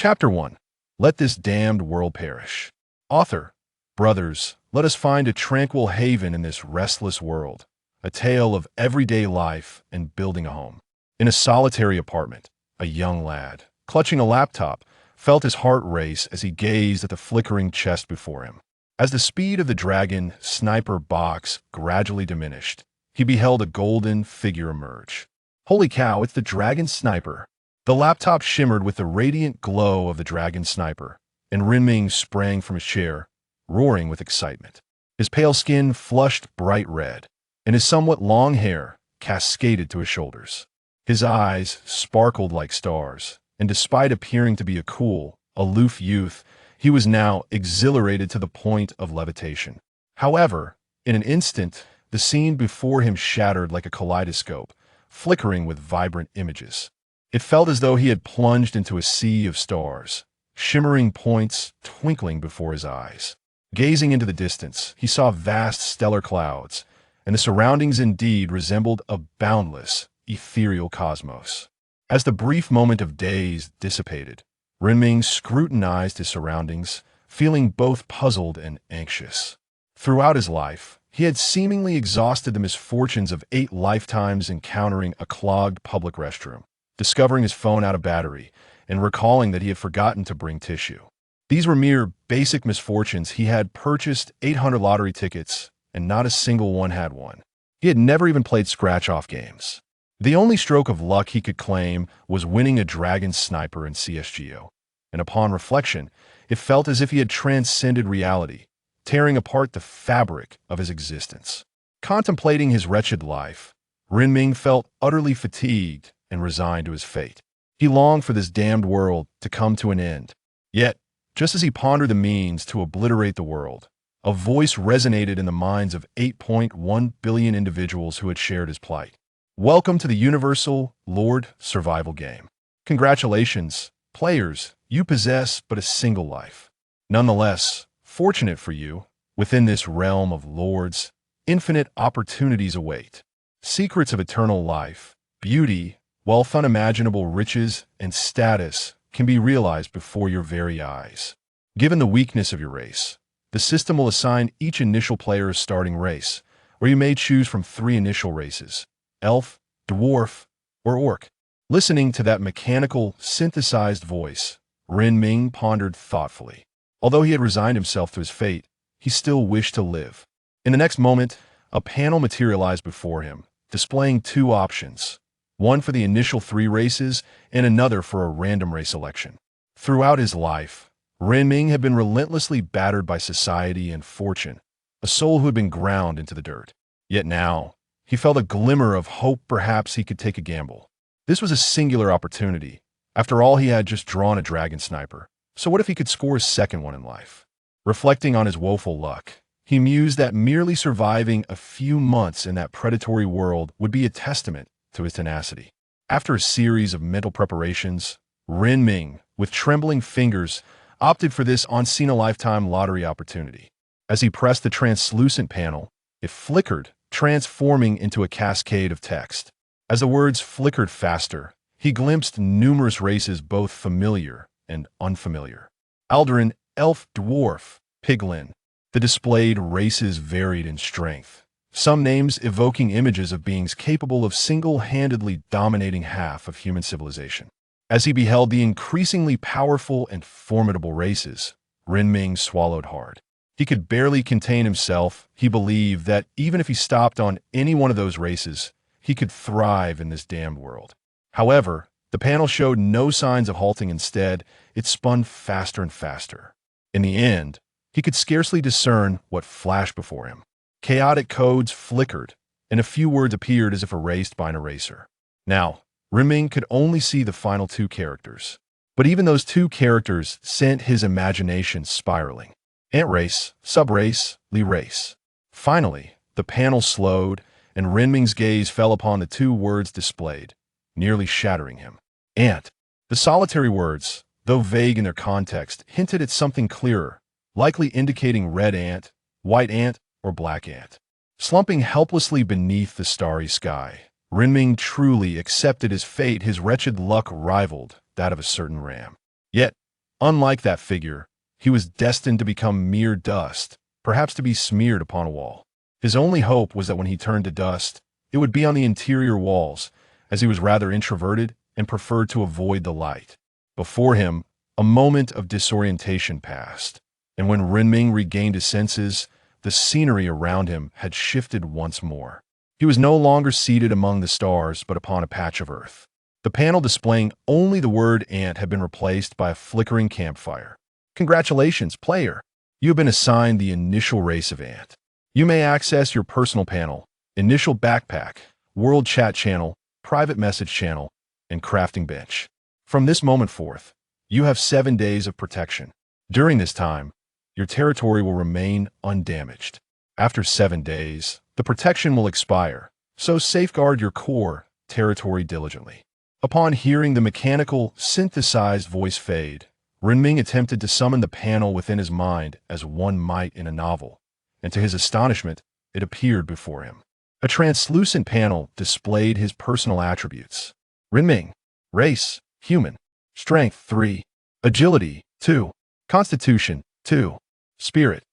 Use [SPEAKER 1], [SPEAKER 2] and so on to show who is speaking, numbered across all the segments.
[SPEAKER 1] Chapter 1. Let this damned world perish. Author. Brothers, let us find a tranquil haven in this restless world, a tale of everyday life and building a home. In a solitary apartment, a young lad, clutching a laptop, felt his heart race as he gazed at the flickering chest before him. As the speed of the dragon sniper box gradually diminished, he beheld a golden figure emerge. Holy cow, it's the dragon sniper! The laptop shimmered with the radiant glow of the dragon sniper, and Renming sprang from his chair, roaring with excitement. His pale skin flushed bright red, and his somewhat long hair cascaded to his shoulders. His eyes sparkled like stars, and despite appearing to be a cool, aloof youth, he was now exhilarated to the point of levitation. However, in an instant, the scene before him shattered like a kaleidoscope, flickering with vibrant images. It felt as though he had plunged into a sea of stars, shimmering points twinkling before his eyes. Gazing into the distance, he saw vast stellar clouds, and the surroundings indeed resembled a boundless, ethereal cosmos. As the brief moment of daze dissipated, Renming scrutinized his surroundings, feeling both puzzled and anxious. Throughout his life, he had seemingly exhausted the misfortunes of 8 lifetimes encountering a clogged public restroom, discovering his phone out of battery, and recalling that he had forgotten to bring tissue. These were mere basic misfortunes. He had purchased 800 lottery tickets, and not a single one had won. He had never even played scratch-off games. The only stroke of luck he could claim was winning a dragon sniper in CSGO, and upon reflection, it felt as if he had transcended reality, tearing apart the fabric of his existence. Contemplating his wretched life, Renming felt utterly fatigued and resigned to his fate. He longed for this damned world to come to an end. Yet, just as he pondered the means to obliterate the world, a voice resonated in the minds of 8.1 billion individuals who had shared his plight. Welcome to the Universal Lord Survival Game. Congratulations, players, you possess but a single life. Nonetheless, fortunate for you, within this realm of lords, infinite opportunities await. Secrets of eternal life, beauty, wealth, unimaginable riches, and status can be realized before your very eyes. Given the weakness of your race, the system will assign each initial player a starting race, where you may choose from 3 initial races: elf, dwarf, or orc. Listening to that mechanical, synthesized voice, Renming pondered thoughtfully. Although he had resigned himself to his fate, he still wished to live. In the next moment, a panel materialized before him, displaying 2 options, one for the initial 3 races and another for a random race selection. Throughout his life, Renming had been relentlessly battered by society and fortune, a soul who had been ground into the dirt. Yet now, he felt a glimmer of hope. Perhaps he could take a gamble. This was a singular opportunity. After all, he had just drawn a dragon sniper. So what if he could score his second one in life? Reflecting on his woeful luck, he mused that merely surviving a few months in that predatory world would be a testament to his tenacity. After a series of mental preparations, Renming, with trembling fingers, opted for this unseen-a-lifetime lottery opportunity. As he pressed the translucent panel, it flickered, transforming into a cascade of text. As the words flickered faster, he glimpsed numerous races, both familiar and unfamiliar. Alderan, elf, dwarf, piglin. The displayed races varied in strength, some names evoking images of beings capable of single-handedly dominating half of human civilization. As he beheld the increasingly powerful and formidable races, Renming swallowed hard. He could barely contain himself. He believed that even if he stopped on any one of those races, he could thrive in this damned world. However, the panel showed no signs of halting. Instead, it spun faster and faster. In the end, he could scarcely discern what flashed before him. Chaotic codes flickered, and a few words appeared as if erased by an eraser. Now, Renming could only see the final 2 characters. But even those 2 characters sent his imagination spiraling. Ant race, subrace, Lee race. Finally, the panel slowed, and Renming's gaze fell upon the 2 words displayed, nearly shattering him. Ant. The solitary words, though vague in their context, hinted at something clearer, likely indicating red ant, white ant, or black ant. Slumping helplessly beneath the starry sky, Renming truly accepted his fate. His wretched luck rivaled that of a certain ram. Yet, Unlike that figure, he was destined to become mere dust, perhaps to be smeared upon a wall. His only hope was that when he turned to dust, it would be on the interior walls, as he was rather introverted and preferred to avoid the light. Before him, a moment of disorientation passed, and when Renming regained his senses, the scenery around him had shifted once more. He was no longer seated among the stars, but upon a patch of earth. The panel displaying only the word ant had been replaced by a flickering campfire. Congratulations, player! You have been assigned the initial race of ant. You may access your personal panel, initial backpack, world chat channel, private message channel, and crafting bench. From this moment forth, you have 7 days of protection. During this time, your territory will remain undamaged. After 7 days, the protection will expire, so safeguard your core territory diligently. Upon hearing the mechanical, synthesized voice fade, Renming attempted to summon the panel within his mind as one might in a novel, and to his astonishment, it appeared before him. A translucent panel displayed his personal attributes. Renming, race, human, strength 3, agility 2, constitution 2, spirit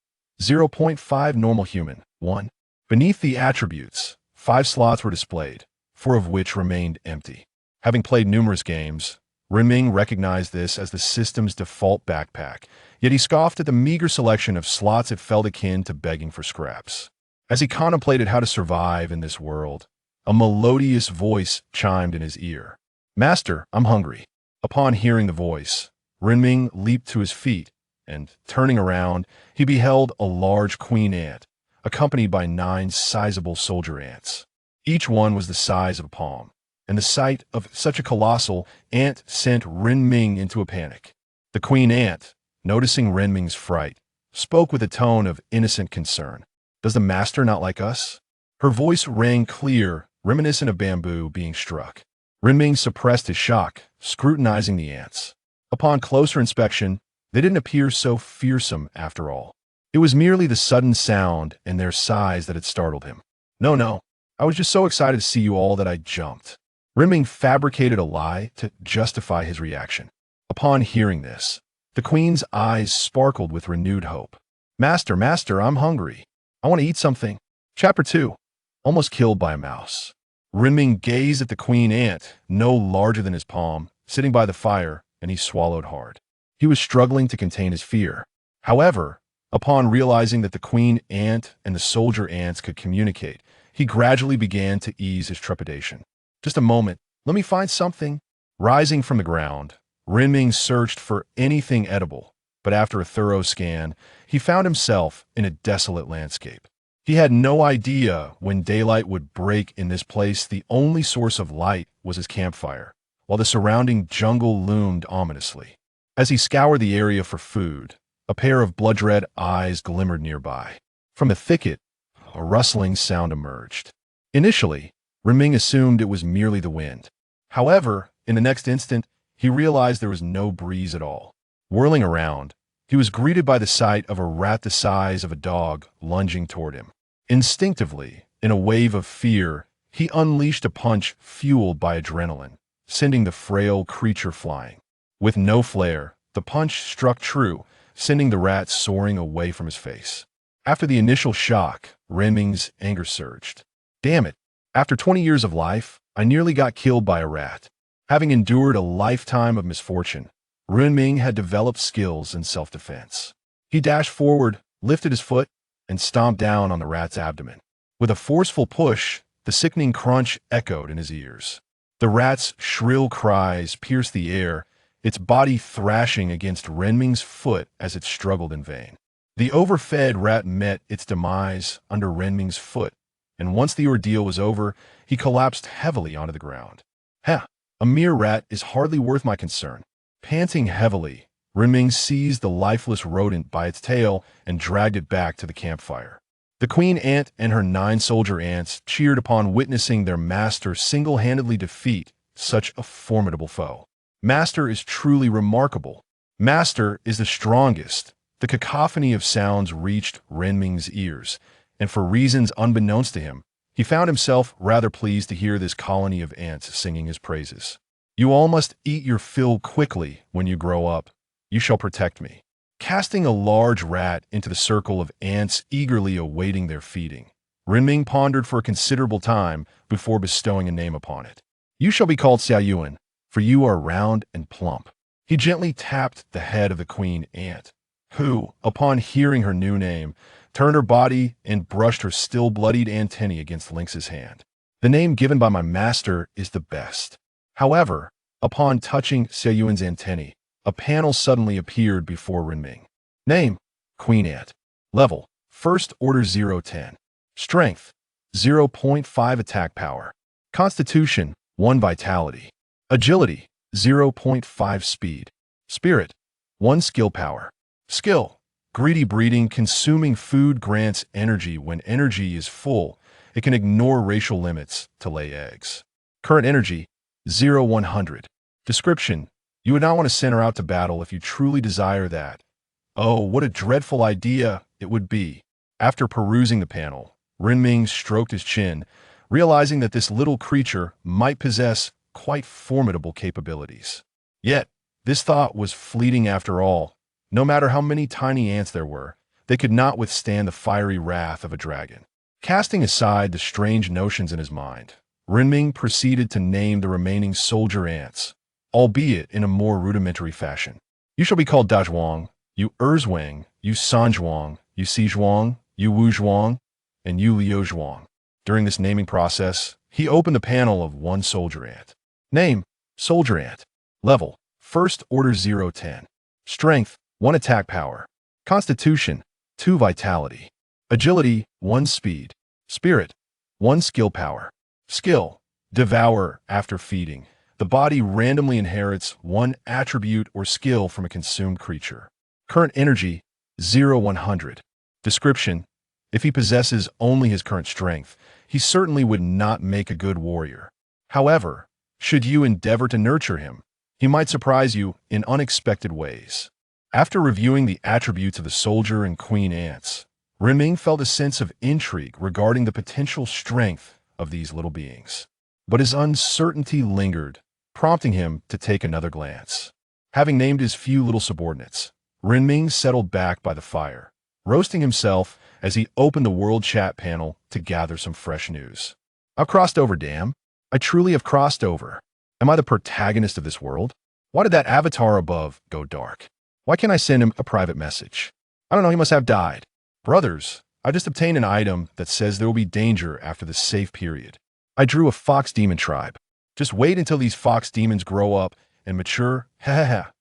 [SPEAKER 1] 0.5, normal human 1. Beneath the attributes, 5 slots were displayed, 4 of which remained empty. Having played numerous games, Renming recognized this as the system's default backpack, yet he scoffed at the meager selection of slots it felt akin to begging for scraps. As he contemplated how to survive in this world, a melodious voice chimed in his ear. "Master, I'm hungry." Upon hearing the voice, Renming leaped to his feet, and, turning around, he beheld a large queen ant, accompanied by 9 sizable soldier ants. Each one was the size of a palm, and the sight of such a colossal ant sent Renming into a panic. The queen ant, noticing Renming's fright, spoke with a tone of innocent concern. "Does the master not like us?" Her voice rang clear, reminiscent of bamboo being struck. Renming suppressed his shock, scrutinizing the ants. Upon closer inspection, they didn't appear so fearsome after all. It was merely the sudden sound and their size that had startled him. No, I was just so excited to see you all that I jumped." Renming fabricated a lie to justify his reaction. Upon hearing this, the queen's eyes sparkled with renewed hope. Master, I'm hungry. I want to eat something." Chapter 2. Almost killed by a mouse. Renming gazed at the queen ant, no larger than his palm, sitting by the fire, and he swallowed hard. He was struggling to contain his fear. However, upon realizing that the queen ant and the soldier ants could communicate, he gradually began to ease his trepidation. "Just a moment, let me find something." Rising from the ground, Renming searched for anything edible, but after a thorough scan, he found himself in a desolate landscape. He had no idea when daylight would break in this place. The only source of light was his campfire, while the surrounding jungle loomed ominously. As he scoured the area for food, a pair of blood-red eyes glimmered nearby. From the thicket, a rustling sound emerged. Initially, Renming assumed it was merely the wind. However, in the next instant, he realized there was no breeze at all. Whirling around, he was greeted by the sight of a rat the size of a dog lunging toward him. Instinctively, in a wave of fear, he unleashed a punch fueled by adrenaline, sending the frail creature flying. With no flare, the punch struck true, sending the rat soaring away from his face. After the initial shock, Renming's anger surged. "Damn it! After 20 years of life, I nearly got killed by a rat." Having endured a lifetime of misfortune, Renming had developed skills in self-defense. He dashed forward, lifted his foot, and stomped down on the rat's abdomen. With a forceful push, the sickening crunch echoed in his ears. The rat's shrill cries pierced the air, its body thrashing against Renming's foot as it struggled in vain. The overfed rat met its demise under Renming's foot, and once the ordeal was over, he collapsed heavily onto the ground. A mere rat is hardly worth my concern." Panting heavily, Renming seized the lifeless rodent by its tail and dragged it back to the campfire. The queen ant and her 9 soldier ants cheered upon witnessing their master single-handedly defeat such a formidable foe. "Master is truly remarkable. Master is the strongest." The cacophony of sounds reached Renming's ears, and for reasons unbeknownst to him, he found himself rather pleased to hear this colony of ants singing his praises. "You all must eat your fill quickly when you grow up. you shall protect me. Casting a large rat into the circle of ants eagerly awaiting their feeding, Renming pondered for a considerable time before bestowing a name upon it. You shall be called Xiaoyuan, for you are round and plump. He gently tapped the head of the queen ant, who, upon hearing her new name, turned her body and brushed her still bloodied antennae against Lynx's hand. The name given by my master is the best. However, upon touching Xiaoyuan's antennae, a panel suddenly appeared before Renming. Name: Queen Ant. Level: First Order 010. Strength: 0.5 attack power. Constitution: 1 vitality. Agility: 0.5 speed. Spirit: 1 skill power. Skill: Greedy breeding. Consuming food grants energy. When energy is full, it can ignore racial limits to lay eggs. Current energy: 0-100. Description: You would not want to send her out to battle if you truly desire that. Oh, what a dreadful idea it would be. After perusing the panel, Renming stroked his chin, realizing that this little creature might possess quite formidable capabilities. Yet, this thought was fleeting after all. No matter how many tiny ants there were, they could not withstand the fiery wrath of a dragon. Casting aside the strange notions in his mind, Renming proceeded to name the remaining soldier ants, albeit in a more rudimentary fashion. You shall be called Dazhuang, you Erzhuang, you Sanzhuang, you Xizhuang, you Wuzhuang, and you Liuzhuang. During this naming process, he opened the panel of one soldier ant. Name: Soldier Ant. Level: First Order 010. Strength: 1 attack power. Constitution: 2 vitality. Agility: 1 speed. Spirit: 1 skill power. Skill: Devour. After feeding, the body randomly inherits 1 attribute or skill from a consumed creature. Current energy: 0-100. Description: If he possesses only his current strength, he certainly would not make a good warrior. However, should you endeavor to nurture him, he might surprise you in unexpected ways. After reviewing the attributes of the soldier and queen ants, Renming felt a sense of intrigue regarding the potential strength of these little beings. But his uncertainty lingered, prompting him to take another glance. Having named his few little subordinates, Renming settled back by the fire, roasting himself as he opened the world chat panel to gather some fresh news. I've crossed over, damn. I truly have crossed over. Am I the protagonist of this world? Why did that avatar above go dark? Why can't I send him a private message? I don't know, he must have died. Brothers, I just obtained an item that says there will be danger after the safe period. I drew a fox demon tribe. Just wait until these fox demons grow up and mature. Ha ha ha.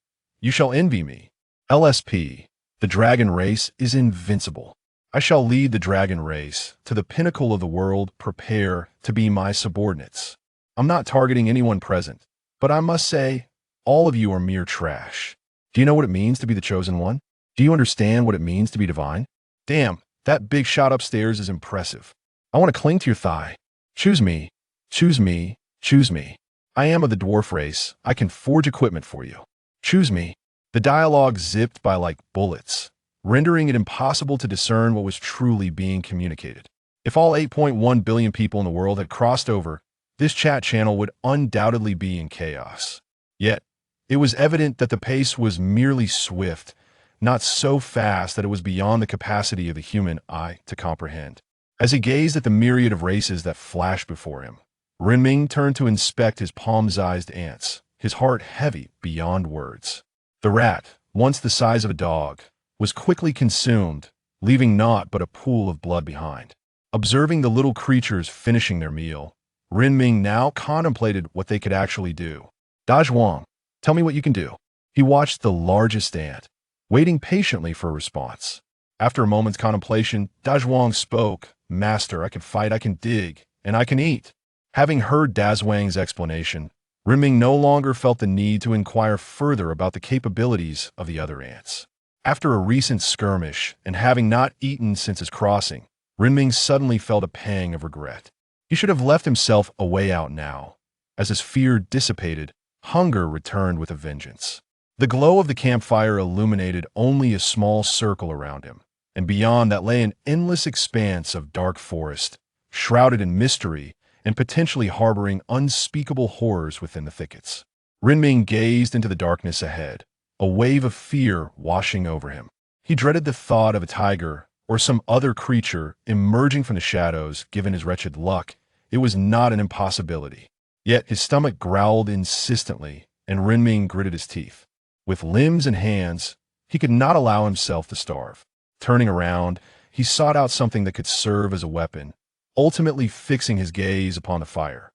[SPEAKER 1] You shall envy me. LSP. The dragon race is invincible. I shall lead the dragon race to the pinnacle of the world. Prepare to be my subordinates. I'm not targeting anyone present, but I must say, all of you are mere trash. Do you know what it means to be the chosen one? Do you understand what it means to be divine? Damn, that big shot upstairs is impressive. I want to cling to your thigh. Choose me, choose me, choose me. I am of the dwarf race. I can forge equipment for you. Choose me. The dialogue zipped by like bullets, rendering it impossible to discern what was truly being communicated. If all 8.1 billion people in the world had crossed over, this chat channel would undoubtedly be in chaos. Yet, it was evident that the pace was merely swift, not so fast that it was beyond the capacity of the human eye to comprehend. As he gazed at the myriad of races that flashed before him, Renming turned to inspect his palm-sized ants, his heart heavy beyond words. The rat, once the size of a dog, was quickly consumed, leaving naught but a pool of blood behind. Observing the little creatures finishing their meal, Renming now contemplated what they could actually do. Dazhuang, tell me what you can do. He watched the largest ant, waiting patiently for a response. After a moment's contemplation, Dazhuang spoke. Master, I can fight, I can dig, and I can eat. Having heard Dazhuang's explanation, Renming no longer felt the need to inquire further about the capabilities of the other ants. After a recent skirmish and having not eaten since his crossing, Renming suddenly felt a pang of regret. He should have left himself a way out now. As his fear dissipated, hunger returned with a vengeance. The glow of the campfire illuminated only a small circle around him, and beyond that lay an endless expanse of dark forest, shrouded in mystery and potentially harboring unspeakable horrors within the thickets. Renming gazed into the darkness ahead, a wave of fear washing over him. He dreaded the thought of a tiger or some other creature emerging from the shadows. Given his wretched luck, it was not an impossibility. Yet his stomach growled insistently, and Renming gritted his teeth. With limbs and hands, he could not allow himself to starve. Turning around, he sought out something that could serve as a weapon, ultimately fixing his gaze upon the fire.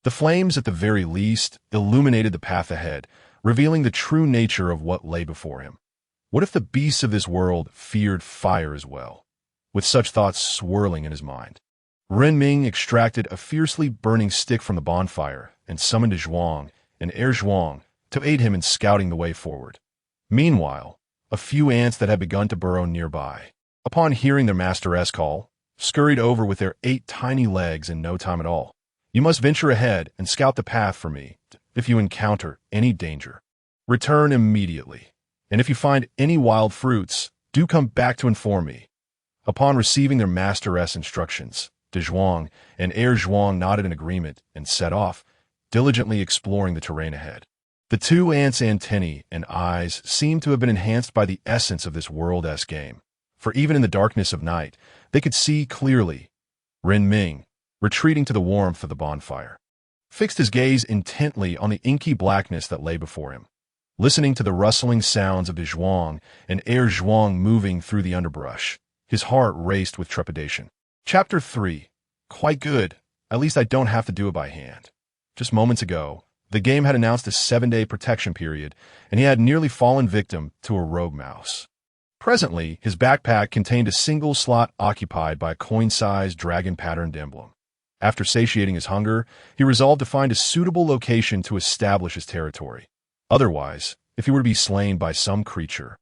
[SPEAKER 1] The flames, at the very least, illuminated the path ahead, revealing the true nature of what lay before him. What if the beasts of this world feared fire as well? With such thoughts swirling in his mind, Renming extracted a fiercely burning stick from the bonfire and summoned a Zhuang and Air Zhuang to aid him in scouting the way forward. Meanwhile, a few ants that had begun to burrow nearby, upon hearing their master's call, scurried over with their 8 tiny legs in no time at all. You must venture ahead and scout the path for me. If you encounter any danger, return immediately. And if you find any wild fruits, do come back to inform me. Upon receiving their master's instructions, De Zhuang and Air Zhuang nodded in agreement and set off, diligently exploring the terrain ahead. The 2 ants' antennae and eyes seemed to have been enhanced by the essence of this world-s game, for even in the darkness of night, they could see clearly. Renming, retreating to the warmth of the bonfire, fixed his gaze intently on the inky blackness that lay before him. Listening to the rustling sounds of De Zhuang and Air Zhuang moving through the underbrush, his heart raced with trepidation. Chapter 3. Quite good. At least I don't have to do it by hand. Just moments ago, the game had announced a 7-day protection period, and he had nearly fallen victim to a rogue mouse. Presently, his backpack contained a single slot occupied by a coin-sized dragon-patterned emblem. After satiating his hunger, he resolved to find a suitable location to establish his territory. Otherwise, if he were to be slain by some creature,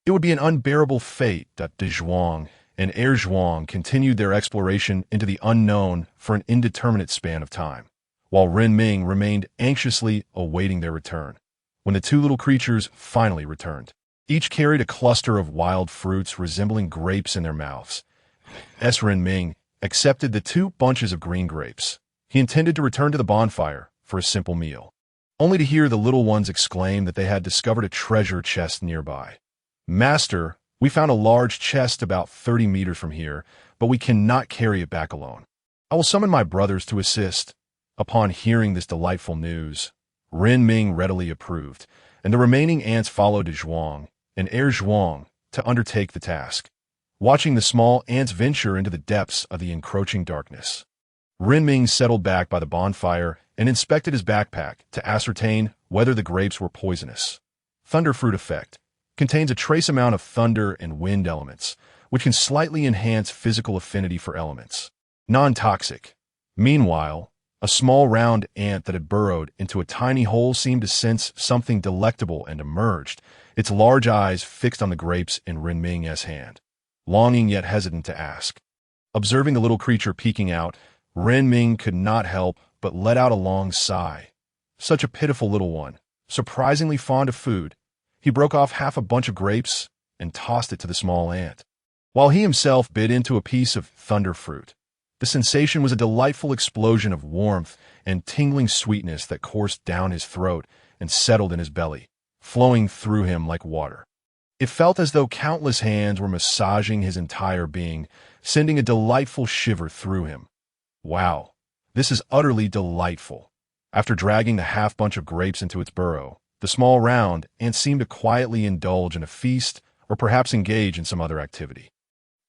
[SPEAKER 1] it would be an unbearable fate. De Zhuang and Air Zhuang continued their exploration into the unknown for an indeterminate span of time, while Renming remained anxiously awaiting their return. When the 2 little creatures finally returned, each carried a cluster of wild fruits resembling grapes in their mouths. Renming accepted the 2 bunches of green grapes. He intended to return to the bonfire for a simple meal, only to hear the little ones exclaim that they had discovered a treasure chest nearby. Master, we found a large chest about 30 meters from here, but we cannot carry it back alone. I will summon my brothers to assist. Upon hearing this delightful news, Renming readily approved, and the remaining ants followed Zhuang and Air Zhuang to undertake the task. Watching the small ants venture into the depths of the encroaching darkness, Renming settled back by the bonfire and inspected his backpack to ascertain whether the grapes were poisonous. Thunderfruit effect contains a trace amount of thunder and wind elements, which can slightly enhance physical affinity for elements. Non-toxic. Meanwhile, a small round ant that had burrowed into a tiny hole seemed to sense something delectable and emerged, its large eyes fixed on the grapes in Renming's hand, longing yet hesitant to ask. Observing the little creature peeking out, Renming could not help but let out a long sigh. Such a pitiful little one, surprisingly fond of food. He broke off half a bunch of grapes and tossed it to the small ant, while he himself bit into a piece of thunderfruit. The sensation was a delightful explosion of warmth and tingling sweetness that coursed down his throat and settled in his belly, flowing through him like water. It felt as though countless hands were massaging his entire being, sending a delightful shiver through him. Wow, this is utterly delightful. After dragging the half bunch of grapes into its burrow, the small round ant seemed to quietly indulge in a feast or perhaps engage in some other activity.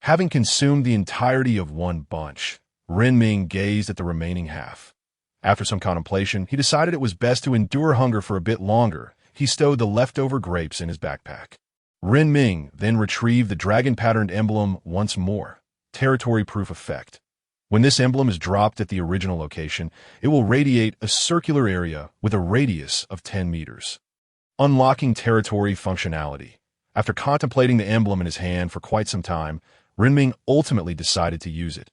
[SPEAKER 1] Having consumed the entirety of one bunch, Renming gazed at the remaining half. After some contemplation, he decided it was best to endure hunger for a bit longer. He stowed the leftover grapes in his backpack. Renming then retrieved the dragon-patterned emblem once more. Territory-proof effect. When this emblem is dropped at the original location, it will radiate a circular area with a radius of 10 meters. Unlocking territory functionality. After contemplating the emblem in his hand for quite some time, Renming ultimately decided to use it.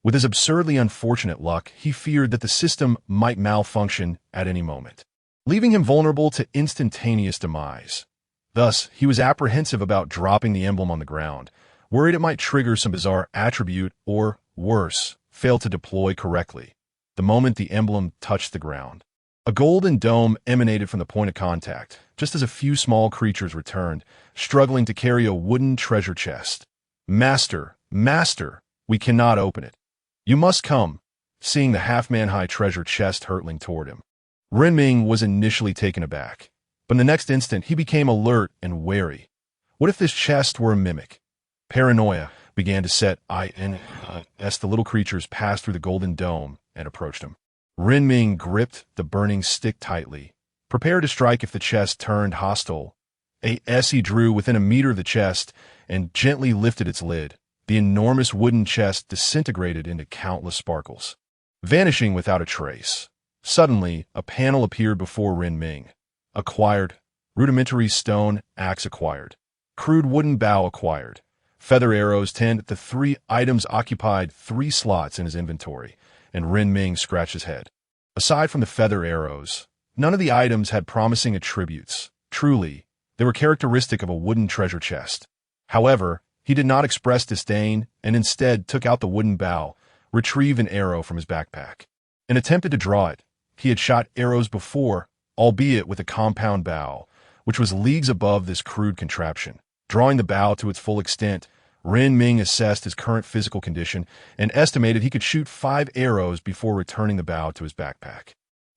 [SPEAKER 1] With his absurdly unfortunate luck, he feared that the system might malfunction at any moment, leaving him vulnerable to instantaneous demise. Thus, he was apprehensive about dropping the emblem on the ground, worried it might trigger some bizarre attribute or, worse, fail to deploy correctly. The moment the emblem touched the ground, A golden dome emanated from the point of contact, just as a few small creatures returned, struggling to carry a wooden treasure chest. Master, Master, we cannot open it. You must come, seeing the half-man-high treasure chest hurtling toward him. Renming was initially taken aback, but in the next instant he became alert and wary. What if this chest were a mimic? Paranoia began to set in as the little creatures passed through the golden dome and approached him. Renming gripped the burning stick tightly, prepared to strike if the chest turned hostile. As he drew within a meter of the chest and gently lifted its lid, the enormous wooden chest disintegrated into countless sparkles, vanishing without a trace. Suddenly, a panel appeared before Renming. Acquired. Rudimentary stone axe acquired. Crude wooden bow acquired. Feather arrows 10. The 3 items occupied 3 slots in his inventory, and Renming scratched his head. Aside from the feather arrows, none of the items had promising attributes. Truly, they were characteristic of a wooden treasure chest. However, he did not express disdain and instead took out the wooden bow, retrieved an arrow from his backpack, and attempted to draw it. He had shot arrows before, albeit with a compound bow, which was leagues above this crude contraption. Drawing the bow to its full extent, Renming assessed his current physical condition and estimated he could shoot 5 arrows before returning the bow to his backpack.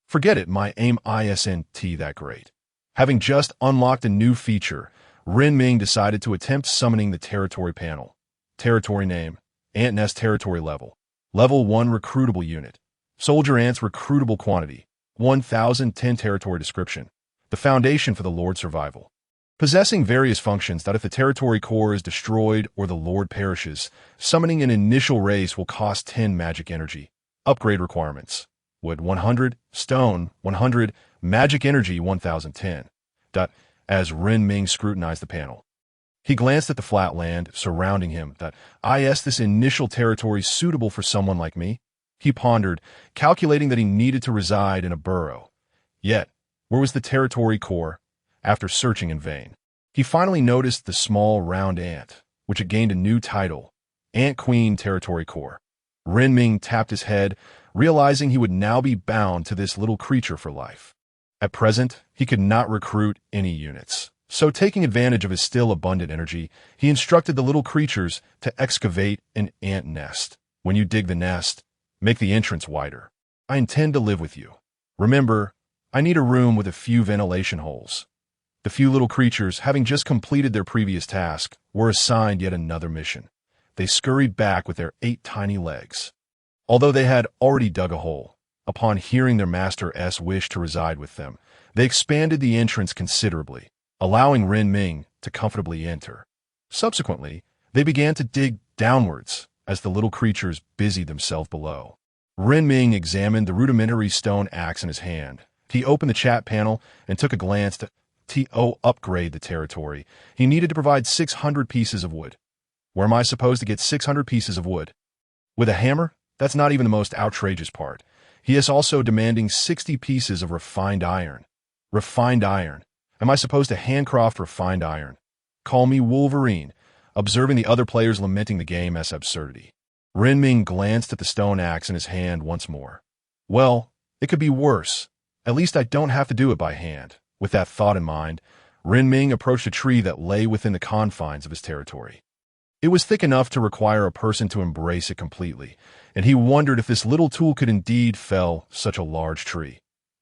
[SPEAKER 1] Forget it, my aim isn't that great. Having just unlocked a new feature, Renming decided to attempt summoning the territory panel. Territory name, Ant Nest Territory Level. Level 1 Recruitable Unit. Soldier Ants Recruitable Quantity. 1010 Territory Description. The foundation for the Lord's survival. Possessing various functions that if the territory core is destroyed or the Lord perishes, summoning an initial race will cost 10 magic energy. Upgrade requirements. Wood 100, stone 100, magic energy 1010. As Renming scrutinized the panel, he glanced at the flat land surrounding him. Is this initial territory suitable for someone like me? He pondered, calculating that he needed to reside in a burrow. Yet, where was the territory core? After searching in vain, he finally noticed the small round ant, which had gained a new title, Ant Queen Territory Core. Renming tapped his head, realizing he would now be bound to this little creature for life. At present, he could not recruit any units, so taking advantage of his still abundant energy, he instructed the little creatures to excavate an ant nest. When you dig the nest, make the entrance wider. I intend to live with you. Remember, I need a room with a few ventilation holes. The few little creatures, having just completed their previous task, were assigned yet another mission. They scurried back with their 8 tiny legs. Although they had already dug a hole, upon hearing their master's wish to reside with them, they expanded the entrance considerably, allowing Renming to comfortably enter. Subsequently, they began to dig downwards as the little creatures busied themselves below. Renming examined the rudimentary stone axe in his hand. He opened the chat panel and took a glance to upgrade the territory. He needed to provide 600 pieces of wood. Where am I supposed to get 600 pieces of wood? With a hammer? That's not even the most outrageous part. He is also demanding 60 pieces of refined iron. Refined iron. Am I supposed to handcraft refined iron? Call me Wolverine, observing the other players lamenting the game as absurdity. Renming glanced at the stone axe in his hand once more. Well, it could be worse. At least I don't have to do it by hand. With that thought in mind, Renming approached a tree that lay within the confines of his territory. It was thick enough to require a person to embrace it completely, and he wondered if this little tool could indeed fell such a large tree.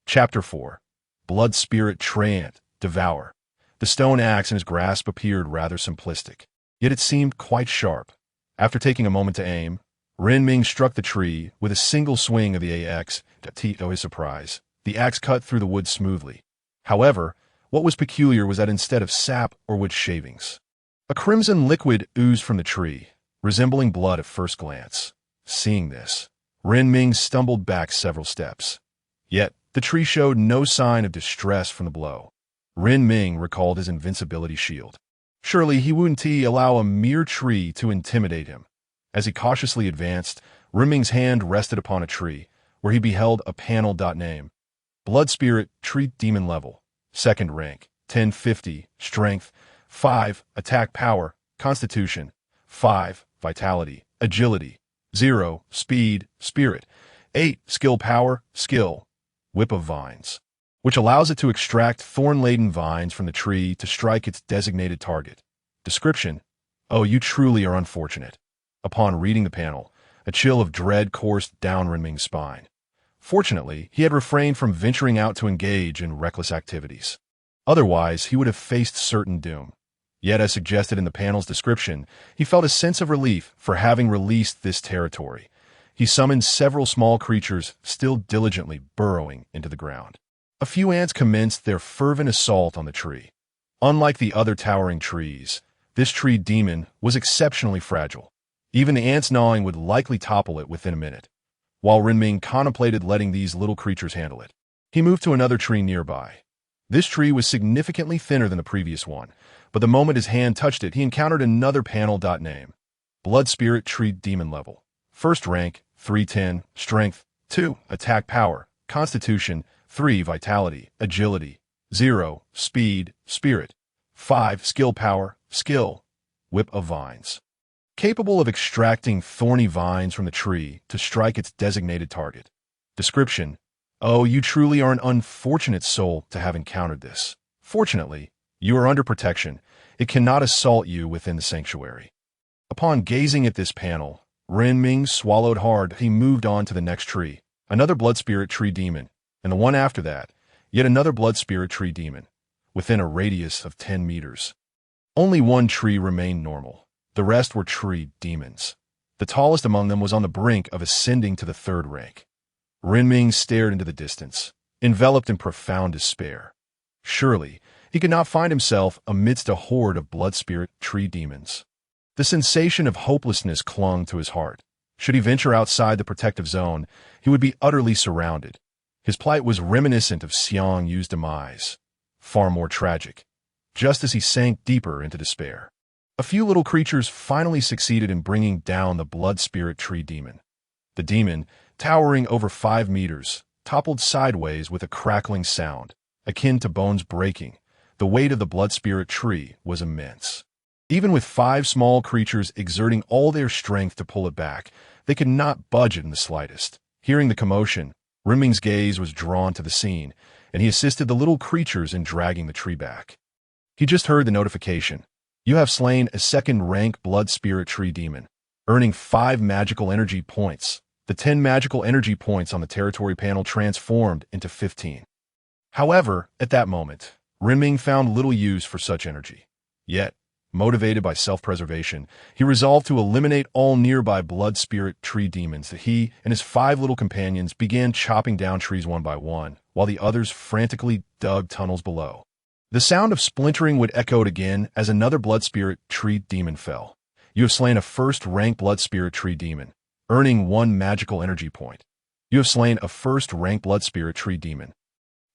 [SPEAKER 1] Chapter 4. Blood Spirit Treant, Devour. The stone axe in his grasp appeared rather simplistic, yet it seemed quite sharp. After taking a moment to aim, Renming struck the tree with a single swing of the axe. To his surprise, the axe cut through the wood smoothly. However, what was peculiar was that instead of sap or wood shavings, a crimson liquid oozed from the tree, resembling blood at first glance. Seeing this, Renming stumbled back several steps. Yet, the tree showed no sign of distress from the blow. Renming recalled his invincibility shield. Surely he wouldn't allow a mere tree to intimidate him. As he cautiously advanced, Renming's hand rested upon a tree, where he beheld a panel. Name. Blood Spirit Tree Demon Level. 2nd rank. 1050. Strength. 5. Attack Power. Constitution. 5. Vitality. Agility. 0. Speed. Spirit. 8. Skill Power. Skill. whip of vines, which allows it to extract thorn-laden vines from the tree to strike its designated target. Description: Oh, you truly are unfortunate. Upon reading the panel, a chill of dread coursed down Renming's spine. Fortunately, he had refrained from venturing out to engage in reckless activities. Otherwise, he would have faced certain doom. Yet, as suggested in the panel's description, he felt a sense of relief for having released this territory. He summoned several small creatures still diligently burrowing into the ground. A few ants commenced their fervent assault on the tree. Unlike the other towering trees, this tree demon was exceptionally fragile. Even the ants gnawing would likely topple it within a minute. While Renming contemplated letting these little creatures handle it, he moved to another tree nearby. This tree was significantly thinner than the previous one, but the moment his hand touched it, he encountered another panel. Name: Blood Spirit Tree Demon Level. First rank, 310, Strength, 2, Attack Power, Constitution, 3, Vitality, Agility, 0, Speed, Spirit, 5, Skill Power, Skill, Whip of Vines. Capable of extracting thorny vines from the tree to strike its designated target. Description: Oh, you truly are an unfortunate soul to have encountered this. Fortunately, you are under protection. It cannot assault you within the sanctuary. Upon gazing at this panel, Renming swallowed hard. He moved on to the next tree, another Blood Spirit Tree Demon, and the one after that, yet another Blood Spirit Tree Demon, within a radius of 10 meters. Only one tree remained normal. The rest were tree demons. The tallest among them was on the brink of ascending to the third rank. Renming stared into the distance, enveloped in profound despair. Surely, he could not find himself amidst a horde of blood spirit tree demons. The sensation of hopelessness clung to his heart. Should he venture outside the protective zone, he would be utterly surrounded. His plight was reminiscent of Xiang Yu's demise, far more tragic, just as he sank deeper into despair. A few little creatures finally succeeded in bringing down the blood spirit tree demon. The demon, towering over 5 meters, toppled sideways with a crackling sound, akin to bones breaking. The weight of the blood spirit tree was immense. Even with 5 small creatures exerting all their strength to pull it back, they could not budge it in the slightest. Hearing the commotion, Renming's gaze was drawn to the scene, and he assisted the little creatures in dragging the tree back. He just heard the notification: You have slain a second-rank blood spirit tree demon, earning 5 magical energy points. The 10 magical energy points on the territory panel transformed into 15. However, at that moment, Renming found little use for such energy. Yet, motivated by self-preservation, he resolved to eliminate all nearby blood spirit tree demons. That he and his 5 little companions began chopping down trees one by one, while the others frantically dug tunnels below. The sound of splintering would echo again as another blood spirit tree demon fell. You have slain a first-rank blood spirit tree demon, earning 1 magical energy point. You have slain a first-rank blood spirit tree demon,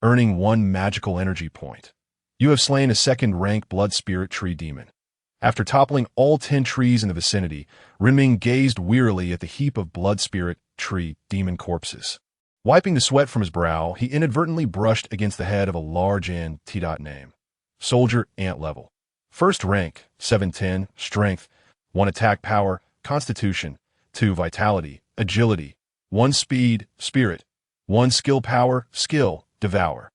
[SPEAKER 1] earning 1 magical energy point. You have slain a second-rank blood spirit tree demon. After toppling all 10 trees in the vicinity, Renming gazed wearily at the heap of blood spirit tree demon corpses. Wiping the sweat from his brow, he inadvertently brushed against the head of a large ant. Name: Soldier Ant Level. First rank, 710, Strength, 1 Attack Power, Constitution, 2 Vitality, Agility, 1 Speed, Spirit, 1 Skill Power, Skill, Devour.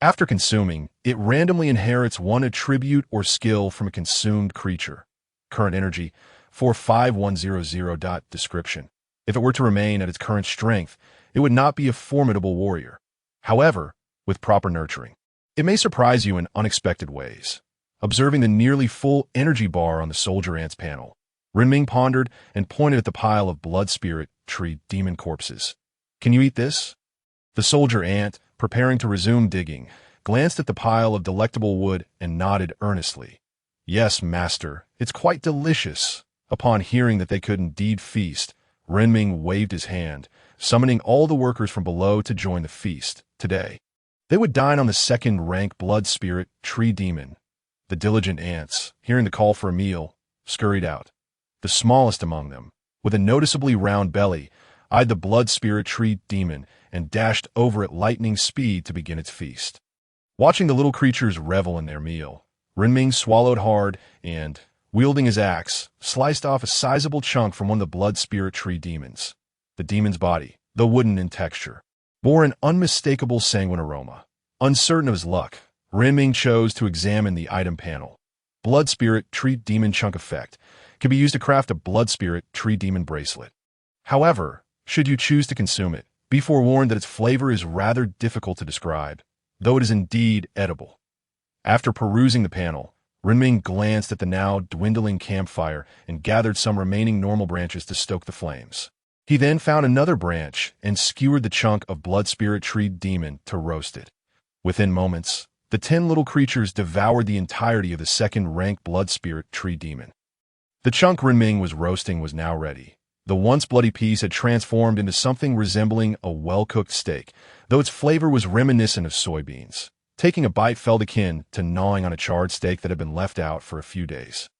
[SPEAKER 1] After consuming, it randomly inherits 1 attribute or skill from a consumed creature. Current energy, 45100. Description: If it were to remain at its current strength, it would not be a formidable warrior. However, with proper nurturing, it may surprise you in unexpected ways. Observing the nearly full energy bar on the soldier ant's panel, Renming pondered and pointed at the pile of blood spirit tree demon corpses. Can you eat this? The soldier ant, preparing to resume digging, glanced at the pile of delectable wood and nodded earnestly. Yes, master, it's quite delicious. Upon hearing that they could indeed feast, Renming waved his hand, summoning all the workers from below to join the feast. Today, they would dine on the second-rank blood spirit tree demon. The diligent ants, hearing the call for a meal, scurried out. The smallest among them, with a noticeably round belly, eyed the blood spirit tree demon and dashed over at lightning speed to begin its feast. Watching the little creatures revel in their meal, Renming swallowed hard and, wielding his axe, sliced off a sizable chunk from one of the blood spirit tree demons. The demon's body, though wooden in texture, bore an unmistakable sanguine aroma. Uncertain of his luck, Renming chose to examine the item panel. Blood Spirit Tree Demon Chunk Effect can be used to craft a Blood Spirit Tree Demon bracelet. However, should you choose to consume it, be forewarned that its flavor is rather difficult to describe, though it is indeed edible. After perusing the panel, Renming glanced at the now dwindling campfire and gathered some remaining normal branches to stoke the flames. He then found another branch and skewered the chunk of Blood Spirit Tree Demon to roast it. Within moments, the 10 little creatures devoured the entirety of the second-rank Blood Spirit Tree Demon. The chunk Renming was roasting was now ready. The once bloody piece had transformed into something resembling a well-cooked steak, though its flavor was reminiscent of soybeans. Taking a bite felt akin to gnawing on a charred steak that had been left out for a few days.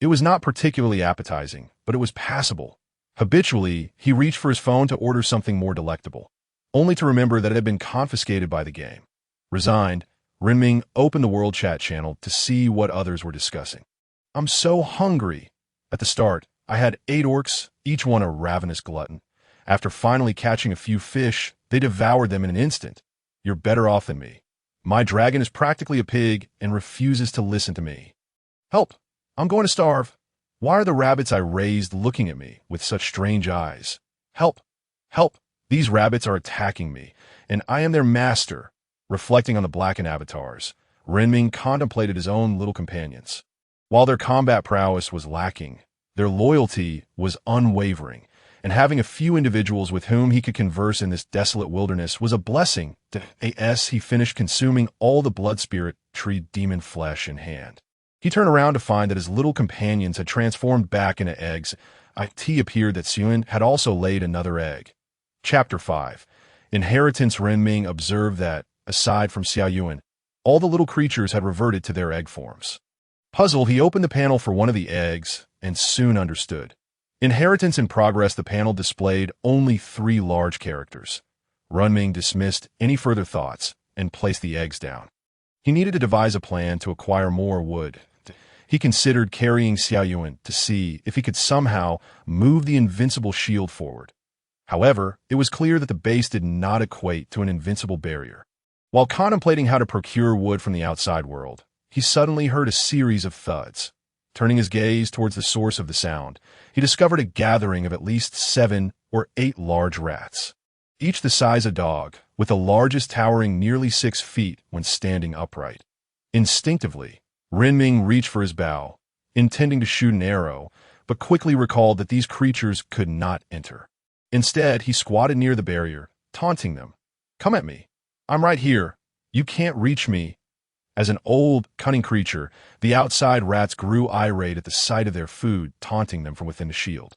[SPEAKER 1] It was not particularly appetizing, but it was passable. Habitually, he reached for his phone to order something more delectable, only to remember that it had been confiscated by the game. Resigned, Renming opened the World Chat channel to see what others were discussing. "I'm so hungry." At the start, I had 8 orcs, each one a ravenous glutton. After finally catching a few fish, they devoured them in an instant. "You're better off than me. My dragon is practically a pig and refuses to listen to me. Help! I'm going to starve. Why are the rabbits I raised looking at me with such strange eyes? Help! Help! These rabbits are attacking me, and I am their master." Reflecting on the blackened avatars, Renming contemplated his own little companions. While their combat prowess was lacking, their loyalty was unwavering, and having a few individuals with whom he could converse in this desolate wilderness was a blessing. As he finished consuming all the Blood Spirit Tree Demon flesh in hand, he turned around to find that his little companions had transformed back into eggs. It appeared that Suen had also laid another egg. Chapter 5. Inheritance. Renming observed that, aside from Xiaoyuan, all the little creatures had reverted to their egg forms. Puzzled, he opened the panel for one of the eggs and soon understood. Inheritance in progress. The panel displayed only 3 large characters. Renming dismissed any further thoughts and placed the eggs down. He needed to devise a plan to acquire more wood. He considered carrying Xiaoyuan to see if he could somehow move the invincible shield forward. However, it was clear that the base did not equate to an invincible barrier. While contemplating how to procure wood from the outside world, he suddenly heard a series of thuds. Turning his gaze towards the source of the sound, he discovered a gathering of at least 7 or 8 large rats, each the size of a dog, with the largest towering nearly 6 feet when standing upright. Instinctively, Renming reached for his bow, intending to shoot an arrow, but quickly recalled that these creatures could not enter. Instead, he squatted near the barrier, taunting them. "Come at me. I'm right here. You can't reach me." As an old, cunning creature, the outside rats grew irate at the sight of their food taunting them from within the shield.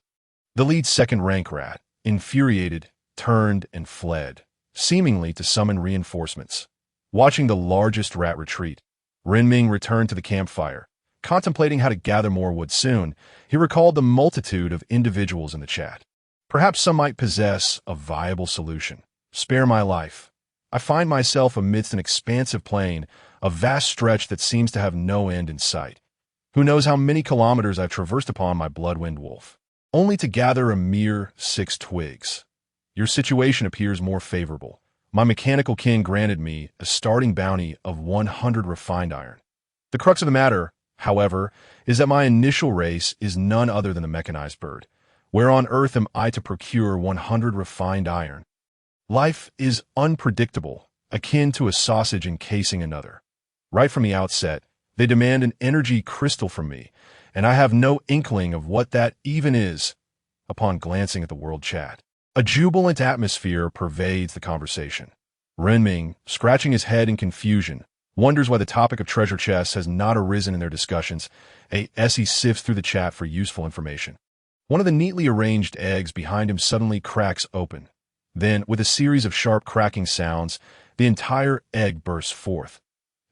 [SPEAKER 1] The lead second-rank rat, infuriated, turned and fled, seemingly to summon reinforcements. Watching the largest rat retreat, Renming returned to the campfire. Contemplating how to gather more wood soon, he recalled the multitude of individuals in the chat. Perhaps some might possess a viable solution. Spare my life. I find myself amidst an expansive plain, a vast stretch that seems to have no end in sight. Who knows how many kilometers I've traversed upon my bloodwind wolf, only to gather a mere 6 twigs. Your situation appears more favorable. My mechanical kin granted me a starting bounty of 100 refined iron. The crux of the matter, however, is that my initial race is none other than the mechanized bird. Where on earth am I to procure 100 refined iron? Life is unpredictable, akin to a sausage encasing another. Right from the outset, they demand an energy crystal from me, and I have no inkling of what that even is. Upon glancing at the world chat, a jubilant atmosphere pervades the conversation. Renming, scratching his head in confusion, wonders why the topic of treasure chests has not arisen in their discussions. As he sifts through the chat for useful information, one of the neatly arranged eggs behind him suddenly cracks open. Then, with a series of sharp cracking sounds, the entire egg bursts forth.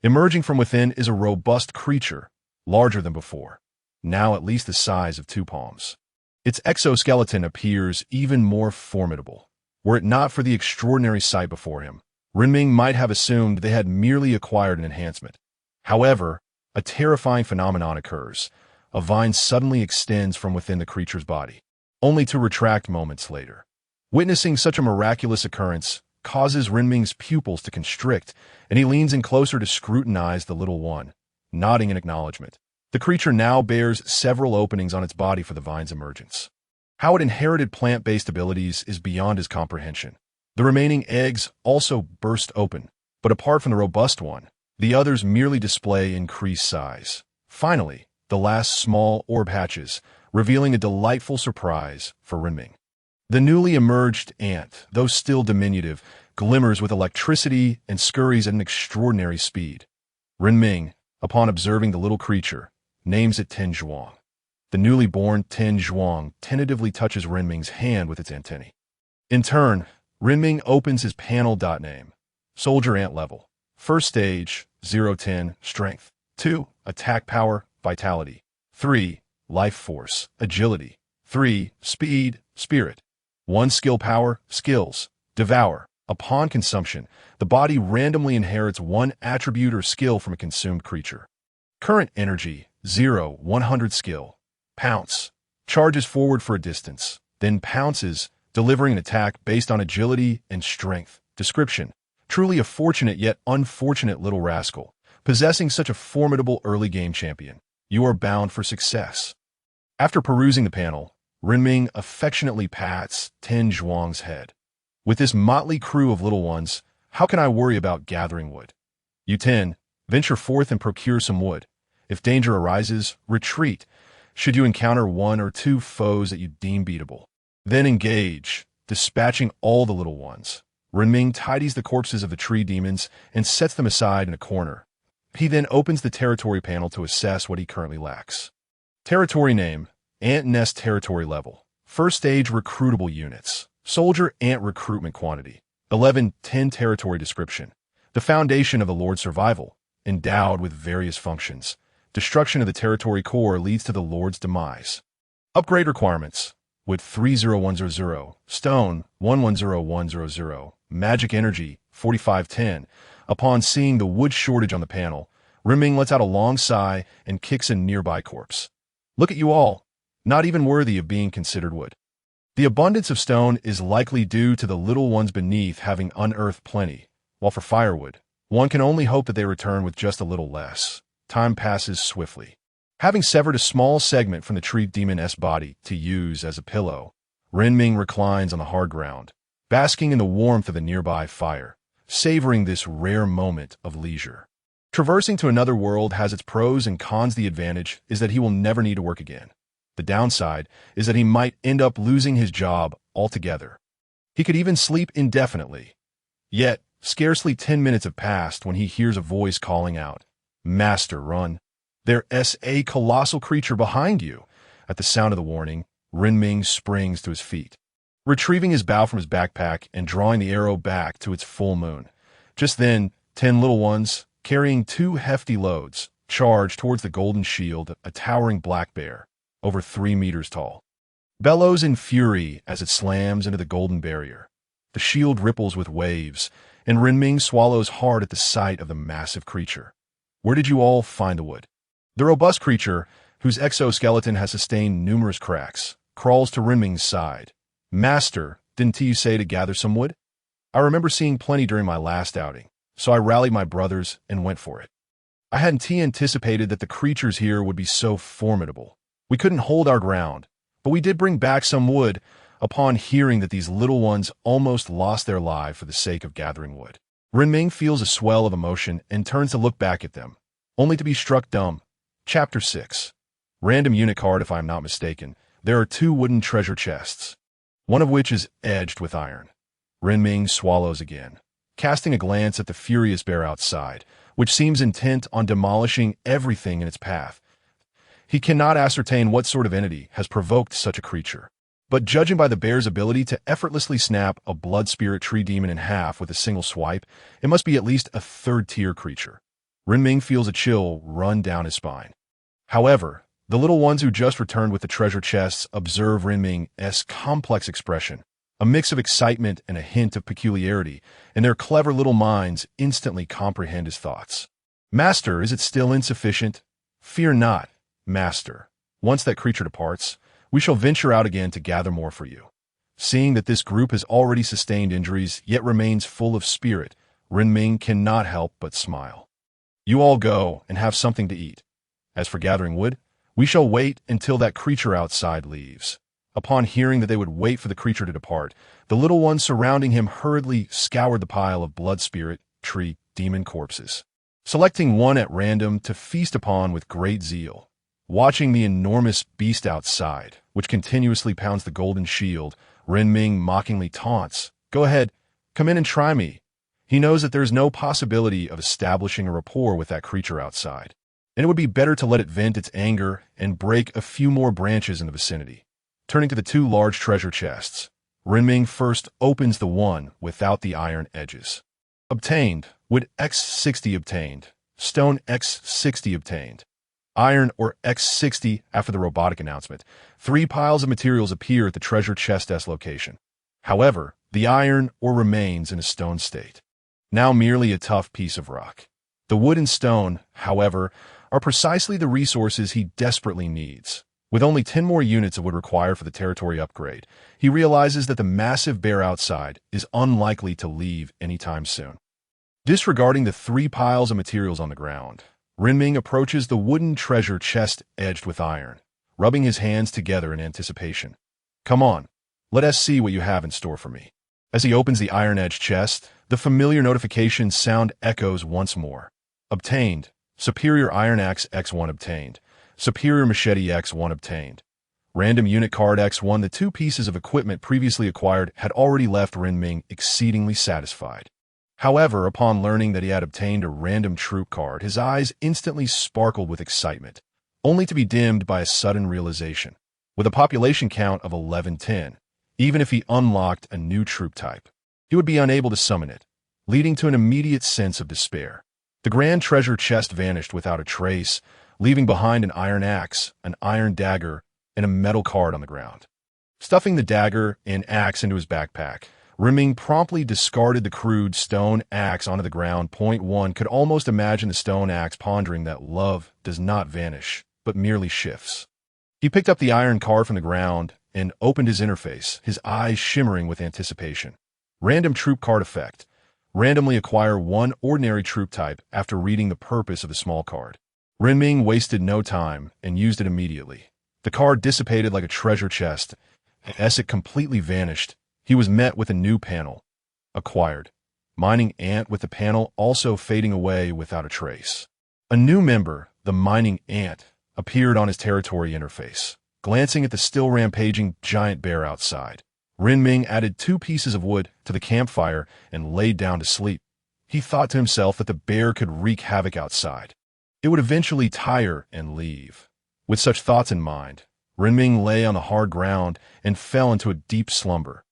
[SPEAKER 1] Emerging from within is a robust creature, larger than before, now at least the size of 2 palms. Its exoskeleton appears even more formidable. Were it not for the extraordinary sight before him, Renming might have assumed they had merely acquired an enhancement. However, a terrifying phenomenon occurs. A vine suddenly extends from within the creature's body, only to retract moments later. Witnessing such a miraculous occurrence causes Renming's pupils to constrict, and he leans in closer to scrutinize the little one, nodding in acknowledgement. The creature now bears several openings on its body for the vine's emergence. How it inherited plant-based abilities is beyond his comprehension. The remaining eggs also burst open, but apart from the robust one, the others merely display increased size. Finally, the last small orb hatches, revealing a delightful surprise for Renming. The newly emerged ant, though still diminutive, glimmers with electricity and scurries at an extraordinary speed. Renming, upon observing the little creature, names it Ten Zhuang. The newly born Ten Zhuang tentatively touches Renming's hand with its antennae. In turn, Renming opens his panel. Name: Soldier Ant Level. First stage, 0-10, Strength. 2, Attack Power, Vitality. 3, Life Force, Agility. 3, Speed, Spirit. 1 Skill Power, Skills. Devour. Upon consumption, the body randomly inherits 1 attribute or skill from a consumed creature. Current Energy, 0-100 Skill. Pounce. Charges forward for a distance, then pounces, delivering an attack based on agility and strength. Description: truly a fortunate yet unfortunate little rascal. Possessing such a formidable early game champion, you are bound for success. After perusing the panel, Renming affectionately pats Ten Zhuang's head. With this motley crew of little ones, how can I worry about gathering wood? You 10, venture forth and procure some wood. If danger arises, retreat, should you encounter 1 or 2 foes that you deem beatable. Then engage, dispatching all the little ones. Renming tidies the corpses of the tree demons and sets them aside in a corner. He then opens the territory panel to assess what he currently lacks. Territory name: Ant Nest Territory Level. First stage recruitable units. Soldier Ant Recruitment Quantity. 11-10 Territory Description: the foundation of the Lord's survival, endowed with various functions. Destruction of the territory core leads to the Lord's demise. Upgrade requirements: Wood 30100, Stone 110100, Magic Energy 4510. Upon seeing the wood shortage on the panel, Renming lets out a long sigh and kicks a nearby corpse. Look at you all, not even worthy of being considered wood. The abundance of stone is likely due to the little ones beneath having unearthed plenty, while for firewood, one can only hope that they return with just a little less. Time passes swiftly. Having severed a small segment from the tree demon's body to use as a pillow, Renming reclines on the hard ground, basking in the warmth of the nearby fire, savoring this rare moment of leisure. Traversing to another world has its pros and cons. The advantage is that he will never need to work again. The downside is that he might end up losing his job altogether. He could even sleep indefinitely. Yet, scarcely 10 minutes have passed when he hears a voice calling out, "Master, run. There's a colossal creature behind you." At the sound of the warning, Renming springs to his feet, retrieving his bow from his backpack and drawing the arrow back to its full moon. Just then, 10 little ones, carrying 2 hefty loads, charge towards the golden shield, a towering black bear, over 3 meters tall. Bellows in fury as it slams into the golden barrier. The shield ripples with waves, and Renming swallows hard at the sight of the massive creature. Where did you all find the wood? The robust creature, whose exoskeleton has sustained numerous cracks, crawls to Renming's side. "Master, didn't you say to gather some wood? I remember seeing plenty during my last outing, so I rallied my brothers and went for it. I hadn't anticipated that the creatures here would be so formidable. We couldn't hold our ground, but we did bring back some wood upon hearing that these little ones almost lost their lives for the sake of gathering wood." Renming feels a swell of emotion and turns to look back at them, only to be struck dumb. Chapter 6. Random unit card. If I am not mistaken, there are 2 wooden treasure chests, one of which is edged with iron. Renming swallows again, casting a glance at the furious bear outside, which seems intent on demolishing everything in its path. He cannot ascertain what sort of entity has provoked such a creature, but judging by the bear's ability to effortlessly snap a blood spirit tree demon in half with a single swipe, it must be at least a 3rd-tier creature. Renming feels a chill run down his spine. However, the little ones who just returned with the treasure chests observe Renming's complex expression, a mix of excitement and a hint of peculiarity, and their clever little minds instantly comprehend his thoughts. "Master, is it still insufficient? Fear not, Master. Once that creature departs, we shall venture out again to gather more for you. Seeing that this group has already sustained injuries yet remains full of spirit, Renming cannot help but smile. You all go and have something to eat. As for gathering wood, we shall wait until that creature outside leaves. Upon hearing that they would wait for the creature to depart, the little ones surrounding him hurriedly scoured the pile of blood spirit, tree, demon corpses, selecting one at random to feast upon with great zeal. Watching the enormous beast outside, which continuously pounds the golden shield, Renming mockingly taunts, "Go ahead, come in and try me." He knows that there is no possibility of establishing a rapport with that creature outside, and it would be better to let it vent its anger and break a few more branches in the vicinity. Turning to the two large treasure chests, Renming first opens the one without the iron edges. Obtained. Wood X60 obtained. Stone X60 obtained. Iron or X60 after the robotic announcement. 3 piles of materials appear at the treasure chest's location. However, the iron ore remains in a stone state, now merely a tough piece of rock. The wood and stone, however, are precisely the resources he desperately needs. With only 10 more units of wood required for the territory upgrade, he realizes that the massive bear outside is unlikely to leave anytime soon. Disregarding the 3 piles of materials on the ground, Renming approaches the wooden treasure chest edged with iron, rubbing his hands together in anticipation. "Come on, let us see what you have in store for me." As he opens the iron-edged chest, the familiar notification sound echoes once more. Obtained. Superior Iron Axe X1 obtained. Superior Machete X1 obtained. Random Unit Card X1. The 2 pieces of equipment previously acquired had already left Renming exceedingly satisfied. However, upon learning that he had obtained a random troop card, his eyes instantly sparkled with excitement, only to be dimmed by a sudden realization. With a population count of 1110, even if he unlocked a new troop type, he would be unable to summon it, leading to an immediate sense of despair. The grand treasure chest vanished without a trace, leaving behind an iron axe, an iron dagger, and a metal card on the ground. Stuffing the dagger and axe into his backpack, Renming promptly discarded the crude stone axe onto the ground. One could almost imagine the stone axe pondering that love does not vanish, but merely shifts. He picked up the iron card from the ground and opened his interface, his eyes shimmering with anticipation. Random troop card effect. Randomly acquire 1 ordinary troop type after reading the purpose of the small card. Renming wasted no time and used it immediately. The card dissipated like a treasure chest, and as it completely vanished, he was met with a new panel. Acquired. Mining ant, with the panel also fading away without a trace. A new member, the mining ant, appeared on his territory interface. Glancing at the still rampaging giant bear outside, Renming added 2 pieces of wood to the campfire and laid down to sleep. He thought to himself that the bear could wreak havoc outside. It would eventually tire and leave. With such thoughts in mind, Renming lay on the hard ground and fell into a deep slumber.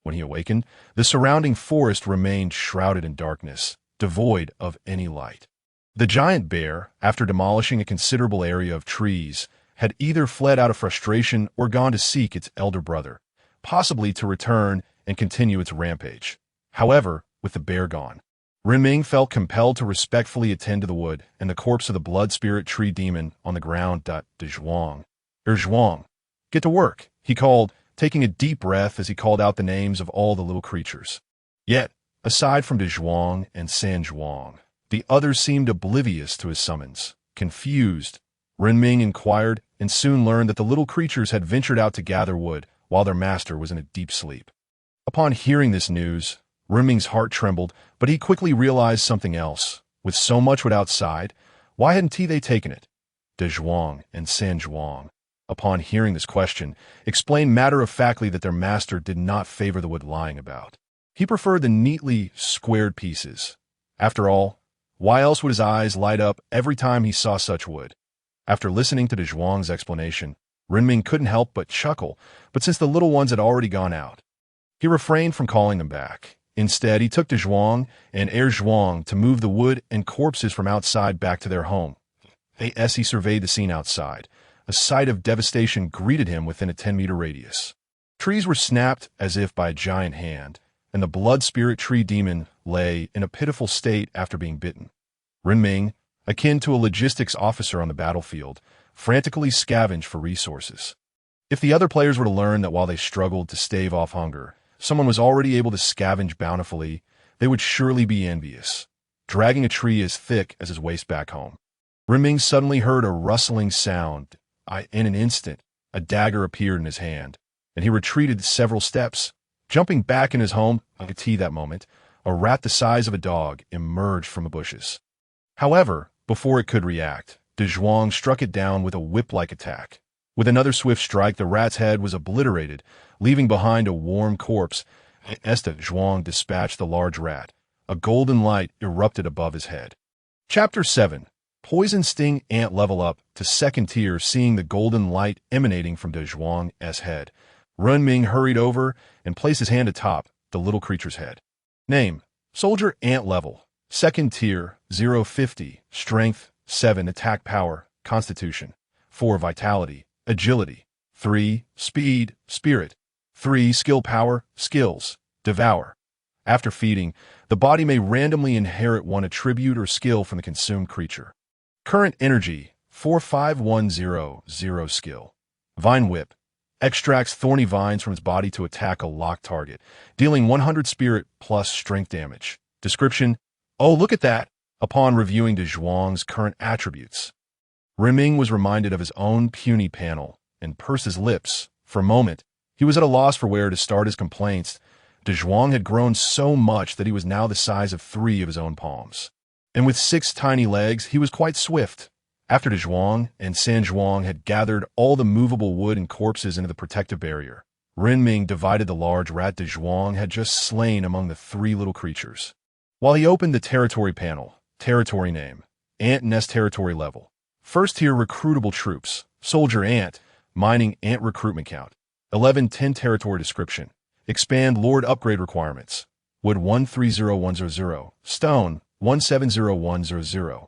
[SPEAKER 1] When he awakened, the surrounding forest remained shrouded in darkness, devoid of any light. The giant bear, after demolishing a considerable area of trees, had either fled out of frustration or gone to seek its elder brother, possibly to return and continue its rampage. However, with the bear gone, Renming felt compelled to respectfully attend to the wood and the corpse of the blood spirit tree demon on the ground. Zhuang. Zhuang. Get to work, he called, taking a deep breath as he called out the names of all the little creatures. Yet, aside from Zhuang and San Zhuang, the others seemed oblivious to his summons. Confused, Renming inquired and soon learned that the little creatures had ventured out to gather wood while their master was in a deep sleep. Upon hearing this news, Renming's heart trembled, but he quickly realized something else. With so much wood outside, why hadn't they taken it? Zhuang and San Zhuang, upon hearing this question, explained matter-of-factly that their master did not favor the wood lying about. He preferred the neatly squared pieces. After all, why else would his eyes light up every time he saw such wood? After listening to Zhuang's explanation, Renming couldn't help but chuckle, but since the little ones had already gone out, he refrained from calling them back. Instead, he took Zhuang and Zhuang to move the wood and corpses from outside back to their home. As he surveyed the scene outside, a sight of devastation greeted him within a 10-meter radius. Trees were snapped as if by a giant hand, and the blood spirit tree demon lay in a pitiful state after being bitten. Renming, akin to a logistics officer on the battlefield, frantically scavenged for resources. If the other players were to learn that while they struggled to stave off hunger, someone was already able to scavenge bountifully, they would surely be envious, dragging a tree as thick as his waist back home. Renming suddenly heard a rustling sound. In an instant, a dagger appeared in his hand, and he retreated several steps. Jumping back in his home, I could see that moment, a rat the size of a dog emerged from the bushes. However, before it could react, De Zhuang struck it down with a whip-like attack. With another swift strike, the rat's head was obliterated, leaving behind a warm corpse. As De Zhuang dispatched the large rat, a golden light erupted above his head. Chapter 7. Poison Sting Ant Level Up to Second Tier. Seeing the golden light emanating from De Zhuang's head, Renming hurried over and placed his hand atop the little creature's head. Name: Soldier Ant Level. Second Tier, 050, Strength, 7, Attack Power, Constitution, 4, Vitality, Agility, 3, Speed, Spirit, 3, Skill Power, Skills, Devour. After feeding, the body may randomly inherit one attribute or skill from the consumed creature. Current Energy, 45100 Skill. Vine Whip. Extracts thorny vines from its body to attack a locked target, dealing 100 Spirit plus Strength damage. Description: oh, look at that! Upon reviewing De Zhuang's current attributes, Renming was reminded of his own puny panel and pursed his lips. For a moment, he was at a loss for where to start his complaints. De Zhuang had grown so much that he was now the size of 3 of his own palms. And with 6 tiny legs, he was quite swift. After De Zhuang and San Zhuang had gathered all the movable wood and corpses into the protective barrier, Renming divided the large rat De Zhuang had just slain among the 3 little creatures. While he opened the territory panel, territory name, Ant Nest Territory Level, First Tier Recruitable Troops, Soldier Ant, Mining Ant Recruitment Count, 1110 Territory Description, Expand Lord Upgrade Requirements, Wood 130100, Stone 170100,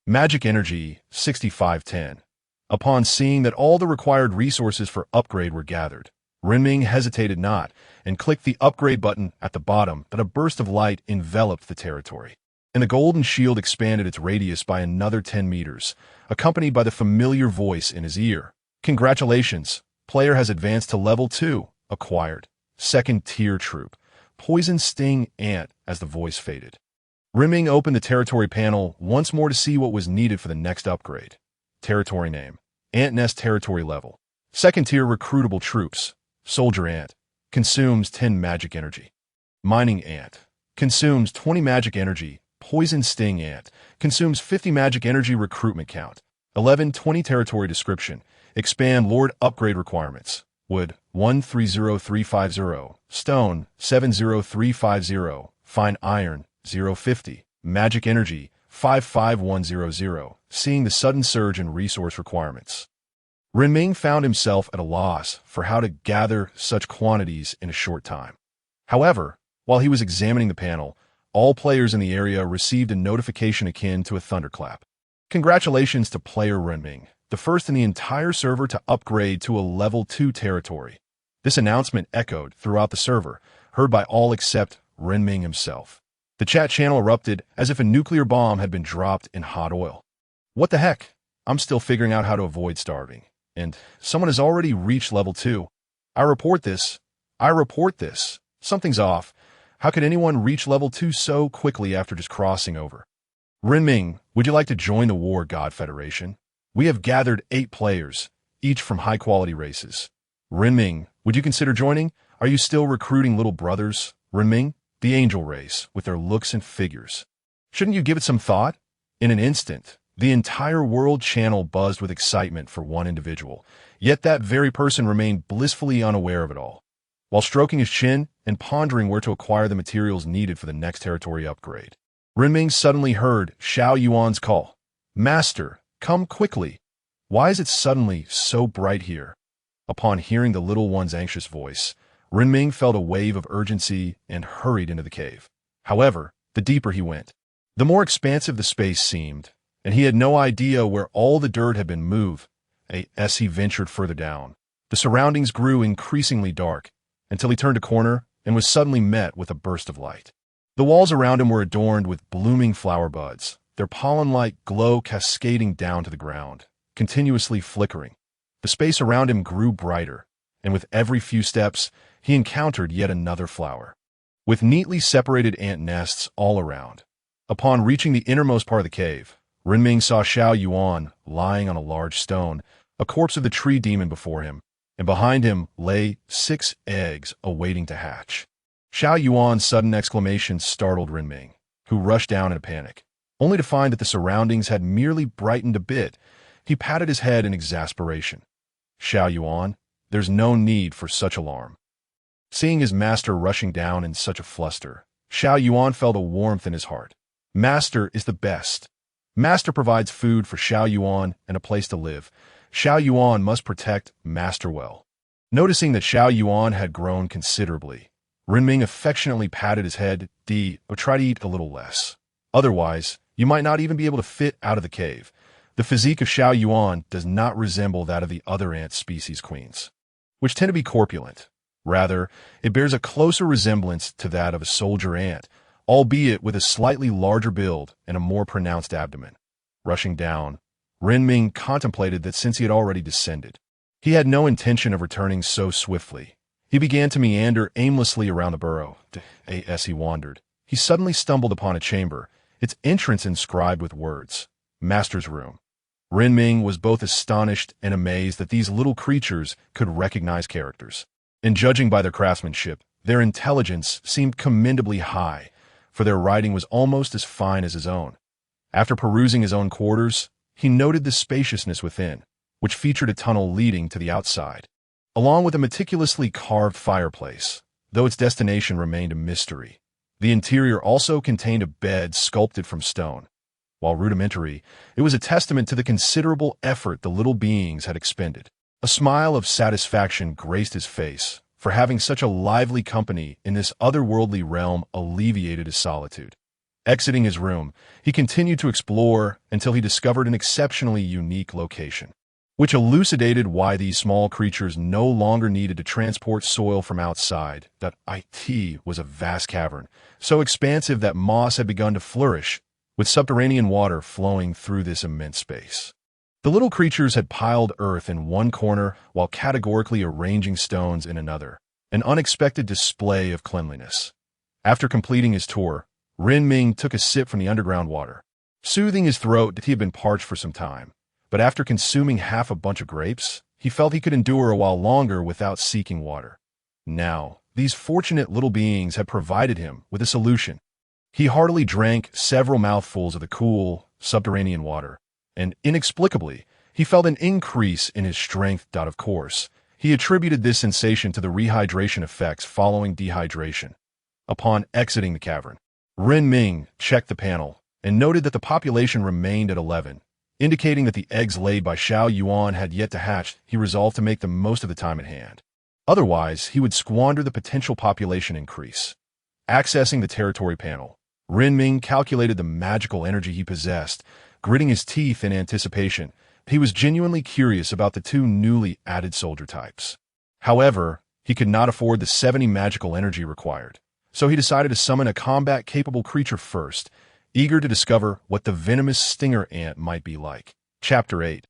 [SPEAKER 1] Magic Energy 6510. Upon seeing that all the required resources for upgrade were gathered, Renming hesitated not and clicked the upgrade button at the bottom, but a burst of light enveloped the territory, and the golden shield expanded its radius by another 10 meters, accompanied by the familiar voice in his ear. Congratulations, player has advanced to level 2, acquired. Second Tier Troop, Poison Sting Ant. As the voice faded, Renming opened the territory panel once more to see what was needed for the next upgrade. Territory name, Ant Nest Territory Level, Second Tier Recruitable Troops, Soldier Ant, consumes 10 magic energy. Mining Ant, consumes 20 magic energy. Poison Sting Ant, consumes 50 magic energy. Recruitment count, 1120. Territory description, expand Lord Upgrade requirements. Wood, 130350, Stone, 70350, Fine Iron, 050, Magic Energy, 55100. Seeing the sudden surge in resource requirements, Renming found himself at a loss for how to gather such quantities in a short time. However, while he was examining the panel, all players in the area received a notification akin to a thunderclap. Congratulations to player Renming, the first in the entire server to upgrade to a level 2 territory. This announcement echoed throughout the server, heard by all except Renming himself. The chat channel erupted as if a nuclear bomb had been dropped in hot oil. What the heck? I'm still figuring out how to avoid starving. And someone has already reached level 2. I report this. Something's off. How could anyone reach level 2 so quickly after just crossing over? Renming, would you like to join the War God Federation? We have gathered 8 players, each from high-quality races. Renming, would you consider joining? Are you still recruiting little brothers? Renming, the angel race, with their looks and figures. Shouldn't you give it some thought? In an instant, the entire world channel buzzed with excitement for one individual, yet that very person remained blissfully unaware of it all. While stroking his chin and pondering where to acquire the materials needed for the next territory upgrade, Renming suddenly heard Xiao Yuan's call. Master, come quickly. Why is it suddenly so bright here? Upon hearing the little one's anxious voice, Renming felt a wave of urgency and hurried into the cave. However, the deeper he went, the more expansive the space seemed, and he had no idea where all the dirt had been moved. As he ventured further down, the surroundings grew increasingly dark, until he turned a corner and was suddenly met with a burst of light. The walls around him were adorned with blooming flower buds, their pollen-like glow cascading down to the ground, continuously flickering. The space around him grew brighter, and with every few steps, he encountered yet another flower, with neatly separated ant nests all around. Upon reaching the innermost part of the cave, Renming saw Xiao Yuan lying on a large stone, a corpse of the tree demon before him, and behind him lay 6 eggs awaiting to hatch. Xiao Yuan's sudden exclamation startled Renming, who rushed down in a panic, only to find that the surroundings had merely brightened a bit. He patted his head in exasperation. Xiao Yuan, there's no need for such alarm. Seeing his master rushing down in such a fluster, Xiao Yuan felt a warmth in his heart. Master is the best. Master provides food for Xiao Yuan and a place to live. Xiao Yuan must protect Master well. Noticing that Xiao Yuan had grown considerably, Renming affectionately patted his head. Try to eat a little less. Otherwise, you might not even be able to fit out of the cave. The physique of Xiao Yuan does not resemble that of the other ant species queens, which tend to be corpulent. Rather, it bears a closer resemblance to that of a soldier ant, albeit with a slightly larger build and a more pronounced abdomen. Rushing down, Renming contemplated that since he had already descended, he had no intention of returning so swiftly. He began to meander aimlessly around the burrow. As he wandered, he suddenly stumbled upon a chamber, its entrance inscribed with words, Master's Room. Renming was both astonished and amazed that these little creatures could recognize characters. And judging by their craftsmanship, their intelligence seemed commendably high, for their writing was almost as fine as his own. After perusing his own quarters, he noted the spaciousness within, which featured a tunnel leading to the outside, along with a meticulously carved fireplace, though its destination remained a mystery. The interior also contained a bed sculpted from stone. While rudimentary, it was a testament to the considerable effort the little beings had expended. A smile of satisfaction graced his face, for having such a lively company in this otherworldly realm alleviated his solitude. Exiting his room, he continued to explore until he discovered an exceptionally unique location, which elucidated why these small creatures no longer needed to transport soil from outside. It was a vast cavern, so expansive that moss had begun to flourish, with subterranean water flowing through this immense space. The little creatures had piled earth in one corner while categorically arranging stones in another, an unexpected display of cleanliness. After completing his tour, Renming took a sip from the underground water, soothing his throat that he had been parched for some time. But after consuming half a bunch of grapes, he felt he could endure a while longer without seeking water. Now, these fortunate little beings had provided him with a solution. He heartily drank several mouthfuls of the cool, subterranean water, and inexplicably, he felt an increase in his strength. Of course, he attributed this sensation to the rehydration effects following dehydration. Upon exiting the cavern, Renming checked the panel and noted that the population remained at 11, indicating that the eggs laid by Xiao Yuan had yet to hatch. He resolved to make the most of the time at hand. Otherwise, he would squander the potential population increase. Accessing the territory panel, Renming calculated the magical energy he possessed, gritting his teeth in anticipation. He was genuinely curious about the 2 newly added soldier types. However, he could not afford the 70 magical energy required, so he decided to summon a combat-capable creature first, eager to discover what the venomous stinger ant might be like. Chapter 8.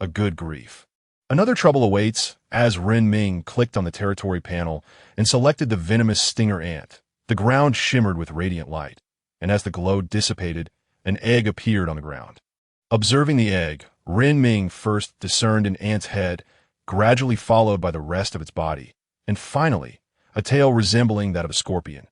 [SPEAKER 1] A Good Grief. Another trouble awaits. As Renming clicked on the territory panel and selected the venomous stinger ant, the ground shimmered with radiant light, and as the glow dissipated, an egg appeared on the ground. Observing the egg, Renming first discerned an ant's head, gradually followed by the rest of its body, and finally, a tail resembling that of a scorpion.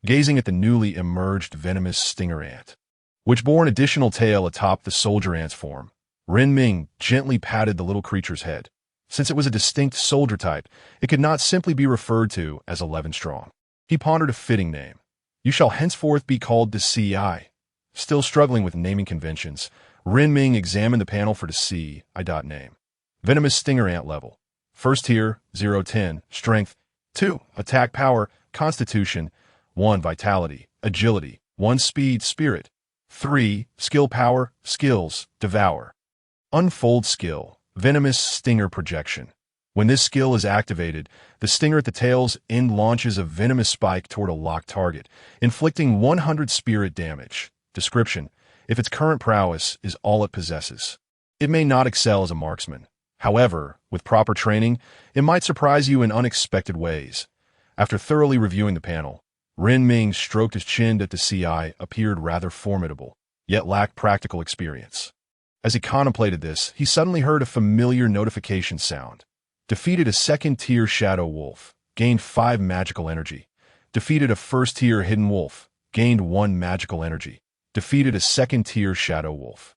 [SPEAKER 1] Gazing at the newly emerged venomous stinger ant, which bore an additional tail atop the soldier ant's form, Renming gently patted the little creature's head. Since it was a distinct soldier type, it could not simply be referred to as 11 strong. He pondered a fitting name. You shall henceforth be called the CI. Still struggling with naming conventions, Renming examined the panel for the CI name. Venomous stinger ant level. First tier, 0-10, strength, 2, attack power, constitution, 1, vitality, agility, 1, speed, spirit, 3, skill power, skills, devour. Unfold skill, venomous stinger projection. When this skill is activated, the stinger at the tail's end launches a venomous spike toward a locked target, inflicting 100 spirit damage. Description: if its current prowess is all it possesses, it may not excel as a marksman. However, with proper training, it might surprise you in unexpected ways. After thoroughly reviewing the panel, Ren Ming stroked his chin that the CI appeared rather formidable, yet lacked practical experience. As he contemplated this, he suddenly heard a familiar notification sound. Defeated a second-tier Shadow Wolf, gained 5 magical energy. Defeated a first-tier Hidden Wolf, gained 1 magical energy. Defeated a second-tier Shadow Wolf,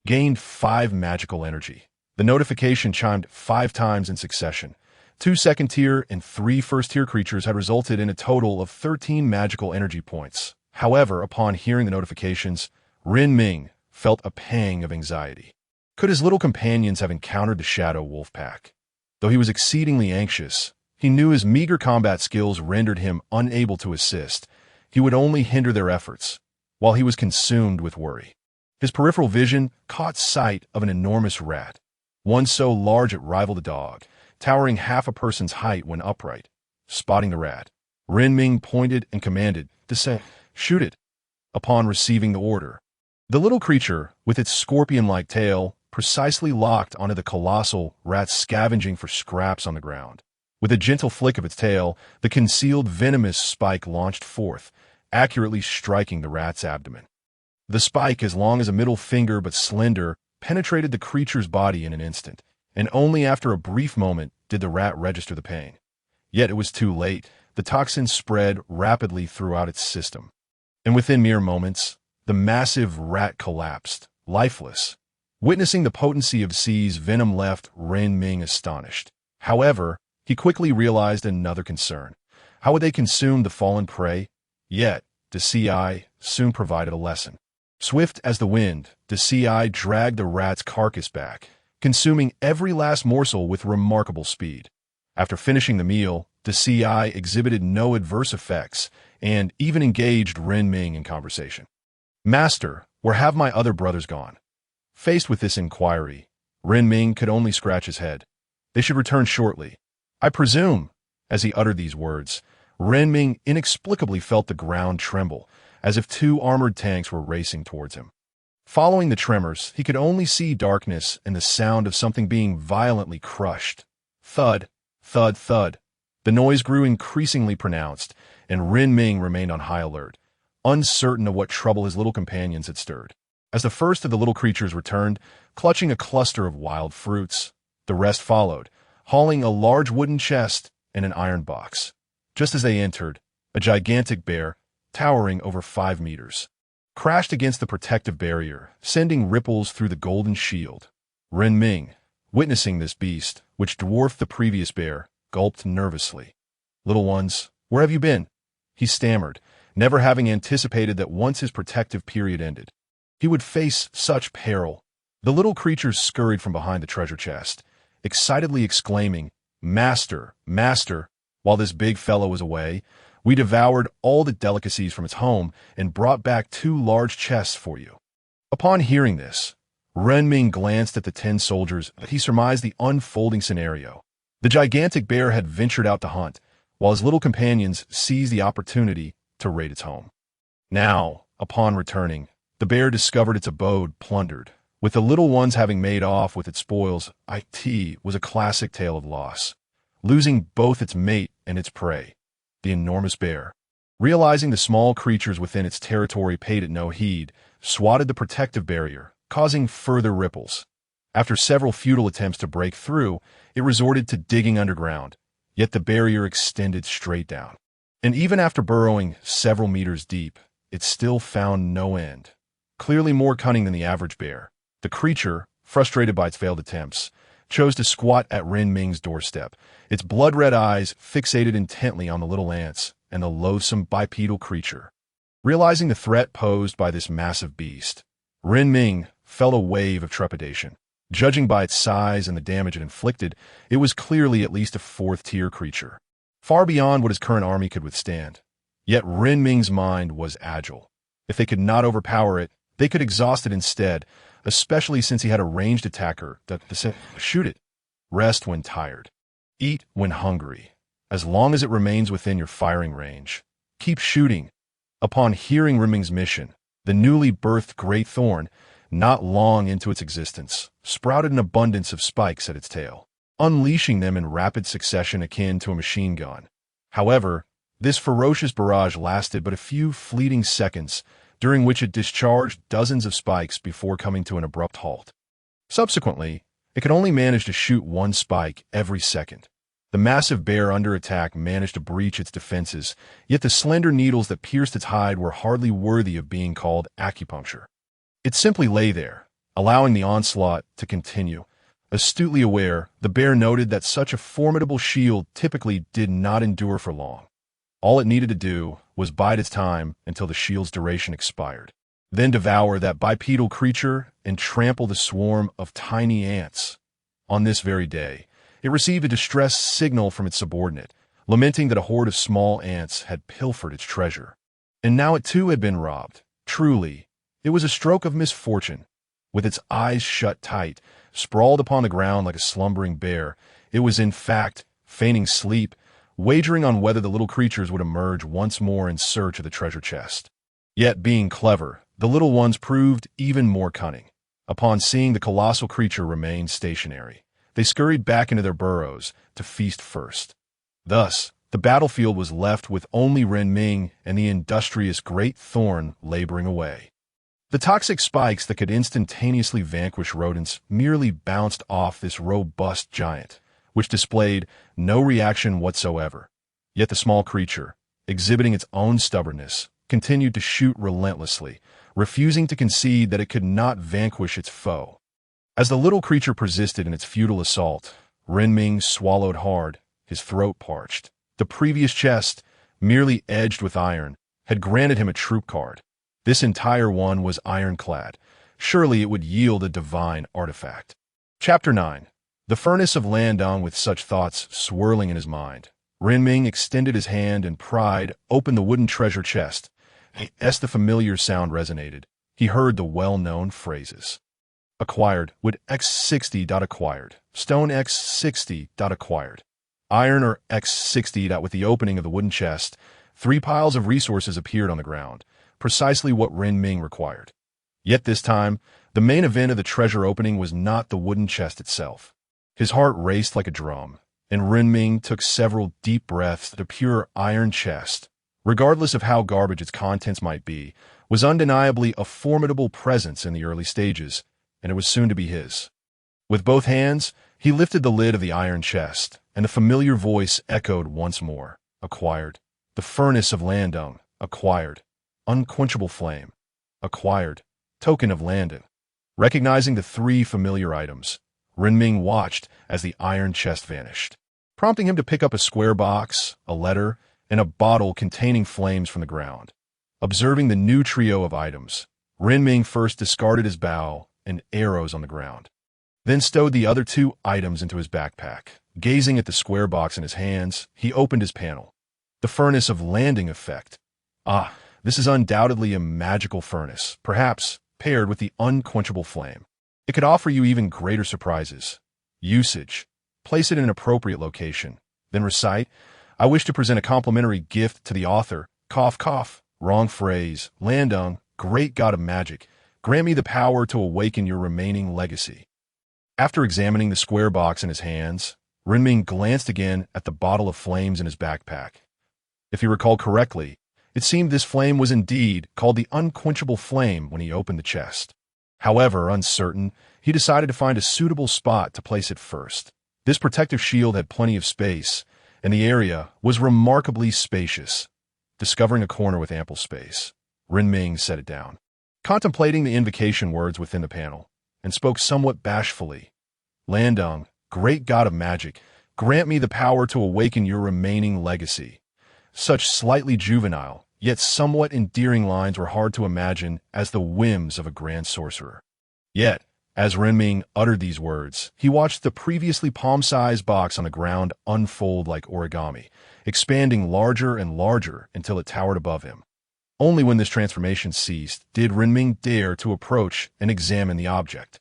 [SPEAKER 1] gained 5 magical energy. The notification chimed 5 times in succession. 2 second-tier and 3 first-tier creatures had resulted in a total of 13 magical energy points. However, upon hearing the notifications, Ren Ming felt a pang of anxiety. Could his little companions have encountered the Shadow Wolf pack? Though he was exceedingly anxious, he knew his meager combat skills rendered him unable to assist. He would only hinder their efforts, while he was consumed with worry. His peripheral vision caught sight of an enormous rat, one so large it rivaled a dog, towering half a person's height when upright. Spotting the rat, Ren Ming pointed and commanded, "Descend, shoot it." Upon receiving the order, the little creature, with its scorpion-like tail, precisely locked onto the colossal rat scavenging for scraps on the ground. With a gentle flick of its tail, the concealed venomous spike launched forth, accurately striking the rat's abdomen. The spike, as long as a middle finger but slender, penetrated the creature's body in an instant, and only after a brief moment did the rat register the pain. Yet it was too late. The toxin spread rapidly throughout its system, and within mere moments, the massive rat collapsed, lifeless. Witnessing the potency of C's venom left Ren Ming astonished. However, he quickly realized another concern. How would they consume the fallen prey? Yet, the CI soon provided a lesson. Swift as the wind, the CI dragged the rat's carcass back, consuming every last morsel with remarkable speed. After finishing the meal, the CI exhibited no adverse effects and even engaged Ren Ming in conversation. "Master, where have my other brothers gone?" Faced with this inquiry, Ren Ming could only scratch his head. "They should return shortly, I presume." As he uttered these words, Ren Ming inexplicably felt the ground tremble, as if 2 armored tanks were racing towards him. Following the tremors, he could only see darkness and the sound of something being violently crushed. Thud, thud, thud. The noise grew increasingly pronounced, and Ren Ming remained on high alert, uncertain of what trouble his little companions had stirred. As the first of the little creatures returned, clutching a cluster of wild fruits, the rest followed, hauling a large wooden chest and an iron box. Just as they entered, a gigantic bear, towering over 5 meters, crashed against the protective barrier, sending ripples through the golden shield. Ren Ming, witnessing this beast, which dwarfed the previous bear, gulped nervously. "Little ones, where have you been?" he stammered, never having anticipated that once his protective period ended, he would face such peril. The little creatures scurried from behind the treasure chest, excitedly exclaiming, "Master, master, while this big fellow was away, we devoured all the delicacies from its home and brought back 2 large chests for you." Upon hearing this, Ren Ming glanced at the 10 soldiers, but he surmised the unfolding scenario. The gigantic bear had ventured out to hunt, while his little companions seized the opportunity to raid its home. Now, upon returning, the bear discovered its abode plundered, with the little ones having made off with its spoils. It was a classic tale of loss, losing both its mate and its prey, the enormous bear. Realizing the small creatures within its territory paid it no heed, swatted the protective barrier, causing further ripples. After several futile attempts to break through, it resorted to digging underground, yet the barrier extended straight down. And even after burrowing several meters deep, it still found no end. Clearly more cunning than the average bear, the creature, frustrated by its failed attempts, chose to squat at Ren Ming's doorstep, its blood-red eyes fixated intently on the little ants and the loathsome bipedal creature. Realizing the threat posed by this massive beast, Ren Ming felt a wave of trepidation. Judging by its size and the damage it inflicted, it was clearly at least a 4th-tier creature, far beyond what his current army could withstand. Yet Ren Ming's mind was agile. If they could not overpower it, they could exhaust it instead, especially since he had a ranged attacker that said, "Shoot it. Rest when tired. Eat when hungry. As long as it remains within your firing range, keep shooting." Upon hearing Ren Ming's mission, the newly birthed Great Thorn, not long into its existence, sprouted an abundance of spikes at its tail, unleashing them in rapid succession akin to a machine gun. However, this ferocious barrage lasted but a few fleeting seconds, during which it discharged dozens of spikes before coming to an abrupt halt. Subsequently, it could only manage to shoot one spike every second. The massive bear under attack managed to breach its defenses, yet the slender needles that pierced its hide were hardly worthy of being called acupuncture. It simply lay there, allowing the onslaught to continue. Astutely aware, the bear noted that such a formidable shield typically did not endure for long. All it needed to do was bide its time until the shield's duration expired, then devour that bipedal creature and trample the swarm of tiny ants. On this very day, it received a distress signal from its subordinate, lamenting that a horde of small ants had pilfered its treasure. And now it too had been robbed. Truly, it was a stroke of misfortune. With its eyes shut tight, sprawled upon the ground like a slumbering bear, it was in fact feigning sleep, wagering on whether the little creatures would emerge once more in search of the treasure chest. Yet, being clever, the little ones proved even more cunning. Upon seeing the colossal creature remain stationary, they scurried back into their burrows to feast first. Thus, the battlefield was left with only Renming and the industrious Great Thorn laboring away. The toxic spikes that could instantaneously vanquish rodents merely bounced off this robust giant, which displayed no reaction whatsoever. Yet the small creature, exhibiting its own stubbornness, continued to shoot relentlessly, refusing to concede that it could not vanquish its foe. As the little creature persisted in its futile assault, Renming swallowed hard, his throat parched. The previous chest, merely edged with iron, had granted him a troop card. This entire one was ironclad. Surely it would yield a divine artifact. Chapter 9. The Furnace of Landong. With such thoughts swirling in his mind, Renming extended his hand and pried open the wooden treasure chest. As the familiar sound resonated, he heard the well-known phrases. Acquired, wood X60. Acquired, stone X60. Acquired, iron or X60. With the opening of the wooden chest, 3 piles of resources appeared on the ground, precisely what Renming required. Yet this time, the main event of the treasure opening was not the wooden chest itself. His heart raced like a drum, and Renming took several deep breaths. The pure iron chest, regardless of how garbage its contents might be, was undeniably a formidable presence in the early stages, and it was soon to be his. With both hands, he lifted the lid of the iron chest, and the familiar voice echoed once more. Acquired. The Furnace of Landong. Acquired. Unquenchable flame. Acquired. Token of Landon. Recognizing the 3 familiar items, Renming watched as the iron chest vanished, prompting him to pick up a square box, a letter, and a bottle containing flames from the ground. Observing the new trio of items, Renming first discarded his bow and arrows on the ground, then stowed the other 2 items into his backpack. Gazing at the square box in his hands, he opened his panel. The Furnace of Landing effect. Ah, this is undoubtedly a magical furnace, perhaps paired with the unquenchable flame. It could offer you even greater surprises. Usage. Place it in an appropriate location. Then recite, I wish to present a complimentary gift to the author. Cough, cough. Wrong phrase. Landong, great god of magic, grant me the power to awaken your remaining legacy. After examining the square box in his hands, Renming glanced again at the bottle of flames in his backpack. If he recalled correctly, it seemed this flame was indeed called the Unquenchable Flame when he opened the chest. However, uncertain, he decided to find a suitable spot to place it first. This protective shield had plenty of space, and the area was remarkably spacious. Discovering a corner with ample space, Renming set it down, contemplating the invocation words within the panel, and spoke somewhat bashfully. Landong, great god of magic, grant me the power to awaken your remaining legacy. Such slightly juvenile, yet somewhat endearing lines were hard to imagine as the whims of a grand sorcerer. Yet, as Renming uttered these words, he watched the previously palm-sized box on the ground unfold like origami, expanding larger and larger until it towered above him. Only when this transformation ceased did Renming dare to approach and examine the object.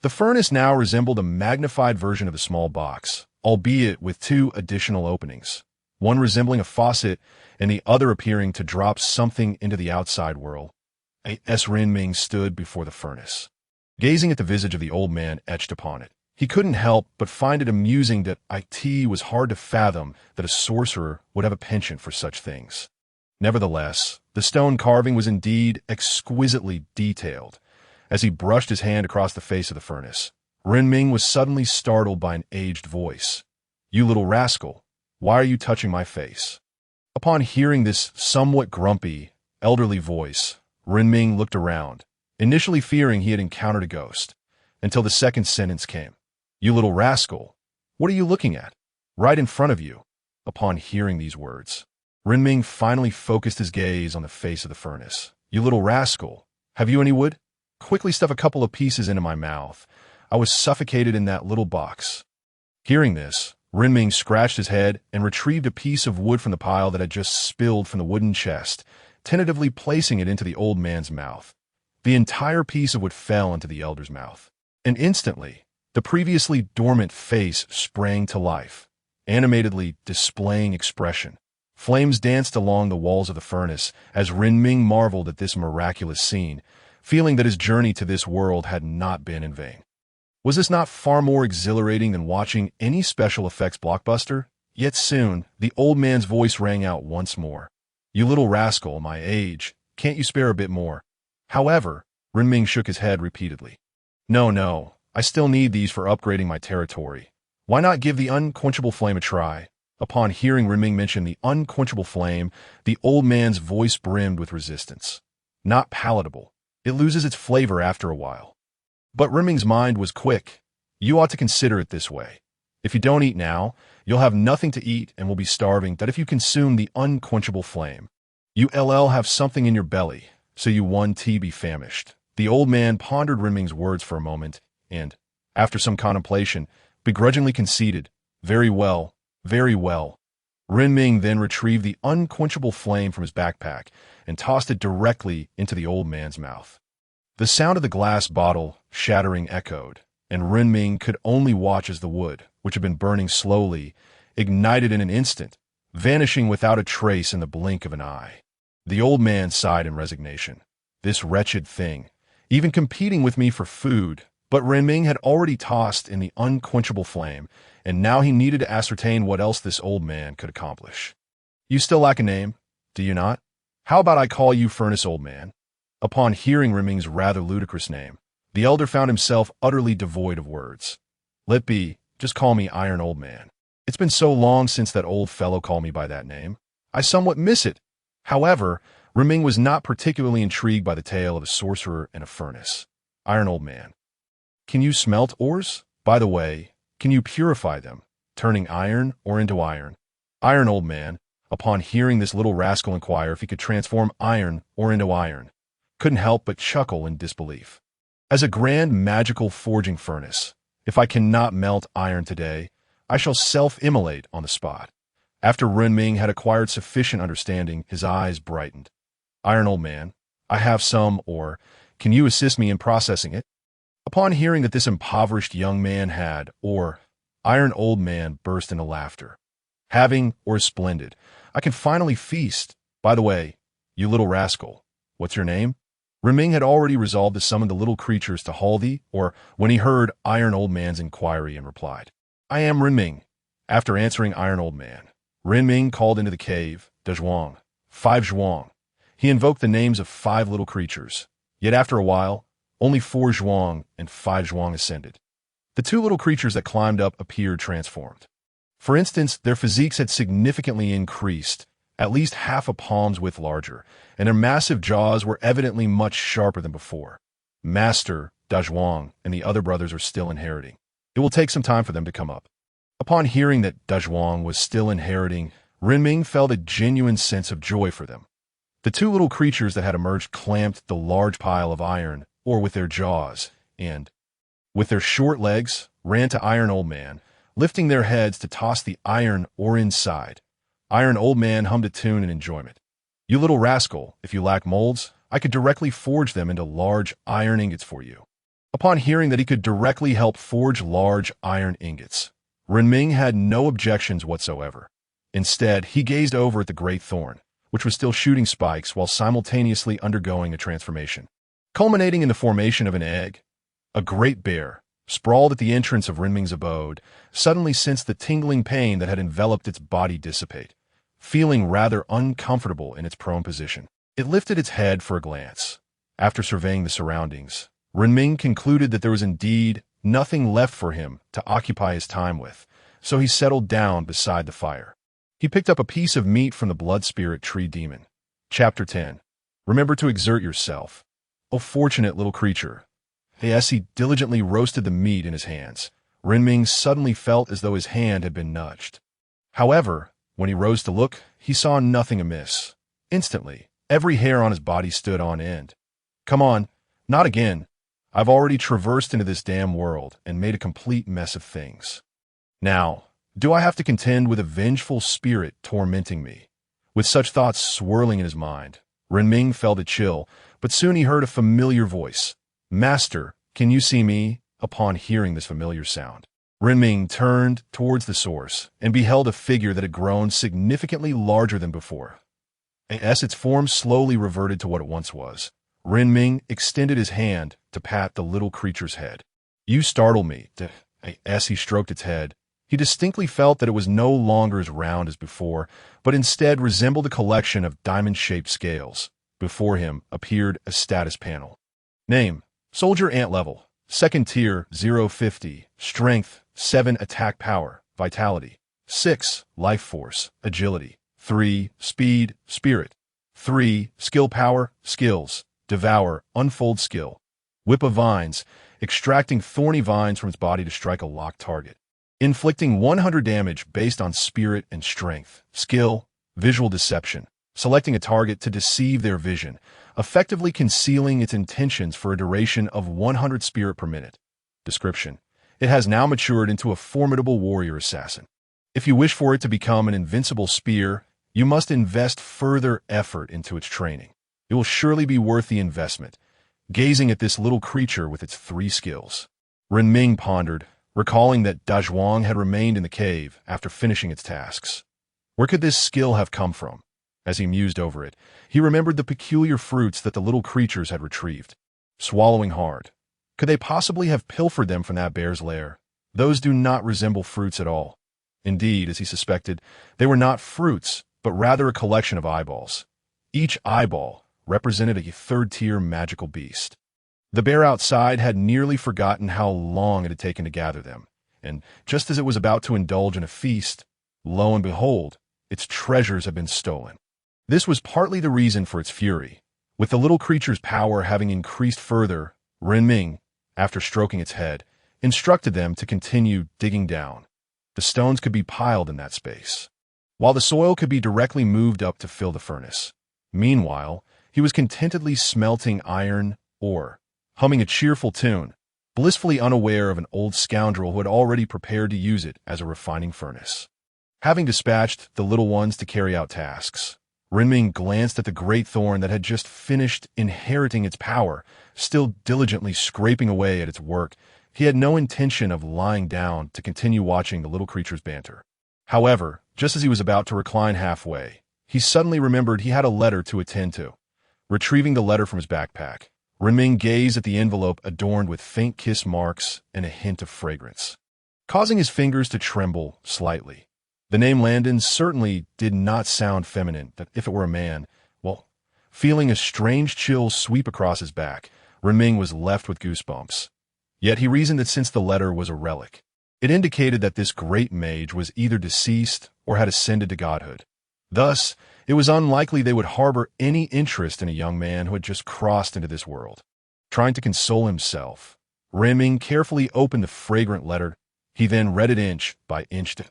[SPEAKER 1] The furnace now resembled a magnified version of the small box, albeit with 2 additional openings, one resembling a faucet and the other appearing to drop something into the outside world. As Renming stood before the furnace, Gazing at the visage of the old man etched upon it, he couldn't help but find it amusing that it was hard to fathom that a sorcerer would have a penchant for such things. Nevertheless, the stone carving was indeed exquisitely detailed. As he brushed his hand across the face of the furnace, Renming was suddenly startled by an aged voice. "You little rascal, why are you touching my face?" Upon hearing this somewhat grumpy, elderly voice, Renming looked around, initially fearing he had encountered a ghost, until the second sentence came. "You little rascal, what are you looking at? Right in front of you." Upon hearing these words, Renming finally focused his gaze on the face of the furnace. "You little rascal, have you any wood? Quickly stuff a couple of pieces into my mouth. I was suffocated in that little box." Hearing this, Renming scratched his head and retrieved a piece of wood from the pile that had just spilled from the wooden chest, tentatively placing it into the old man's mouth. The entire piece of wood fell into the elder's mouth, and instantly, the previously dormant face sprang to life, animatedly displaying expression. Flames danced along the walls of the furnace as Renming marveled at this miraculous scene, feeling that his journey to this world had not been in vain. Was this not far more exhilarating than watching any special effects blockbuster? Yet soon, the old man's voice rang out once more. "You little rascal, my age, can't you spare a bit more?" However, Renming shook his head repeatedly. No, I still need these for upgrading my territory. Why not give the unquenchable flame a try?" Upon hearing Renming mention the unquenchable flame, the old man's voice brimmed with resistance. "Not palatable. It loses its flavor after a while." But Renming's mind was quick. "You ought to consider it this way. If you don't eat now, you'll have nothing to eat and will be starving that if you consume the unquenchable flame. You'll have something in your belly, so you won't be famished." The old man pondered Renming's words for a moment, and, after some contemplation, begrudgingly conceded, Very well. Renming then retrieved the unquenchable flame from his backpack and tossed it directly into the old man's mouth. The sound of the glass bottle shattering echoed, and Renming could only watch as the wood, which had been burning slowly, ignited in an instant, vanishing without a trace in the blink of an eye. The old man sighed in resignation. This wretched thing, even competing with me for food, but Renming had already tossed in the unquenchable flame, and now he needed to ascertain what else this old man could accomplish. "You still lack a name, do you not? How about I call you Furnace Old Man?" Upon hearing Renming's rather ludicrous name, the elder found himself utterly devoid of words. "Let be, just call me Iron Old Man. It's been so long since that old fellow called me by that name. I somewhat miss it." However, Renming was not particularly intrigued by the tale of a sorcerer and a furnace. "Iron Old Man. Can you smelt ores? By the way, can you purify them, turning iron or into iron?" Iron Old Man, upon hearing this little rascal inquire if he could transform iron or into iron, couldn't help but chuckle in disbelief. "As a grand magical forging furnace, if I cannot melt iron today, I shall self-immolate on the spot." After Renming had acquired sufficient understanding, his eyes brightened. "Iron Old Man, I have some ore. Can you assist me in processing it?" Upon hearing that this impoverished young man had ore, Iron Old Man burst into laughter. "Having ore is splendid. I can finally feast. By the way, you little rascal, what's your name?" Renming had already resolved to summon the little creatures to haul thee, or when he heard Iron Old Man's inquiry and replied, "I am Renming." After answering Iron Old Man, Renming called into the cave, "Dazhuang, 5 zhuang." He invoked the names of 5 little creatures, yet after a while, only 4 zhuang and 5 zhuang ascended. The 2 little creatures that climbed up appeared transformed. For instance, their physiques had significantly increased, at least half a palm's width larger, and their massive jaws were evidently much sharper than before. Master, Dazhuang, and the other brothers are still inheriting. It will take some time for them to come up. Upon hearing that Dazhuang was still inheriting, Renming felt a genuine sense of joy for them. The 2 little creatures that had emerged clamped the large pile of iron, or with their jaws, and, with their short legs, ran to Iron Old Man, lifting their heads to toss the iron ore inside. Iron Old Man hummed a tune in enjoyment. "You little rascal, if you lack molds, I could directly forge them into large iron ingots for you." Upon hearing that he could directly help forge large iron ingots, Renming had no objections whatsoever. Instead, he gazed over at the great thorn, which was still shooting spikes while simultaneously undergoing a transformation, culminating in the formation of an egg. A great bear, sprawled at the entrance of Renming's abode, suddenly sensed the tingling pain that had enveloped its body dissipate, feeling rather uncomfortable in its prone position. It lifted its head for a glance. After surveying the surroundings, Renming concluded that there was indeed nothing left for him to occupy his time with, so he settled down beside the fire. He picked up a piece of meat from the blood spirit tree demon. Chapter 10. Remember to exert yourself. O fortunate little creature. As he diligently roasted the meat in his hands, Renming suddenly felt as though his hand had been nudged. However, when he rose to look, he saw nothing amiss. Instantly, every hair on his body stood on end. Come on, not again. I've already traversed into this damn world and made a complete mess of things. Now, do I have to contend with a vengeful spirit tormenting me? With such thoughts swirling in his mind, Renming felt a chill, but soon he heard a familiar voice. Master, can you see me? Upon hearing this familiar sound, Renming turned towards the source and beheld a figure that had grown significantly larger than before. As its form slowly reverted to what it once was, Renming extended his hand to pat the little creature's head. You startle me. As he stroked its head, he distinctly felt that it was no longer as round as before, but instead resembled a collection of diamond-shaped scales. Before him appeared a status panel. Name: Soldier Ant Level. Second Tier 050. Strength 7. Attack Power Vitality 6. Life Force Agility 3. Speed Spirit 3. Skill Power Skills Devour Unfold Skill Whip of Vines, extracting thorny vines from its body to strike a locked target. Inflicting 100 damage based on spirit and strength. Skill Visual Deception, selecting a target to deceive their vision, effectively concealing its intentions for a duration of 100 spirit per minute. Description: it has now matured into a formidable warrior assassin. If you wish for it to become an invincible spear, you must invest further effort into its training. It will surely be worth the investment. Gazing at this little creature with its 3 skills, Renming pondered, recalling that Dazhuang had remained in the cave after finishing its tasks. Where could this skill have come from? As he mused over it, he remembered the peculiar fruits that the little creatures had retrieved. Swallowing hard. Could they possibly have pilfered them from that bear's lair? Those do not resemble fruits at all. Indeed, as he suspected, they were not fruits, but rather a collection of eyeballs. Each eyeball represented a third-tier magical beast. The bear outside had nearly forgotten how long it had taken to gather them, and just as it was about to indulge in a feast, lo and behold, its treasures had been stolen. This was partly the reason for its fury. With the little creature's power having increased further, Renming, after stroking its head, instructed them to continue digging down. The stones could be piled in that space, while the soil could be directly moved up to fill the furnace. Meanwhile, he was contentedly smelting iron ore, humming a cheerful tune, blissfully unaware of an old scoundrel who had already prepared to use it as a refining furnace. Having dispatched the little ones to carry out tasks, Renming glanced at the great thorn that had just finished inheriting its power, still diligently scraping away at its work. He had no intention of lying down to continue watching the little creature's banter. However, just as he was about to recline halfway, he suddenly remembered he had a letter to attend to. Retrieving the letter from his backpack, Renming gazed at the envelope adorned with faint kiss marks and a hint of fragrance, causing his fingers to tremble slightly. The name Landon certainly did not sound feminine, that if it were a man. Well, feeling a strange chill sweep across his back, Renming was left with goosebumps. Yet he reasoned that since the letter was a relic, it indicated that this great mage was either deceased or had ascended to godhood. Thus, it was unlikely they would harbor any interest in a young man who had just crossed into this world. Trying to console himself, Renming carefully opened the fragrant letter. He then read it inch by inch to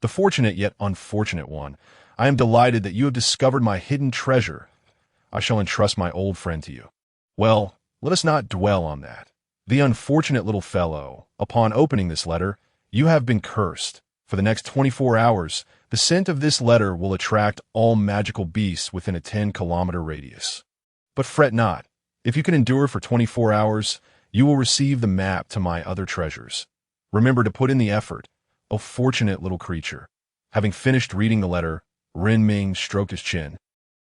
[SPEAKER 1] the fortunate yet unfortunate one. I am delighted that you have discovered my hidden treasure. I shall entrust my old friend to you. Well, let us not dwell on that. The unfortunate little fellow, upon opening this letter, you have been cursed. For the next 24 hours, the scent of this letter will attract all magical beasts within a 10-kilometer radius. But fret not. If you can endure for 24 hours, you will receive the map to my other treasures. Remember to put in the effort, O fortunate little creature. Having finished reading the letter, Renming stroked his chin,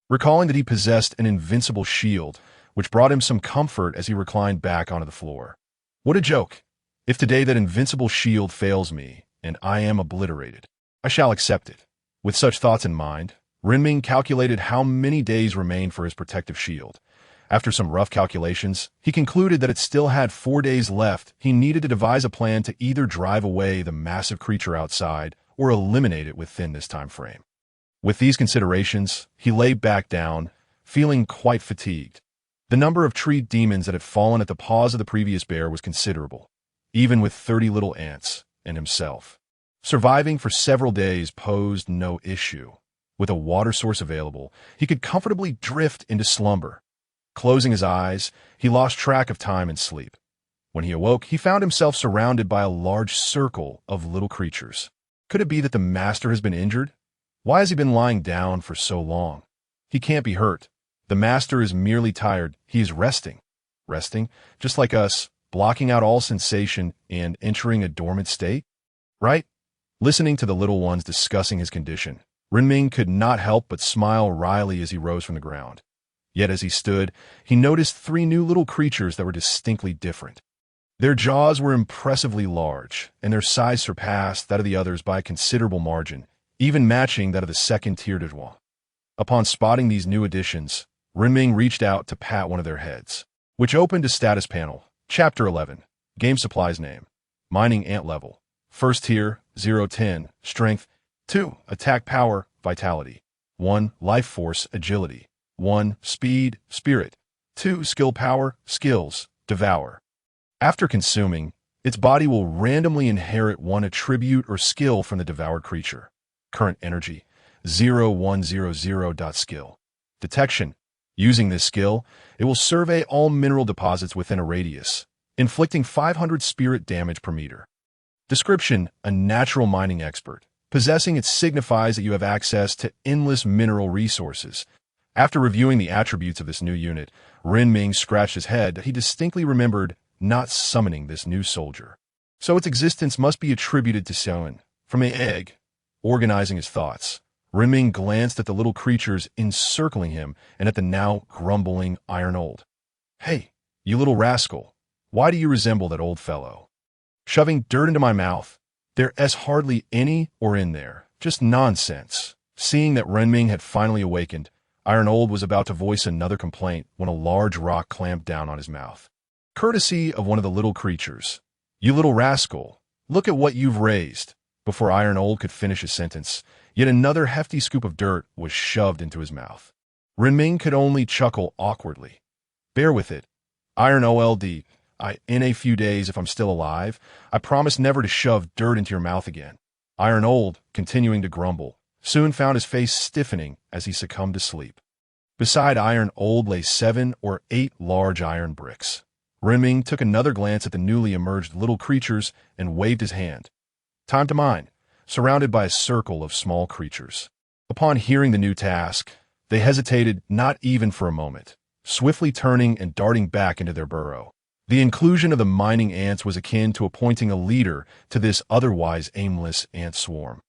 [SPEAKER 1] recalling that he possessed an invincible shield, which brought him some comfort as he reclined back onto the floor. What a joke! If today that invincible shield fails me, and I am obliterated, I shall accept it. With such thoughts in mind, Renming calculated how many days remained for his protective shield. After some rough calculations, he concluded that it still had 4 days left. He needed to devise a plan to either drive away the massive creature outside or eliminate it within this time frame. With these considerations, he lay back down, feeling quite fatigued. The number of tree demons that had fallen at the paws of the previous bear was considerable, even with 30 little ants and himself. Surviving for several days posed no issue. With a water source available, he could comfortably drift into slumber. Closing his eyes, he lost track of time and sleep. When he awoke, he found himself surrounded by a large circle of little creatures. Could it be that the master has been injured? Why has he been lying down for so long? He can't be hurt. The master is merely tired. He is resting. Resting, just like us, blocking out all sensation and entering a dormant state? Right? Listening to the little ones discussing his condition, Renming could not help but smile wryly as he rose from the ground. Yet as he stood, he noticed 3 new little creatures that were distinctly different. Their jaws were impressively large, and their size surpassed that of the others by a considerable margin, even matching that of the second tier de joie. Upon spotting these new additions, Renming reached out to pat one of their heads, which opened a status panel. Chapter 11. Game supplies name. Mining ant level. First tier, 0-10, strength. 2. Attack power, vitality. 1. Life force, agility. 1. Speed, spirit. 2. Skill power, skills, devour. After consuming, its body will randomly inherit 1 attribute or skill from the devoured creature. Current energy, 0100. Skill. Detection. Using this skill, it will survey all mineral deposits within a radius, inflicting 500 spirit damage per meter. Description: a natural mining expert. Possessing it signifies that you have access to endless mineral resources. After reviewing the attributes of this new unit, Renming scratched his head. He distinctly remembered not summoning this new soldier. So its existence must be attributed to Seon. From an egg. Organizing his thoughts, Renming glanced at the little creatures encircling him and at the now grumbling Iron Old. Hey, you little rascal, why do you resemble that old fellow? Shoving dirt into my mouth. There's hardly any or in there. Just nonsense. Seeing that Renming had finally awakened, Iron Old was about to voice another complaint when a large rock clamped down on his mouth. Courtesy of one of the little creatures. You little rascal, look at what you've raised. Before Iron Old could finish his sentence, yet another hefty scoop of dirt was shoved into his mouth. Renming could only chuckle awkwardly. Bear with it. Iron Old, in a few days, if I'm still alive, I promise never to shove dirt into your mouth again. Iron Old, continuing to grumble, soon found his face stiffening as he succumbed to sleep. Beside Iron Old lay 7 or 8 large iron bricks. Renming took another glance at the newly emerged little creatures and waved his hand. Time to mine, surrounded by a circle of small creatures. Upon hearing the new task, they hesitated not even for a moment, swiftly turning and darting back into their burrow. The inclusion of the mining ants was akin to appointing a leader to this otherwise aimless ant swarm,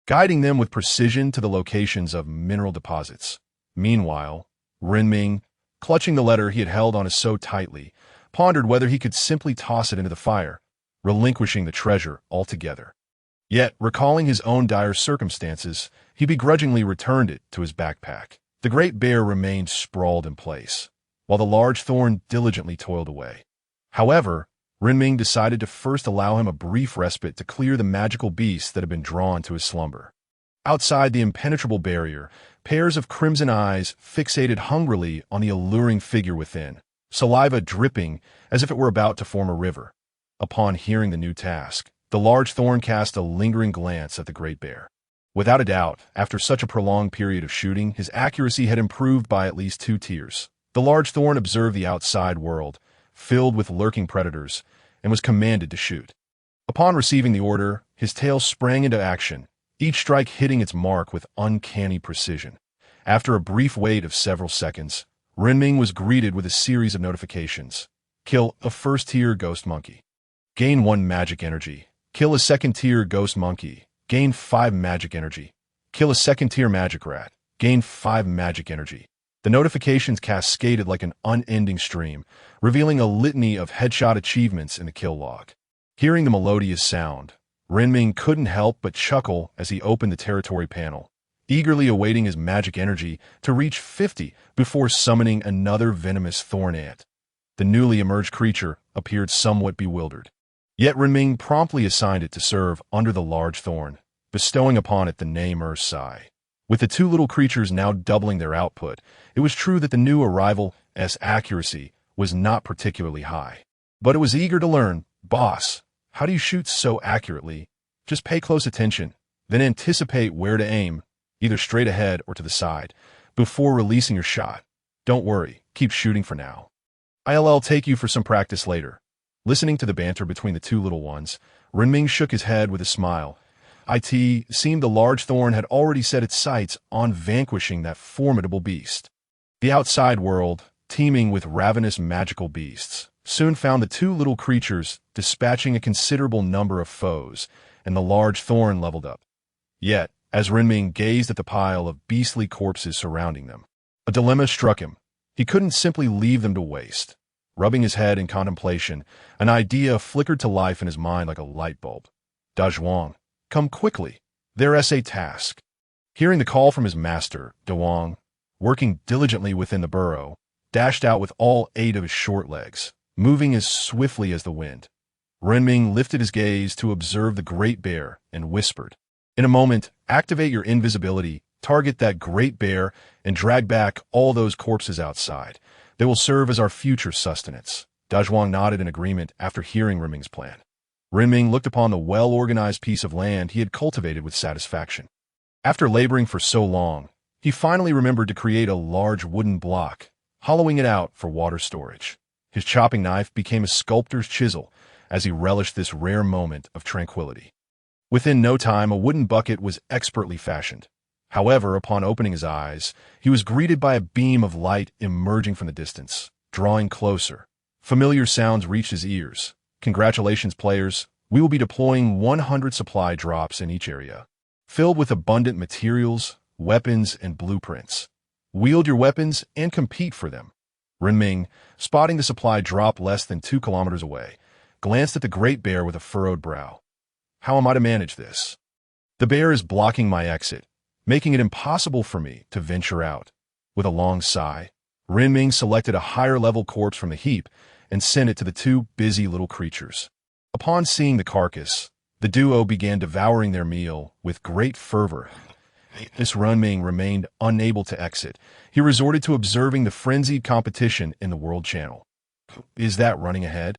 [SPEAKER 1] guiding them with precision to the locations of mineral deposits. Meanwhile, Renming, clutching the letter he had held on so tightly, pondered whether he could simply toss it into the fire, relinquishing the treasure altogether. Yet, recalling his own dire circumstances, he begrudgingly returned it to his backpack. The great bear remained sprawled in place, while the large thorn diligently toiled away. However, Renming decided to first allow him a brief respite to clear the magical beast that had been drawn to his slumber. Outside the impenetrable barrier, pairs of crimson eyes fixated hungrily on the alluring figure within, saliva dripping as if it were about to form a river. Upon hearing the new task, the large thorn cast a lingering glance at the great bear. Without a doubt, after such a prolonged period of shooting, his accuracy had improved by at least 2 tiers. The large thorn observed the outside world, filled with lurking predators, and was commanded to shoot. Upon receiving the order, his tail sprang into action, each strike hitting its mark with uncanny precision. After a brief wait of several seconds, Renming was greeted with a series of notifications. Kill a first-tier ghost monkey. Gain 1 magic energy. Kill a second-tier ghost monkey. Gain 5 magic energy. Kill a second-tier magic rat. Gain 5 magic energy. The notifications cascaded like an unending stream, revealing a litany of headshot achievements in the kill log. Hearing the melodious sound, Renming couldn't help but chuckle as he opened the territory panel, eagerly awaiting his magic energy to reach 50 before summoning another venomous thorn ant. The newly emerged creature appeared somewhat bewildered. Yet Renming promptly assigned it to serve under the large thorn, bestowing upon it the name Sai. With the two little creatures now doubling their output, it was true that the new arrival's accuracy was not particularly high. But it was eager to learn. Boss, how do you shoot so accurately? Just pay close attention, then anticipate where to aim, either straight ahead or to the side, before releasing your shot. Don't worry, keep shooting for now. I'll take you for some practice later. Listening to the banter between the two little ones, Renming shook his head with a smile. It seemed the large thorn had already set its sights on vanquishing that formidable beast. The outside world, teeming with ravenous magical beasts, soon found the two little creatures dispatching a considerable number of foes, and the large thorn leveled up. Yet, as Renming gazed at the pile of beastly corpses surrounding them, a dilemma struck him. He couldn't simply leave them to waste. Rubbing his head in contemplation, an idea flickered to life in his mind like a light bulb. Dazhuang, come quickly. There's a task. Hearing the call from his master, Dawang, working diligently within the burrow, dashed out with all 8 of his short legs, moving as swiftly as the wind. Renming lifted his gaze to observe the great bear and whispered, "In a moment, activate your invisibility, target that great bear, and drag back all those corpses outside. They will serve as our future sustenance." Dazhuang nodded in agreement after hearing Renming's plan. Renming looked upon the well-organized piece of land he had cultivated with satisfaction. After laboring for so long, he finally remembered to create a large wooden block, hollowing it out for water storage. His chopping knife became a sculptor's chisel as he relished this rare moment of tranquility. Within no time, a wooden bucket was expertly fashioned. However, upon opening his eyes, he was greeted by a beam of light emerging from the distance, drawing closer. Familiar sounds reached his ears. "Congratulations, players. We will be deploying 100 supply drops in each area, filled with abundant materials, weapons, and blueprints. Wield your weapons and compete for them." Renming, spotting the supply drop less than 2 kilometers away, glanced at the great bear with a furrowed brow. "How am I to manage this? The bear is blocking my exit, making it impossible for me to venture out." With a long sigh, Renming selected a higher-level corpse from the heap and sent it to the two busy little creatures. Upon seeing the carcass, the duo began devouring their meal with great fervor. As Renming remained unable to exit, he resorted to observing the frenzied competition in the World Channel. "Is that running ahead?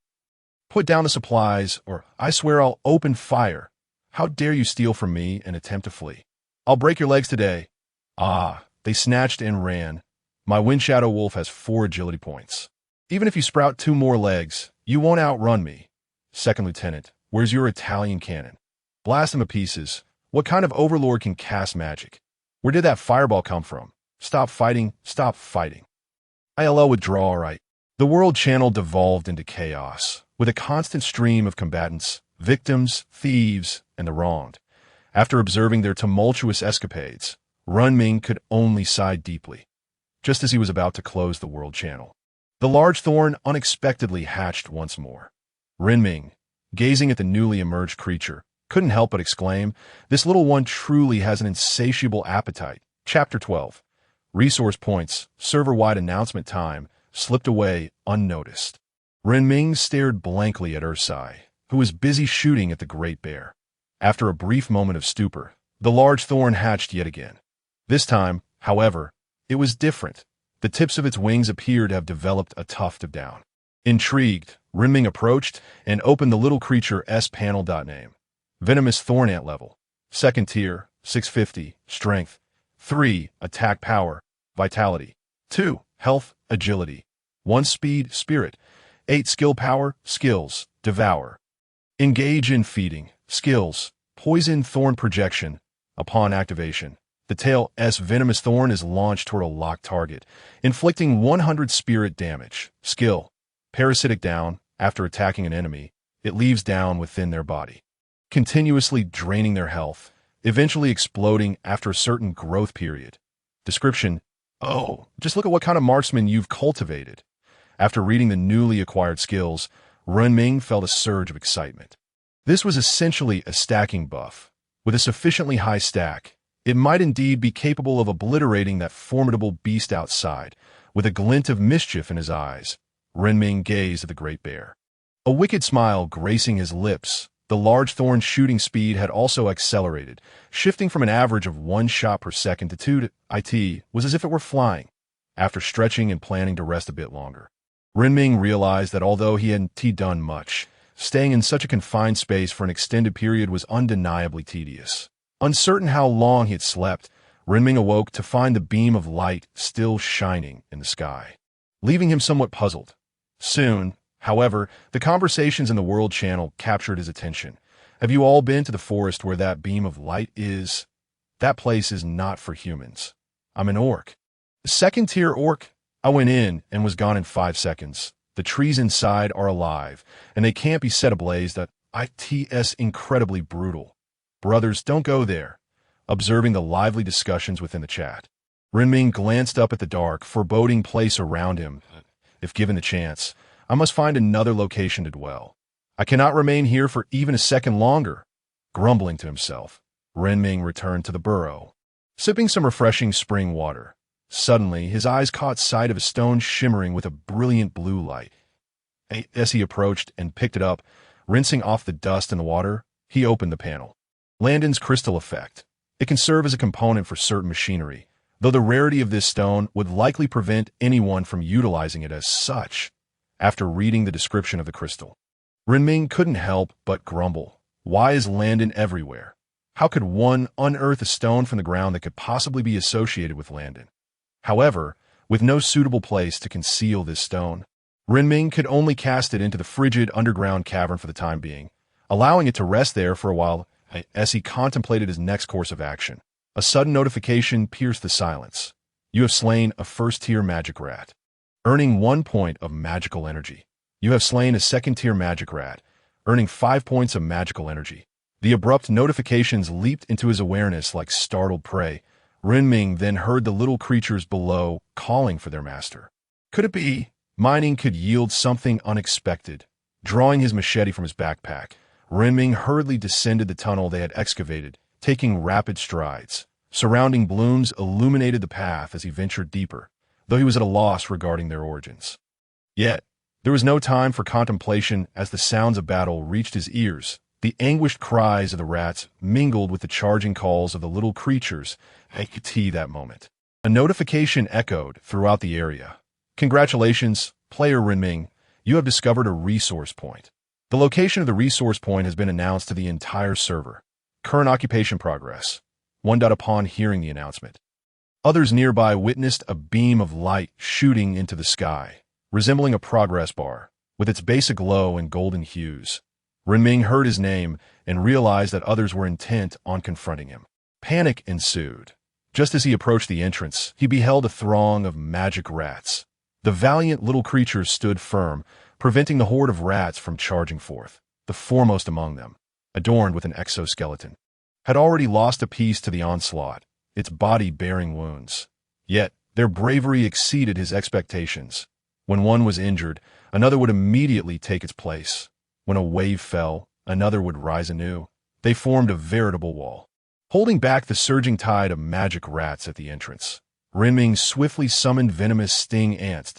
[SPEAKER 1] Put down the supplies, or I swear I'll open fire. How dare you steal from me and attempt to flee? I'll break your legs today." They snatched and ran. "My Wind Shadow Wolf has 4 agility points. Even if you sprout 2 more legs, you won't outrun me." "Second Lieutenant, where's your Italian cannon? Blast them to pieces. What kind of overlord can cast magic? Where did that fireball come from? Stop fighting, stop fighting." "I'll withdraw, all right." The World Channel devolved into chaos, with a constant stream of combatants, victims, thieves, and the wronged. After observing their tumultuous escapades, Renming could only sigh deeply. Just as he was about to close the World Channel, the large thorn unexpectedly hatched once more. Renming, gazing at the newly emerged creature, couldn't help but exclaim, "This little one truly has an insatiable appetite." Chapter 12. Resource points, server-wide announcement time, slipped away unnoticed. Renming stared blankly at Sai, who was busy shooting at the great bear. After a brief moment of stupor, the large thorn hatched yet again. This time, however, it was different. The tips of its wings appeared to have developed a tuft of down. Intrigued, Renming approached and opened the little creature's panel. Name: Venomous Thorn Ant level. Second tier, 650, strength. 3, attack power, vitality. 2, health, agility. 1, speed, spirit. 8, skill power, skills, devour. Engage in feeding, skills, poison thorn projection. Upon activation, the tail's venomous thorn is launched toward a locked target, inflicting 100 spirit damage. Skill: parasitic down. After attacking an enemy, it leaves down within their body, continuously draining their health, eventually exploding after a certain growth period. Description: Oh, just look at what kind of marksman you've cultivated. After reading the newly acquired skills, Renming felt a surge of excitement. This was essentially a stacking buff. With a sufficiently high stack, it might indeed be capable of obliterating that formidable beast outside. With a glint of mischief in his eyes, Renming gazed at the great bear. A wicked smile gracing his lips, the large thorn's shooting speed had also accelerated, shifting from an average of 1 shot per second to 2 it was as if it were flying. After stretching and planning to rest a bit longer, Renming realized that although he hadn't done much, staying in such a confined space for an extended period was undeniably tedious. Uncertain how long he had slept, Renming awoke to find the beam of light still shining in the sky, leaving him somewhat puzzled. Soon, however, the conversations in the World Channel captured his attention. Have you all been to the forest where that beam of light is? That place is not for humans. I'm an orc. Second-tier orc? I went in and was gone in 5 seconds. The trees inside are alive, and they can't be set ablaze. That it's incredibly brutal. Brothers, don't go there. Observing the lively discussions within the chat, Renming glanced up at the dark, foreboding place around him. If given the chance, I must find another location to dwell. I cannot remain here for even a second longer. Grumbling to himself, Renming returned to the burrow, sipping some refreshing spring water. Suddenly, his eyes caught sight of a stone shimmering with a brilliant blue light. As he approached and picked it up, rinsing off the dust in the water, he opened the panel. Landon's crystal effect. It can serve as a component for certain machinery, though the rarity of this stone would likely prevent anyone from utilizing it as such. After reading the description of the crystal, Renming couldn't help but grumble. Why is Landon everywhere? How could one unearth a stone from the ground that could possibly be associated with Landon? However, with no suitable place to conceal this stone, Renming could only cast it into the frigid underground cavern for the time being, allowing it to rest there for a while as he contemplated his next course of action. A sudden notification pierced the silence. You have slain a first-tier magic rat, earning 1 point of magical energy. You have slain a second-tier magic rat, earning 5 points of magical energy. The abrupt notifications leaped into his awareness like startled prey. Renming then heard the little creatures below calling for their master. Could it be? Mining could yield something unexpected. Drawing his machete from his backpack, Renming hurriedly descended the tunnel they had excavated, taking rapid strides. Surrounding blooms illuminated the path as he ventured deeper, though he was at a loss regarding their origins. Yet, there was no time for contemplation as the sounds of battle reached his ears. The anguished cries of the rats mingled with the charging calls of the little creatures. That moment, a notification echoed throughout the area. Congratulations, player Renming. You have discovered a resource point. The location of the resource point has been announced to the entire server. Current occupation progress. 1. Upon hearing the announcement, others nearby witnessed a beam of light shooting into the sky, resembling a progress bar, with its base aglow in golden hues. Renming heard his name and realized that others were intent on confronting him. Panic ensued. Just as he approached the entrance, he beheld a throng of magic rats. The valiant little creatures stood firm, preventing the horde of rats from charging forth. The foremost among them, adorned with an exoskeleton, had already lost a piece to the onslaught, its body bearing wounds. Yet, their bravery exceeded his expectations. When one was injured, another would immediately take its place. When a wave fell, another would rise anew. They formed a veritable wall, holding back the surging tide of magic rats at the entrance. Renming swiftly summoned venomous sting ants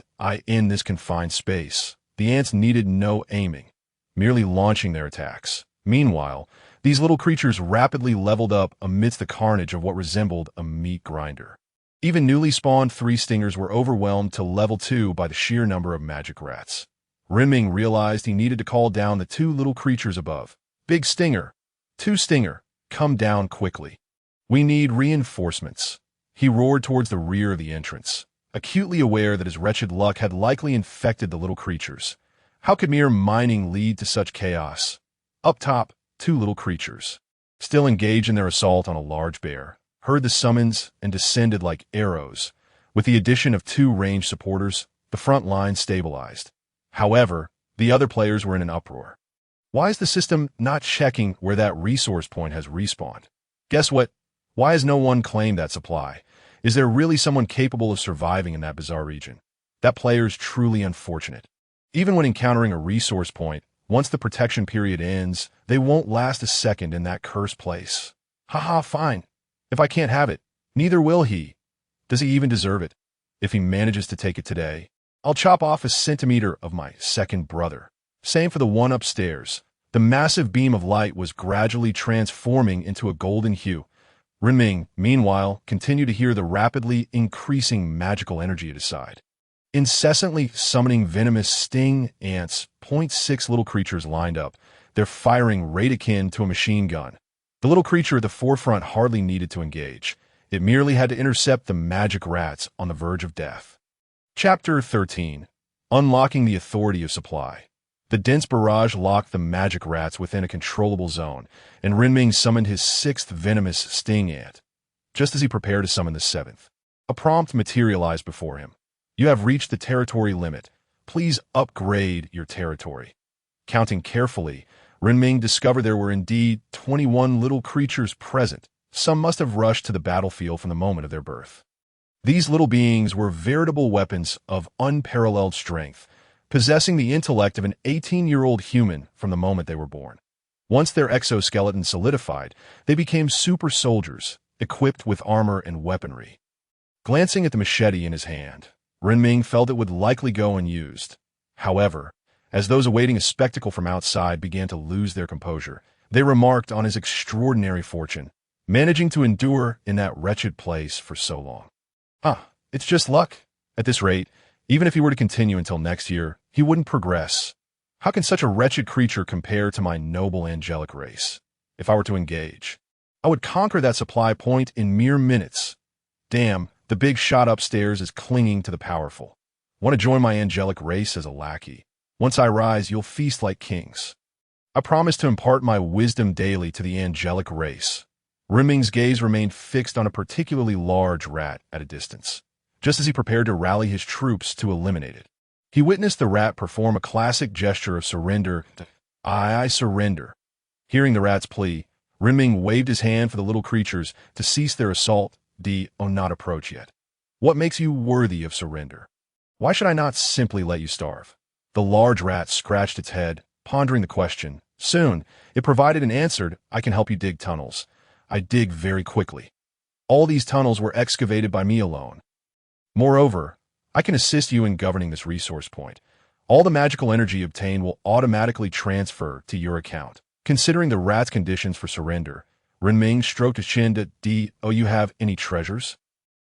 [SPEAKER 1] in this confined space. The ants needed no aiming, merely launching their attacks. Meanwhile, these little creatures rapidly leveled up amidst the carnage of what resembled a meat grinder. Even newly spawned 3 stingers were overwhelmed to level 2 by the sheer number of magic rats. Renming realized he needed to call down the 2 little creatures above. Big Stinger, 2 Stinger, come down quickly. We need reinforcements. He roared towards the rear of the entrance, acutely aware that his wretched luck had likely infected the little creatures. How could mere mining lead to such chaos? Up top, 2 little creatures, still engaged in their assault on a large bear, heard the summons and descended like arrows. With the addition of 2 ranged supporters, the front line stabilized. However, the other players were in an uproar. Why is the system not checking where that resource point has respawned? Guess what? Why has no one claimed that supply? Is there really someone capable of surviving in that bizarre region? That player's truly unfortunate. Even when encountering a resource point, once the protection period ends, they won't last a second in that cursed place. Haha, fine. If I can't have it, neither will he. Does he even deserve it? If he manages to take it today, I'll chop off a centimeter of my second brother. Same for the one upstairs. The massive beam of light was gradually transforming into a golden hue. Renming, meanwhile, continued to hear the rapidly increasing magical energy at his side. Incessantly summoning venomous sting ants, 0.6 little creatures lined up, their firing rate akin to a machine gun. The little creature at the forefront hardly needed to engage. It merely had to intercept the magic rats on the verge of death. Chapter 13. Unlocking the Authority of Supply. The dense barrage locked the magic rats within a controllable zone, and Renming summoned his 6th venomous sting ant. Just as he prepared to summon the 7th, a prompt materialized before him. You have reached the territory limit. Please upgrade your territory. Counting carefully, Renming discovered there were indeed 21 little creatures present. Some must have rushed to the battlefield from the moment of their birth. These little beings were veritable weapons of unparalleled strength, possessing the intellect of an 18-year-old human from the moment they were born. Once their exoskeleton solidified, they became super soldiers, equipped with armor and weaponry. Glancing at the machete in his hand, Renming felt it would likely go unused. However, as those awaiting a spectacle from outside began to lose their composure, they remarked on his extraordinary fortune, managing to endure in that wretched place for so long. It's just luck. At this rate, even if he were to continue until next year, he wouldn't progress. How can such a wretched creature compare to my noble angelic race? If I were to engage, I would conquer that supply point in mere minutes. Damn, the big shot upstairs is clinging to the powerful. Want to join my angelic race as a lackey? Once I rise, you'll feast like kings. I promise to impart my wisdom daily to the angelic race. Renming's gaze remained fixed on a particularly large rat at a distance. Just as he prepared to rally his troops to eliminate it, he witnessed the rat perform a classic gesture of surrender. I surrender. Hearing the rat's plea, Renming waved his hand for the little creatures to cease their assault. Not approach yet. What makes you worthy of surrender? Why should I not simply let you starve? The large rat scratched its head, pondering the question. Soon, it provided and answered, I can help you dig tunnels. I dig very quickly. All these tunnels were excavated by me alone. Moreover, I can assist you in governing this resource point. All the magical energy obtained will automatically transfer to your account. Considering the rat's conditions for surrender, Renming stroked his chin to you have any treasures?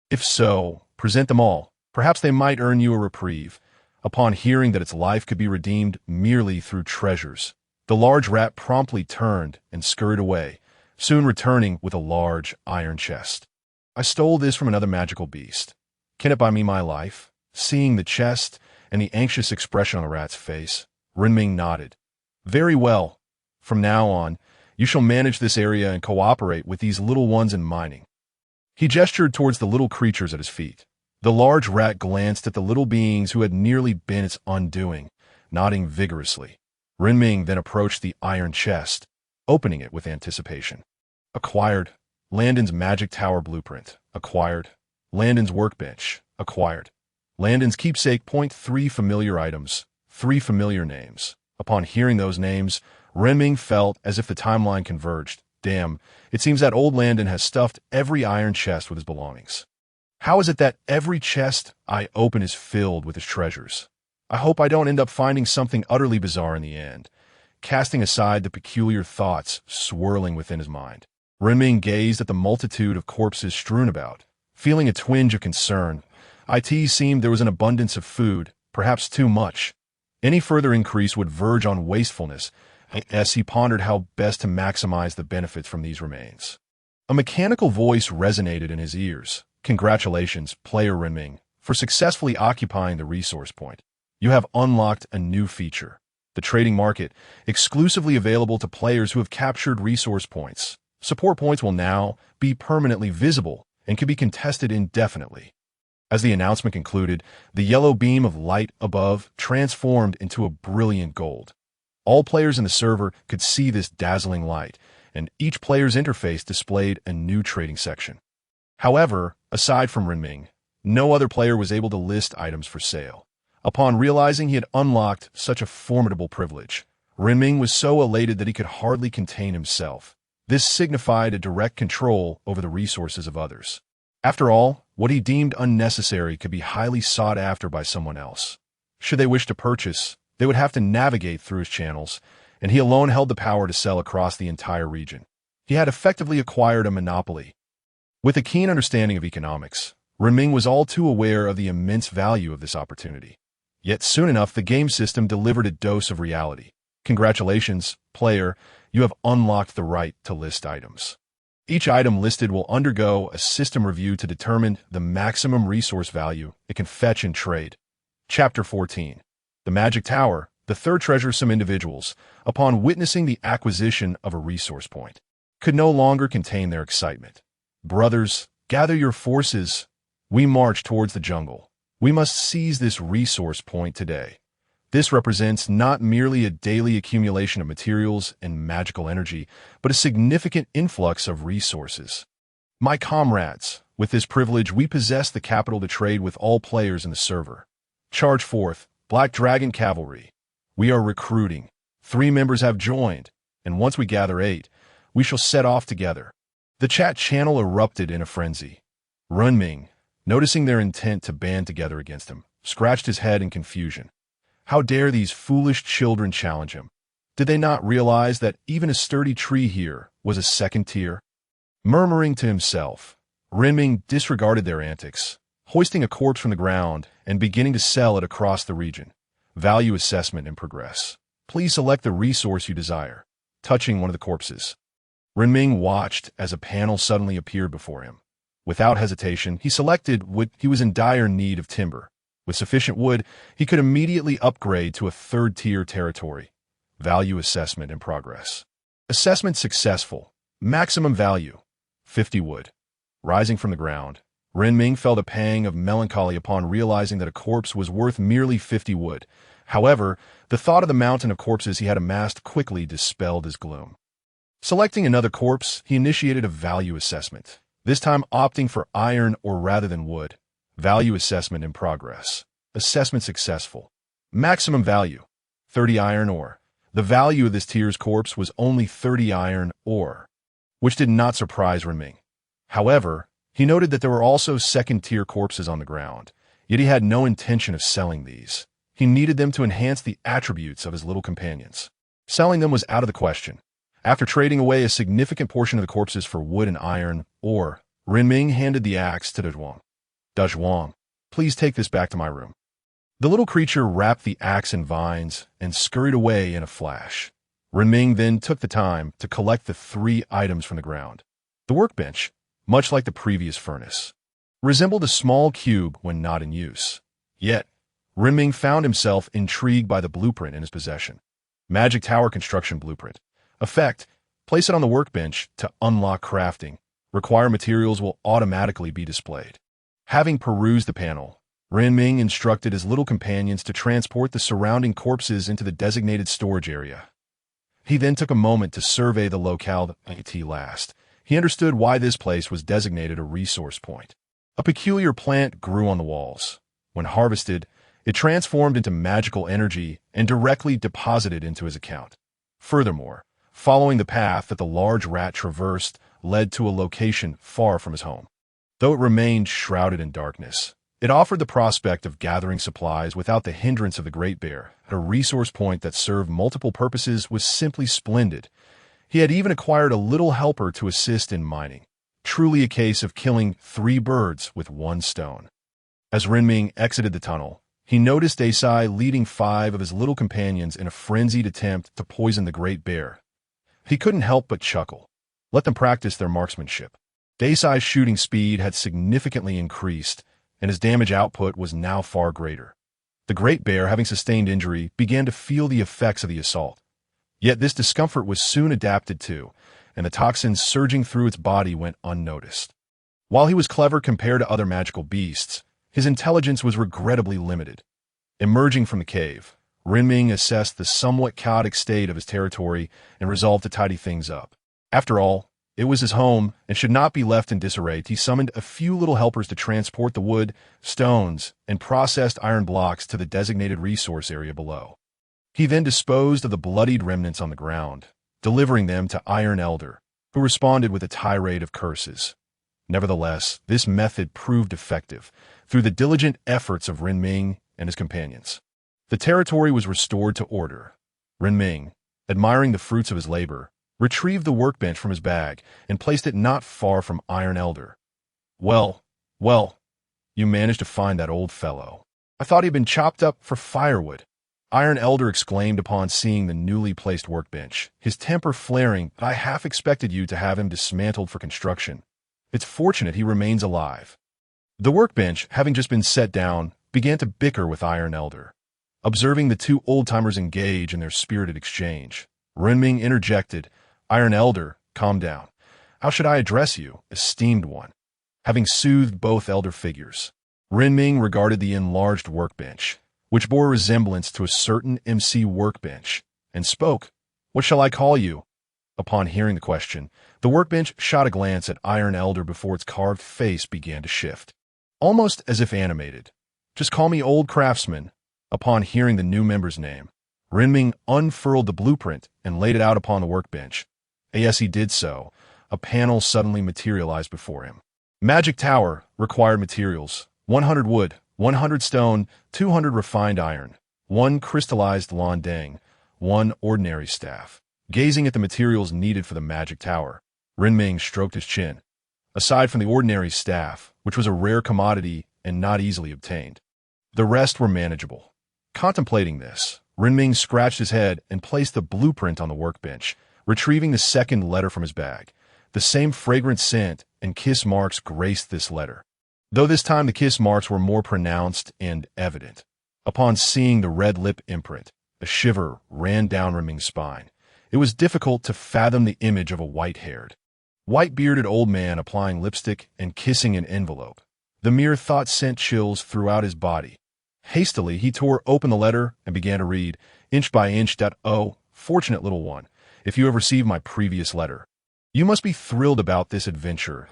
[SPEAKER 1] If so, present them all. Perhaps they might earn you a reprieve. Upon hearing that its life could be redeemed merely through treasures, the large rat promptly turned and scurried away, soon returning with a large iron chest. I stole this from another magical beast. Can it buy me my life? Seeing the chest and the anxious expression on the rat's face, Renming nodded. Very well. From now on, you shall manage this area and cooperate with these little ones in mining. He gestured towards the little creatures at his feet. The large rat glanced at the little beings who had nearly been its undoing, nodding vigorously. Renming then approached the iron chest, opening it with anticipation. Acquired. Landon's magic tower blueprint. Acquired. Landon's workbench. Acquired. Landon's keepsake. 3 familiar items. 3 familiar names. Upon hearing those names, Renming felt as if the timeline converged. Damn, it seems that old Landon has stuffed every iron chest with his belongings. How is it that every chest I open is filled with his treasures? I hope I don't end up finding something utterly bizarre in the end. Casting aside the peculiar thoughts swirling within his mind, Renming gazed at the multitude of corpses strewn about. Feeling a twinge of concern, it seemed there was an abundance of food, perhaps too much. Any further increase would verge on wastefulness, as he pondered how best to maximize the benefits from these remains. A mechanical voice resonated in his ears. Congratulations, player Renming, for successfully occupying the resource point. You have unlocked a new feature, the trading market, exclusively available to players who have captured resource points. Support points will now be permanently visible and can be contested indefinitely. As the announcement concluded, the yellow beam of light above transformed into a brilliant gold. All players in the server could see this dazzling light, and each player's interface displayed a new trading section. However, aside from Renming, no other player was able to list items for sale. Upon realizing he had unlocked such a formidable privilege, Renming was so elated that he could hardly contain himself. This signified a direct control over the resources of others. After all, what he deemed unnecessary could be highly sought after by someone else. Should they wish to purchase, they would have to navigate through his channels, and he alone held the power to sell across the entire region. He had effectively acquired a monopoly. With a keen understanding of economics, Renming was all too aware of the immense value of this opportunity. Yet soon enough, the game system delivered a dose of reality. Congratulations, player, you have unlocked the right to list items. Each item listed will undergo a system review to determine the maximum resource value it can fetch and trade. Chapter 14. The Magic Tower, the third treasure. Some individuals, upon witnessing the acquisition of a resource point, could no longer contain their excitement. Brothers, gather your forces. We march towards the jungle. We must seize this resource point today. This represents not merely a daily accumulation of materials and magical energy, but a significant influx of resources. My comrades, with this privilege, we possess the capital to trade with all players in the server. Charge forth, Black Dragon Cavalry. We are recruiting. 3 members have joined, and once we gather 8, we shall set off together. The chat channel erupted in a frenzy. Renming, noticing their intent to band together against him, scratched his head in confusion. How dare these foolish children challenge him? Did they not realize that even a sturdy tree here was a second tier? Murmuring to himself, Renming disregarded their antics, hoisting a corpse from the ground and beginning to sell it across the region. Value assessment in progress. Please select the resource you desire. Touching one of the corpses, Renming watched as a panel suddenly appeared before him. Without hesitation, he selected wood. He was in dire need of timber. With sufficient wood, he could immediately upgrade to a third-tier territory. Value assessment in progress. Assessment successful. Maximum value, 50 wood. Rising from the ground, Renming felt a pang of melancholy upon realizing that a corpse was worth merely 50 wood. However, the thought of the mountain of corpses he had amassed quickly dispelled his gloom. Selecting another corpse, he initiated a value assessment, this time opting for iron ore rather than wood. Value assessment in progress. Assessment successful. Maximum value, 30 iron ore. The value of this tier's corpse was only 30 iron ore, which did not surprise Renming. However, he noted that there were also second-tier corpses on the ground, yet he had no intention of selling these. He needed them to enhance the attributes of his little companions. Selling them was out of the question. After trading away a significant portion of the corpses for wood and iron ore, Renming handed the axe to Dazhuang. Dazhuang, please take this back to my room. The little creature wrapped the axe in vines and scurried away in a flash. Renming then took the time to collect the 3 items from the ground. The workbench, much like the previous furnace, resembled a small cube when not in use. Yet, Renming found himself intrigued by the blueprint in his possession. Magic Tower Construction Blueprint. Effect, place it on the workbench to unlock crafting. Required materials will automatically be displayed. Having perused the panel, Renming instructed his little companions to transport the surrounding corpses into the designated storage area. He then took a moment to survey the locale at last. He understood why this place was designated a resource point. A peculiar plant grew on the walls. When harvested, it transformed into magical energy and directly deposited into his account. Furthermore, following the path that the large rat traversed led to a location far from his home. Though it remained shrouded in darkness, it offered the prospect of gathering supplies without the hindrance of the Great Bear. At a resource point that served multiple purposes was simply splendid. He had even acquired a little helper to assist in mining. Truly a case of killing 3 birds with 1 stone. As Renming exited the tunnel, he noticed Asai leading 5 of his little companions in a frenzied attempt to poison the Great Bear. He couldn't help but chuckle. Let them practice their marksmanship. Asai's shooting speed had significantly increased, and his damage output was now far greater. The Great Bear, having sustained injury, began to feel the effects of the assault. Yet this discomfort was soon adapted to, and the toxins surging through its body went unnoticed. While he was clever compared to other magical beasts, his intelligence was regrettably limited. Emerging from the cave, Renming assessed the somewhat chaotic state of his territory and resolved to tidy things up. After all, It was his home and should not be left in disarray. He summoned a few little helpers to transport the wood, stones, and processed iron blocks to the designated resource area below. He then disposed of the bloodied remnants on the ground, delivering them to Iron Elder, who responded with a tirade of curses. Nevertheless, this method proved effective through the diligent efforts of Renming and his companions. The territory was restored to order. Renming, admiring the fruits of his labor, retrieved the workbench from his bag and placed it not far from Iron Elder. Well, you managed to find that old fellow. I thought he'd been chopped up for firewood. Iron Elder exclaimed upon seeing the newly placed workbench, his temper flaring. I half expected you to have him dismantled for construction. It's fortunate he remains alive. The workbench, having just been set down, began to bicker with Iron Elder. Observing the two old-timers engage in their spirited exchange, Renming interjected, Iron Elder, calm down. How should I address you, esteemed one? Having soothed both elder figures, Renming regarded the enlarged workbench, which bore a resemblance to a certain MC workbench, and spoke, What shall I call you? Upon hearing the question, the workbench shot a glance at Iron Elder before its carved face began to shift, almost as if animated. Just call me Old Craftsman. Upon hearing the new member's name, Renming unfurled the blueprint and laid it out upon the workbench. As he did so, a panel suddenly materialized before him. Magic Tower, required materials, 100 wood, 100 stone, 200 refined iron, 1 crystallized londang, 1 ordinary staff. Gazing at the materials needed for the Magic Tower, Renming stroked his chin. Aside from the ordinary staff, which was a rare commodity and not easily obtained, the rest were manageable. Contemplating this, Renming scratched his head and placed the blueprint on the workbench, retrieving the second letter from his bag. The same fragrant scent and kiss marks graced this letter, though this time the kiss marks were more pronounced and evident. Upon seeing the red lip imprint, a shiver ran down Renming's spine. It was difficult to fathom the image of a white-haired, white-bearded old man applying lipstick and kissing an envelope. The mere thought sent chills throughout his body. Hastily, he tore open the letter and began to read, inch by inch. Oh, fortunate little one, if you have received my previous letter, you must be thrilled about this adventure.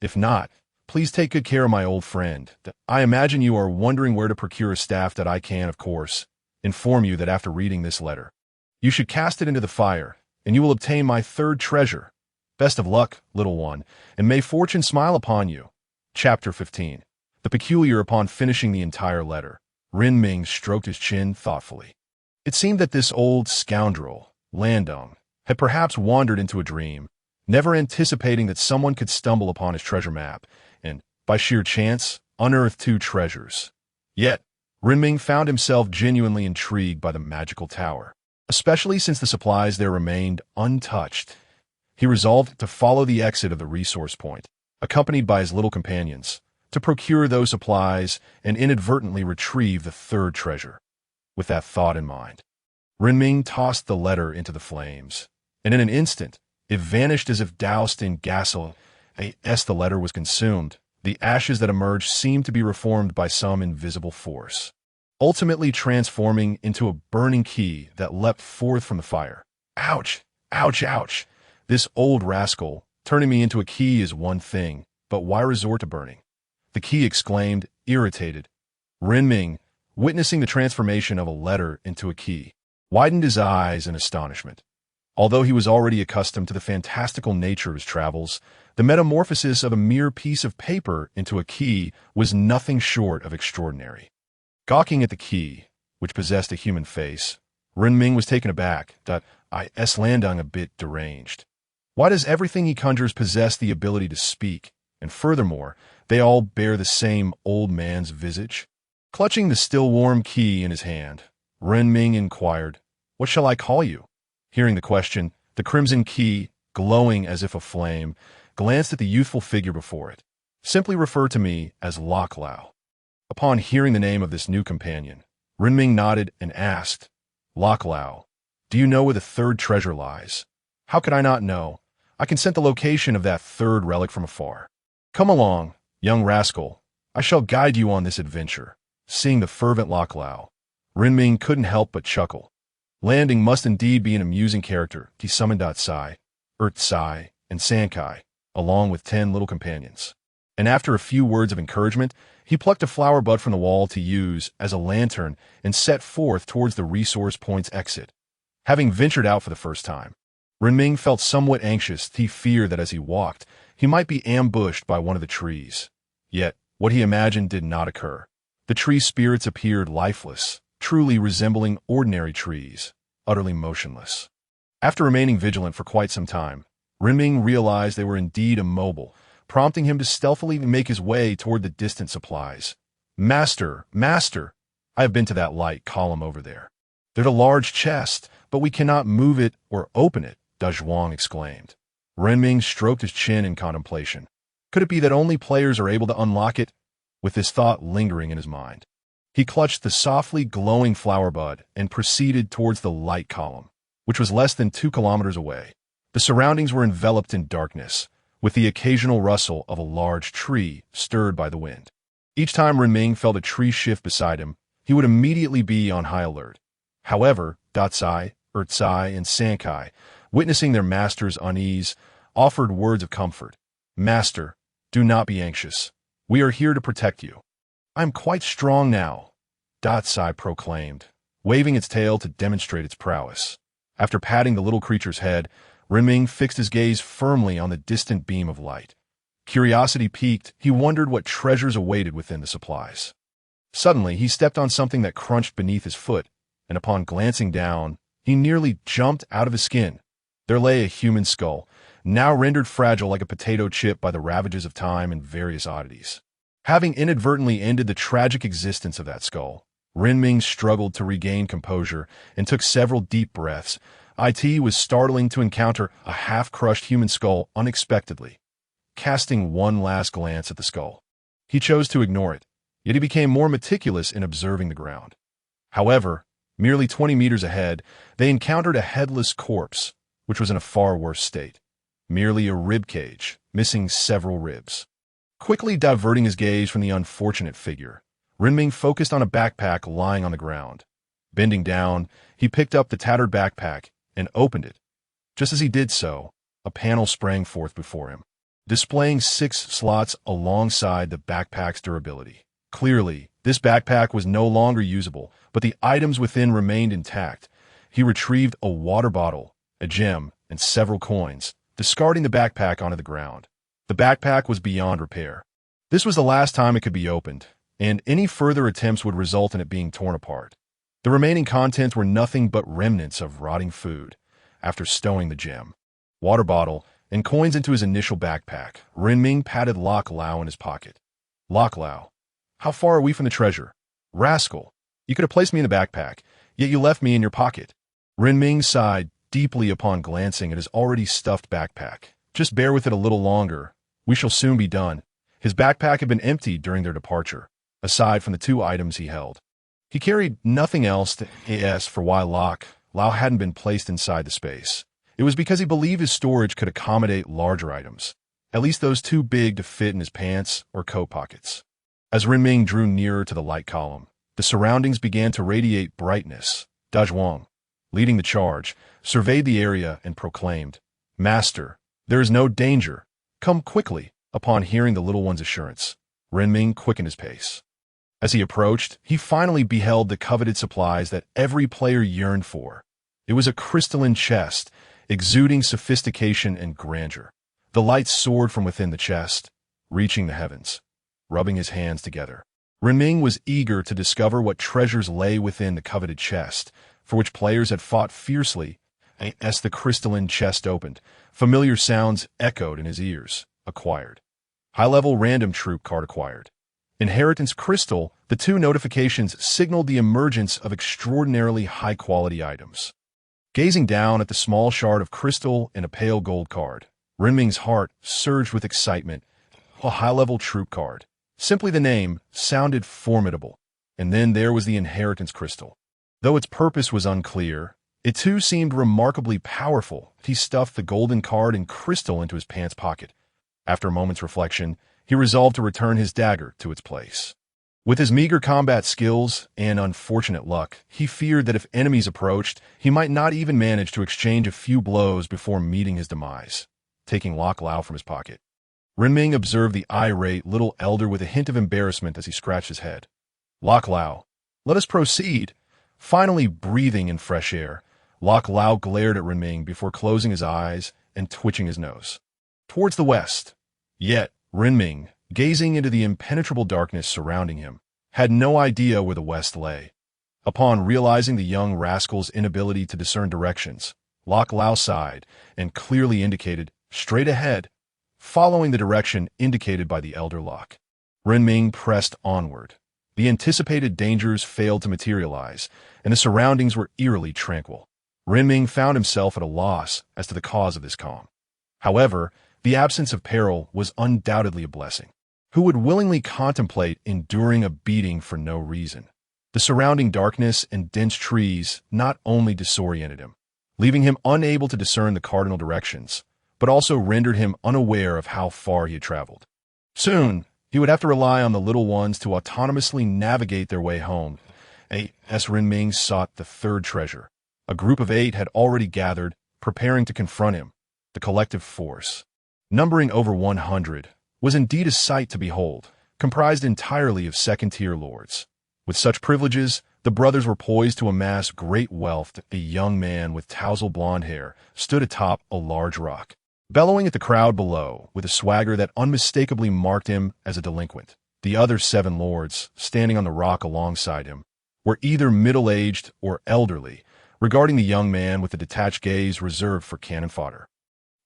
[SPEAKER 1] If not, please take good care of my old friend. I imagine you are wondering where to procure a staff. That I can, of course, inform you that after reading this letter, you should cast it into the fire, and you will obtain my third treasure. Best of luck, little one, and may fortune smile upon you. Chapter 15. The peculiar. Upon finishing the entire letter, Renming stroked his chin thoughtfully. It seemed that this old scoundrel, Landung, had perhaps wandered into a dream, never anticipating that someone could stumble upon his treasure map and, by sheer chance, unearth 2 treasures. Yet, Renming found himself genuinely intrigued by the magical tower, especially since the supplies there remained untouched. He resolved to follow the exit of the resource point, accompanied by his little companions, to procure those supplies and inadvertently retrieve the third treasure. With that thought in mind, Renming tossed the letter into the flames, and in an instant, it vanished as if doused in gasoline. As the letter was consumed, the ashes that emerged seemed to be reformed by some invisible force, ultimately transforming into a burning key that leapt forth from the fire. Ouch! Ouch! Ouch! This old rascal, turning me into a key is one thing, but why resort to burning? The key exclaimed, irritated. Renming, witnessing the transformation of a letter into a key, widened his eyes in astonishment. Although he was already accustomed to the fantastical nature of his travels, the metamorphosis of a mere piece of paper into a key was nothing short of extraordinary. Gawking at the key, which possessed a human face, Renming was taken aback. Is Landung a bit deranged? Why does everything he conjures possess the ability to speak? And furthermore, they all bear the same old man's visage? Clutching the still warm key in his hand, Renming inquired, What shall I call you? Hearing the question, the crimson key, glowing as if aflame, glanced at the youthful figure before it. Simply refer to me as Lochlao. Upon hearing the name of this new companion, Renming nodded and asked, Lochlao, do you know where the third treasure lies? How could I not know? I can scent the location of that third relic from afar. Come along, young rascal. I shall guide you on this adventure. Seeing the fervent Lochlao, Renming couldn't help but chuckle. Landung must indeed be an amusing character. He summoned Tsai, Tsai, and Sankai, along with 10 little companions. And after a few words of encouragement, he plucked a flower bud from the wall to use as a lantern and set forth towards the resource point's exit. Having ventured out for the first time, Renming felt somewhat anxious. He feared that as he walked, he might be ambushed by one of the trees. Yet, what he imagined did not occur. The tree spirits appeared lifeless, truly resembling ordinary trees, utterly motionless. After remaining vigilant for quite some time, Renming realized they were indeed immobile, prompting him to stealthily make his way toward the distant supplies. "Master, master, I have been to that light column over there. There's a large chest, but we cannot move it or open it," Dazhuang exclaimed. Renming stroked his chin in contemplation. Could it be that only players are able to unlock it? With this thought lingering in his mind, he clutched the softly glowing flower bud and proceeded towards the light column, which was less than 2 kilometers away. The surroundings were enveloped in darkness, with the occasional rustle of a large tree stirred by the wind. Each time Renming felt a tree shift beside him, he would immediately be on high alert. However, Datsai, Ertsai, and Sankai, witnessing their master's unease, offered words of comfort. "Master, do not be anxious. We are here to protect you." "I am quite strong now," Datsai proclaimed, waving its tail to demonstrate its prowess. After patting the little creature's head, Renming fixed his gaze firmly on the distant beam of light. Curiosity piqued, he wondered what treasures awaited within the supplies. Suddenly, he stepped on something that crunched beneath his foot, and upon glancing down, he nearly jumped out of his skin. There lay a human skull, now rendered fragile like a potato chip by the ravages of time and various oddities. Having inadvertently ended the tragic existence of that skull, Renming struggled to regain composure and took several deep breaths. It was startling to encounter a half-crushed human skull unexpectedly. Casting one last glance at the skull, he chose to ignore it, yet he became more meticulous in observing the ground. However, merely 20 meters ahead, they encountered a headless corpse, which was in a far worse state. Merely a rib cage, missing several ribs. Quickly diverting his gaze from the unfortunate figure, Renming focused on a backpack lying on the ground. Bending down, he picked up the tattered backpack and opened it. Just as he did so, a panel sprang forth before him, displaying 6 slots alongside the backpack's durability. Clearly, this backpack was no longer usable, but the items within remained intact. He retrieved a water bottle, a gem, and several coins, discarding the backpack onto the ground. The backpack was beyond repair. This was the last time it could be opened, and any further attempts would result in it being torn apart. The remaining contents were nothing but remnants of rotting food. After stowing the gem, water bottle, and coins into his initial backpack, Renming patted Lok Lao in his pocket. "Lok Lao, how far are we from the treasure?" "Rascal, you could have placed me in the backpack, yet you left me in your pocket." Renming sighed deeply upon glancing at his already stuffed backpack. "Just bear with it a little longer. We shall soon be done." His backpack had been emptied during their departure, aside from the 2 items he held. He carried nothing else to ask for why Lok Lao hadn't been placed inside the space. It was because he believed his storage could accommodate larger items, at least those too big to fit in his pants or coat pockets. As Renming drew nearer to the light column, the surroundings began to radiate brightness. Dazhuang, leading the charge, surveyed the area and proclaimed, "Master, there is no danger. Come quickly." Upon hearing the little one's assurance, Renming quickened his pace. As he approached, he finally beheld the coveted supplies that every player yearned for. It was a crystalline chest, exuding sophistication and grandeur. The light soared from within the chest, reaching the heavens. Rubbing his hands together, Renming was eager to discover what treasures lay within the coveted chest, for which players had fought fiercely. As the crystalline chest opened, familiar sounds echoed in his ears. Acquired. High-level random troop card acquired. Inheritance crystal, the 2 notifications signaled the emergence of extraordinarily high-quality items. Gazing down at the small shard of crystal and a pale gold card, Renming's heart surged with excitement. A high-level troop card. Simply the name sounded formidable. And then there was the inheritance crystal. Though its purpose was unclear, it too seemed remarkably powerful. He stuffed the golden card and crystal into his pants pocket. After a moment's reflection, he resolved to return his dagger to its place. With his meager combat skills and unfortunate luck, he feared that if enemies approached, he might not even manage to exchange a few blows before meeting his demise. taking Lok Lao from his pocket. Renming observed the irate little elder with a hint of embarrassment as he scratched his head. Lok Lao, let us proceed. Finally breathing in fresh air, Lok Lao glared at Renming before closing his eyes and twitching his nose. Towards the west. Yet, Renming, gazing into the impenetrable darkness surrounding him, had no idea where the west lay. Upon realizing the young rascal's inability to discern directions, Lok Lao sighed and clearly indicated straight ahead, following the direction indicated by the elder Lok. Renming pressed onward. The anticipated dangers failed to materialize, and the surroundings were eerily tranquil. Renming found himself at a loss as to the cause of this calm. However, the absence of peril was undoubtedly a blessing. Who would willingly contemplate enduring a beating for no reason? The surrounding darkness and dense trees not only disoriented him, leaving him unable to discern the cardinal directions, but also rendered him unaware of how far he had traveled. Soon, he would have to rely on the little ones to autonomously navigate their way home. As Renming sought the third treasure, a group of 8 had already gathered, preparing to confront him. The collective force, numbering over 100, was indeed a sight to behold, comprised entirely of second-tier lords. With such privileges, the brothers were poised to amass great wealth. A young man with tousled blonde hair stood atop a large rock, bellowing at the crowd below with a swagger that unmistakably marked him as a delinquent. The other 7 lords, standing on the rock alongside him, were either middle-aged or elderly, regarding the young man with a detached gaze reserved for cannon fodder.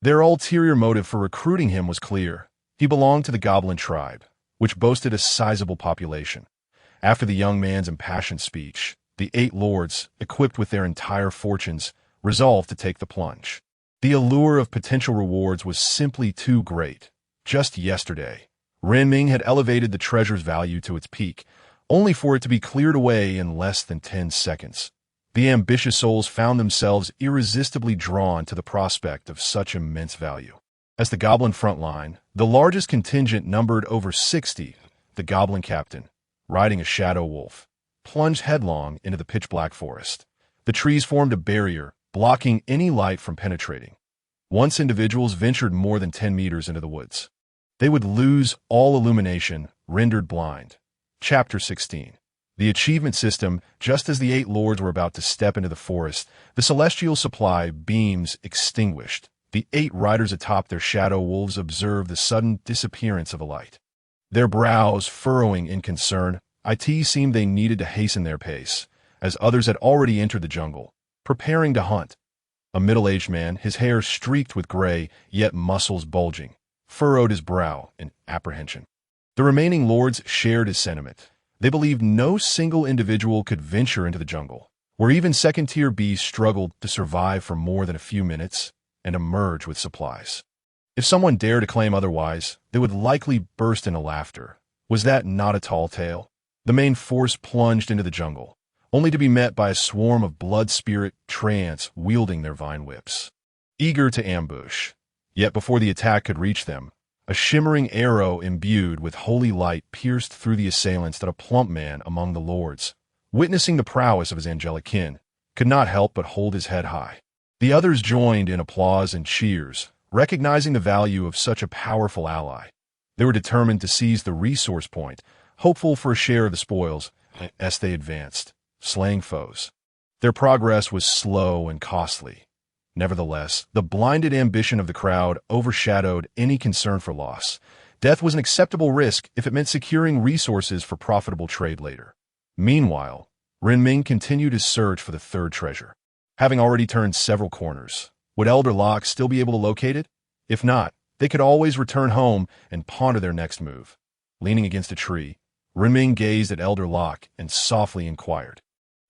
[SPEAKER 1] Their ulterior motive for recruiting him was clear. He belonged to the goblin tribe, which boasted a sizable population. After the young man's impassioned speech, the 8 lords, equipped with their entire fortunes, resolved to take the plunge. The allure of potential rewards was simply too great. Just yesterday, Renming had elevated the treasure's value to its peak, only for it to be cleared away in less than 10 seconds. The ambitious souls found themselves irresistibly drawn to the prospect of such immense value. As the goblin front line, the largest contingent numbered over 60, the goblin captain, riding a shadow wolf, plunged headlong into the pitch-black forest. The trees formed a barrier, blocking any light from penetrating. Once individuals ventured more than 10 meters into the woods, they would lose all illumination, rendered blind. Chapter 16. The achievement system. Just as the 8 lords were about to step into the forest, the celestial supply beams extinguished. The 8 riders atop their shadow wolves observed the sudden disappearance of a light. Their brows furrowing in concern, it seemed they needed to hasten their pace, as others had already entered the jungle, preparing to hunt. A middle-aged man, his hair streaked with gray, yet muscles bulging, furrowed his brow in apprehension. The remaining lords shared his sentiment. They believed no single individual could venture into the jungle, where even second-tier beasts struggled to survive for more than a few minutes and emerge with supplies. If someone dared to claim otherwise, they would likely burst into laughter. Was that not a tall tale? The main force plunged into the jungle, only to be met by a swarm of blood spirit trants wielding their vine whips, eager to ambush. Yet before the attack could reach them, a shimmering arrow imbued with holy light pierced through the assailants that a plump man among the lords, witnessing the prowess of his angelic kin, could not help but hold his head high. The others joined in applause and cheers, recognizing the value of such a powerful ally. They were determined to seize the resource point, hopeful for a share of the spoils, as they advanced, slaying foes. Their progress was slow and costly. Nevertheless, the blinded ambition of the crowd overshadowed any concern for loss. Death was an acceptable risk if it meant securing resources for profitable trade later. Meanwhile, Renming continued his search for the third treasure. Having already turned several corners, would Elder Locke still be able to locate it? If not, they could always return home and ponder their next move. Leaning against a tree, Renming gazed at Elder Locke and softly inquired.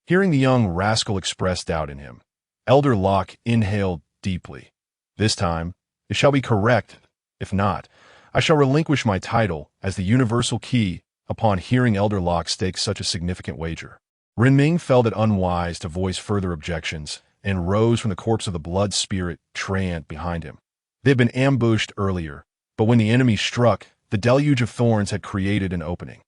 [SPEAKER 1] Hearing the young rascal express doubt in him, Elder Locke inhaled deeply. This time, it shall be correct. If not, I shall relinquish my title as the universal key upon hearing Elder Locke stake such a significant wager. Renming felt it unwise to voice further objections and rose from the corpse of the blood spirit treant behind him. They had been ambushed earlier, but when the enemy struck, the deluge of thorns had created an opening.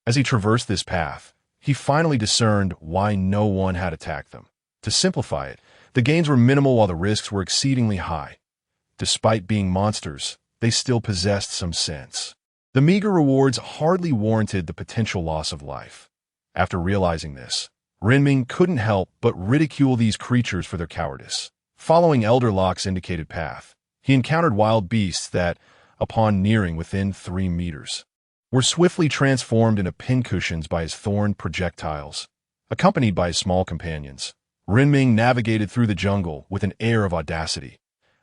[SPEAKER 1] As he traversed this path, he finally discerned why no one had attacked them. To simplify it, the gains were minimal while the risks were exceedingly high. Despite being monsters, they still possessed some sense. The meager rewards hardly warranted the potential loss of life. After realizing this, Renming couldn't help but ridicule these creatures for their cowardice. Following Elder Locke's indicated path, he encountered wild beasts that, upon nearing within 3 meters, were swiftly transformed into pincushions by his thorn projectiles. Accompanied by his small companions, Renming navigated through the jungle with an air of audacity.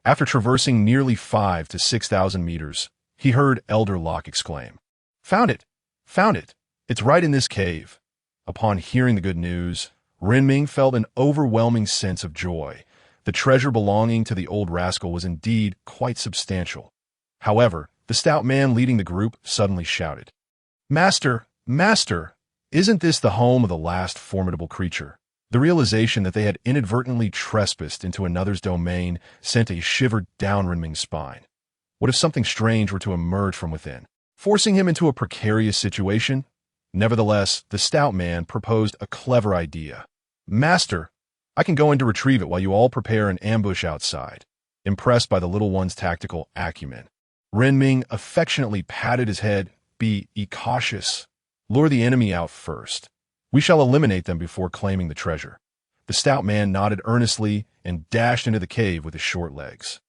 [SPEAKER 1] After traversing nearly 5,000 to 6,000 meters, he heard Elder Locke exclaim, "Found it! Found it! It's right in this cave." Upon hearing the good news, Renming felt an overwhelming sense of joy. The treasure belonging to the old rascal was indeed quite substantial. However, the stout man leading the group suddenly shouted, "Master! Master! Isn't this the home of the last formidable creature?" The realization that they had inadvertently trespassed into another's domain sent a shiver down Renming's spine. What if something strange were to emerge from within, forcing him into a precarious situation? Nevertheless, the stout man proposed a clever idea. "Master, I can go in to retrieve it while you all prepare an ambush outside." Impressed by the little one's tactical acumen, Renming affectionately patted his head. Be cautious. Lure the enemy out first. We shall eliminate them before claiming the treasure." The stout man nodded earnestly and dashed into the cave with his short legs.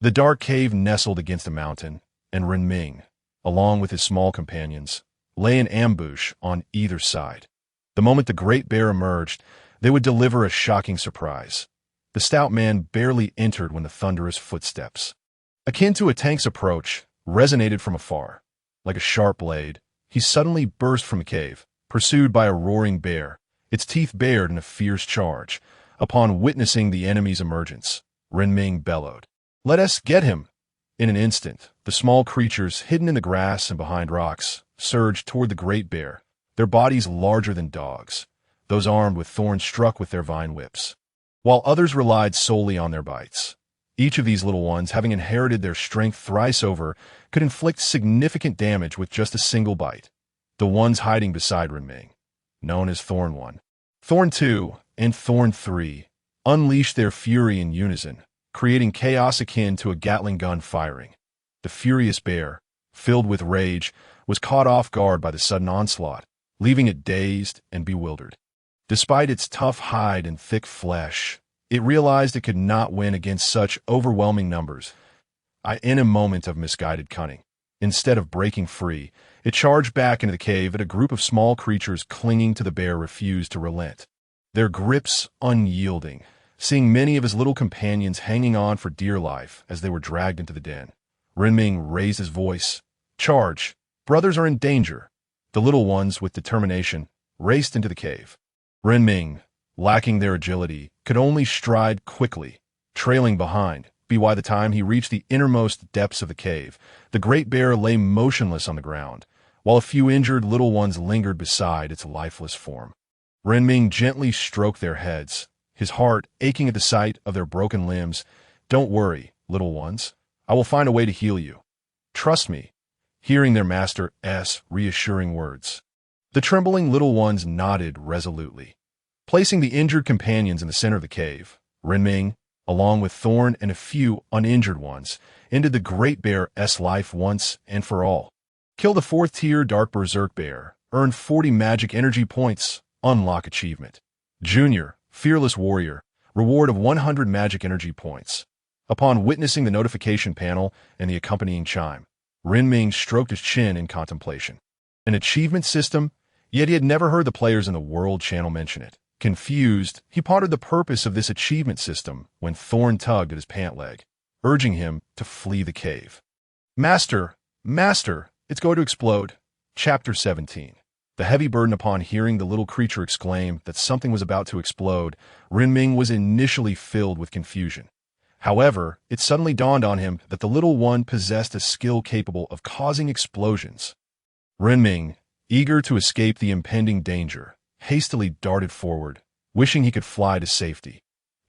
[SPEAKER 1] The dark cave nestled against a mountain, and Renming, along with his small companions, lay in ambush on either side. The moment the great bear emerged, they would deliver a shocking surprise. The stout man barely entered when the thunderous footsteps, akin to a tank's approach, resonated from afar. Like a sharp blade, he suddenly burst from the cave, pursued by a roaring bear, its teeth bared in a fierce charge. Upon witnessing the enemy's emergence, Renming bellowed, "Let us get him!" In an instant, the small creatures hidden in the grass and behind rocks surged toward the great bear, their bodies larger than dogs. Those armed with thorns struck with their vine whips, while others relied solely on their bites. Each of these little ones, having inherited their strength thrice over, could inflict significant damage with just a single bite. The ones hiding beside Renming, known as Thorn 1, Thorn 2, and Thorn 3, unleashed their fury in unison, creating chaos akin to a Gatling gun firing. The furious bear, filled with rage, was caught off guard by the sudden onslaught, leaving it dazed and bewildered. Despite its tough hide and thick flesh, it realized it could not win against such overwhelming numbers. In a moment of misguided cunning, instead of breaking free, it charged back into the cave, but a group of small creatures clinging to the bear refused to relent, their grips unyielding. Seeing many of his little companions hanging on for dear life as they were dragged into the den, Renming raised his voice. "Charge! Brothers are in danger!" The little ones, with determination, raced into the cave. Renming, lacking their agility, could only stride quickly, trailing behind. By the time he reached the innermost depths of the cave, the great bear lay motionless on the ground, while a few injured little ones lingered beside its lifeless form. Renming gently stroked their heads, his heart aching at the sight of their broken limbs. "Don't worry, little ones. I will find a way to heal you. Trust me." Hearing their master's reassuring words, the trembling little ones nodded resolutely. Placing the injured companions in the center of the cave, Renming, along with Thorn and a few uninjured ones, ended the great bear's life once and for all. Kill the 4th-tier Dark Berserk Bear. Earn 40 magic energy points. Unlock achievement. Junior, Fearless Warrior. Reward of 100 magic energy points. Upon witnessing the notification panel and the accompanying chime, Renming stroked his chin in contemplation. An achievement system? Yet he had never heard the players in the World Channel mention it. Confused, he pondered the purpose of this achievement system when Thorn tugged at his pant leg, urging him to flee the cave. "Master! Master! It's going to explode." Chapter 17. The heavy burden. Upon hearing the little creature exclaim that something was about to explode, Renming was initially filled with confusion. However, it suddenly dawned on him that the little one possessed a skill capable of causing explosions. Renming, eager to escape the impending danger, hastily darted forward, wishing he could fly to safety.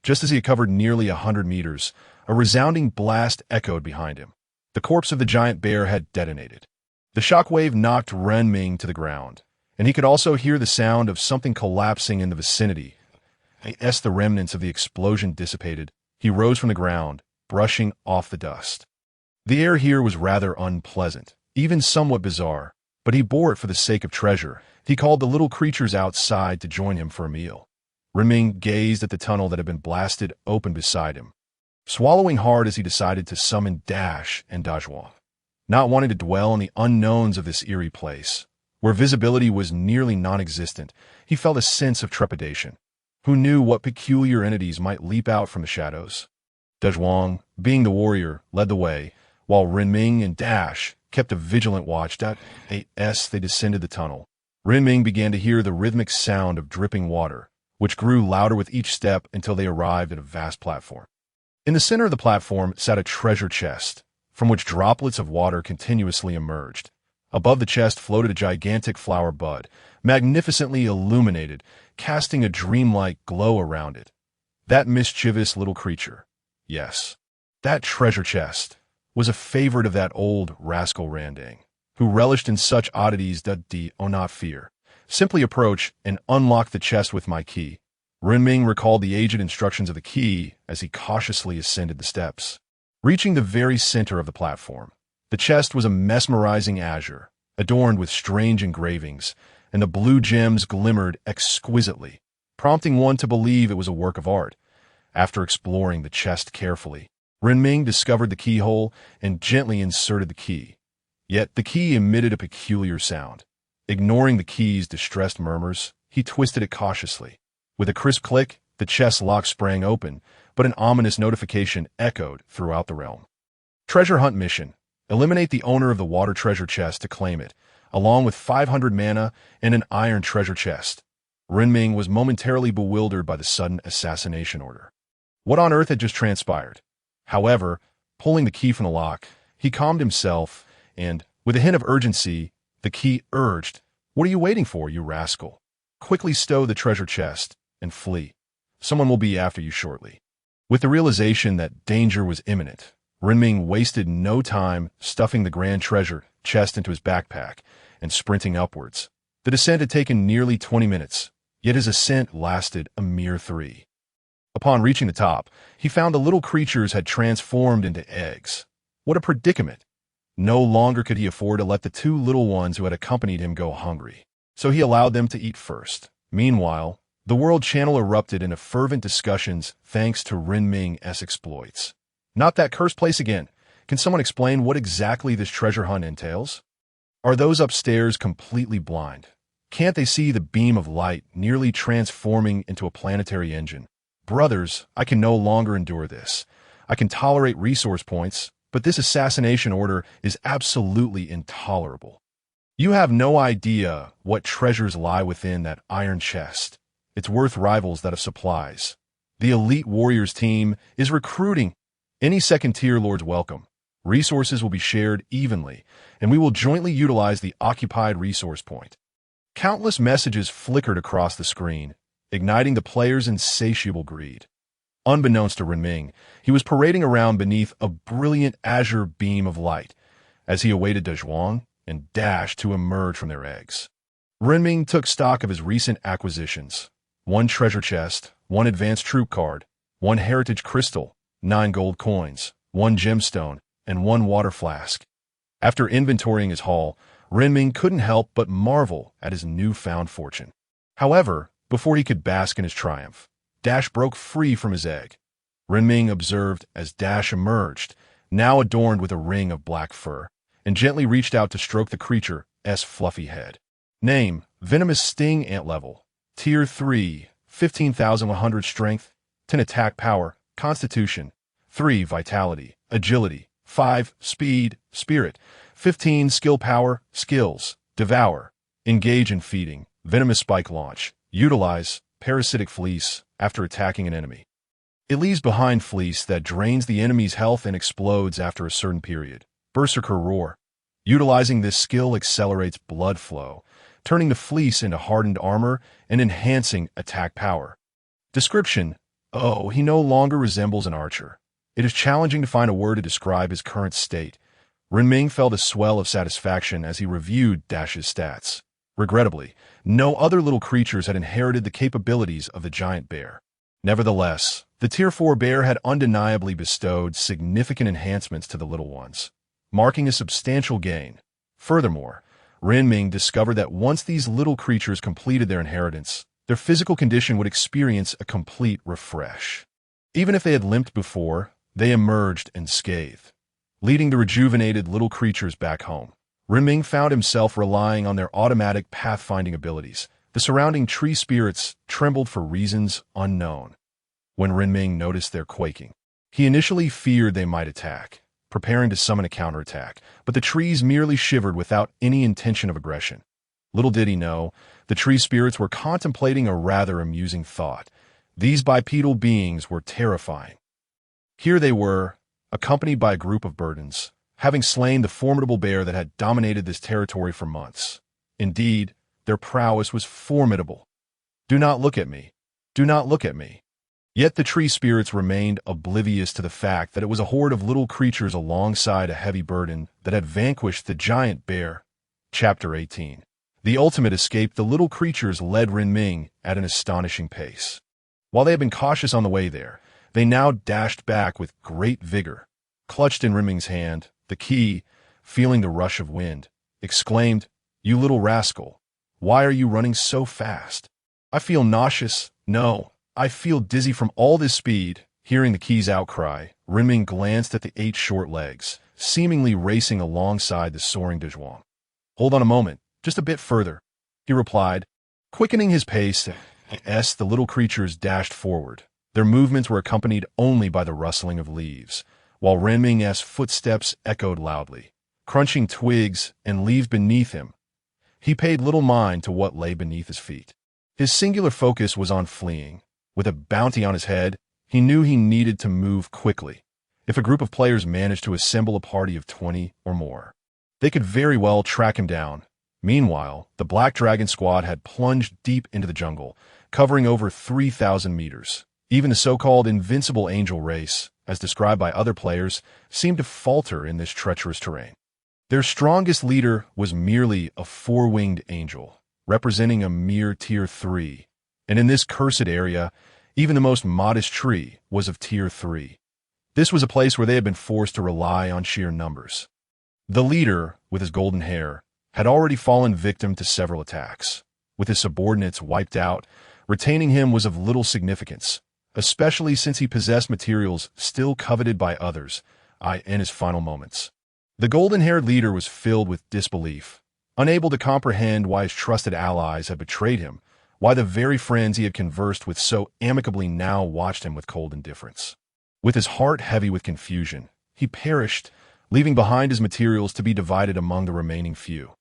[SPEAKER 1] Just as he had covered nearly 100 meters, a resounding blast echoed behind him. The corpse of the giant bear had detonated. The shockwave knocked Renming to the ground, and he could also hear the sound of something collapsing in the vicinity. As the remnants of the explosion dissipated, he rose from the ground, brushing off the dust. The air here was rather unpleasant, even somewhat bizarre, but he bore it for the sake of treasure. He called the little creatures outside to join him for a meal. Renming gazed at the tunnel that had been blasted open beside him, swallowing hard as he decided to summon Dash and Dajwang. Not wanting to dwell on the unknowns of this eerie place, where visibility was nearly non-existent, he felt a sense of trepidation. Who knew what peculiar entities might leap out from the shadows? Dajwang, being the warrior, led the way, while Renming and Dash kept a vigilant watch. As they descended the tunnel, Renming began to hear the rhythmic sound of dripping water, which grew louder with each step until they arrived at a vast platform. In the center of the platform sat a treasure chest, from which droplets of water continuously emerged. Above the chest floated a gigantic flower bud, magnificently illuminated, casting a dreamlike glow around it. That mischievous little creature, yes, that treasure chest, was a favorite of that old rascal Randang, who relished in such oddities that not fear. Simply approach and unlock the chest with my key. Renming recalled the aged instructions of the key as he cautiously ascended the steps. Reaching the very center of the platform, the chest was a mesmerizing azure, adorned with strange engravings, and the blue gems glimmered exquisitely, prompting one to believe it was a work of art. After exploring the chest carefully, Renming discovered the keyhole and gently inserted the key. Yet the key emitted a peculiar sound. Ignoring the key's distressed murmurs, he twisted it cautiously. With a crisp click, the chest lock sprang open, but an ominous notification echoed throughout the realm. Treasure hunt mission. Eliminate the owner of the water treasure chest to claim it, along with 500 mana and an iron treasure chest. Renming was momentarily bewildered by the sudden assassination order. What on earth had just transpired? However, pulling the key from the lock, he calmed himself and, with a hint of urgency, the key urged, "What are you waiting for, you rascal? Quickly stow the treasure chest and flee. Someone will be after you shortly." With the realization that danger was imminent, Renming wasted no time stuffing the grand treasure chest into his backpack and sprinting upwards. The descent had taken nearly 20 minutes, yet his ascent lasted a mere 3. Upon reaching the top, he found the little creatures had transformed into eggs. What a predicament! No longer could he afford to let the two little ones who had accompanied him go hungry, so he allowed them to eat first. Meanwhile, the world channel erupted into fervent discussions thanks to Renming's exploits. Not that cursed place again. Can someone explain what exactly this treasure hunt entails? Are those upstairs completely blind? Can't they see the beam of light nearly transforming into a planetary engine? Brothers, I can no longer endure this. I can tolerate resource points, but this assassination order is absolutely intolerable. You have no idea what treasures lie within that iron chest. It's worth rivals that of supplies. The elite warriors team is recruiting. Any second-tier lords welcome. Resources will be shared evenly, and we will jointly utilize the occupied resource point. Countless messages flickered across the screen, igniting the player's insatiable greed. Unbeknownst to Renming, he was parading around beneath a brilliant azure beam of light as he awaited Dajwang and Dash to emerge from their eggs. Renming took stock of his recent acquisitions: 1 treasure chest, 1 advanced troop card, 1 heritage crystal, 9 gold coins, 1 gemstone, and 1 water flask. After inventorying his haul, Renming couldn't help but marvel at his newfound fortune. However, before he could bask in his triumph, Dash broke free from his egg. Renming observed as Dash emerged, now adorned with a ring of black fur, and gently reached out to stroke the creature's fluffy head. Name: Venomous Sting. Ant level: Tier 3, 15,100 strength, 10 attack power, Constitution, 3 vitality, agility, 5 speed, spirit, 15 skill power, skills, devour, engage in feeding, venomous spike launch, utilize parasitic fleece after attacking an enemy. It leaves behind fleece that drains the enemy's health and explodes after a certain period. Berserker Roar. Utilizing this skill accelerates blood flow, turning the fleece into hardened armor and enhancing attack power. Description: oh, he no longer resembles an archer. It is challenging to find a word to describe his current state. Renming felt a swell of satisfaction as he reviewed Dash's stats. Regrettably, no other little creatures had inherited the capabilities of the giant bear. Nevertheless, the Tier 4 bear had undeniably bestowed significant enhancements to the little ones, marking a substantial gain. Furthermore, Renming discovered that once these little creatures completed their inheritance, their physical condition would experience a complete refresh. Even if they had limped before, they emerged unscathed, leading the rejuvenated little creatures back home. Renming found himself relying on their automatic pathfinding abilities. The surrounding tree spirits trembled for reasons unknown. When Renming noticed their quaking, he initially feared they might attack, preparing to summon a counterattack, but the trees merely shivered without any intention of aggression. Little did he know, the tree spirits were contemplating a rather amusing thought. These bipedal beings were terrifying. Here they were, accompanied by a group of burdens, having slain the formidable bear that had dominated this territory for months. Indeed, their prowess was formidable. "Do not look at me. Do not look at me." Yet the tree spirits remained oblivious to the fact that it was a horde of little creatures alongside a heavy burden that had vanquished the giant bear. Chapter 18. The ultimate escape. The little creatures led Renming at an astonishing pace. While they had been cautious on the way there, they now dashed back with great vigor. Clutched in Renming's hand, the key, feeling the rush of wind, exclaimed, "You little rascal, why are you running so fast? I feel nauseous. No, I feel dizzy from all this speed." Hearing the key's outcry, Renming glanced at the 8 short legs, seemingly racing alongside the soaring Dezhuang. "Hold on a moment, just a bit further," he replied. Quickening his pace, the little creatures dashed forward. Their movements were accompanied only by the rustling of leaves, while Renming's footsteps echoed loudly, crunching twigs and leaves beneath him. He paid little mind to what lay beneath his feet. His singular focus was on fleeing. With a bounty on his head, he knew he needed to move quickly. If a group of players managed to assemble a party of 20 or more, they could very well track him down. Meanwhile, the Black Dragon squad had plunged deep into the jungle, covering over 3,000 meters. Even the so-called invincible angel race, as described by other players, seemed to falter in this treacherous terrain. Their strongest leader was merely a 4-winged angel, representing a mere Tier 3, and in this cursed area, even the most modest tree was of Tier 3. This was a place where they had been forced to rely on sheer numbers. The leader, with his golden hair, had already fallen victim to several attacks. With his subordinates wiped out, retaining him was of little significance, especially since he possessed materials still coveted by others, in his final moments. The golden-haired leader was filled with disbelief, unable to comprehend why his trusted allies had betrayed him, why the very friends he had conversed with so amicably now watched him with cold indifference. With his heart heavy with confusion, he perished, leaving behind his materials to be divided among the remaining few.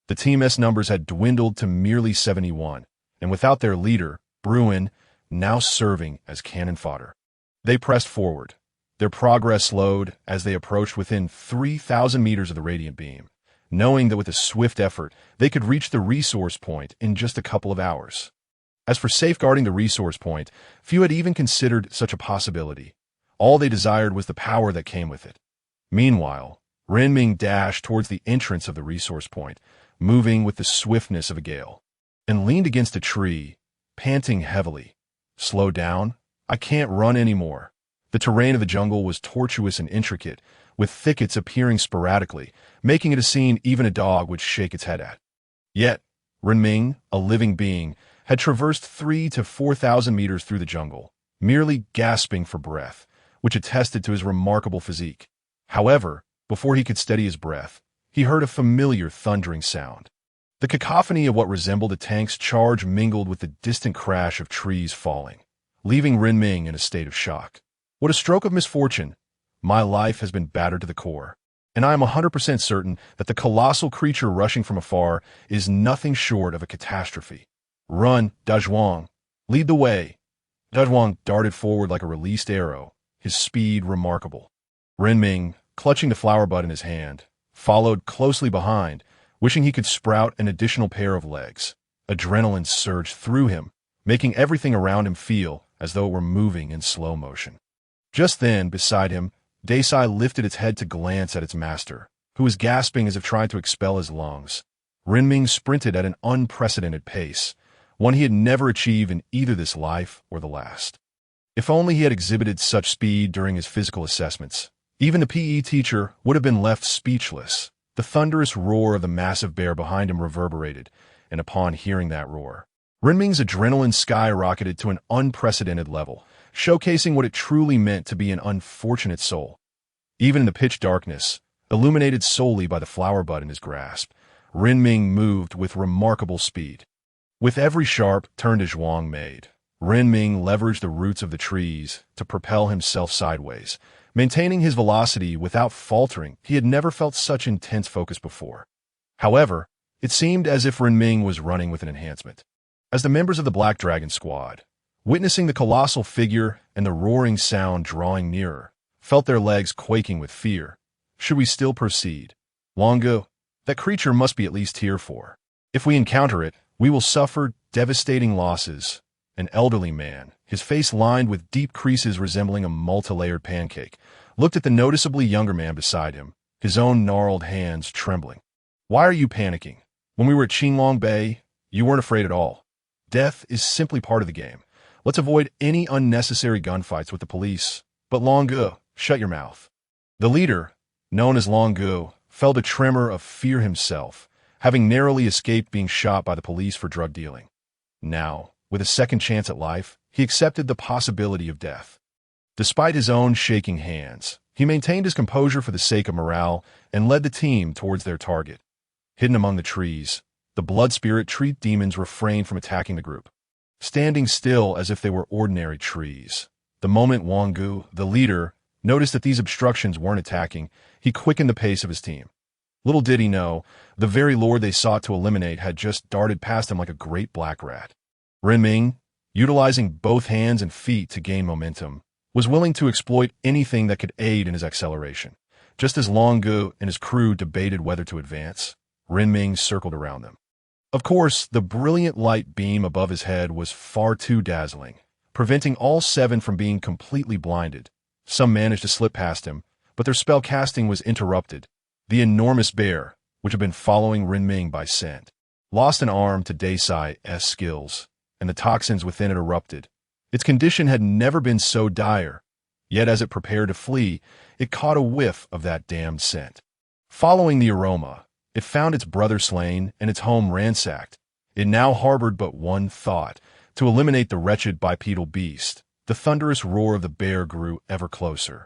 [SPEAKER 1] The team's numbers had dwindled to merely 71, and without their leader, Bruin, now serving as cannon fodder. They pressed forward. Their progress slowed as they approached within 3,000 meters of the radiant beam, knowing that with a swift effort, they could reach the resource point in just a couple of hours. As for safeguarding the resource point, few had even considered such a possibility. All they desired was the power that came with it. Meanwhile, Renming dashed towards the entrance of the resource point, moving with the swiftness of a gale, and leaned against a tree, panting heavily. "Slow down. I can't run anymore." The terrain of the jungle was tortuous and intricate, with thickets appearing sporadically, making it a scene even a dog would shake its head at. Yet, Renming, a living being, had traversed 3,000 to 4,000 meters through the jungle, merely gasping for breath, which attested to his remarkable physique. However, before he could steady his breath, he heard a familiar thundering sound. The cacophony of what resembled a tank's charge mingled with the distant crash of trees falling, leaving Renming in a state of shock. What a stroke of misfortune! My life has been battered to the core, and I am 100% certain that the colossal creature rushing from afar is nothing short of a catastrophe. "Run, Dezhuang! Lead the way!" Dezhuang darted forward like a released arrow, his speed remarkable. Renming, clutching the flower bud in his hand, followed closely behind, wishing he could sprout an additional pair of legs. Adrenaline surged through him, making everything around him feel as though it were moving in slow motion. Just then, beside him, Desai lifted its head to glance at its master, who was gasping as if trying to expel his lungs. Renming sprinted at an unprecedented pace, one he had never achieved in either this life or the last. If only he had exhibited such speed during his physical assessments. Even the PE teacher would have been left speechless. The thunderous roar of the massive bear behind him reverberated, and upon hearing that roar, Renming's adrenaline skyrocketed to an unprecedented level, showcasing what it truly meant to be an unfortunate soul. Even in the pitch darkness, illuminated solely by the flower bud in his grasp, Renming moved with remarkable speed. With every sharp turn Zhuang made, Renming leveraged the roots of the trees to propel himself sideways, maintaining his velocity without faltering. He had never felt such intense focus before. However, it seemed as if Renming was running with an enhancement. As the members of the Black Dragon squad, witnessing the colossal figure and the roaring sound drawing nearer, felt their legs quaking with fear. Should we still proceed? Longo, that creature must be at least tier 4. If we encounter it, we will suffer devastating losses. An elderly man, his face lined with deep creases resembling a multi-layered pancake, looked at the noticeably younger man beside him, his own gnarled hands trembling. Why are you panicking? When we were at Qinglong Bay, you weren't afraid at all. Death is simply part of the game. Let's avoid any unnecessary gunfights with the police. But Longo, shut your mouth. The leader, known as Longo, felt a tremor of fear himself, having narrowly escaped being shot by the police for drug dealing. Now, with a second chance at life, he accepted the possibility of death. Despite his own shaking hands, he maintained his composure for the sake of morale and led the team towards their target. Hidden among the trees, the blood spirit tree demons refrained from attacking the group, standing still as if they were ordinary trees. The moment Wangu, the leader, noticed that these obstructions weren't attacking, he quickened the pace of his team. Little did he know, the very lord they sought to eliminate had just darted past him like a great black rat. Renming, utilizing both hands and feet to gain momentum, was willing to exploit anything that could aid in his acceleration. Just as Longu and his crew debated whether to advance, Renming circled around them. Of course, the brilliant light beam above his head was far too dazzling, preventing all 7 from being completely blinded. Some managed to slip past him, but their spell casting was interrupted. The enormous bear, which had been following Renming by scent, lost an arm to Desai's skills, and the toxins within it erupted. Its condition had never been so dire, yet as it prepared to flee, it caught a whiff of that damned scent. Following the aroma, it found its brother slain and its home ransacked. It now harbored but one thought, to eliminate the wretched bipedal beast. The thunderous roar of the bear grew ever closer,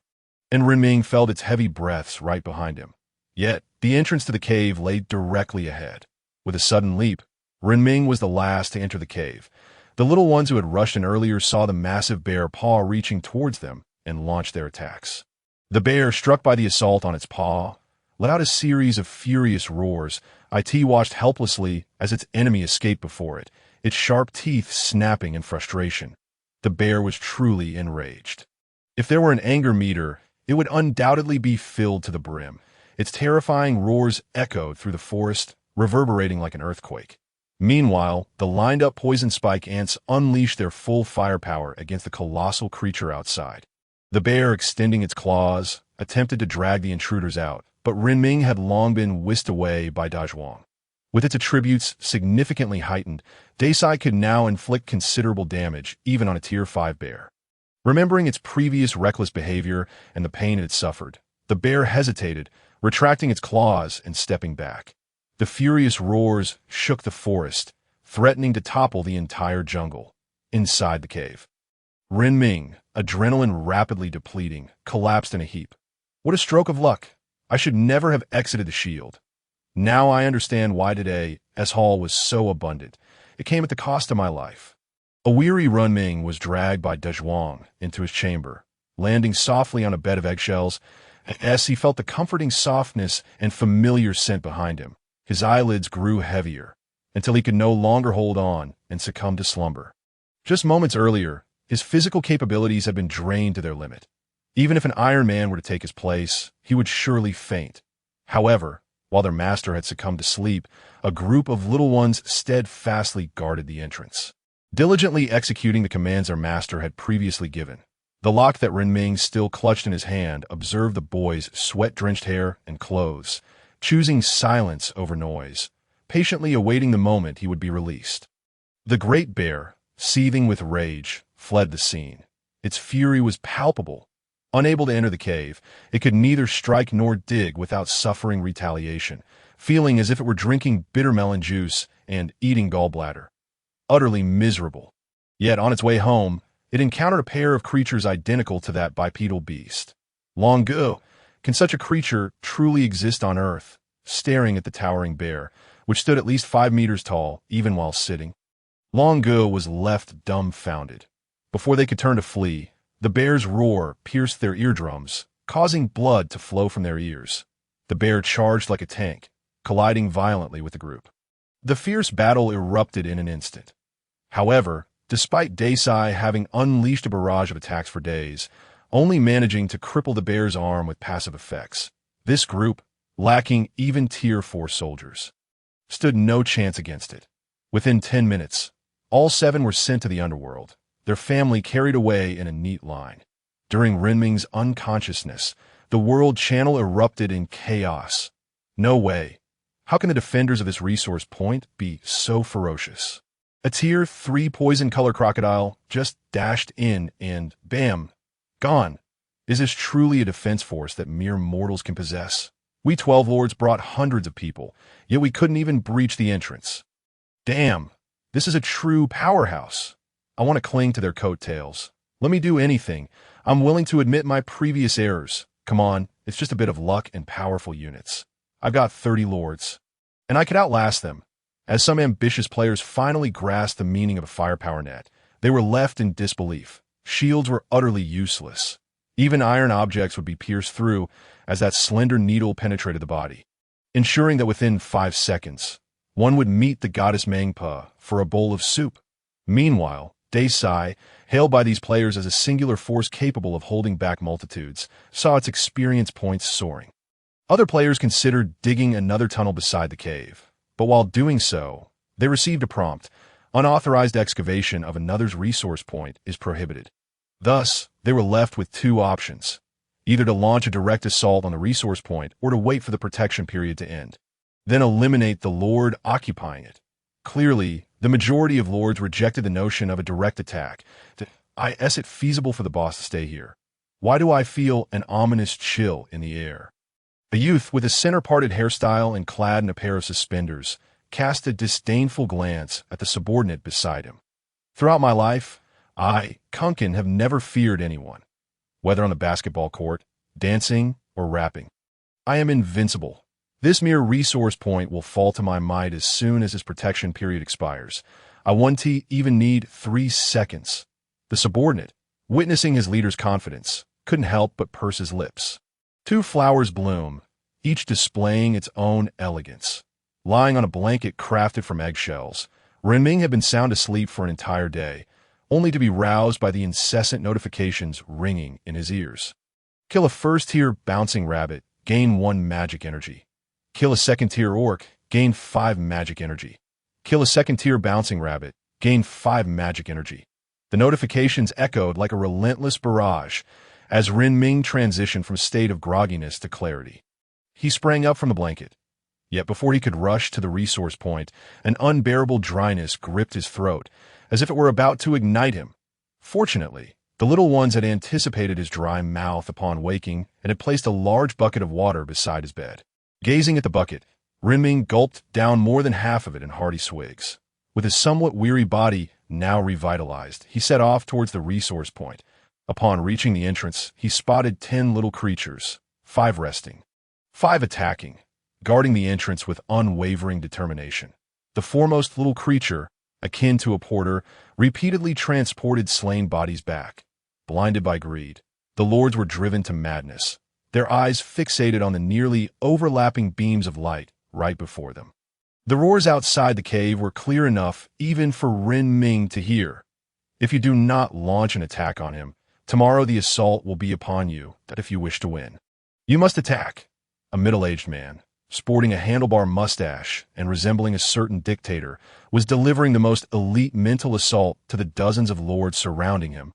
[SPEAKER 1] and Renming felt its heavy breaths right behind him. Yet, the entrance to the cave lay directly ahead. With a sudden leap, Renming was the last to enter the cave. The little ones who had rushed in earlier saw the massive bear paw reaching towards them and launched their attacks. The bear, struck by the assault on its paw, let out a series of furious roars. It watched helplessly as its enemy escaped before it, its sharp teeth snapping in frustration. The bear was truly enraged. If there were an anger meter, it would undoubtedly be filled to the brim. Its terrifying roars echoed through the forest, reverberating like an earthquake. Meanwhile, the lined-up poison spike ants unleashed their full firepower against the colossal creature outside. The bear, extending its claws, attempted to drag the intruders out, but Renming had long been whisked away by Dazhuang. With its attributes significantly heightened, Desai could now inflict considerable damage, even on a Tier 5 bear. Remembering its previous reckless behavior and the pain it had suffered, the bear hesitated, retracting its claws and stepping back. The furious roars shook the forest, threatening to topple the entire jungle. Inside the cave, Renming, adrenaline rapidly depleting, collapsed in a heap. What a stroke of luck! I should never have exited the shield. Now I understand why today S-Hall was so abundant. It came at the cost of my life. A weary Renming was dragged by Dazhuang into his chamber, landing softly on a bed of eggshells. As he felt the comforting softness and familiar scent behind him, his eyelids grew heavier, until he could no longer hold on and succumb to slumber. Just moments earlier, his physical capabilities had been drained to their limit. Even if an Iron Man were to take his place, he would surely faint. However, while their master had succumbed to sleep, a group of little ones steadfastly guarded the entrance, diligently executing the commands their master had previously given. The lock that Renming still clutched in his hand observed the boy's sweat-drenched hair and clothes, choosing silence over noise, patiently awaiting the moment he would be released. The great bear, seething with rage, fled the scene. Its fury was palpable. Unable to enter the cave, it could neither strike nor dig without suffering retaliation, feeling as if it were drinking bitter melon juice and eating gallbladder. Utterly miserable. Yet on its way home, it encountered a pair of creatures identical to that bipedal beast. Long ago, can such a creature truly exist on Earth, staring at the towering bear, which stood at least 5 meters tall, even while sitting? Long ago was left dumbfounded. Before they could turn to flee, the bear's roar pierced their eardrums, causing blood to flow from their ears. The bear charged like a tank, colliding violently with the group. The fierce battle erupted in an instant. However, despite Desai having unleashed a barrage of attacks for days, only managing to cripple the bear's arm with passive effects, this group, lacking even Tier 4 soldiers, stood no chance against it. Within 10 minutes, all 7 were sent to the underworld, their family carried away in a neat line. During Renming's unconsciousness, the world channel erupted in chaos. No way. How can the defenders of this resource point be so ferocious? A Tier 3 poison color crocodile just dashed in and, bam, gone. Is this truly a defense force that mere mortals can possess? We 12 lords brought hundreds of people, yet we couldn't even breach the entrance. Damn, this is a true powerhouse. I want to cling to their coattails. Let me do anything. I'm willing to admit my previous errors. Come on, it's just a bit of luck and powerful units. I've got 30 lords, and I could outlast them. As some ambitious players finally grasped the meaning of a firepower net, they were left in disbelief. Shields were utterly useless. Even iron objects would be pierced through as that slender needle penetrated the body, ensuring that within 5 seconds, one would meet the goddess Mangpa for a bowl of soup. Meanwhile, Desai, hailed by these players as a singular force capable of holding back multitudes, saw its experience points soaring. Other players considered digging another tunnel beside the cave, but while doing so, they received a prompt: unauthorized excavation of another's resource point is prohibited. Thus, they were left with 2 options, either to launch a direct assault on the resource point or to wait for the protection period to end, then eliminate the lord occupying it. Clearly, the majority of lords rejected the notion of a direct attack. Is it feasible for the boss to stay here? Why do I feel an ominous chill in the air? A youth with a center-parted hairstyle and clad in a pair of suspenders cast a disdainful glance at the subordinate beside him. Throughout my life, I, Kunkin, have never feared anyone, whether on the basketball court, dancing, or rapping. I am invincible. This mere resource point will fall to my might as soon as its protection period expires. I won't even need 3 seconds. The subordinate, witnessing his leader's confidence, couldn't help but purse his lips. 2 flowers bloom, each displaying its own elegance. Lying on a blanket crafted from eggshells, Renming had been sound asleep for an entire day, only to be roused by the incessant notifications ringing in his ears. Kill a first-tier bouncing rabbit, gain 1 magic energy. Kill a second-tier orc, gain 5 magic energy. Kill a second-tier bouncing rabbit, gain 5 magic energy. The notifications echoed like a relentless barrage as Renming transitioned from a state of grogginess to clarity. He sprang up from the blanket. Yet before he could rush to the resource point, an unbearable dryness gripped his throat, as if it were about to ignite him. Fortunately, the little ones had anticipated his dry mouth upon waking and had placed a large bucket of water beside his bed. Gazing at the bucket, Renming gulped down more than half of it in hearty swigs. With his somewhat weary body now revitalized, he set off towards the resource point. Upon reaching the entrance, he spotted 10 little creatures, 5 resting, 5 attacking, guarding the entrance with unwavering determination. The foremost little creature, akin to a porter, repeatedly transported slain bodies back. Blinded by greed, the lords were driven to madness, their eyes fixated on the nearly overlapping beams of light right before them. The roars outside the cave were clear enough even for Renming to hear. If you do not launch an attack on him, tomorrow the assault will be upon you, that if you wish to win. You must attack. A middle-aged man, sporting a handlebar mustache and resembling a certain dictator, was delivering the most elite mental assault to the dozens of lords surrounding him.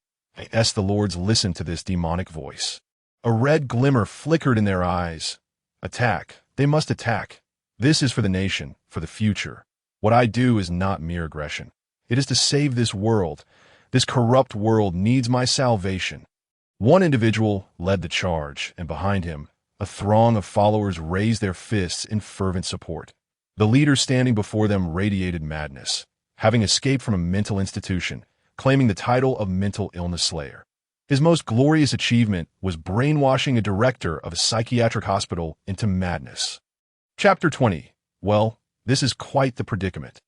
[SPEAKER 1] As the lords listened to this demonic voice, a red glimmer flickered in their eyes. Attack. They must attack. This is for the nation, for the future. What I do is not mere aggression. It is to save this world. This corrupt world needs my salvation. One individual led the charge, and behind him, a throng of followers raised their fists in fervent support. The leader standing before them radiated madness, having escaped from a mental institution, claiming the title of mental illness slayer. His most glorious achievement was brainwashing a director of a psychiatric hospital into madness. Chapter 20. Well, this is quite the predicament.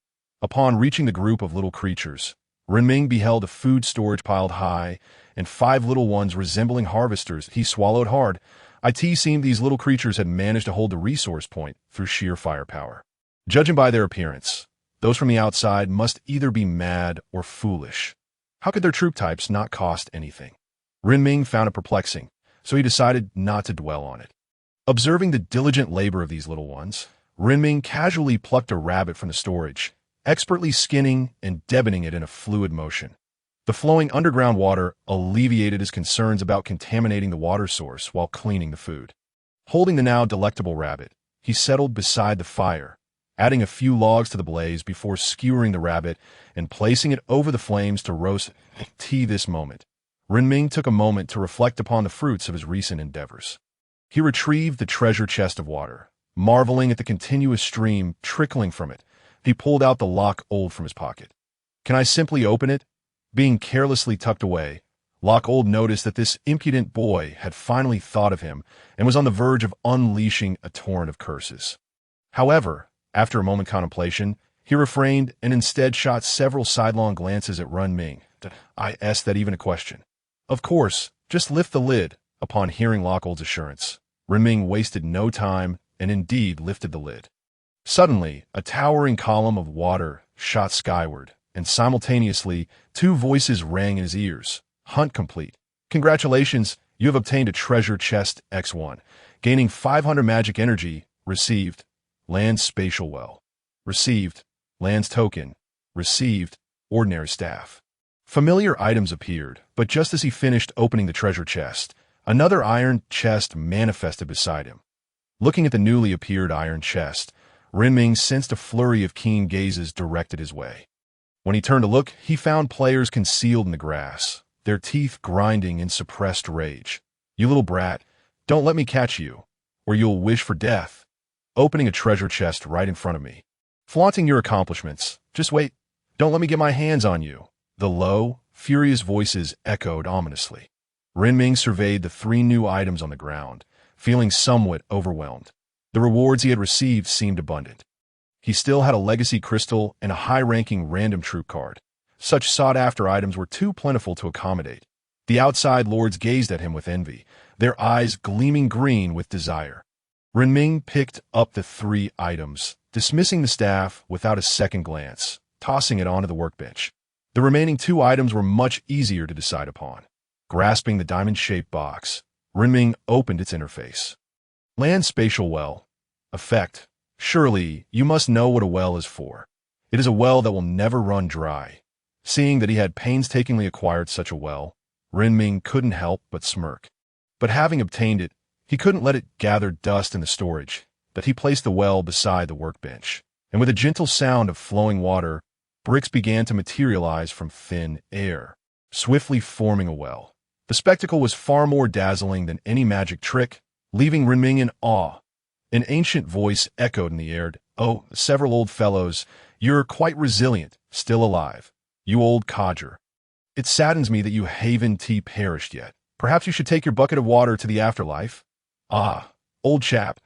[SPEAKER 1] Upon reaching the group of little creatures, Renming beheld a food storage piled high, and 5 little ones resembling harvesters. He swallowed hard. It seemed these little creatures had managed to hold the resource point through sheer firepower. Judging by their appearance, those from the outside must either be mad or foolish. How could their troop types not cost anything? Renming found it perplexing, so he decided not to dwell on it. Observing the diligent labor of these little ones, Renming casually plucked a rabbit from the storage, expertly skinning and deboning it in a fluid motion. The flowing underground water alleviated his concerns about contaminating the water source while cleaning the food. Holding the now delectable rabbit, he settled beside the fire, adding a few logs to the blaze before skewering the rabbit and placing it over the flames to roast this moment. Renming took a moment to reflect upon the fruits of his recent endeavors. He retrieved the treasure chest of water, marveling at the continuous stream trickling from it. He pulled out the lock old from his pocket. Can I simply open it? Being carelessly tucked away, Lock Old noticed that this impudent boy had finally thought of him and was on the verge of unleashing a torrent of curses. However, after a moment's contemplation, he refrained and instead shot several sidelong glances at Renming. I asked that even a question. Of course, just lift the lid. Upon hearing Lock Old's assurance, Renming wasted no time and indeed lifted the lid. Suddenly, a towering column of water shot skyward, and simultaneously, 2 voices rang in his ears. Hunt complete. Congratulations, you have obtained a treasure chest X1, gaining 500 magic energy. Received. Land's spatial well. Received. Land's token. Received. Ordinary staff. Familiar items appeared, but just as he finished opening the treasure chest, another iron chest manifested beside him. Looking at the newly appeared iron chest, Renming sensed a flurry of keen gazes directed his way. When he turned to look, he found players concealed in the grass, their teeth grinding in suppressed rage. You little brat, don't let me catch you, or you'll wish for death. Opening a treasure chest right in front of me. Flaunting your accomplishments. Just wait. Don't let me get my hands on you. The low, furious voices echoed ominously. Renming surveyed the 3 new items on the ground, feeling somewhat overwhelmed. The rewards he had received seemed abundant. He still had a legacy crystal and a high-ranking random troop card. Such sought-after items were too plentiful to accommodate. The outside lords gazed at him with envy, their eyes gleaming green with desire. Renming picked up the 3 items, dismissing the staff without a second glance, tossing it onto the workbench. The remaining 2 items were much easier to decide upon. Grasping the diamond-shaped box, Renming opened its interface. Land spatial well. Effect. Surely, you must know what a well is for. It is a well that will never run dry. Seeing that he had painstakingly acquired such a well, Renming couldn't help but smirk. But having obtained it, he couldn't let it gather dust in the storage, that he placed the well beside the workbench. And with a gentle sound of flowing water, bricks began to materialize from thin air, swiftly forming a well. The spectacle was far more dazzling than any magic trick, leaving Renming in awe. An ancient voice echoed in the air. Oh, several old fellows, you're quite resilient, still alive. You old codger. It saddens me that you haven't perished yet. Perhaps you should take your bucket of water to the afterlife? Ah, old chap.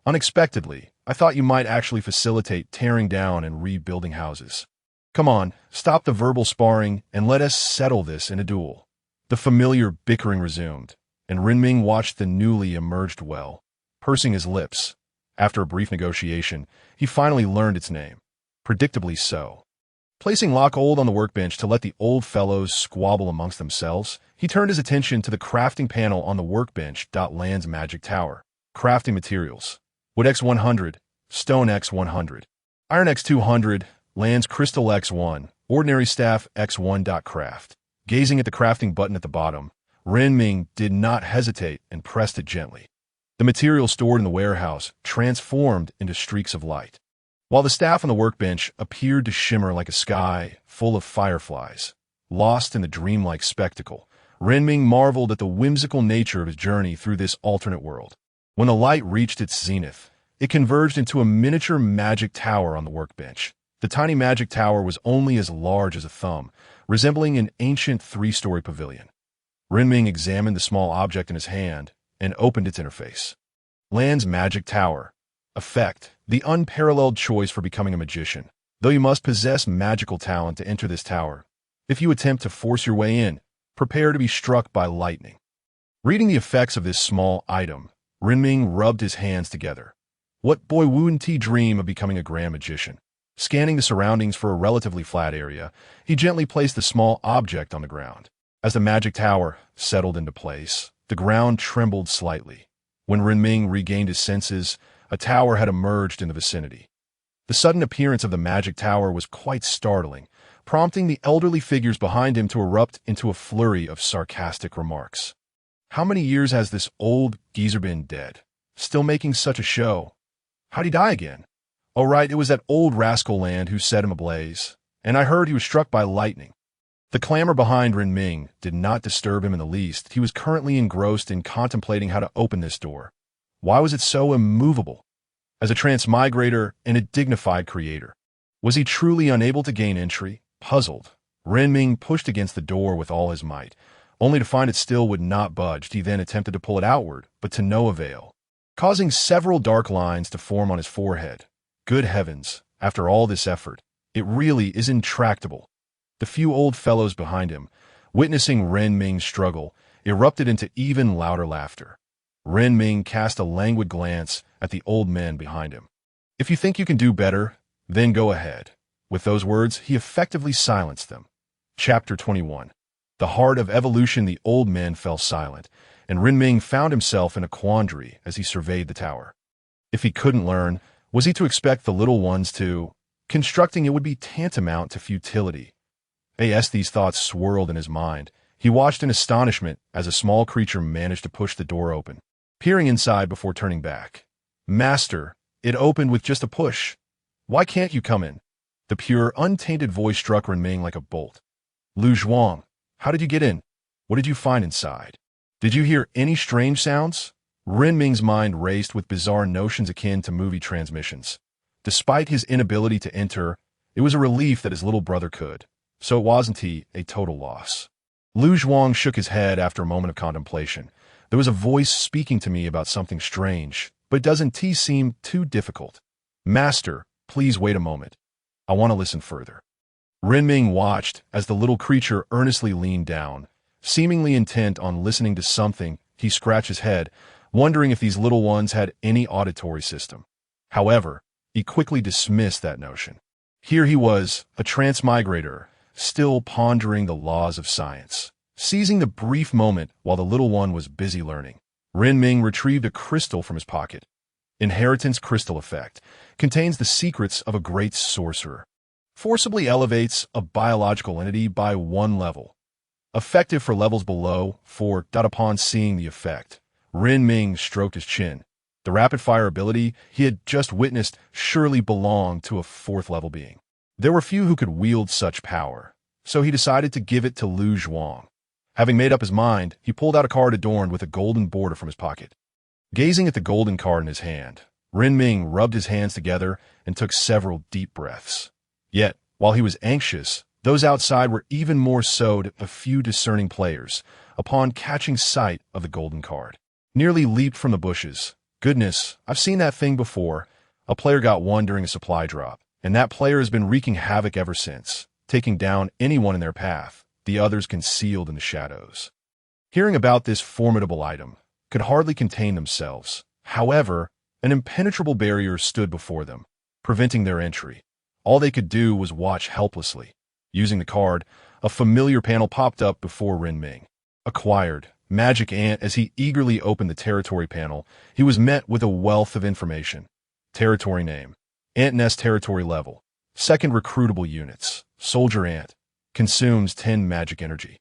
[SPEAKER 1] Unexpectedly, I thought you might actually facilitate tearing down and rebuilding houses. Come on, stop the verbal sparring and let us settle this in a duel. The familiar bickering resumed, and Renming watched the newly emerged well, pursing his lips. After a brief negotiation, he finally learned its name. Predictably so. Placing Lock Old on the workbench to let the old fellows squabble amongst themselves, he turned his attention to the crafting panel on the workbench. Land's magic tower. Crafting materials. Wood X100, Stone X100, Iron X200, Land's Crystal X1, Ordinary Staff X1. Craft. Gazing at the crafting button at the bottom, Renming did not hesitate and pressed it gently. The material stored in the warehouse transformed into streaks of light, while the staff on the workbench appeared to shimmer like a sky full of fireflies. Lost in the dreamlike spectacle, Renming marveled at the whimsical nature of his journey through this alternate world. When the light reached its zenith, it converged into a miniature magic tower on the workbench. The tiny magic tower was only as large as a thumb, resembling an ancient three-story pavilion. Renming examined the small object in his hand and opened its interface. Land's Magic Tower. Effect: the unparalleled choice for becoming a magician, though you must possess magical talent to enter this tower. If you attempt to force your way in, prepare to be struck by lightning. Reading the effects of this small item, Renming rubbed his hands together. What boy wouldn't he dream of becoming a grand magician? Scanning the surroundings for a relatively flat area, he gently placed the small object on the ground. As the magic tower settled into place, the ground trembled slightly. When Renming regained his senses, a tower had emerged in the vicinity. The sudden appearance of the magic tower was quite startling, prompting the elderly figures behind him to erupt into a flurry of sarcastic remarks. How many years has this old geezer been dead? Still making such a show? How'd he die again? Oh right, it was that old rascal Land who set him ablaze, and I heard he was struck by lightning. The clamor behind Renming did not disturb him in the least. He was currently engrossed in contemplating how to open this door. Why was it so immovable? As a transmigrator and a dignified creator, was he truly unable to gain entry? Puzzled, Renming pushed against the door with all his might, only to find it still would not budge. He then attempted to pull it outward, but to no avail, causing several dark lines to form on his forehead. Good heavens, after all this effort, it really is intractable. The few old fellows behind him, witnessing Renming's struggle, erupted into even louder laughter. Renming cast a languid glance at the old men behind him. If you think you can do better, then go ahead. With those words, he effectively silenced them. Chapter 21. The heart of evolution. The old men fell silent, and Renming found himself in a quandary as he surveyed the tower. If he couldn't learn, was he to expect the little ones to? Constructing it would be tantamount to futility. As these thoughts swirled in his mind, he watched in astonishment as a small creature managed to push the door open, peering inside before turning back. Master, it opened with just a push. Why can't you come in? The pure, untainted voice struck Renming like a bolt. Lu Zhuang, how did you get in? What did you find inside? Did you hear any strange sounds? Renming's mind raced with bizarre notions akin to movie transmissions. Despite his inability to enter, it was a relief that his little brother could. So it wasn't a total loss. Lu Zhuang shook his head after a moment of contemplation. There was a voice speaking to me about something strange, but doesn't seem too difficult. Master, please wait a moment. I want to listen further. Renming watched as the little creature earnestly leaned down, seemingly intent on listening to something. He scratched his head, wondering if these little ones had any auditory system. However, he quickly dismissed that notion. Here he was, a transmigrator, still pondering the laws of science. Seizing the brief moment while the little one was busy learning, Renming retrieved a crystal from his pocket. Inheritance Crystal Effect contains the secrets of a great sorcerer. Forcibly elevates a biological entity by 1 level. Effective for levels below 4. Upon seeing the effect, Renming stroked his chin. The rapid-fire ability he had just witnessed surely belonged to a 4th level being. There were few who could wield such power, so he decided to give it to Lu Zhuang. Having made up his mind, he pulled out a card adorned with a golden border from his pocket. Gazing at the golden card in his hand, Renming rubbed his hands together and took several deep breaths. Yet, while he was anxious, those outside were even more so. A few discerning players, upon catching sight of the golden card, nearly leaped from the bushes. Goodness, I've seen that thing before. A player got one during a supply drop, and that player has been wreaking havoc ever since, taking down anyone in their path, the others concealed in the shadows. Hearing about this formidable item, could hardly contain themselves. However, an impenetrable barrier stood before them, preventing their entry. All they could do was watch helplessly. Using the card, a familiar panel popped up before Renming. Acquired, Magic Ant. As he eagerly opened the territory panel, he was met with a wealth of information. Territory name, Ant Nest territory level, 2nd recruitable units, Soldier Ant, consumes 10 magic energy.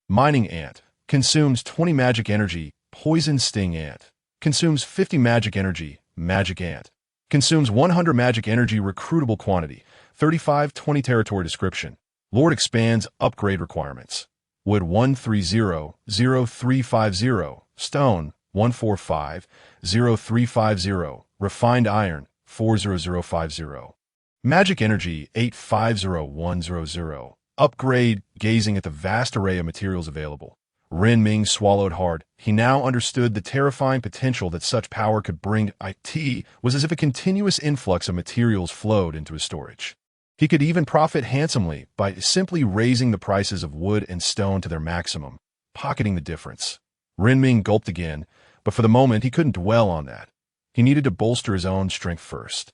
[SPEAKER 1] Mining Ant, consumes 20 magic energy. Poison Sting Ant, consumes 50 magic energy. Magic Ant, consumes 100 magic energy. Recruitable quantity, 35. 20 territory description, Lord expands upgrade requirements. Wood 1300350, stone 1450350, refined iron 40050. Magic energy 850100. Upgrade, gazing at the vast array of materials available. Ren Ming swallowed hard. He now understood the terrifying potential that such power could bring. It was as if a continuous influx of materials flowed into his storage. He could even profit handsomely by simply raising the prices of wood and stone to their maximum, pocketing the difference. Ren Ming gulped again, but for the moment he couldn't dwell on that. He needed to bolster his own strength first.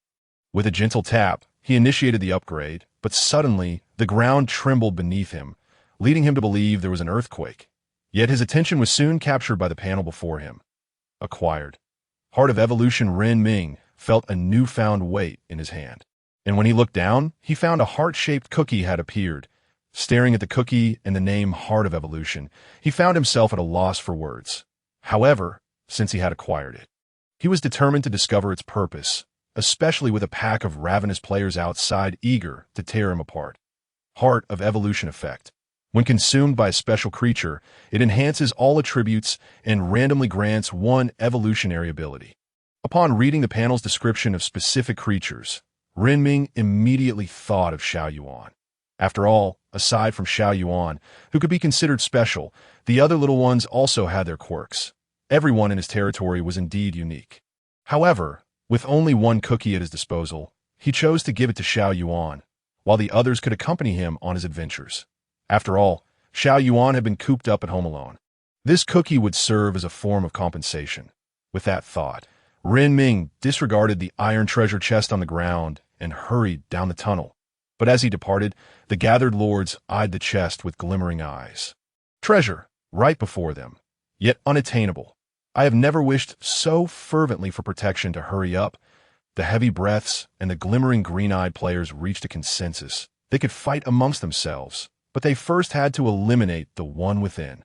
[SPEAKER 1] With a gentle tap, he initiated the upgrade, but suddenly the ground trembled beneath him, leading him to believe there was an earthquake. Yet his attention was soon captured by the panel before him. Acquired. Heart of Evolution Ren Ming felt a newfound weight in his hand. And when he looked down, he found a heart-shaped cookie had appeared. Staring at the cookie and the name Heart of Evolution, he found himself at a loss for words. However, since he had acquired it, he was determined to discover its purpose, especially with a pack of ravenous players outside eager to tear him apart. Heart of Evolution effect. When consumed by a special creature, it enhances all attributes and randomly grants one evolutionary ability. Upon reading the panel's description of specific creatures, Ren Ming immediately thought of Xiao Yuan. After all, aside from Xiao Yuan, who could be considered special, the other little ones also had their quirks. Everyone in his territory was indeed unique. However, with only one cookie at his disposal, he chose to give it to Xiao Yuan, while the others could accompany him on his adventures. After all, Xiao Yuan had been cooped up at home alone. This cookie would serve as a form of compensation. With that thought, Ren Ming disregarded the iron treasure chest on the ground and hurried down the tunnel. But as he departed, the gathered lords eyed the chest with glimmering eyes. Treasure, right before them, yet unattainable. I have never wished so fervently for protection to hurry up. The heavy breaths and the glimmering green-eyed players reached a consensus. They could fight amongst themselves, but they first had to eliminate the one within.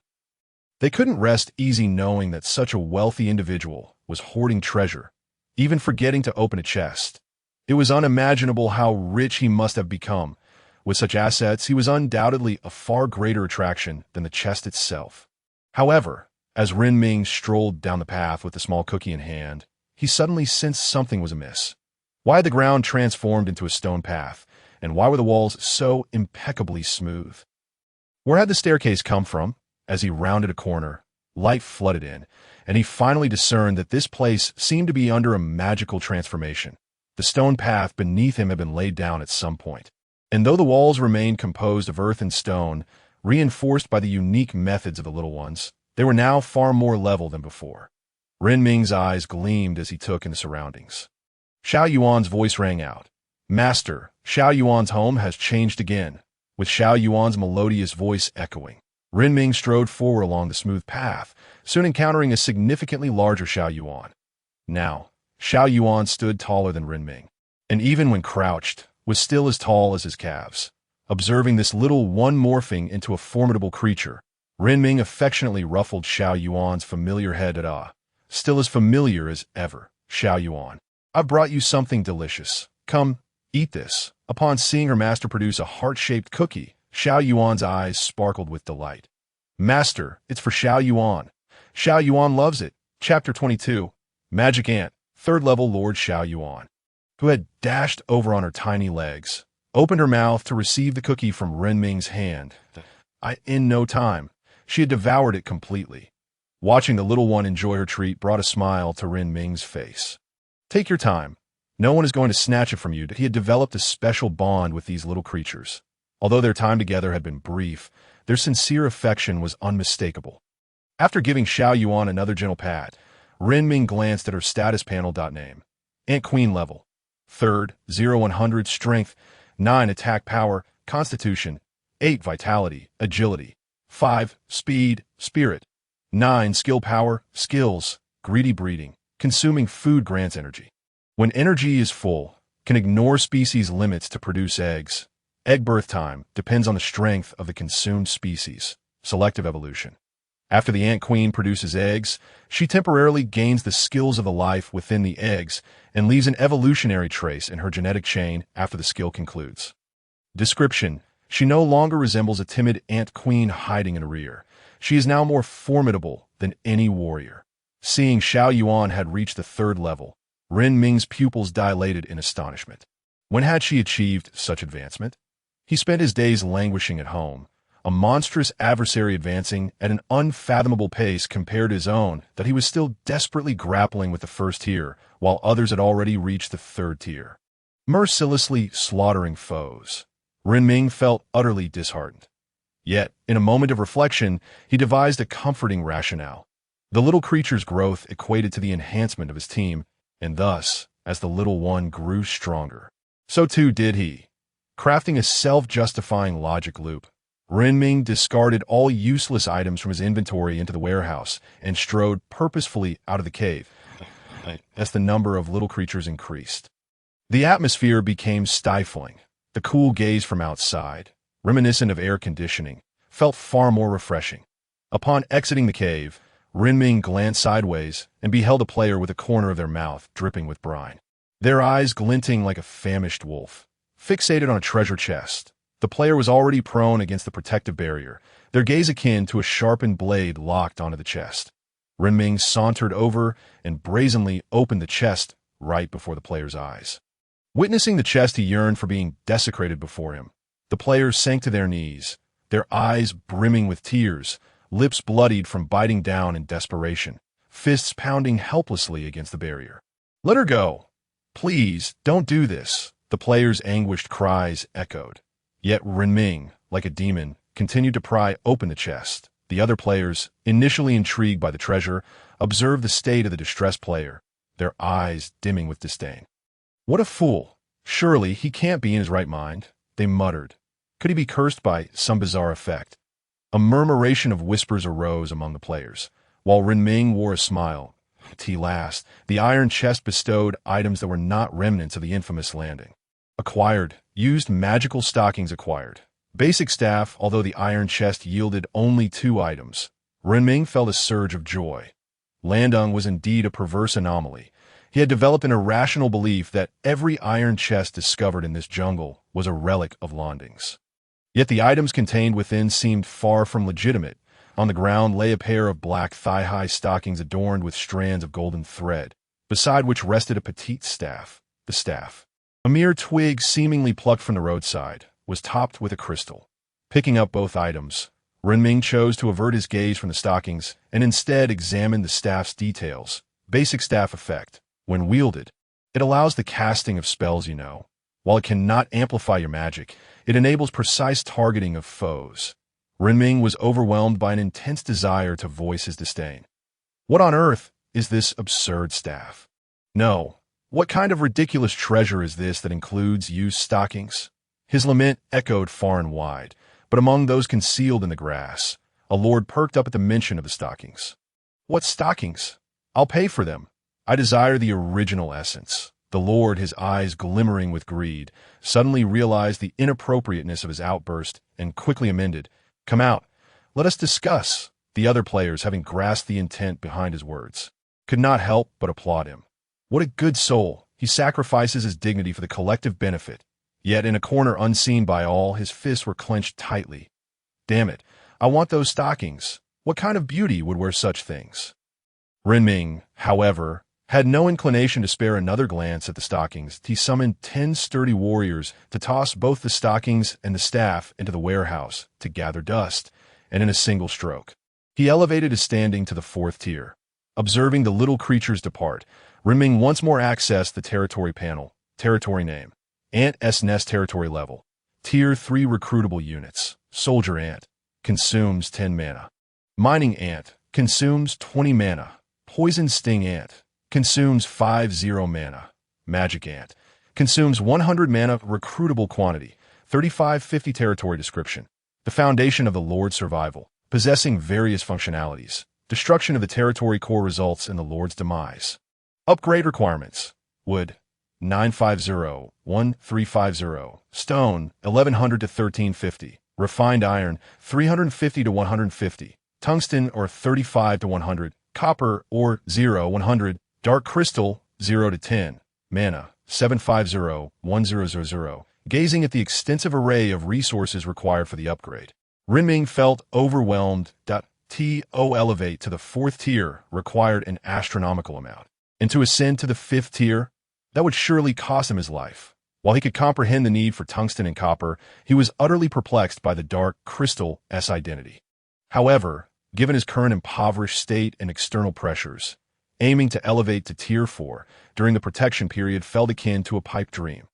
[SPEAKER 1] They couldn't rest easy knowing that such a wealthy individual was hoarding treasure, even forgetting to open a chest. It was unimaginable how rich he must have become. With such assets, he was undoubtedly a far greater attraction than the chest itself. However, as Ren Ming strolled down the path with the small cookie in hand, he suddenly sensed something was amiss. Why had the ground transformed into a stone path, and why were the walls so impeccably smooth? Where had the staircase come from? As he rounded a corner, light flooded in, and he finally discerned that this place seemed to be under a magical transformation. The stone path beneath him had been laid down at some point, and though the walls remained composed of earth and stone, reinforced by the unique methods of the little ones, they were now far more level than before. Ren Ming's eyes gleamed as he took in the surroundings. Xiao Yuan's voice rang out. Master, Xiao Yuan's home has changed again, with Xiao Yuan's melodious voice echoing. Ren Ming strode forward along the smooth path, soon encountering a significantly larger Xiao Yuan. Now, Xiao Yuan stood taller than Ren Ming, and even when crouched, was still as tall as his calves. Observing this little one morphing into a formidable creature, Ren Ming affectionately ruffled Xiao Yuan's familiar head at still as familiar as ever. Xiao Yuan, I've brought you something delicious. Come, eat this. Upon seeing her master produce a heart-shaped cookie, Xiao Yuan's eyes sparkled with delight. Master, it's for Xiao Yuan. Xiao Yuan loves it. Chapter 22. Magic Ant, 3rd level Lord Xiao Yuan, who had dashed over on her tiny legs, opened her mouth to receive the cookie from Ren Ming's hand. In no time, she had devoured it completely. Watching the little one enjoy her treat brought a smile to Ren Ming's face. Take your time. No one is going to snatch it from you. He had developed a special bond with these little creatures. Although their time together had been brief, their sincere affection was unmistakable. After giving Xiao Yuan another gentle pat, Ren Ming glanced at her status panel. Name. Ant Queen level. 3rd, 0-100 strength, 9 attack power, constitution, 8 vitality, agility, 5 speed, spirit, 9 skill power, skills, greedy breeding, consuming food grants energy. When energy is full, can ignore species limits to produce eggs. Egg birth time depends on the strength of the consumed species. Selective evolution. After the ant queen produces eggs, she temporarily gains the skills of the life within the eggs and leaves an evolutionary trace in her genetic chain after the skill concludes. Description: She no longer resembles a timid ant queen hiding in a rear. She is now more formidable than any warrior. Seeing Xiao Yuan had reached the 3rd level, Ren Ming's pupils dilated in astonishment. When had she achieved such advancement? He spent his days languishing at home, a monstrous adversary advancing at an unfathomable pace compared to his own that he was still desperately grappling with the 1st tier, while others had already reached the 3rd tier. Mercilessly slaughtering foes. Ren Ming felt utterly disheartened. Yet, in a moment of reflection, he devised a comforting rationale. The little creature's growth equated to the enhancement of his team, and thus, as the little one grew stronger, so too did he. Crafting a self-justifying logic loop, Ren Ming discarded all useless items from his inventory into the warehouse and strode purposefully out of the cave as the number of little creatures increased. The atmosphere became stifling. The cool gaze from outside, reminiscent of air conditioning, felt far more refreshing. Upon exiting the cave, Ren Ming glanced sideways and beheld a player with a corner of their mouth dripping with brine. Their eyes glinting like a famished wolf. Fixated on a treasure chest, the player was already prone against the protective barrier, their gaze akin to a sharpened blade locked onto the chest. Ren Ming sauntered over and brazenly opened the chest right before the player's eyes. Witnessing the chest he yearned for being desecrated before him, the players sank to their knees, their eyes brimming with tears, lips bloodied from biting down in desperation, fists pounding helplessly against the barrier. "Let her go! Please, don't do this!" The players' anguished cries echoed. Yet Ren Ming, like a demon, continued to pry open the chest. The other players, initially intrigued by the treasure, observed the state of the distressed player, their eyes dimming with disdain. "What a fool! Surely he can't be in his right mind," they muttered. Could he be cursed by some bizarre effect? A murmuration of whispers arose among the players, while Ren Ming wore a smile. At last, the iron chest bestowed items that were not remnants of the infamous landing. Acquired, used magical stockings acquired. Basic staff, although the iron chest yielded only 2 items. Ren Ming felt a surge of joy. Landung was indeed a perverse anomaly. He had developed an irrational belief that every iron chest discovered in this jungle was a relic of Landung's. Yet the items contained within seemed far from legitimate. On the ground lay a pair of black thigh-high stockings adorned with strands of golden thread, beside which rested a petite staff. The staff, a mere twig seemingly plucked from the roadside, was topped with a crystal. Picking up both items, Ren Ming chose to avert his gaze from the stockings and instead examined the staff's details. Basic staff effect. When wielded, it allows the casting of spells, While it cannot amplify your magic, it enables precise targeting of foes. Ren Ming was overwhelmed by an intense desire to voice his disdain. What on earth is this absurd staff? No. What kind of ridiculous treasure is this that includes used stockings? His lament echoed far and wide, but among those concealed in the grass, a lord perked up at the mention of the stockings. "What stockings? I'll pay for them. I desire the original essence." The lord, his eyes glimmering with greed, suddenly realized the inappropriateness of his outburst and quickly amended, "Come out. Let us discuss." The other players, having grasped the intent behind his words, could not help but applaud him. What a good soul! He sacrifices his dignity for the collective benefit. Yet in a corner unseen by all, his fists were clenched tightly. "Damn it, I want those stockings. What kind of beauty would wear such things?" Ren Ming, however, had no inclination to spare another glance at the stockings. He summoned 10 sturdy warriors to toss both the stockings and the staff into the warehouse to gather dust, and in a single stroke, he elevated his standing to the 4th tier. Observing the little creatures depart, Ren Ming once more accessed the territory panel. Territory name: Ant Nest Territory Level. Tier 3 recruitable units. Soldier Ant. Consumes 10 mana. Mining Ant. Consumes 20 mana. Poison Sting Ant. Consumes 50 mana. Magic Ant. Consumes 100 mana. Recruitable quantity: 3550. Territory description: the foundation of the Lord's survival, possessing various functionalities. Destruction of the territory core results in the Lord's demise. Upgrade requirements: wood 950, 1350, stone 1100 to 1350, refined iron 350 to 150, tungsten or 35 to 100, copper or 0 100, dark crystal 0 to 10, mana 750, 1000, gazing at the extensive array of resources required for the upgrade. Renming felt overwhelmed. To elevate to the 4th tier required an astronomical amount, and to ascend to the 5th tier, that would surely cost him his life. While he could comprehend the need for tungsten and copper, he was utterly perplexed by the dark crystal's identity. However, given his current impoverished state and external pressures, aiming to elevate to Tier 4 during the protection period felt akin to a pipe dream.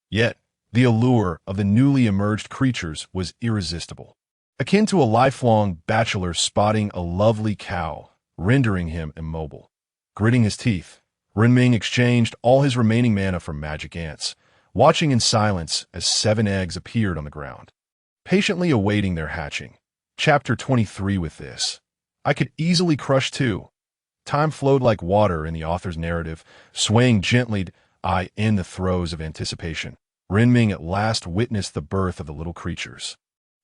[SPEAKER 1] Yet, the allure of the newly emerged creatures was irresistible. Akin to a lifelong bachelor spotting a lovely cow, rendering him immobile. Gritting his teeth, Renming exchanged all his remaining mana for magic ants, watching in silence as 7 eggs appeared on the ground, patiently awaiting their hatching. Chapter 23. With this, I could easily crush 2. Time flowed like water in the author's narrative, swaying gently in the throes of anticipation. Renming at last witnessed the birth of the little creatures.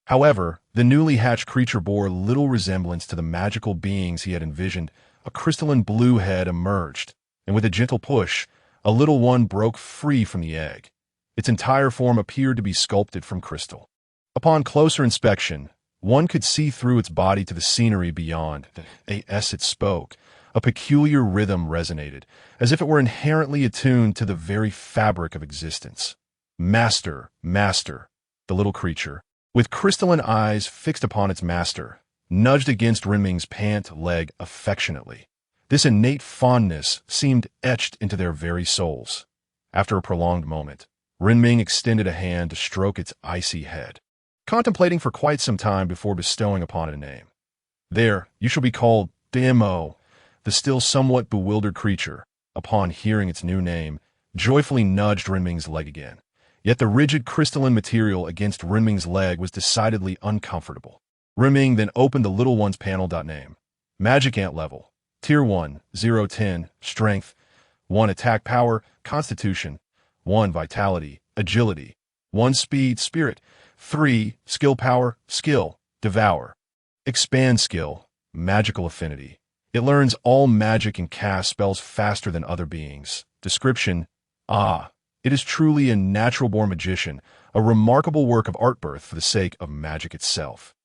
[SPEAKER 1] However, the newly hatched creature bore little resemblance to the magical beings he had envisioned. A crystalline blue head emerged, and with a gentle push, a little one broke free from the egg. Its entire form appeared to be sculpted from crystal. Upon closer inspection, one could see through its body to the scenery beyond. As it spoke, a peculiar rhythm resonated, as if it were inherently attuned to the very fabric of existence. Master, master, the little creature, with crystalline eyes fixed upon its master, nudged against Renming's pant leg affectionately. This innate fondness seemed etched into their very souls. After a prolonged moment, Renming extended a hand to stroke its icy head, contemplating for quite some time before bestowing upon it a name. There, you shall be called Demo. The still somewhat bewildered creature, upon hearing its new name, joyfully nudged Renming's leg again. Yet the rigid crystalline material against Renming's leg was decidedly uncomfortable. Renming then opened the little one's panel. Name. Magic Ant level. Tier 1, 0-10, Strength, 1 Attack Power, Constitution, 1 Vitality, Agility, 1 Speed, Spirit, 3 Skill Power, Skill, Devour. Expand Skill, Magical Affinity. It learns all magic and casts spells faster than other beings. Description: it is truly a natural-born magician, a remarkable work of art birth for the sake of magic itself.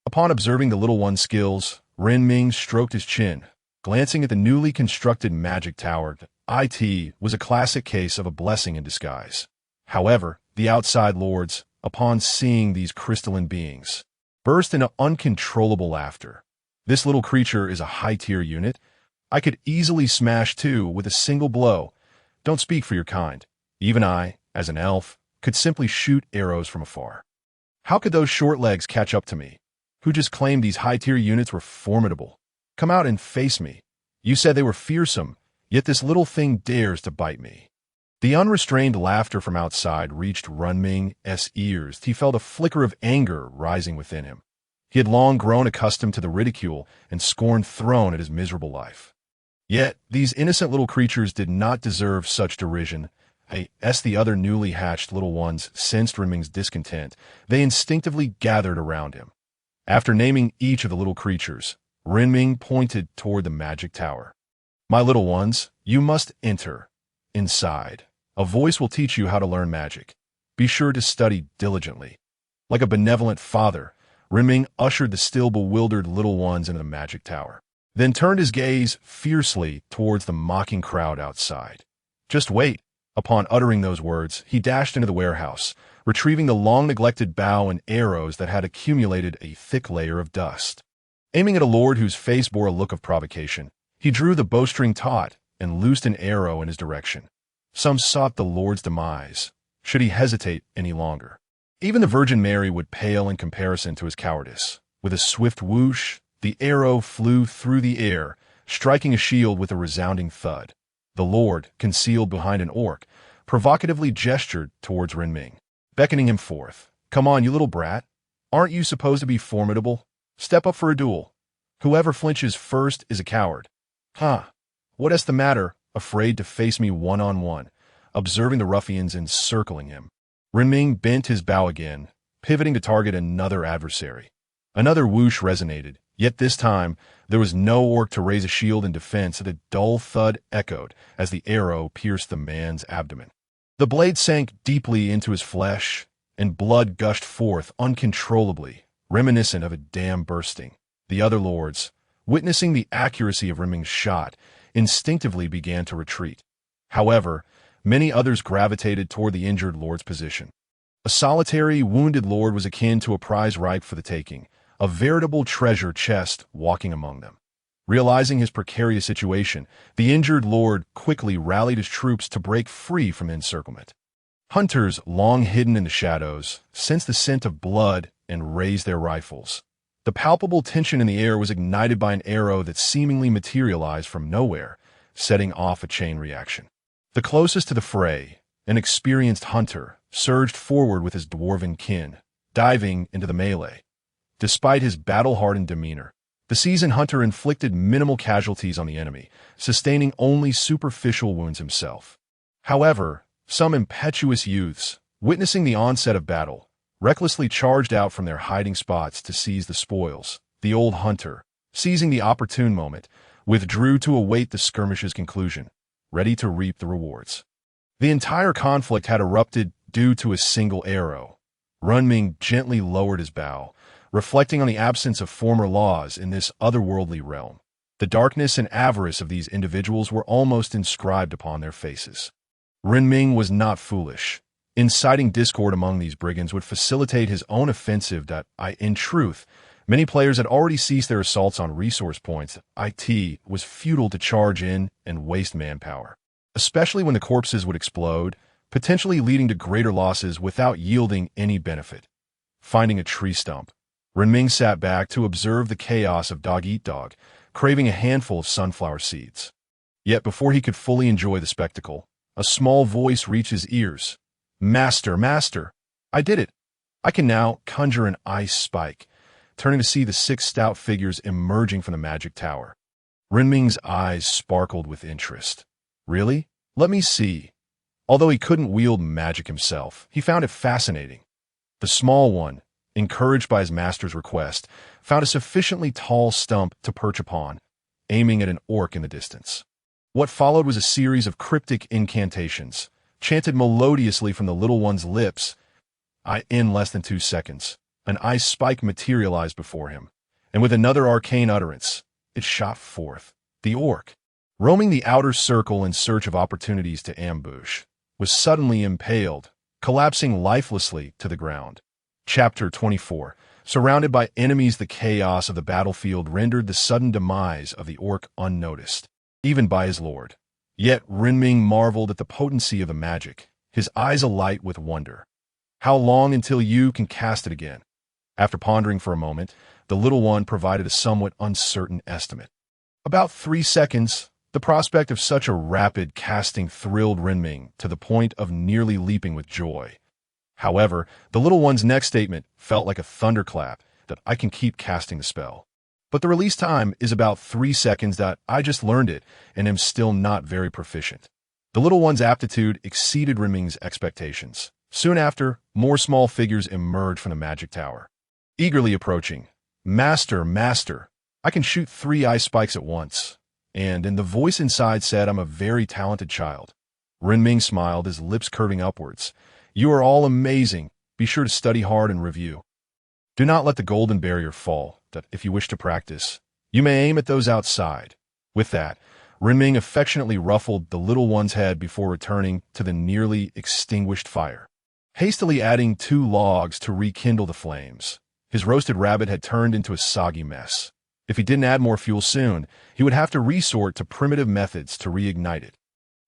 [SPEAKER 1] Upon observing the little one's skills, Renming stroked his chin, glancing at the newly constructed magic tower. It was a classic case of a blessing in disguise. However, the outside lords, upon seeing these crystalline beings, burst into uncontrollable laughter. This little creature is a high-tier unit. I could easily smash 2 with a single blow. Don't speak for your kind. Even I, as an elf, could simply shoot arrows from afar. How could those short legs catch up to me? Who just claimed these high-tier units were formidable? Come out and face me. You said they were fearsome, yet this little thing dares to bite me. The unrestrained laughter from outside reached Renming's ears. He felt a flicker of anger rising within him. He had long grown accustomed to the ridicule and scorn thrown at his miserable life. Yet, these innocent little creatures did not deserve such derision. As the other newly hatched little ones sensed Renming's discontent, they instinctively gathered around him. After naming each of the little creatures, Renming pointed toward the magic tower. My little ones, you must enter. Inside, a voice will teach you how to learn magic. Be sure to study diligently. Like a benevolent father, Renming ushered the still bewildered little ones into the magic tower, then turned his gaze fiercely towards the mocking crowd outside. Just wait. Upon uttering those words, he dashed into the warehouse, retrieving the long-neglected bow and arrows that had accumulated a thick layer of dust. Aiming at a lord whose face bore a look of provocation, he drew the bowstring taut and loosed an arrow in his direction. Some sought the lord's demise, should he hesitate any longer. Even the Virgin Mary would pale in comparison to his cowardice. With a swift whoosh, the arrow flew through the air, striking a shield with a resounding thud. The lord, concealed behind an orc, provocatively gestured towards Renming, beckoning him forth. Come on, you little brat. Aren't you supposed to be formidable? Step up for a duel. Whoever flinches first is a coward. What is the matter, afraid to face me one-on-one? Observing the ruffians encircling him, Renming bent his bow again, pivoting to target another adversary. Another whoosh resonated, yet this time, there was no orc to raise a shield in defense. A dull thud echoed as the arrow pierced the man's abdomen. The blade sank deeply into his flesh, and blood gushed forth uncontrollably, reminiscent of a dam bursting. The other lords, witnessing the accuracy of Renming's shot, instinctively began to retreat. However, many others gravitated toward the injured lord's position. A solitary, wounded lord was akin to a prize ripe for the taking, a veritable treasure chest walking among them. Realizing his precarious situation, the injured lord quickly rallied his troops to break free from encirclement. Hunters, long hidden in the shadows, sensed the scent of blood and raised their rifles. The palpable tension in the air was ignited by an arrow that seemingly materialized from nowhere, setting off a chain reaction. The closest to the fray, an experienced hunter, surged forward with his dwarven kin, diving into the melee. Despite his battle-hardened demeanor, the seasoned hunter inflicted minimal casualties on the enemy, sustaining only superficial wounds himself. However, some impetuous youths, witnessing the onset of battle, recklessly charged out from their hiding spots to seize the spoils. The old hunter, seizing the opportune moment, withdrew to await the skirmish's conclusion, ready to reap the rewards. The entire conflict had erupted due to a single arrow. Renming gently lowered his bow, reflecting on the absence of former laws in this otherworldly realm. The darkness and avarice of these individuals were almost inscribed upon their faces. Renming was not foolish. Inciting discord among these brigands would facilitate his own offensive. In truth, many players had already ceased their assaults on resource points. It was futile to charge in and waste manpower, especially when the corpses would explode, potentially leading to greater losses without yielding any benefit. Finding a tree stump, Renming sat back to observe the chaos of dog-eat-dog, craving a handful of sunflower seeds. Yet before he could fully enjoy the spectacle, a small voice reached his ears. "Master, master, I did it. I can now conjure an ice spike," turning to see the 6 stout figures emerging from the magic tower. Renming's eyes sparkled with interest. "Really? Let me see." Although he couldn't wield magic himself, he found it fascinating. The small one, encouraged by his master's request, found a sufficiently tall stump to perch upon, aiming at an orc in the distance. What followed was a series of cryptic incantations, chanted melodiously from the little one's lips. In less than 2 seconds, an ice spike materialized before him, and with another arcane utterance, it shot forth. The orc, roaming the outer circle in search of opportunities to ambush, was suddenly impaled, collapsing lifelessly to the ground. Chapter 24. Surrounded by enemies, the chaos of the battlefield rendered the sudden demise of the orc unnoticed, even by his lord. Yet Renming marveled at the potency of the magic, his eyes alight with wonder. "How long until you can cast it again?" After pondering for a moment, the little one provided a somewhat uncertain estimate. "About 3 seconds." The prospect of such a rapid casting thrilled Renming to the point of nearly leaping with joy. However, the little one's next statement felt like a thunderclap. "That I can keep casting the spell. But the release time is about 3 seconds. That I just learned it and am still not very proficient." The little one's aptitude exceeded Renming's expectations. Soon after, more small figures emerged from the magic tower, eagerly approaching. "Master, master, I can shoot 3 ice spikes at once." And the voice inside said, "I'm a very talented child." Renming smiled, his lips curving upwards. "You are all amazing. Be sure to study hard and review. Do not let the golden barrier fall. That if you wish to practice, you may aim at those outside." With that, Renming affectionately ruffled the little one's head before returning to the nearly extinguished fire, hastily adding 2 logs to rekindle the flames. His roasted rabbit had turned into a soggy mess. If he didn't add more fuel soon, he would have to resort to primitive methods to reignite it.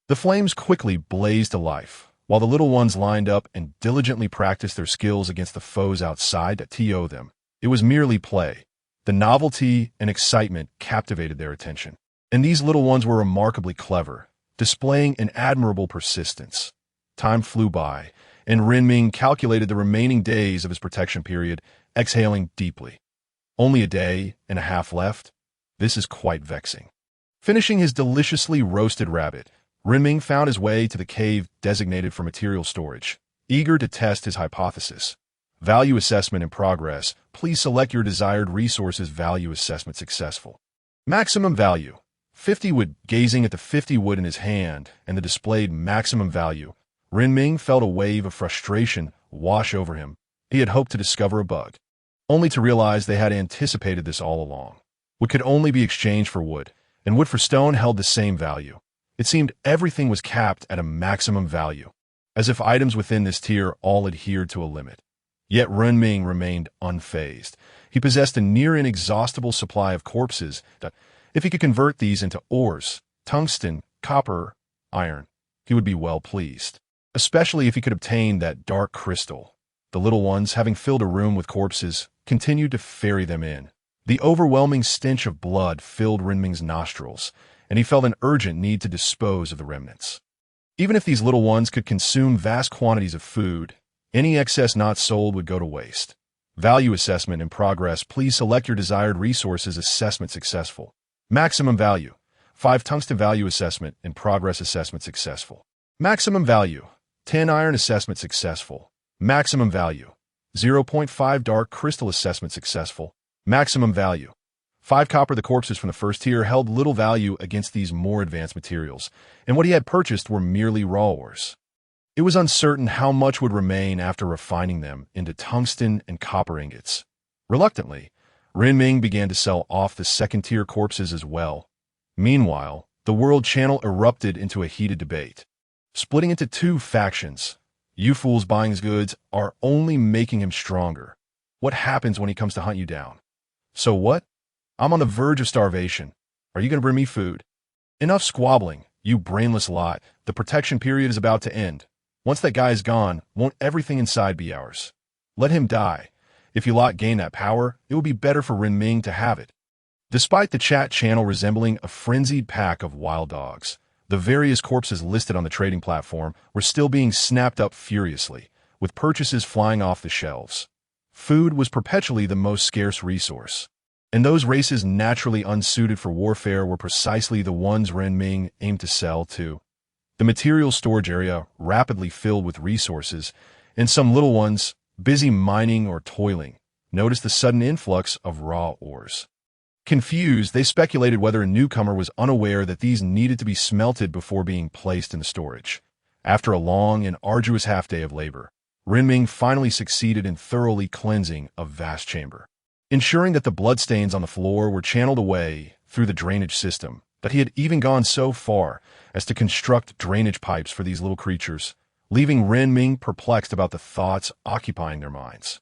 [SPEAKER 1] The flames quickly blazed to life, while the little ones lined up and diligently practiced their skills against the foes outside that TO them. It was merely play. The novelty and excitement captivated their attention. And these little ones were remarkably clever, displaying an admirable persistence. Time flew by, and Renming calculated the remaining days of his protection period, exhaling deeply. Only a day and a half left? This is quite vexing. Finishing his deliciously roasted rabbit, Renming found his way to the cave designated for material storage, eager to test his hypothesis. Value assessment in progress. Please select your desired resources. Value assessment successful. Maximum value. 50 wood. Gazing at the 50 wood in his hand and the displayed maximum value, Renming felt a wave of frustration wash over him. He had hoped to discover a bug, only to realize they had anticipated this all along. Wood could only be exchanged for wood, and wood for stone held the same value. It seemed everything was capped at a maximum value, as if items within this tier all adhered to a limit. Yet Renming remained unfazed. He possessed a near-inexhaustible supply of corpses that, if he could convert these into ores, tungsten, copper, iron, he would be well pleased, especially if he could obtain that dark crystal. The little ones, having filled a room with corpses, continued to ferry them in. The overwhelming stench of blood filled Renming's nostrils, and he felt an urgent need to dispose of the remnants. Even if these little ones could consume vast quantities of food, any excess not sold would go to waste. Value assessment in progress. Please select your desired resources. Assessment successful. Maximum value. 5 tungsten value assessment in progress. Assessment successful. Maximum value. 10 iron assessment successful. Maximum value. 0.5 dark crystal assessment successful. Maximum value. 5 copper. The corpses from the first tier held little value against these more advanced materials, and what he had purchased were merely raw ores. It was uncertain how much would remain after refining them into tungsten and copper ingots. Reluctantly, Renming began to sell off the second-tier corpses as well. Meanwhile, the world channel erupted into a heated debate, splitting into 2 factions. You fools buying his goods are only making him stronger. What happens when he comes to hunt you down? So what? I'm on the verge of starvation. Are you going to bring me food? Enough squabbling, you brainless lot. The protection period is about to end. Once that guy is gone, won't everything inside be ours? Let him die. If you lot gain that power, it would be better for Renming to have it. Despite the chat channel resembling a frenzied pack of wild dogs, the various corpses listed on the trading platform were still being snapped up furiously, with purchases flying off the shelves. Food was perpetually the most scarce resource, and those races naturally unsuited for warfare were precisely the ones Renming aimed to sell to. The material storage area rapidly filled with resources, and some little ones, busy mining or toiling, noticed the sudden influx of raw ores. Confused, they speculated whether a newcomer was unaware that these needed to be smelted before being placed in the storage. After a long and arduous half-day of labor, Renming finally succeeded in thoroughly cleansing a vast chamber, ensuring that the bloodstains on the floor were channeled away through the drainage system, that he had even gone so far as to construct drainage pipes for these little creatures, leaving Renming perplexed about the thoughts occupying their minds.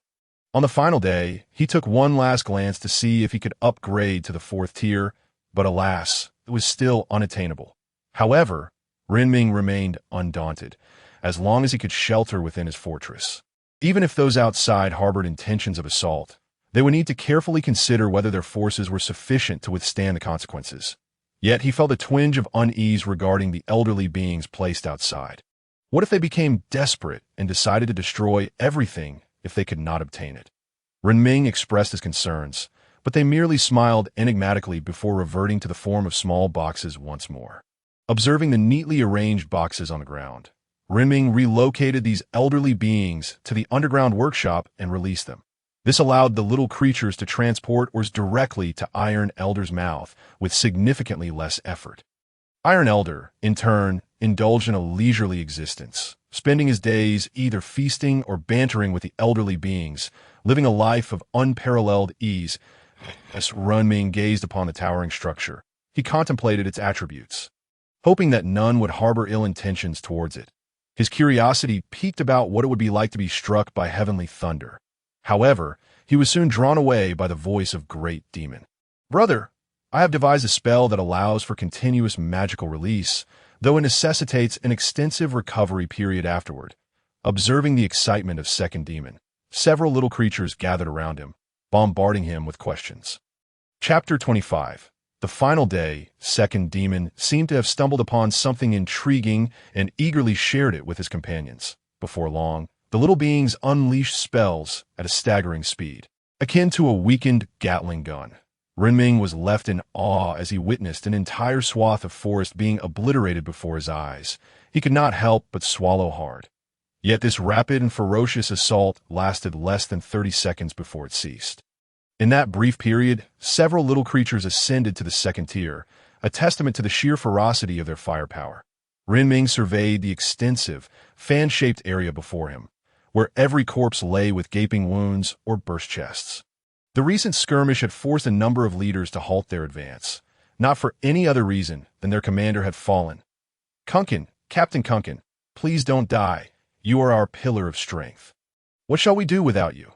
[SPEAKER 1] On the final day, he took one last glance to see if he could upgrade to the 4th tier, but alas, it was still unattainable. However, Renming remained undaunted, as long as he could shelter within his fortress. Even if those outside harbored intentions of assault, they would need to carefully consider whether their forces were sufficient to withstand the consequences. Yet he felt a twinge of unease regarding the elderly beings placed outside. What if they became desperate and decided to destroy everything if they could not obtain it? Renming expressed his concerns, but they merely smiled enigmatically before reverting to the form of small boxes once more. Observing the neatly arranged boxes on the ground, Renming relocated these elderly beings to the underground workshop and released them. This allowed the little creatures to transport ores directly to Iron Elder's mouth with significantly less effort. Iron Elder, in turn, indulged in a leisurely existence, spending his days either feasting or bantering with the elderly beings, living a life of unparalleled ease. As Renming gazed upon the towering structure, he contemplated its attributes, hoping that none would harbor ill intentions towards it. His curiosity piqued about what it would be like to be struck by heavenly thunder. However, he was soon drawn away by the voice of Great Demon. "Brother, I have devised a spell that allows for continuous magical release, though it necessitates an extensive recovery period afterward." Observing the excitement of Second Demon, several little creatures gathered around him, bombarding him with questions. Chapter 25. The final day, Second Demon seemed to have stumbled upon something intriguing and eagerly shared it with his companions. Before long, the little beings unleashed spells at a staggering speed, akin to a weakened Gatling gun. Renming was left in awe as he witnessed an entire swath of forest being obliterated before his eyes. He could not help but swallow hard. Yet this rapid and ferocious assault lasted less than 30 seconds before it ceased. In that brief period, several little creatures ascended to the 2nd tier, a testament to the sheer ferocity of their firepower. Renming surveyed the extensive, fan-shaped area before him, where every corpse lay with gaping wounds or burst chests. The recent skirmish had forced a number of leaders to halt their advance, not for any other reason than their commander had fallen. "Kunkin, Captain Kunkin, please don't die. You are our pillar of strength. What shall we do without you?"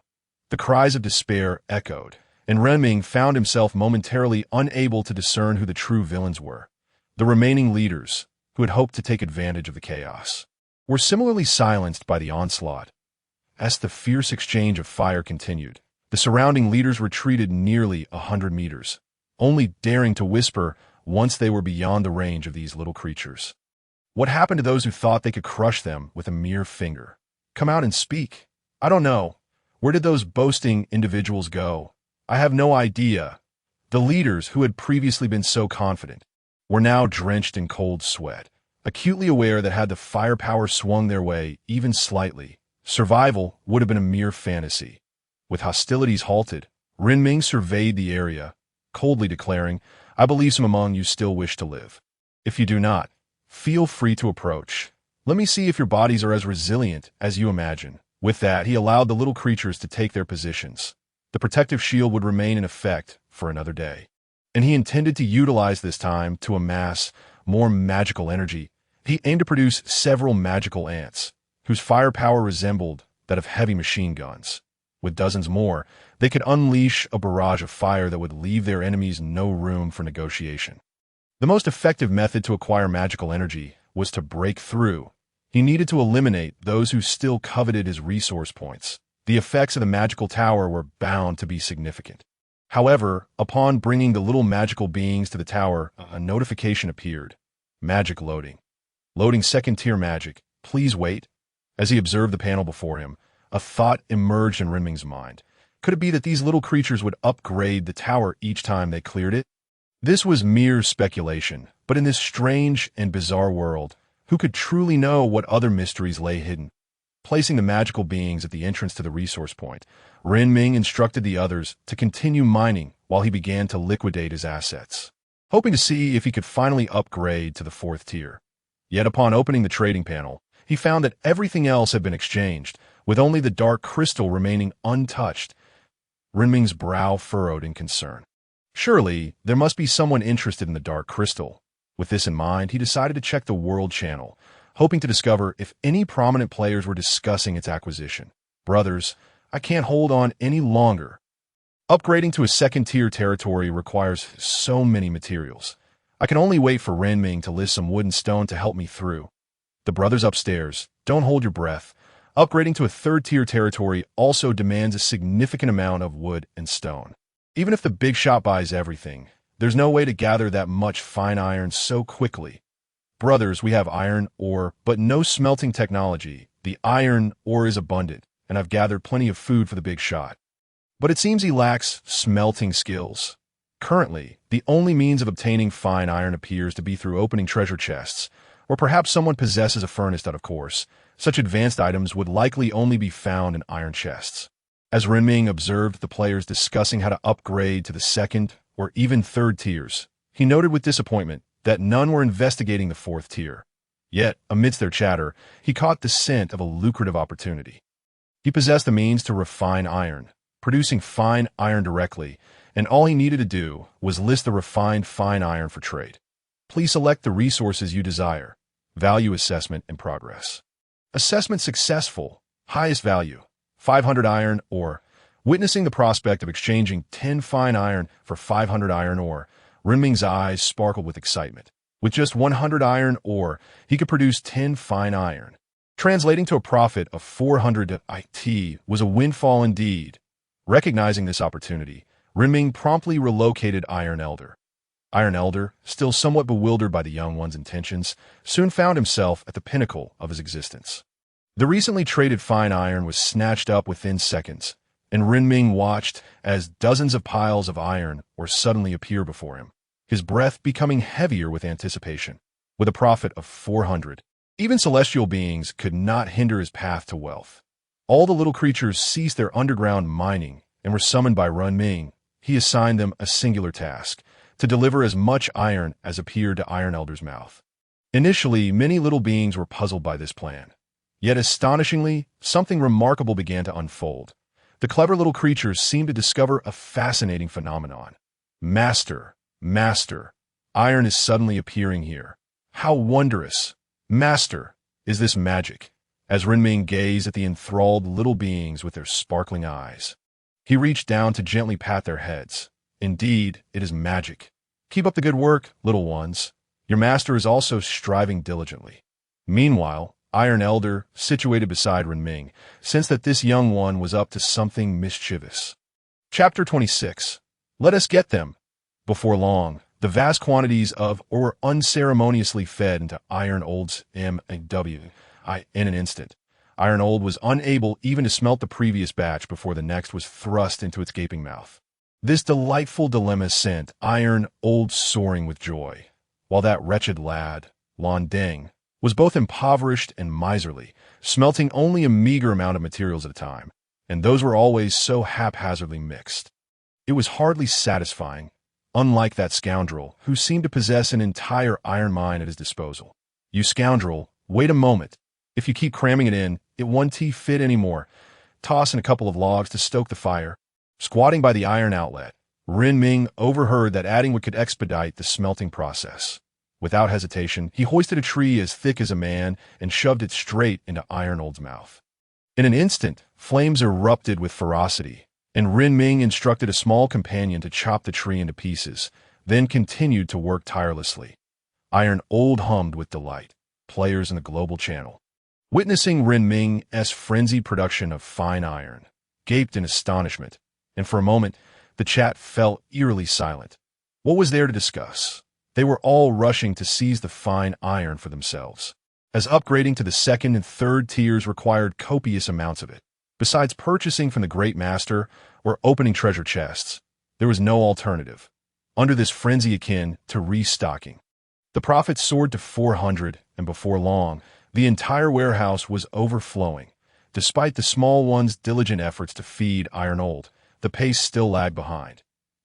[SPEAKER 1] The cries of despair echoed, and Renming found himself momentarily unable to discern who the true villains were. The remaining leaders, who had hoped to take advantage of the chaos, were similarly silenced by the onslaught. As the fierce exchange of fire continued, the surrounding leaders retreated nearly 100 meters, only daring to whisper once they were beyond the range of these little creatures. What happened to those who thought they could crush them with a mere finger? Come out and speak. I don't know. Where did those boasting individuals go? I have no idea. The leaders, who had previously been so confident, were now drenched in cold sweat, acutely aware that had the firepower swung their way even slightly, survival would have been a mere fantasy. With hostilities halted, Renming surveyed the area, coldly declaring, "I believe some among you still wish to live. If you do not, feel free to approach. Let me see if your bodies are as resilient as you imagine." With that, he allowed the little creatures to take their positions. The protective shield would remain in effect for another day, and he intended to utilize this time to amass more magical energy. He aimed to produce several magical ants, whose firepower resembled that of heavy machine guns. With dozens more, they could unleash a barrage of fire that would leave their enemies no room for negotiation. The most effective method to acquire magical energy was to break through. He needed to eliminate those who still coveted his resource points. The effects of the magical tower were bound to be significant. However, upon bringing the little magical beings to the tower, a notification appeared. Magic loading. Loading second-tier magic. Please wait. As he observed the panel before him, a thought emerged in Renming's mind. Could it be that these little creatures would upgrade the tower each time they cleared it? This was mere speculation, but in this strange and bizarre world, who could truly know what other mysteries lay hidden? Placing the magical beings at the entrance to the resource point, Renming instructed the others to continue mining while he began to liquidate his assets, hoping to see if he could finally upgrade to the 4th tier. Yet upon opening the trading panel, he found that everything else had been exchanged, with only the dark crystal remaining untouched. Renming's brow furrowed in concern. Surely, there must be someone interested in the dark crystal. With this in mind, he decided to check the World Channel, hoping to discover if any prominent players were discussing its acquisition. "Brothers, I can't hold on any longer. Upgrading to a 2nd-tier territory requires so many materials. I can only wait for Renming to list some wood and stone to help me through." The brothers upstairs, don't hold your breath. Upgrading to a 3rd-tier territory also demands a significant amount of wood and stone. Even if the big shop buys everything, there's no way to gather that much fine iron so quickly. "Brothers, we have iron ore, but no smelting technology. The iron ore is abundant, and I've gathered plenty of food for the big shot. But it seems he lacks smelting skills. Currently, the only means of obtaining fine iron appears to be through opening treasure chests, or perhaps someone possesses a furnace that, of course, such advanced items would likely only be found in iron chests." As Renming observed the players discussing how to upgrade to the 2nd or even 3rd tiers, he noted with disappointment that none were investigating the 4th tier. Yet, amidst their chatter, he caught the scent of a lucrative opportunity. He possessed the means to refine iron, producing fine iron directly, and all he needed to do was list the refined fine iron for trade. Please select the resources you desire. Value assessment in progress. Assessment successful. Highest value, 500 iron ore. Witnessing the prospect of exchanging 10 fine iron for 500 iron ore, Renming's eyes sparkled with excitement. With just 100 iron ore, he could produce 10 fine iron. Translating to a profit of 400 IT was a windfall indeed. Recognizing this opportunity, Renming promptly relocated Iron Elder. Iron Elder, still somewhat bewildered by the young one's intentions, soon found himself at the pinnacle of his existence. The recently traded fine iron was snatched up within seconds, and Renming watched as dozens of piles of iron were suddenly appear before him, his breath becoming heavier with anticipation. With a profit of 400, even celestial beings could not hinder his path to wealth. All the little creatures ceased their underground mining and were summoned by Renming. He assigned them a singular task, to deliver as much iron as appeared to Iron Elder's mouth. Initially, many little beings were puzzled by this plan. Yet astonishingly, something remarkable began to unfold. The clever little creatures seemed to discover a fascinating phenomenon. Master, Master, iron is suddenly appearing here. How wondrous! Master, is this magic? As Renming gazed at the enthralled little beings with their sparkling eyes. He reached down to gently pat their heads. Indeed, it is magic. Keep up the good work, little ones. Your master is also striving diligently. Meanwhile, Iron Elder, situated beside Renming, sensed that this young one was up to something mischievous. Chapter 26. Let us get them. Before long, the vast quantities of ore were unceremoniously fed into Iron Old's M.W. In an instant. Iron Old was unable even to smelt the previous batch before the next was thrust into its gaping mouth. This delightful dilemma sent Iron Old soaring with joy, while that wretched lad, Lon Deng, was both impoverished and miserly, smelting only a meager amount of materials at a time, and those were always so haphazardly mixed. It was hardly satisfying, unlike that scoundrel who seemed to possess an entire iron mine at his disposal. You scoundrel, wait a moment. If you keep cramming it in, it won't fit anymore. Toss in a couple of logs to stoke the fire. Squatting by the iron outlet, Renming overheard that adding wood could expedite the smelting process. Without hesitation, he hoisted a tree as thick as a man and shoved it straight into Iron Old's mouth. In an instant, flames erupted with ferocity, and Renming instructed a small companion to chop the tree into pieces, then continued to work tirelessly. Iron Old hummed with delight. Players in the global channel, witnessing Renming's frenzied production of fine iron, gaped in astonishment, and for a moment, the chat fell eerily silent. What was there to discuss? They were all rushing to seize the fine iron for themselves, as upgrading to the second and third tiers required copious amounts of it. Besides purchasing from the Great Master or opening treasure chests, there was no alternative, under this frenzy akin to restocking. The profits soared to 400, and before long, the entire warehouse was overflowing. Despite the small one's diligent efforts to feed Iron Old, the pace still lagged behind.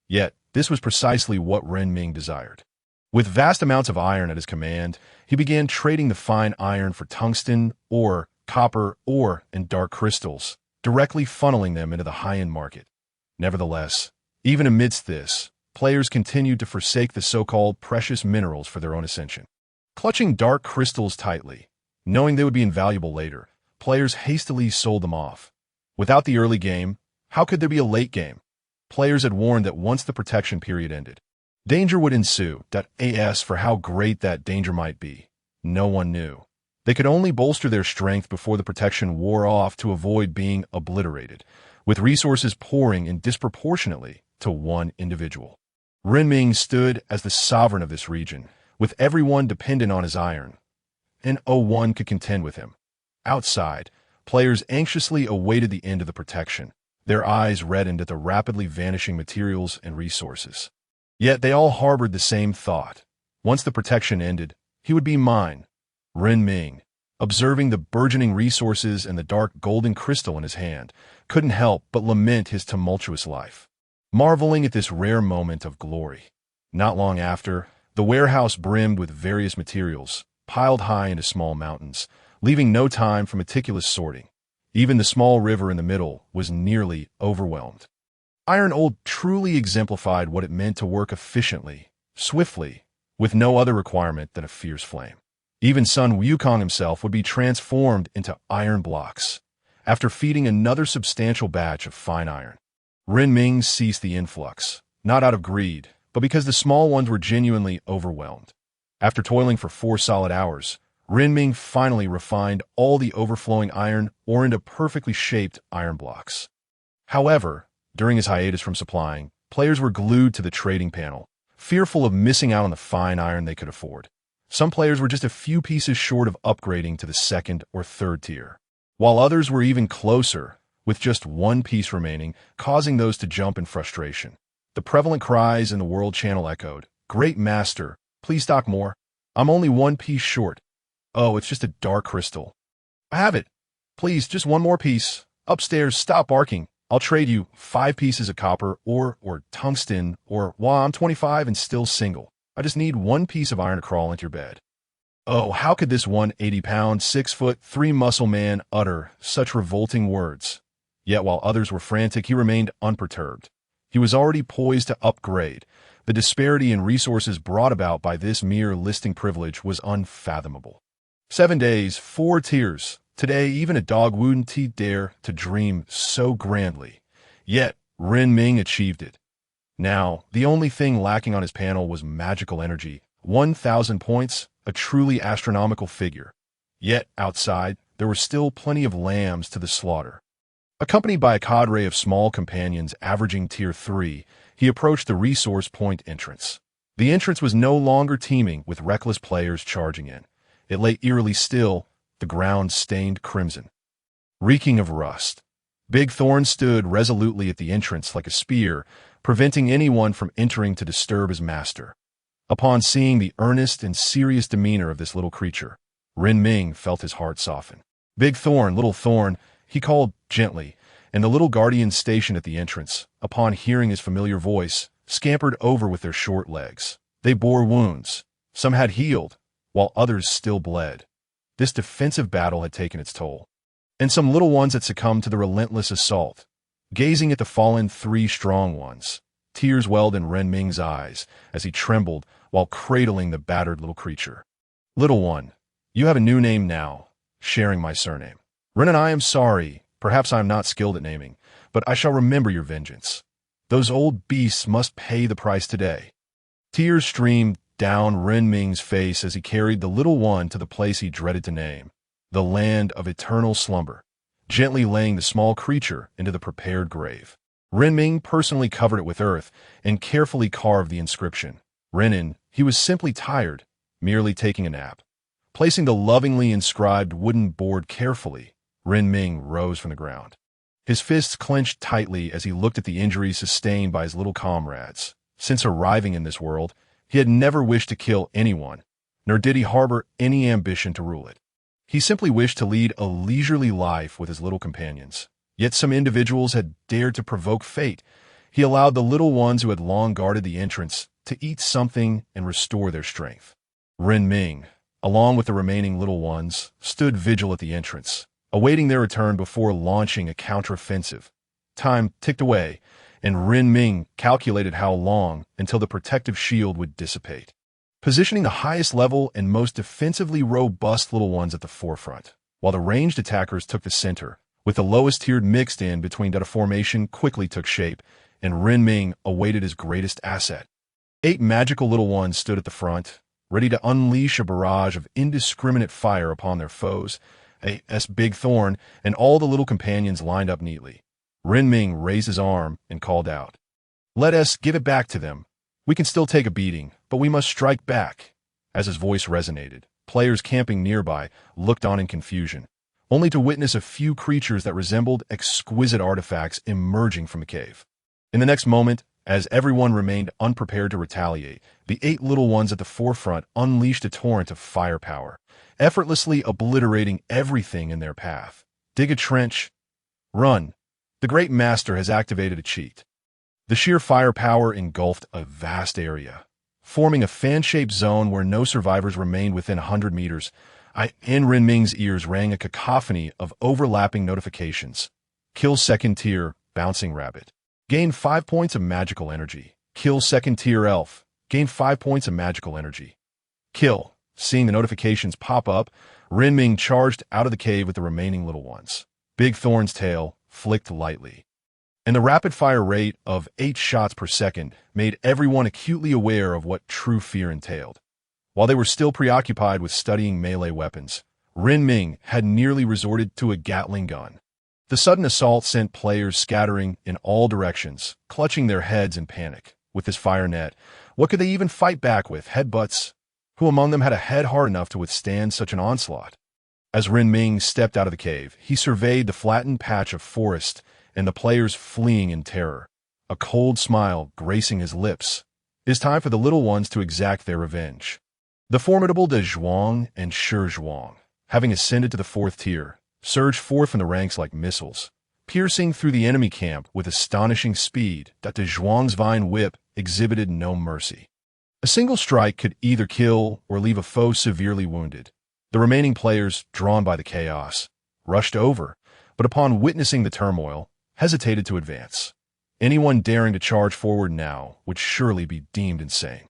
[SPEAKER 1] Yet, this was precisely what Renming desired. With vast amounts of iron at his command, he began trading the fine iron for tungsten, ore, copper, ore, and dark crystals, directly funneling them into the high-end market. Nevertheless, even amidst this, players continued to forsake the so-called precious minerals for their own ascension. Clutching dark crystals tightly, knowing they would be invaluable later, players hastily sold them off. Without the early game, how could there be a late game? Players had warned that once the protection period ended, danger would ensue. As for how great that danger might be, no one knew. They could only bolster their strength before the protection wore off to avoid being obliterated, with resources pouring in disproportionately to one individual. Renming stood as the sovereign of this region, with everyone dependent on his iron, and no one could contend with him. Outside, players anxiously awaited the end of the protection, their eyes reddened at the rapidly vanishing materials and resources. Yet they all harbored the same thought. Once the protection ended, he would be mine. Renming, observing the burgeoning resources and the dark golden crystal in his hand, couldn't help but lament his tumultuous life, marveling at this rare moment of glory. Not long after, the warehouse brimmed with various materials, piled high into small mountains, leaving no time for meticulous sorting. Even the small river in the middle was nearly overwhelmed. Iron Old truly exemplified what it meant to work efficiently, swiftly, with no other requirement than a fierce flame. Even Sun Wukong himself would be transformed into iron blocks, after feeding another substantial batch of fine iron. Renming ceased the influx, not out of greed, but because the small ones were genuinely overwhelmed. After toiling for 4 solid hours, Renming finally refined all the overflowing iron ore into perfectly shaped iron blocks. However, during his hiatus from supplying, players were glued to the trading panel, fearful of missing out on the fine iron they could afford. Some players were just a few pieces short of upgrading to the second or third tier, while others were even closer, with just one piece remaining, causing those to jump in frustration. The prevalent cries in the world channel echoed, "Great Master, please stock more. I'm only 1 piece short. Oh, it's just a dark crystal. I have it. Please, just 1 more piece. Upstairs, stop barking. I'll trade you 5 pieces of copper or tungsten, or, well, I'm 25 and still single. I just need 1 piece of iron to crawl into your bed." Oh, how could this 180-pound, 6'3" muscle man utter such revolting words? Yet while others were frantic, he remained unperturbed. He was already poised to upgrade. The disparity in resources brought about by this mere listing privilege was unfathomable. 7 days, 4 tiers. Today, even a dog wouldn't dare to dream so grandly. Yet, Ren Ming achieved it. Now, the only thing lacking on his panel was magical energy. 1,000 points, a truly astronomical figure. Yet, outside, there were still plenty of lambs to the slaughter. Accompanied by a cadre of small companions averaging Tier 3, he approached the resource point entrance. The entrance was no longer teeming with reckless players charging in. It lay eerily still, the ground stained crimson, reeking of rust. Big Thorn stood resolutely at the entrance like a spear, preventing anyone from entering to disturb his master. Upon seeing the earnest and serious demeanor of this little creature, Ren Ming felt his heart soften. Big Thorn, Little Thorn, he called gently, and the little guardians stationed at the entrance, upon hearing his familiar voice, scampered over with their short legs. They bore wounds. Some had healed, while others still bled. This defensive battle had taken its toll. And some little ones had succumbed to the relentless assault. Gazing at the fallen 3 strong ones, tears welled in Ren Ming's eyes as he trembled while cradling the battered little creature. Little one, you have a new name now, sharing my surname. Ren and I am sorry, perhaps I am not skilled at naming, but I shall remember your vengeance. Those old beasts must pay the price today. Tears streamed down Ren Ming's face as he carried the little one to the place he dreaded to name, the land of eternal slumber, gently laying the small creature into the prepared grave. Ren Ming personally covered it with earth and carefully carved the inscription. Renin, he was simply tired, merely taking a nap. Placing the lovingly inscribed wooden board carefully, Ren Ming rose from the ground. His fists clenched tightly as he looked at the injuries sustained by his little comrades. Since arriving in this world, he had never wished to kill anyone, nor did he harbor any ambition to rule it. He simply wished to lead a leisurely life with his little companions. Yet some individuals had dared to provoke fate. He allowed the little ones who had long guarded the entrance to eat something and restore their strength. Ren Ming, along with the remaining little ones, stood vigil at the entrance, awaiting their return before launching a counteroffensive. Time ticked away, and Ren Ming calculated how long until the protective shield would dissipate, positioning the highest level and most defensively robust little ones at the forefront, while the ranged attackers took the center, with the lowest tiered mixed in between that a formation quickly took shape, and Ren Ming awaited his greatest asset. 8 magical little ones stood at the front, ready to unleash a barrage of indiscriminate fire upon their foes. A.S. Big Thorn and all the little companions lined up neatly. Ren Ming raised his arm and called out, "Let us give it back to them. We can still take a beating, but we must strike back." As his voice resonated, players camping nearby looked on in confusion, only to witness a few creatures that resembled exquisite artifacts emerging from the cave. In the next moment, as everyone remained unprepared to retaliate, the 8 little ones at the forefront unleashed a torrent of firepower, effortlessly obliterating everything in their path. Dig a trench. Run. The Great Master has activated a cheat. The sheer firepower engulfed a vast area, forming a fan-shaped zone where no survivors remained within 100 meters. In Ren Ming's ears rang a cacophony of overlapping notifications. Kill second tier, bouncing rabbit. Gain 5 points of magical energy. Kill second tier elf. Gain 5 points of magical energy. Kill. Seeing the notifications pop up, Ren Ming charged out of the cave with the remaining little ones. Big Thorn's tail flicked lightly, and the rapid-fire rate of 8 shots per second made everyone acutely aware of what true fear entailed. While they were still preoccupied with studying melee weapons, Ren Ming had nearly resorted to a Gatling gun. The sudden assault sent players scattering in all directions, clutching their heads in panic. With this fire net, what could they even fight back with? Headbutts? Who among them had a head hard enough to withstand such an onslaught? As Ren Ming stepped out of the cave, he surveyed the flattened patch of forest and the players fleeing in terror, a cold smile gracing his lips. It is time for the little ones to exact their revenge. The formidable De Zhuang and Shi Zhuang, having ascended to the 4th tier, surged forth from the ranks like missiles, piercing through the enemy camp with astonishing speed that De Zhuang's vine whip exhibited no mercy. A single strike could either kill or leave a foe severely wounded. The remaining players, drawn by the chaos, rushed over, but upon witnessing the turmoil, hesitated to advance. Anyone daring to charge forward now would surely be deemed insane.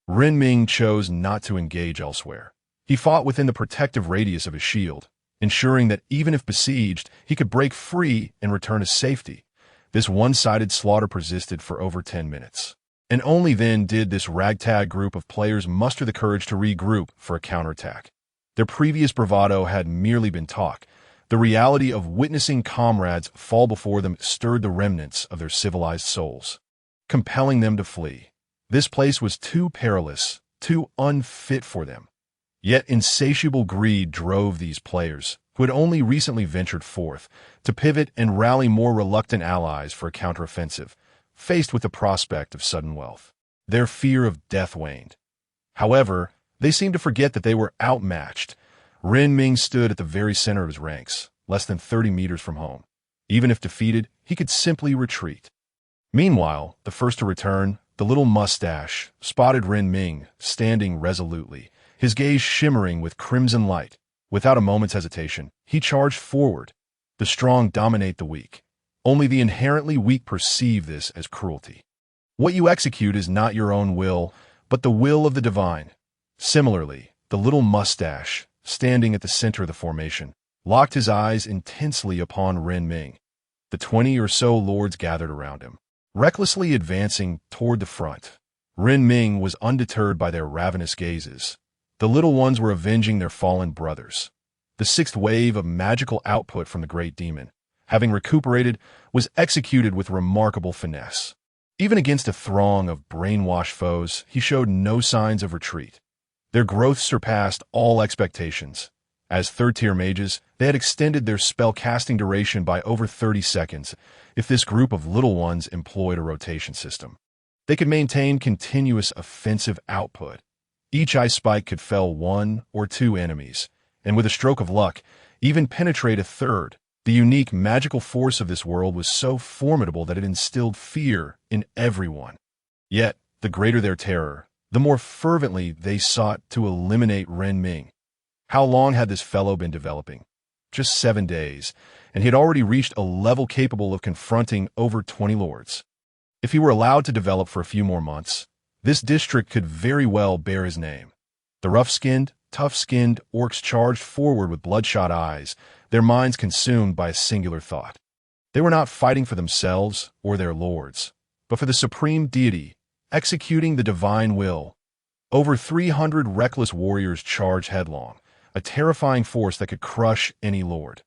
[SPEAKER 1] Ren Ming chose not to engage elsewhere. He fought within the protective radius of his shield, ensuring that even if besieged, he could break free and return to safety. This one-sided slaughter persisted for over 10 minutes. And only then did this ragtag group of players muster the courage to regroup for a counterattack. Their previous bravado had merely been talk. The reality of witnessing comrades fall before them stirred the remnants of their civilized souls, compelling them to flee. This place was too perilous, too unfit for them. Yet insatiable greed drove these players, who had only recently ventured forth, to pivot and rally more reluctant allies for a counteroffensive, faced with the prospect of sudden wealth. Their fear of death waned. However, they seemed to forget that they were outmatched. Ren Ming stood at the very center of his ranks, less than 30 meters from home. Even if defeated, he could simply retreat. Meanwhile, the first to return, the little mustache, spotted Ren Ming, standing resolutely, his gaze shimmering with crimson light. Without a moment's hesitation, he charged forward. The strong dominate the weak. Only the inherently weak perceive this as cruelty. What you execute is not your own will, but the will of the divine. Similarly, the little mustache, standing at the center of the formation, locked his eyes intensely upon Ren Ming. The 20 or so lords gathered around him, recklessly advancing toward the front. Ren Ming was undeterred by their ravenous gazes. The little ones were avenging their fallen brothers. The sixth wave of magical output from the great demon, having recuperated, was executed with remarkable finesse. Even against a throng of brainwashed foes, he showed no signs of retreat. Their growth surpassed all expectations. As third-tier mages, they had extended their spell-casting duration by over 30 seconds if this group of little ones employed a rotation system. They could maintain continuous offensive output. Each ice spike could fell 1 or 2 enemies, and with a stroke of luck, even penetrate a third. The unique magical force of this world was so formidable that it instilled fear in everyone. Yet, the greater their terror, the more fervently they sought to eliminate Ren Ming. How long had this fellow been developing? Just 7 days, and he had already reached a level capable of confronting over 20 lords. If he were allowed to develop for a few more months, this district could very well bear his name. The rough-skinned, tough-skinned orcs charged forward with bloodshot eyes, their minds consumed by a singular thought. They were not fighting for themselves or their lords, but for the supreme deity, executing the divine will. Over 300 reckless warriors charged headlong, a terrifying force that could crush any lord.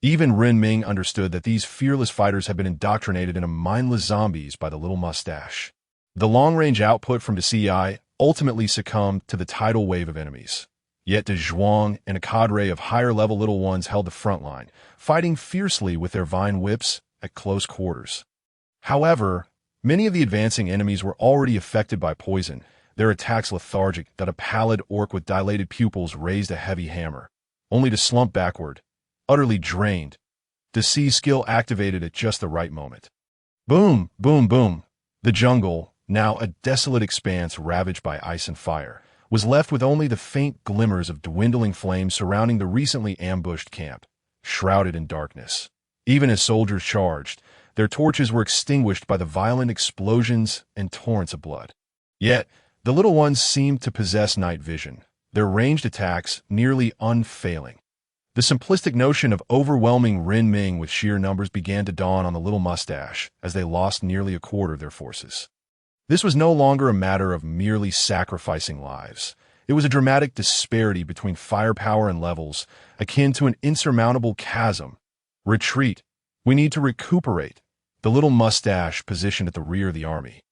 [SPEAKER 1] Even Ren Ming understood that these fearless fighters had been indoctrinated into mindless zombies by the little mustache. The long-range output from the CI ultimately succumbed to the tidal wave of enemies. Yet De Zhuang and a cadre of higher-level little ones held the front line, fighting fiercely with their vine whips at close quarters. However, many of the advancing enemies were already affected by poison, their attacks lethargic that a pallid orc with dilated pupils raised a heavy hammer, only to slump backward, utterly drained. The C skill activated at just the right moment. Boom, boom, boom. The jungle, now a desolate expanse ravaged by ice and fire, was left with only the faint glimmers of dwindling flames surrounding the recently ambushed camp, shrouded in darkness. Even as soldiers charged, their torches were extinguished by the violent explosions and torrents of blood. Yet, the little ones seemed to possess night vision, their ranged attacks nearly unfailing. The simplistic notion of overwhelming Ren Ming with sheer numbers began to dawn on the little mustache as they lost nearly a quarter of their forces. This was no longer a matter of merely sacrificing lives. It was a dramatic disparity between firepower and levels, akin to an insurmountable chasm. Retreat. We need to recuperate. The little mustache, positioned at the rear of the army,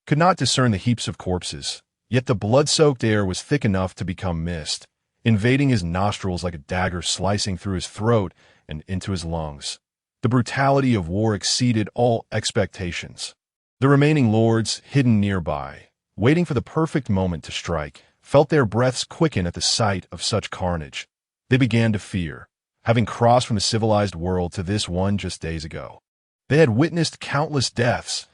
[SPEAKER 1] could not discern the heaps of corpses, yet the blood-soaked air was thick enough to become mist, invading his nostrils like a dagger slicing through his throat and into his lungs. The brutality of war exceeded all expectations. The remaining lords, hidden nearby, waiting for the perfect moment to strike, felt their breaths quicken at the sight of such carnage. They began to fear, having crossed from the civilized world to this one just days ago. They had witnessed countless deaths.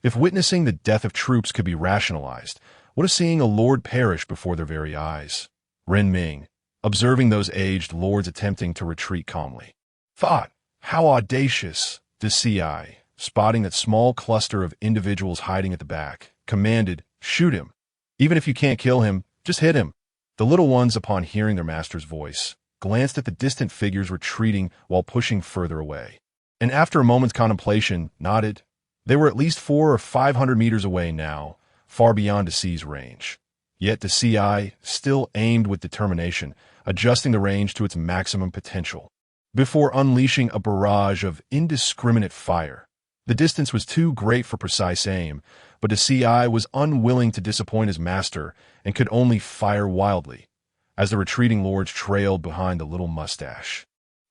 [SPEAKER 1] If witnessing the death of troops could be rationalized, What if seeing a lord perish before their very eyes? Ren Ming, observing those aged lords attempting to retreat calmly, thought, how audacious. The CI, spotting that small cluster of individuals hiding at the back, commanded, shoot him. Even if you can't kill him, just hit him. The little ones, upon hearing their master's voice, glanced at the distant figures retreating while pushing further away, and after a moment's contemplation, nodded. They were at least 400 or 500 meters away now, far beyond Decee's range. Yet Deci still aimed with determination, adjusting the range to its maximum potential. Before unleashing a barrage of indiscriminate fire, the distance was too great for precise aim, but Deci was unwilling to disappoint his master and could only fire wildly, as the retreating lords trailed behind the little mustache.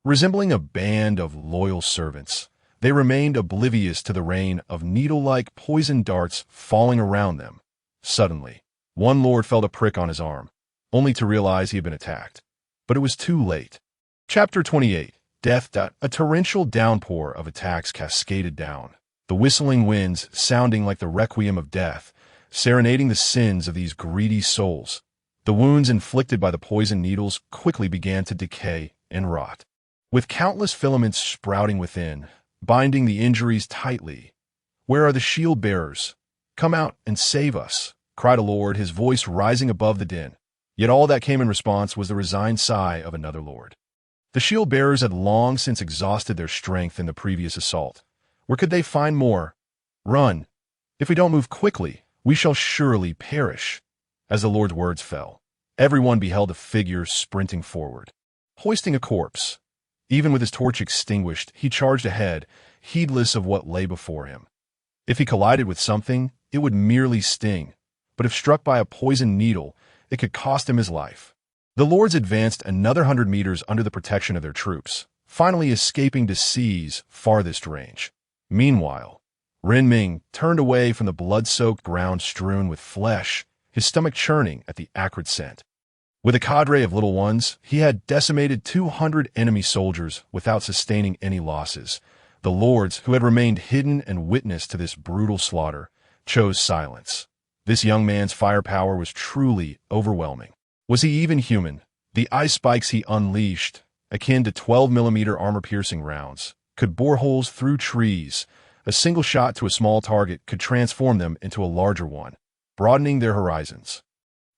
[SPEAKER 1] Resembling a band of loyal servants, they remained oblivious to the rain of needle-like poison darts falling around them. Suddenly, one lord felt a prick on his arm, only to realize he had been attacked. But it was too late. Chapter 28. Death. A torrential downpour of attacks cascaded down, the whistling winds sounding like the requiem of death, serenading the sins of these greedy souls. The wounds inflicted by the poison needles quickly began to decay and rot, with countless filaments sprouting within, binding the injuries tightly. Where are the shield bearers? Come out and save us, cried a lord, his voice rising above the din. Yet all that came in response was the resigned sigh of another lord. The shield bearers had long since exhausted their strength in the previous assault. Where could they find more? Run! If we don't move quickly, we shall surely perish. As the lord's words fell, everyone beheld a figure sprinting forward, hoisting a corpse. Even with his torch extinguished, he charged ahead, heedless of what lay before him. If he collided with something, it would merely sting, but if struck by a poisoned needle, it could cost him his life. The lords advanced another 100 meters under the protection of their troops, finally escaping Decee's farthest range. Meanwhile, Ren Ming turned away from the blood-soaked ground strewn with flesh, his stomach churning at the acrid scent. With a cadre of little ones, he had decimated 200 enemy soldiers without sustaining any losses. The lords, who had remained hidden and witness to this brutal slaughter, chose silence. This young man's firepower was truly overwhelming. Was he even human? The ice spikes he unleashed, akin to 12mm armor-piercing rounds, could bore holes through trees. A single shot to a small target could transform them into a larger one, broadening their horizons.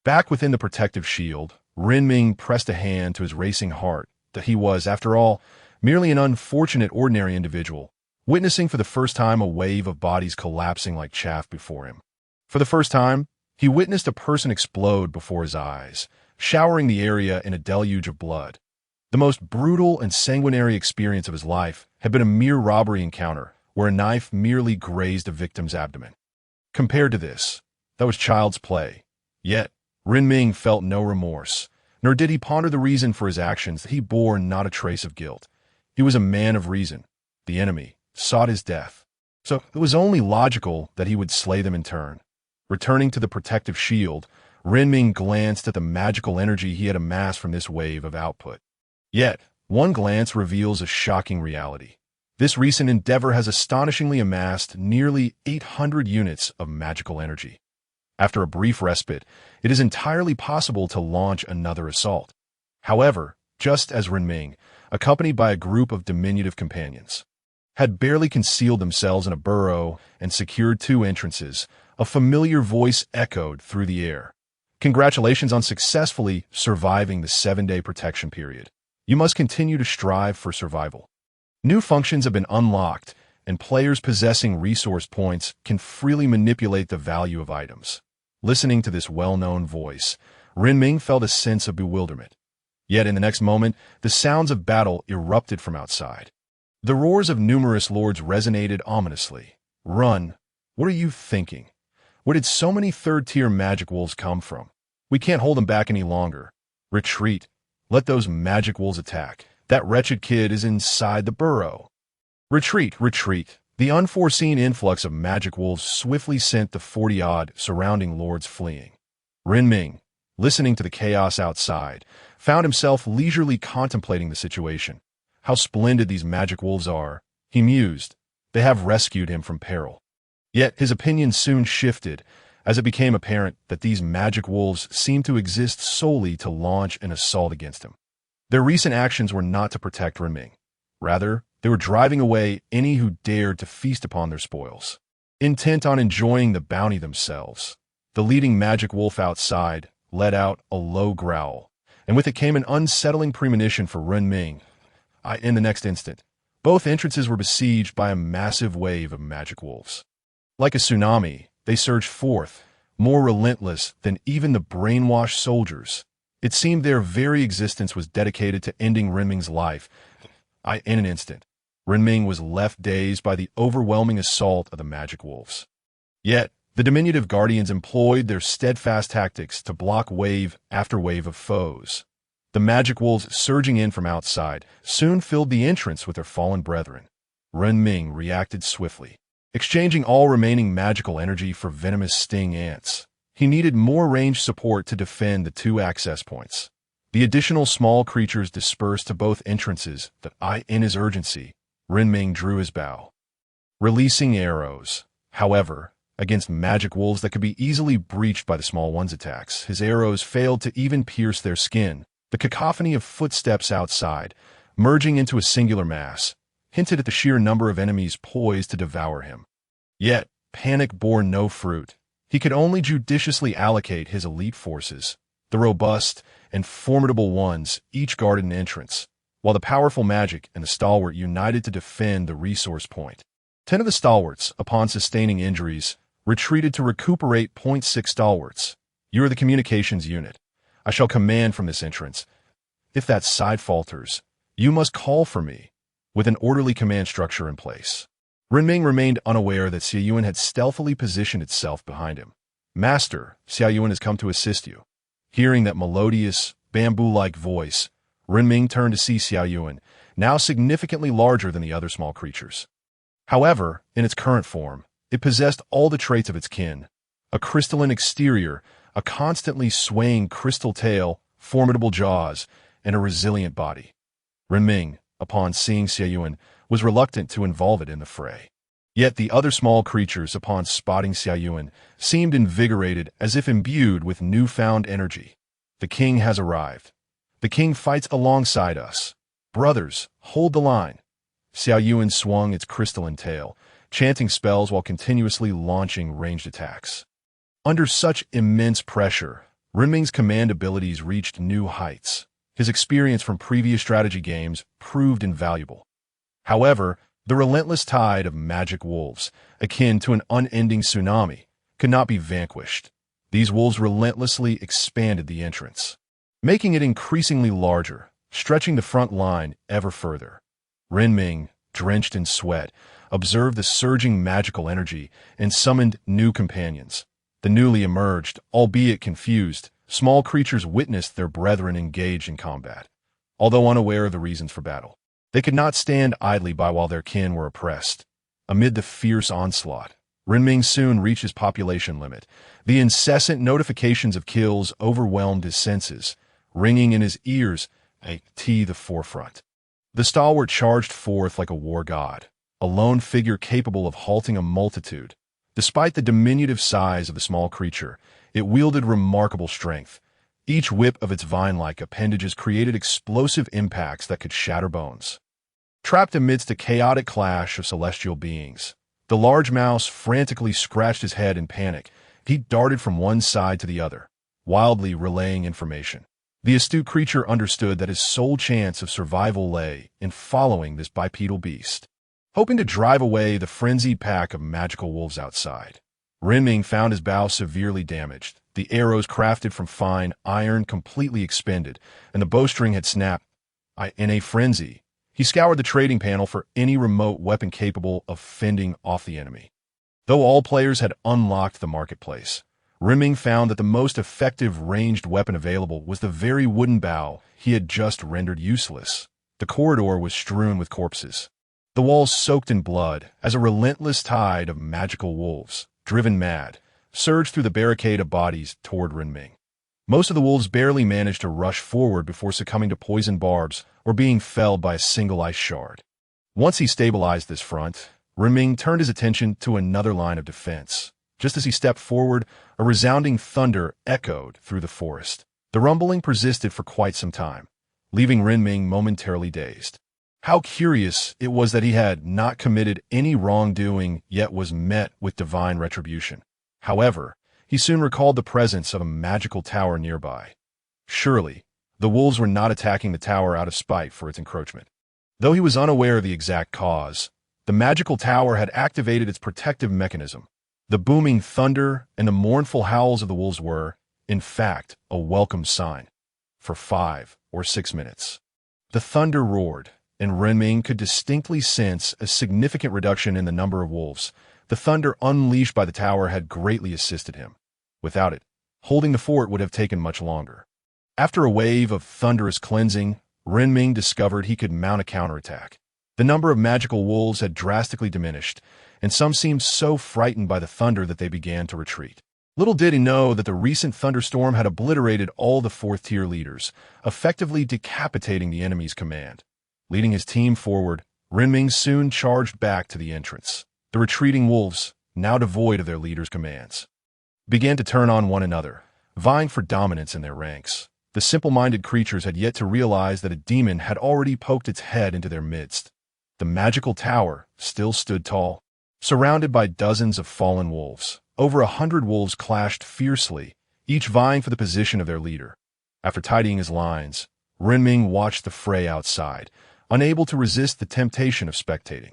[SPEAKER 1] Back within the protective shield, Ren Ming pressed a hand to his racing heart, that he was, after all, merely an unfortunate ordinary individual, witnessing for the first time a wave of bodies collapsing like chaff before him. For the first time, he witnessed a person explode before his eyes, showering the area in a deluge of blood. The most brutal and sanguinary experience of his life had been a mere robbery encounter where a knife merely grazed a victim's abdomen. Compared to this, that was child's play. Yet, Ren Ming felt no remorse, nor did he ponder the reason for his actions. He bore not a trace of guilt. He was a man of reason. The enemy sought his death, so it was only logical that he would slay them in turn. Returning to the protective shield, Ren Ming glanced at the magical energy he had amassed from this wave of output. Yet, one glance reveals a shocking reality. This recent endeavor has astonishingly amassed nearly 800 units of magical energy. After a brief respite, it is entirely possible to launch another assault. However, just as Ren Ming, accompanied by a group of diminutive companions, had barely concealed themselves in a burrow and secured 2 entrances, a familiar voice echoed through the air. Congratulations on successfully surviving the 7-day protection period. You must continue to strive for survival. New functions have been unlocked, and players possessing resource points can freely manipulate the value of items. Listening to this well-known voice, Ren Ming felt a sense of bewilderment. Yet in the next moment, the sounds of battle erupted from outside. The roars of numerous lords resonated ominously. Run! What are you thinking? Where did so many third-tier magic wolves come from? We can't hold them back any longer. Retreat. Let those magic wolves attack. That wretched kid is inside the burrow. Retreat, retreat. The unforeseen influx of magic wolves swiftly sent the 40-odd surrounding lords fleeing. Ren Ming, listening to the chaos outside, found himself leisurely contemplating the situation. How splendid these magic wolves are, he mused. They have rescued him from peril. Yet his opinion soon shifted, as it became apparent that these magic wolves seemed to exist solely to launch an assault against him. Their recent actions were not to protect Renming. Rather, they were driving away any who dared to feast upon their spoils. Intent on enjoying the bounty themselves, the leading magic wolf outside let out a low growl, and with it came an unsettling premonition for Renming. In the next instant, both entrances were besieged by a massive wave of magic wolves. Like a tsunami, they surged forth, more relentless than even the brainwashed soldiers. It seemed their very existence was dedicated to ending Renming's life. In an instant, Renming was left dazed by the overwhelming assault of the magic wolves. Yet, the diminutive guardians employed their steadfast tactics to block wave after wave of foes. The magic wolves surging in from outside soon filled the entrance with their fallen brethren. Renming reacted swiftly, exchanging all remaining magical energy for venomous sting ants. He needed more ranged support to defend the two access points. The additional small creatures dispersed to both entrances. In his urgency, Renming drew his bow, releasing arrows. However, against magic wolves that could be easily breached by the small one's attacks, his arrows failed to even pierce their skin. The cacophony of footsteps outside, merging into a singular mass, hinted at the sheer number of enemies poised to devour him. Yet, panic bore no fruit. He could only judiciously allocate his elite forces. The robust and formidable ones each guarded an entrance, while the powerful magic and the stalwart united to defend the resource point. 10 of the stalwarts, upon sustaining injuries, retreated to recuperate. 6 stalwarts. You are the communications unit. I shall command from this entrance. If that side falters, you must call for me, with an orderly command structure in place. Renming remained unaware that Xiaoyuan had stealthily positioned itself behind him. Master, Xiaoyuan has come to assist you. Hearing that melodious, bamboo-like voice, Renming turned to see Xiaoyuan, now significantly larger than the other small creatures. However, in its current form, it possessed all the traits of its kin: a crystalline exterior, a constantly swaying crystal tail, formidable jaws, and a resilient body. Renming, upon seeing Xiaoyuan, was reluctant to involve it in the fray. Yet the other small creatures, upon spotting Xiaoyuan, seemed invigorated as if imbued with newfound energy. The king has arrived. The king fights alongside us. Brothers, hold the line. Xiaoyuan swung its crystalline tail, chanting spells while continuously launching ranged attacks. Under such immense pressure, Renming's command abilities reached new heights. His experience from previous strategy games proved invaluable. However, the relentless tide of magic wolves, akin to an unending tsunami, could not be vanquished. These wolves relentlessly expanded the entrance, making it increasingly larger, stretching the front line ever further. Renming, drenched in sweat, observed the surging magical energy and summoned new companions. The newly emerged, albeit confused, small creatures witnessed their brethren engaged in combat. Although unaware of the reasons for battle, they could not stand idly by while their kin were oppressed. Amid the fierce onslaught, Renming soon reached his population limit. The incessant notifications of kills overwhelmed his senses, ringing in his ears, the forefront. The stalwart charged forth like a war god, a lone figure capable of halting a multitude. Despite the diminutive size of the small creature, it wielded remarkable strength. Each whip of its vine-like appendages created explosive impacts that could shatter bones. Trapped amidst a chaotic clash of celestial beings, the large mouse frantically scratched his head in panic. He darted from one side to the other, wildly relaying information. The astute creature understood that his sole chance of survival lay in following this bipedal beast, hoping to drive away the frenzied pack of magical wolves outside. Renming found his bow severely damaged, the arrows crafted from fine iron completely expended, and the bowstring had snapped. In a frenzy, he scoured the trading panel for any remote weapon capable of fending off the enemy. Though all players had unlocked the marketplace, Renming found that the most effective ranged weapon available was the very wooden bow he had just rendered useless. The corridor was strewn with corpses, the walls soaked in blood, as a relentless tide of magical wolves, driven mad, surged through the barricade of bodies toward Renming. Most of the wolves barely managed to rush forward before succumbing to poison barbs or being felled by a single ice shard. Once he stabilized this front, Renming turned his attention to another line of defense. Just as he stepped forward, a resounding thunder echoed through the forest. The rumbling persisted for quite some time, leaving Renming momentarily dazed. How curious it was that he had not committed any wrongdoing yet was met with divine retribution. However, he soon recalled the presence of a magical tower nearby. Surely, the wolves were not attacking the tower out of spite for its encroachment. Though he was unaware of the exact cause, the magical tower had activated its protective mechanism. The booming thunder and the mournful howls of the wolves were, in fact, a welcome sign. For 5 or 6 minutes, the thunder roared, and Renming could distinctly sense a significant reduction in the number of wolves. The thunder unleashed by the tower had greatly assisted him. Without it, holding the fort would have taken much longer. After a wave of thunderous cleansing, Renming discovered he could mount a counterattack. The number of magical wolves had drastically diminished, and some seemed so frightened by the thunder that they began to retreat. Little did he know that the recent thunderstorm had obliterated all the 4th-tier leaders, effectively decapitating the enemy's command. Leading his team forward, Renming soon charged back to the entrance. The retreating wolves, now devoid of their leader's commands, began to turn on one another, vying for dominance in their ranks. The simple-minded creatures had yet to realize that a demon had already poked its head into their midst. The magical tower still stood tall, surrounded by dozens of fallen wolves. Over 100 wolves clashed fiercely, each vying for the position of their leader. After tidying his lines, Renming watched the fray outside, unable to resist the temptation of spectating.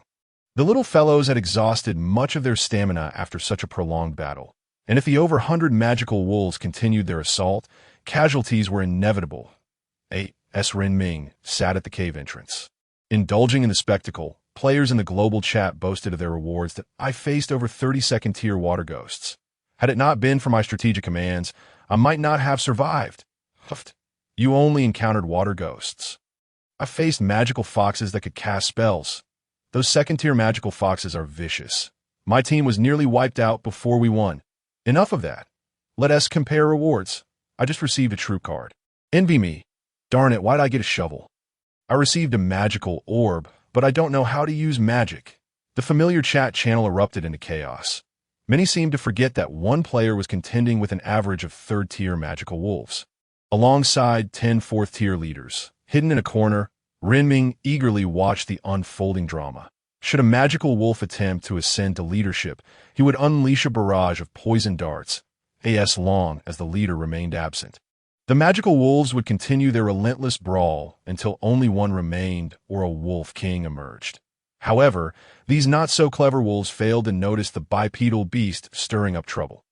[SPEAKER 1] The little fellows had exhausted much of their stamina after such a prolonged battle, and if the over 100 magical wolves continued their assault, casualties were inevitable. Renming sat at the cave entrance. Indulging in the spectacle, players in the global chat boasted of their rewards that I faced over 30 second-tier water ghosts. Had it not been for my strategic commands, I might not have survived. Huffed. You only encountered water ghosts. I faced magical foxes that could cast spells. Those second-tier magical foxes are vicious. My team was nearly wiped out before we won. Enough of that. Let us compare rewards. I just received a troop card. Envy me. Darn it, why'd I get a shovel? I received a magical orb, but I don't know how to use magic. The familiar chat channel erupted into chaos. Many seemed to forget that one player was contending with an average of 3rd-tier magical wolves. Alongside 10 4th-tier leaders, hidden in a corner, Renming eagerly watched the unfolding drama. Should a magical wolf attempt to ascend to leadership, he would unleash a barrage of poison darts, as long as the leader remained absent. The magical wolves would continue their relentless brawl until only one remained or a wolf king emerged. However, these not-so-clever wolves failed to notice the bipedal beast stirring up trouble.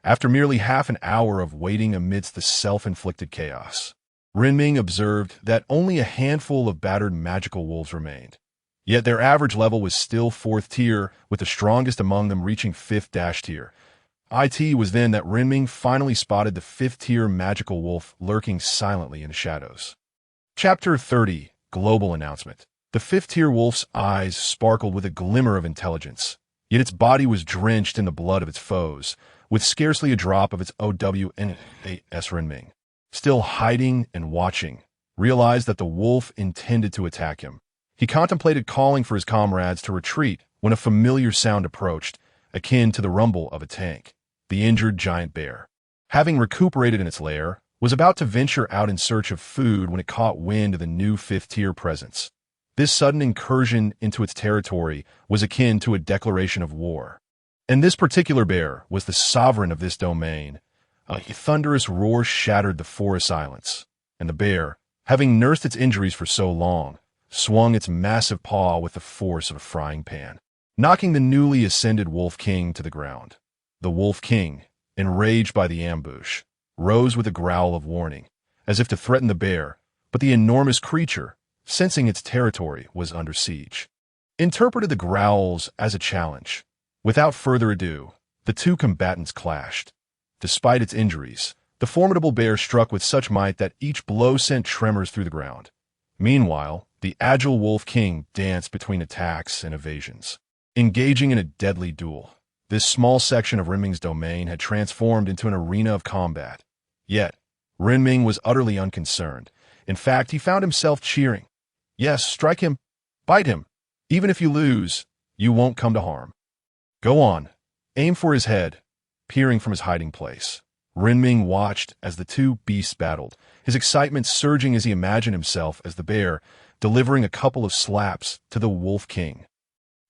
[SPEAKER 1] After merely half an hour of waiting amidst the self-inflicted chaos, Renming observed that only a handful of battered magical wolves remained. Yet their average level was still 4th tier, with the strongest among them reaching 5th tier. It was then that Renming finally spotted the 5th-tier magical wolf lurking silently in the shadows. Chapter 30, Global Announcement. The 5th-tier wolf's eyes sparkled with a glimmer of intelligence, yet its body was drenched in the blood of its foes, with scarcely a drop of its OWNAS. Renming, still hiding and watching, realized that the wolf intended to attack him. He contemplated calling for his comrades to retreat when a familiar sound approached, akin to the rumble of a tank. The injured giant bear, having recuperated in its lair, was about to venture out in search of food when it caught wind of the new 5th-tier presence. This sudden incursion into its territory was akin to a declaration of war. And this particular bear was the sovereign of this domain. A thunderous roar shattered the forest silence, and the bear, having nursed its injuries for so long, swung its massive paw with the force of a frying pan, knocking the newly ascended Wolf King to the ground. The Wolf King, enraged by the ambush, rose with a growl of warning, as if to threaten the bear, but the enormous creature, sensing its territory was under siege, interpreted the growls as a challenge. Without further ado, the two combatants clashed. Despite its injuries, the formidable bear struck with such might that each blow sent tremors through the ground. Meanwhile, the agile Wolf King danced between attacks and evasions, engaging in a deadly duel. This small section of Renming's domain had transformed into an arena of combat. Yet, Renming was utterly unconcerned. In fact, he found himself cheering. Yes, strike him, bite him. Even if you lose, you won't come to harm. Go on, aim for his head, peering from his hiding place. Renming watched as the two beasts battled, his excitement surging as he imagined himself as the bear, delivering a couple of slaps to the Wolf King.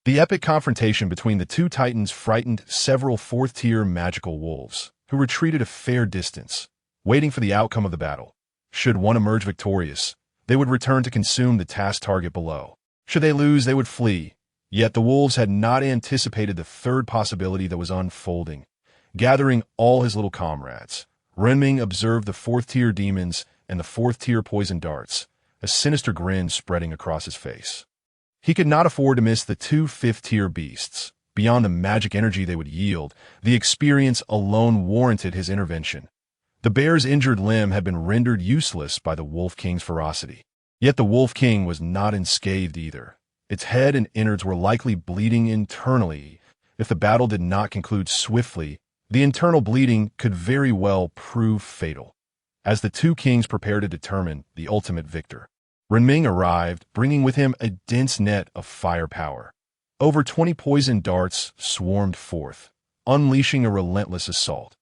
[SPEAKER 1] The epic confrontation between the two titans frightened several fourth-tier magical wolves, who retreated a fair distance, waiting for the outcome of the battle. Should one emerge victorious, they would return to consume the task target below. Should they lose, they would flee. Yet the wolves had not anticipated the third possibility that was unfolding. Gathering all his little comrades, Renming observed the fourth-tier demons and the fourth-tier poison darts, a sinister grin spreading across his face. He could not afford to miss the two fifth-tier beasts. Beyond the magic energy they would yield, the experience alone warranted his intervention. The bear's injured limb had been rendered useless by the Wolf King's ferocity. Yet the Wolf King was not unscathed either. Its head and innards were likely bleeding internally. If the battle did not conclude swiftly, the internal bleeding could very well prove fatal. As the two kings prepared to determine the ultimate victor, Renming arrived, bringing with him a dense net of firepower. Over 20 poison darts swarmed forth, unleashing a relentless assault.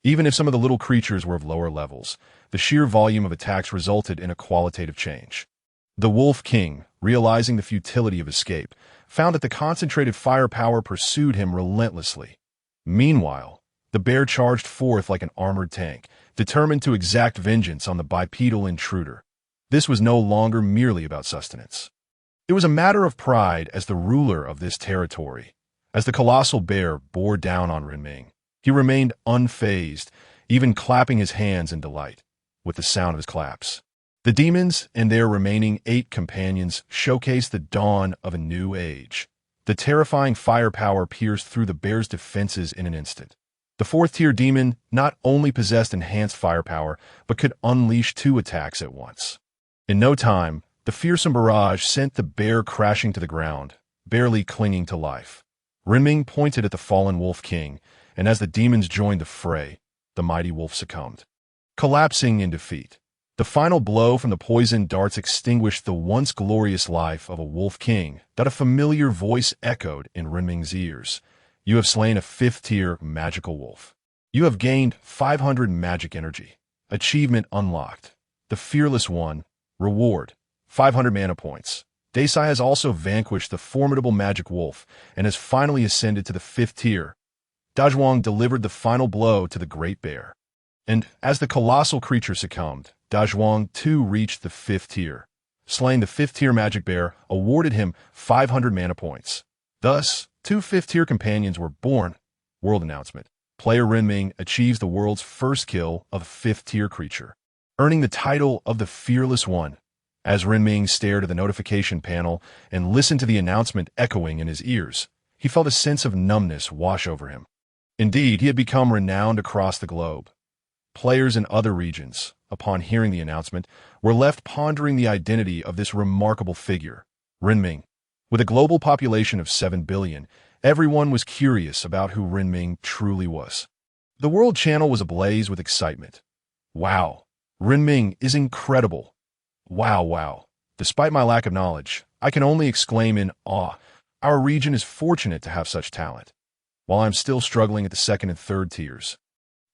[SPEAKER 1] Even if some of the little creatures were of lower levels, the sheer volume of attacks resulted in a qualitative change. The Wolf King, realizing the futility of escape, found that the concentrated firepower pursued him relentlessly. Meanwhile, the bear charged forth like an armored tank, determined to exact vengeance on the bipedal intruder. This was no longer merely about sustenance. It was a matter of pride as the ruler of this territory. As the colossal bear bore down on Renming, he remained unfazed, even clapping his hands in delight, with the sound of his claps. The demons and their remaining 8 companions showcased the dawn of a new age. The terrifying firepower pierced through the bear's defenses in an instant. The fourth-tier demon not only possessed enhanced firepower, but could unleash 2 attacks at once. In no time, the fearsome barrage sent the bear crashing to the ground, barely clinging to life. Renming pointed at the fallen Wolf King, and as the demons joined the fray, the mighty wolf succumbed, collapsing in defeat. The final blow from the poison darts extinguished the once glorious life of a Wolf King that a familiar voice echoed in Renming's ears. You have slain a 5th-tier magical wolf. You have gained 500 magic energy. Achievement unlocked. The Fearless One. Reward. 500 mana points. Desai has also vanquished the formidable magic wolf and has finally ascended to the 5th tier. Dazhuang delivered the final blow to the great bear. And as the colossal creature succumbed, Dazhuang too reached the 5th tier. Slaying the 5th tier magic bear awarded him 500 mana points. Thus, 2 5th-tier companions were born. World announcement. Player Renming achieves the world's first kill of a 5th-tier creature, earning the title of the Fearless One. As Renming stared at the notification panel and listened to the announcement echoing in his ears, he felt a sense of numbness wash over him. Indeed, he had become renowned across the globe. Players in other regions, upon hearing the announcement, were left pondering the identity of this remarkable figure, Renming. With a global population of 7 billion, everyone was curious about who Renming truly was. The World Channel was ablaze with excitement. Wow, Renming is incredible. Wow. Despite my lack of knowledge, I can only exclaim in awe. Our region is fortunate to have such talent. While I'm still struggling at the 2nd and 3rd tiers.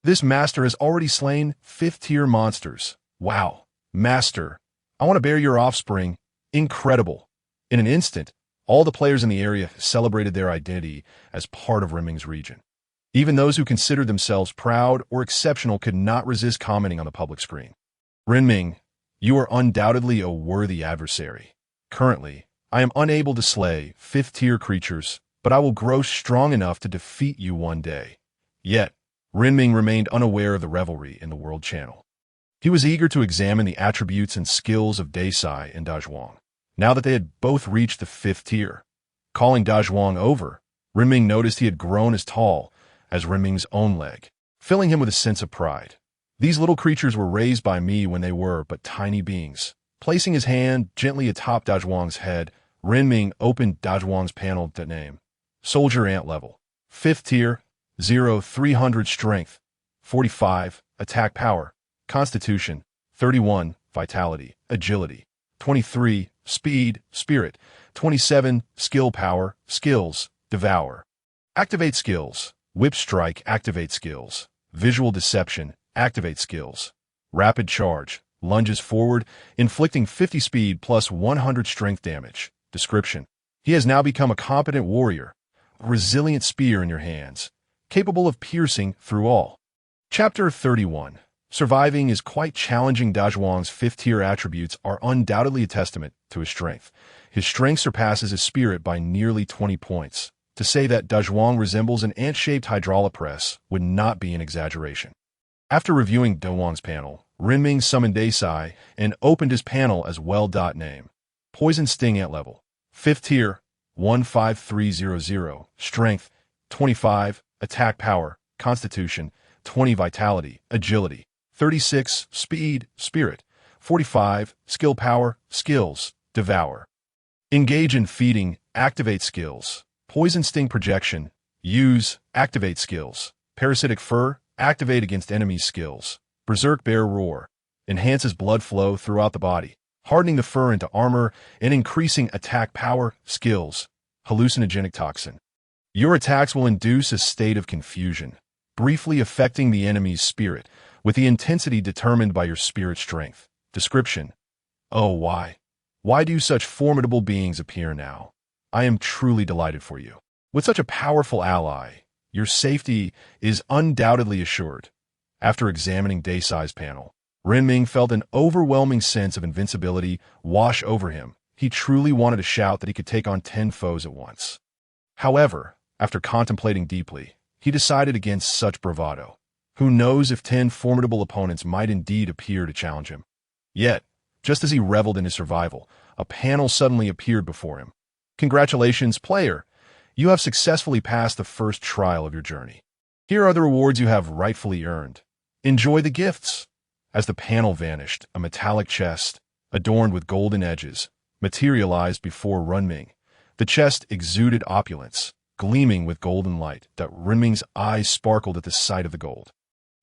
[SPEAKER 1] This master has already slain 5th-tier monsters. Wow, master, I want to bear your offspring. Incredible. In an instant, all the players in the area celebrated their identity as part of Renming's region. Even those who considered themselves proud or exceptional could not resist commenting on the public screen. Renming, you are undoubtedly a worthy adversary. Currently, I am unable to slay 5th-tier creatures, but I will grow strong enough to defeat you one day. Yet, Renming remained unaware of the revelry in the World Channel. He was eager to examine the attributes and skills of Desai and Dazhuang, now that they had both reached the 5th tier. Calling Dazhuang over, Renming noticed he had grown as tall as Renming's own leg, filling him with a sense of pride. These little creatures were raised by me when they were but tiny beings. Placing his hand gently atop Dazhuang's head, Renming opened Dazhuang's panel to name. Soldier Ant level. 5th tier, 0-300 strength, 45, attack power, constitution, 31, vitality, agility, 23, speed, spirit, 27, skill power, skills, devour. Activate skills. Whip strike, activate skills. Visual deception, activate skills. Rapid charge, lunges forward, inflicting 50 speed plus 100 strength damage. Description: he has now become a competent warrior, a resilient spear in your hands, capable of piercing through all. Chapter 31. Surviving is quite challenging. Dazhuang's 5th-tier attributes are undoubtedly a testament to his strength. His strength surpasses his spirit by nearly 20 points. To say that Dazhuang resembles an ant-shaped hydraulic press would not be an exaggeration. After reviewing Dazhuang's panel, Renming summoned Desai and opened his panel as well. Name: Poison Sting, Ant level 5th tier, 15300, strength 25, attack power, constitution 20, vitality, agility 36, speed, spirit 45, skill power, skills, devour. Engage in feeding, activate skills. Poison Sting projection, use, activate skills. Parasitic fur, activate against enemies skills. Berserk bear roar, enhances blood flow throughout the body, hardening the fur into armor and increasing attack power, skills. Hallucinogenic toxin. Your attacks will induce a state of confusion, briefly affecting the enemy's spirit, with the intensity determined by your spirit strength. Description: oh, why do such formidable beings appear now? I am truly delighted for you. With such a powerful ally, your safety is undoubtedly assured. After examining Desai's panel, Renming felt an overwhelming sense of invincibility wash over him. He truly wanted to shout that he could take on 10 foes at once. However, after contemplating deeply, he decided against such bravado. Who knows if 10 formidable opponents might indeed appear to challenge him. Yet, just as he reveled in his survival, a panel suddenly appeared before him. Congratulations, player! You have successfully passed the first trial of your journey. Here are the rewards you have rightfully earned. Enjoy the gifts. As the panel vanished, a metallic chest, adorned with golden edges, materialized before Renming. The chest exuded opulence, gleaming with golden light, that Renming's eyes sparkled at the sight of the gold.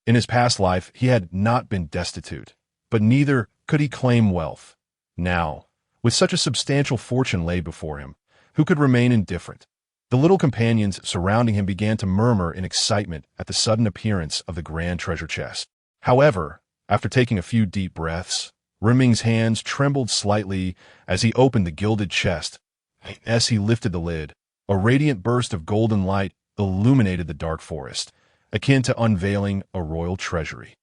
[SPEAKER 1] In his past life, he had not been destitute, but neither could he claim wealth. Now, with such a substantial fortune laid before him, who could remain indifferent? The little companions surrounding him began to murmur in excitement at the sudden appearance of the grand treasure chest. However, after taking a few deep breaths, Renming's hands trembled slightly as he opened the gilded chest. As he lifted the lid, a radiant burst of golden light illuminated the dark forest, akin to unveiling a royal treasury.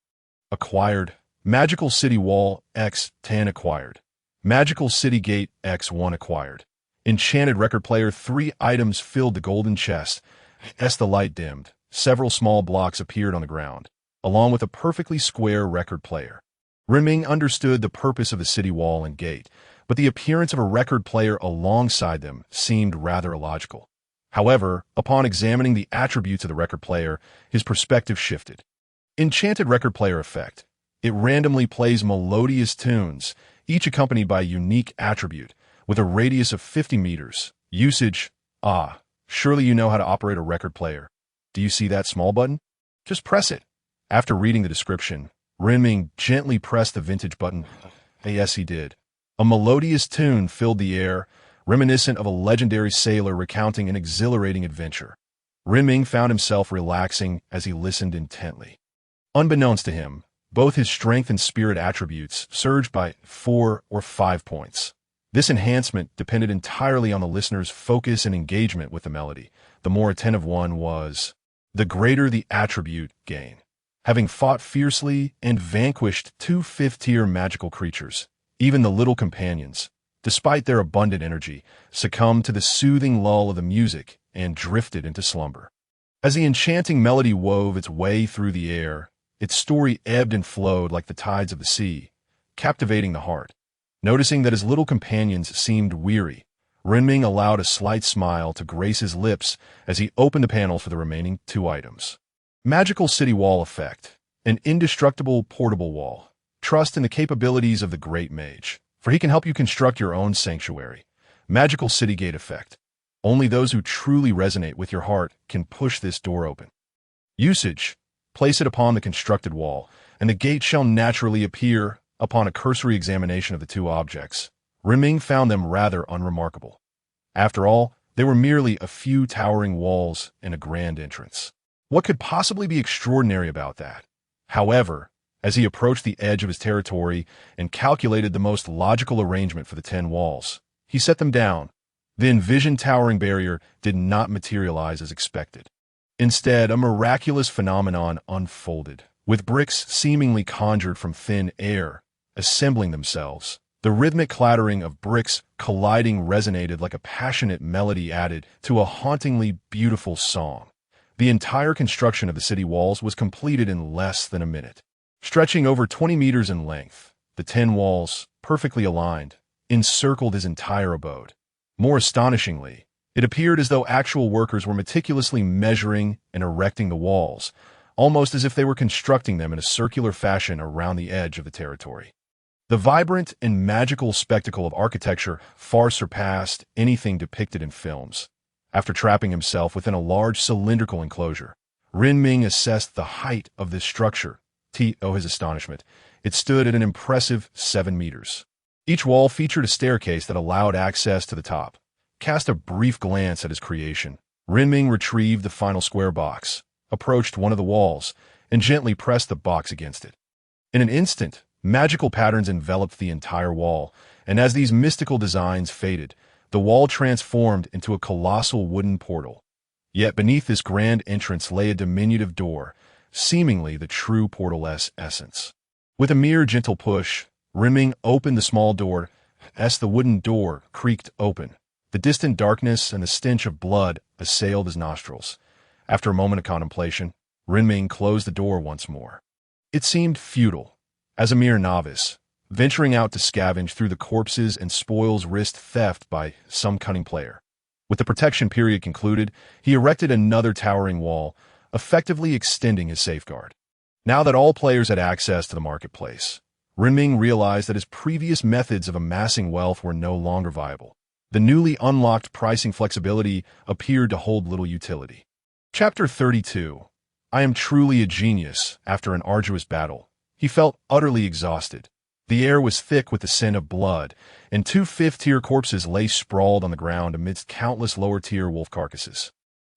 [SPEAKER 1] Acquired. Magical City Wall X10 acquired. Magical City Gate X1 acquired. Enchanted record player. 3 items filled the golden chest. As the light dimmed, several small blocks appeared on the ground, along with a perfectly square record player. Renming understood the purpose of the city wall and gate, but the appearance of a record player alongside them seemed rather illogical. However, upon examining the attributes of the record player, his perspective shifted. Enchanted record player effect. It randomly plays melodious tunes, each accompanied by a unique attribute, with a radius of 50 meters. Usage: surely you know how to operate a record player. Do you see that small button? Just press it. After reading the description, Renming gently pressed the vintage button. Yes, he did. A melodious tune filled the air, reminiscent of a legendary sailor recounting an exhilarating adventure. Renming found himself relaxing as he listened intently. Unbeknownst to him, both his strength and spirit attributes surged by 4 or 5 points. This enhancement depended entirely on the listener's focus and engagement with the melody. The more attentive one was, the greater the attribute gain. Having fought fiercely and vanquished 2 5th-tier magical creatures, even the little companions, despite their abundant energy, succumbed to the soothing lull of the music and drifted into slumber. As the enchanting melody wove its way through the air, its story ebbed and flowed like the tides of the sea, captivating the heart. Noticing that his little companions seemed weary, Renming allowed a slight smile to grace his lips as he opened the panel for the remaining 2 items. Magical City Wall Effect. An indestructible portable wall. Trust in the capabilities of the Great Mage, for he can help you construct your own sanctuary. Magical City Gate Effect. Only those who truly resonate with your heart can push this door open. Usage. Place it upon the constructed wall, and the gate shall naturally appear. Upon a cursory examination of the 2 objects, Renming found them rather unremarkable. After all, they were merely a few towering walls and a grand entrance. What could possibly be extraordinary about that? However, as he approached the edge of his territory and calculated the most logical arrangement for the 10 walls, he set them down. The envisioned towering barrier did not materialize as expected. Instead, a miraculous phenomenon unfolded, with bricks seemingly conjured from thin air, assembling themselves. The rhythmic clattering of bricks colliding resonated like a passionate melody added to a hauntingly beautiful song. The entire construction of the city walls was completed in less than a minute. Stretching over 20 meters in length, the 10 walls, perfectly aligned, encircled his entire abode. More astonishingly, it appeared as though actual workers were meticulously measuring and erecting the walls, almost as if they were constructing them in a circular fashion around the edge of the territory. The vibrant and magical spectacle of architecture far surpassed anything depicted in films. After trapping himself within a large cylindrical enclosure, Renming assessed the height of this structure. To his astonishment, it stood at an impressive 7 meters. Each wall featured a staircase that allowed access to the top. Cast a brief glance at his creation, Renming retrieved the final square box, approached one of the walls, and gently pressed the box against it. In an instant, magical patterns enveloped the entire wall, and as these mystical designs faded, the wall transformed into a colossal wooden portal. Yet beneath this grand entrance lay a diminutive door, seemingly the true portal's essence. With a mere gentle push, Renming opened the small door. As the wooden door creaked open, the distant darkness and the stench of blood assailed his nostrils. After a moment of contemplation, Renming closed the door once more. It seemed futile. As a mere novice, venturing out to scavenge through the corpses and spoils risked theft by some cunning player. With the protection period concluded, he erected another towering wall, effectively extending his safeguard. Now that all players had access to the marketplace, Renming realized that his previous methods of amassing wealth were no longer viable. The newly unlocked pricing flexibility appeared to hold little utility. Chapter 32. I am truly a genius. After an arduous battle, he felt utterly exhausted. The air was thick with the scent of blood, and 2 fifth-tier corpses lay sprawled on the ground amidst countless lower-tier wolf carcasses,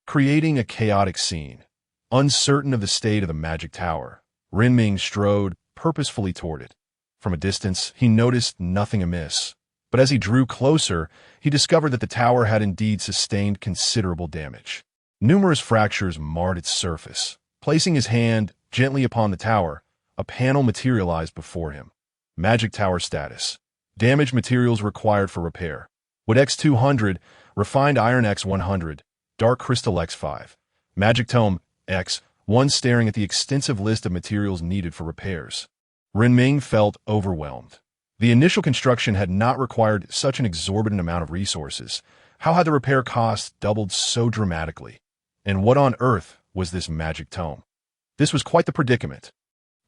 [SPEAKER 1] creating a chaotic scene. Uncertain of the state of the magic tower, Renming strode purposefully toward it. From a distance, he noticed nothing amiss, but as he drew closer, he discovered that the tower had indeed sustained considerable damage. Numerous fractures marred its surface. Placing his hand gently upon the tower, a panel materialized before him. Magic Tower status. Damaged materials required for repair. Wood X200, Refined Iron X100, Dark Crystal X5. Magic Tome X1 staring at the extensive list of materials needed for repairs. Renming felt overwhelmed. The initial construction had not required such an exorbitant amount of resources. How had the repair costs doubled so dramatically? And what on earth was this magic tome? This was quite the predicament.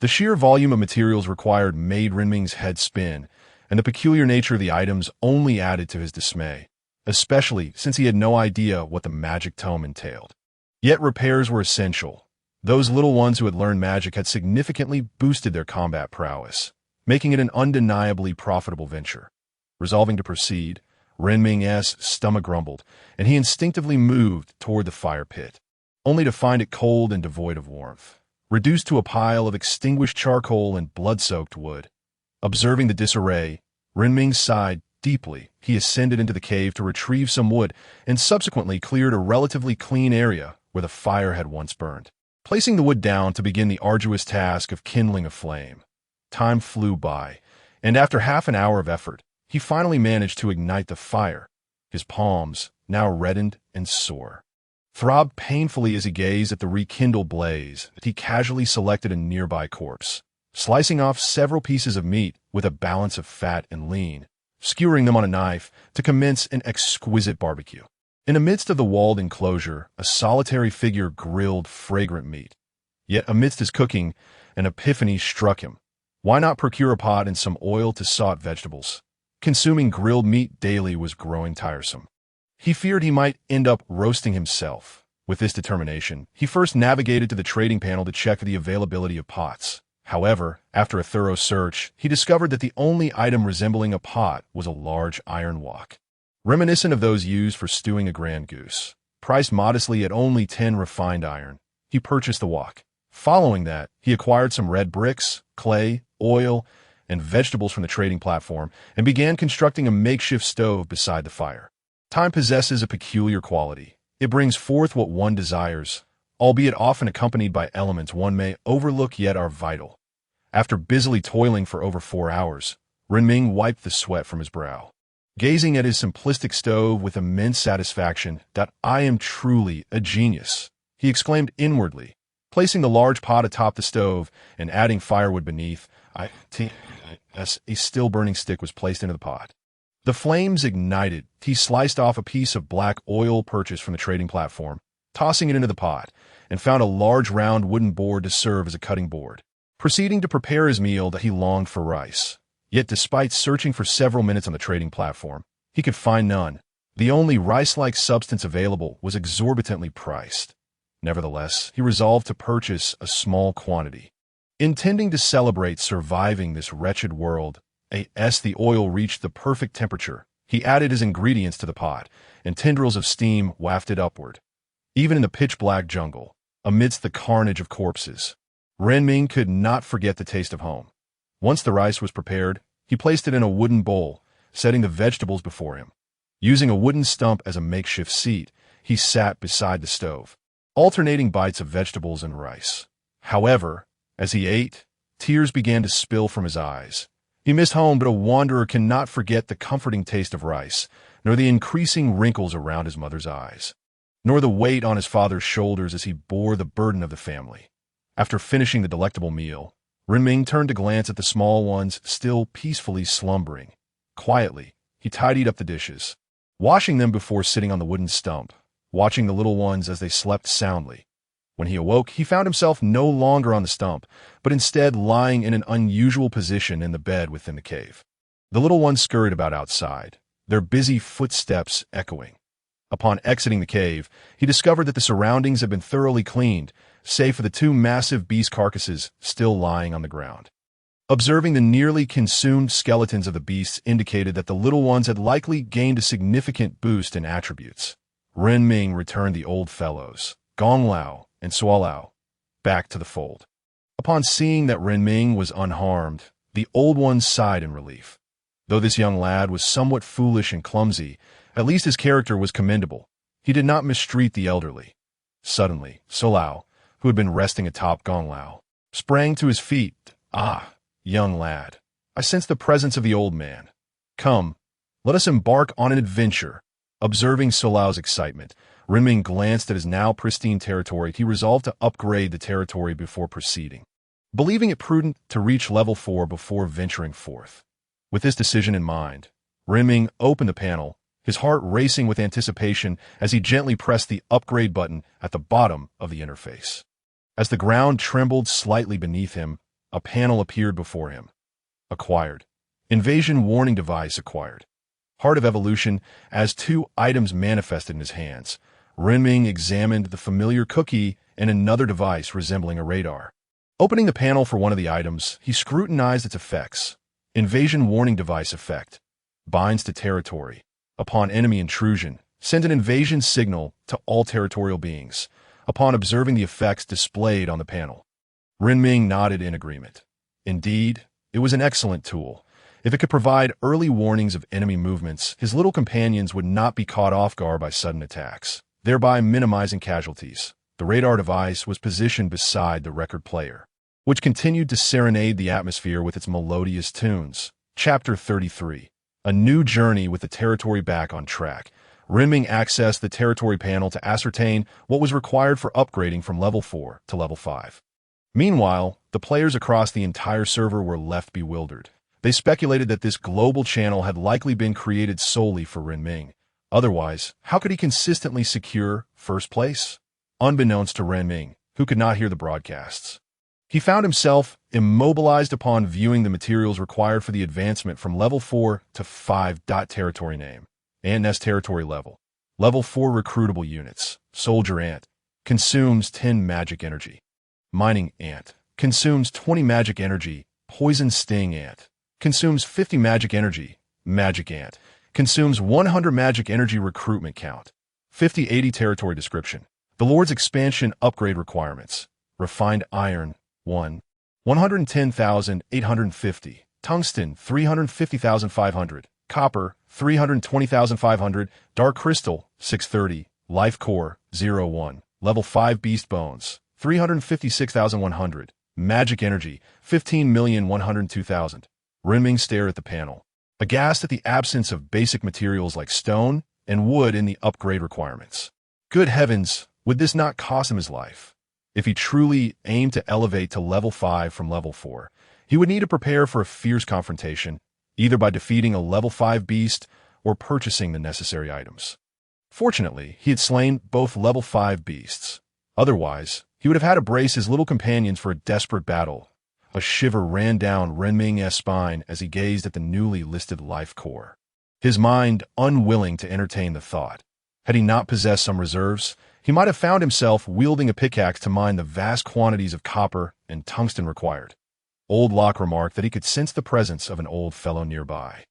[SPEAKER 1] The sheer volume of materials required made Renming's head spin, and the peculiar nature of the items only added to his dismay, especially since he had no idea what the magic tome entailed. Yet repairs were essential. Those little ones who had learned magic had significantly boosted their combat prowess, making it an undeniably profitable venture. Resolving to proceed, Renming's stomach grumbled, and he instinctively moved toward the fire pit, only to find it cold and devoid of warmth, reduced to a pile of extinguished charcoal and blood-soaked wood. Observing the disarray, Renming sighed deeply. He ascended into the cave to retrieve some wood and subsequently cleared a relatively clean area where the fire had once burned. Placing the wood down to begin the arduous task of kindling a flame, time flew by, and after half an hour of effort, he finally managed to ignite the fire. His palms, now reddened and sore, throbbed painfully as he gazed at the rekindled blaze. He casually selected a nearby corpse, slicing off several pieces of meat with a balance of fat and lean, skewering them on a knife to commence an exquisite barbecue. In the midst of the walled enclosure, a solitary figure grilled fragrant meat. Yet amidst his cooking, an epiphany struck him. Why not procure a pot and some oil to salt vegetables? Consuming grilled meat daily was growing tiresome. He feared he might end up roasting himself. With this determination, he first navigated to the trading panel to check for the availability of pots. However, after a thorough search, he discovered that the only item resembling a pot was a large iron wok, reminiscent of those used for stewing a grand goose. Priced modestly at only 10 refined iron, he purchased the wok. Following that, he acquired some red bricks, clay, oil, and vegetables from the trading platform and began constructing a makeshift stove beside the fire. Time possesses a peculiar quality. It brings forth what one desires, albeit often accompanied by elements one may overlook yet are vital. After busily toiling for over 4 hours, Renming wiped the sweat from his brow. Gazing at his simplistic stove with immense satisfaction, that "I am truly a genius," he exclaimed inwardly. Placing the large pot atop the stove and adding firewood beneath, a still burning stick was placed into the pot. The flames ignited. He sliced off a piece of black oil purchased from the trading platform, tossing it into the pot, and found a large round wooden board to serve as a cutting board. Proceeding to prepare his meal, that he longed for rice. Yet despite searching for several minutes on the trading platform, he could find none. The only rice-like substance available was exorbitantly priced. Nevertheless, he resolved to purchase a small quantity. Intending to celebrate surviving this wretched world, as the oil reached the perfect temperature, he added his ingredients to the pot, and tendrils of steam wafted upward. Even in the pitch-black jungle, amidst the carnage of corpses, Renming could not forget the taste of home. Once the rice was prepared, he placed it in a wooden bowl, setting the vegetables before him. Using a wooden stump as a makeshift seat, he sat beside the stove, alternating bites of vegetables and rice. However, as he ate, tears began to spill from his eyes. He missed home, but a wanderer cannot forget the comforting taste of rice, nor the increasing wrinkles around his mother's eyes, nor the weight on his father's shoulders as he bore the burden of the family. After finishing the delectable meal, Renming turned to glance at the small ones still peacefully slumbering. Quietly, he tidied up the dishes, washing them before sitting on the wooden stump, watching the little ones as they slept soundly. When he awoke, he found himself no longer on the stump, but instead lying in an unusual position in the bed within the cave. The little ones scurried about outside, their busy footsteps echoing. Upon exiting the cave, he discovered that the surroundings had been thoroughly cleaned, save for the 2 massive beast carcasses still lying on the ground. Observing the nearly consumed skeletons of the beasts indicated that the little ones had likely gained a significant boost in attributes. Renming returned the old fellows, Gong Lao and Sua Lao, back to the fold. Upon seeing that Renming was unharmed, the old ones sighed in relief. Though this young lad was somewhat foolish and clumsy, at least his character was commendable. He did not mistreat the elderly. Suddenly, Sua Lao, who had been resting atop Gong Lao, sprang to his feet. "Ah, young lad, I sense the presence of the old man. Come, let us embark on an adventure." Observing Sua Lao's excitement, Renming glanced at his now pristine territory. He resolved to upgrade the territory before proceeding, believing it prudent to reach level 4 before venturing forth. With this decision in mind, Renming opened the panel, his heart racing with anticipation as he gently pressed the upgrade button at the bottom of the interface. As the ground trembled slightly beneath him, a panel appeared before him. Acquired. Invasion warning device acquired. Heart of Evolution, as 2 items manifested in his hands. Renming examined the familiar cookie and another device resembling a radar. Opening the panel for one of the items, he scrutinized its effects. Invasion warning device effect. Binds to territory. Upon enemy intrusion, send an invasion signal to all territorial beings. Upon observing the effects displayed on the panel, Renming nodded in agreement. Indeed, it was an excellent tool. If it could provide early warnings of enemy movements, his little companions would not be caught off guard by sudden attacks, thereby minimizing casualties. The radar device was positioned beside the record player, which continued to serenade the atmosphere with its melodious tunes. Chapter 33. A new journey with the territory back on track. Renming accessed the territory panel to ascertain what was required for upgrading from level 4 to level 5. Meanwhile, the players across the entire server were left bewildered. They speculated that this global channel had likely been created solely for Renming. Otherwise, how could he consistently secure first place? Unbeknownst to Renming, who could not hear the broadcasts, he found himself immobilized upon viewing the materials required for the advancement from level 4 to 5. Territory name. Ant Nest territory level. Level 4 recruitable units. Soldier Ant. Consumes 10 magic energy. Mining Ant. Consumes 20 magic energy. Poison Sting Ant. Consumes 50 magic energy. Magic Ant. Consumes 100 magic energy. Recruitment count. 50-80 territory description. The Lord's expansion upgrade requirements. Refined iron, 1. 110,850. Tungsten, 350,500. Copper, 320,500. Dark crystal, 630. Life core, 01. Level 5 beast bones, 356,100. Magic energy, 15,102,000. Renming stare at the panel, aghast at the absence of basic materials like stone and wood in the upgrade requirements. Good heavens, would this not cost him his life? If he truly aimed to elevate to level 5 from level 4, he would need to prepare for a fierce confrontation, either by defeating a level 5 beast or purchasing the necessary items. Fortunately, he had slain both level 5 beasts. Otherwise, he would have had to brace his little companions for a desperate battle. A shiver ran down Renming's spine as he gazed at the newly listed life core, his mind unwilling to entertain the thought. Had he not possessed some reserves, he might have found himself wielding a pickaxe to mine the vast quantities of copper and tungsten required. Old Locke remarked that he could sense the presence of an old fellow nearby,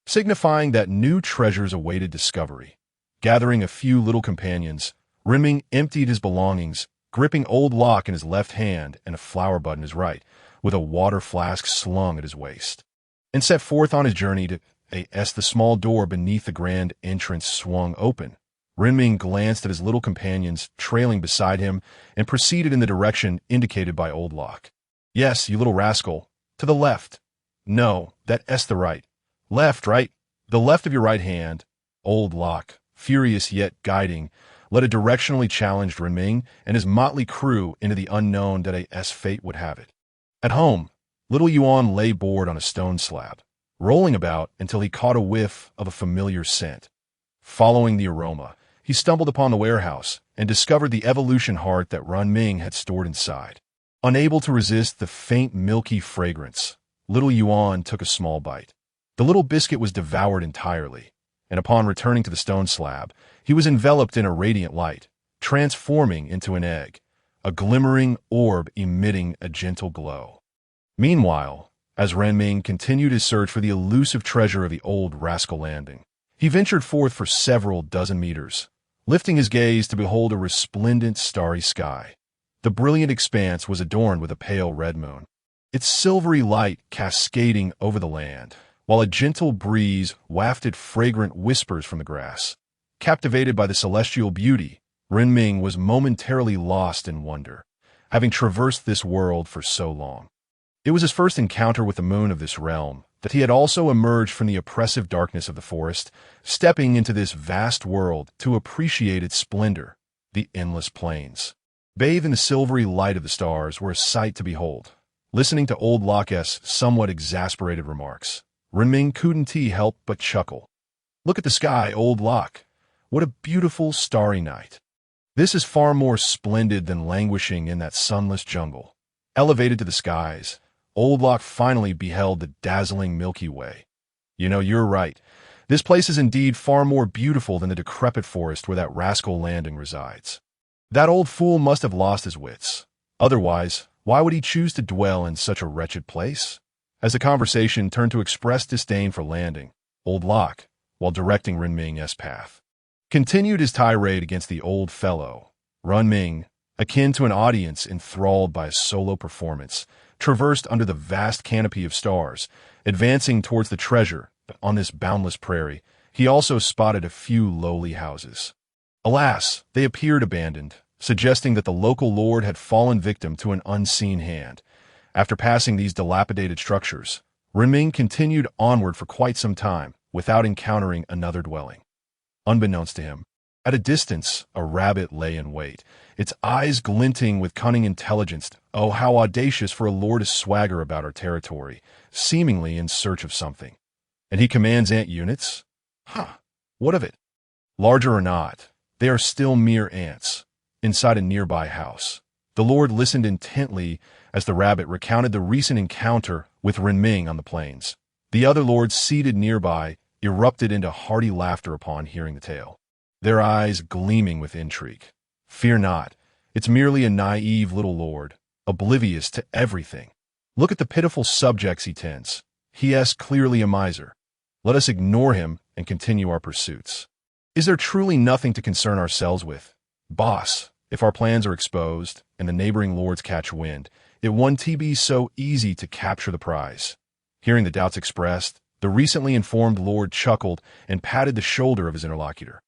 [SPEAKER 1] signifying that new treasures awaited discovery. Gathering a few little companions, Renming emptied his belongings, gripping Old Locke in his left hand and a flower bud in his right, with a water flask slung at his waist, and set forth on his journey to as the small door beneath the grand entrance swung open. Renming glanced at his little companions trailing beside him and proceeded in the direction indicated by Old Locke. Yes, you little rascal. To the left. No, that's the right. Left, right. The left of your right hand. Old Locke, furious yet guiding, led a directionally challenged Renming and his motley crew into the unknown that as fate would have it. At home, little Yuan lay bored on a stone slab, rolling about until he caught a whiff of a familiar scent. Following the aroma, he stumbled upon the warehouse and discovered the evolution heart that Renming had stored inside. Unable to resist the faint milky fragrance, little Yuan took a small bite. The little biscuit was devoured entirely, and upon returning to the stone slab, he was enveloped in a radiant light, transforming into an egg, a glimmering orb emitting a gentle glow. Meanwhile, as Renming continued his search for the elusive treasure of the old rascal landing, he ventured forth for several dozen meters, lifting his gaze to behold a resplendent starry sky. The brilliant expanse was adorned with a pale red moon, its silvery light cascading over the land, while a gentle breeze wafted fragrant whispers from the grass. Captivated by the celestial beauty, Renming was momentarily lost in wonder, having traversed this world for so long. It was his first encounter with the moon of this realm, that he had also emerged from the oppressive darkness of the forest, stepping into this vast world to appreciate its splendor. The endless plains, bathed in the silvery light of the stars, were a sight to behold. Listening to Old Locke's somewhat exasperated remarks, Renming couldn't help but chuckle. Look at the sky, Old Locke. What a beautiful starry night. This is far more splendid than languishing in that sunless jungle. Elevated to the skies, Old Locke finally beheld the dazzling Milky Way. You're right. This place is indeed far more beautiful than the decrepit forest where that rascal landing resides. That old fool must have lost his wits. Otherwise, why would he choose to dwell in such a wretched place? As the conversation turned to express disdain for landing, Old Locke, while directing Renming's path, continued his tirade against the old fellow. Renming, akin to an audience enthralled by a solo performance, traversed under the vast canopy of stars, advancing towards the treasure. But on this boundless prairie, he also spotted a few lowly houses. Alas, they appeared abandoned, suggesting that the local lord had fallen victim to an unseen hand. After passing these dilapidated structures, Renming continued onward for quite some time without encountering another dwelling. Unbeknownst to him, at a distance, a rabbit lay in wait, its eyes glinting with cunning intelligence. Oh, how audacious for a lord to swagger about our territory, seemingly in search of something. And he commands ant units? What of it? Larger or not, they are still mere ants. Inside a nearby house, the lord listened intently as the rabbit recounted the recent encounter with Renming on the plains. The other lords seated nearby erupted into hearty laughter upon hearing the tale, their eyes gleaming with intrigue. Fear not, it's merely a naive little lord, oblivious to everything. Look at the pitiful subjects he tends. He is clearly a miser. Let us ignore him and continue our pursuits. Is there truly nothing to concern ourselves with? Boss, If our plans are exposed and the neighboring lords catch wind, it won't be so easy to capture the prize. Hearing the doubts expressed, the recently informed lord chuckled and patted the shoulder of his interlocutor.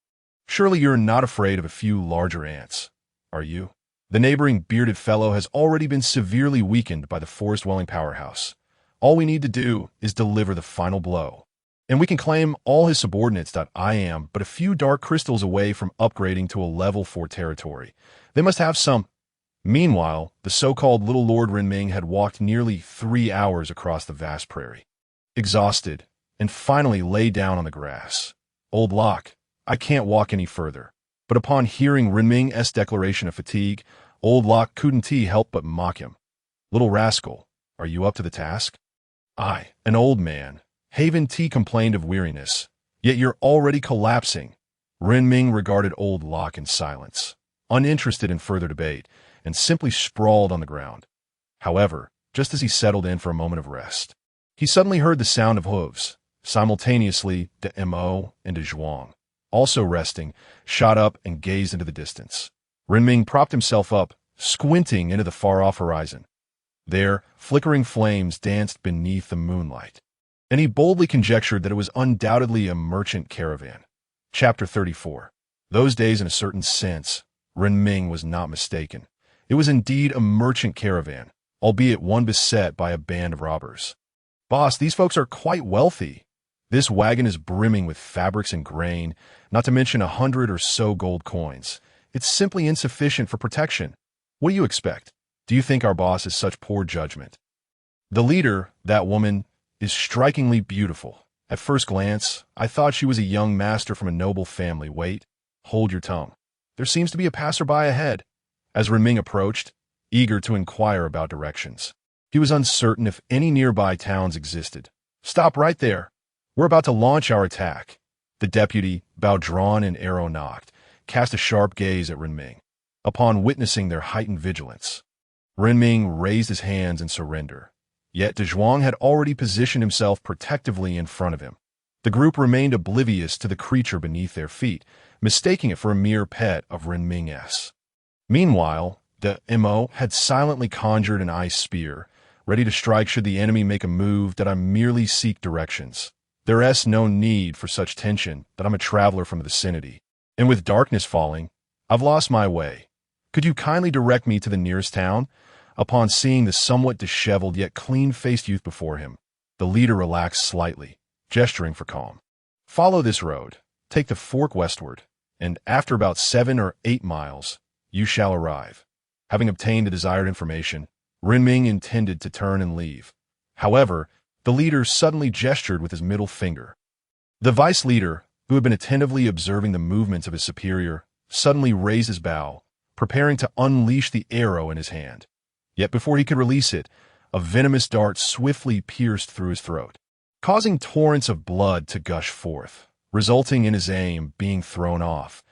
[SPEAKER 1] Surely you're not afraid of a few larger ants, are you? The neighboring bearded fellow has already been severely weakened by the forest-dwelling powerhouse. All we need to do is deliver the final blow. And we can claim all his subordinates. I am but a few dark crystals away from upgrading to a level 4 territory. They must have some. Meanwhile, the so-called little Lord Renming had walked nearly 3 hours across the vast prairie. Exhausted, and finally lay down on the grass. Old Locke, I can't walk any further. But upon hearing Renming's declaration of fatigue, old Locke couldn't help but mock him. Little rascal, are you up to the task? I, an old man, Haven complained of weariness, yet you're already collapsing. Renming regarded old Locke in silence, uninterested in further debate, and simply sprawled on the ground. However, just as he settled in for a moment of rest, he suddenly heard the sound of hooves. Simultaneously, de Mo and de Zhuang, also resting, shot up and gazed into the distance. Renming propped himself up, squinting into the far-off horizon. There, flickering flames danced beneath the moonlight, and he boldly conjectured that it was undoubtedly a merchant caravan. Chapter 34. Those days, in a certain sense, Renming was not mistaken. It was indeed a merchant caravan, albeit one beset by a band of robbers. Boss, these folks are quite wealthy. This wagon is brimming with fabrics and grain, not to mention 100 or so gold coins. It's simply insufficient for protection. What do you expect? Do you think our boss is such poor judgment? The leader, that woman, is strikingly beautiful. At first glance, I thought she was a young master from a noble family. Wait, hold your tongue. There seems to be a passerby ahead. As Renming approached, eager to inquire about directions, he was uncertain if any nearby towns existed. Stop right there. We're about to launch our attack. The deputy, bow drawn and arrow nocked, cast a sharp gaze at Renming. Upon witnessing their heightened vigilance, Renming raised his hands in surrender. Yet de Zhuang had already positioned himself protectively in front of him. The group remained oblivious to the creature beneath their feet, mistaking it for a mere pet of Renming's. Meanwhile, de Mo had silently conjured an ice spear, ready to strike should the enemy make a move that I merely seek directions. There's no need for such tension that I'm a traveler from the vicinity, and with darkness falling, I've lost my way. Could you kindly direct me to the nearest town? Upon seeing the somewhat disheveled yet clean-faced youth before him, the leader relaxed slightly, gesturing for calm. Follow this road, take the fork westward, and after about 7 or 8 miles, you shall arrive. Having obtained the desired information, Renming intended to turn and leave. However, the leader suddenly gestured with his middle finger. The vice leader, who had been attentively observing the movements of his superior, suddenly raised his bow, preparing to unleash the arrow in his hand. Yet before he could release it, a venomous dart swiftly pierced through his throat, causing torrents of blood to gush forth, resulting in his aim being thrown off.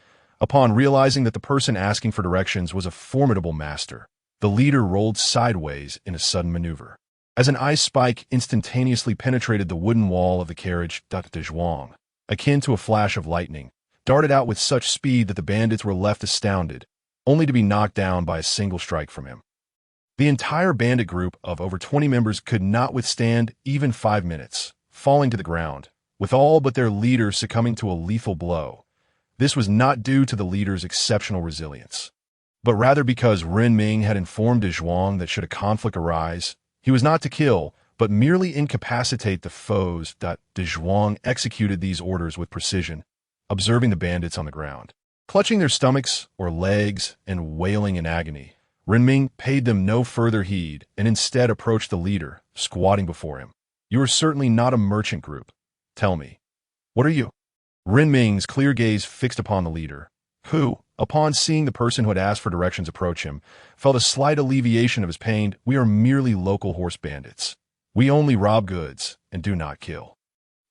[SPEAKER 1] Upon realizing that the person asking for directions was a formidable master, the leader rolled sideways in a sudden maneuver. As an ice spike instantaneously penetrated the wooden wall of the carriage, de Zhuang, akin to a flash of lightning, darted out with such speed that the bandits were left astounded, only to be knocked down by a single strike from him. The entire bandit group of over 20 members could not withstand even 5 minutes, falling to the ground, with all but their leader succumbing to a lethal blow. This was not due to the leader's exceptional resilience, but rather because Renming had informed de Zhuang that should a conflict arise, he was not to kill, but merely incapacitate the foes. De Zhuang executed these orders with precision, observing the bandits on the ground, clutching their stomachs or legs and wailing in agony. Renming paid them no further heed and instead approached the leader, squatting before him. You are certainly not a merchant group. Tell me, what are you? Renming's clear gaze fixed upon the leader, who, upon seeing the person who had asked for directions approach him, felt a slight alleviation of his pain. We are merely local horse bandits. We only rob goods and do not kill.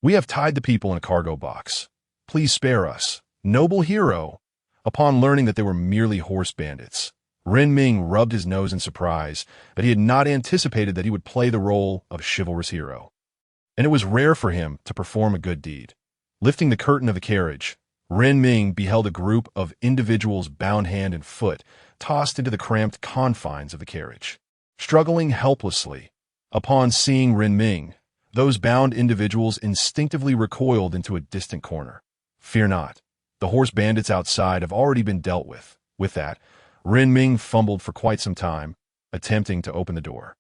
[SPEAKER 1] We have tied the people in a cargo box. Please spare us, noble hero. Upon learning that they were merely horse bandits, Renming rubbed his nose in surprise that he had not anticipated that he would play the role of chivalrous hero. And it was rare for him to perform a good deed. Lifting the curtain of the carriage, Renming beheld a group of individuals bound hand and foot, tossed into the cramped confines of the carriage. Struggling helplessly, upon seeing Ren Ming, those bound individuals instinctively recoiled into a distant corner. Fear not. The horse bandits outside have already been dealt with. With that, Ren Ming fumbled for quite some time, attempting to open the door.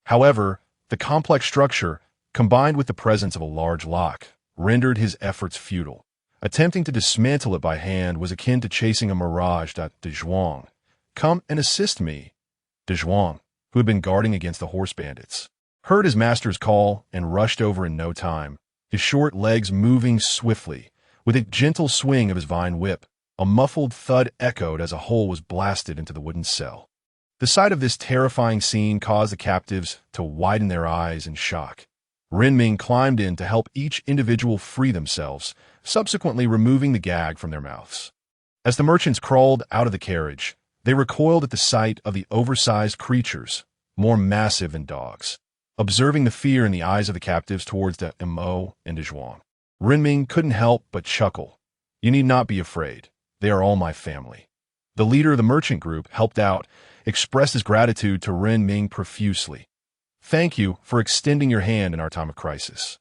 [SPEAKER 1] However, the complex structure, combined with the presence of a large lock, rendered his efforts futile. Attempting to dismantle it by hand was akin to chasing a mirage. De Zhuang, come and assist me. De Zhuang, who had been guarding against the horse bandits, heard his master's call and rushed over in no time, his short legs moving swiftly. With a gentle swing of his vine whip, a muffled thud echoed as a hole was blasted into the wooden cell. The sight of this terrifying scene caused the captives to widen their eyes in shock. Ren Ming climbed in to help each individual free themselves, subsequently removing the gag from their mouths. As the merchants crawled out of the carriage, they recoiled at the sight of the oversized creatures, more massive than dogs. Observing the fear in the eyes of the captives towards the Mo and De Zhuang, Ren Ming couldn't help but chuckle. You need not be afraid. They are all my family. The leader of the merchant group helped out, expressed his gratitude to Ren Ming profusely. Thank you for extending your hand in our time of crisis.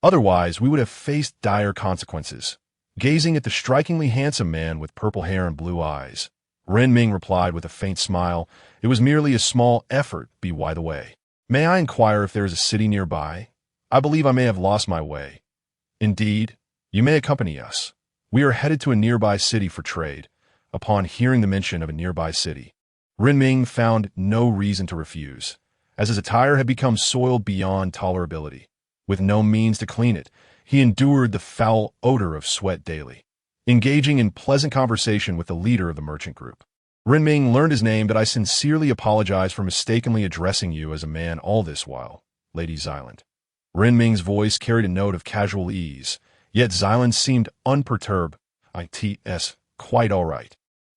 [SPEAKER 1] Otherwise, we would have faced dire consequences. Gazing at the strikingly handsome man with purple hair and blue eyes, Ren Ming replied with a faint smile, it was merely a small effort, be by the way. May I inquire if there is a city nearby? I believe I may have lost my way. Indeed, you may accompany us. We are headed to a nearby city for trade. Upon hearing the mention of a nearby city, Ren Ming found no reason to refuse, as his attire had become soiled beyond tolerability. With no means to clean it, he endured the foul odor of sweat daily. Engaging in pleasant conversation with the leader of the merchant group, Ren Ming learned his name. That I sincerely apologize for mistakenly addressing you as a man all this while, Lady Zyland. Ren Ming's voice carried a note of casual ease, yet Zyland seemed unperturbed. It's quite all right.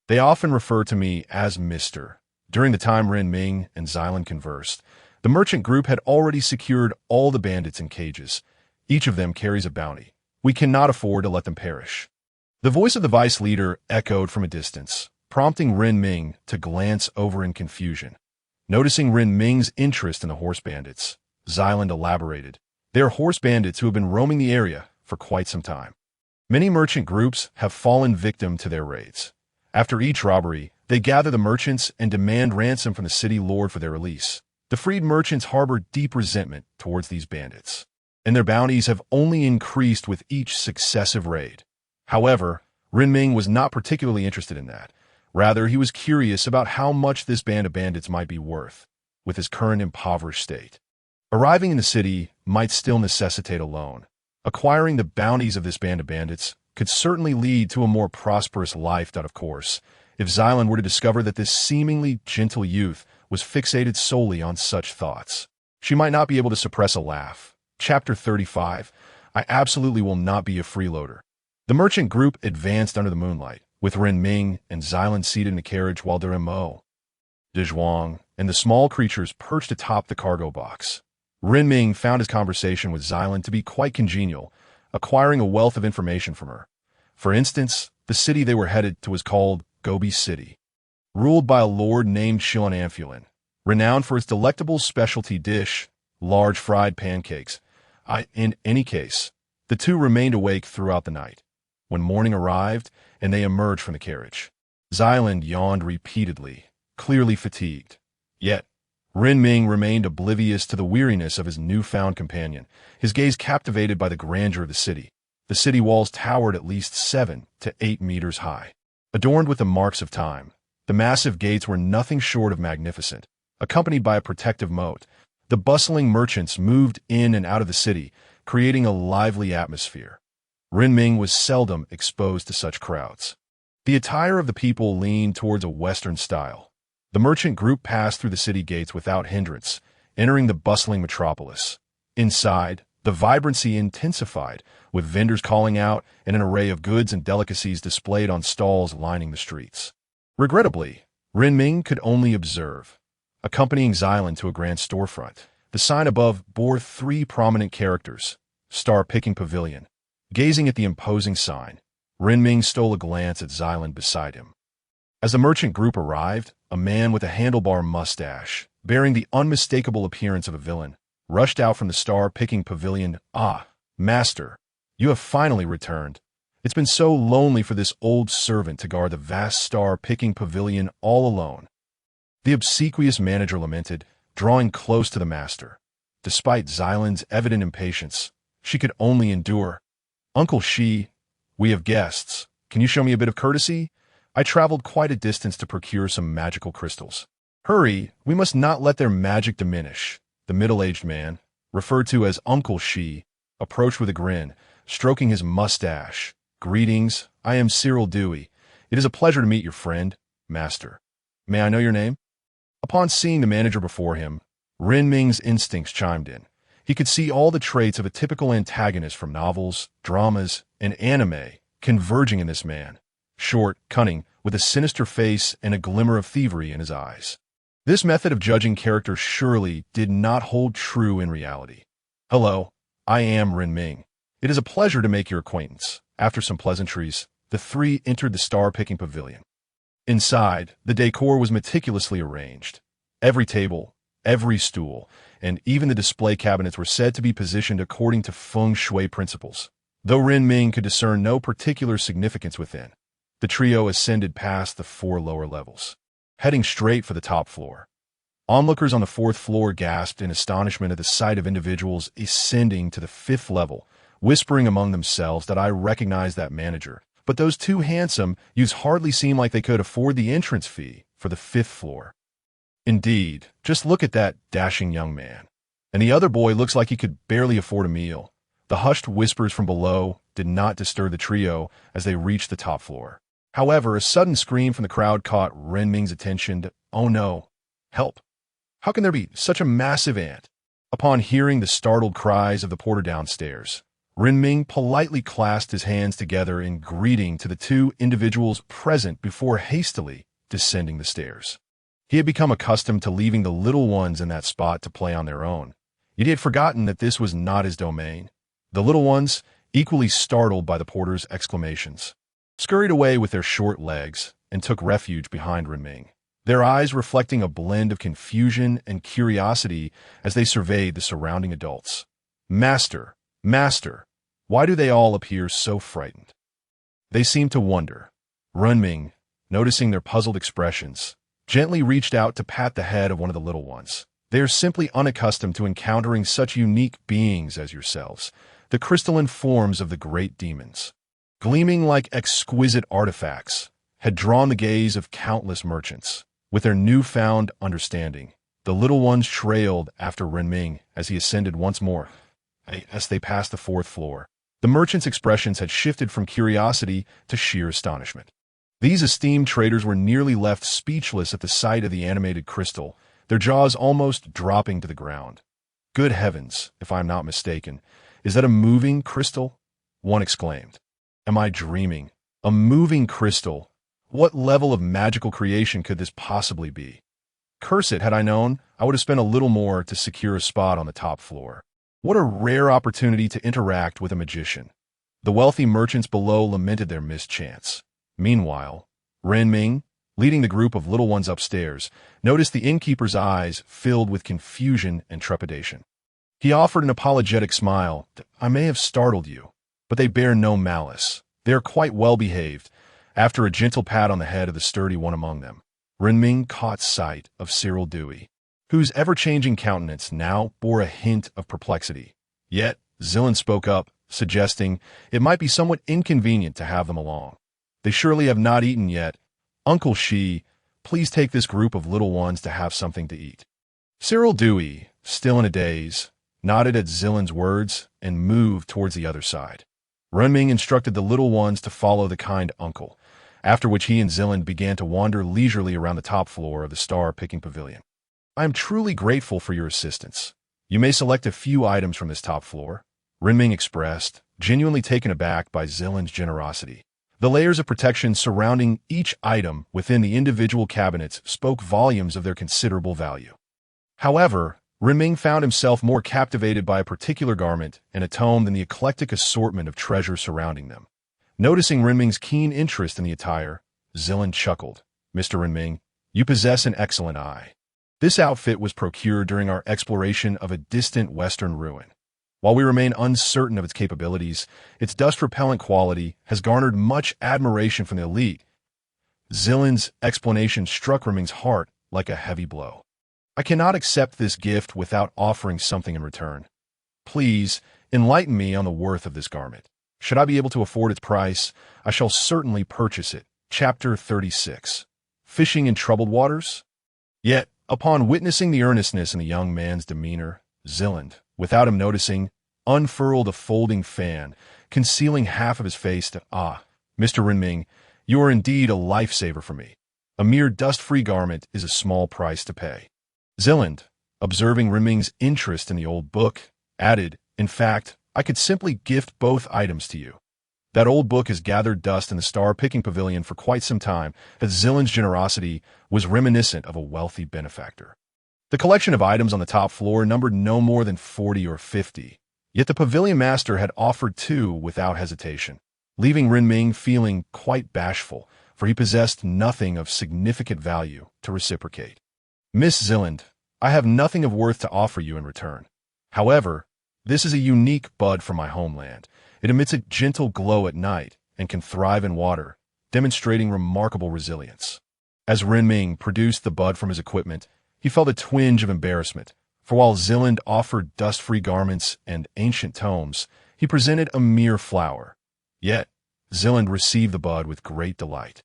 [SPEAKER 1] They often refer to me as Mr. During the time Ren Ming and Zyland conversed, the merchant group had already secured all the bandits in cages. Each of them carries a bounty. We cannot afford to let them perish. The voice of the vice leader echoed from a distance, prompting Ren Ming to glance over in confusion. Noticing Ren Ming's interest in the horse bandits, Zyland elaborated. They are horse bandits who have been roaming the area for quite some time. Many merchant groups have fallen victim to their raids. After each robbery, they gather the merchants and demand ransom from the city lord for their release. The freed merchants harbor deep resentment towards these bandits, and their bounties have only increased with each successive raid. However, Ren Ming was not particularly interested in that. Rather, he was curious about how much this band of bandits might be worth, with his current impoverished state. Arriving in the city might still necessitate a loan. Acquiring the bounties of this band of bandits could certainly lead to a more prosperous life. Of course, if Zyland were to discover that this seemingly gentle youth was fixated solely on such thoughts, she might not be able to suppress a laugh. Chapter 35. I absolutely will not be a freeloader. The merchant group advanced under the moonlight, with Ren Ming and Zyland seated in a carriage while their Mo, De Zhuang, and the small creatures perched atop the cargo box. Ren Ming found his conversation with Zyland to be quite congenial, acquiring a wealth of information from her. For instance, the city they were headed to was called Gobi City, ruled by a lord named Shilan Amphulin, renowned for its delectable specialty dish, large fried pancakes. In any case, the two remained awake throughout the night. When morning arrived and they emerged from the carriage, Zyland yawned repeatedly, clearly fatigued. Yet, Ren Ming remained oblivious to the weariness of his newfound companion, his gaze captivated by the grandeur of the city. The city walls towered at least 7 to 8 meters high. Adorned with the marks of time, the massive gates were nothing short of magnificent. Accompanied by a protective moat, the bustling merchants moved in and out of the city, creating a lively atmosphere. Ren Ming was seldom exposed to such crowds. The attire of the people leaned towards a Western style. The merchant group passed through the city gates without hindrance, entering the bustling metropolis. Inside, the vibrancy intensified, with vendors calling out and an array of goods and delicacies displayed on stalls lining the streets. Regrettably, Ren Ming could only observe. Accompanying Zyland to a grand storefront, the sign above bore 3 prominent characters, Star Picking Pavilion. Gazing at the imposing sign, Ren Ming stole a glance at Zyland beside him. As the merchant group arrived, a man with a handlebar mustache, bearing the unmistakable appearance of a villain, rushed out from the star-picking pavilion. "Ah, master, you have finally returned. It's been so lonely for this old servant to guard the vast star-picking pavilion all alone." The obsequious manager lamented, drawing close to the master. Despite Xylan's evident impatience, she could only endure. "Uncle Shi, we have guests. Can you show me a bit of courtesy? I traveled quite a distance to procure some magical crystals." "Hurry, we must not let their magic diminish." The middle-aged man, referred to as Uncle Shi, approached with a grin, stroking his mustache. "Greetings, I am Cyril Dewey. It is a pleasure to meet your friend, master. May I know your name?" Upon seeing the manager before him, Renming's instincts chimed in. He could see all the traits of a typical antagonist from novels, dramas, and anime converging in this man. Short, cunning, with a sinister face and a glimmer of thievery in his eyes. This method of judging character surely did not hold true in reality. "Hello, I am Renming. It is a pleasure to make your acquaintance." After some pleasantries, the three entered the star-picking pavilion. Inside, the decor was meticulously arranged. Every table, every stool, and even the display cabinets were said to be positioned according to feng shui principles. Though Renming could discern no particular significance within, the trio ascended past the 4 lower levels, heading straight for the top floor. Onlookers on the 4th floor gasped in astonishment at the sight of individuals ascending to the 5th level, whispering among themselves that I recognize that manager. But those two handsome youths hardly seem like they could afford the entrance fee for the 5th floor. Indeed, just look at that dashing young man. And the other boy looks like he could barely afford a meal. The hushed whispers from below did not disturb the trio as they reached the top floor. However, a sudden scream from the crowd caught Renming's attention. "Oh no! Help! How can there be such a massive ant?" Upon hearing the startled cries of the porter downstairs, Renming politely clasped his hands together in greeting to the two individuals present before hastily descending the stairs. He had become accustomed to leaving the little ones in that spot to play on their own, yet he had forgotten that this was not his domain. The little ones, equally startled by the porter's exclamations, scurried away with their short legs and took refuge behind Renming, their eyes reflecting a blend of confusion and curiosity as they surveyed the surrounding adults. "Master! Master! Why do they all appear so frightened?" They seemed to wonder. Renming, noticing their puzzled expressions, gently reached out to pat the head of one of the little ones. "They are simply unaccustomed to encountering such unique beings as yourselves, the crystalline forms of the great demons." Gleaming like exquisite artifacts, had drawn the gaze of countless merchants. With their newfound understanding, the little ones trailed after Renming as he ascended once more. As they passed the 4th floor, the merchants' expressions had shifted from curiosity to sheer astonishment. These esteemed traders were nearly left speechless at the sight of the animated crystal, their jaws almost dropping to the ground. "Good heavens, if I am not mistaken, is that a moving crystal?" one exclaimed. "Am I dreaming? A moving crystal? What level of magical creation could this possibly be? Curse it, had I known, I would have spent a little more to secure a spot on the top floor. What a rare opportunity to interact with a magician." The wealthy merchants below lamented their mischance. Meanwhile, Renming, leading the group of little ones upstairs, noticed the innkeeper's eyes filled with confusion and trepidation. He offered an apologetic smile. "I may have startled you, but they bear no malice. They are quite well behaved." After a gentle pat on the head of the sturdy one among them, Renming caught sight of Cyril Dewey, whose ever-changing countenance now bore a hint of perplexity. Yet, Xylan spoke up, suggesting it might be somewhat inconvenient to have them along. "They surely have not eaten yet. Uncle Shi, please take this group of little ones to have something to eat." Cyril Dewey, still in a daze, nodded at Xylan's words and moved towards the other side. Renming instructed the little ones to follow the kind uncle, after which he and Xylan began to wander leisurely around the top floor of the star-picking pavilion. "I am truly grateful for your assistance. You may select a few items from this top floor," Renming expressed, genuinely taken aback by Xylan's generosity. The layers of protection surrounding each item within the individual cabinets spoke volumes of their considerable value. However, Renming found himself more captivated by a particular garment and a tome than the eclectic assortment of treasure surrounding them. Noticing Renming's keen interest in the attire, Xylan chuckled. Mr. Renming, you possess an excellent eye. This outfit was procured during our exploration of a distant western ruin. While we remain uncertain of its capabilities, its dust-repellent quality has garnered much admiration from the elite. Zilland's explanation struck Renming's heart like a heavy blow. I cannot accept this gift without offering something in return. Please, enlighten me on the worth of this garment. Should I be able to afford its price, I shall certainly purchase it. Chapter 36. Fishing in Troubled Waters? Yet, upon witnessing the earnestness in the young man's demeanor, Zilland, without him noticing, unfurled a folding fan, concealing half of his face to, Mr. Renming, you are indeed a lifesaver for me. A mere dust-free garment is a small price to pay. Zilland, observing Renming's interest in the old book, added, in fact, I could simply gift both items to you. That old book has gathered dust in the star-picking pavilion for quite some time, that Zilland's generosity was reminiscent of a wealthy benefactor. The collection of items on the top floor numbered no more than 40 or 50, yet the pavilion master had offered two without hesitation, leaving Renming feeling quite bashful, for he possessed nothing of significant value to reciprocate. Miss Zilland, I have nothing of worth to offer you in return. However, this is a unique bud from my homeland. It emits a gentle glow at night and can thrive in water, demonstrating remarkable resilience. As Renming produced the bud from his equipment, he felt a twinge of embarrassment, for while Zilland offered dust-free garments and ancient tomes, he presented a mere flower. Yet, Zilland received the bud with great delight.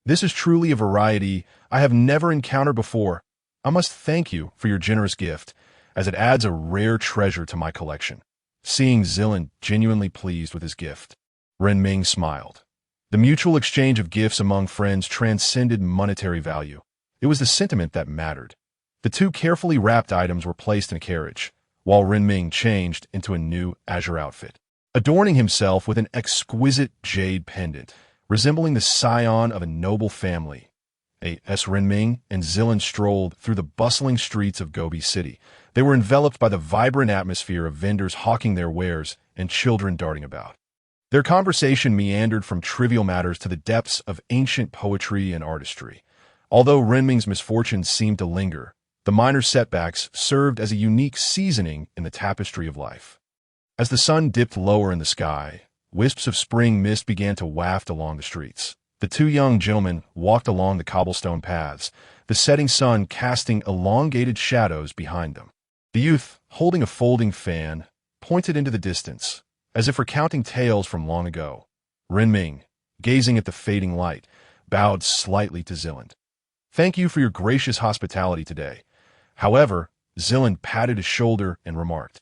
[SPEAKER 1] This is truly a variety I have never encountered before. I must thank you for your generous gift, as it adds a rare treasure to my collection. Seeing Zilland genuinely pleased with his gift, Renming smiled. The mutual exchange of gifts among friends transcended monetary value. It was the sentiment that mattered. The two carefully wrapped items were placed in a carriage, while Renming changed into a new azure outfit, adorning himself with an exquisite jade pendant, resembling the scion of a noble family. As Renming and Zilland strolled through the bustling streets of Gobi City, they were enveloped by the vibrant atmosphere of vendors hawking their wares and children darting about. Their conversation meandered from trivial matters to the depths of ancient poetry and artistry. Although Renming's misfortunes seemed to linger, the minor setbacks served as a unique seasoning in the tapestry of life. As the sun dipped lower in the sky, wisps of spring mist began to waft along the streets. The two young gentlemen walked along the cobblestone paths, the setting sun casting elongated shadows behind them. The youth, holding a folding fan, pointed into the distance, as if recounting tales from long ago. Renming, gazing at the fading light, bowed slightly to Zilland. Thank you for your gracious hospitality today. However, Zilland patted his shoulder and remarked,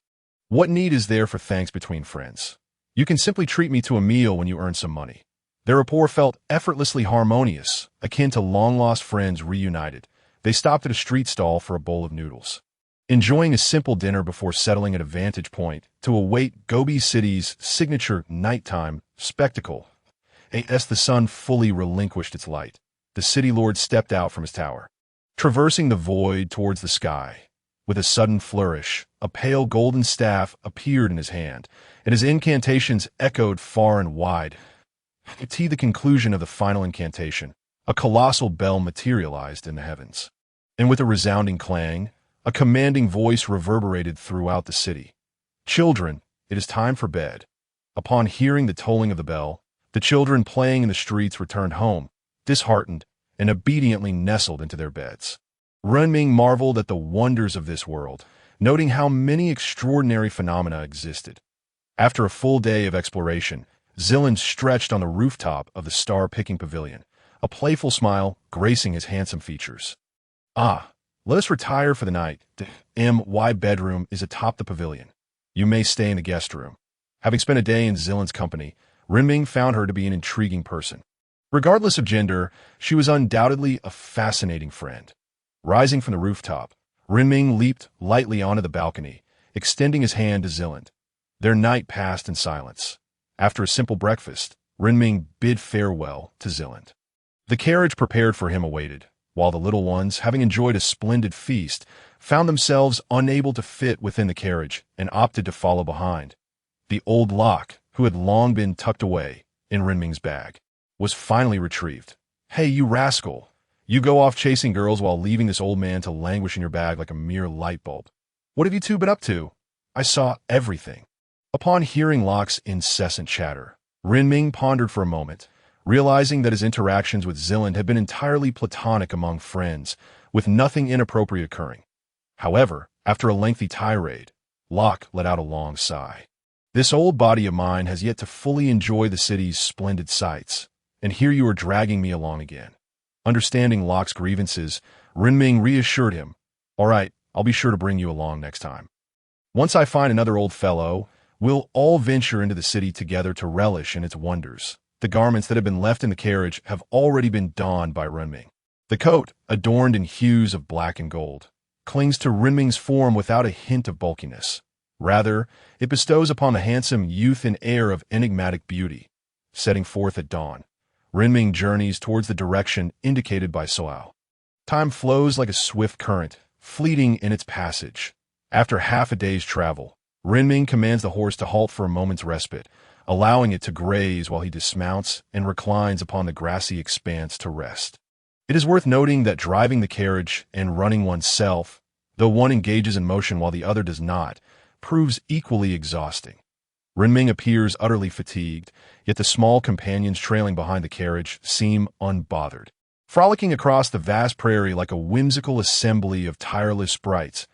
[SPEAKER 1] what need is there for thanks between friends? You can simply treat me to a meal when you earn some money. Their rapport felt effortlessly harmonious, akin to long-lost friends reunited. They stopped at a street stall for a bowl of noodles, enjoying a simple dinner before settling at a vantage point to await Gobi City's signature nighttime spectacle. As the sun fully relinquished its light, the city lord stepped out from his tower, traversing the void towards the sky. With a sudden flourish, a pale golden staff appeared in his hand, and his incantations echoed far and wide. To the conclusion of the final incantation, a colossal bell materialized in the heavens, and with a resounding clang, a commanding voice reverberated throughout the city. Children, it is time for bed. Upon hearing the tolling of the bell, the children playing in the streets returned home, disheartened, and obediently nestled into their beds. Renming marveled at the wonders of this world, noting how many extraordinary phenomena existed. After a full day of exploration, Zilland stretched on the rooftop of the star-picking pavilion, a playful smile gracing his handsome features. Let us retire for the night. The my bedroom is atop the pavilion. You may stay in the guest room. Having spent a day in Zilland's company, Renming found her to be an intriguing person. Regardless of gender, she was undoubtedly a fascinating friend. Rising from the rooftop, Renming leaped lightly onto the balcony, extending his hand to Zilland. Their night passed in silence. After a simple breakfast, Renming bid farewell to Zilland. The carriage prepared for him awaited, while the little ones, having enjoyed a splendid feast, found themselves unable to fit within the carriage and opted to follow behind. The old lock, who had long been tucked away in Renming's bag, was finally retrieved. Hey, you rascal! You go off chasing girls while leaving this old man to languish in your bag like a mere light bulb. What have you two been up to? I saw everything. Upon hearing Locke's incessant chatter, Renming pondered for a moment, realizing that his interactions with Zilland had been entirely platonic among friends, with nothing inappropriate occurring. However, after a lengthy tirade, Locke let out a long sigh. This old body of mine has yet to fully enjoy the city's splendid sights, and here you are dragging me along again. Understanding Locke's grievances, Renming reassured him, "All right, I'll be sure to bring you along next time. Once I find another old fellow, we'll all venture into the city together to relish in its wonders." The garments that have been left in the carriage have already been donned by Renming. The coat, adorned in hues of black and gold, clings to Renming's form without a hint of bulkiness. Rather, it bestows upon the handsome youth an air of enigmatic beauty. Setting forth at dawn, Renming journeys towards the direction indicated by Soal. Time flows like a swift current, fleeting in its passage. After half a day's travel, Renming commands the horse to halt for a moment's respite, allowing it to graze while he dismounts and reclines upon the grassy expanse to rest. It is worth noting that driving the carriage and running oneself, though one engages in motion while the other does not, proves equally exhausting. Renming appears utterly fatigued, yet the small companions trailing behind the carriage seem unbothered. Frolicking across the vast prairie like a whimsical assembly of tireless sprites,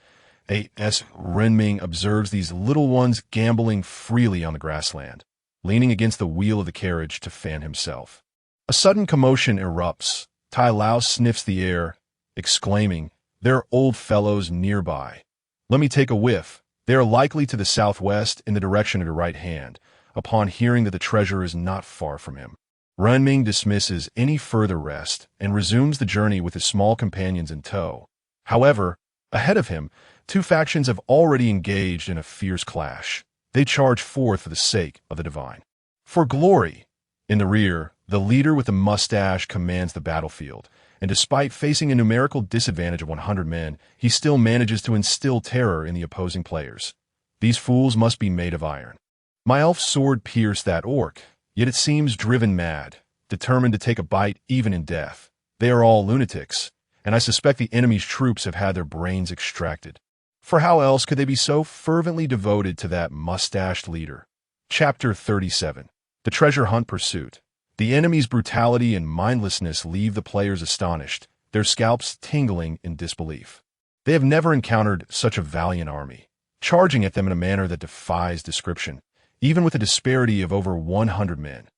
[SPEAKER 1] Renming observes these little ones gamboling freely on the grassland, leaning against the wheel of the carriage to fan himself. A sudden commotion erupts. Tai Lao sniffs the air, exclaiming, "There are old fellows nearby. Let me take a whiff." They are likely to the southwest in the direction of your right hand, upon hearing that the treasure is not far from him. Renming dismisses any further rest and resumes the journey with his small companions in tow. However, ahead of him, two factions have already engaged in a fierce clash. They charge forth for the sake of the divine. For glory! In the rear, the leader with the mustache commands the battlefield, and despite facing a numerical disadvantage of 100 men, he still manages to instill terror in the opposing players. These fools must be made of iron. My elf's sword pierced that orc, yet it seems driven mad, determined to take a bite even in death. They are all lunatics, and I suspect the enemy's troops have had their brains extracted. For how else could they be so fervently devoted to that mustached leader? Chapter 37. The Treasure Hunt Pursuit. The enemy's brutality and mindlessness leave the players astonished, their scalps tingling in disbelief. They have never encountered such a valiant army, charging at them in a manner that defies description, even with a disparity of over 100 men.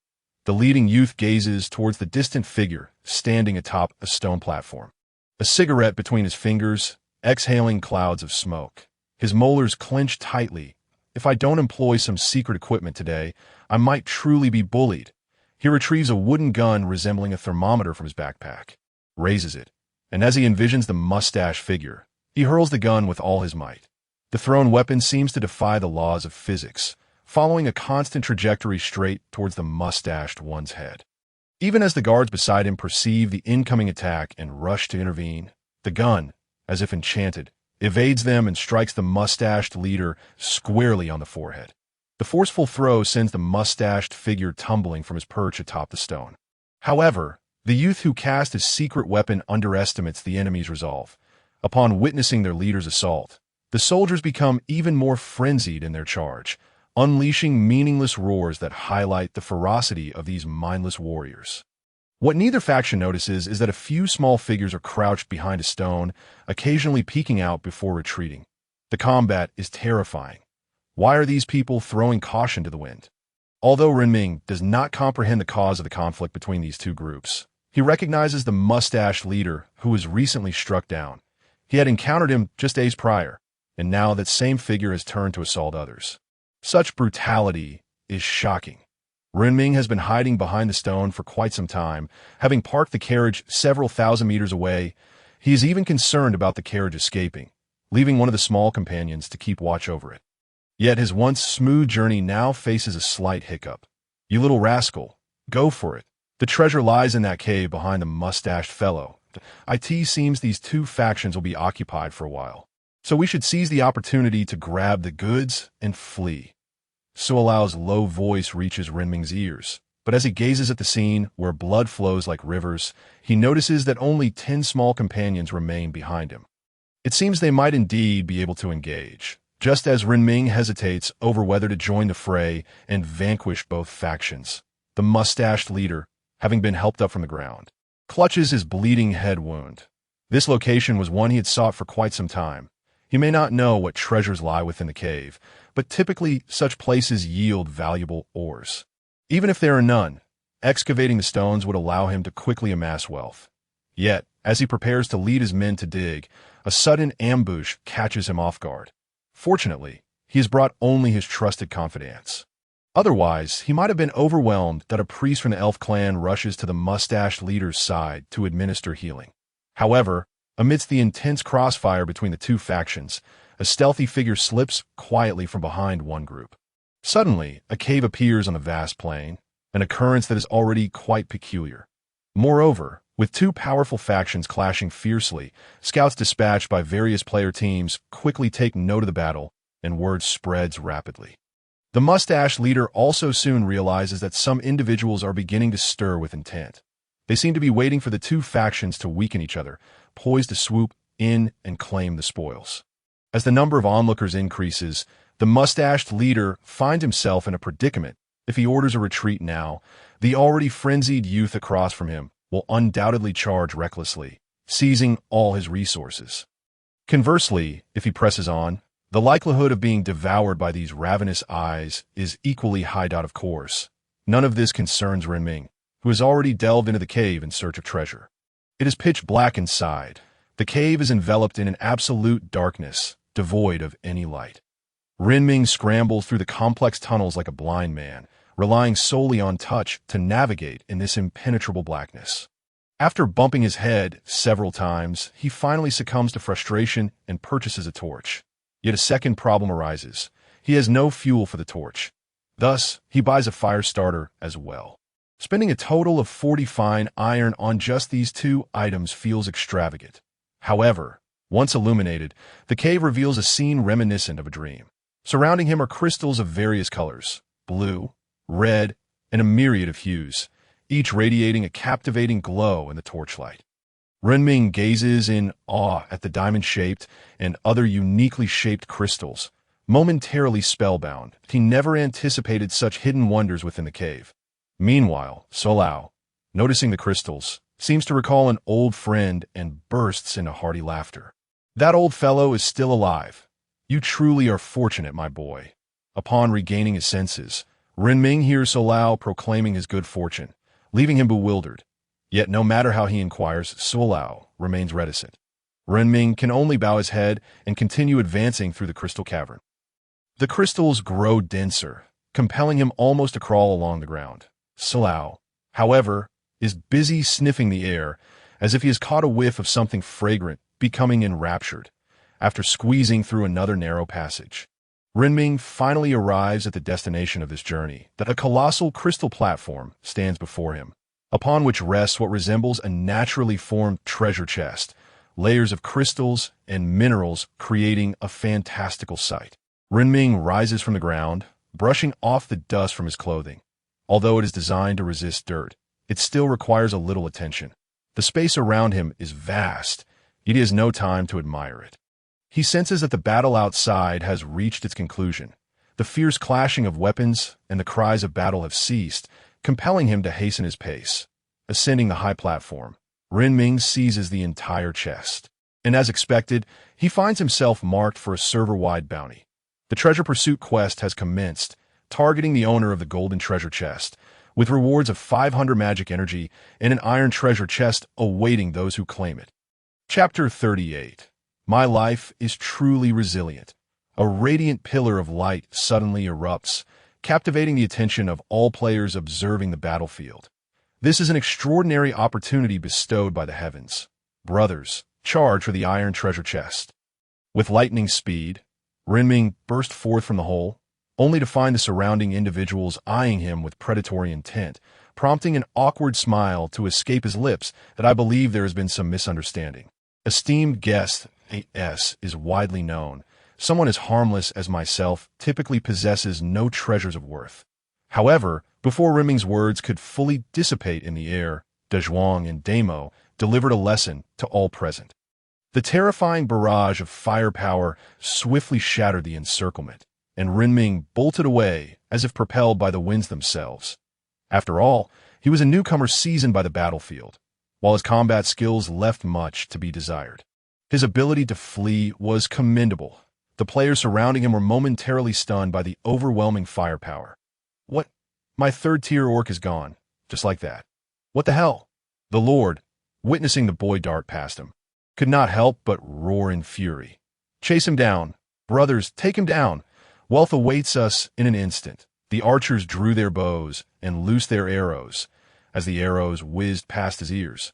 [SPEAKER 1] The leading youth gazes towards the distant figure standing atop a stone platform, a cigarette between his fingers, exhaling clouds of smoke. His molars clench tightly. If I don't employ some secret equipment today, I might truly be bullied. He retrieves a wooden gun resembling a thermometer from his backpack, raises it, and as he envisions the mustache figure, he hurls the gun with all his might. The thrown weapon seems to defy the laws of physics, following a constant trajectory straight towards the mustached one's head. Even as the guards beside him perceive the incoming attack and rush to intervene, the gun, as if enchanted, evades them and strikes the mustached leader squarely on the forehead. The forceful throw sends the mustached figure tumbling from his perch atop the stone. However, the youth who cast his secret weapon underestimates the enemy's resolve. Upon witnessing their leader's assault, the soldiers become even more frenzied in their charge, unleashing meaningless roars that highlight the ferocity of these mindless warriors. What neither faction notices is that a few small figures are crouched behind a stone, occasionally peeking out before retreating. The combat is terrifying. Why are these people throwing caution to the wind? Although Renming does not comprehend the cause of the conflict between these two groups, he recognizes the mustached leader who was recently struck down. He had encountered him just days prior, and now that same figure has turned to assault others. Such brutality is shocking. Renming has been hiding behind the stone for quite some time, having parked the carriage several thousand meters away. He is even concerned about the carriage escaping, leaving one of the small companions to keep watch over it. Yet his once smooth journey now faces a slight hiccup. "You little rascal, go for it. The treasure lies in that cave behind the mustached fellow. It seems these two factions will be occupied for a while, so we should seize the opportunity to grab the goods and flee." Soalao's low voice reaches Renming's ears, But as he gazes at the scene, where blood flows like rivers, he notices that only 10 small companions remain behind him. It seems they might indeed be able to engage, just as Renming hesitates over whether to join the fray and vanquish both factions. The mustached leader, having been helped up from the ground, clutches his bleeding head wound. This location was one he had sought for quite some time. He may not know what treasures lie within the cave, but typically such places yield valuable ores. Even if there are none, excavating the stones would allow him to quickly amass wealth. Yet, as he prepares to lead his men to dig, a sudden ambush catches him off guard. Fortunately, he has brought only his trusted confidants. Otherwise, he might have been overwhelmed that a priest from the elf clan rushes to the mustached leader's side to administer healing. However, amidst the intense crossfire between the two factions, a stealthy figure slips quietly from behind one group. Suddenly, a cave appears on the vast plain, an occurrence that is already quite peculiar. Moreover, with two powerful factions clashing fiercely, scouts dispatched by various player teams quickly take note of the battle, and word spreads rapidly. The mustache leader also soon realizes that some individuals are beginning to stir with intent. They seem to be waiting for the two factions to weaken each other, poised to swoop in and claim the spoils. As the number of onlookers increases, the mustached leader finds himself in a predicament. If he orders a retreat now, the already frenzied youth across from him will undoubtedly charge recklessly, seizing all his resources. Conversely, if he presses on, the likelihood of being devoured by these ravenous eyes is equally high. Of course, none of this concerns Renming, who has already delved into the cave in search of treasure. It is pitch black inside. The cave is enveloped in an absolute darkness, devoid of any light. Renming scrambles through the complex tunnels like a blind man, relying solely on touch to navigate in this impenetrable blackness. After bumping his head several times, he finally succumbs to frustration and purchases a torch. Yet a second problem arises. He has no fuel for the torch. Thus, he buys a fire starter as well. Spending a total of 40 fine iron on just these two items feels extravagant. However, once illuminated, the cave reveals a scene reminiscent of a dream. Surrounding him are crystals of various colors, blue, red, and a myriad of hues, each radiating a captivating glow in the torchlight. Renming gazes in awe at the diamond-shaped and other uniquely shaped crystals, momentarily spellbound. He never anticipated such hidden wonders within the cave. Meanwhile, Solao, noticing the crystals, seems to recall an old friend and bursts into hearty laughter. That old fellow is still alive. You truly are fortunate, my boy. Upon regaining his senses, Renming hears Solao proclaiming his good fortune, leaving him bewildered. Yet no matter how he inquires, Solao remains reticent. Renming can only bow his head and continue advancing through the crystal cavern. The crystals grow denser, compelling him almost to crawl along the ground. Solao, however, is busy sniffing the air, as if he has caught a whiff of something fragrant, becoming enraptured. After squeezing through another narrow passage, Renming finally arrives at the destination of this journey. That a colossal crystal platform stands before him, upon which rests what resembles a naturally formed treasure chest, layers of crystals and minerals creating a fantastical sight. Renming rises from the ground, brushing off the dust from his clothing. Although it is designed to resist dirt, it still requires a little attention. The space around him is vast, yet he has no time to admire it. He senses that the battle outside has reached its conclusion. The fierce clashing of weapons and the cries of battle have ceased, compelling him to hasten his pace. Ascending the high platform, Renming seizes the entire chest. And as expected, he finds himself marked for a server-wide bounty. The treasure pursuit quest has commenced, targeting the owner of the golden treasure chest, with rewards of 500 magic energy and an iron treasure chest awaiting those who claim it. Chapter 38. My life is truly resilient. A radiant pillar of light suddenly erupts, captivating the attention of all players observing the battlefield. This is an extraordinary opportunity bestowed by the heavens. Brothers, charge for the iron treasure chest. With lightning speed, Renming burst forth from the hole, only to find the surrounding individuals eyeing him with predatory intent, prompting an awkward smile to escape his lips that I believe there has been some misunderstanding. Esteemed guest, A.S. is widely known. Someone as harmless as myself typically possesses no treasures of worth. However, before Riming's words could fully dissipate in the air, Dezhuang and Damo delivered a lesson to all present. The terrifying barrage of firepower swiftly shattered the encirclement, and Renming bolted away as if propelled by the winds themselves. After all, he was a newcomer seasoned by the battlefield, while his combat skills left much to be desired. His ability to flee was commendable. The players surrounding him were momentarily stunned by the overwhelming firepower. What? My third-tier orc is gone, just like that. What the hell? The Lord, witnessing the boy dart past him, could not help but roar in fury. Chase him down. Brothers, take him down. Wealth awaits us in an instant. The archers drew their bows and loosed their arrows as the arrows whizzed past his ears.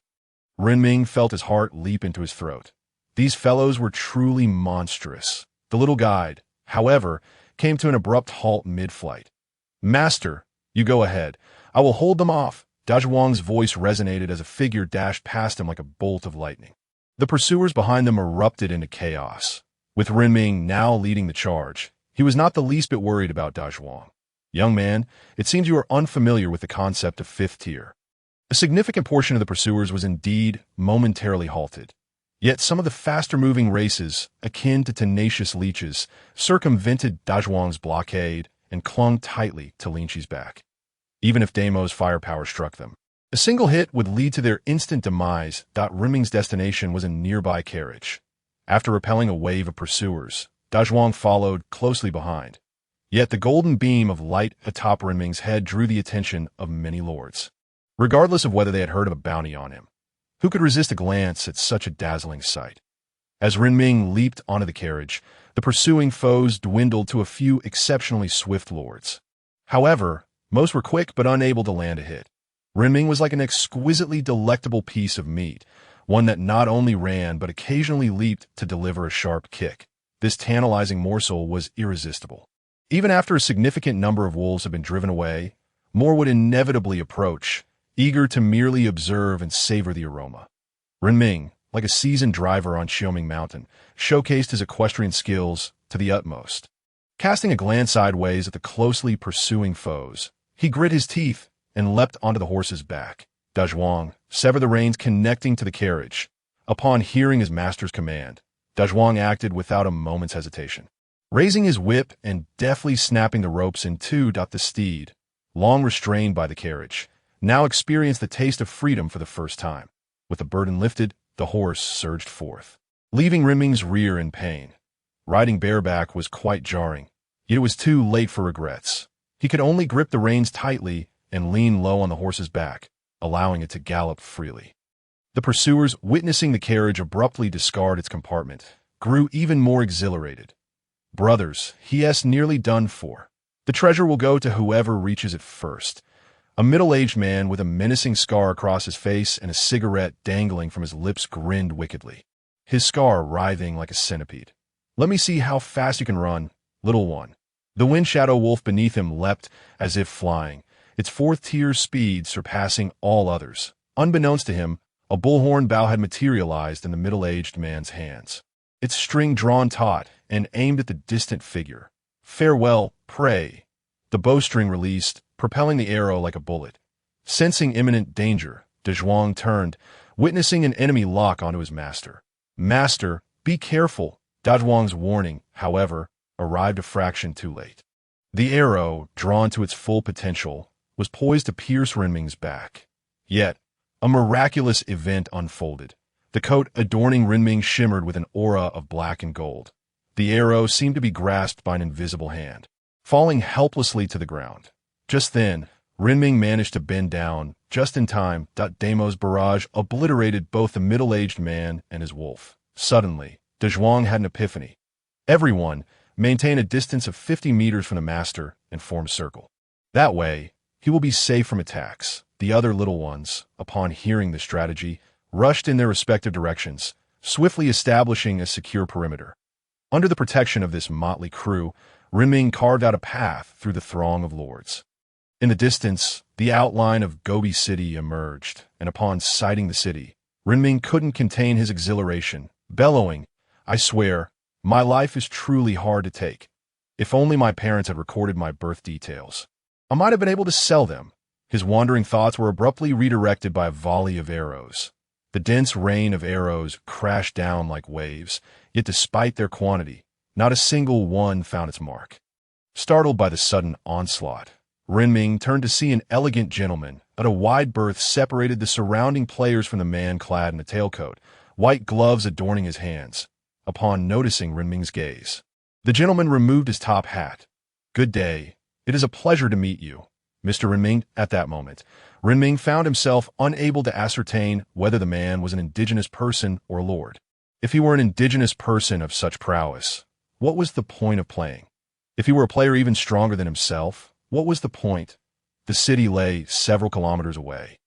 [SPEAKER 1] Renming felt his heart leap into his throat. These fellows were truly monstrous. The little guide, however, came to an abrupt halt mid-flight. Master, you go ahead. I will hold them off. Dazhuang's voice resonated as a figure dashed past him like a bolt of lightning. The pursuers behind them erupted into chaos. With Renming now leading the charge, he was not the least bit worried about Dazhuang. Young man, it seems you are unfamiliar with the concept of fifth tier. A significant portion of the pursuers was indeed momentarily halted. Yet some of the faster-moving races, akin to tenacious leeches, circumvented Dazhuang's blockade and clung tightly to Linchi's back. Even if Damo's firepower struck them, a single hit would lead to their instant demise. Riming's destination was a nearby carriage. After repelling a wave of pursuers, Dazhuang followed closely behind. Yet the golden beam of light atop Renming's head drew the attention of many lords, regardless of whether they had heard of a bounty on him. Who could resist a glance at such a dazzling sight? As Renming leaped onto the carriage, the pursuing foes dwindled to a few exceptionally swift lords. However, most were quick but unable to land a hit. Renming was like an exquisitely delectable piece of meat, one that not only ran but occasionally leaped to deliver a sharp kick. This tantalizing morsel was irresistible. Even after a significant number of wolves had been driven away, more would inevitably approach, eager to merely observe and savor the aroma. Renming, like a seasoned driver on Xiaoming Mountain, showcased his equestrian skills to the utmost. Casting a glance sideways at the closely pursuing foes, he grit his teeth and leapt onto the horse's back. Dazhuang severed the reins connecting to the carriage. Upon hearing his master's command, Dazhuang acted without a moment's hesitation. Raising his whip and deftly snapping the ropes in two, the steed, long restrained by the carriage, now experienced the taste of freedom for the first time. With the burden lifted, the horse surged forth, leaving Renming's rear in pain. Riding bareback was quite jarring, yet it was too late for regrets. He could only grip the reins tightly and lean low on the horse's back, allowing it to gallop freely. The pursuers, witnessing the carriage abruptly discard its compartment, grew even more exhilarated. Brothers, he's nearly done for. The treasure will go to whoever reaches it first. A middle-aged man with a menacing scar across his face and a cigarette dangling from his lips grinned wickedly, his scar writhing like a centipede. Let me see how fast you can run, little one. The wind shadow wolf beneath him leapt as if flying, its fourth-tier speed surpassing all others. Unbeknownst to him, a bullhorn bow had materialized in the middle-aged man's hands, its string drawn taut and aimed at the distant figure. Farewell, prey. The bowstring released, propelling the arrow like a bullet. Sensing imminent danger, Dezhuang turned, witnessing an enemy lock onto his master. Master, be careful. Dezhuang's warning, however, arrived a fraction too late. The arrow, drawn to its full potential, was poised to pierce Renming's back. Yet, a miraculous event unfolded. The coat adorning Renming shimmered with an aura of black and gold. The arrow seemed to be grasped by an invisible hand, falling helplessly to the ground. Just then, Renming managed to bend down, just in time. Damo's barrage obliterated both the middle-aged man and his wolf. Suddenly, Dezhuang had an epiphany. Everyone, maintain a distance of 50 meters from the master and form a circle. That way, he will be safe from attacks. The other little ones, upon hearing the strategy, rushed in their respective directions, swiftly establishing a secure perimeter. Under the protection of this motley crew, Renming carved out a path through the throng of lords. In the distance, the outline of Gobi City emerged, and upon sighting the city, Renming couldn't contain his exhilaration, bellowing, "I swear, my life is truly hard to take. If only my parents had recorded my birth details." I might have been able to sell them. His wandering thoughts were abruptly redirected by a volley of arrows. The dense rain of arrows crashed down like waves, yet despite their quantity, not a single one found its mark. Startled by the sudden onslaught, Renming turned to see an elegant gentleman, but a wide berth separated the surrounding players from the man clad in a tailcoat, white gloves adorning his hands. Upon noticing Renming's gaze, the gentleman removed his top hat. "Good day. It is a pleasure to meet you, Mr. Renming." At that moment, Renming found himself unable to ascertain whether the man was an indigenous person or lord. If he were an indigenous person of such prowess, what was the point of playing? If he were a player even stronger than himself, what was the point? The city lay several kilometers away.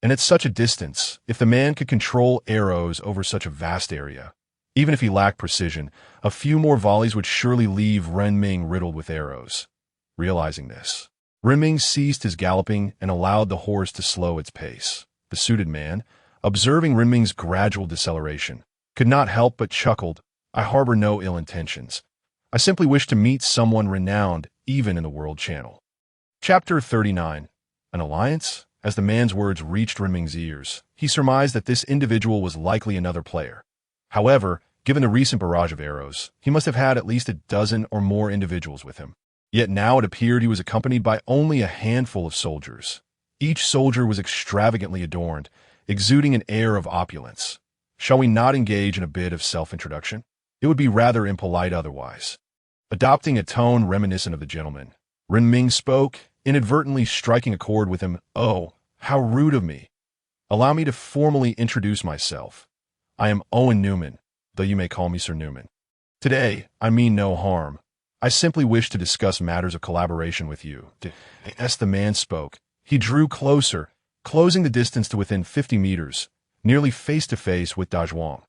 [SPEAKER 1] And at such a distance, if the man could control arrows over such a vast area, even if he lacked precision, a few more volleys would surely leave Renming riddled with arrows. Realizing this, Renming ceased his galloping and allowed the horse to slow its pace. The suited man, observing Renming's gradual deceleration, could not help but chuckled. "I harbor no ill intentions. I simply wish to meet someone renowned even in the world channel." Chapter 39. An alliance? As the man's words reached Renming's ears, he surmised that this individual was likely another player. However, given the recent barrage of arrows, he must have had at least a dozen or more individuals with him. Yet now it appeared he was accompanied by only a handful of soldiers. Each soldier was extravagantly adorned, exuding an air of opulence. Shall we not engage in a bit of self-introduction? It would be rather impolite otherwise. Adopting a tone reminiscent of the gentleman, Renming spoke, inadvertently striking a chord with him. "Oh, how rude of me. Allow me to formally introduce myself. I am Owen Newman, though you may call me Sir Newman. Today, I mean no harm. I simply wish to discuss matters of collaboration with you." As the man spoke, he drew closer, closing the distance to within 50 meters, nearly face to face with Dazhuang.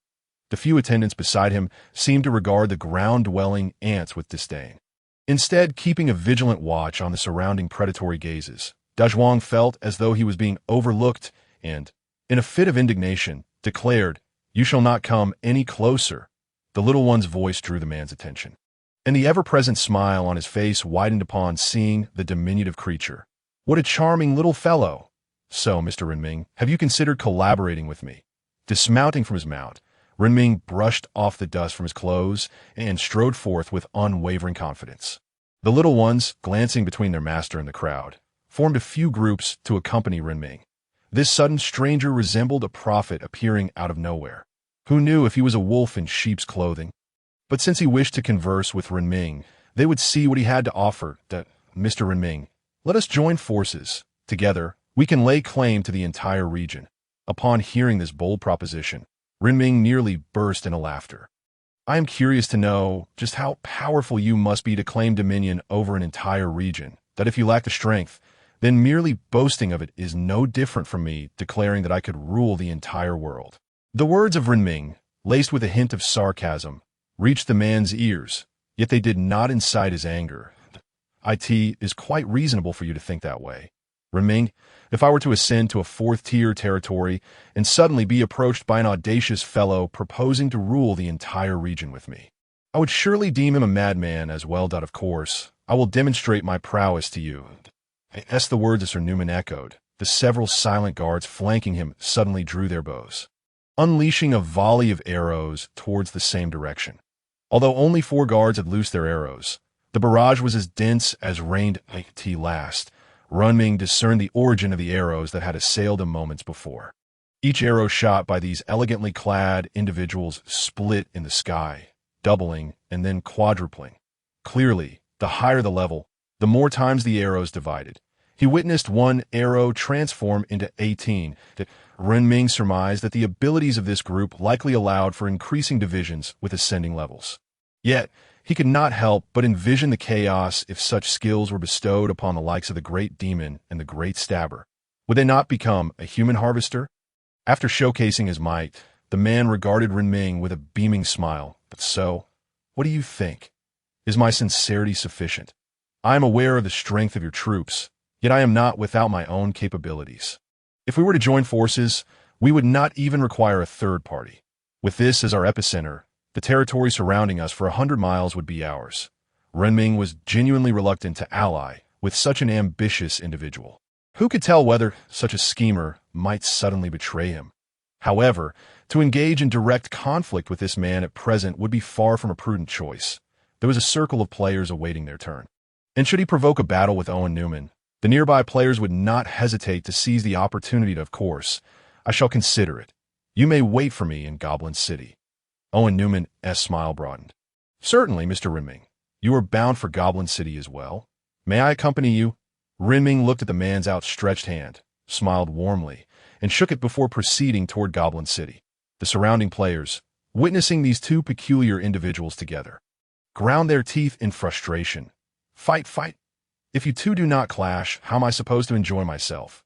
[SPEAKER 1] The few attendants beside him seemed to regard the ground-dwelling ants with disdain. Instead, keeping a vigilant watch on the surrounding predatory gazes, Dazhuang felt as though he was being overlooked and, in a fit of indignation, declared, "You shall not come any closer." The little one's voice drew the man's attention, and the ever-present smile on his face widened upon seeing the diminutive creature. "What a charming little fellow! So, Mr. Renming, have you considered collaborating with me?" Dismounting from his mount, Renming brushed off the dust from his clothes and strode forth with unwavering confidence. The little ones, glancing between their master and the crowd, formed a few groups to accompany Renming. This sudden stranger resembled a prophet appearing out of nowhere. Who knew if he was a wolf in sheep's clothing? But since he wished to converse with Renming, they would see what he had to offer. "Mr. Renming, let us join forces. Together, we can lay claim to the entire region." Upon hearing this bold proposition, Renming nearly burst into laughter. "I am curious to know just how powerful you must be to claim dominion over an entire region, that if you lack the strength, then merely boasting of it is no different from me declaring that I could rule the entire world." The words of Renming, laced with a hint of sarcasm, reached the man's ears, yet they did not incite his anger. "It is quite reasonable for you to think that way. Renming, if I were to ascend to a fourth-tier territory and suddenly be approached by an audacious fellow proposing to rule the entire region with me, I would surely deem him a madman as well. Of course, I will demonstrate my prowess to you." As the words of Sir Newman echoed, the several silent guards flanking him suddenly drew their bows, unleashing a volley of arrows towards the same direction. Although only 4 guards had loosed their arrows, the barrage was as dense as rained last. Renming discerned the origin of the arrows that had assailed him moments before. Each arrow shot by these elegantly clad individuals split in the sky, doubling and then quadrupling. Clearly, the higher the level, the more times the arrows divided. He witnessed one arrow transform into 18. Renming surmised that the abilities of this group likely allowed for increasing divisions with ascending levels. Yet, he could not help but envision the chaos if such skills were bestowed upon the likes of the Great Demon and the Great Stabber. Would they not become a human harvester? After showcasing his might, the man regarded Renming with a beaming smile. "But so, what do you think? Is my sincerity sufficient? I am aware of the strength of your troops, yet I am not without my own capabilities. If we were to join forces, we would not even require a third party. With this as our epicenter, the territory surrounding us for 100 miles would be ours." Renming was genuinely reluctant to ally with such an ambitious individual. Who could tell whether such a schemer might suddenly betray him? However, to engage in direct conflict with this man at present would be far from a prudent choice. There was a circle of players awaiting their turn. And should he provoke a battle with Owen Newman, the nearby players would not hesitate to seize the opportunity to, of course. I shall consider it. You may wait for me in Goblin City. Owen Newman's smile broadened. Certainly, Mr. Rinming. You are bound for Goblin City as well. May I accompany you? Rinming looked at the man's outstretched hand, smiled warmly, and shook it before proceeding toward Goblin City. The surrounding players, witnessing these two peculiar individuals together, ground their teeth in frustration. Fight, fight. If you two do not clash, how am I supposed to enjoy myself?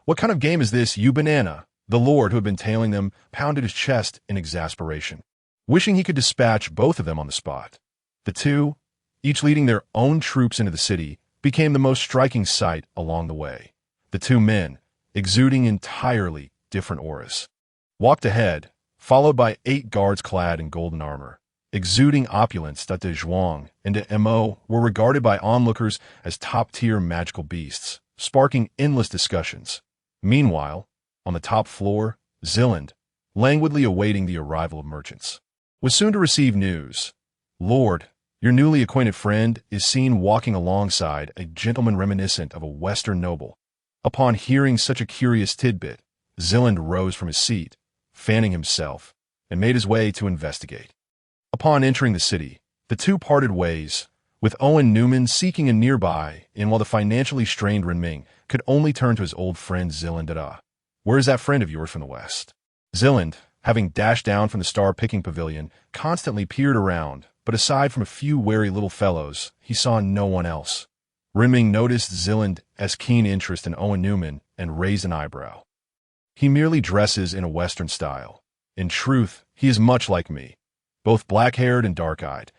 [SPEAKER 1] What kind of game is this, you banana? The lord who had been tailing them pounded his chest in exasperation, wishing he could dispatch both of them on the spot. The two, each leading their own troops into the city, became the most striking sight along the way. The two men, exuding entirely different auras, walked ahead, followed by 8 guards clad in golden armor, exuding opulence that de Zhuang and de Mo were regarded by onlookers as top-tier magical beasts, sparking endless discussions. Meanwhile, on the top floor, Zilland, languidly awaiting the arrival of merchants, was soon to receive news. Lord, your newly acquainted friend is seen walking alongside a gentleman reminiscent of a Western noble. Upon hearing such a curious tidbit, Zilland rose from his seat, fanning himself, and made his way to investigate. Upon entering the city, the two parted ways, with Owen Newman seeking a nearby inn while the financially strained Rinming could only turn to his old friend Zilland. Where is that friend of yours from the West? Zilland, having dashed down from the star-picking pavilion, constantly peered around, but aside from a few wary little fellows, he saw no one else. Rinming noticed Zilland's keen interest in Owen Newman and raised an eyebrow. He merely dresses in a Western style. In truth, he is much like me, both black-haired and dark-eyed.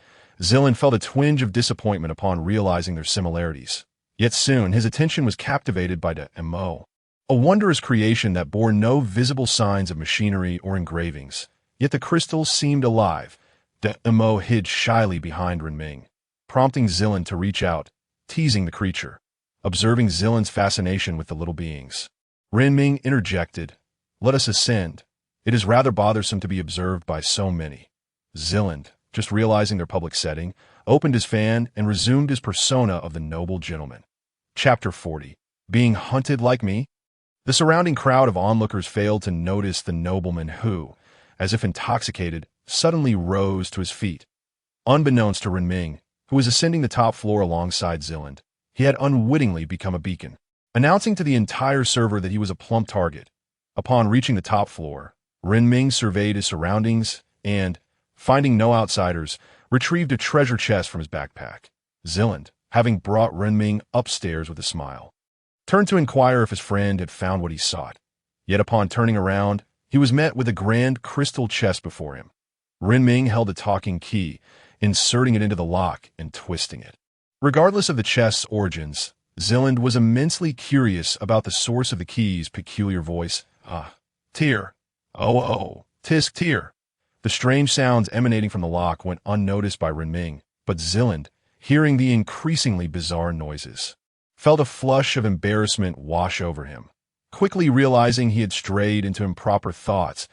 [SPEAKER 1] Zilland felt a twinge of disappointment upon realizing their similarities. Yet soon his attention was captivated by de Mo, a wondrous creation that bore no visible signs of machinery or engravings. Yet the crystals seemed alive. De Mo hid shyly behind Rinming, prompting Zilland to reach out, teasing the creature. Observing Zilland's fascination with the little beings, Rinming interjected, "Let us ascend. It is rather bothersome to be observed by so many." Zilland, just realizing their public setting, opened his fan and resumed his persona of the noble gentleman. Chapter 40. Being hunted like me? The surrounding crowd of onlookers failed to notice the nobleman who, as if intoxicated, suddenly rose to his feet. Unbeknownst to Rinming, who was ascending the top floor alongside Zilland, he had unwittingly become a beacon, announcing to the entire server that he was a plump target. Upon reaching the top floor, Rinming surveyed his surroundings and, finding no outsiders, retrieved a treasure chest from his backpack. Zilland, having brought Rinming upstairs with a smile, turned to inquire if his friend had found what he sought. Yet upon turning around, he was met with a grand crystal chest before him. Rinming held a talking key, inserting it into the lock and twisting it. Regardless of the chest's origins, Zilland was immensely curious about the source of the key's peculiar voice. Tear. Oh, tisk tear. The strange sounds emanating from the lock went unnoticed by Rinming, but Zilland, hearing the increasingly bizarre noises, felt a flush of embarrassment wash over him. Quickly realizing he had strayed into improper thoughts,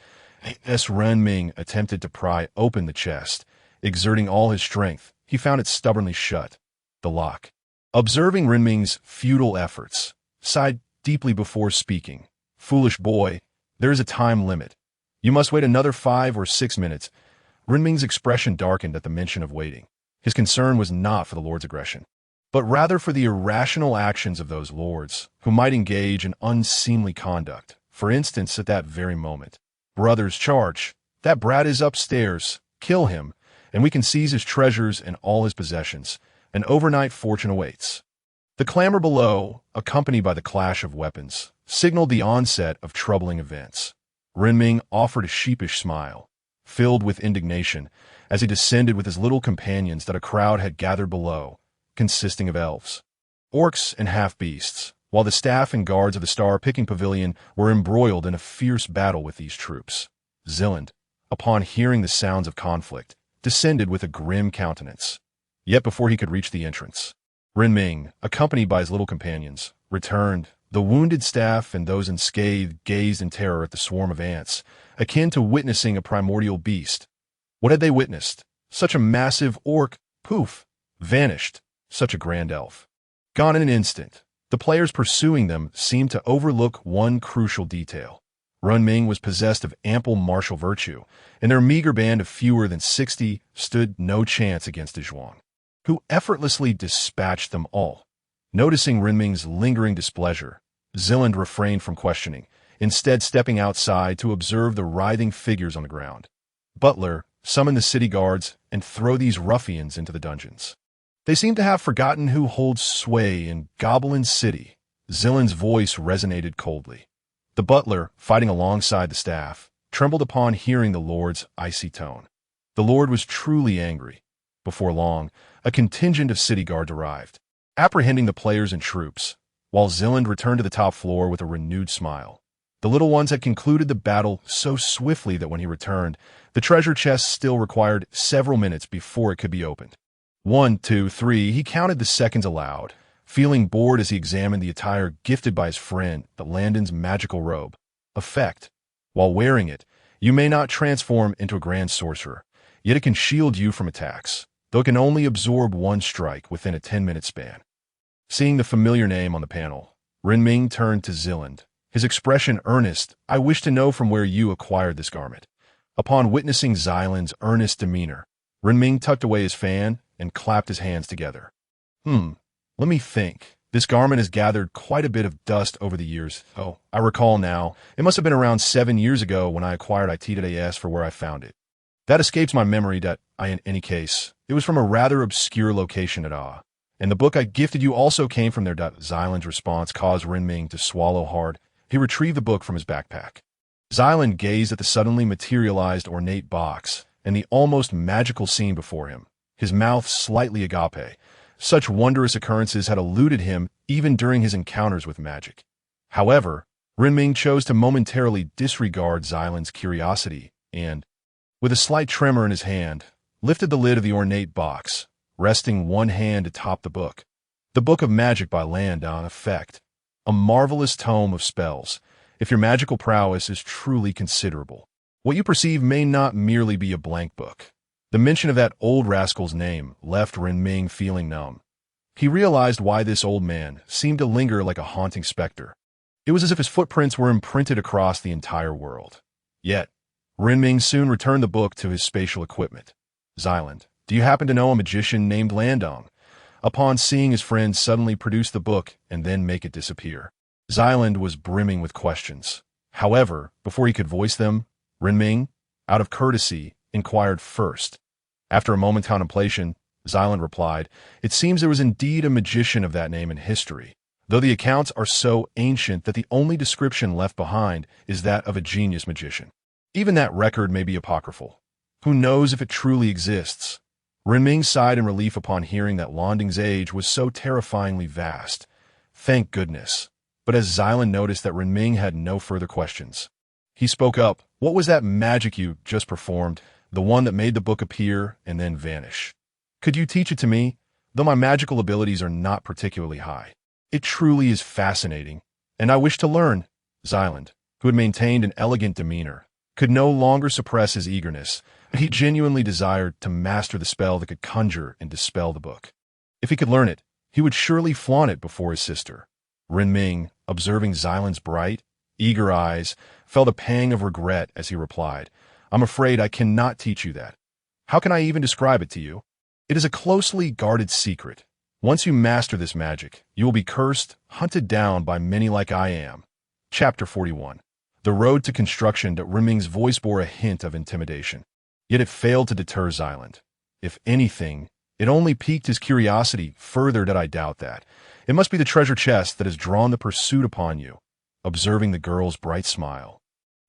[SPEAKER 1] Rinming attempted to pry open the chest. Exerting all his strength, he found it stubbornly shut. The lock, observing Rinming's futile efforts, sighed deeply before speaking. "Foolish boy, there is a time limit. You must wait another 5 or 6 minutes." Rinming's expression darkened at the mention of waiting. His concern was not for the lord's aggression, but rather for the irrational actions of those lords who might engage in unseemly conduct. For instance, at that very moment, "Brothers, charge! That brat is upstairs. Kill him, and we can seize his treasures and all his possessions. An overnight fortune awaits." The clamor below, accompanied by the clash of weapons, signaled the onset of troubling events. Rinming offered a sheepish smile, filled with indignation, as he descended with his little companions that a crowd had gathered below, consisting of elves, orcs, and half-beasts, while the staff and guards of the star-picking pavilion were embroiled in a fierce battle with these troops. Zilland, upon hearing the sounds of conflict, descended with a grim countenance. Yet before he could reach the entrance, Renming, accompanied by his little companions, returned. The wounded staff and those unscathed gazed in terror at the swarm of ants, akin to witnessing a primordial beast. What had they witnessed? Such a massive orc, poof, vanished. Such a grand elf. Gone in an instant. The players pursuing them seemed to overlook one crucial detail. Renming was possessed of ample martial virtue, and their meager band of fewer than 60 stood no chance against Zhuang, who effortlessly dispatched them all. Noticing Renming's lingering displeasure, Zilland refrained from questioning, instead stepping outside to observe the writhing figures on the ground. Butler, summon the city guards and throw these ruffians into the dungeons. They seem to have forgotten who holds sway in Goblin City. Zilland's voice resonated coldly. The butler, fighting alongside the staff, trembled upon hearing the Lord's icy tone. The Lord was truly angry. Before long, a contingent of city guards arrived, apprehending the players and troops, while Zilland returned to the top floor with a renewed smile. The little ones had concluded the battle so swiftly that when he returned, the treasure chest still required several minutes before it could be opened. 1, 2, 3, he counted the seconds aloud, feeling bored as he examined the attire gifted by his friend, the Landon's magical robe. Effect. While wearing it, you may not transform into a grand sorcerer, yet it can shield you from attacks, though it can only absorb one strike within a 10-minute span. Seeing the familiar name on the panel, Renming turned to Zilland, his expression earnest. I wish to know from where you acquired this garment. Upon witnessing Xyland's earnest demeanor, Renming tucked away his fan and clapped his hands together. Let me think. This garment has gathered quite a bit of dust over the years. Oh, I recall now. It must have been around 7 years ago when I acquired it for where I found it. That escapes my memory in any case, it was from a rather obscure location at Ah. And the book I gifted you also came from there. Xyland's response caused Renming to swallow hard. He retrieved the book from his backpack. Xyland gazed at the suddenly materialized ornate box and the almost magical scene before him, his mouth slightly agape. Such wondrous occurrences had eluded him even during his encounters with magic. However, Renming chose to momentarily disregard Xyland's curiosity and, with a slight tremor in his hand, lifted the lid of the ornate box, resting one hand atop the book. The Book of Magic by Landon Effect. A marvelous tome of spells, if your magical prowess is truly considerable. What you perceive may not merely be a blank book. The mention of that old rascal's name left Renming feeling numb. He realized why this old man seemed to linger like a haunting specter. It was as if his footprints were imprinted across the entire world. Yet, Renming soon returned the book to his spatial equipment. Xyland, do you happen to know a magician named Landon? Upon seeing his friend suddenly produce the book and then make it disappear, Xyland was brimming with questions. However, before he could voice them, Renming, out of courtesy, inquired first. After a moment's contemplation, Xyland replied, it seems there was indeed a magician of that name in history, though the accounts are so ancient that the only description left behind is that of a genius magician. Even that record may be apocryphal. Who knows if it truly exists? Renming sighed in relief upon hearing that Landon's age was so terrifyingly vast. Thank goodness. But as Xyland noticed that Renming had no further questions, he spoke up. What was that magic you just performed, the one that made the book appear and then vanish? Could you teach it to me? Though my magical abilities are not particularly high, it truly is fascinating, and I wish to learn. Xyland, who had maintained an elegant demeanor, could no longer suppress his eagerness. He genuinely desired to master the spell that could conjure and dispel the book. If he could learn it, he would surely flaunt it before his sister. Renming, observing Xyland's bright, eager eyes, felt a pang of regret as he replied, I'm afraid I cannot teach you that. How can I even describe it to you? It is a closely guarded secret. Once you master this magic, you will be cursed, hunted down by many like I am. Chapter 41. The road to construction. Renming's voice bore a hint of intimidation. Yet it failed to deter Xyland. If anything, it only piqued his curiosity. Further did I doubt that. It must be the treasure chest that has drawn the pursuit upon you. Observing the girl's bright smile,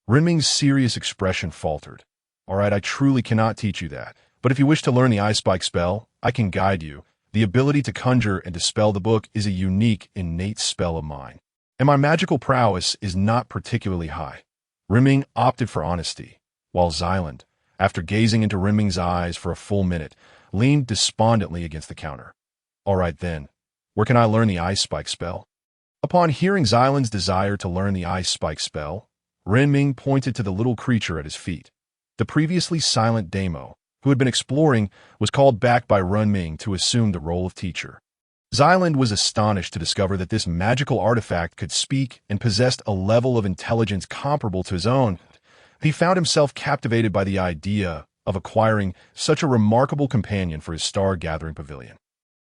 [SPEAKER 1] Renming's serious expression faltered. All right, I truly cannot teach you that. But if you wish to learn the Ice Spike spell, I can guide you. The ability to conjure and dispel the book is a unique, innate spell of mine, and my magical prowess is not particularly high. Renming opted for honesty, while Xyland, after gazing into Renming's eyes for a full minute, leaned despondently against the counter. All right then, Where can I learn the ice spike spell? Upon hearing Xylan's desire to learn the ice spike spell, Renming pointed to the little creature at his feet. The previously silent Damo, who had been exploring, was called back by Renming to assume the role of teacher. Xylan was astonished to discover that this magical artifact could speak and possessed a level of intelligence comparable to his own. He found himself captivated by the idea of acquiring such a remarkable companion for his star-gathering pavilion.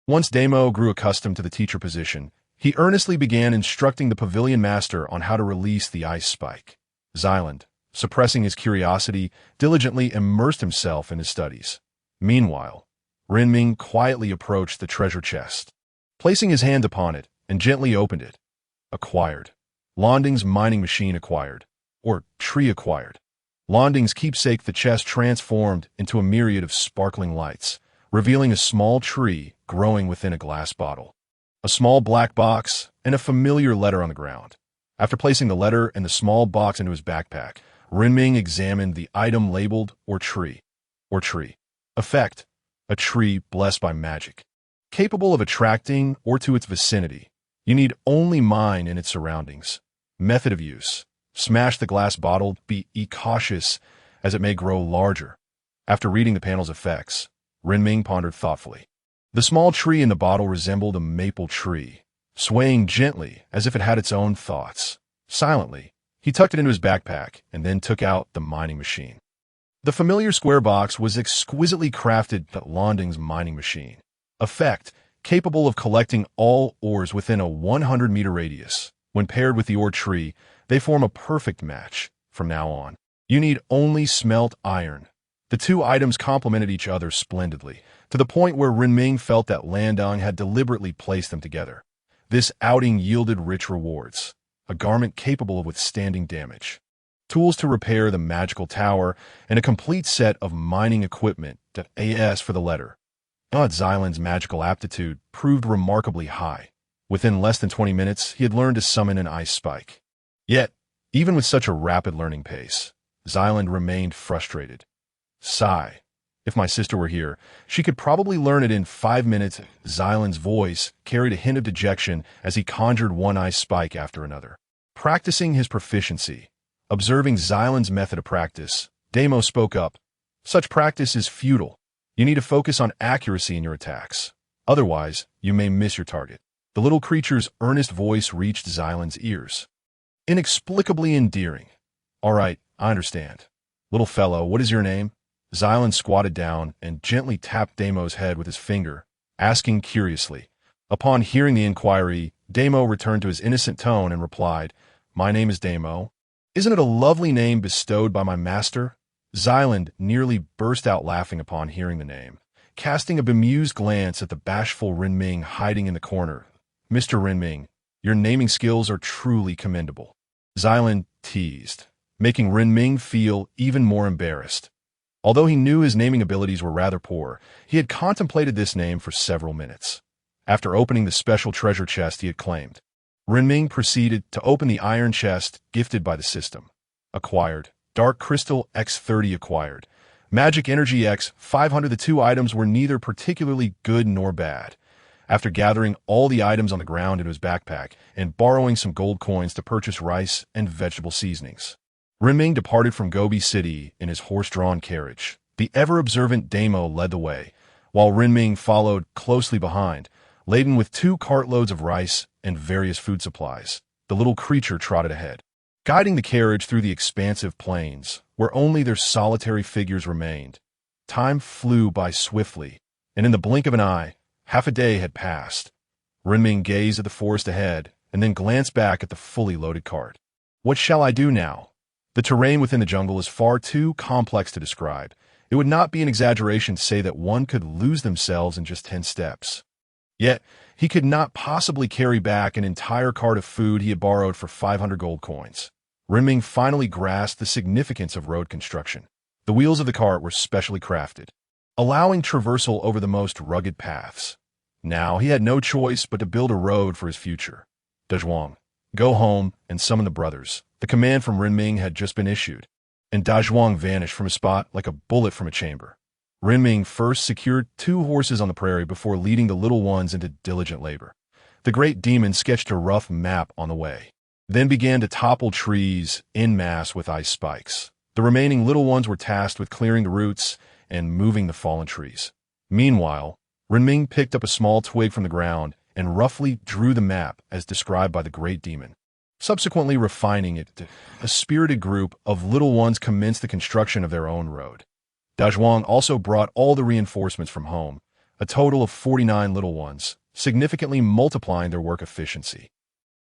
[SPEAKER 1] Once Damo grew accustomed to the teacher position, he earnestly began instructing the pavilion master on how to release the ice spike. Xylan, suppressing his curiosity, diligently immersed himself in his studies. Meanwhile, Renming quietly approached the treasure chest. Placing his hand upon it and gently opened it. Acquired. Londing's mining machine acquired. Or tree acquired. Londing's keepsake, the chest transformed into a myriad of sparkling lights, revealing a small tree growing within a glass bottle. A small black box and a familiar letter on the ground. After placing the letter and the small box into his backpack, Renming examined the item labeled or tree. Effect: a tree blessed by magic. Capable of attracting or to its vicinity. You need only mine in its surroundings. Method of use: smash the glass bottle, be cautious as it may grow larger. After reading the panel's effects, Renming pondered thoughtfully. The small tree in the bottle resembled a maple tree, swaying gently as if it had its own thoughts. Silently, he tucked it into his backpack and then took out the mining machine. The familiar square box was exquisitely crafted at Londing's mining machine. Effect: capable of collecting all ores within a 100-meter radius. When paired with the ore tree, they form a perfect match. From now on, you need only smelt iron. The two items complemented each other splendidly, to the point where Renming felt that Landong had deliberately placed them together. This outing yielded rich rewards. A garment capable of withstanding damage, tools to repair the magical tower, and a complete set of mining equipment. AS for the letter. Xylan's magical aptitude proved remarkably high. Within less than 20 minutes, he had learned to summon an ice spike. Yet, even with such a rapid learning pace, Xylan remained frustrated. Sigh. If my sister were here, she could probably learn it in 5 minutes. Xylan's voice carried a hint of dejection as he conjured one ice spike after another. Practicing his proficiency. Observing Xylan's method of practice, Damo spoke up. Such practice is futile. You need to focus on accuracy in your attacks. Otherwise, you may miss your target. The little creature's earnest voice reached Xylan's ears. Inexplicably endearing. All right, I understand. Little fellow, what is your name? Xylan squatted down and gently tapped Damo's head with his finger, asking curiously. Upon hearing the inquiry, Damo returned to his innocent tone and replied, My name is Damo. Isn't it a lovely name bestowed by my master? Xylan nearly burst out laughing upon hearing the name, casting a bemused glance at the bashful Renming hiding in the corner. Mr. Renming, your naming skills are truly commendable. Xylan teased, making Renming feel even more embarrassed. Although he knew his naming abilities were rather poor, he had contemplated this name for several minutes. After opening the special treasure chest he had claimed, Renming proceeded to open the iron chest gifted by the system. Acquired. Dark Crystal X30 acquired. Magic Energy X500. The two items were neither particularly good nor bad. After gathering all the items on the ground into his backpack and borrowing some gold coins to purchase rice and vegetable seasonings, Renming departed from Gobi City in his horse-drawn carriage. The ever-observant Damo led the way, while Renming followed closely behind, laden with 2 cartloads of rice and various food supplies. The little creature trotted ahead, guiding the carriage through the expansive plains, where only their solitary figures remained. Time flew by swiftly, and in the blink of an eye, half a day had passed. Renming gazed at the forest ahead, and then glanced back at the fully loaded cart. What shall I do now? The terrain within the jungle is far too complex to describe. It would not be an exaggeration to say that one could lose themselves in just 10 steps. Yet, he could not possibly carry back an entire cart of food he had borrowed for 500 gold coins. Renming finally grasped the significance of road construction. The wheels of the cart were specially crafted, allowing traversal over the most rugged paths. Now he had no choice but to build a road for his future. Dazhuang, go home and summon the brothers. The command from Renming had just been issued, and Dazhuang vanished from a spot like a bullet from a chamber. Renming first secured 2 horses on the prairie before leading the little ones into diligent labor. The great demon sketched a rough map on the way, then began to topple trees en masse with ice spikes. The remaining little ones were tasked with clearing the roots and moving the fallen trees. Meanwhile, Renming picked up a small twig from the ground and roughly drew the map as described by the great demon. Subsequently refining it, a spirited group of little ones commenced the construction of their own road. Dazhuang also brought all the reinforcements from home, a total of 49 little ones, significantly multiplying their work efficiency.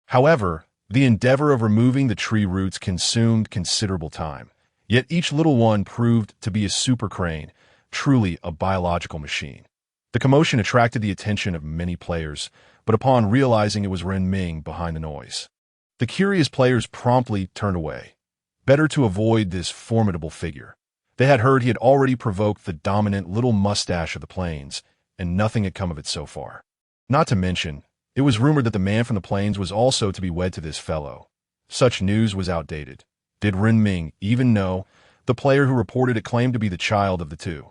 [SPEAKER 1] However, the endeavor of removing the tree roots consumed considerable time, yet each little one proved to be a super crane, truly a biological machine. The commotion attracted the attention of many players, but upon realizing it was Renming behind the noise, the curious players promptly turned away. Better to avoid this formidable figure. They had heard he had already provoked the dominant little mustache of the plains, and nothing had come of it so far. Not to mention, it was rumored that the man from the plains was also to be wed to this fellow. Such news was outdated. Did Renming even know? The player who reported it claimed to be the child of the two.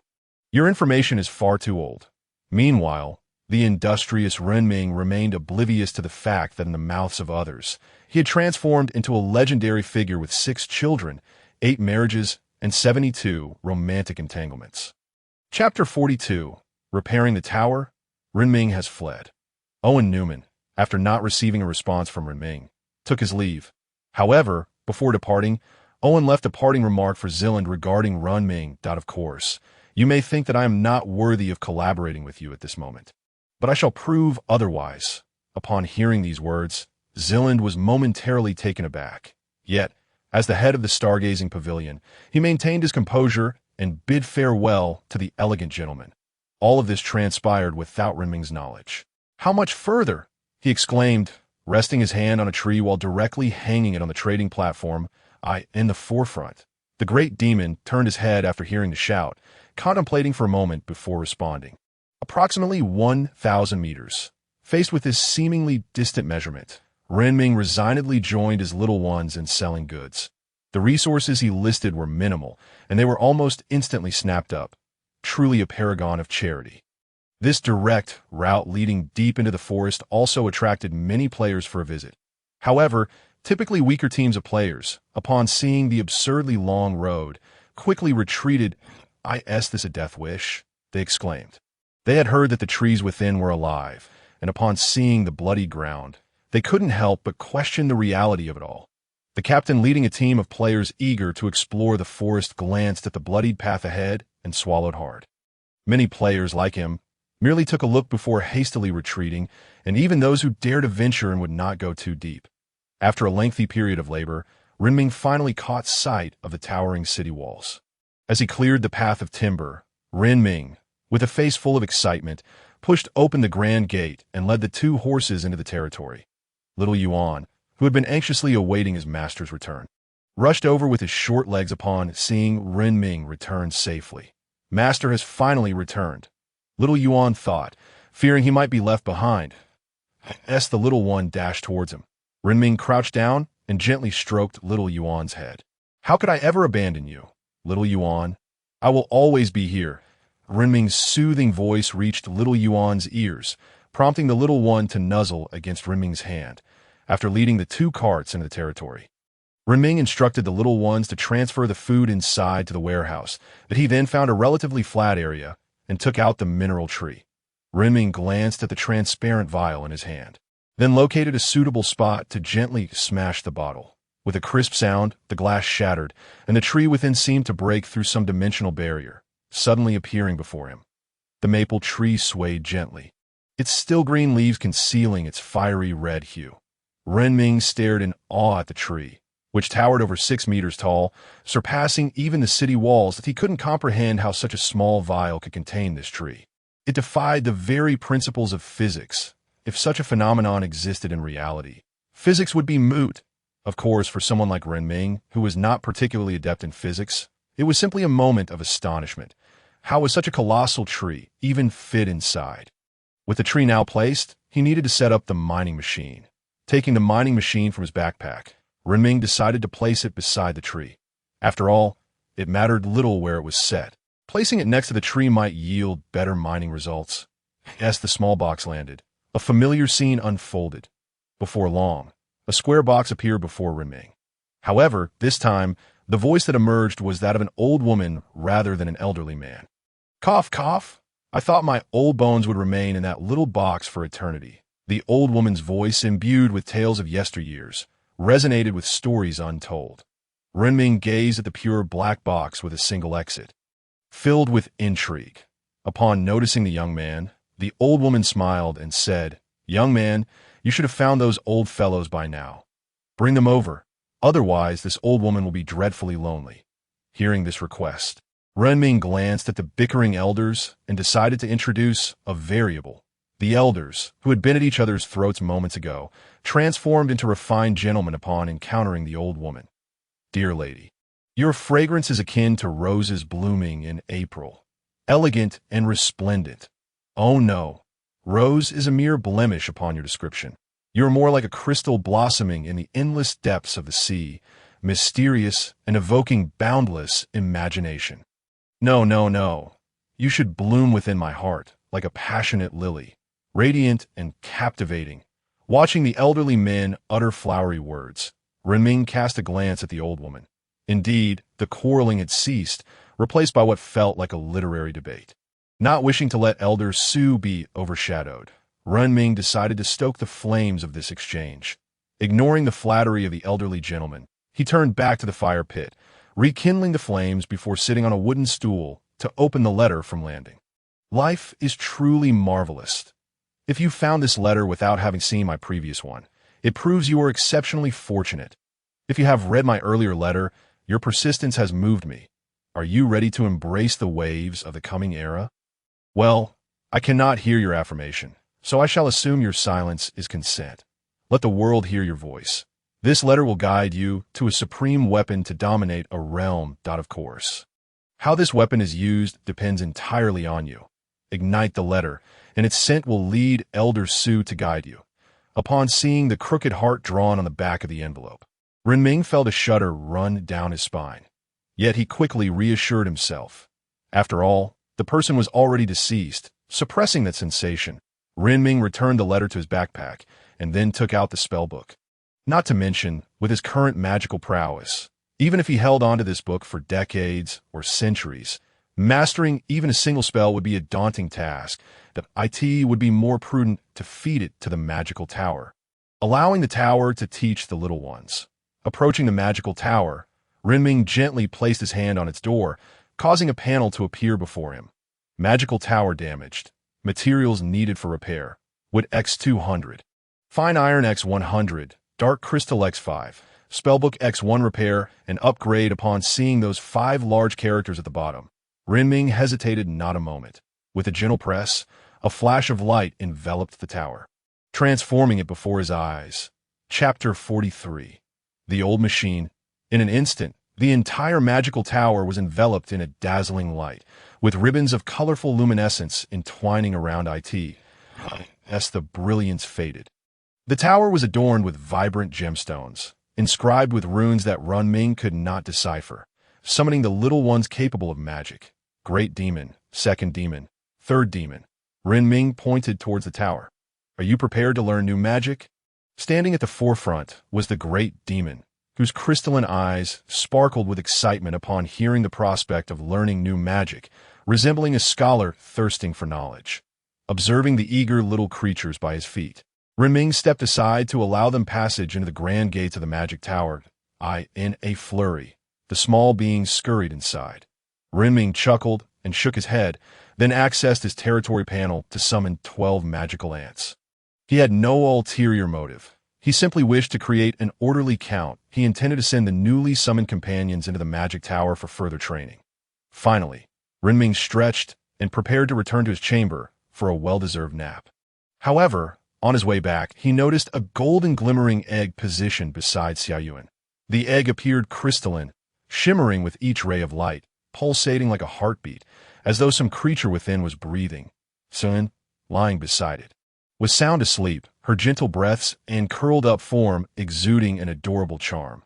[SPEAKER 1] Your information is far too old. Meanwhile, the industrious Renming remained oblivious to the fact that in the mouths of others, he had transformed into a legendary figure with 6 children, 8 marriages, and 72 romantic entanglements. Chapter 42. Repairing the Tower. Renming has fled. Owen Newman, after not receiving a response from Renming, took his leave. However, before departing, Owen left a parting remark for Zilland regarding Renming. Of course, you may think that I am not worthy of collaborating with you at this moment, but I shall prove otherwise. Upon hearing these words, Zilland was momentarily taken aback. Yet, as the head of the stargazing pavilion, he maintained his composure and bid farewell to the elegant gentleman. All of this transpired without Renming's knowledge. How much further? He exclaimed, resting his hand on a tree while directly hanging it on the trading platform, in the forefront. The great demon turned his head after hearing the shout, contemplating for a moment before responding. Approximately 1,000 meters. Faced with this seemingly distant measurement, Renming resignedly joined his little ones in selling goods. The resources he listed were minimal, and they were almost instantly snapped up. Truly a paragon of charity. This direct route leading deep into the forest also attracted many players for a visit. However, typically weaker teams of players, upon seeing the absurdly long road, quickly retreated. Is this a death wish? They exclaimed. They had heard that the trees within were alive, and upon seeing the bloody ground, they couldn't help but question the reality of it all. The captain leading a team of players eager to explore the forest glanced at the bloodied path ahead and swallowed hard. Many players, like him, merely took a look before hastily retreating, and even those who dared to venture and would not go too deep. After a lengthy period of labor, Renming finally caught sight of the towering city walls. As he cleared the path of timber, Renming, with a face full of excitement, pushed open the grand gate and led the 2 horses into the territory. Little Yuan, who had been anxiously awaiting his master's return, rushed over with his short legs upon seeing Renming return safely. Master has finally returned, little Yuan thought, fearing he might be left behind. As the little one dashed towards him, Renming crouched down and gently stroked little Yuan's head. How could I ever abandon you, little Yuan? I will always be here. Renming's soothing voice reached little Yuan's ears, prompting the little one to nuzzle against Renming's hand, after leading the 2 carts into the territory. Renming instructed the little ones to transfer the food inside to the warehouse, that he then found a relatively flat area and took out the mineral tree. Renming glanced at the transparent vial in his hand, then located a suitable spot to gently smash the bottle. With a crisp sound, the glass shattered, and the tree within seemed to break through some dimensional barrier, suddenly appearing before him. The maple tree swayed gently, its still green leaves concealing its fiery red hue. Renming stared in awe at the tree, which towered over 6 meters tall, surpassing even the city walls, that he couldn't comprehend how such a small vial could contain this tree. It defied the very principles of physics. If such a phenomenon existed in reality, physics would be moot. Of course, for someone like Renming, who was not particularly adept in physics, it was simply a moment of astonishment. How was such a colossal tree even fit inside? With the tree now placed, he needed to set up the mining machine. Taking the mining machine from his backpack, Renming decided to place it beside the tree. After all, it mattered little where it was set. Placing it next to the tree might yield better mining results. As the small box landed, A familiar scene unfolded. Before long, a square box appeared before Renming. However, this time, the voice that emerged was that of an old woman rather than an elderly man. Cough, cough. I thought my old bones would remain in that little box for eternity. The old woman's voice, imbued with tales of yesteryears, resonated with stories untold. Renming gazed at the pure black box with a single exit, filled with intrigue. Upon noticing the young man, the old woman smiled and said, "Young man, you should have found those old fellows by now. Bring them over. Otherwise, this old woman will be dreadfully lonely." Hearing this request, Renming glanced at the bickering elders and decided to introduce a variable. The elders, who had been at each other's throats moments ago, transformed into refined gentlemen upon encountering the old woman. "Dear lady, your fragrance is akin to roses blooming in April, elegant and resplendent. Oh no, rose is a mere blemish upon your description. You are more like a crystal blossoming in the endless depths of the sea, mysterious and evoking boundless imagination. No, no, no. You should bloom within my heart like a passionate lily, radiant and captivating." Watching the elderly men utter flowery words, Renming cast a glance at the old woman. Indeed, the quarreling had ceased, replaced by what felt like a literary debate. Not wishing to let Elder Su be overshadowed, Renming decided to stoke the flames of this exchange. Ignoring the flattery of the elderly gentleman, he turned back to the fire pit, rekindling the flames before sitting on a wooden stool to open the letter from landing. Life is truly marvelous. If you found this letter without having seen my previous one, it proves you are exceptionally fortunate. If you have read my earlier letter, your persistence has moved me. Are you ready to embrace the waves of the coming era? Well, I cannot hear your affirmation, so I shall assume your silence is consent. Let the world hear your voice. This letter will guide you to a supreme weapon to dominate a realm. Of course. How this weapon is used depends entirely on you. Ignite the letter, and its scent will lead Elder Su to guide you. Upon seeing the crooked heart drawn on the back of the envelope, Renming felt a shudder run down his spine. Yet he quickly reassured himself. After all, the person was already deceased. Suppressing that sensation, Renming returned the letter to his backpack and then took out the spellbook. Not to mention, with his current magical prowess, even if he held onto this book for decades or centuries, mastering even a single spell would be a daunting task. That it would be more prudent to feed it to the magical tower, allowing the tower to teach the little ones. Approaching the magical tower, Renming gently placed his hand on its door, causing a panel to appear before him. Magical tower damaged. Materials needed for repair. Wood X200. Fine iron X100. Dark crystal X5. Spellbook X1 repair and upgrade. Upon seeing those 5 large characters at the bottom, Renming hesitated not a moment. With a gentle press, a flash of light enveloped the tower, transforming it before his eyes. Chapter 43. The Old Machine. In an instant, the entire magical tower was enveloped in a dazzling light, with ribbons of colorful luminescence entwining around it. As the brilliance faded, the tower was adorned with vibrant gemstones, inscribed with runes that Renming could not decipher, summoning the little ones capable of magic. Great Demon, Second Demon, Third Demon. Renming pointed towards the tower. Are you prepared to learn new magic? Standing at the forefront was the Great Demon, whose crystalline eyes sparkled with excitement upon hearing the prospect of learning new magic, resembling a scholar thirsting for knowledge. Observing the eager little creatures by his feet, Renming stepped aside to allow them passage into the grand gates of the magic tower. In a flurry, the small beings scurried inside. Renming chuckled and shook his head, then accessed his territory panel to summon 12 magical ants. He had no ulterior motive. He simply wished to create an orderly count. He intended to send the newly summoned companions into the magic tower for further training. Finally, Renming stretched and prepared to return to his chamber for a well-deserved nap. However, on his way back, he noticed a golden glimmering egg positioned beside Xiaoyuan. The egg appeared crystalline, shimmering with each ray of light, pulsating like a heartbeat, as though some creature within was breathing. Sun, lying beside it, was sound asleep, her gentle breaths and curled-up form exuding an adorable charm.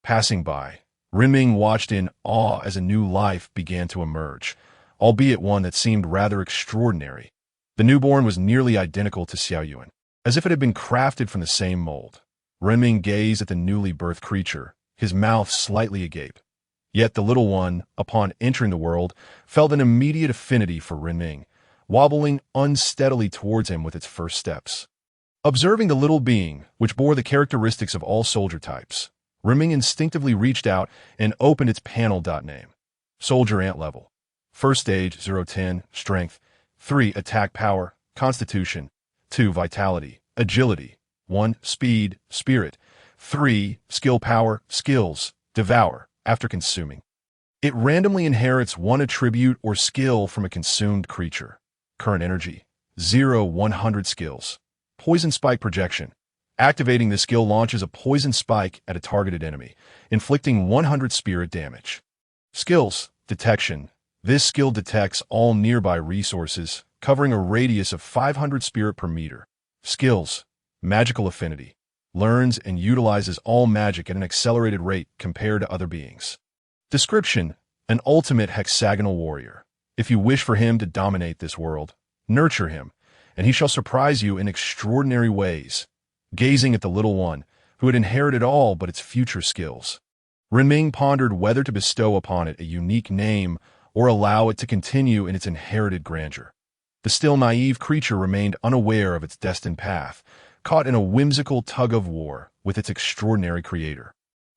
[SPEAKER 1] Passing by, Renming watched in awe as a new life began to emerge, albeit one that seemed rather extraordinary. The newborn was nearly identical to Xiaoyuan, as if it had been crafted from the same mold. Renming gazed at the newly birthed creature, his mouth slightly agape. Yet the little one, upon entering the world, felt an immediate affinity for Renming, wobbling unsteadily towards him with its first steps. Observing the little being, which bore the characteristics of all soldier types, Renming instinctively reached out and opened its panel. Name. Soldier ant level. First stage 0-10, strength. 3. Attack power, constitution. 2. Vitality, agility. 1. Speed, spirit. 3. Skill power, skills, devour, after consuming. It randomly inherits one attribute or skill from a consumed creature. Current energy, 0-100 skills. Poison spike projection. Activating the skill launches a poison spike at a targeted enemy, inflicting 100 spirit damage. Skills, detection. This skill detects all nearby resources, covering a radius of 500 spirit per meter. Skills, magical affinity. Learns and utilizes all magic at an accelerated rate compared to other beings. Description, an ultimate hexagonal warrior. If you wish for him to dominate this world, nurture him, and he shall surprise you in extraordinary ways. Gazing at the little one, who had inherited all but its future skills, Renming pondered whether to bestow upon it a unique name or allow it to continue in its inherited grandeur. The still naive creature remained unaware of its destined path, caught in a whimsical tug-of-war with its extraordinary creator.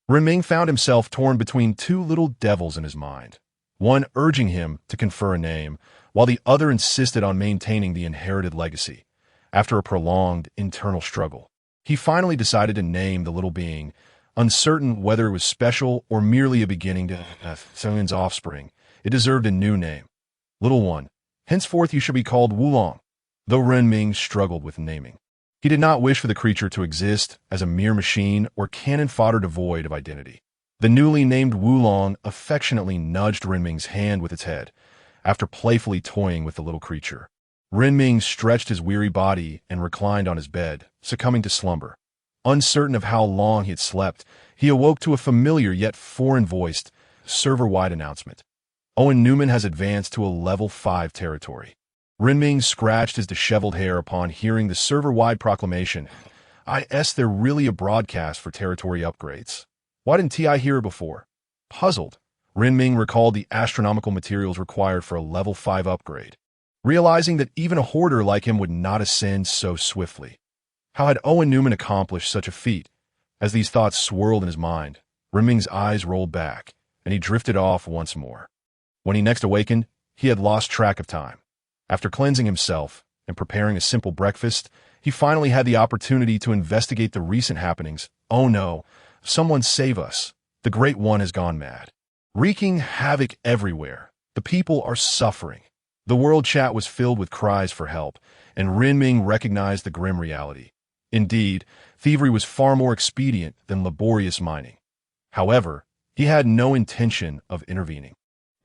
[SPEAKER 1] Renming found himself torn between two little devils in his mind, one urging him to confer a name, while the other insisted on maintaining the inherited legacy. After a prolonged internal struggle, he finally decided to name the little being, uncertain whether it was special or merely a beginning to Xiaoyuan's offspring. It deserved a new name. Little one, henceforth you shall be called Wulong. Though Renming struggled with naming, he did not wish for the creature to exist as a mere machine or cannon fodder devoid of identity. The newly named Wulong affectionately nudged Renming's hand with its head, after playfully toying with the little creature. Renming stretched his weary body and reclined on his bed, succumbing to slumber. Uncertain of how long he had slept, he awoke to a familiar yet foreign-voiced, server-wide announcement. Owen Newman has advanced to a level 5 territory. Renming scratched his disheveled hair upon hearing the server-wide proclamation. There really a broadcast for territory upgrades? Why didn't I hear it before? Puzzled, Renming recalled the astronomical materials required for a level 5 upgrade, realizing that even a hoarder like him would not ascend so swiftly. How had Owen Newman accomplished such a feat? As these thoughts swirled in his mind, Renming's eyes rolled back, and he drifted off once more. When he next awakened, he had lost track of time. After cleansing himself and preparing a simple breakfast, he finally had the opportunity to investigate the recent happenings. Oh no, someone save us. The Great One has gone mad. Wreaking havoc everywhere. The people are suffering. The world chat was filled with cries for help, and Renming recognized the grim reality. Indeed, thievery was far more expedient than laborious mining. However, he had no intention of intervening.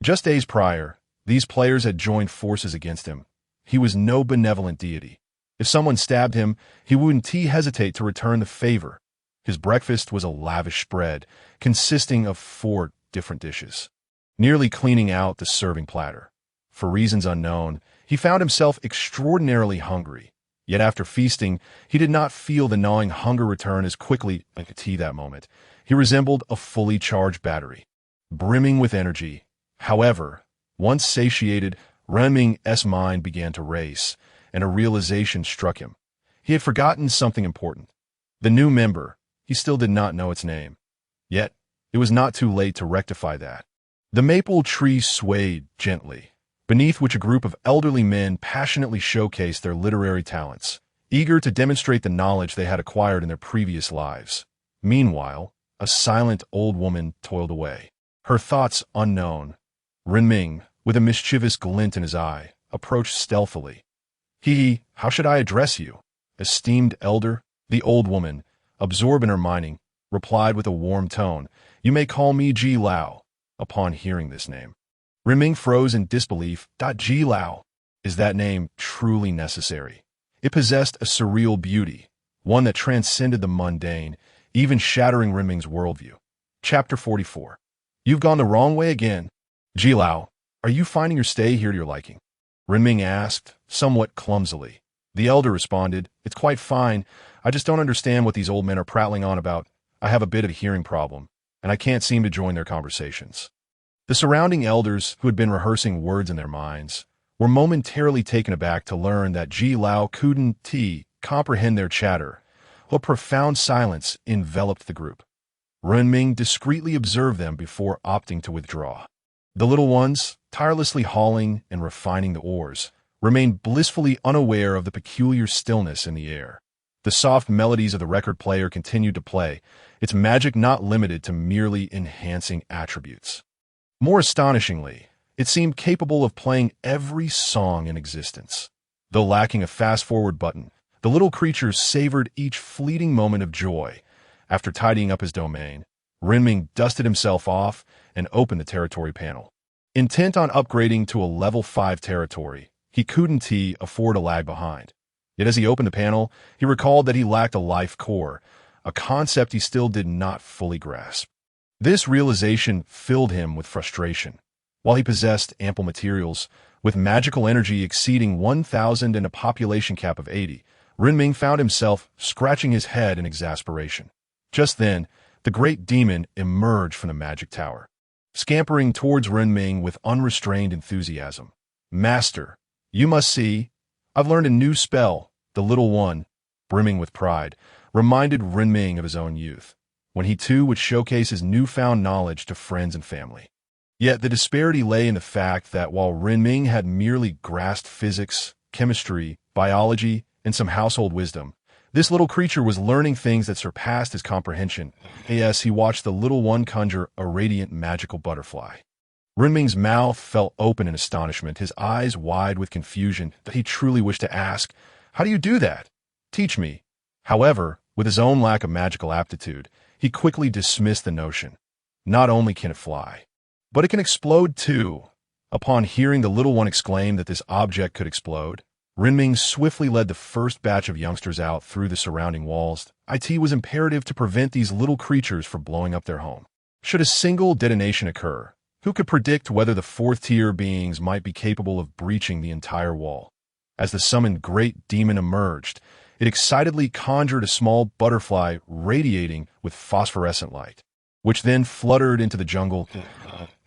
[SPEAKER 1] Just days prior, these players had joined forces against him. He was no benevolent deity. If someone stabbed him, he wouldn't hesitate to return the favor. His breakfast was a lavish spread, consisting of 4 different dishes. Nearly cleaning out the serving platter, for reasons unknown, he found himself extraordinarily hungry. Yet after feasting, he did not feel the gnawing hunger return as quickly as that moment. He resembled a fully charged battery, brimming with energy. However, once satiated, Renming's mind began to race, and a realization struck him. He had forgotten something important. The new member, he still did not know its name. Yet, it was not too late to rectify that. The maple tree swayed gently, beneath which a group of elderly men passionately showcased their literary talents, eager to demonstrate the knowledge they had acquired in their previous lives. Meanwhile, a silent old woman toiled away, her thoughts unknown. Renming, with a mischievous glint in his eye, approached stealthily. How should I address you? Esteemed elder? The old woman, absorbed in her mining, replied with a warm tone, You may call me Ji Lao. Upon hearing this name, Renming froze in disbelief. Ji Lao. Is that name truly necessary? It possessed a surreal beauty, one that transcended the mundane, even shattering Renming's worldview. Chapter 44. You've gone the wrong way again. Ji Lao, are you finding your stay here to your liking? Renming asked, somewhat clumsily. The elder responded, "It's quite fine. I just don't understand what these old men are prattling on about. I have a bit of a hearing problem, and I can't seem to join their conversations." The surrounding elders, who had been rehearsing words in their minds, were momentarily taken aback to learn that Ji Lao couldn't comprehend their chatter. A profound silence enveloped the group. Renming discreetly observed them before opting to withdraw. The little ones, tirelessly hauling and refining the oars, remained blissfully unaware of the peculiar stillness in the air. The soft melodies of the record player continued to play, its magic not limited to merely enhancing attributes. More astonishingly, it seemed capable of playing every song in existence. Though lacking a fast-forward button, the little creature savored each fleeting moment of joy. After tidying up his domain, Renming dusted himself off and opened the territory panel. Intent on upgrading to a level 5 territory, he couldn't afford to lag behind. Yet as he opened the panel, he recalled that he lacked a life core, a concept he still did not fully grasp. This realization filled him with frustration. While he possessed ample materials, with magical energy exceeding 1,000 and a population cap of 80, Renming found himself scratching his head in exasperation. Just then, the great demon emerged from the magic tower, scampering towards Renming with unrestrained enthusiasm. "Master, you must see, I've learned a new spell." The little one, brimming with pride, reminded Renming of his own youth, when he too would showcase his newfound knowledge to friends and family. Yet the disparity lay in the fact that while Renming had merely grasped physics, chemistry, biology, and some household wisdom, this little creature was learning things that surpassed his comprehension. As he watched the little one conjure a radiant magical butterfly. Renming's mouth fell open in astonishment, his eyes wide with confusion that he truly wished to ask, "How do you do that? Teach me." However, with his own lack of magical aptitude, he quickly dismissed the notion. Not only can it fly, but it can explode too. Upon hearing the little one exclaim that this object could explode, Renming swiftly led the first batch of youngsters out through the surrounding walls. It was imperative to prevent these little creatures from blowing up their home. Should a single detonation occur, who could predict whether the fourth-tier beings might be capable of breaching the entire wall? As the summoned great demon emerged, it excitedly conjured a small butterfly radiating with phosphorescent light, which then fluttered into the jungle.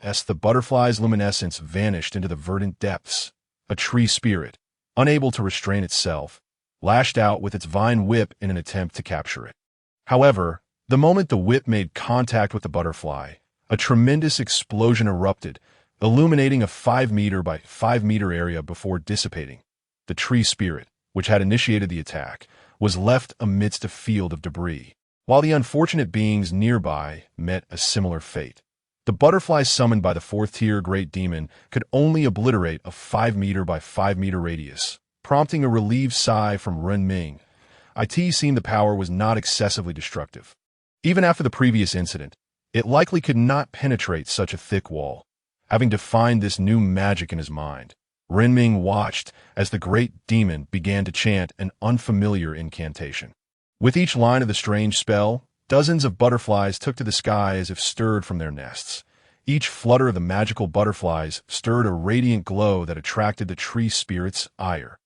[SPEAKER 1] As the butterfly's luminescence vanished into the verdant depths, a tree spirit, unable to restrain itself, lashed out with its vine whip in an attempt to capture it. However, the moment the whip made contact with the butterfly, a tremendous explosion erupted, illuminating a 5-meter by 5-meter area before dissipating. The tree spirit, which had initiated the attack, was left amidst a field of debris, while the unfortunate beings nearby met a similar fate. The butterfly summoned by the fourth-tier great demon could only obliterate a 5-meter by 5-meter radius, prompting a relieved sigh from Renming. It seemed the power was not excessively destructive. Even after the previous incident, it likely could not penetrate such a thick wall. Having defined this new magic in his mind, Renming watched as the great demon began to chant an unfamiliar incantation. With each line of the strange spell, dozens of butterflies took to the sky as if stirred from their nests. Each flutter of the magical butterflies stirred a radiant glow that attracted the tree spirit's ire.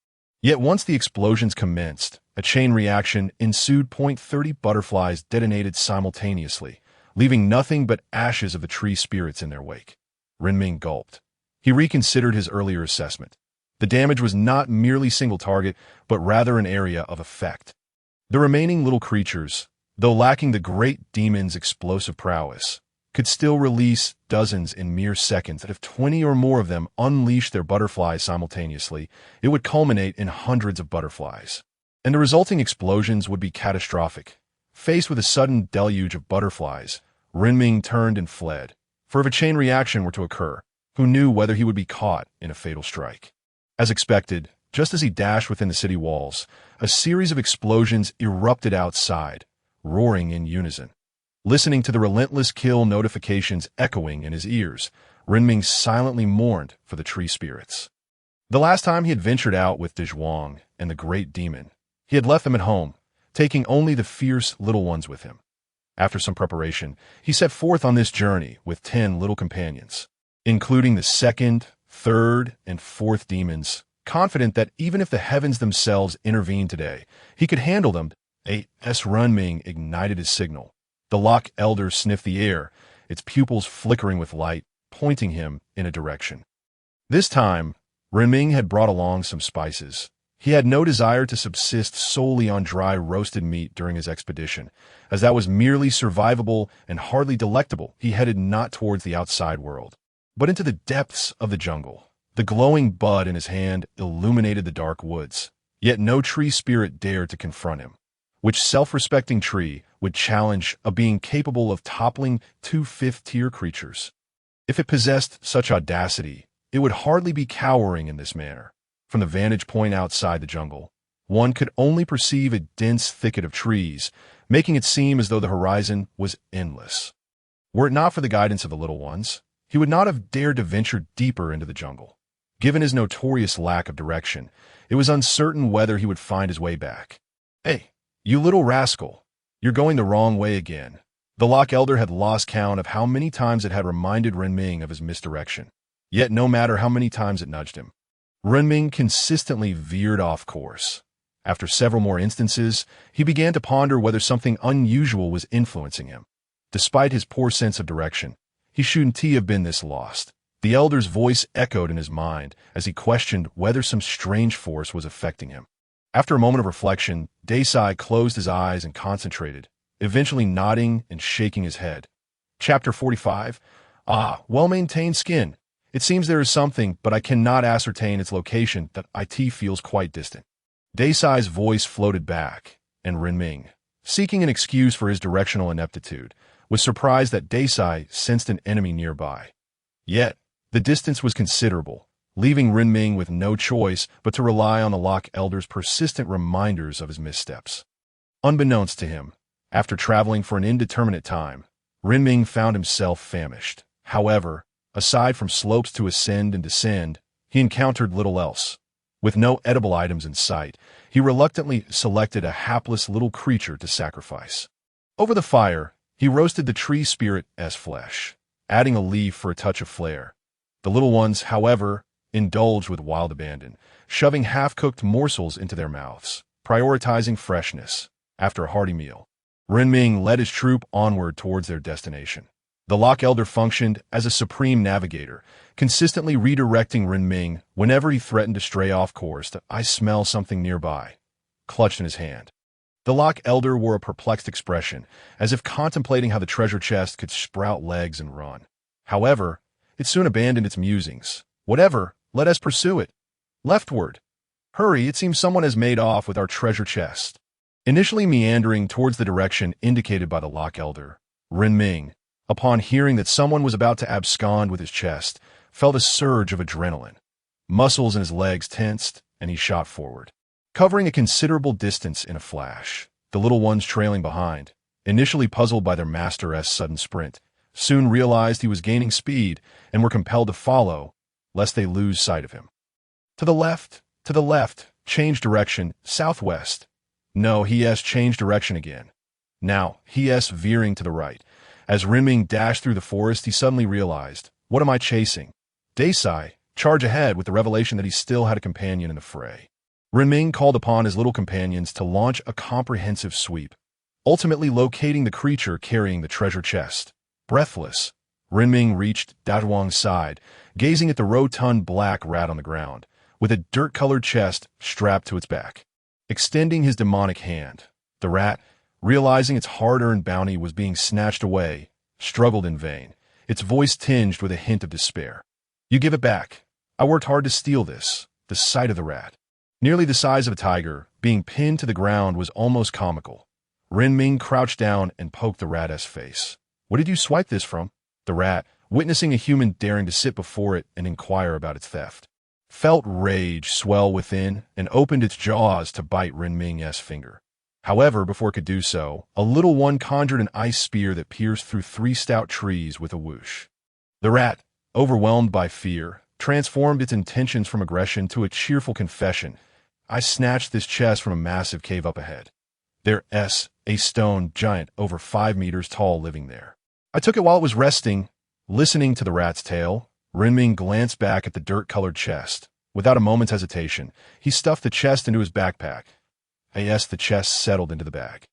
[SPEAKER 1] Yet once the explosions commenced, a chain reaction ensued. 30 butterflies detonated simultaneously, leaving nothing but ashes of the tree spirits in their wake. Renming gulped. He reconsidered his earlier assessment. The damage was not merely single target, but rather an area of effect. The remaining little creatures, though lacking the great demon's explosive prowess, could still release dozens in mere seconds, and if 20 or more of them unleashed their butterflies simultaneously, it would culminate in hundreds of butterflies. And the resulting explosions would be catastrophic. Faced with a sudden deluge of butterflies, Renming turned and fled. For if a chain reaction were to occur, who knew whether he would be caught in a fatal strike? As expected, just as he dashed within the city walls, a series of explosions erupted outside, roaring in unison. Listening to the relentless kill notifications echoing in his ears, Renming silently mourned for the tree spirits. The last time he had ventured out with Dezhuang and the great demon, he had left them at home, taking only the fierce little ones with him. After some preparation, he set forth on this journey with 10 little companions, including the second, third, and fourth demons, confident that even if the heavens themselves intervened today, he could handle them. Runming ignited his signal. The Loch Elder sniffed the air, its pupils flickering with light, pointing him in a direction. This time, Renming had brought along some spices. He had no desire to subsist solely on dry roasted meat during his expedition, as that was merely survivable and hardly delectable. He headed not towards the outside world, but into the depths of the jungle. The glowing bud in his hand illuminated the dark woods, yet no tree spirit dared to confront him. Which self-respecting tree would challenge a being capable of toppling two fifth-tier creatures? If it possessed such audacity, it would hardly be cowering in this manner. From the vantage point outside the jungle, one could only perceive a dense thicket of trees, making it seem as though the horizon was endless. Were it not for the guidance of the little ones, he would not have dared to venture deeper into the jungle. Given his notorious lack of direction, it was uncertain whether he would find his way back. "Hey, you little rascal, you're going the wrong way again." The Loch Elder had lost count of how many times it had reminded Renming of his misdirection. Yet no matter how many times it nudged him, Renming consistently veered off course. After several more instances, he began to ponder whether something unusual was influencing him. Despite his poor sense of direction, he shouldn't have been this lost. The Elder's voice echoed in his mind as he questioned whether some strange force was affecting him. After a moment of reflection, Desai closed his eyes and concentrated, eventually nodding and shaking his head. Chapter 45. Well-maintained skin. It seems there is something, but I cannot ascertain its location. That it feels quite distant. Desai's voice floated back, and Renming, seeking an excuse for his directional ineptitude, was surprised that Desai sensed an enemy nearby. Yet, the distance was considerable, leaving Renming with no choice but to rely on the Loch Elder's persistent reminders of his missteps. Unbeknownst to him, after traveling for an indeterminate time, Renming found himself famished. However, aside from slopes to ascend and descend, he encountered little else. With no edible items in sight, he reluctantly selected a hapless little creature to sacrifice. Over the fire, he roasted the tree spirit's flesh, adding a leaf for a touch of flair. The little ones, however, indulged with wild abandon, shoving half-cooked morsels into their mouths, prioritizing freshness. After a hearty meal, Renming led his troop onward towards their destination. The Loch Elder functioned as a supreme navigator, consistently redirecting Renming whenever he threatened to stray off course. "I smell something nearby," clutched in his hand. The Loch Elder wore a perplexed expression, as if contemplating how the treasure chest could sprout legs and run. However, it soon abandoned its musings. "Whatever, let us pursue it. Leftward. Hurry, it seems someone has made off with our treasure chest." Initially meandering towards the direction indicated by the Loch Elder, Renming, upon hearing that someone was about to abscond with his chest, felt a surge of adrenaline. Muscles in his legs tensed, and he shot forward, covering a considerable distance in a flash. The little ones trailing behind, initially puzzled by their master's sudden sprint, soon realized he was gaining speed and were compelled to follow, lest they lose sight of him. To the left, change direction, southwest. No, he changed direction again. Now, he veering to the right. As Renming dashed through the forest, he suddenly realized, "What am I chasing?" Desai, charge ahead with the revelation that he still had a companion in the fray. Renming called upon his little companions to launch a comprehensive sweep, ultimately locating the creature carrying the treasure chest. Breathless, Renming reached Dajuang's side, gazing at the rotund black rat on the ground, with a dirt-colored chest strapped to its back. Extending his demonic hand, the rat, realizing its hard-earned bounty was being snatched away, struggled in vain, its voice tinged with a hint of despair. "You give it back. I worked hard to steal this." The sight of the rat, nearly the size of a tiger, being pinned to the ground was almost comical. Renming crouched down and poked the rat's face. "What did you swipe this from?" The rat, witnessing a human daring to sit before it and inquire about its theft, felt rage swell within and opened its jaws to bite Renming's finger. However, before it could do so, a little one conjured an ice spear that pierced through 3 stout trees with a whoosh. The rat, overwhelmed by fear, transformed its intentions from aggression to a cheerful confession. "I snatched this chest from a massive cave up ahead. There's a stone giant over 5 meters tall living there. I took it while it was resting." Listening to the rat's tale, Renming glanced back at the dirt-colored chest, Without a moment's hesitation, he stuffed the chest into his backpack. As the chest settled into the bag,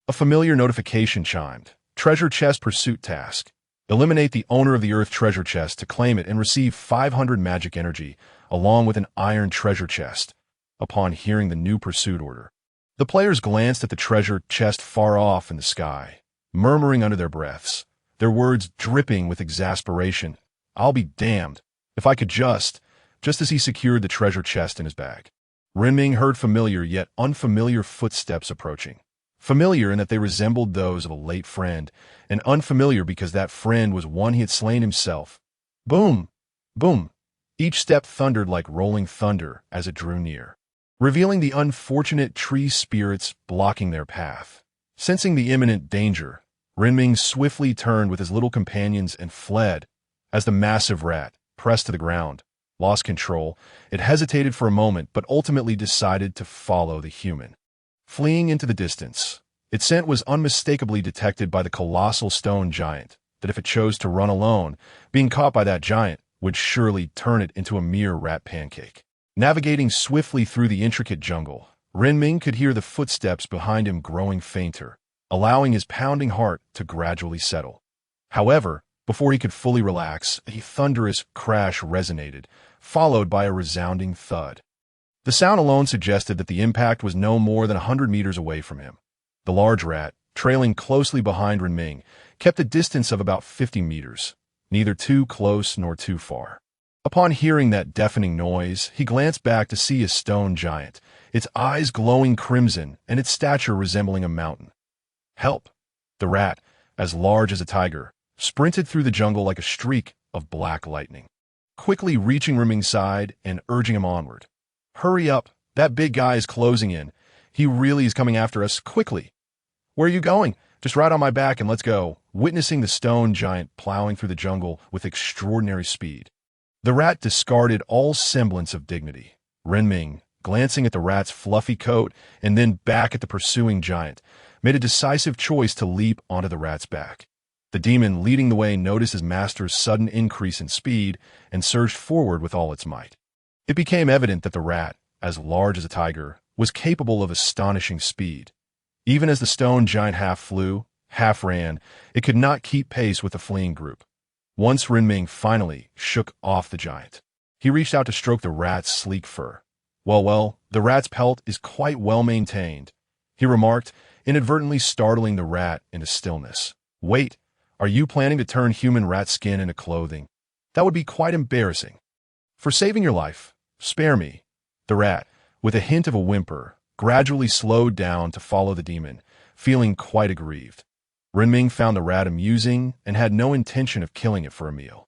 [SPEAKER 1] a familiar notification chimed. Treasure chest pursuit task. Eliminate the owner of the Earth treasure chest to claim it and receive 500 magic energy, along with an iron treasure chest. Upon hearing the new pursuit order, the players glanced at the treasure chest far off in the sky, murmuring under their breaths, their words dripping with exasperation. I'll be damned if I could just as he secured the treasure chest in his bag, Renming heard familiar yet unfamiliar footsteps approaching. Familiar in that they resembled those of a late friend, and unfamiliar because that friend was one he had slain himself. Boom! Boom! Each step thundered like rolling thunder as it drew near, revealing the unfortunate tree spirits blocking their path. Sensing the imminent danger, Renming swiftly turned with his little companions and fled. As the massive rat, pressed to the ground, lost control, it hesitated for a moment but ultimately decided to follow the human. Fleeing into the distance, its scent was unmistakably detected by the colossal stone giant, that if it chose to run alone, being caught by that giant would surely turn it into a mere rat pancake. Navigating swiftly through the intricate jungle, Renming could hear the footsteps behind him growing fainter, allowing his pounding heart to gradually settle. However, before he could fully relax, a thunderous crash resonated, followed by a resounding thud. The sound alone suggested that the impact was no more than 100 meters away from him. The large rat, trailing closely behind Renming, kept a distance of about 50 meters, neither too close nor too far. Upon hearing that deafening noise, he glanced back to see a stone giant, its eyes glowing crimson and its stature resembling a mountain. Help! The rat, as large as a tiger, sprinted through the jungle like a streak of black lightning, quickly reaching Renming's side and urging him onward. Hurry up, that big guy is closing in. He really is coming after us, quickly. Where are you going? Just ride on my back and let's go. Witnessing the stone giant plowing through the jungle with extraordinary speed, the rat discarded all semblance of dignity. Renming, glancing at the rat's fluffy coat and then back at the pursuing giant, made a decisive choice to leap onto the rat's back. The demon leading the way noticed his master's sudden increase in speed and surged forward with all its might. It became evident that the rat, as large as a tiger, was capable of astonishing speed. Even as the stone giant half flew, half ran, it could not keep pace with the fleeing group. Once Renming finally shook off the giant, he reached out to stroke the rat's sleek fur. Well, the rat's pelt is quite well maintained, he remarked, inadvertently startling the rat into stillness. Wait, are you planning to turn human rat skin into clothing? That would be quite embarrassing. For saving your life, spare me. The rat, with a hint of a whimper, gradually slowed down to follow the demon, feeling quite aggrieved. Renming found the rat amusing and had no intention of killing it for a meal.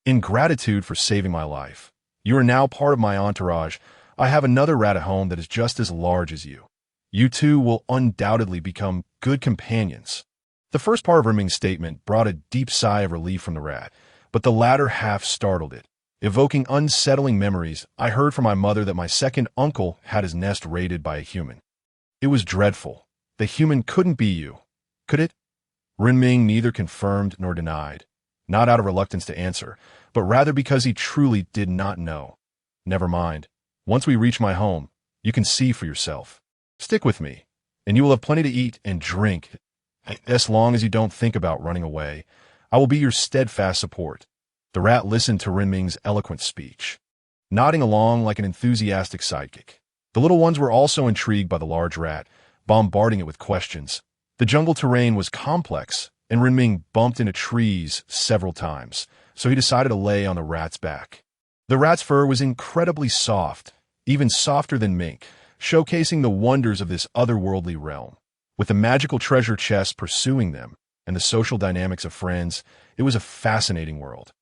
[SPEAKER 1] In gratitude for saving my life, you are now part of my entourage. I have another rat at home that is just as large as you. You two will undoubtedly become good companions. The first part of Renming's statement brought a deep sigh of relief from the rat, but the latter half startled it. Evoking unsettling memories, I heard from my mother that my second uncle had his nest raided by a human. It was dreadful. The human couldn't be you, could it? Renming neither confirmed nor denied, not out of reluctance to answer, but rather because he truly did not know. Never mind. Once we reach my home, you can see for yourself. Stick with me, and you will have plenty to eat and drink. As long as you don't think about running away, I will be your steadfast support. The rat listened to Renming's eloquent speech, nodding along like an enthusiastic sidekick. The little ones were also intrigued by the large rat, bombarding it with questions. The jungle terrain was complex, and Renming bumped into trees several times, so he decided to lay on the rat's back. The rat's fur was incredibly soft, even softer than mink, showcasing the wonders of this otherworldly realm. With the magical treasure chest pursuing them and the social dynamics of friends, it was a fascinating world.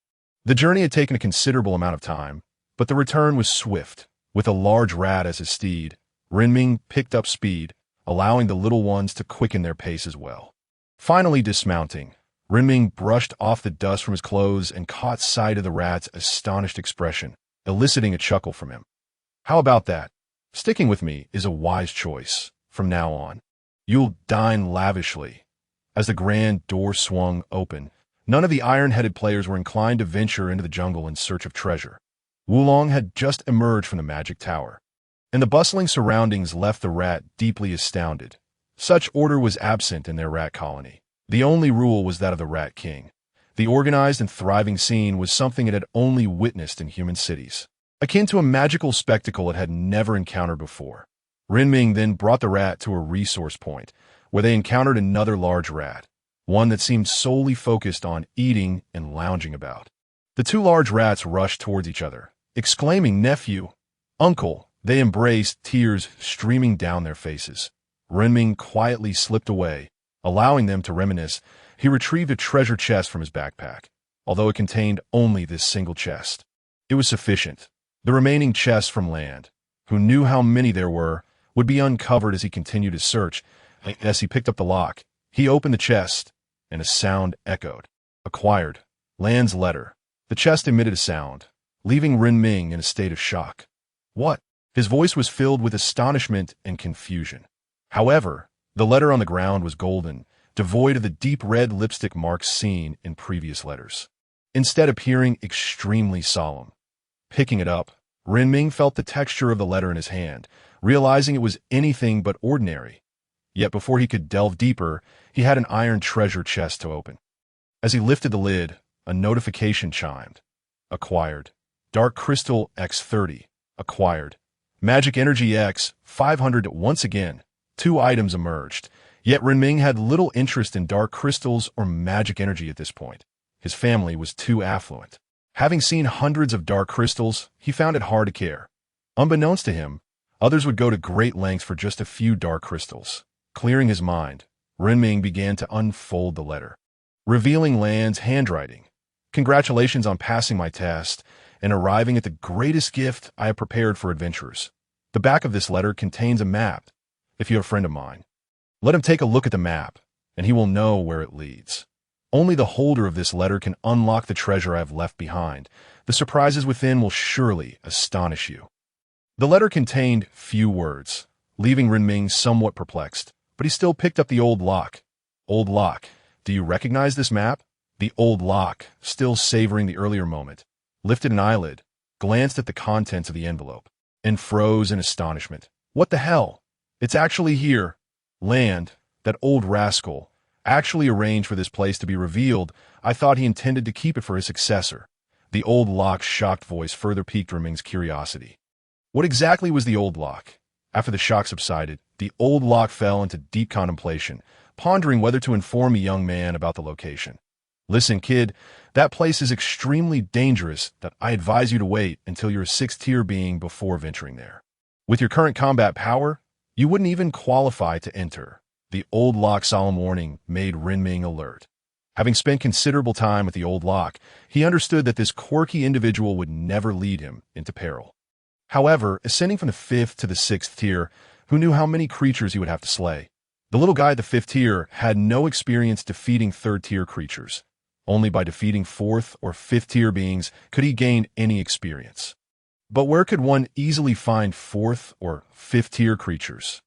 [SPEAKER 1] The journey had taken a considerable amount of time, but the return was swift. With a large rat as his steed, Renming picked up speed, allowing the little ones to quicken their pace as well. Finally dismounting, Renming brushed off the dust from his clothes and caught sight of the rat's astonished expression, eliciting a chuckle from him. How about that? Sticking with me is a wise choice. From now on, you'll dine lavishly. As the grand door swung open, none of the iron-headed players were inclined to venture into the jungle in search of treasure. Wulong had just emerged from the magic tower, and the bustling surroundings left the rat deeply astounded. Such order was absent in their rat colony. The only rule was that of the Rat King. The organized and thriving scene was something it had only witnessed in human cities, akin to a magical spectacle it had never encountered before. Renming then brought the rat to a resource point, where they encountered another large rat, one that seemed solely focused on eating and lounging about. The two large rats rushed towards each other, exclaiming, "Nephew! Uncle!" They embraced, tears streaming down their faces. Renming quietly slipped away, allowing them to reminisce. He retrieved a treasure chest from his backpack, although it contained only this single chest. It was sufficient. The remaining chests from land, who knew how many there were, would be uncovered as he continued his search. As he picked up the lock, he opened the chest, and a sound echoed. Acquired. Land's letter. The chest emitted a sound, leaving Renming in a state of shock. What? His voice was filled with astonishment and confusion. However, the letter on the ground was golden, devoid of the deep red lipstick marks seen in previous letters, instead appearing extremely solemn. Picking it up, Renming felt the texture of the letter in his hand, realizing it was anything but ordinary. Yet before he could delve deeper, he had an iron treasure chest to open. As he lifted the lid, a notification chimed. Acquired. Dark Crystal X30. Acquired. Magic Energy X 500. Once again, 2 items emerged. Yet Renming had little interest in dark crystals or magic energy at this point. His family was too affluent. Having seen hundreds of dark crystals, he found it hard to care. Unbeknownst to him, others would go to great lengths for just a few dark crystals. Clearing his mind, Renming began to unfold the letter, revealing Land's handwriting. Congratulations on passing my test and arriving at the greatest gift I have prepared for adventurers. The back of this letter contains a map. If you're a friend of mine, let him take a look at the map, and he will know where it leads. Only the holder of this letter can unlock the treasure I have left behind. The surprises within will surely astonish you. The letter contained few words, leaving Renming somewhat perplexed, but he still picked up the old lock. Old lock. Do you recognize this map? The old lock, still savoring the earlier moment, lifted an eyelid, glanced at the contents of the envelope, and froze in astonishment. What the hell? It's actually here. Land, that old rascal, actually arranged for this place to be revealed. I thought he intended to keep it for his successor. The old lock's shocked voice further piqued Renming's curiosity. What exactly was the old lock? After the shock subsided, the old lock fell into deep contemplation, pondering whether to inform a young man about the location. Listen, kid, that place is extremely dangerous that I advise you to wait until you're a 6th tier being before venturing there. With your current combat power, you wouldn't even qualify to enter. The old lock's solemn warning made Renming alert. Having spent considerable time with the old lock, he understood that this quirky individual would never lead him into peril. However, ascending from the 5th to the 6th tier, who knew how many creatures he would have to slay? The little guy at the 5th tier had no experience defeating 3rd tier creatures. Only by defeating 4th or 5th tier beings could he gain any experience. But where could one easily find 4th or 5th tier creatures?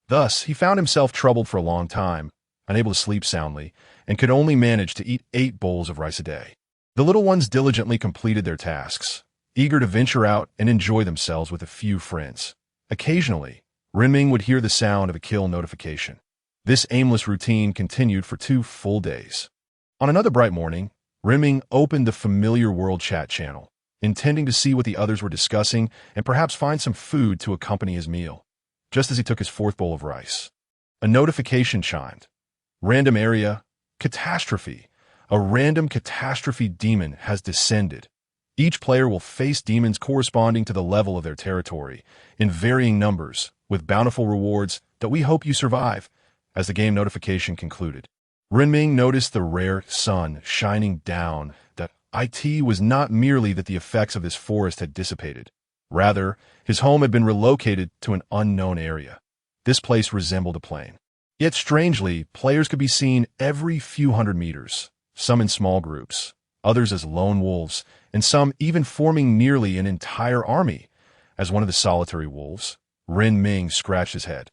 [SPEAKER 1] Thus, he found himself troubled for a long time, unable to sleep soundly, and could only manage to eat 8 bowls of rice a day. The little ones diligently completed their tasks, eager to venture out and enjoy themselves with a few friends. Occasionally, Renming would hear the sound of a kill notification. This aimless routine continued for 2 full days. On another bright morning, Renming opened the familiar world chat channel, intending to see what the others were discussing and perhaps find some food to accompany his meal. Just as he took his 4th bowl of rice, a notification chimed. Random area, catastrophe. A random catastrophe demon has descended. Each player will face demons corresponding to the level of their territory, in varying numbers, with bountiful rewards that we hope you survive. As the game notification concluded, Renming noticed the rare sun shining down. That it was not merely that the effects of this forest had dissipated. Rather, his home had been relocated to an unknown area. This place resembled a plain. Yet strangely, players could be seen every few hundred meters, some in small groups, others as lone wolves, and some even forming nearly an entire army. As one of the solitary wolves, Renming scratched his head.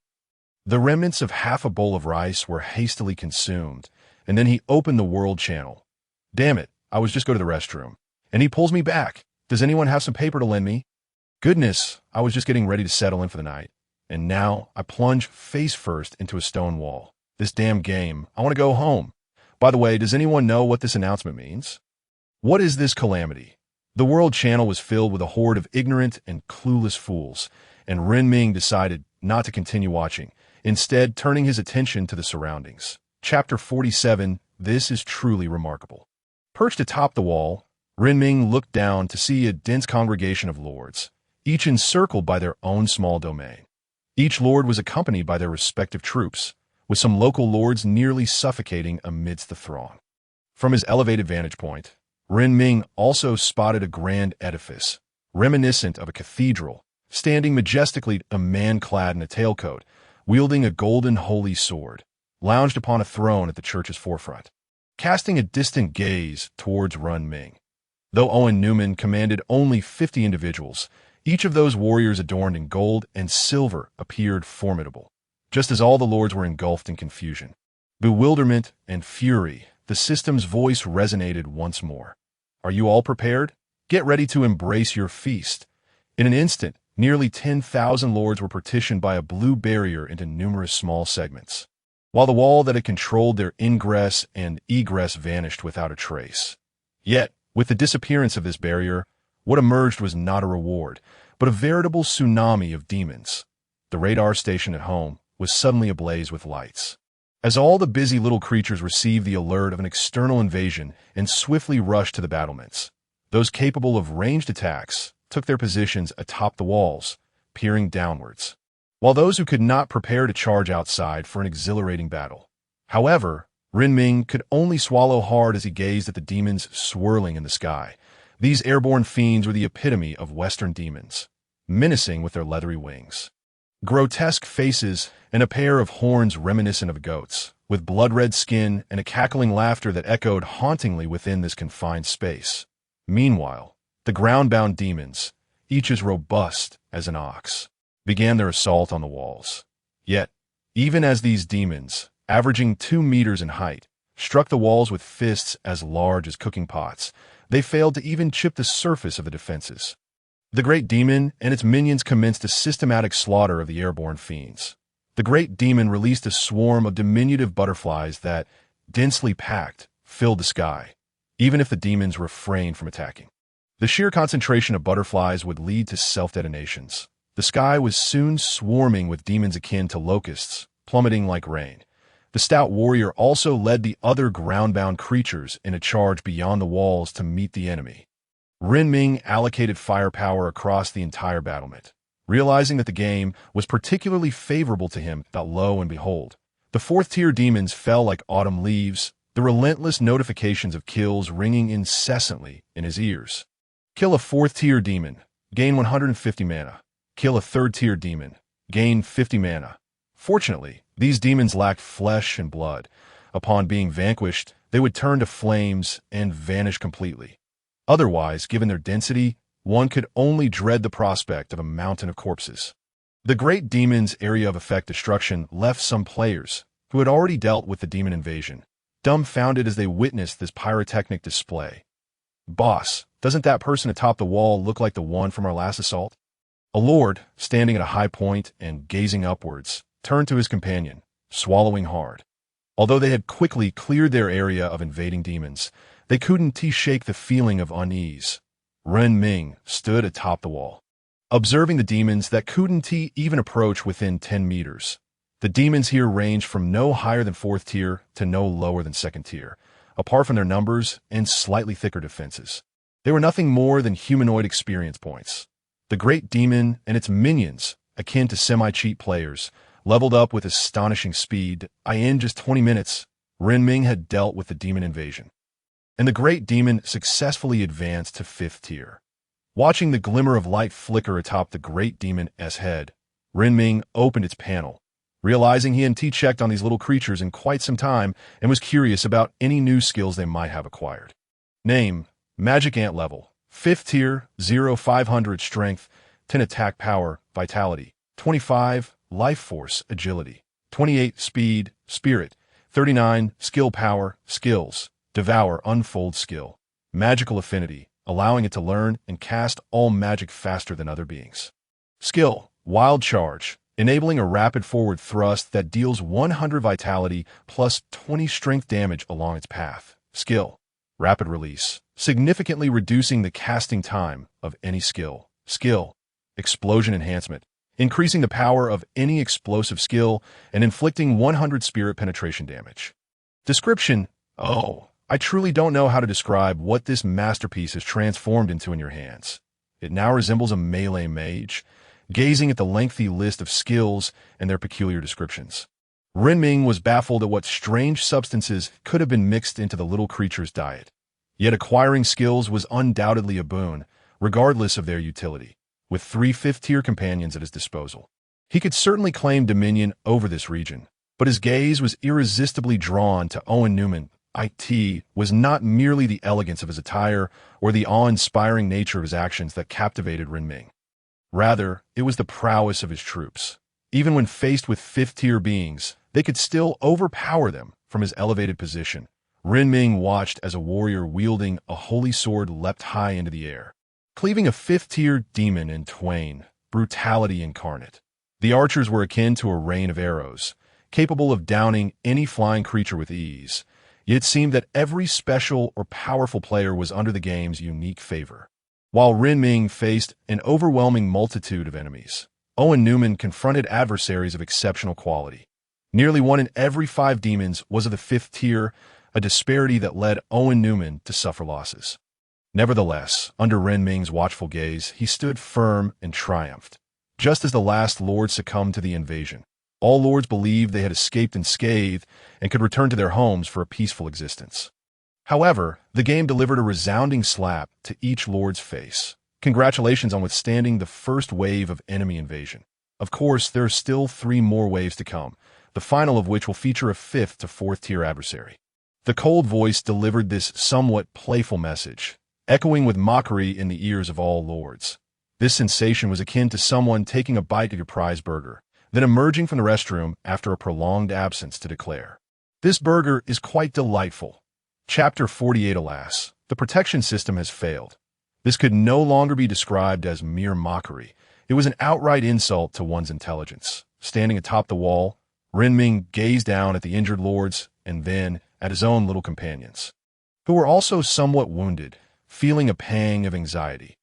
[SPEAKER 1] The remnants of half a bowl of rice were hastily consumed, and then he opened the world channel. Damn it, I was just going to the restroom. And he pulls me back. Does anyone have some paper to lend me? Goodness, I was just getting ready to settle in for the night. And now I plunge face first into a stone wall. This damn game. I want to go home. By the way, does anyone know what this announcement means? What is this calamity? The World Channel was filled with a horde of ignorant and clueless fools, and Ren Ming decided not to continue watching, instead turning his attention to the surroundings. Chapter 47, This is truly remarkable. Perched atop the wall, Ren Ming looked down to see a dense congregation of lords, each encircled by their own small domain. Each lord was accompanied by their respective troops, with some local lords nearly suffocating amidst the throng. From his elevated vantage point, Ren Ming also spotted a grand edifice, reminiscent of a cathedral, standing majestically. A man clad in a tailcoat, wielding a golden holy sword, lounged upon a throne at the church's forefront, casting a distant gaze towards Ren Ming. Though Owen Newman commanded only 50 individuals, each of those warriors adorned in gold and silver appeared formidable, just as all the lords were engulfed in confusion. Bewilderment and fury, the system's voice resonated once more. Are you all prepared? Get ready to embrace your feast. In an instant, nearly 10,000 lords were partitioned by a blue barrier into numerous small segments, while the wall that had controlled their ingress and egress vanished without a trace. Yet, with the disappearance of this barrier, what emerged was not a reward, but a veritable tsunami of demons. The radar station at home was suddenly ablaze with lights. As all the busy little creatures received the alert of an external invasion and swiftly rushed to the battlements, those capable of ranged attacks took their positions atop the walls, peering downwards, while those who could not prepare to charge outside for an exhilarating battle. However, Ren Ming could only swallow hard as he gazed at the demons swirling in the sky. These airborne fiends were the epitome of Western demons, menacing with their leathery wings, grotesque faces, and a pair of horns reminiscent of goats, with blood-red skin and a cackling laughter that echoed hauntingly within this confined space. Meanwhile, the ground-bound demons, each as robust as an ox, began their assault on the walls. Yet, even as these demons, averaging 2 meters in height, struck the walls with fists as large as cooking pots, they failed to even chip the surface of the defenses. The great demon and its minions commenced a systematic slaughter of the airborne fiends. The great demon released a swarm of diminutive butterflies that, densely packed, filled the sky, even if the demons refrained from attacking. The sheer concentration of butterflies would lead to self-detonations. The sky was soon swarming with demons akin to locusts, plummeting like rain. The stout warrior also led the other ground-bound creatures in a charge beyond the walls to meet the enemy. Ren Ming allocated firepower across the entire battlement, realizing that the game was particularly favorable to him. Lo and behold, the fourth-tier demons fell like autumn leaves, the relentless notifications of kills ringing incessantly in his ears. Kill a fourth-tier demon, gain 150 mana. Kill a third-tier demon, gain 50 mana. Fortunately, these demons lacked flesh and blood. Upon being vanquished, they would turn to flames and vanish completely. Otherwise, given their density, one could only dread the prospect of a mountain of corpses. The great demon's area of effect destruction left some players, who had already dealt with the demon invasion, dumbfounded as they witnessed this pyrotechnic display. Boss, doesn't that person atop the wall look like the one from our last assault? A lord, standing at a high point and gazing upwards, turned to his companion, swallowing hard. Although they had quickly cleared their area of invading demons, they couldn't shake the feeling of unease. Ren Ming stood atop the wall, observing the demons that couldn't even approach within 10 meters. The demons here ranged from no higher than 4th tier to no lower than 2nd tier, apart from their numbers and slightly thicker defenses. They were nothing more than humanoid experience points. The great demon and its minions, akin to semi-cheat players, leveled up with astonishing speed. In just 20 minutes, Ren Ming had dealt with the demon invasion, and the great demon successfully advanced to 5th tier. Watching the glimmer of light flicker atop the great demon's head, Ren Ming opened its panel, realizing he hadn't checked on these little creatures in quite some time and was curious about any new skills they might have acquired. Name: Magic Ant level, 5th tier, 0-500 strength, 10 attack power, vitality, 25 life force, agility, 28 speed, spirit, 39 skill power, skills, devour unfold skill, magical affinity, allowing it to learn and cast all magic faster than other beings. Skill: Wild Charge, enabling a rapid forward thrust that deals 100 vitality plus 20 strength damage along its path. Skill: Rapid Release, significantly reducing the casting time of any skill. Skill: Explosion Enhancement, increasing the power of any explosive skill and inflicting 100 spirit penetration damage. Description: Oh, I truly don't know how to describe what this masterpiece has transformed into in your hands. It now resembles a melee mage, gazing at the lengthy list of skills and their peculiar descriptions. Renming was baffled at what strange substances could have been mixed into the little creature's diet. Yet acquiring skills was undoubtedly a boon, regardless of their utility. With 3 fifth-tier companions at his disposal, he could certainly claim dominion over this region, but his gaze was irresistibly drawn to Owen Newman. It was not merely the elegance of his attire or the awe-inspiring nature of his actions that captivated Renming. Rather, it was the prowess of his troops. Even when faced with fifth-tier beings, they could still overpower them from his elevated position. Renming watched as a warrior wielding a holy sword leapt high into the air, cleaving a fifth-tier demon in twain, brutality incarnate. The archers were akin to a rain of arrows, capable of downing any flying creature with ease. Yet it seemed that every special or powerful player was under the game's unique favor. While Renming faced an overwhelming multitude of enemies, Owen Newman confronted adversaries of exceptional quality. Nearly 1 in every 5 demons was of the 5th tier, a disparity that led Owen Newman to suffer losses. Nevertheless, under Renming's watchful gaze, he stood firm and triumphed. Just as the last lord succumbed to the invasion, all lords believed they had escaped unscathed and could return to their homes for a peaceful existence. However, the game delivered a resounding slap to each lord's face. Congratulations on withstanding the first wave of enemy invasion. Of course, there are still 3 more waves to come, the final of which will feature a 5th to 4th tier adversary. The cold voice delivered this somewhat playful message, echoing with mockery in the ears of all lords. This sensation was akin to someone taking a bite of your prized burger, then emerging from the restroom after a prolonged absence to declare, "This burger is quite delightful." Chapter 48. Alas, the protection system has failed. This could no longer be described as mere mockery. It was an outright insult to one's intelligence. Standing atop the wall, Renming gazed down at the injured lords and then at his own little companions, who were also somewhat wounded, feeling a pang of anxiety.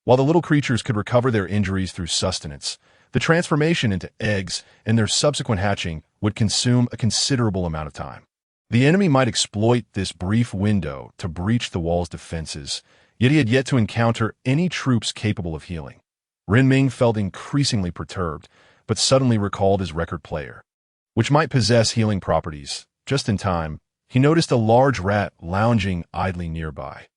[SPEAKER 1] While the little creatures could recover their injuries through sustenance, the transformation into eggs and their subsequent hatching would consume a considerable amount of time. The enemy might exploit this brief window to breach the wall's defenses, yet he had yet to encounter any troops capable of healing. Renming felt increasingly perturbed, but suddenly recalled his record player, which might possess healing properties. Just in time, he noticed a large rat lounging idly nearby.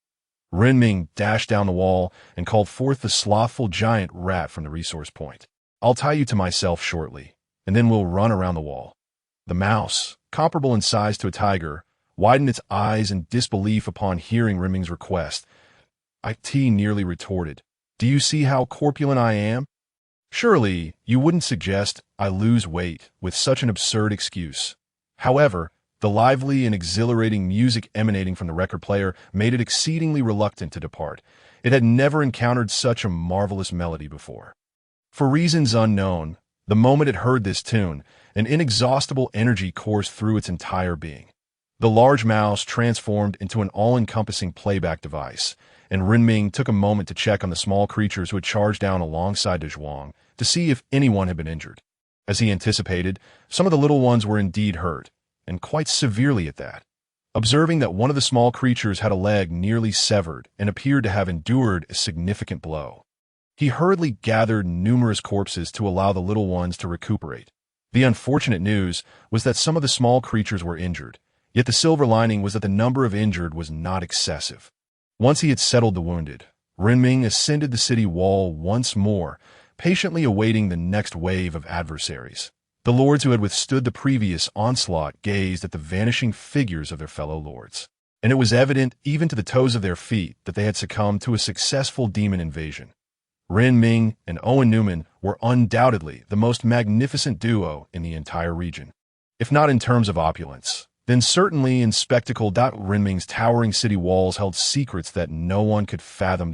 [SPEAKER 1] Renming dashed down the wall and called forth the slothful giant rat from the resource point. "I'll tie you to myself shortly, and then we'll run around the wall." The mouse, comparable in size to a tiger, widened its eyes in disbelief upon hearing Renming's request. It nearly retorted, "Do you see how corpulent I am? Surely you wouldn't suggest I lose weight with such an absurd excuse." However, the lively and exhilarating music emanating from the record player made it exceedingly reluctant to depart. It had never encountered such a marvelous melody before. For reasons unknown, the moment it heard this tune, an inexhaustible energy coursed through its entire being. The large mouse transformed into an all-encompassing playback device, and Renming took a moment to check on the small creatures who had charged down alongside de Zhuang to see if anyone had been injured. As he anticipated, some of the little ones were indeed hurt, and quite severely at that. Observing that one of the small creatures had a leg nearly severed and appeared to have endured a significant blow, he hurriedly gathered numerous corpses to allow the little ones to recuperate. The unfortunate news was that some of the small creatures were injured, yet the silver lining was that the number of injured was not excessive. Once he had settled the wounded, Renming ascended the city wall once more, patiently awaiting the next wave of adversaries. The lords who had withstood the previous onslaught gazed at the vanishing figures of their fellow lords, and it was evident even to the toes of their feet that they had succumbed to a successful demon invasion. Renming and Owen Newman were undoubtedly the most magnificent duo in the entire region. If not in terms of opulence, then certainly in spectacle. Renming's towering city walls held secrets that no one could fathom.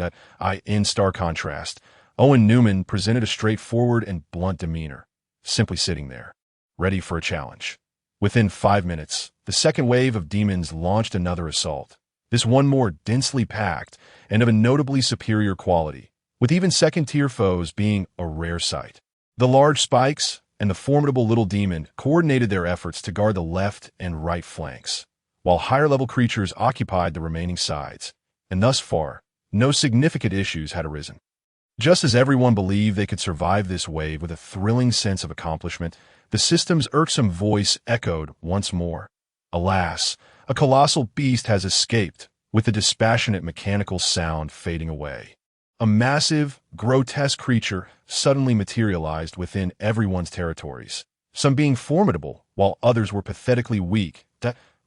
[SPEAKER 1] In stark contrast, Owen Newman presented a straightforward and blunt demeanor, simply sitting there, ready for a challenge. Within 5 minutes, the second wave of demons launched another assault, this one more densely packed and of a notably superior quality, with even second-tier foes being a rare sight. The large spikes and the formidable little demon coordinated their efforts to guard the left and right flanks, while higher-level creatures occupied the remaining sides, and thus far, no significant issues had arisen. Just as everyone believed they could survive this wave with a thrilling sense of accomplishment, the system's irksome voice echoed once more. Alas, a colossal beast has escaped, with the dispassionate mechanical sound fading away. A massive, grotesque creature suddenly materialized within everyone's territories, some being formidable, while others were pathetically weak.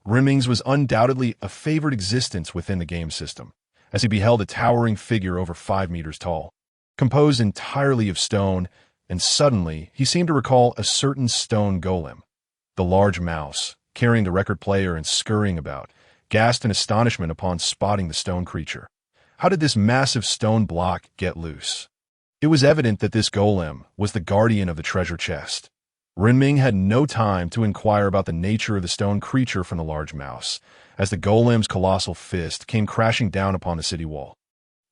[SPEAKER 1] Renming's was undoubtedly a favored existence within the game system, as he beheld a towering figure over 5 meters tall, composed entirely of stone, and suddenly he seemed to recall a certain stone golem. The large mouse, carrying the record player and scurrying about, gasped in astonishment upon spotting the stone creature. How did this massive stone block get loose? It was evident that this golem was the guardian of the treasure chest. Renming had no time to inquire about the nature of the stone creature from the large mouse, as the golem's colossal fist came crashing down upon the city wall.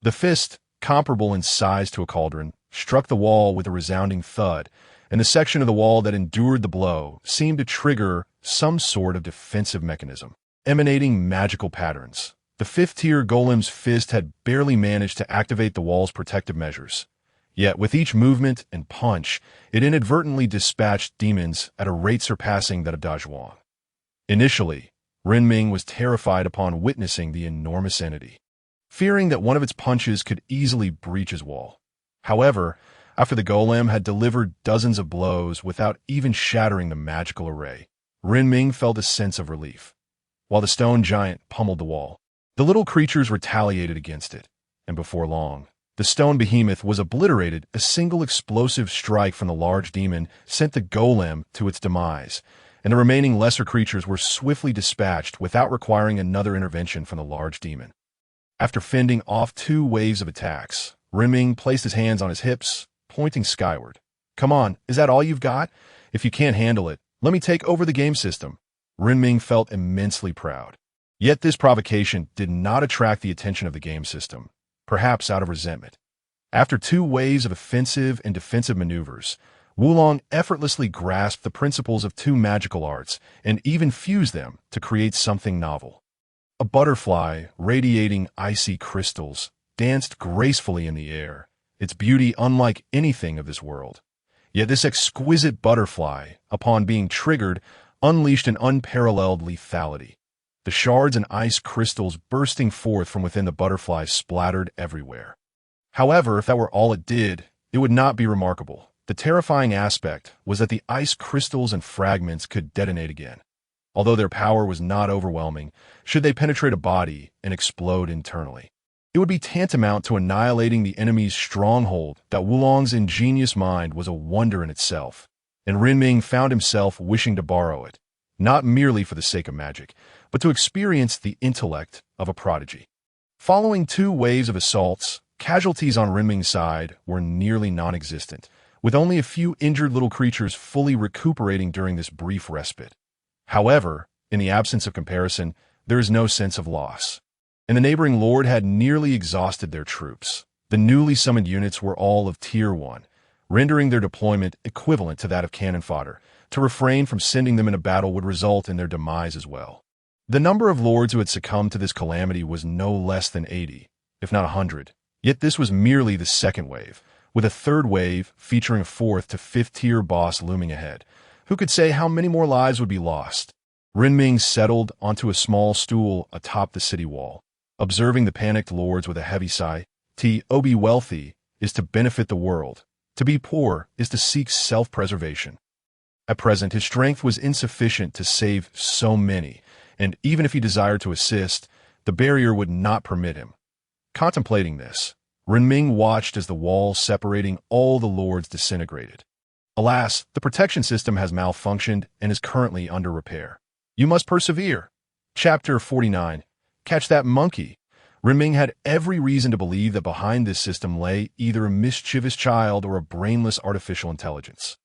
[SPEAKER 1] The fist, comparable in size to a cauldron, struck the wall with a resounding thud, and the section of the wall that endured the blow seemed to trigger some sort of defensive mechanism, emanating magical patterns. The fifth-tier golem's fist had barely managed to activate the wall's protective measures. Yet with each movement and punch, it inadvertently dispatched demons at a rate surpassing that of Dajuan. Initially, Renming was terrified upon witnessing the enormous entity, fearing that one of its punches could easily breach his wall. However, after the golem had delivered dozens of blows without even shattering the magical array, Renming felt a sense of relief. While the stone giant pummeled the wall, the little creatures retaliated against it, and before long, the stone behemoth was obliterated. A single explosive strike from the large demon sent the golem to its demise, and the remaining lesser creatures were swiftly dispatched without requiring another intervention from the large demon. After fending off 2 waves of attacks, Renming placed his hands on his hips, pointing skyward. "Come on, is that all you've got? If you can't handle it, let me take over the game system." Renming felt immensely proud. Yet this provocation did not attract the attention of the game system, perhaps out of resentment. After 2 waves of offensive and defensive maneuvers, Wulong effortlessly grasped the principles of 2 magical arts and even fused them to create something novel. A butterfly, radiating icy crystals, danced gracefully in the air, its beauty unlike anything of this world. Yet this exquisite butterfly, upon being triggered, unleashed an unparalleled lethality. The shards and ice crystals bursting forth from within the butterfly splattered everywhere. However, if that were all it did, it would not be remarkable. The terrifying aspect was that the ice crystals and fragments could detonate again, although their power was not overwhelming should they penetrate a body and explode internally. It would be tantamount to annihilating the enemy's stronghold. That Wulong's ingenious mind was a wonder in itself, and Renming found himself wishing to borrow it, not merely for the sake of magic, but to experience the intellect of a prodigy. Following 2 waves of assaults, casualties on Renming's side were nearly non-existent, with only a few injured little creatures fully recuperating during this brief respite. However, in the absence of comparison, there is no sense of loss, and the neighboring lord had nearly exhausted their troops. The newly summoned units were all of Tier 1, rendering their deployment equivalent to that of cannon fodder. To refrain from sending them into battle would result in their demise as well. The number of lords who had succumbed to this calamity was no less than 80, if not 100. Yet this was merely the second wave, with a third wave featuring a 4th to 5th tier boss looming ahead. Who could say how many more lives would be lost? Renming settled onto a small stool atop the city wall, observing the panicked lords with a heavy sigh. To be wealthy is to benefit the world. To be poor is to seek self-preservation. At present, his strength was insufficient to save so many, and even if he desired to assist, the barrier would not permit him. Contemplating this, Renming watched as the wall separating all the lords disintegrated. Alas, the protection system has malfunctioned and is currently under repair. You must persevere. Chapter 49. Catch that monkey. Renming had every reason to believe that behind this system lay either a mischievous child or a brainless artificial intelligence.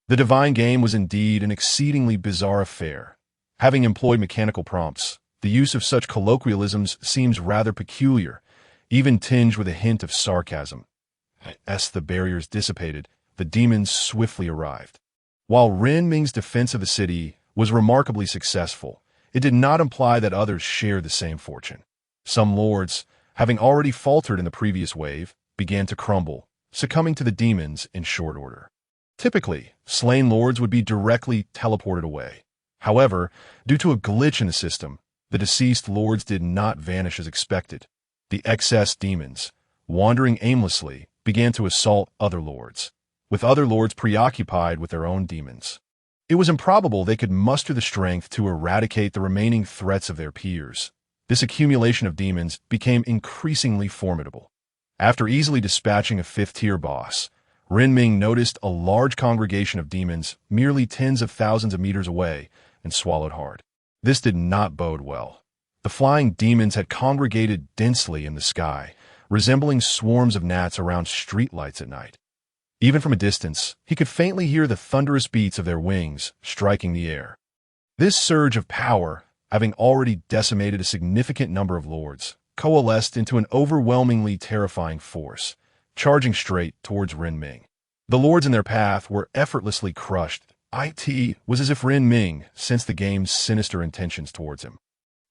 [SPEAKER 1] The divine game was indeed an exceedingly bizarre affair. Having employed mechanical prompts, the use of such colloquialisms seems rather peculiar, even tinged with a hint of sarcasm. As the barriers dissipated, the demons swiftly arrived. While Renming's defense of the city was remarkably successful, it did not imply that others shared the same fortune. Some lords, having already faltered in the previous wave, began to crumble, succumbing to the demons in short order. Typically, slain lords would be directly teleported away. However, due to a glitch in the system, the deceased lords did not vanish as expected. The excess demons, wandering aimlessly, began to assault other lords, with other lords preoccupied with their own demons. It was improbable they could muster the strength to eradicate the remaining threats of their peers. This accumulation of demons became increasingly formidable. After easily dispatching a fifth-tier boss, Renming noticed a large congregation of demons merely tens of thousands of meters away and swallowed hard. This did not bode well. The flying demons had congregated densely in the sky, resembling swarms of gnats around streetlights at night. Even from a distance, he could faintly hear the thunderous beats of their wings striking the air. This surge of power, having already decimated a significant number of lords, coalesced into an overwhelmingly terrifying force, charging straight towards Renming. The lords in their path were effortlessly crushed. It was as if Renming sensed the game's sinister intentions towards him.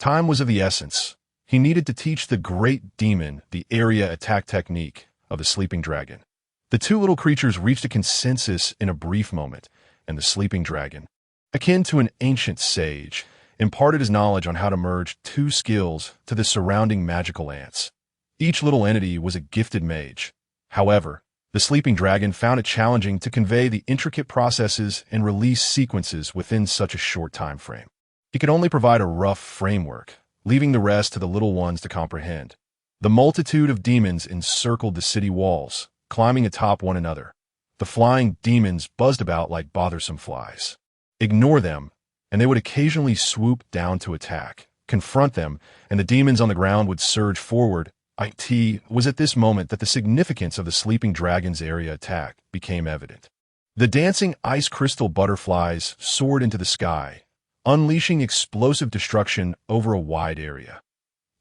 [SPEAKER 1] Time was of the essence. He needed to teach the great demon the area attack technique of the sleeping dragon. The two little creatures reached a consensus in a brief moment, and the sleeping dragon, akin to an ancient sage, imparted his knowledge on how to merge two skills to the surrounding magical ants. Each little entity was a gifted mage. However, the sleeping dragon found it challenging to convey the intricate processes and release sequences within such a short time frame. He could only provide a rough framework, leaving the rest to the little ones to comprehend. The multitude of demons encircled the city walls, climbing atop one another. The flying demons buzzed about like bothersome flies. Ignore them, and they would occasionally swoop down to attack, confront them, and the demons on the ground would surge forward. It was at this moment that the significance of the sleeping dragon's area attack became evident. The dancing ice crystal butterflies soared into the sky, unleashing explosive destruction over a wide area.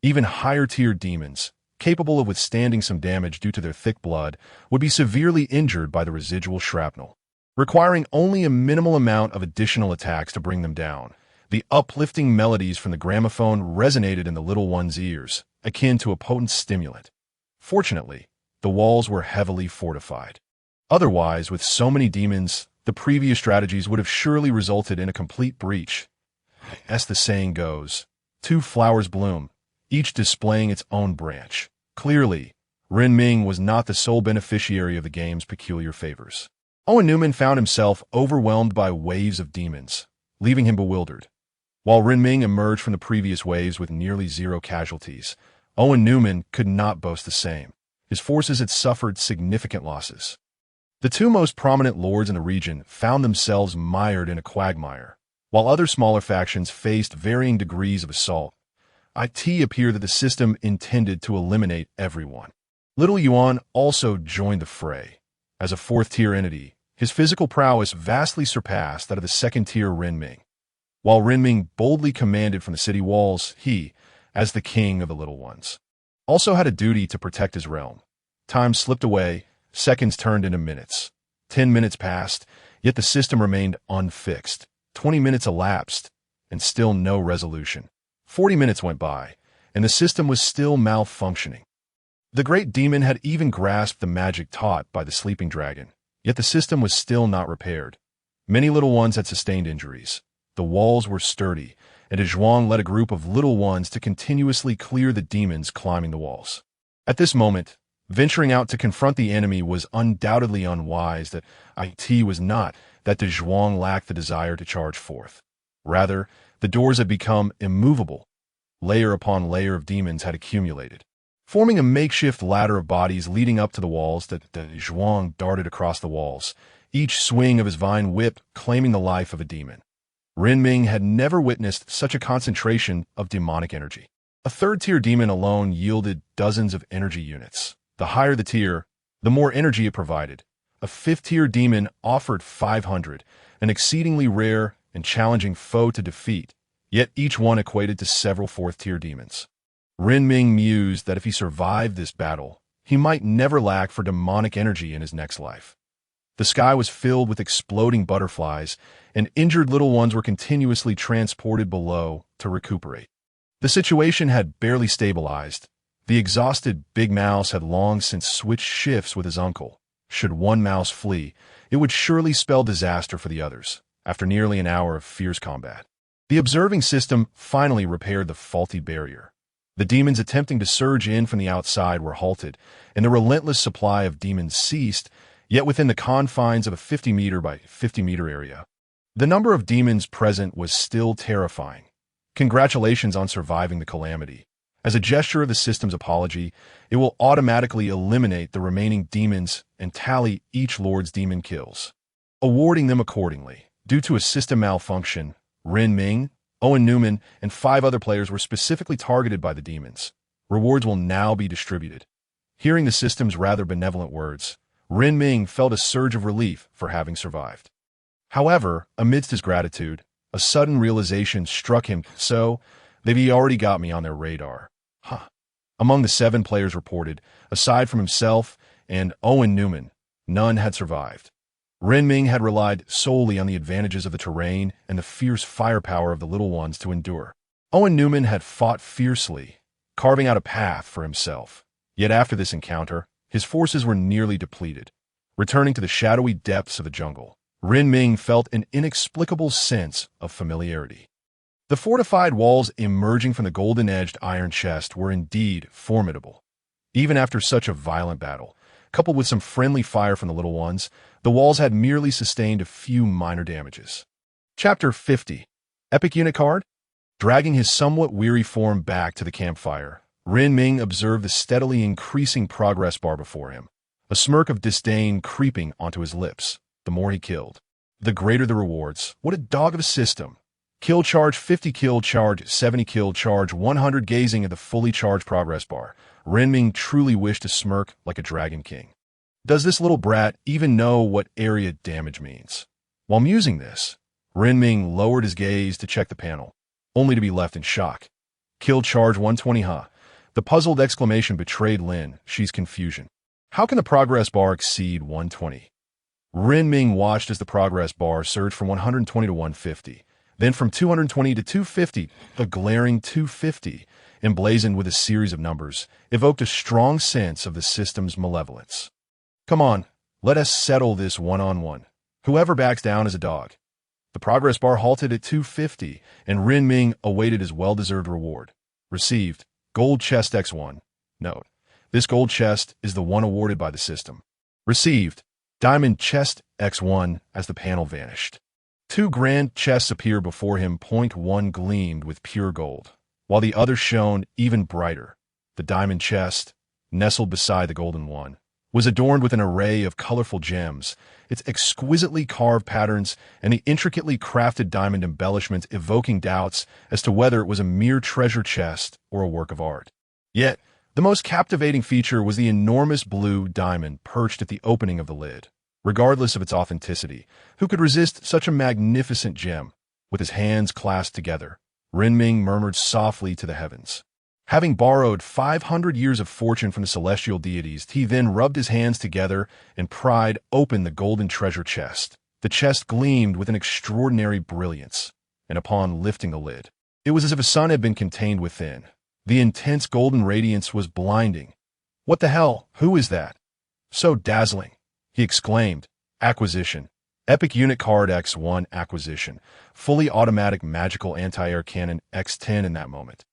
[SPEAKER 1] Even higher-tier demons, capable of withstanding some damage due to their thick blood, would be severely injured by the residual shrapnel, requiring only a minimal amount of additional attacks to bring them down. The uplifting melodies from the gramophone resonated in the little one's ears, akin to a potent stimulant. Fortunately, the walls were heavily fortified. Otherwise, with so many demons, the previous strategies would have surely resulted in a complete breach. As the saying goes, two flowers bloom, each displaying its own branch. Clearly, Renming was not the sole beneficiary of the game's peculiar favors. Owen Newman found himself overwhelmed by waves of demons, leaving him bewildered. While Renming emerged from the previous waves with nearly zero casualties, Owen Newman could not boast the same. His forces had suffered significant losses. The two most prominent lords in the region found themselves mired in a quagmire, while other smaller factions faced varying degrees of assault. It appeared that the system intended to eliminate everyone. Little Yuan also joined the fray. As a fourth-tier entity, his physical prowess vastly surpassed that of the second-tier Renming. While Renming boldly commanded from the city walls, he, as the king of the little ones, also had a duty to protect his realm. Time slipped away, seconds turned into minutes. 10 minutes passed, yet the system remained unfixed. 20 minutes elapsed, and still no resolution. 40 minutes went by, and the system was still malfunctioning. The great demon had even grasped the magic taught by the sleeping dragon, yet the system was still not repaired. Many little ones had sustained injuries. The walls were sturdy, and Zhuang led a group of little ones to continuously clear the demons climbing the walls. At this moment, venturing out to confront the enemy was undoubtedly unwise. That it was not that the Zhuang lacked the desire to charge forth. Rather, the doors had become immovable. Layer upon layer of demons had accumulated, forming a makeshift ladder of bodies leading up to the walls. That Zhuang darted across the walls, each swing of his vine whip claiming the life of a demon. Renming had never witnessed such a concentration of demonic energy. A third-tier demon alone yielded dozens of energy units. The higher the tier, the more energy it provided. A fifth-tier demon offered 500, an exceedingly rare and challenging foe to defeat, yet each one equated to several fourth-tier demons. Renming mused that if he survived this battle, he might never lack for demonic energy in his next life. The sky was filled with exploding butterflies, and injured little ones were continuously transported below to recuperate. The situation had barely stabilized. The exhausted Big Mouse had long since switched shifts with his uncle. Should one mouse flee, it would surely spell disaster for the others, after nearly an hour of fierce combat. The observing system finally repaired the faulty barrier. The demons attempting to surge in from the outside were halted, and the relentless supply of demons ceased, yet within the confines of a 50-meter by 50-meter area. The number of demons present was still terrifying. Congratulations on surviving the calamity. As a gesture of the system's apology, it will automatically eliminate the remaining demons and tally each lord's demon kills, awarding them accordingly. Due to a system malfunction, Renming, Owen Newman, and 5 other players were specifically targeted by the demons. Rewards will now be distributed. Hearing the system's rather benevolent words, Renming felt a surge of relief for having survived. However, amidst his gratitude, a sudden realization struck him. So, they've already got me on their radar. Among the 7 players reported, aside from himself and Owen Newman, none had survived. Renming had relied solely on the advantages of the terrain and the fierce firepower of the little ones to endure. Owen Newman had fought fiercely, carving out a path for himself. Yet after this encounter, his forces were nearly depleted. Returning to the shadowy depths of the jungle, Renming felt an inexplicable sense of familiarity. The fortified walls emerging from the golden-edged iron chest were indeed formidable. Even after such a violent battle, coupled with some friendly fire from the little ones, the walls had merely sustained a few minor damages. Chapter 50. Epic Unit Card? Dragging his somewhat weary form back to the campfire, Renming observed the steadily increasing progress bar before him, a smirk of disdain creeping onto his lips. The more he killed, the greater the rewards. What a dog of a system. Kill charge 50, kill charge 70, kill charge 100. Gazing at the fully charged progress bar, Renming truly wished to smirk like a dragon king. Does this little brat even know what area damage means? While musing this, Renming lowered his gaze to check the panel, only to be left in shock. Kill charge 120, huh? The puzzled exclamation betrayed Lin Shi's confusion. How can the progress bar exceed 120? Renming watched as the progress bar surged from 120 to 150, then from 220 to 250. The glaring 250, emblazoned with a series of numbers, evoked a strong sense of the system's malevolence. Come on, let us settle this one-on-one. Whoever backs down is a dog. The progress bar halted at 250, and Renming awaited his well-deserved reward. Received, gold chest X1. Note, this gold chest is the one awarded by the system. Received, diamond chest X1 as the panel vanished. 2 grand chests appeared before him. One gleamed with pure gold, while the other shone even brighter. The diamond chest, nestled beside the golden one, was adorned with an array of colorful gems, its exquisitely carved patterns and the intricately crafted diamond embellishments evoking doubts as to whether it was a mere treasure chest or a work of art. Yet, the most captivating feature was the enormous blue diamond perched at the opening of the lid. Regardless of its authenticity, who could resist such a magnificent gem? With his hands clasped together, Renming murmured softly to the heavens. Having borrowed 500 years of fortune from the celestial deities, he then rubbed his hands together and pried open the golden treasure chest. The chest gleamed with an extraordinary brilliance, and upon lifting the lid, it was as if a sun had been contained within. The intense golden radiance was blinding. What the hell? Who is that? So dazzling, he exclaimed. Acquisition. Epic Unit Card X1 acquisition. Fully automatic magical anti-air cannon X10. In that moment,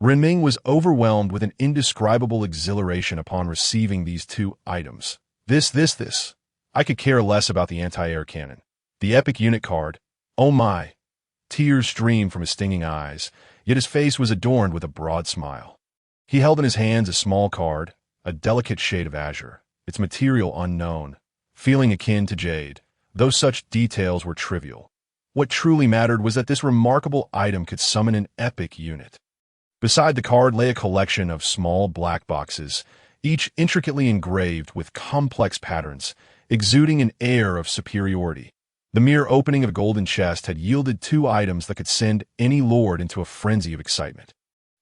[SPEAKER 1] Renming was overwhelmed with an indescribable exhilaration upon receiving these 2 items. This. I could care less about the anti-air cannon. The Epic Unit Card. Oh my. Tears streamed from his stinging eyes, yet his face was adorned with a broad smile. He held in his hands a small card, a delicate shade of azure, its material unknown, feeling akin to jade, though such details were trivial. What truly mattered was that this remarkable item could summon an epic unit. Beside the card lay a collection of small black boxes, each intricately engraved with complex patterns, exuding an air of superiority. The mere opening of a golden chest had yielded 2 items that could send any lord into a frenzy of excitement.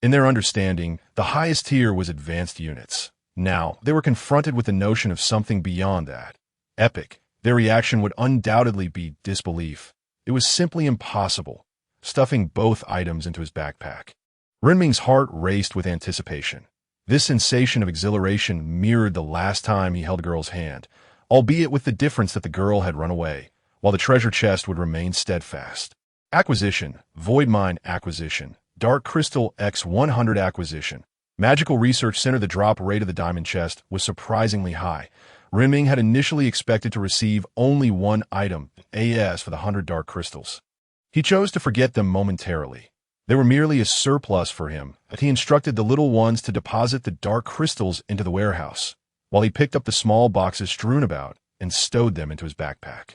[SPEAKER 1] In their understanding, the highest tier was advanced units. Now, they were confronted with the notion of something beyond that. Epic. Their reaction would undoubtedly be disbelief. It was simply impossible. Stuffing both items into his backpack, Renming's heart raced with anticipation. This sensation of exhilaration mirrored the last time he held a girl's hand, albeit with the difference that the girl had run away, while the treasure chest would remain steadfast. Acquisition, Void Mine acquisition, Dark Crystal X100 acquisition. Magical Research Center. The drop rate of the diamond chest was surprisingly high. Renming had initially expected to receive only 1 item, AS, for the 100 dark crystals. He chose to forget them momentarily. They were merely a surplus for him, but he instructed the little ones to deposit the dark crystals into the warehouse, while he picked up the small boxes strewn about and stowed them into his backpack.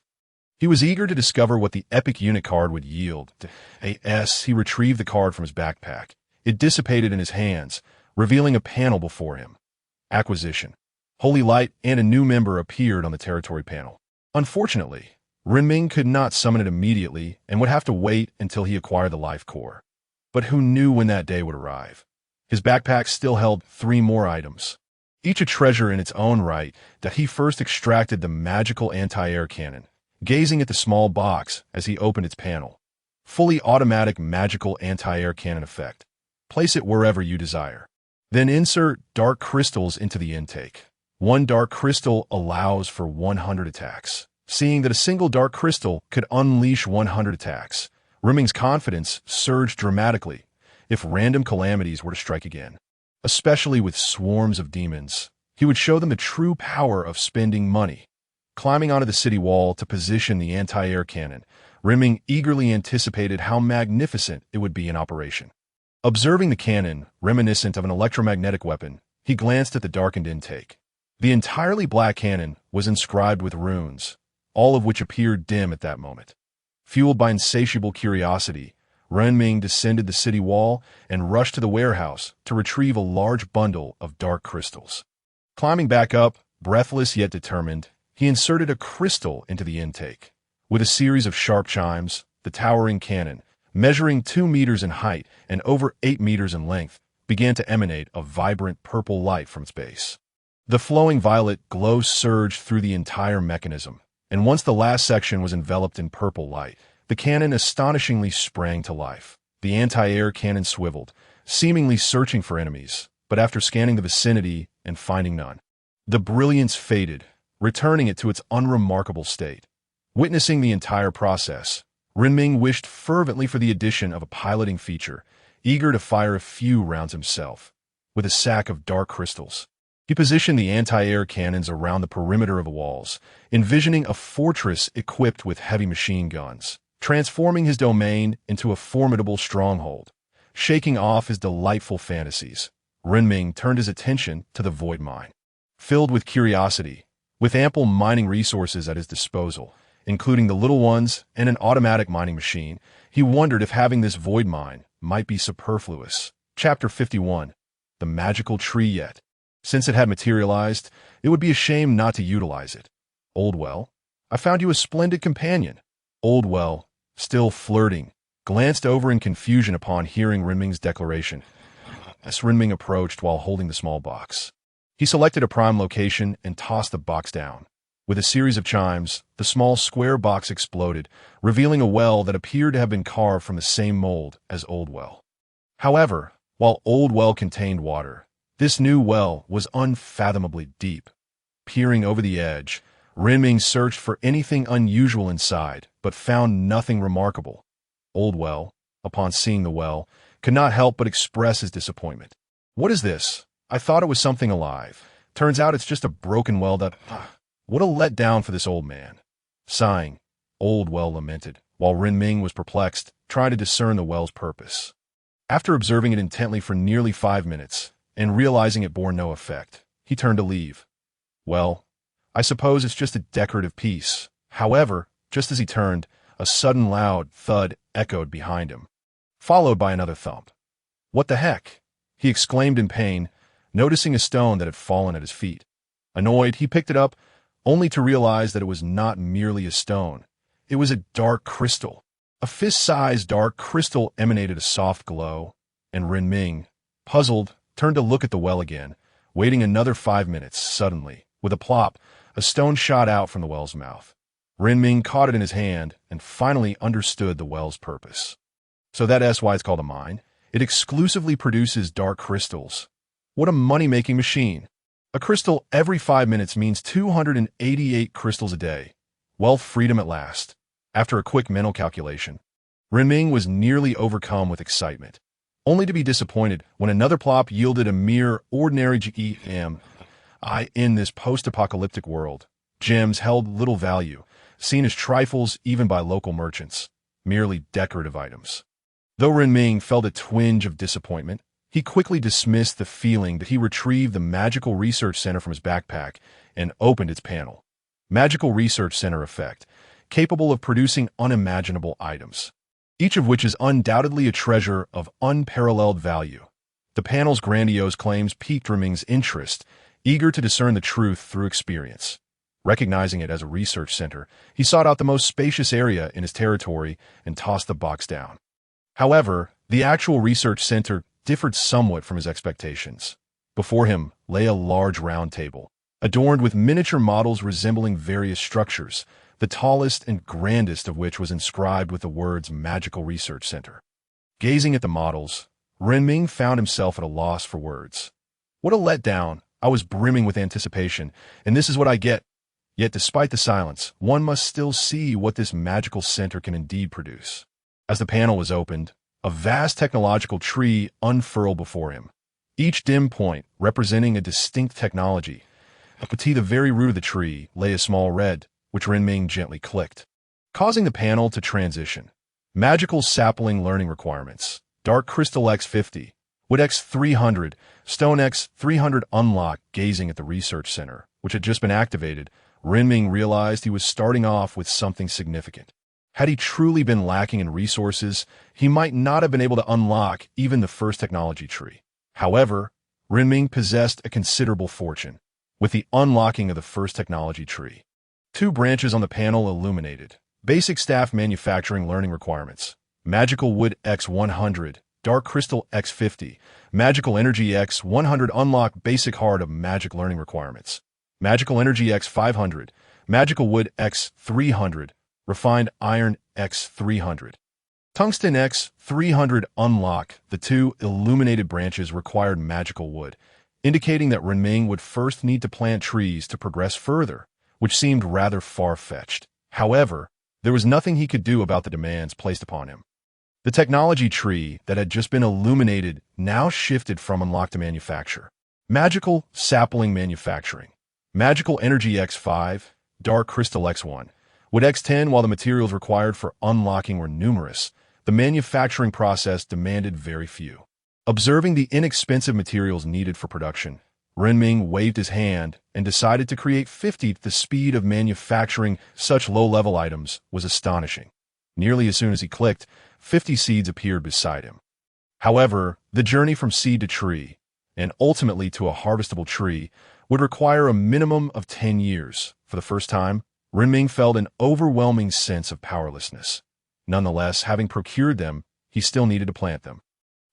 [SPEAKER 1] He was eager to discover what the epic unit card would yield. AS, he retrieved the card from his backpack. It dissipated in his hands, revealing a panel before him. Acquisition. Holy Light and a new member appeared on the territory panel. Unfortunately, Renming could not summon it immediately and would have to wait until he acquired the life core. But who knew when that day would arrive? His backpack still held 3 more items, each a treasure in its own right. That he first extracted the magical anti-air cannon, gazing at the small box as he opened its panel. Fully automatic magical anti-air cannon effect. Place it wherever you desire. Then insert dark crystals into the intake. 1 dark crystal allows for 100 attacks. Seeing that a single dark crystal could unleash 100 attacks, Renming's confidence surged dramatically if random calamities were to strike again. Especially with swarms of demons, he would show them the true power of spending money. Climbing onto the city wall to position the anti-air cannon, Renming eagerly anticipated how magnificent it would be in operation. Observing the cannon, reminiscent of an electromagnetic weapon, he glanced at the darkened intake. The entirely black cannon was inscribed with runes, all of which appeared dim at that moment. Fueled by insatiable curiosity, Renming descended the city wall and rushed to the warehouse to retrieve a large bundle of dark crystals. Climbing back up, breathless yet determined, he inserted a crystal into the intake. With a series of sharp chimes, the towering cannon, measuring 2 meters in height and over 8 meters in length, began to emanate a vibrant purple light from its base. The flowing violet glow surged through the entire mechanism, and once the last section was enveloped in purple light, the cannon astonishingly sprang to life. The anti-air cannon swiveled, seemingly searching for enemies, but after scanning the vicinity and finding none, the brilliance faded, returning it to its unremarkable state. Witnessing the entire process, Renming wished fervently for the addition of a piloting feature, eager to fire a few rounds himself. With a sack of dark crystals, he positioned the anti-air cannons around the perimeter of the walls, envisioning a fortress equipped with heavy machine guns, transforming his domain into a formidable stronghold. Shaking off his delightful fantasies, Renming turned his attention to the void mine. Filled with curiosity, with ample mining resources at his disposal, including the little ones and an automatic mining machine, he wondered if having this void mine might be superfluous. Chapter 51. The Magical Tree Yet. Since it had materialized, it would be a shame not to utilize it. Oldwell, I found you a splendid companion. Oldwell, still flirting, glanced over in confusion upon hearing Renming's declaration, as Renming approached while holding the small box. He selected a prime location and tossed the box down. With a series of chimes, the small square box exploded, revealing a well that appeared to have been carved from the same mold as Oldwell. However, while Oldwell contained water, this new well was unfathomably deep. Peering over the edge, Renming searched for anything unusual inside, but found nothing remarkable. Oldwell, upon seeing the well, could not help but express his disappointment. What is this? I thought it was something alive. Turns out it's just a broken well that... What a letdown for this old man. Sighing, Oldwell lamented, while Renming was perplexed, trying to discern the well's purpose. After observing it intently for nearly 5 minutes, and realizing it bore no effect, he turned to leave. Well, I suppose it's just a decorative piece. However, just as he turned, a sudden loud thud echoed behind him, followed by another thump. "What the heck?" he exclaimed in pain, noticing a stone that had fallen at his feet. Annoyed, he picked it up, only to realize that it was not merely a stone. It was a dark crystal. A fist-sized dark crystal emanated a soft glow, and Renming, puzzled, turned to look at the well again, waiting another 5 minutes. Suddenly, with a plop, a stone shot out from the well's mouth. Renming caught it in his hand and finally understood the well's purpose. So that's why it's called a mine. It exclusively produces dark crystals. What a money-making machine. A crystal every 5 minutes means 288 crystals a day. Wealth freedom at last. After a quick mental calculation, Renming was nearly overcome with excitement, only to be disappointed when another plop yielded a mere ordinary gem. In this post-apocalyptic world, gems held little value, seen as trifles even by local merchants, merely decorative items. Though Renming felt a twinge of disappointment, he quickly dismissed the feeling that he retrieved the Magical Research Center from his backpack and opened its panel. Magical Research Center effect, capable of producing unimaginable items, each of which is undoubtedly a treasure of unparalleled value. The panel's grandiose claims piqued Renming's interest, eager to discern the truth through experience. Recognizing it as a research center, he sought out the most spacious area in his territory and tossed the box down. However, the actual research center differed somewhat from his expectations. Before him lay a large round table, adorned with miniature models resembling various structures, the tallest and grandest of which was inscribed with the words Magical Research Center. Gazing at the models, Renming found himself at a loss for words. What a letdown! I was brimming with anticipation, and this is what I get. Yet despite the silence, one must still see what this magical center can indeed produce. As the panel was opened, a vast technological tree unfurled before him, each dim point representing a distinct technology. Up to the very root of the tree lay a small red, which Renming gently clicked, causing the panel to transition. Magical sapling learning requirements. Dark Crystal X50, Wood X300, Stone X300 unlock. Gazing at the research center, which had just been activated, Renming realized he was starting off with something significant. Had he truly been lacking in resources, he might not have been able to unlock even the first technology tree. However, Renming possessed a considerable fortune. With the unlocking of the first technology tree, 2 branches on the panel illuminated. Basic staff manufacturing learning requirements. Magical Wood X100, Dark Crystal X50, Magical Energy X100 unlock. Basic Heart of Magic learning requirements. Magical Energy X500, Magical Wood X300, Refined Iron X300. Tungsten X300 unlock. The 2 illuminated branches required magical wood, indicating that Renming would first need to plant trees to progress further, which seemed rather far-fetched. However, there was nothing he could do about the demands placed upon him. The technology tree that had just been illuminated now shifted from unlock to manufacture. Magical sapling manufacturing. Magical Energy X5, Dark Crystal X1, Wood X10. While the materials required for unlocking were numerous, the manufacturing process demanded very few. Observing the inexpensive materials needed for production, Renming waved his hand and decided to create 50. The speed of manufacturing such low-level items was astonishing. Nearly as soon as he clicked, 50 seeds appeared beside him. However, the journey from seed to tree, and ultimately to a harvestable tree, would require a minimum of 10 years. For the first time, Renming felt an overwhelming sense of powerlessness. Nonetheless, having procured them, he still needed to plant them.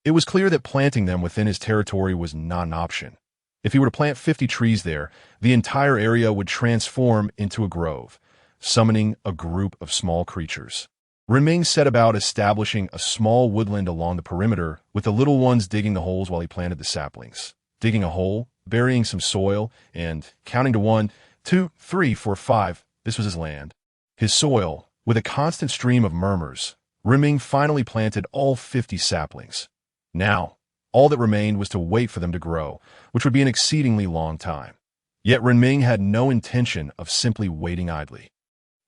[SPEAKER 1] It was clear that planting them within his territory was not an option. If he were to plant 50 trees there, the entire area would transform into a grove, summoning a group of small creatures. Renming set about establishing a small woodland along the perimeter, with the little ones digging the holes while he planted the saplings. Digging a hole, burying some soil, and counting to 1, 2, 3, 4, 5, this was his land. His soil, with a constant stream of murmurs, Renming finally planted all 50 saplings. Now, all that remained was to wait for them to grow, which would be an exceedingly long time. Yet Renming had no intention of simply waiting idly.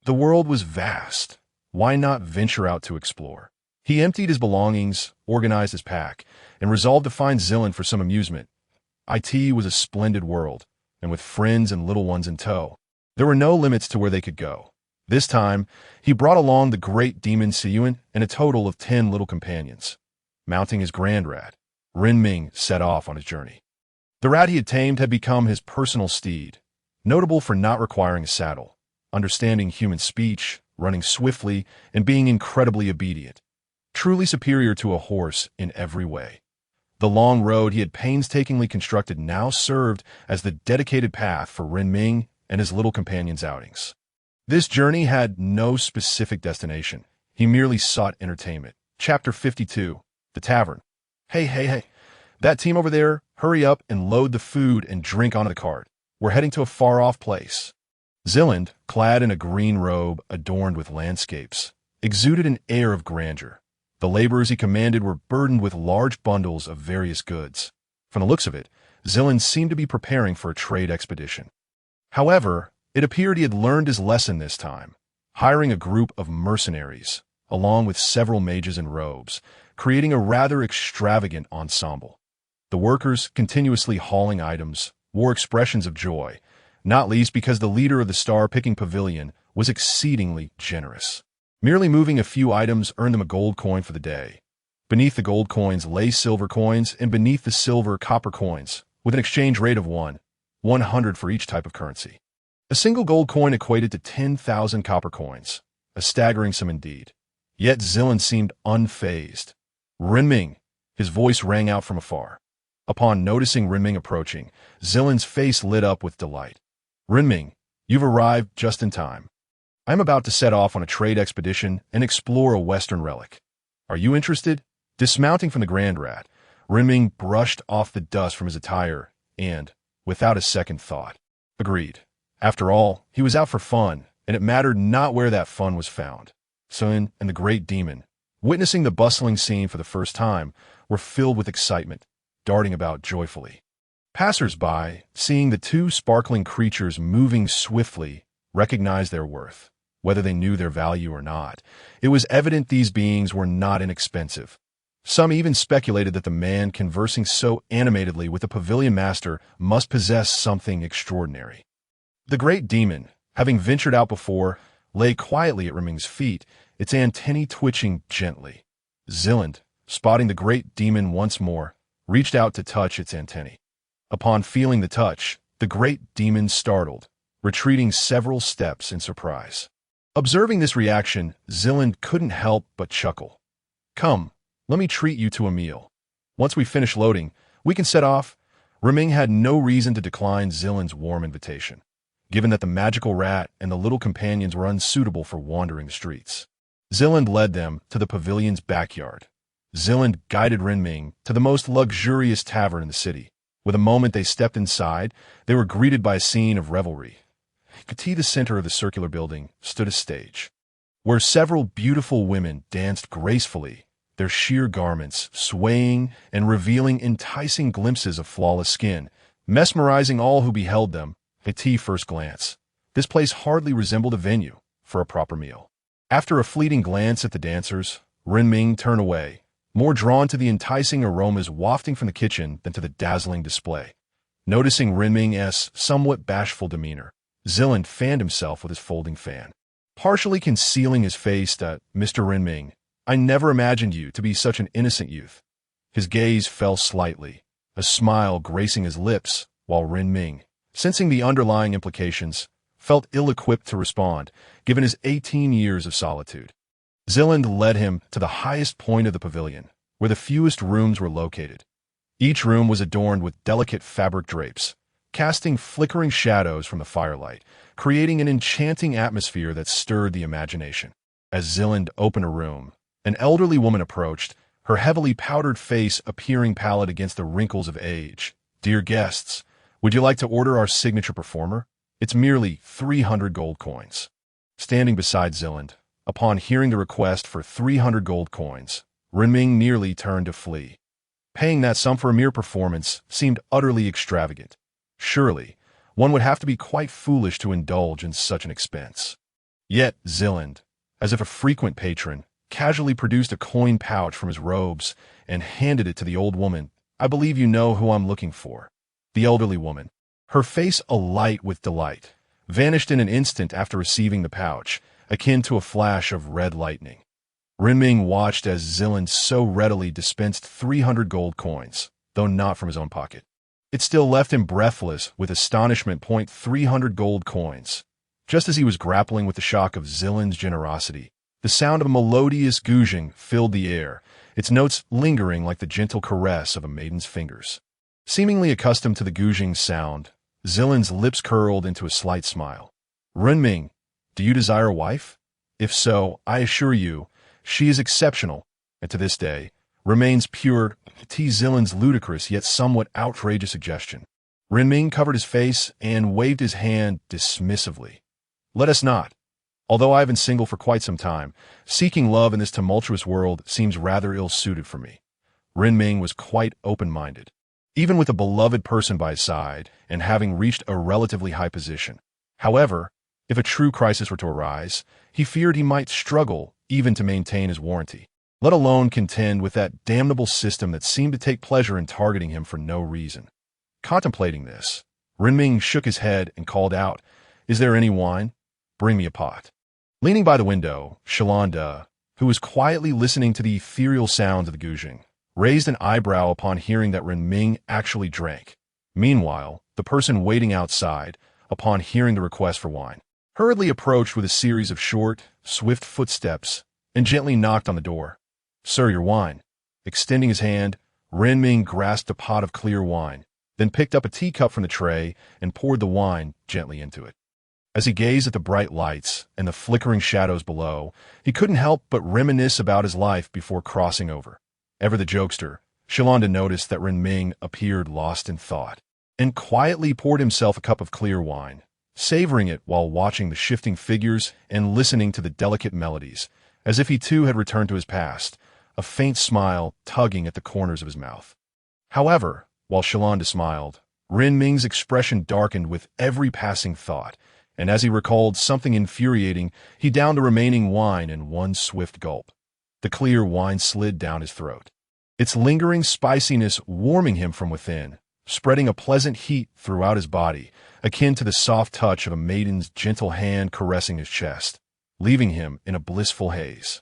[SPEAKER 1] The world was vast. Why not venture out to explore? He emptied his belongings, organized his pack, and resolved to find Zillan for some amusement. IT was a splendid world, and with friends and little ones in tow, there were no limits to where they could go. This time, he brought along the great demon Siyuan and a total of 10 little companions. Mounting his grand rat, Renming set off on his journey. The rat he had tamed had become his personal steed, notable for not requiring a saddle, understanding human speech, running swiftly, and being incredibly obedient. Truly superior to a horse in every way. The long road he had painstakingly constructed now served as the dedicated path for Renming and his little companions' outings. This journey had no specific destination. He merely sought entertainment. Chapter 52. The Tavern. Hey. That team over there, hurry up and load the food and drink onto the cart. We're heading to a far-off place. Zilland, clad in a green robe adorned with landscapes, exuded an air of grandeur. The laborers he commanded were burdened with large bundles of various goods. From the looks of it, Zilland seemed to be preparing for a trade expedition. However, it appeared he had learned his lesson this time, hiring a group of mercenaries, along with several mages in robes, creating a rather extravagant ensemble. The workers, continuously hauling items, wore expressions of joy, not least because the leader of the star-picking pavilion was exceedingly generous. Merely moving a few items earned them a gold coin for the day. Beneath the gold coins lay silver coins, and beneath the silver copper coins, with an exchange rate of 100 for each type of currency. A single gold coin equated to 10,000 copper coins, a staggering sum indeed. Yet Zilland seemed unfazed. Renming, his voice rang out from afar. Upon noticing Renming approaching, Zilland's face lit up with delight. Renming, you've arrived just in time. I am about to set off on a trade expedition and explore a Western relic. Are you interested? Dismounting from the Grand Rat, Renming brushed off the dust from his attire and, without a second thought, agreed. After all, he was out for fun, and it mattered not where that fun was found. Sun and the great demon, witnessing the bustling scene for the first time, were filled with excitement, darting about joyfully. Passers-by, seeing the two sparkling creatures moving swiftly, recognized their worth. Whether they knew their value or not, it was evident these beings were not inexpensive. Some even speculated that the man conversing so animatedly with the pavilion master must possess something extraordinary. The great demon, having ventured out before, lay quietly at Renming's feet, its antennae twitching gently. Zilland, spotting the great demon once more, reached out to touch its antennae. Upon feeling the touch, the great demon startled, retreating several steps in surprise. Observing this reaction, Zilland couldn't help but chuckle. Come, let me treat you to a meal. Once we finish loading, we can set off. Renming had no reason to decline Zilland's warm invitation, given that the magical rat and the little companions were unsuitable for wandering the streets. Zilland led them to the pavilion's backyard. Zilland guided Renming to the most luxurious tavern in the city. With a moment they stepped inside, they were greeted by a scene of revelry. To the center of the circular building stood a stage, where several beautiful women danced gracefully, their sheer garments swaying and revealing enticing glimpses of flawless skin, mesmerizing all who beheld them. At first glance, this place hardly resembled a venue for a proper meal. After a fleeting glance at the dancers, Renming turned away, more drawn to the enticing aromas wafting from the kitchen than to the dazzling display. Noticing Renming's somewhat bashful demeanor, Zilland fanned himself with his folding fan, partially concealing his face. Mr. Renming, I never imagined you to be such an innocent youth. His gaze fell slightly, a smile gracing his lips, while Renming, sensing the underlying implications, felt ill-equipped to respond, given his 18 years of solitude. Zilland led him to the highest point of the pavilion, where the fewest rooms were located. Each room was adorned with delicate fabric drapes, casting flickering shadows from the firelight, creating an enchanting atmosphere that stirred the imagination. As Zilland opened a room, an elderly woman approached, her heavily powdered face appearing pallid against the wrinkles of age. Dear guests, would you like to order our signature performer? It's merely 300 gold coins. Standing beside Zilland, upon hearing the request for 300 gold coins, Renming nearly turned to flee. Paying that sum for a mere performance seemed utterly extravagant. Surely, one would have to be quite foolish to indulge in such an expense. Yet Zilland, as if a frequent patron, casually produced a coin pouch from his robes and handed it to the old woman. I believe you know who I'm looking for. The elderly woman, her face alight with delight, vanished in an instant after receiving the pouch, akin to a flash of red lightning. Renming watched as Zilin so readily dispensed 300 gold coins, though not from his own pocket. It still left him breathless with astonishment. 300 gold coins. Just as he was grappling with the shock of Zilin's generosity, the sound of a melodious gouging filled the air, its notes lingering like the gentle caress of a maiden's fingers. Seemingly accustomed to the gouging sound, Zilin's lips curled into a slight smile. Renming, do you desire a wife? If so, I assure you, she is exceptional, and to this day, remains pure to Zilin's ludicrous yet somewhat outrageous suggestion. Renming covered his face and waved his hand dismissively. Let us not. Although I have been single for quite some time, seeking love in this tumultuous world seems rather ill-suited for me. Renming was quite open-minded. Even with a beloved person by his side and having reached a relatively high position. However, if a true crisis were to arise, he feared he might struggle even to maintain his warranty, let alone contend with that damnable system that seemed to take pleasure in targeting him for no reason. Contemplating this, Renming shook his head and called out, "Is there any wine? Bring me a pot." Leaning by the window, Shalanda, who was quietly listening to the ethereal sounds of the gouging, raised an eyebrow upon hearing that Renming actually drank. Meanwhile, the person waiting outside, upon hearing the request for wine, hurriedly approached with a series of short, swift footsteps and gently knocked on the door. "Sir, your wine." Extending his hand, Renming grasped a pot of clear wine, then picked up a teacup from the tray and poured the wine gently into it. As he gazed at the bright lights and the flickering shadows below, he couldn't help but reminisce about his life before crossing over. Ever the jokester, Shalanda noticed that Renming appeared lost in thought, and quietly poured himself a cup of clear wine, savoring it while watching the shifting figures and listening to the delicate melodies, as if he too had returned to his past, a faint smile tugging at the corners of his mouth. However, while Shalanda smiled, Renming's expression darkened with every passing thought, and as he recalled something infuriating, he downed the remaining wine in one swift gulp. The clear wine slid down his throat, its lingering spiciness warming him from within, spreading a pleasant heat throughout his body, akin to the soft touch of a maiden's gentle hand caressing his chest, leaving him in a blissful haze.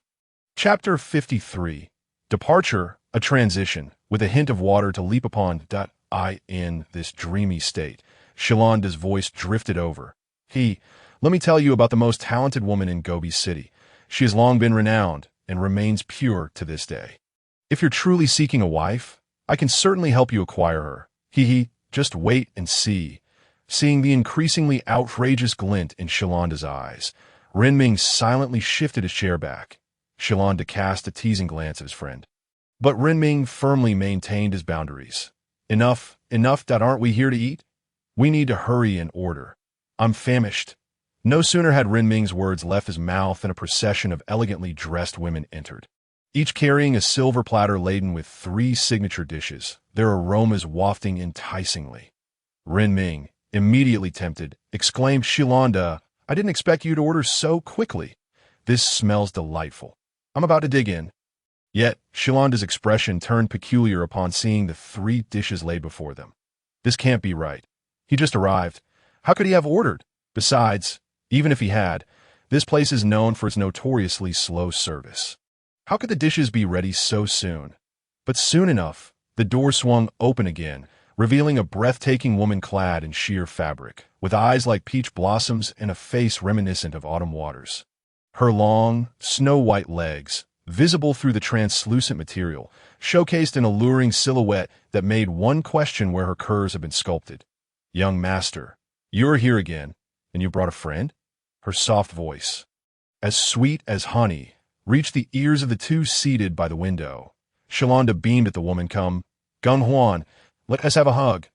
[SPEAKER 1] Chapter 53. Departure, a transition, with a hint of water to leap upon. In this dreamy state, Shalanda's voice drifted over. Let me tell you about the most talented woman in Gobi City. She has long been renowned and remains pure to this day. If you're truly seeking a wife, I can certainly help you acquire her. Just wait and see. Seeing the increasingly outrageous glint in Shalanda's eyes, Renming silently shifted his chair back. Shalanda cast a teasing glance at his friend. But Renming firmly maintained his boundaries. Enough, aren't we here to eat? We need to hurry and order. I'm famished. No sooner had Renming's words left his mouth than a procession of elegantly dressed women entered, each carrying a silver platter laden with 3 signature dishes, their aromas wafting enticingly. Renming, immediately tempted, exclaimed, "Shalanda, I didn't expect you to order so quickly. This smells delightful. I'm about to dig in." Yet, Shalanda's expression turned peculiar upon seeing the 3 dishes laid before them. This can't be right. He just arrived. How could he have ordered? Besides, even if he had, this place is known for its notoriously slow service. How could the dishes be ready so soon? But soon enough, the door swung open again, revealing a breathtaking woman clad in sheer fabric, with eyes like peach blossoms and a face reminiscent of autumn waters. Her long, snow-white legs, visible through the translucent material, showcased an alluring silhouette that made one question where her curves had been sculpted. "Young master, you're here again, and you brought a friend?" Her soft voice, as sweet as honey, reached the ears of the 2 seated by the window. Shalanda beamed at the woman. "Come, Gung Huan, let us have a hug."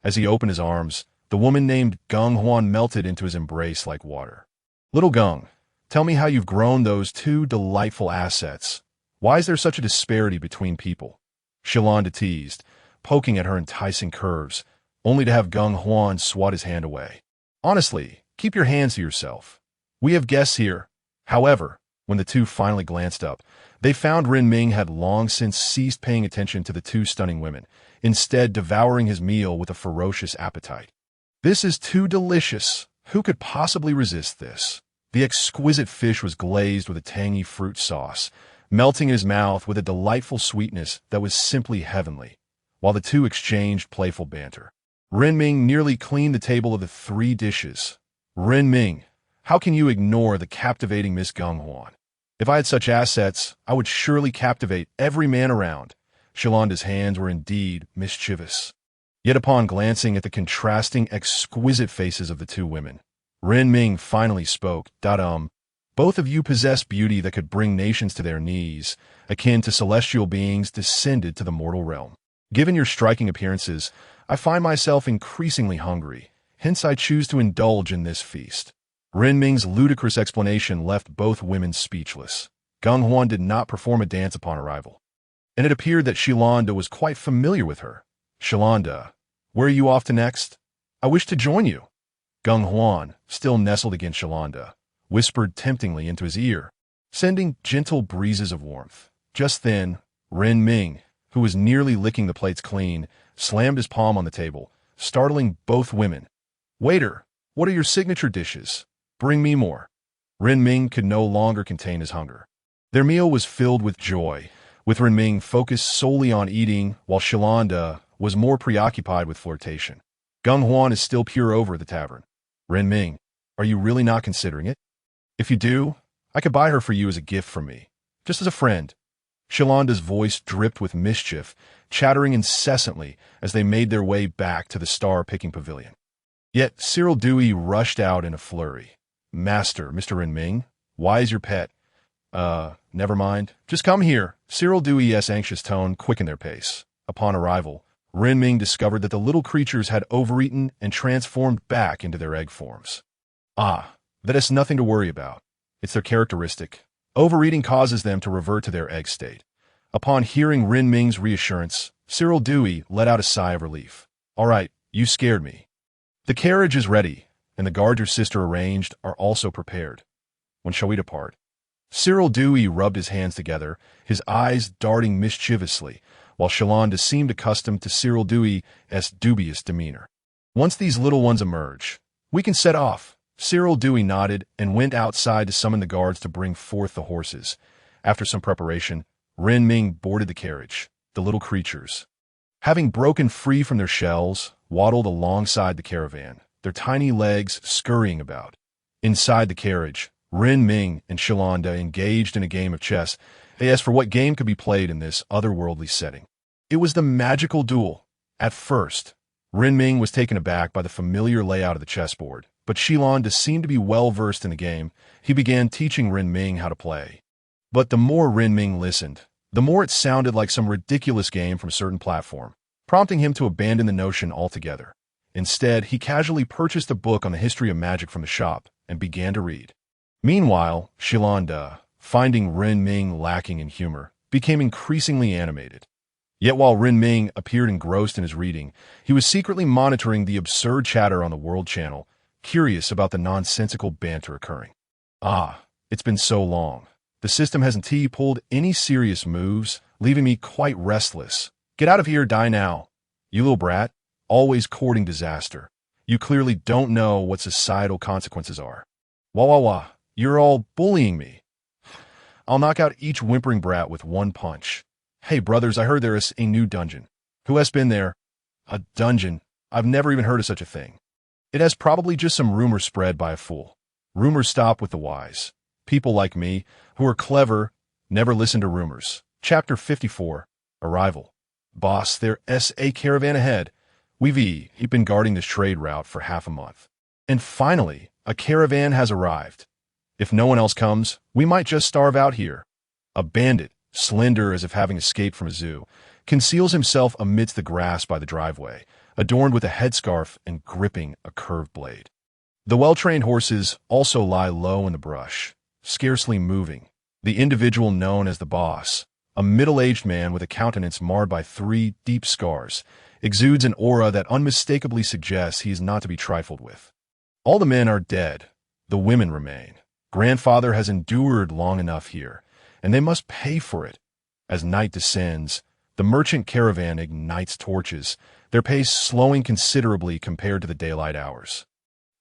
[SPEAKER 1] As he opened his arms, the woman named Gung Huan melted into his embrace like water. "Little Gung, tell me how you've grown those 2 delightful assets. Why is there such a disparity between people?" Shalanda teased, poking at her enticing curves, only to have Gung Huan swat his hand away. "Honestly, keep your hands to yourself. We have guests here." However, when the 2 finally glanced up, they found Renming had long since ceased paying attention to the 2 stunning women, instead devouring his meal with a ferocious appetite. "This is too delicious. Who could possibly resist this?" The exquisite fish was glazed with a tangy fruit sauce, melting in his mouth with a delightful sweetness that was simply heavenly, while the two exchanged playful banter. Renming nearly cleaned the table of the 3 dishes. Renming, how can you ignore the captivating Miss Gunghuan? If I had such assets, I would surely captivate every man around. Shalanda's hands were indeed mischievous. Yet upon glancing at the contrasting, exquisite faces of the 2 women, Renming finally spoke. Both of you possess beauty that could bring nations to their knees, akin to celestial beings descended to the mortal realm. Given your striking appearances, I find myself increasingly hungry, hence I choose to indulge in this feast. Renming's ludicrous explanation left both women speechless. Gunghuan did not perform a dance upon arrival, and it appeared that Shilanda was quite familiar with her. Shilanda, where are you off to next? I wish to join you. Gunghuan, still nestled against Shilanda, whispered temptingly into his ear, sending gentle breezes of warmth. Just then, Renming, who was nearly licking the plates clean, slammed his palm on the table, startling both women. Waiter, what are your signature dishes? Bring me more. Renming could no longer contain his hunger. Their meal was filled with joy, with Renming focused solely on eating, while Shilanda was more preoccupied with flirtation. Gunghuan is still pure over at the tavern. Renming, are you really not considering it? If you do, I could buy her for you as a gift from me, just as a friend. Shalanda's voice dripped with mischief, chattering incessantly as they made their way back to the star-picking pavilion. Yet Cyril Dewey rushed out in a flurry. Master, Mr. Renming, why is your pet? Never mind. Just come here. Cyril Dewey's anxious tone quickened their pace. Upon arrival, Renming discovered that the little creatures had overeaten and transformed back into their egg forms. Ah, that is nothing to worry about. It's their characteristic. Overeating causes them to revert to their egg state. Upon hearing Renming's reassurance, Cyril Dewey let out a sigh of relief. All right, you scared me. The carriage is ready, and the guards your sister arranged are also prepared. When shall we depart? Cyril Dewey rubbed his hands together, his eyes darting mischievously, while Shalanda seemed accustomed to Cyril Dewey's dubious demeanor. Once these little ones emerge, we can set off. Cyril Dewey nodded and went outside to summon the guards to bring forth the horses. After some preparation, Renming boarded the carriage. The little creatures, having broken free from their shells, waddled alongside the caravan, their tiny legs scurrying about. Inside the carriage, Renming and Shalanda engaged in a game of chess. They asked for what game could be played in this otherworldly setting. It was the magical duel. At first, Renming was taken aback by the familiar layout of the chessboard, but Shilanda seemed to be well versed in the game. He began teaching Renming how to play. But the more Renming listened, the more it sounded like some ridiculous game from a certain platform, prompting him to abandon the notion altogether. Instead, he casually purchased a book on the history of magic from the shop and began to read. Meanwhile, Shilanda, finding Renming lacking in humor, became increasingly animated. Yet while Renming appeared engrossed in his reading, he was secretly monitoring the absurd chatter on the World Channel, curious about the nonsensical banter occurring. Ah, it's been so long. The system hasn't pulled any serious moves, leaving me quite restless. Get out of here, die now. You little brat, always courting disaster. You clearly don't know what societal consequences are. Wah wah wah, you're all bullying me. I'll knock out each whimpering brat with one punch. Hey brothers, I heard there is a new dungeon. Who has been there? A dungeon? I've never even heard of such a thing. It has probably just some rumor spread by a fool. Rumors stop with the wise. People like me, who are clever, never listen to rumors. Chapter 54, Arrival. Boss, there's a caravan ahead. We've been guarding this trade route for half a month. And finally, a caravan has arrived. If no one else comes, we might just starve out here. A bandit, slender as if having escaped from a zoo, conceals himself amidst the grass by the driveway, adorned with a headscarf and gripping a curved blade. The well-trained horses also lie low in the brush, scarcely moving. The individual known as the boss, a middle-aged man with a countenance marred by 3 deep scars, exudes an aura that unmistakably suggests he is not to be trifled with. All the men are dead. The women remain. Grandfather has endured long enough here, and they must pay for it. As night descends, the merchant caravan ignites torches, their pace slowing considerably compared to the daylight hours.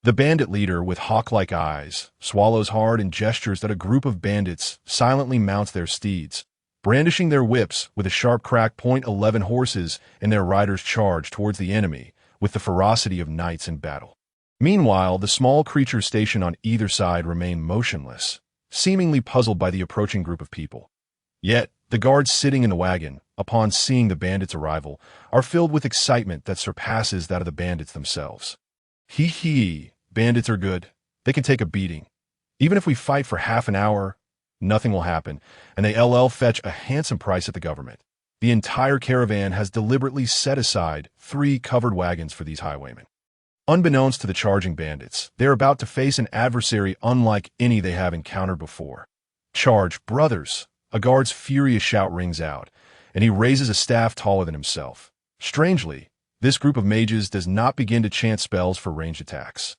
[SPEAKER 1] The bandit leader, with hawk-like eyes, swallows hard and gestures that a group of bandits silently mounts their steeds, brandishing their whips with a sharp crack. .11 horses and their riders charge towards the enemy with the ferocity of knights in battle. Meanwhile, the small creatures stationed on either side remain motionless, seemingly puzzled by the approaching group of people. Yet, the guards sitting in the wagon, upon seeing the bandits' arrival, are filled with excitement that surpasses that of the bandits themselves. Hee, bandits are good. They can take a beating. Even if we fight for half an hour, nothing will happen, and they fetch a handsome price at the government. The entire caravan has deliberately set aside 3 covered wagons for these highwaymen. Unbeknownst to the charging bandits, they are about to face an adversary unlike any they have encountered before. "Charge, brothers!" A guard's furious shout rings out, and he raises a staff taller than himself. Strangely, this group of mages does not begin to chant spells for ranged attacks.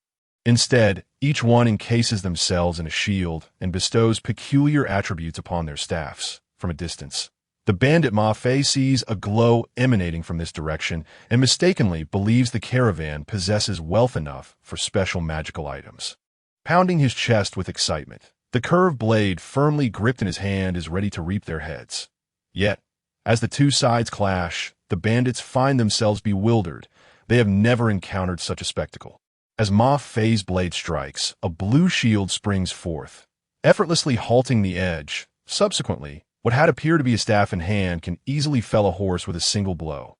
[SPEAKER 1] Instead, each one encases themselves in a shield and bestows peculiar attributes upon their staffs. From a distance, the bandit Mafe sees a glow emanating from this direction and mistakenly believes the caravan possesses wealth enough for special magical items. Pounding his chest with excitement, the curved blade firmly gripped in his hand is ready to reap their heads. Yet, as the two sides clash, the bandits find themselves bewildered. They have never encountered such a spectacle. As Ma Fei's blade strikes, a blue shield springs forth, effortlessly halting the edge. Subsequently, what had appeared to be a staff in hand can easily fell a horse with a single blow.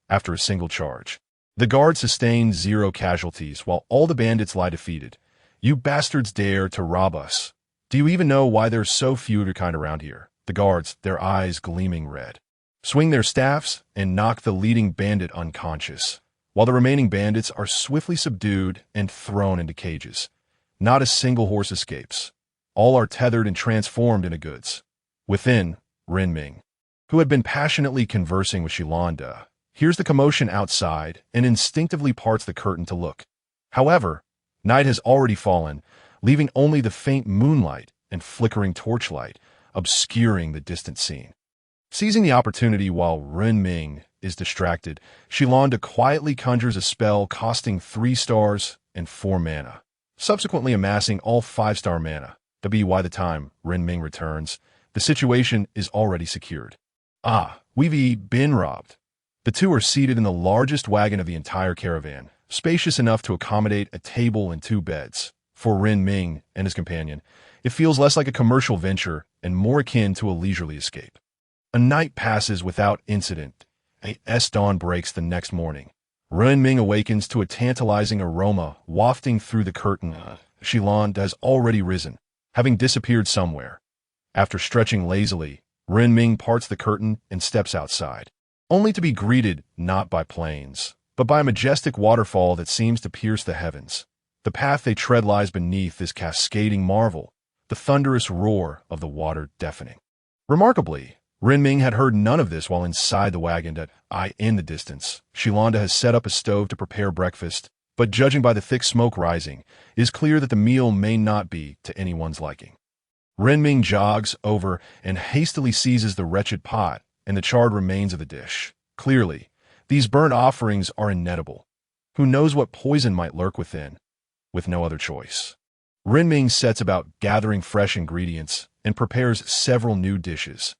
[SPEAKER 1] After a single charge, the guard sustains 0 casualties while all the bandits lie defeated. "You bastards dare to rob us. Do you even know why there's so few of your kind around here?" The guards, their eyes gleaming red, swing their staffs and knock the leading bandit unconscious, while the remaining bandits are swiftly subdued and thrown into cages. Not a single horse escapes. All are tethered and transformed into goods. Within, Renming, who had been passionately conversing with Shilanda, hears the commotion outside and instinctively parts the curtain to look. However, night has already fallen, leaving only the faint moonlight and flickering torchlight obscuring the distant scene. Seizing the opportunity while Renming is distracted, Shilanda quietly conjures a spell costing 3 stars and 4 mana, subsequently amassing all 5-star mana. By the time Renming returns, the situation is already secured. We've been robbed. The two are seated in the largest wagon of the entire caravan, spacious enough to accommodate a table and 2 beds. For Renming and his companion, it feels less like a commercial venture and more akin to a leisurely escape. A night passes without incident. Dawn breaks the next morning. Renming awakens to a tantalizing aroma wafting through the curtain. Shilanda has already risen, having disappeared somewhere. After stretching lazily, Renming parts the curtain and steps outside, only to be greeted not by plains, but by a majestic waterfall that seems to pierce the heavens. The path they tread lies beneath this cascading marvel, the thunderous roar of the water deafening. Remarkably, Renming had heard none of this while inside the wagon. In the distance, Shilanda has set up a stove to prepare breakfast, but judging by the thick smoke rising, it is clear that the meal may not be to anyone's liking. Renming jogs over and hastily seizes the wretched pot and the charred remains of the dish. Clearly, these burnt offerings are inedible. Who knows what poison might lurk within? With no other choice, Renming sets about gathering fresh ingredients and prepares several new dishes.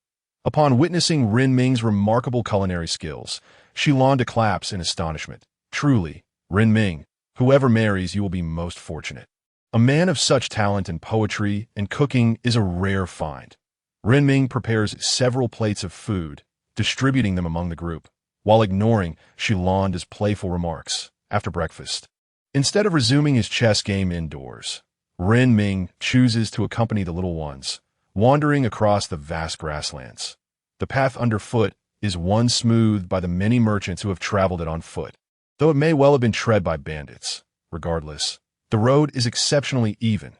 [SPEAKER 1] Upon witnessing Renming's remarkable culinary skills, Shilanda claps in astonishment. Truly, Renming, whoever marries you will be most fortunate. A man of such talent in poetry and cooking is a rare find. Renming prepares several plates of food, distributing them among the group, while ignoring Shilanda's playful remarks. After breakfast, instead of resuming his chess game indoors, Renming chooses to accompany the little ones, wandering across the vast grasslands. The path underfoot is one smoothed by the many merchants who have traveled it on foot, though it may well have been tread by bandits. Regardless, the road is exceptionally even.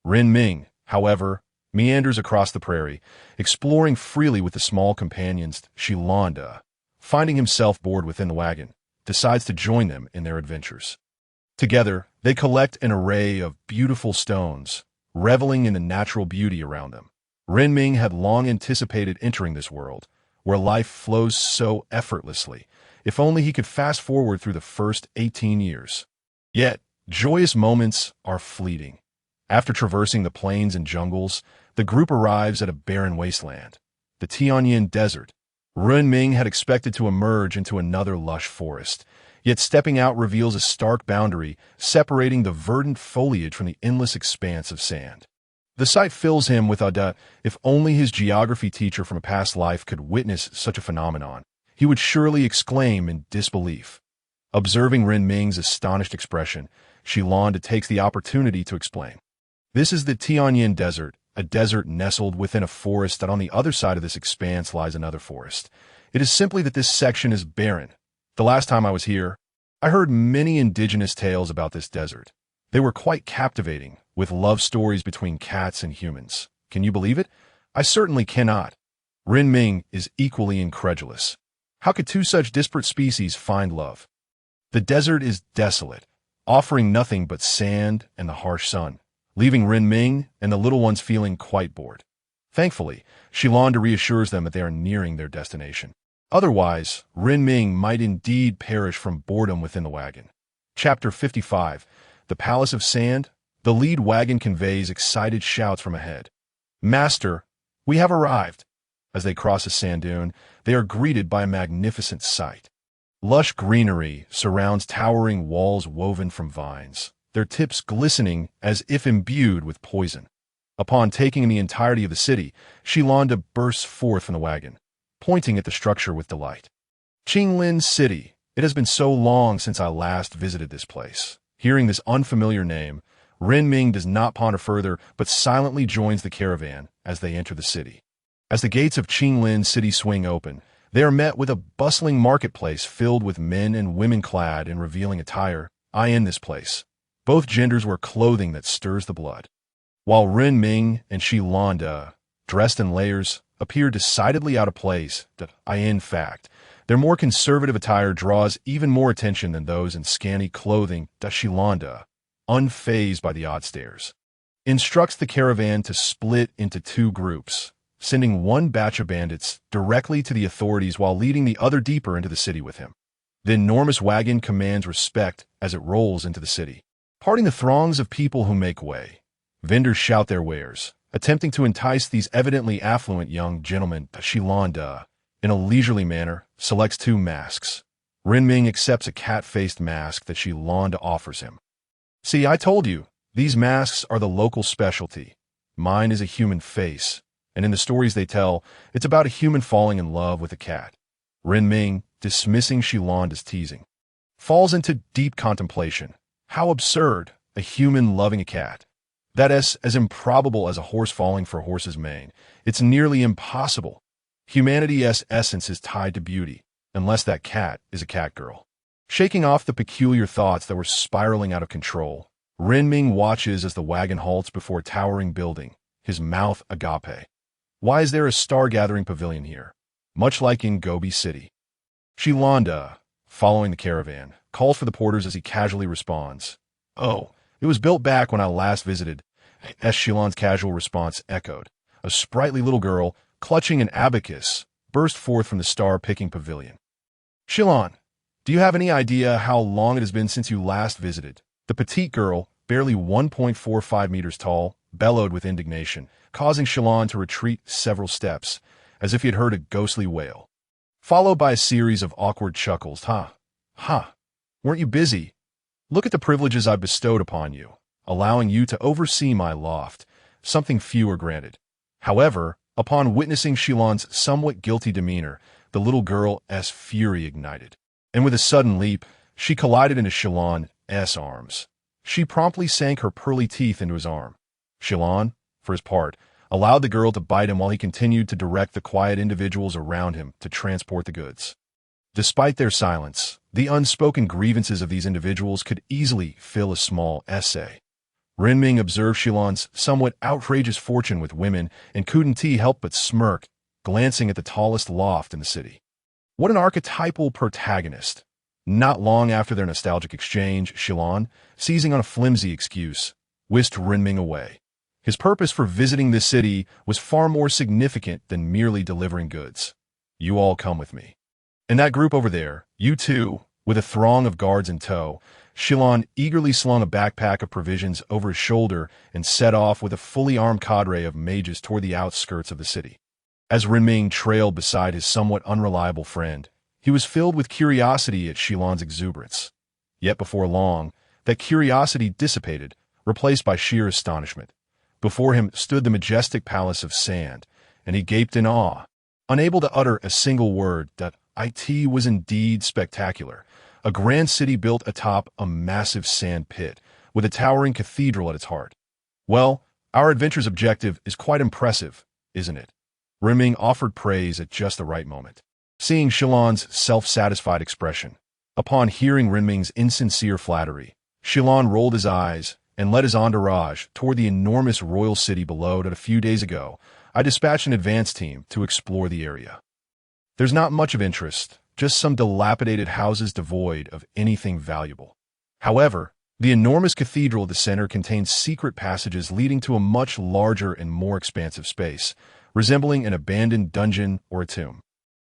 [SPEAKER 1] Renming, however, meanders across the prairie, exploring freely with the small companions. Shilanda, finding himself bored within the wagon, decides to join them in their adventures. Together, they collect an array of beautiful stones, reveling in the natural beauty around them. Renming had long anticipated entering this world, where life flows so effortlessly, if only he could fast forward through the first 18 years. Yet, Joyous moments are fleeting. After traversing the plains and jungles, the group arrives at a barren wasteland, the Tianyin Desert. Renming had expected to emerge into another lush forest, yet stepping out reveals a stark boundary separating the verdant foliage from the endless expanse of sand. The sight fills him with awe. If only his geography teacher from a past life could witness such a phenomenon, he would surely exclaim in disbelief. Observing Renming's astonished expression, Shilanda takes the opportunity to explain. This is the Tianyin Desert, a desert nestled within a forest that on the other side of this expanse lies another forest. It is simply that this section is barren. The last time I was here, I heard many indigenous tales about this desert. They were quite captivating, with love stories between cats and humans. Can you believe it? I certainly cannot. Renming is equally incredulous. How could two such disparate species find love? The desert is desolate, offering nothing but sand and the harsh sun, leaving Renming and the little ones feeling quite bored. Thankfully, Shilanda reassures them that they are nearing their destination. Otherwise, Renming might indeed perish from boredom within the wagon. Chapter 55. The Palace of Sand. The lead wagon conveys excited shouts from ahead. Master, we have arrived. As they cross a sand dune, they are greeted by a magnificent sight. Lush greenery surrounds towering walls woven from vines, their tips glistening as if imbued with poison. Upon taking in the entirety of the city, Shilanda bursts forth from the wagon, pointing at the structure with delight. Qinglin City. It has been so long since I last visited this place. Hearing this unfamiliar name, Renming does not ponder further, but silently joins the caravan as they enter the city. As the gates of Qinglin City swing open, they are met with a bustling marketplace filled with men and women clad in revealing attire. In this place, both genders wear clothing that stirs the blood. While Renming and Shilanda, dressed in layers, appear decidedly out of place, in fact, their more conservative attire draws even more attention than those in scanty clothing. Shilanda, unfazed by the odd stares, instructs the caravan to split into two groups, sending one batch of bandits directly to the authorities while leading the other deeper into the city with him. The enormous wagon commands respect as it rolls into the city, parting the throngs of people who make way. Vendors shout their wares, attempting to entice these evidently affluent young gentlemen. Shilanda, in a leisurely manner, selects two masks. Renming accepts a cat-faced mask that Shilanda offers him. See, I told you, these masks are the local specialty. Mine is a human face, and in the stories they tell, it's about a human falling in love with a cat. Renming, dismissing Shilanda's teasing, falls into deep contemplation. How absurd, a human loving a cat. That is as improbable as a horse falling for a horse's mane. It's nearly impossible. Humanity's essence is tied to beauty, unless that cat is a cat girl. Shaking off the peculiar thoughts that were spiraling out of control, Renming watches as the wagon halts before a towering building, his mouth agape. Why is there a star-gathering pavilion here? Much like in Gobi City. Shilanda, following the caravan, calls for the porters as he casually responds. Oh, it was built back when I last visited. Shilanda's casual response echoed. A sprightly little girl, clutching an abacus, burst forth from the star-picking pavilion. Shilan, do you have any idea how long it has been since you last visited? The petite girl, barely 1.45 meters tall, bellowed with indignation, causing Shilan to retreat several steps, as if he had heard a ghostly wail. Followed by a series of awkward chuckles. Weren't you busy? Look at the privileges I've bestowed upon you, allowing you to oversee my loft, something few are granted. However, upon witnessing Shilan's somewhat guilty demeanor, the little girl's fury ignited, and with a sudden leap, she collided into Shilan's arms. She promptly sank her pearly teeth into his arm. Shilan, for his part, allowed the girl to bite him while he continued to direct the quiet individuals around him to transport the goods. Despite their silence, the unspoken grievances of these individuals could easily fill a small essay. Renming observed Shilan's somewhat outrageous fortune with women and couldn't help but smirk, glancing at the tallest loft in the city. What an archetypal protagonist. Not long after their nostalgic exchange, Shilan, seizing on a flimsy excuse, whisked Renming away. His purpose for visiting this city was far more significant than merely delivering goods. You all come with me. In that group over there, you too, With a throng of guards in tow, Shilon eagerly slung a backpack of provisions over his shoulder and set off with a fully armed cadre of mages toward the outskirts of the city. As Renming trailed beside his somewhat unreliable friend, he was filled with curiosity at Shilon's exuberance. Yet before long, that curiosity dissipated, replaced by sheer astonishment. Before him stood the majestic palace of sand, and he gaped in awe, unable to utter a single word. That it was indeed spectacular. A grand city built atop a massive sand pit, with a towering cathedral at its heart. Well, our adventure's objective is quite impressive, isn't it? Renming offered praise at just the right moment. Seeing Shilon's self-satisfied expression, upon hearing Renming's insincere flattery, Shilon rolled his eyes and led his entourage toward the enormous royal city below that a few days ago I dispatched an advance team to explore the area. There's not much of interest, just some dilapidated houses devoid of anything valuable. However, the enormous cathedral at the center contains secret passages leading to a much larger and more expansive space, resembling an abandoned dungeon or a tomb.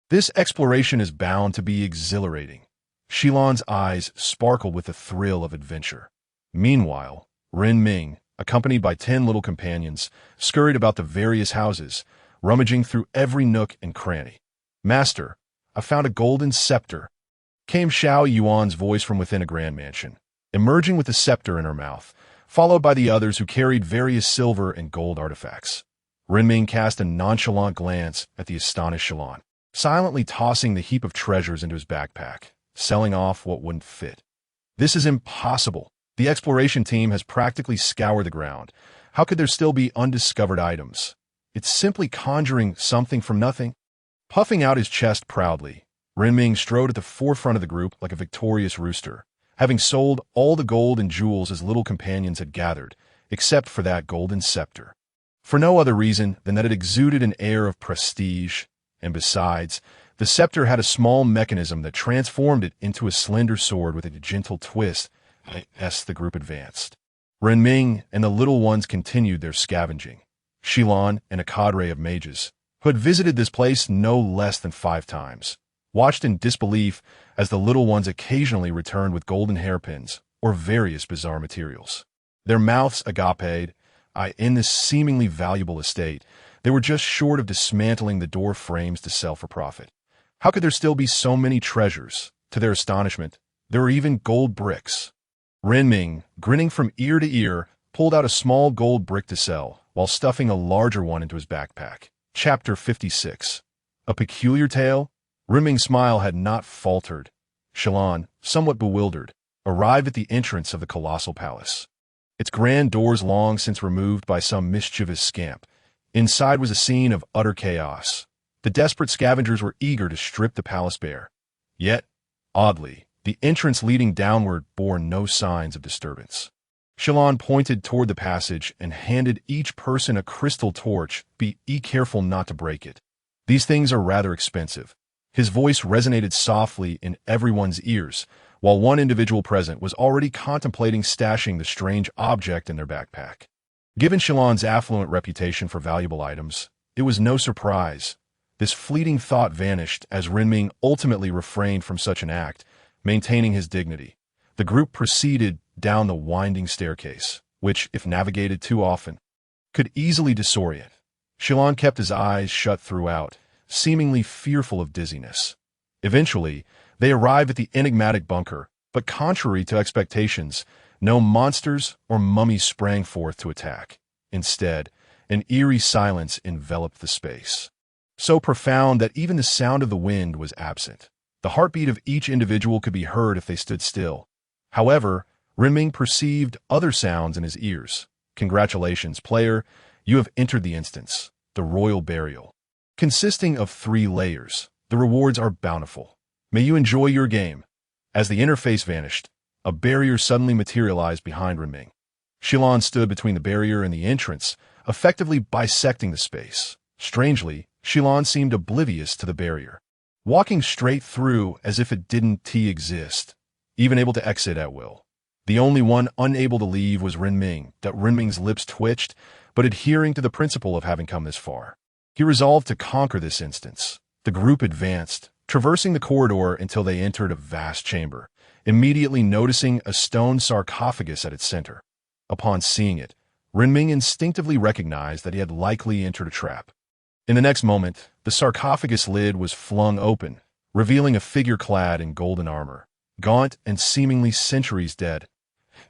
[SPEAKER 1] This exploration is bound to be exhilarating. Shilon's eyes sparkled with the thrill of adventure. Meanwhile, Renming, accompanied by 10 little companions, scurried about the various houses, rummaging through every nook and cranny. "Master, I found a golden scepter," came Xiao Yuan's voice from within a grand mansion, emerging with the scepter in her mouth, followed by the others who carried various silver and gold artifacts. Renming cast a nonchalant glance at the astonished Shilon, silently tossing the heap of treasures into his backpack, selling off what wouldn't fit. "This is impossible. The exploration team has practically scoured the ground. How could there still be undiscovered items? It's simply conjuring something from nothing." Puffing out his chest proudly, Renming strode at the forefront of the group like a victorious rooster, having sold all the gold and jewels his little companions had gathered, except for that golden scepter. For no other reason than that it exuded an air of prestige, and besides, the scepter had a small mechanism that transformed it into a slender sword with a gentle twist as the group advanced. Renming and the little ones continued their scavenging. Shilon and a cadre of mages, who had visited this place no less than 5 times, watched in disbelief as the little ones occasionally returned with golden hairpins or various bizarre materials. Their mouths agape in this seemingly valuable estate, they were just short of dismantling the door frames to sell for profit. How could there still be so many treasures? To their astonishment, there were even gold bricks. Renming, grinning from ear to ear, pulled out a small gold brick to sell, while stuffing a larger one into his backpack. Chapter 56. A peculiar tale? Renming's smile had not faltered. Shilon, somewhat bewildered, arrived at the entrance of the colossal palace. Its grand doors long since removed by some mischievous scamp. Inside was a scene of utter chaos. The desperate scavengers were eager to strip the palace bare. Yet, oddly, the entrance leading downward bore no signs of disturbance. Shilon pointed toward the passage and handed each person a crystal torch. Be careful not to break it. These things are rather expensive. His voice resonated softly in everyone's ears, while one individual present was already contemplating stashing the strange object in their backpack. Given Shilon's affluent reputation for valuable items, it was no surprise. This fleeting thought vanished as Renming ultimately refrained from such an act, maintaining his dignity. The group proceeded down the winding staircase, which, if navigated too often, could easily disorient. Shilon kept his eyes shut throughout, seemingly fearful of dizziness. Eventually, they arrived at the enigmatic bunker, but contrary to expectations, no monsters or mummies sprang forth to attack. Instead, an eerie silence enveloped the space, so profound that even the sound of the wind was absent. The heartbeat of each individual could be heard if they stood still. However, Renming perceived other sounds in his ears. "Congratulations, player. You have entered the instance, the royal burial. Consisting of 3 layers, the rewards are bountiful. May you enjoy your game." As the interface vanished, a barrier suddenly materialized behind Renming. Shilon stood between the barrier and the entrance, effectively bisecting the space. Strangely, Shilon seemed oblivious to the barrier, walking straight through as if it didn't exist, even able to exit at will. The only one unable to leave was Renming. That Renming's lips twitched, but adhering to the principle of having come this far, he resolved to conquer this instance. The group advanced, traversing the corridor until they entered a vast chamber, immediately noticing a stone sarcophagus at its center. Upon seeing it, Renming instinctively recognized that he had likely entered a trap. In the next moment, the sarcophagus lid was flung open, revealing a figure clad in golden armor, gaunt and seemingly centuries dead.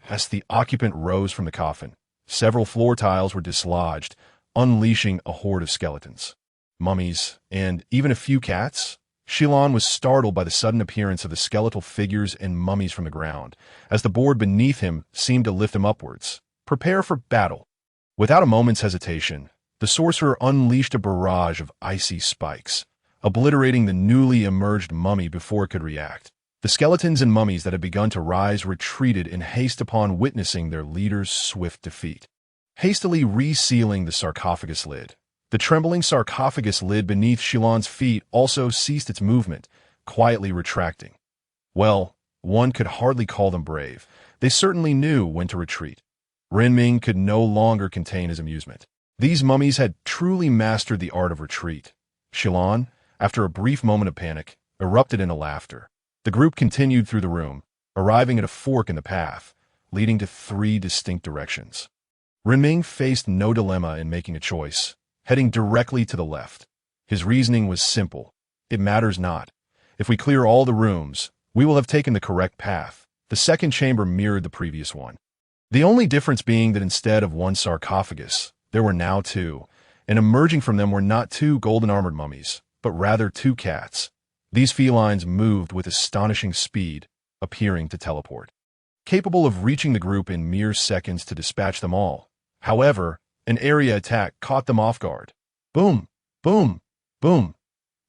[SPEAKER 1] As the occupant rose from the coffin, several floor tiles were dislodged, unleashing a horde of skeletons, mummies, and even a few cats. Shilon was startled by the sudden appearance of the skeletal figures and mummies from the ground, as the board beneath him seemed to lift him upwards. Prepare for battle. Without a moment's hesitation, the sorcerer unleashed a barrage of icy spikes, obliterating the newly emerged mummy before it could react. The skeletons and mummies that had begun to rise retreated in haste upon witnessing their leader's swift defeat. Hastily resealing the sarcophagus lid, the trembling sarcophagus lid beneath Shilon's feet also ceased its movement, quietly retracting. Well, one could hardly call them brave. They certainly knew when to retreat. Renming could no longer contain his amusement. These mummies had truly mastered the art of retreat. Shilon, after a brief moment of panic, erupted into laughter. The group continued through the room, arriving at a fork in the path, leading to 3 distinct directions. Renming faced no dilemma in making a choice, heading directly to the left. His reasoning was simple. It matters not. If we clear all the rooms, we will have taken the correct path. The second chamber mirrored the previous one. The only difference being that instead of one sarcophagus, there were now 2, and emerging from them were not 2 golden-armored mummies, but rather 2 cats. These felines moved with astonishing speed, appearing to teleport, capable of reaching the group in mere seconds to dispatch them all. However, an area attack caught them off guard. Boom! Boom! Boom!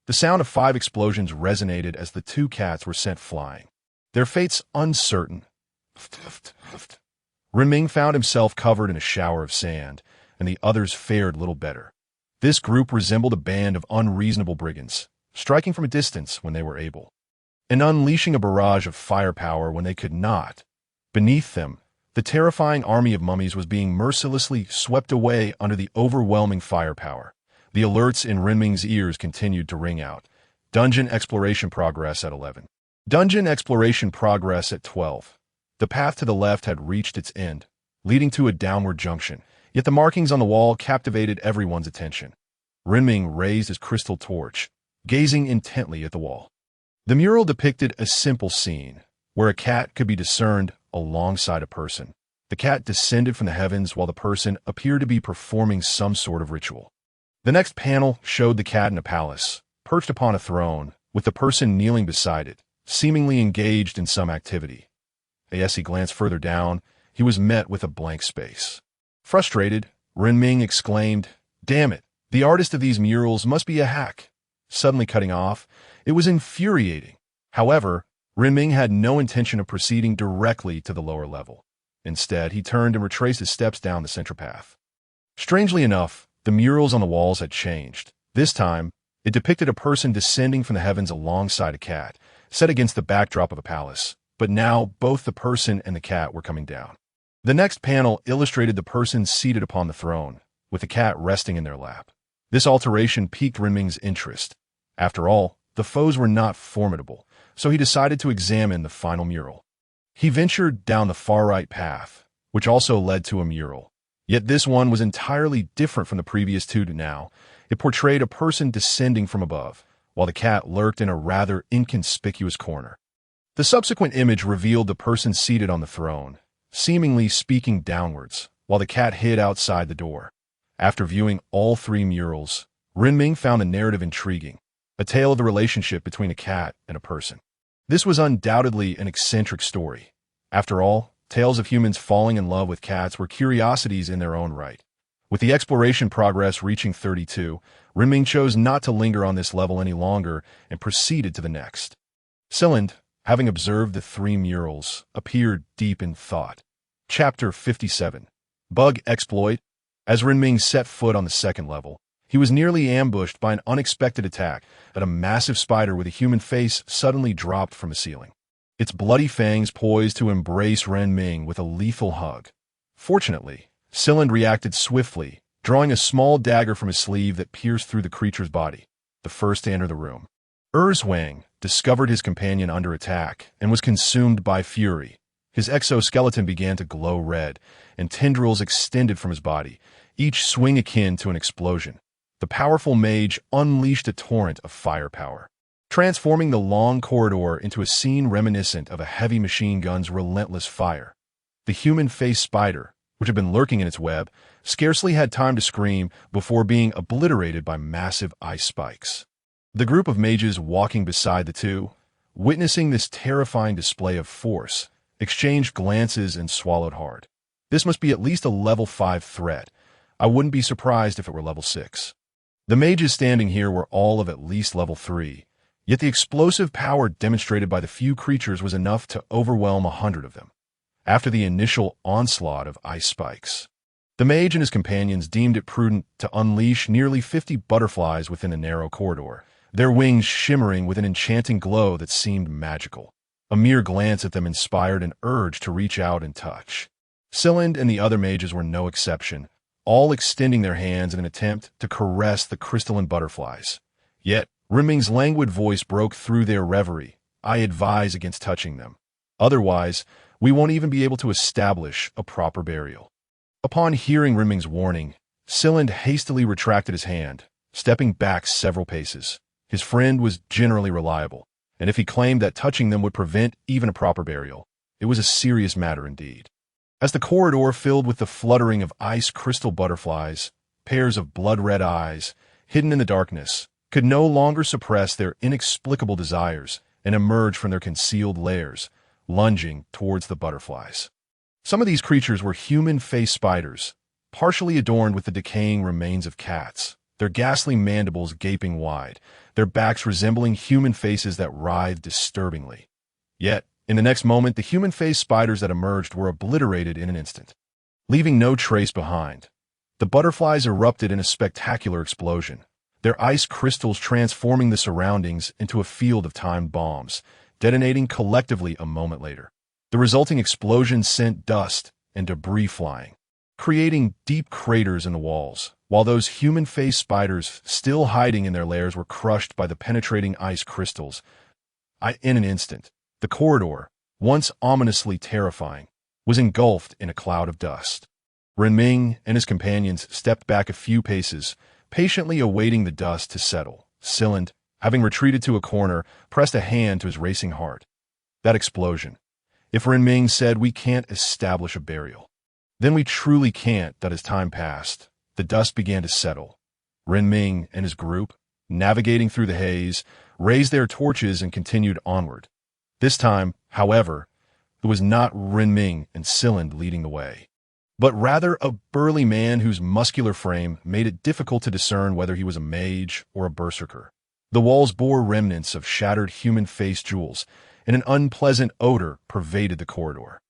[SPEAKER 1] The sound of 5 explosions resonated as the 2 cats were sent flying, their fates uncertain. Renming found himself covered in a shower of sand, and the others fared little better. This group resembled a band of unreasonable brigands, striking from a distance when they were able, and unleashing a barrage of firepower when they could not. Beneath them, the terrifying army of mummies was being mercilessly swept away under the overwhelming firepower. The alerts in Renming's ears continued to ring out. Dungeon exploration progress at 11. Dungeon exploration progress at 12. The path to the left had reached its end, leading to a downward junction, yet the markings on the wall captivated everyone's attention. Renming raised his crystal torch, gazing intently at the wall. The mural depicted a simple scene, where a cat could be discerned alongside a person. The cat descended from the heavens while the person appeared to be performing some sort of ritual. The next panel showed the cat in a palace, perched upon a throne, with the person kneeling beside it, seemingly engaged in some activity. As he glanced further down, he was met with a blank space. Frustrated, Renming exclaimed, "Damn it, the artist of these murals must be a hack." Suddenly cutting off, it was infuriating. However, Renming had no intention of proceeding directly to the lower level. Instead, he turned and retraced his steps down the central path. Strangely enough, the murals on the walls had changed. This time, it depicted a person descending from the heavens alongside a cat, set against the backdrop of a palace. But now, both the person and the cat were coming down. The next panel illustrated the person seated upon the throne, with the cat resting in their lap. This alteration piqued Renming's interest. After all, the foes were not formidable, so he decided to examine the final mural. He ventured down the far-right path, which also led to a mural. Yet this one was entirely different from the previous 2 now. It portrayed a person descending from above, while the cat lurked in a rather inconspicuous corner. The subsequent image revealed the person seated on the throne, seemingly speaking downwards, while the cat hid outside the door. After viewing all 3 murals, Renming found the narrative intriguing, a tale of the relationship between a cat and a person. This was undoubtedly an eccentric story. After all, tales of humans falling in love with cats were curiosities in their own right. With the exploration progress reaching 32, Renming chose not to linger on this level any longer and proceeded to the next. Cylind, having observed the 3 murals, appeared deep in thought. Chapter 57. Bug Exploit. As Renming set foot on the second level, he was nearly ambushed by an unexpected attack as a massive spider with a human face suddenly dropped from the ceiling. Its bloody fangs poised to embrace Renming with a lethal hug. Fortunately, Cylind reacted swiftly, drawing a small dagger from his sleeve that pierced through the creature's body, the first to enter the room. Wang discovered his companion under attack and was consumed by fury. His exoskeleton began to glow red, and tendrils extended from his body, each swing akin to an explosion. The powerful mage unleashed a torrent of firepower, transforming the long corridor into a scene reminiscent of a heavy machine gun's relentless fire. The human-faced spider, which had been lurking in its web, scarcely had time to scream before being obliterated by massive ice spikes. The group of mages walking beside the two, witnessing this terrifying display of force, exchanged glances and swallowed hard. This must be at least a level 5 threat. I wouldn't be surprised if it were level 6. The mages standing here were all of at least level 3, yet the explosive power demonstrated by the few creatures was enough to overwhelm 100 of them. After the initial onslaught of ice spikes, the mage and his companions deemed it prudent to unleash nearly 50 butterflies within a narrow corridor, their wings shimmering with an enchanting glow that seemed magical. A mere glance at them inspired an urge to reach out and touch. Cylind and the other mages were no exception, all extending their hands in an attempt to caress the crystalline butterflies. Yet, Renming's languid voice broke through their reverie. I advise against touching them. Otherwise, we won't even be able to establish a proper burial. Upon hearing Renming's warning, Cylind hastily retracted his hand, stepping back several paces. His friend was generally reliable, and if he claimed that touching them would prevent even a proper burial, it was a serious matter indeed. As the corridor filled with the fluttering of ice crystal butterflies, pairs of blood-red eyes, hidden in the darkness, could no longer suppress their inexplicable desires and emerge from their concealed lairs, lunging towards the butterflies. Some of these creatures were human-faced spiders, partially adorned with the decaying remains of cats, their ghastly mandibles gaping wide, their backs resembling human faces that writhed disturbingly. Yet, in the next moment, the human-faced spiders that emerged were obliterated in an instant, leaving no trace behind. The butterflies erupted in a spectacular explosion, their ice crystals transforming the surroundings into a field of timed bombs, detonating collectively a moment later. The resulting explosion sent dust and debris flying, creating deep craters in the walls, while those human-faced spiders still hiding in their lairs were crushed by the penetrating ice crystals. In an instant, the corridor, once ominously terrifying, was engulfed in a cloud of dust. Renming and his companions stepped back a few paces, patiently awaiting the dust to settle. Cylind, having retreated to a corner, pressed a hand to his racing heart. That explosion. If Renming said we can't establish a burial, then we truly can't. That as time passed, the dust began to settle. Renming and his group, navigating through the haze, raised their torches and continued onward. This time, however, it was not Renming and Cylind leading the way, but rather a burly man whose muscular frame made it difficult to discern whether he was a mage or a berserker. The walls bore remnants of shattered human-faced jewels, and an unpleasant odor pervaded the corridor.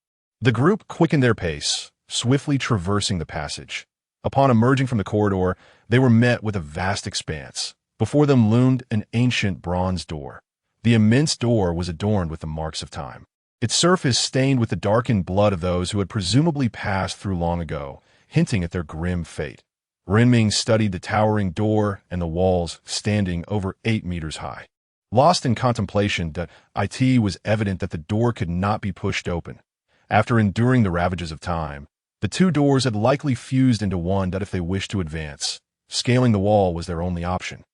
[SPEAKER 1] The group quickened their pace, swiftly traversing the passage. Upon emerging from the corridor, they were met with a vast expanse. Before them loomed an ancient bronze door. The immense door was adorned with the marks of time, its surface stained with the darkened blood of those who had presumably passed through long ago, hinting at their grim fate. Renming studied the towering door and the walls standing over 8 meters high. Lost in contemplation, it was evident that the door could not be pushed open. After enduring the ravages of time, the two doors had likely fused into one that if they wished to advance, scaling the wall was their only option.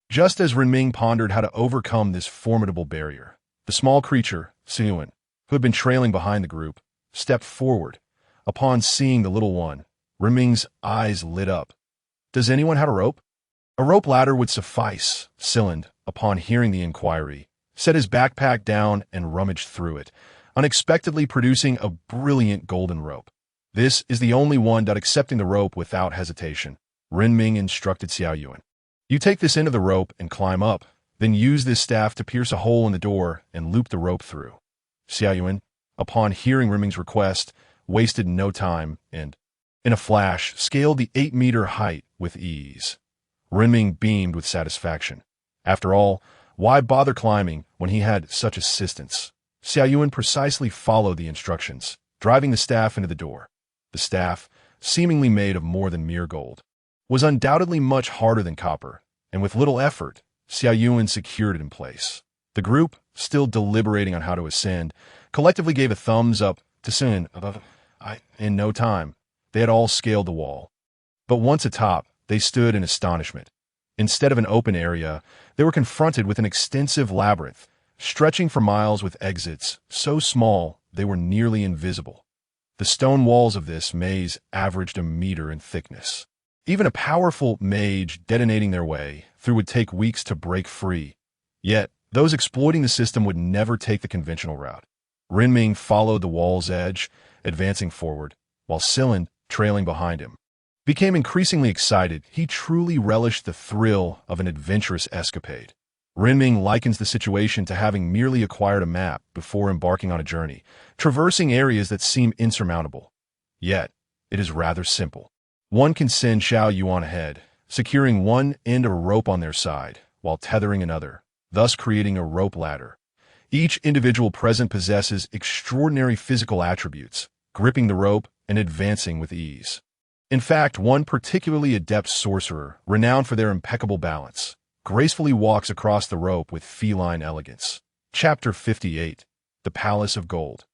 [SPEAKER 1] Just as Renming pondered how to overcome this formidable barrier, the small creature, Xiaoyun, who had been trailing behind the group, stepped forward. Upon seeing the little one, Renming's eyes lit up. Does anyone have a rope? A rope ladder would suffice. Cylind, upon hearing the inquiry, set his backpack down and rummaged through it, unexpectedly producing a brilliant golden rope. This is the only one. Accepting the rope without hesitation, Renming instructed Xiaoyun. You take this end of the rope and climb up, then use this staff to pierce a hole in the door and loop the rope through. Xiaoyun, upon hearing Renming's request, wasted no time and, in a flash, scaled the 8-meter height with ease. Renming beamed with satisfaction. After all, why bother climbing when he had such assistance? Xiaoyun precisely followed the instructions, driving the staff into the door. The staff, seemingly made of more than mere gold, was undoubtedly much harder than copper, and with little effort, Xiao Yuan secured it in place. The group, still deliberating on how to ascend, collectively gave a thumbs up to Sin. In no time, they had all scaled the wall. But once atop, they stood in astonishment. Instead of an open area, they were confronted with an extensive labyrinth, stretching for miles with exits so small they were nearly invisible. The stone walls of this maze averaged a meter in thickness. Even a powerful mage detonating their way through would take weeks to break free. Yet, those exploiting the system would never take the conventional route. Renming followed the wall's edge, advancing forward, while Silen, trailing behind him, became increasingly excited. He truly relished the thrill of an adventurous escapade. Renming likens the situation to having merely acquired a map before embarking on a journey, traversing areas that seem insurmountable. Yet, it is rather simple. One can send Xiao Yuan ahead, securing one end of a rope on their side, while tethering another, thus creating a rope ladder. Each individual present possesses extraordinary physical attributes, gripping the rope and advancing with ease. In fact, one particularly adept sorcerer, renowned for their impeccable balance, gracefully walks across the rope with feline elegance. Chapter 58. The Palace of Gold.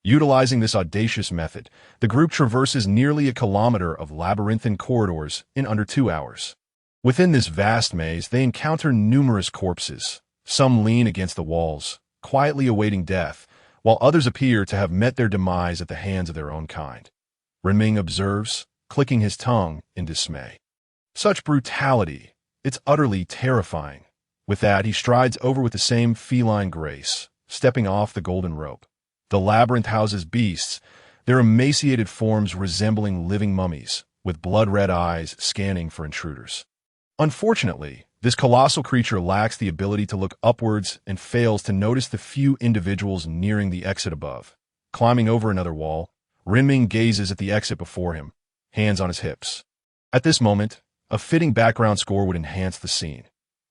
[SPEAKER 1] Utilizing this audacious method, the group traverses nearly a kilometer of labyrinthine corridors in under 2 hours. Within this vast maze, they encounter numerous corpses. Some lean against the walls, quietly awaiting death, while others appear to have met their demise at the hands of their own kind. Renming observes, clicking his tongue in dismay. Such brutality! It's utterly terrifying. With that, he strides over with the same feline grace, stepping off the golden rope. The labyrinth houses beasts, their emaciated forms resembling living mummies, with blood-red eyes scanning for intruders. Unfortunately, this colossal creature lacks the ability to look upwards and fails to notice the few individuals nearing the exit above. Climbing over another wall, Renming gazes at the exit before him, hands on his hips. At this moment, a fitting background score would enhance the scene.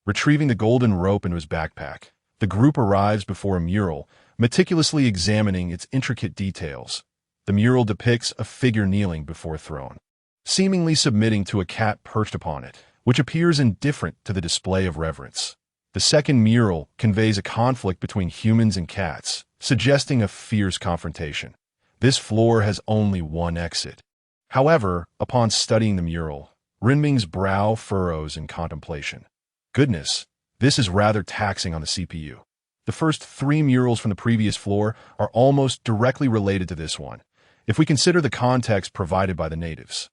[SPEAKER 1] Retrieving the golden rope into his backpack, the group arrives before a mural, meticulously examining its intricate details. The mural depicts a figure kneeling before a throne, seemingly submitting to a cat perched upon it, which appears indifferent to the display of reverence. The second mural conveys a conflict between humans and cats, suggesting a fierce confrontation. This floor has only one exit. However, upon studying the mural, Renming's brow furrows in contemplation. Goodness, this is rather taxing on the CPU. The first 3 murals from the previous floor are almost directly related to this one, if we consider the context provided by the natives.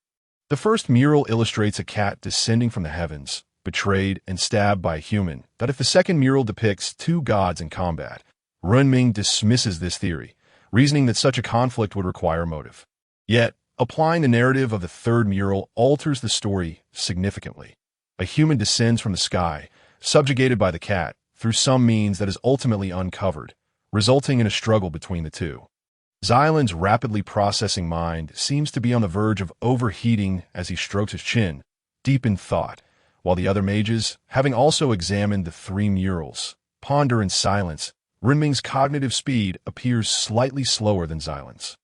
[SPEAKER 1] The first mural illustrates a cat descending from the heavens, betrayed and stabbed by a human. That if the second mural depicts 2 gods in combat, Renming dismisses this theory, reasoning that such a conflict would require motive. Yet, applying the narrative of the third mural alters the story significantly. A human descends from the sky, subjugated by the cat, through some means that is ultimately uncovered, resulting in a struggle between the two. Xylan's rapidly processing mind seems to be on the verge of overheating as he strokes his chin, deep in thought, while the other mages, having also examined the 3 murals, ponder in silence. Renming's cognitive speed appears slightly slower than Xylan's.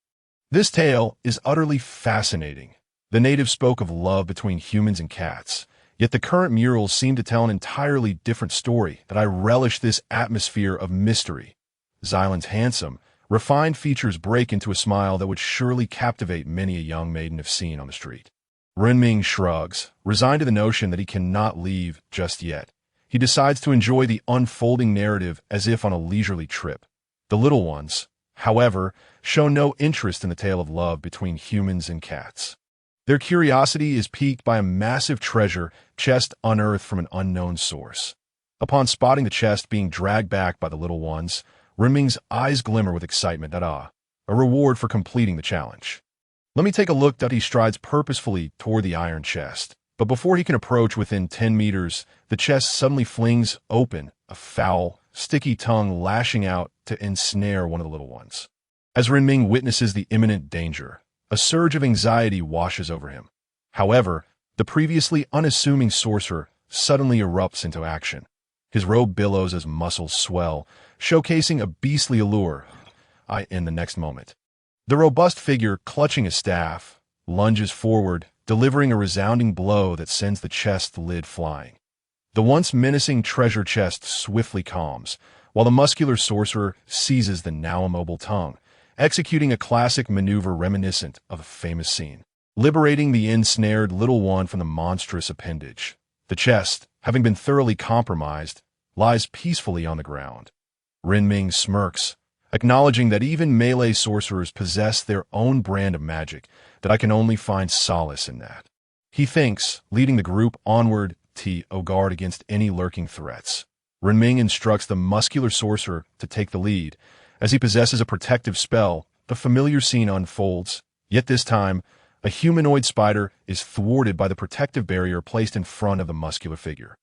[SPEAKER 1] This tale is utterly fascinating. The natives spoke of love between humans and cats, yet the current murals seem to tell an entirely different story. That I relish this atmosphere of mystery. Xylan's handsome, refined features break into a smile that would surely captivate many a young maiden if seen on the street. Renming shrugs, resigned to the notion that he cannot leave just yet. He decides to enjoy the unfolding narrative as if on a leisurely trip. The little ones, however, show no interest in the tale of love between humans and cats. Their curiosity is piqued by a massive treasure chest unearthed from an unknown source. Upon spotting the chest being dragged back by the little ones, Renming's eyes glimmer with excitement. A reward for completing the challenge. Let me take a look. He strides purposefully toward the iron chest. But before he can approach within 10 meters, the chest suddenly flings open, a foul, sticky tongue lashing out to ensnare one of the little ones. As Renming witnesses the imminent danger, a surge of anxiety washes over him. However, the previously unassuming sorcerer suddenly erupts into action. His robe billows as muscles swell, showcasing a beastly allure. In the next moment, the robust figure, clutching a staff, lunges forward, delivering a resounding blow that sends the chest lid flying. The once menacing treasure chest swiftly calms, while the muscular sorcerer seizes the now immobile tongue, executing a classic maneuver reminiscent of a famous scene, liberating the ensnared little one from the monstrous appendage. The chest, having been thoroughly compromised, lies peacefully on the ground. Renming smirks, acknowledging that even melee sorcerers possess their own brand of magic, that I can only find solace in that. He thinks, leading the group onward to guard against any lurking threats. Renming instructs the muscular sorcerer to take the lead. As he possesses a protective spell, the familiar scene unfolds, yet this time, a humanoid spider is thwarted by the protective barrier placed in front of the muscular figure.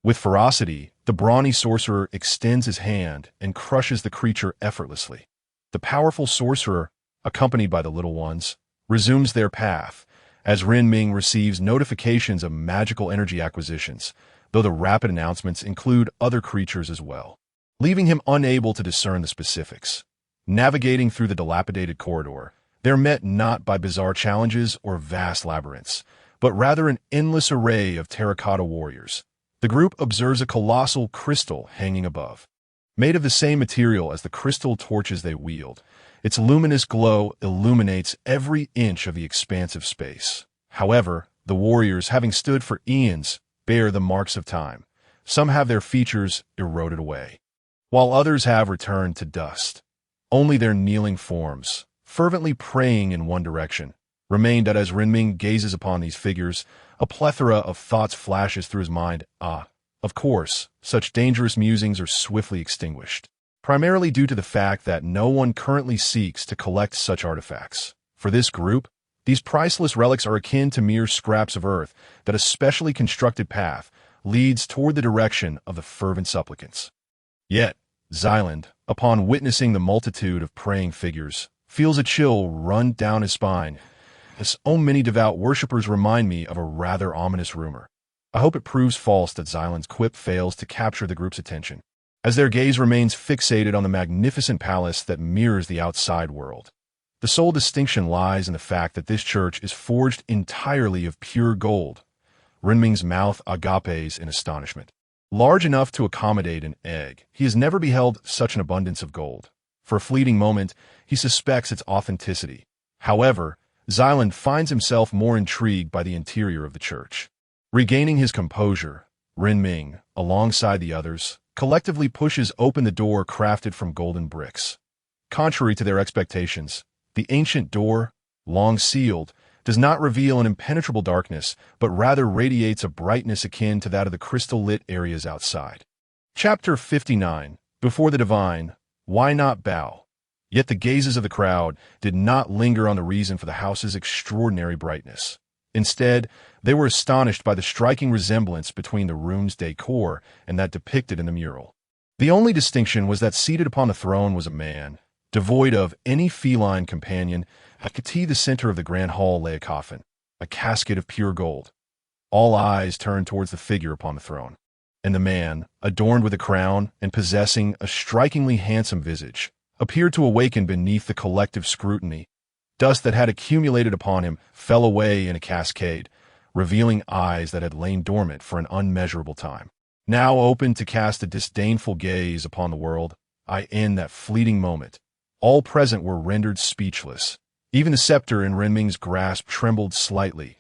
[SPEAKER 1] With ferocity, the brawny sorcerer extends his hand and crushes the creature effortlessly. The powerful sorcerer, accompanied by the little ones, resumes their path, as Renming receives notifications of magical energy acquisitions, though the rapid announcements include other creatures as well, leaving him unable to discern the specifics. Navigating through the dilapidated corridor, they're met not by bizarre challenges or vast labyrinths, but rather an endless array of terracotta warriors. The group observes a colossal crystal hanging above. Made of the same material as the crystal torches they wield, its luminous glow illuminates every inch of the expansive space. However, the warriors, having stood for eons, bear the marks of time. Some have their features eroded away, while others have returned to dust. Only their kneeling forms, fervently praying in one direction, remain. That as Renming gazes upon these figures, a plethora of thoughts flashes through his mind. Of course, such dangerous musings are swiftly extinguished, primarily due to the fact that no one currently seeks to collect such artifacts. For this group, these priceless relics are akin to mere scraps of earth that a specially constructed path leads toward the direction of the fervent supplicants. Yet, Xyland, upon witnessing the multitude of praying figures, feels a chill run down his spine. So many devout worshippers remind me of a rather ominous rumor. I hope it proves false that Xyland's quip fails to capture the group's attention, as their gaze remains fixated on the magnificent palace that mirrors the outside world. The sole distinction lies in the fact that this church is forged entirely of pure gold. Renming's mouth agapes in astonishment. Large enough to accommodate an egg, he has never beheld such an abundance of gold. For a fleeting moment, he suspects its authenticity. However, Xyland finds himself more intrigued by the interior of the church. Regaining his composure, Renming, alongside the others, collectively pushes open the door crafted from golden bricks. Contrary to their expectations, the ancient door, long sealed, does not reveal an impenetrable darkness, but rather radiates a brightness akin to that of the crystal-lit areas outside. Chapter 59. Before the divine, why not bow? Yet the gazes of the crowd did not linger on the reason for the house's extraordinary brightness. Instead, they were astonished by the striking resemblance between the room's decor and that depicted in the mural. The only distinction was that seated upon the throne was a man, devoid of any feline companion. At the center of the grand hall lay a coffin, a casket of pure gold. All eyes turned towards the figure upon the throne, and the man, adorned with a crown and possessing a strikingly handsome visage, appeared to awaken beneath the collective scrutiny. Dust that had accumulated upon him fell away in a cascade, revealing eyes that had lain dormant for an unmeasurable time, now open to cast a disdainful gaze upon the world. In that fleeting moment, all present were rendered speechless. Even the scepter in Renming's grasp trembled slightly.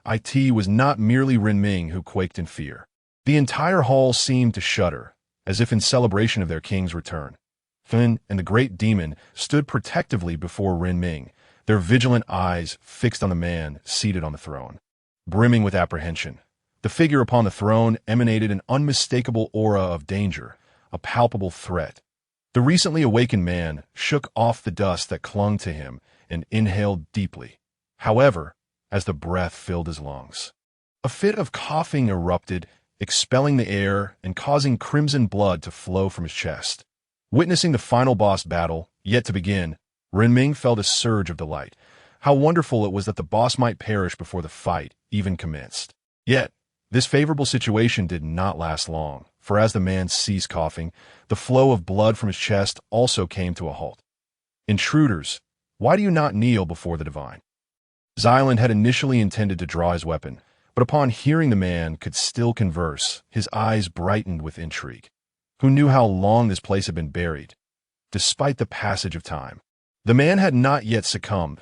[SPEAKER 1] It was not merely Renming who quaked in fear. The entire hall seemed to shudder, as if in celebration of their king's return. Fin and the great demon stood protectively before Renming, their vigilant eyes fixed on the man seated on the throne. Brimming with apprehension, the figure upon the throne emanated an unmistakable aura of danger, a palpable threat. The recently awakened man shook off the dust that clung to him and inhaled deeply. However, as the breath filled his lungs, a fit of coughing erupted, expelling the air and causing crimson blood to flow from his chest. Witnessing the final boss battle, yet to begin, Renming felt a surge of delight. How wonderful it was that the boss might perish before the fight even commenced. Yet, this favorable situation did not last long, for as the man ceased coughing, the flow of blood from his chest also came to a halt. Intruders, why do you not kneel before the divine? Xyland had initially intended to draw his weapon, But upon hearing the man could still converse, his eyes brightened with intrigue. Who knew how long this place had been buried, despite the passage of time? The man had not yet succumbed.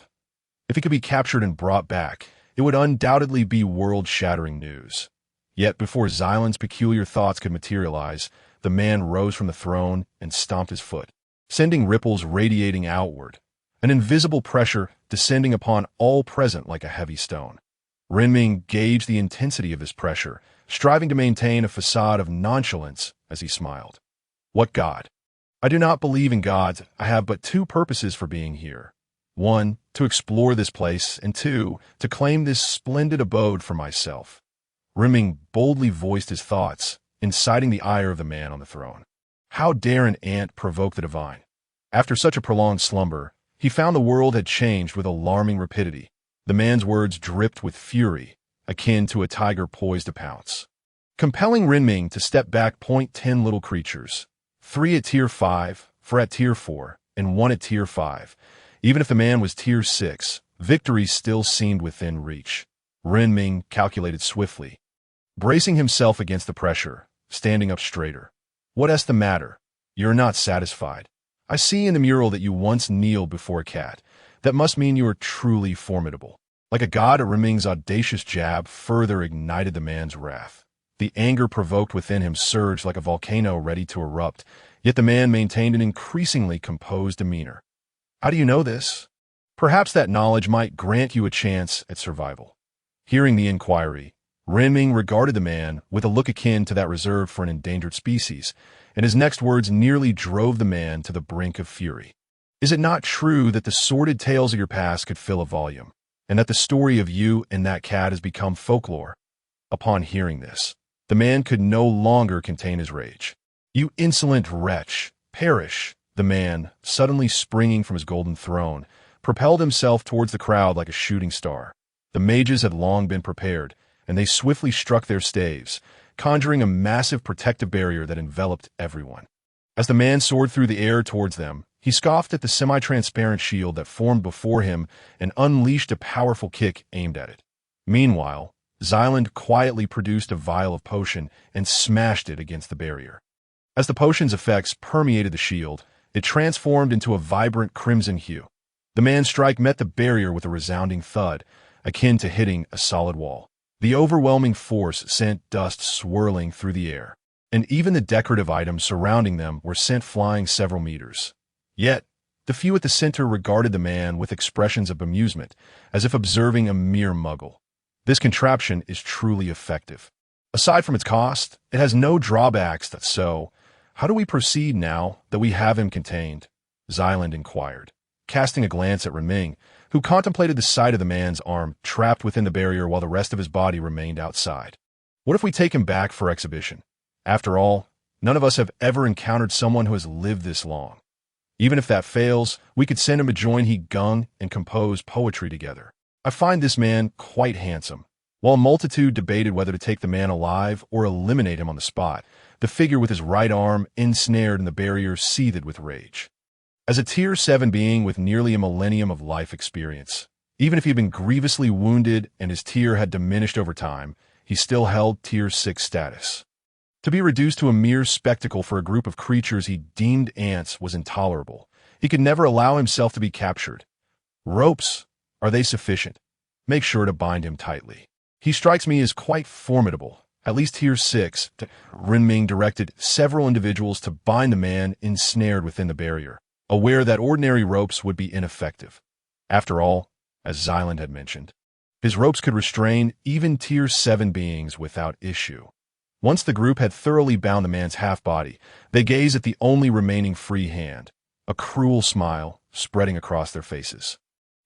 [SPEAKER 1] If he could be captured and brought back, it would undoubtedly be world-shattering news. Yet before Xyland's peculiar thoughts could materialize, the man rose from the throne and stomped his foot, sending ripples radiating outward, an invisible pressure descending upon all present like a heavy stone. Renming gauged the intensity of this pressure, striving to maintain a facade of nonchalance as he smiled. What God? I do not believe in gods. I have but two purposes for being here. One, to explore this place, and two, to claim this splendid abode for myself. Renming boldly voiced his thoughts, inciting the ire of the man on the throne. How dare an ant provoke the divine? After such a prolonged slumber, he found the world had changed with alarming rapidity. The man's words dripped with fury, akin to a tiger poised to pounce, compelling Renming to step back. 10 little creatures, 3 at tier 5, 4 at tier 4, and 1 at tier 5. Even if the man was tier 6, victory still seemed within reach. Renming calculated swiftly, bracing himself against the pressure, standing up straighter. What's the matter? You're not satisfied. I see in the mural that you once kneeled before a cat. That must mean you are truly formidable. Like a god, Renming's audacious jab further ignited the man's wrath. The anger provoked within him surged like a volcano ready to erupt, yet the man maintained an increasingly composed demeanor. How do you know this? Perhaps that knowledge might grant you a chance at survival. Hearing the inquiry, Renming regarded the man with a look akin to that reserved for an endangered species, and his next words nearly drove the man to the brink of fury. Is it not true that the sordid tales of your past could fill a volume, and that the story of you and that cat has become folklore? Upon hearing this, the man could no longer contain his rage. You insolent wretch, perish! The man, suddenly springing from his golden throne, propelled himself towards the crowd like a shooting star. The mages had long been prepared, and they swiftly struck their staves, conjuring a massive protective barrier that enveloped everyone. As the man soared through the air towards them, he scoffed at the semi-transparent shield that formed before him and unleashed a powerful kick aimed at it. Meanwhile, Xyland quietly produced a vial of potion and smashed it against the barrier. As the potion's effects permeated the shield, it transformed into a vibrant crimson hue. The man's strike met the barrier with a resounding thud, akin to hitting a solid wall. The overwhelming force sent dust swirling through the air, and even the decorative items surrounding them were sent flying several meters. Yet, the few at the center regarded the man with expressions of amusement, as if observing a mere muggle. This contraption is truly effective. Aside from its cost, it has no drawbacks. So, how do we proceed now that we have him contained? Xyland inquired, casting a glance at Renming, who contemplated the sight of the man's arm trapped within the barrier while the rest of his body remained outside. What if we take him back for exhibition? After all, none of us have ever encountered someone who has lived this long. Even if that fails, we could send him to join He Gung and compose poetry together. I find this man quite handsome. While a multitude debated whether to take the man alive or eliminate him on the spot, the figure with his right arm ensnared in the barrier seethed with rage. As a tier 7 being with nearly a millennium of life experience, even if he had been grievously wounded and his tier had diminished over time, he still held tier 6 status. To be reduced to a mere spectacle for a group of creatures he deemed ants was intolerable. He could never allow himself to be captured. Ropes, are they sufficient? Make sure to bind him tightly. He strikes me as quite formidable. At least tier 6, Renming directed several individuals to bind the man ensnared within the barrier, aware that ordinary ropes would be ineffective. After all, as Xyland had mentioned, his ropes could restrain even tier 7 beings without issue. Once the group had thoroughly bound the man's half-body, they gazed at the only remaining free hand, a cruel smile spreading across their faces.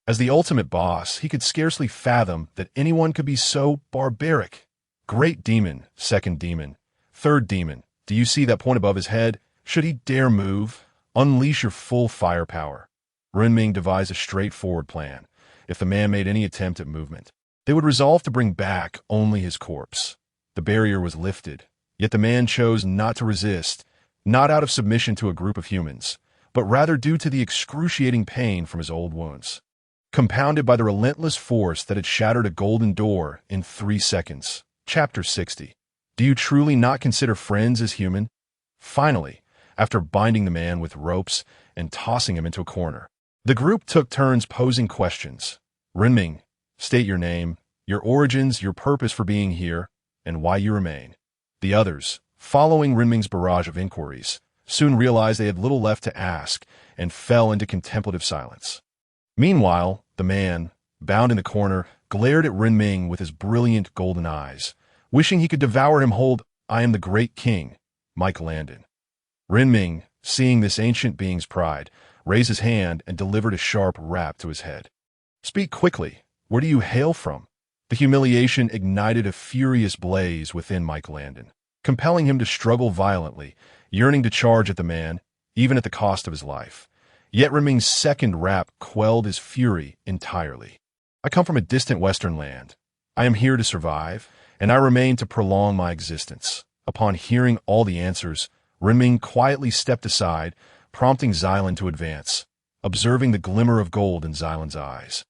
[SPEAKER 1] As the ultimate boss, he could scarcely fathom that anyone could be so barbaric. Great demon, second demon, third demon, do you see that point above his head? Should he dare move, unleash your full firepower. Renming devised a straightforward plan. If the man made any attempt at movement, they would resolve to bring back only his corpse. The barrier was lifted, yet the man chose not to resist, not out of submission to a group of humans, but rather due to the excruciating pain from his old wounds. compounded by the relentless force that had shattered a golden door in 3 seconds. Chapter 60. Do you truly not consider friends as human? Finally, after binding the man with ropes and tossing him into a corner, the group took turns posing questions. Renming, state your name, your origins, your purpose for being here, and why you remain. The others, following Renming's barrage of inquiries, soon realized they had little left to ask and fell into contemplative silence. Meanwhile, the man, bound in the corner, glared at Renming with his brilliant golden eyes, wishing he could devour him. Hold, I am the great king, Mike Landon. Renming, seeing this ancient being's pride, raised his hand and delivered a sharp rap to his head. Speak quickly. Where do you hail from? The humiliation ignited a furious blaze within Mike Landon, compelling him to struggle violently, yearning to charge at the man, even at the cost of his life. Yet Renming's second rap quelled his fury entirely. I come from a distant western land. I am here to survive, and I remain to prolong my existence. Upon hearing all the answers, Renming quietly stepped aside, prompting Xylan to advance, observing the glimmer of gold in Xylan's eyes.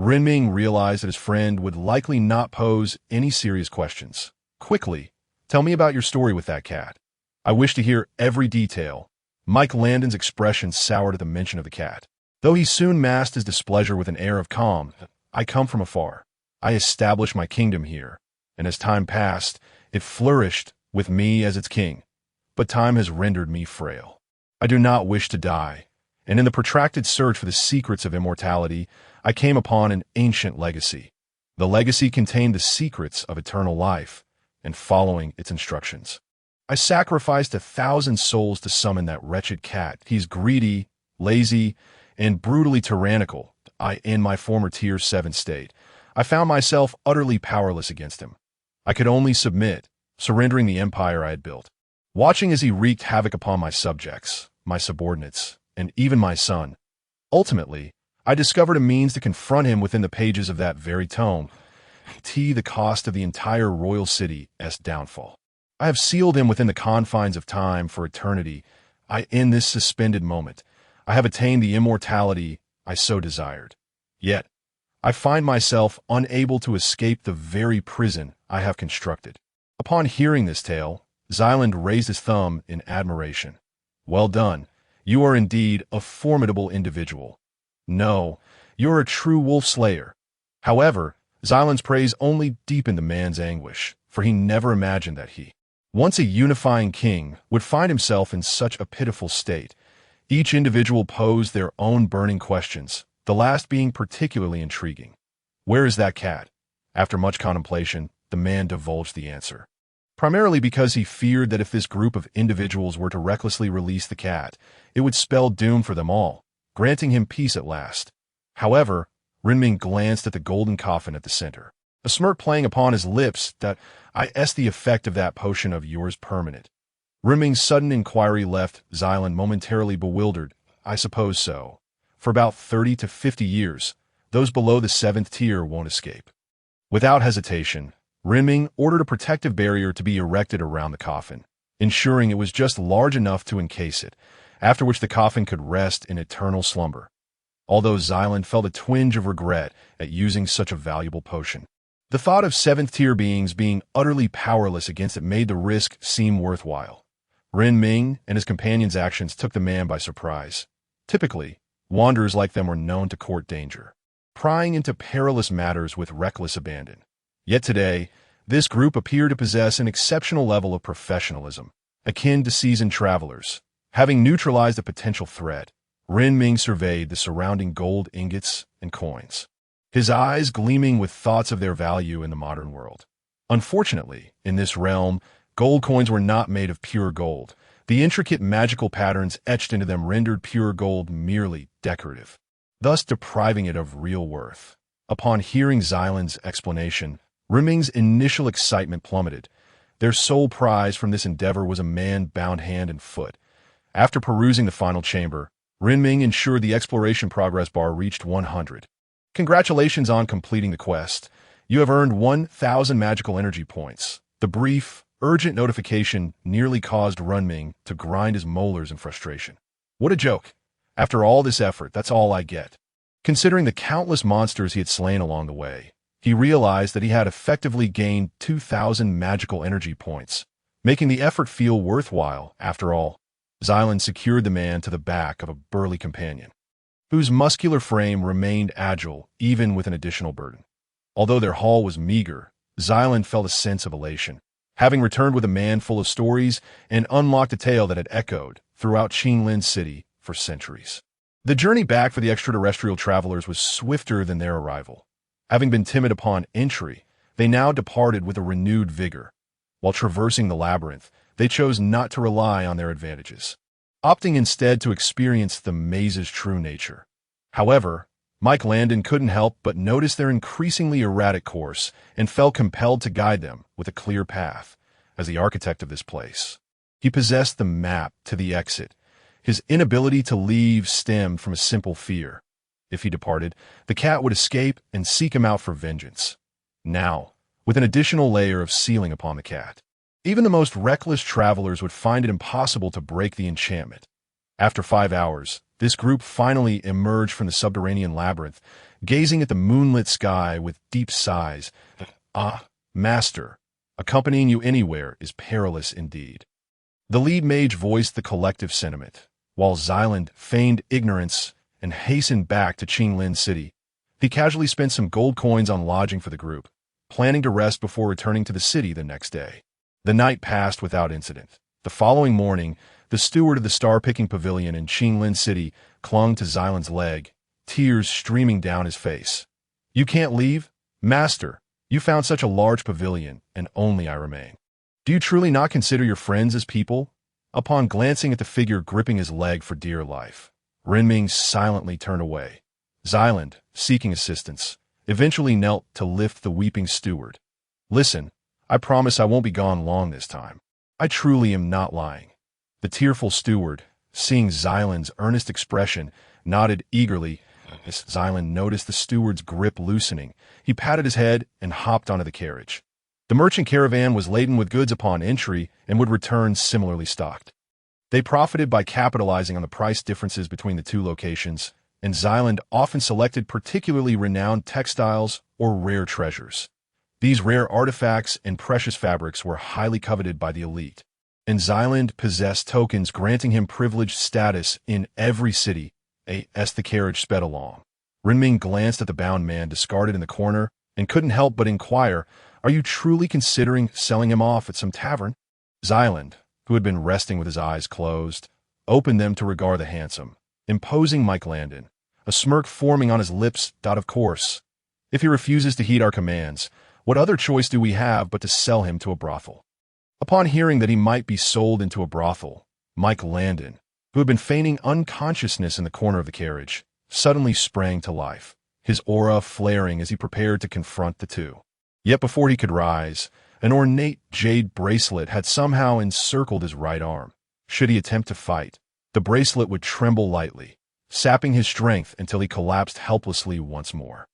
[SPEAKER 1] Renming realized that his friend would likely not pose any serious questions. Quickly, tell me about your story with that cat. I wish to hear every detail. Mike Landon's expression soured at the mention of the cat, though he soon masked his displeasure with an air of calm. I come from afar. I established my kingdom here, and as time passed, it flourished with me as its king. But time has rendered me frail. I do not wish to die, and in the protracted search for the secrets of immortality, I came upon an ancient legacy. The legacy contained the secrets of eternal life, and following its instructions, I sacrificed 1,000 souls to summon that wretched cat. He's greedy, lazy, and brutally tyrannical. In my former Tier 7 state, I found myself utterly powerless against him. I could only submit, surrendering the empire I had built. Watching as he wreaked havoc upon my subjects, my subordinates, and even my son. Ultimately, I discovered a means to confront him within the pages of that very tome. The cost of the entire royal city's downfall. I have sealed him within the confines of time for eternity. In this suspended moment, I have attained the immortality I so desired. Yet, I find myself unable to escape the very prison I have constructed. Upon hearing this tale, Xylan raised his thumb in admiration. Well done. You are indeed a formidable individual. No, you're a true wolf slayer. However, Xylan's praise only deepened the man's anguish, for he never imagined that he, once a unifying king, would find himself in such a pitiful state. Each individual posed their own burning questions, the last being particularly intriguing. Where is that cat? After much contemplation, the man divulged the answer. Primarily because he feared that if this group of individuals were to recklessly release the cat, it would spell doom for them all, granting him peace at last. However, Renming glanced at the golden coffin at the center, a smirk playing upon his lips. That the effect of that potion of yours permanent. Renming's sudden inquiry left Xylan momentarily bewildered. I suppose so. For about 30 to 50 years, those below the 7th tier won't escape. Without hesitation, Renming ordered a protective barrier to be erected around the coffin, ensuring it was just large enough to encase it, after which the coffin could rest in eternal slumber. Although Xylan felt a twinge of regret at using such a valuable potion, the thought of 7th tier beings being utterly powerless against it made the risk seem worthwhile. Renming and his companion's actions took the man by surprise. Typically, wanderers like them were known to court danger, prying into perilous matters with reckless abandon. Yet today, this group appeared to possess an exceptional level of professionalism, akin to seasoned travelers. Having neutralized a potential threat, Renming surveyed the surrounding gold ingots and coins, his eyes gleaming with thoughts of their value in the modern world. Unfortunately, in this realm, gold coins were not made of pure gold. The intricate magical patterns etched into them rendered pure gold merely decorative, thus depriving it of real worth. Upon hearing Xylan's explanation, Renming's initial excitement plummeted. Their sole prize from this endeavor was a man bound hand and foot. After perusing the final chamber, Renming ensured the exploration progress bar reached 100. Congratulations on completing the quest. You have earned 1,000 magical energy points. The brief, urgent notification nearly caused Renming to grind his molars in frustration. What a joke. After all this effort, that's all I get. Considering the countless monsters he had slain along the way, he realized that he had effectively gained 2,000 magical energy points, making the effort feel worthwhile. After all, Xylan secured the man to the back of a burly companion, whose muscular frame remained agile even with an additional burden. Although their haul was meager, Xylan felt a sense of elation, having returned with a man full of stories and unlocked a tale that had echoed throughout Qinglin City for centuries. The journey back for the extraterrestrial travelers was swifter than their arrival. Having been timid upon entry, they now departed with a renewed vigor. While traversing the labyrinth, they chose not to rely on their advantages, opting instead to experience the maze's true nature. However, Mike Landon couldn't help but notice their increasingly erratic course and felt compelled to guide them with a clear path. As the architect of this place, he possessed the map to the exit. His inability to leave stemmed from a simple fear. If he departed, the cat would escape and seek him out for vengeance. Now, with an additional layer of sealing upon the cat, even the most reckless travelers would find it impossible to break the enchantment. After 5 hours, this group finally emerged from the subterranean labyrinth, gazing at the moonlit sky with deep sighs. Ah, master, accompanying you anywhere is perilous indeed. The lead mage voiced the collective sentiment, while Xylan feigned ignorance and hastened back to Qinglin City. He casually spent some gold coins on lodging for the group, planning to rest before returning to the city the next day. The night passed without incident. The following morning, the steward of the star-picking pavilion in Qinglin City clung to Xylan's leg, tears streaming down his face. "You can't leave? Master, you found such a large pavilion, and only I remain. Do you truly not consider your friends as people?" Upon glancing at the figure gripping his leg for dear life, Renming silently turned away. Xylan, seeking assistance, eventually knelt to lift the weeping steward. "Listen, I promise I won't be gone long this time. I truly am not lying." The tearful steward, seeing Xylan's earnest expression, nodded eagerly. As Xylan noticed the steward's grip loosening, he patted his head and hopped onto the carriage. The merchant caravan was laden with goods upon entry and would return similarly stocked. They profited by capitalizing on the price differences between the two locations, and Xylan often selected particularly renowned textiles or rare treasures. These rare artifacts and precious fabrics were highly coveted by the elite, and Xylan possessed tokens granting him privileged status in every city. As the carriage sped along, Renming glanced at the bound man discarded in the corner and couldn't help but inquire, "Are you truly considering selling him off at some tavern?" Xylan, who had been resting with his eyes closed, opened them to regard the handsome, imposing Mike Landon, a smirk forming on his lips. "Of course. If he refuses to heed our commands, what other choice do we have but to sell him to a brothel?" Upon hearing that he might be sold into a brothel, Mike Landon, who had been feigning unconsciousness in the corner of the carriage, suddenly sprang to life, his aura flaring as he prepared to confront the two. Yet before he could rise, an ornate jade bracelet had somehow encircled his right arm. Should he attempt to fight, the bracelet would tremble lightly, sapping his strength until he collapsed helplessly once more.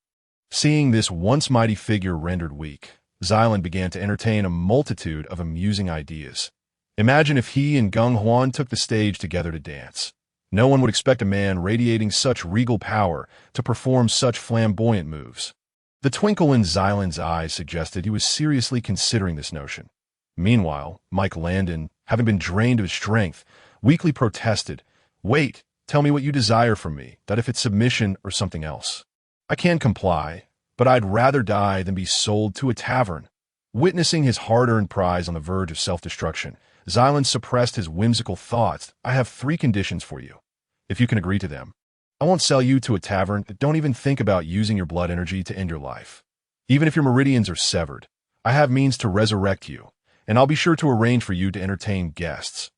[SPEAKER 1] Seeing this once mighty figure rendered weak, Xylan began to entertain a multitude of amusing ideas. Imagine if he and Gung Huan took the stage together to dance. No one would expect a man radiating such regal power to perform such flamboyant moves. The twinkle in Xylan's eyes suggested he was seriously considering this notion. Meanwhile, Mike Landon, having been drained of his strength, weakly protested, "Wait, tell me what you desire from me, that if it's submission or something else. I can comply, but I'd rather die than be sold to a tavern." Witnessing his hard-earned prize on the verge of self-destruction, Xylan suppressed his whimsical thoughts. "I have 3 conditions for you. If you can agree to them, I won't sell you to a tavern. Don't even think about using your blood energy to end your life. Even if your meridians are severed, I have means to resurrect you, and I'll be sure to arrange for you to entertain guests,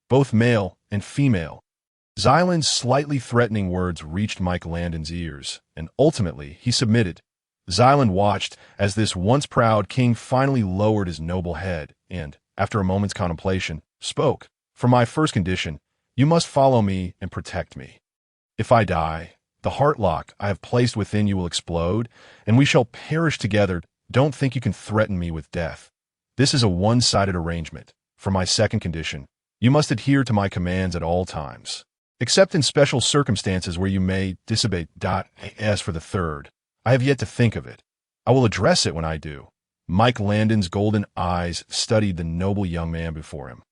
[SPEAKER 1] both male and female." Xylan's slightly threatening words reached Mike Landon's ears, and ultimately he submitted. Xylan watched as this once proud king finally lowered his noble head and, after a moment's contemplation, spoke. "For my first condition, you must follow me and protect me. If I die, the heartlock I have placed within you will explode, and we shall perish together. Don't think you can threaten me with death. This is a one-sided arrangement. For my second condition, you must adhere to my commands at all times. Except in special circumstances where you may disobey. As for the third, I have yet to think of it. I will address it when I do. Mike Landon's golden eyes studied the noble young man before him,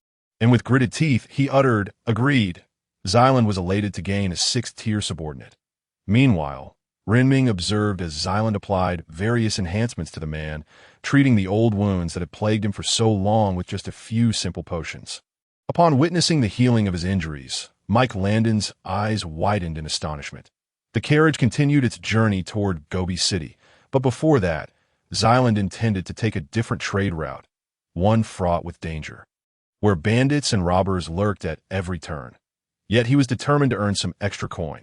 [SPEAKER 1] and with gritted teeth, he uttered, "Agreed." Xylan was elated to gain a sixth-tier subordinate. Meanwhile, Renming observed as Xylan applied various enhancements to the man, treating the old wounds that had plagued him for so long with just a few simple potions. Upon witnessing the healing of his injuries, Mike Landon's eyes widened in astonishment. The carriage continued its journey toward Gobi City, but before that, Xylan intended to take a different trade route, one fraught with danger, where bandits and robbers lurked at every turn. Yet he was determined to earn some extra coin.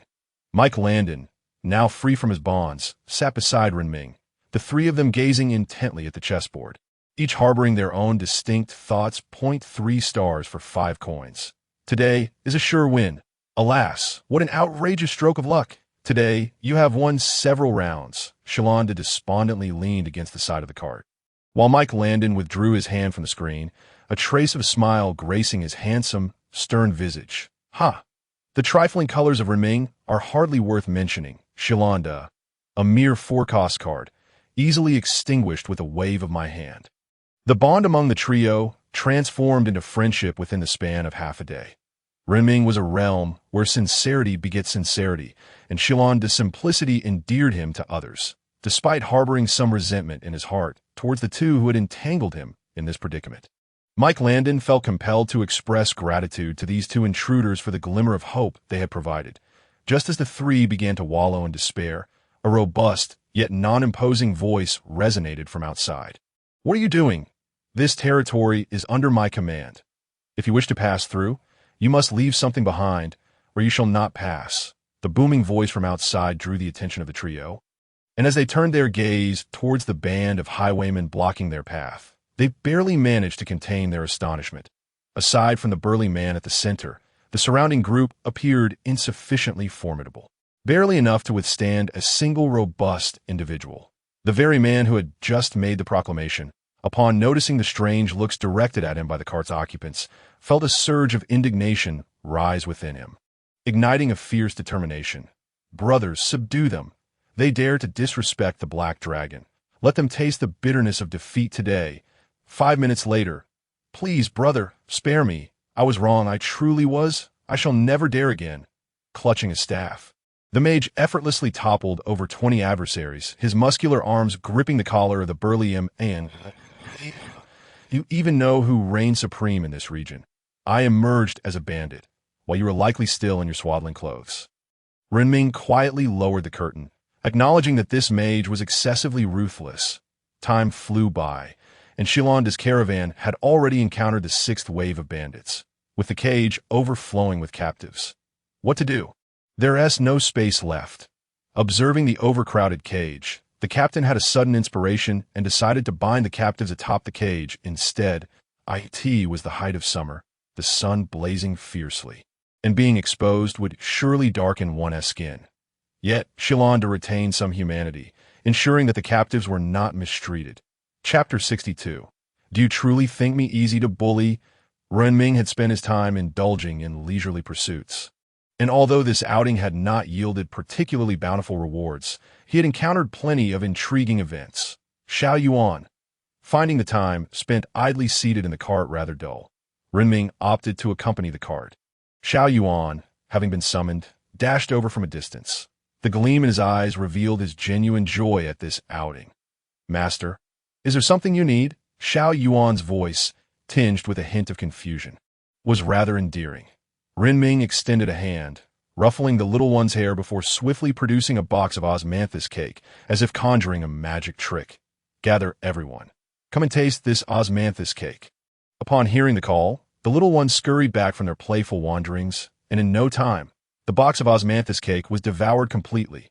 [SPEAKER 1] Mike Landon, now free from his bonds, sat beside Renming, the three of them gazing intently at the chessboard, each harboring their own distinct thoughts. 3 stars for 5 coins. Today is a sure win. Alas, what an outrageous stroke of luck. Today, you have won several rounds. Shalonda despondently leaned against the side of the cart. While Mike Landon withdrew his hand from the screen, a trace of a smile gracing his handsome, stern visage. The trifling colors of Renming are hardly worth mentioning. Shalonda, a mere 4-cost card, easily extinguished with a wave of my hand. The bond among the trio transformed into friendship within the span of half a day. Renming was a realm where sincerity begets sincerity, and Shalonda's simplicity endeared him to others, despite harboring some resentment in his heart towards the two who had entangled him in this predicament. Mike Landon felt compelled to express gratitude to these two intruders for the glimmer of hope they had provided. Just as the three began to wallow in despair, a robust, yet non-imposing voice resonated from outside. "What are you doing? This territory is under my command. If you wish to pass through, you must leave something behind, or you shall not pass." The booming voice from outside drew the attention of the trio, and as they turned their gaze towards the band of highwaymen blocking their path, they barely managed to contain their astonishment. Aside from the burly man at the center, the surrounding group appeared insufficiently formidable, barely enough to withstand a single robust individual. The very man who had just made the proclamation, upon noticing the strange looks directed at him by the cart's occupants, felt a surge of indignation rise within him, igniting a fierce determination. "Brothers, subdue them. They dare to disrespect the Black Dragon. Let them taste the bitterness of defeat today." 5 minutes later, "Please, brother, spare me. I was wrong, I truly was. I shall never dare again." Clutching his staff, the mage effortlessly toppled over 20 adversaries, his muscular arms gripping the collar of the burly man. "You even know who reigns supreme in this region. I emerged as a bandit, while you were likely still in your swaddling clothes." Renming quietly lowered the curtain, acknowledging that this mage was excessively ruthless. Time flew by, and Shalonda's caravan had already encountered the 6th wave of bandits, with the cage overflowing with captives. What to do? There was no space left. Observing the overcrowded cage, the captain had a sudden inspiration and decided to bind the captives atop the cage instead. It was the height of summer, the sun blazing fiercely, and being exposed would surely darken one's skin. Yet Shalonda retained some humanity, ensuring that the captives were not mistreated. Chapter 62. Do you truly think me easy to bully? Renming had spent his time indulging in leisurely pursuits, and although this outing had not yielded particularly bountiful rewards, he had encountered plenty of intriguing events. Xiao Yuan, finding the time spent idly seated in the cart rather dull, Renming opted to accompany the cart. Xiao Yuan, having been summoned, dashed over from a distance. The gleam in his eyes revealed his genuine joy at this outing. "Master, is there something you need?" Xiao Yuan's voice, tinged with a hint of confusion, was rather endearing. Renming extended a hand, ruffling the little one's hair before swiftly producing a box of osmanthus cake, as if conjuring a magic trick. "Gather everyone. Come and taste this osmanthus cake." Upon hearing the call, the little ones scurried back from their playful wanderings, and in no time, the box of osmanthus cake was devoured completely.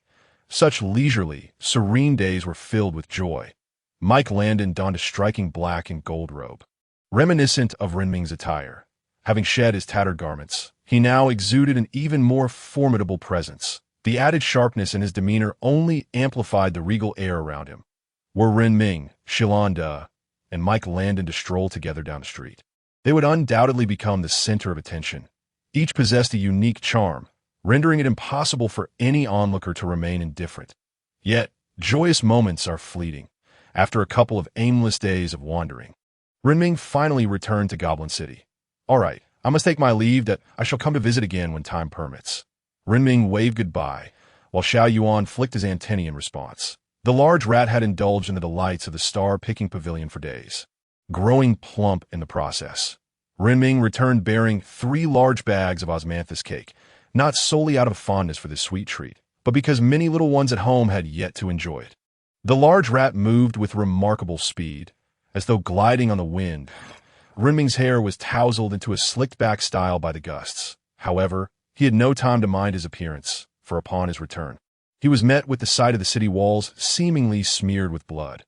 [SPEAKER 1] Such leisurely, serene days were filled with joy. Mike Landon donned a striking black and gold robe, reminiscent of Renming's attire. Having shed his tattered garments, he now exuded an even more formidable presence. The added sharpness in his demeanor only amplified the regal air around him. Were Renming, Shalonda, and Mike Landon to stroll together down the street, they would undoubtedly become the center of attention. Each possessed a unique charm, rendering it impossible for any onlooker to remain indifferent. Yet, joyous moments are fleeting. After a couple of aimless days of wandering, Renming finally returned to Goblin City. "All right, I must take my leave that I shall come to visit again when time permits." Renming waved goodbye, while Xiao Yuan flicked his antennae in response. The large rat had indulged in the delights of the star-picking pavilion for days, growing plump in the process. Renming returned bearing 3 large bags of osmanthus cake, not solely out of fondness for this sweet treat, but because many little ones at home had yet to enjoy it. The large rat moved with remarkable speed, as though gliding on the wind. Renming's hair was tousled into a slicked-back style by the gusts. However, he had no time to mind his appearance, for upon his return, he was met with the sight of the city walls seemingly smeared with blood.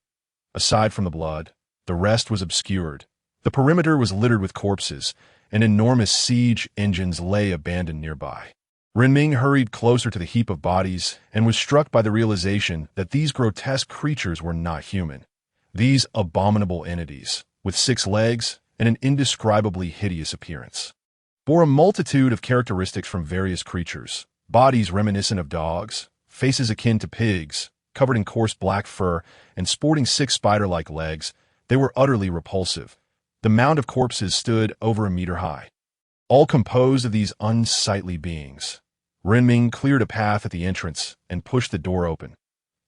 [SPEAKER 1] Aside from the blood, the rest was obscured. The perimeter was littered with corpses, and enormous siege engines lay abandoned nearby. Renming hurried closer to the heap of bodies and was struck by the realization that these grotesque creatures were not human. These abominable entities, with 6 legs and an indescribably hideous appearance, bore a multitude of characteristics from various creatures: bodies reminiscent of dogs, faces akin to pigs, covered in coarse black fur, and sporting 6 spider-like legs. They were utterly repulsive. The mound of corpses stood over a meter high, all composed of these unsightly beings. Renming cleared a path at the entrance and pushed the door open.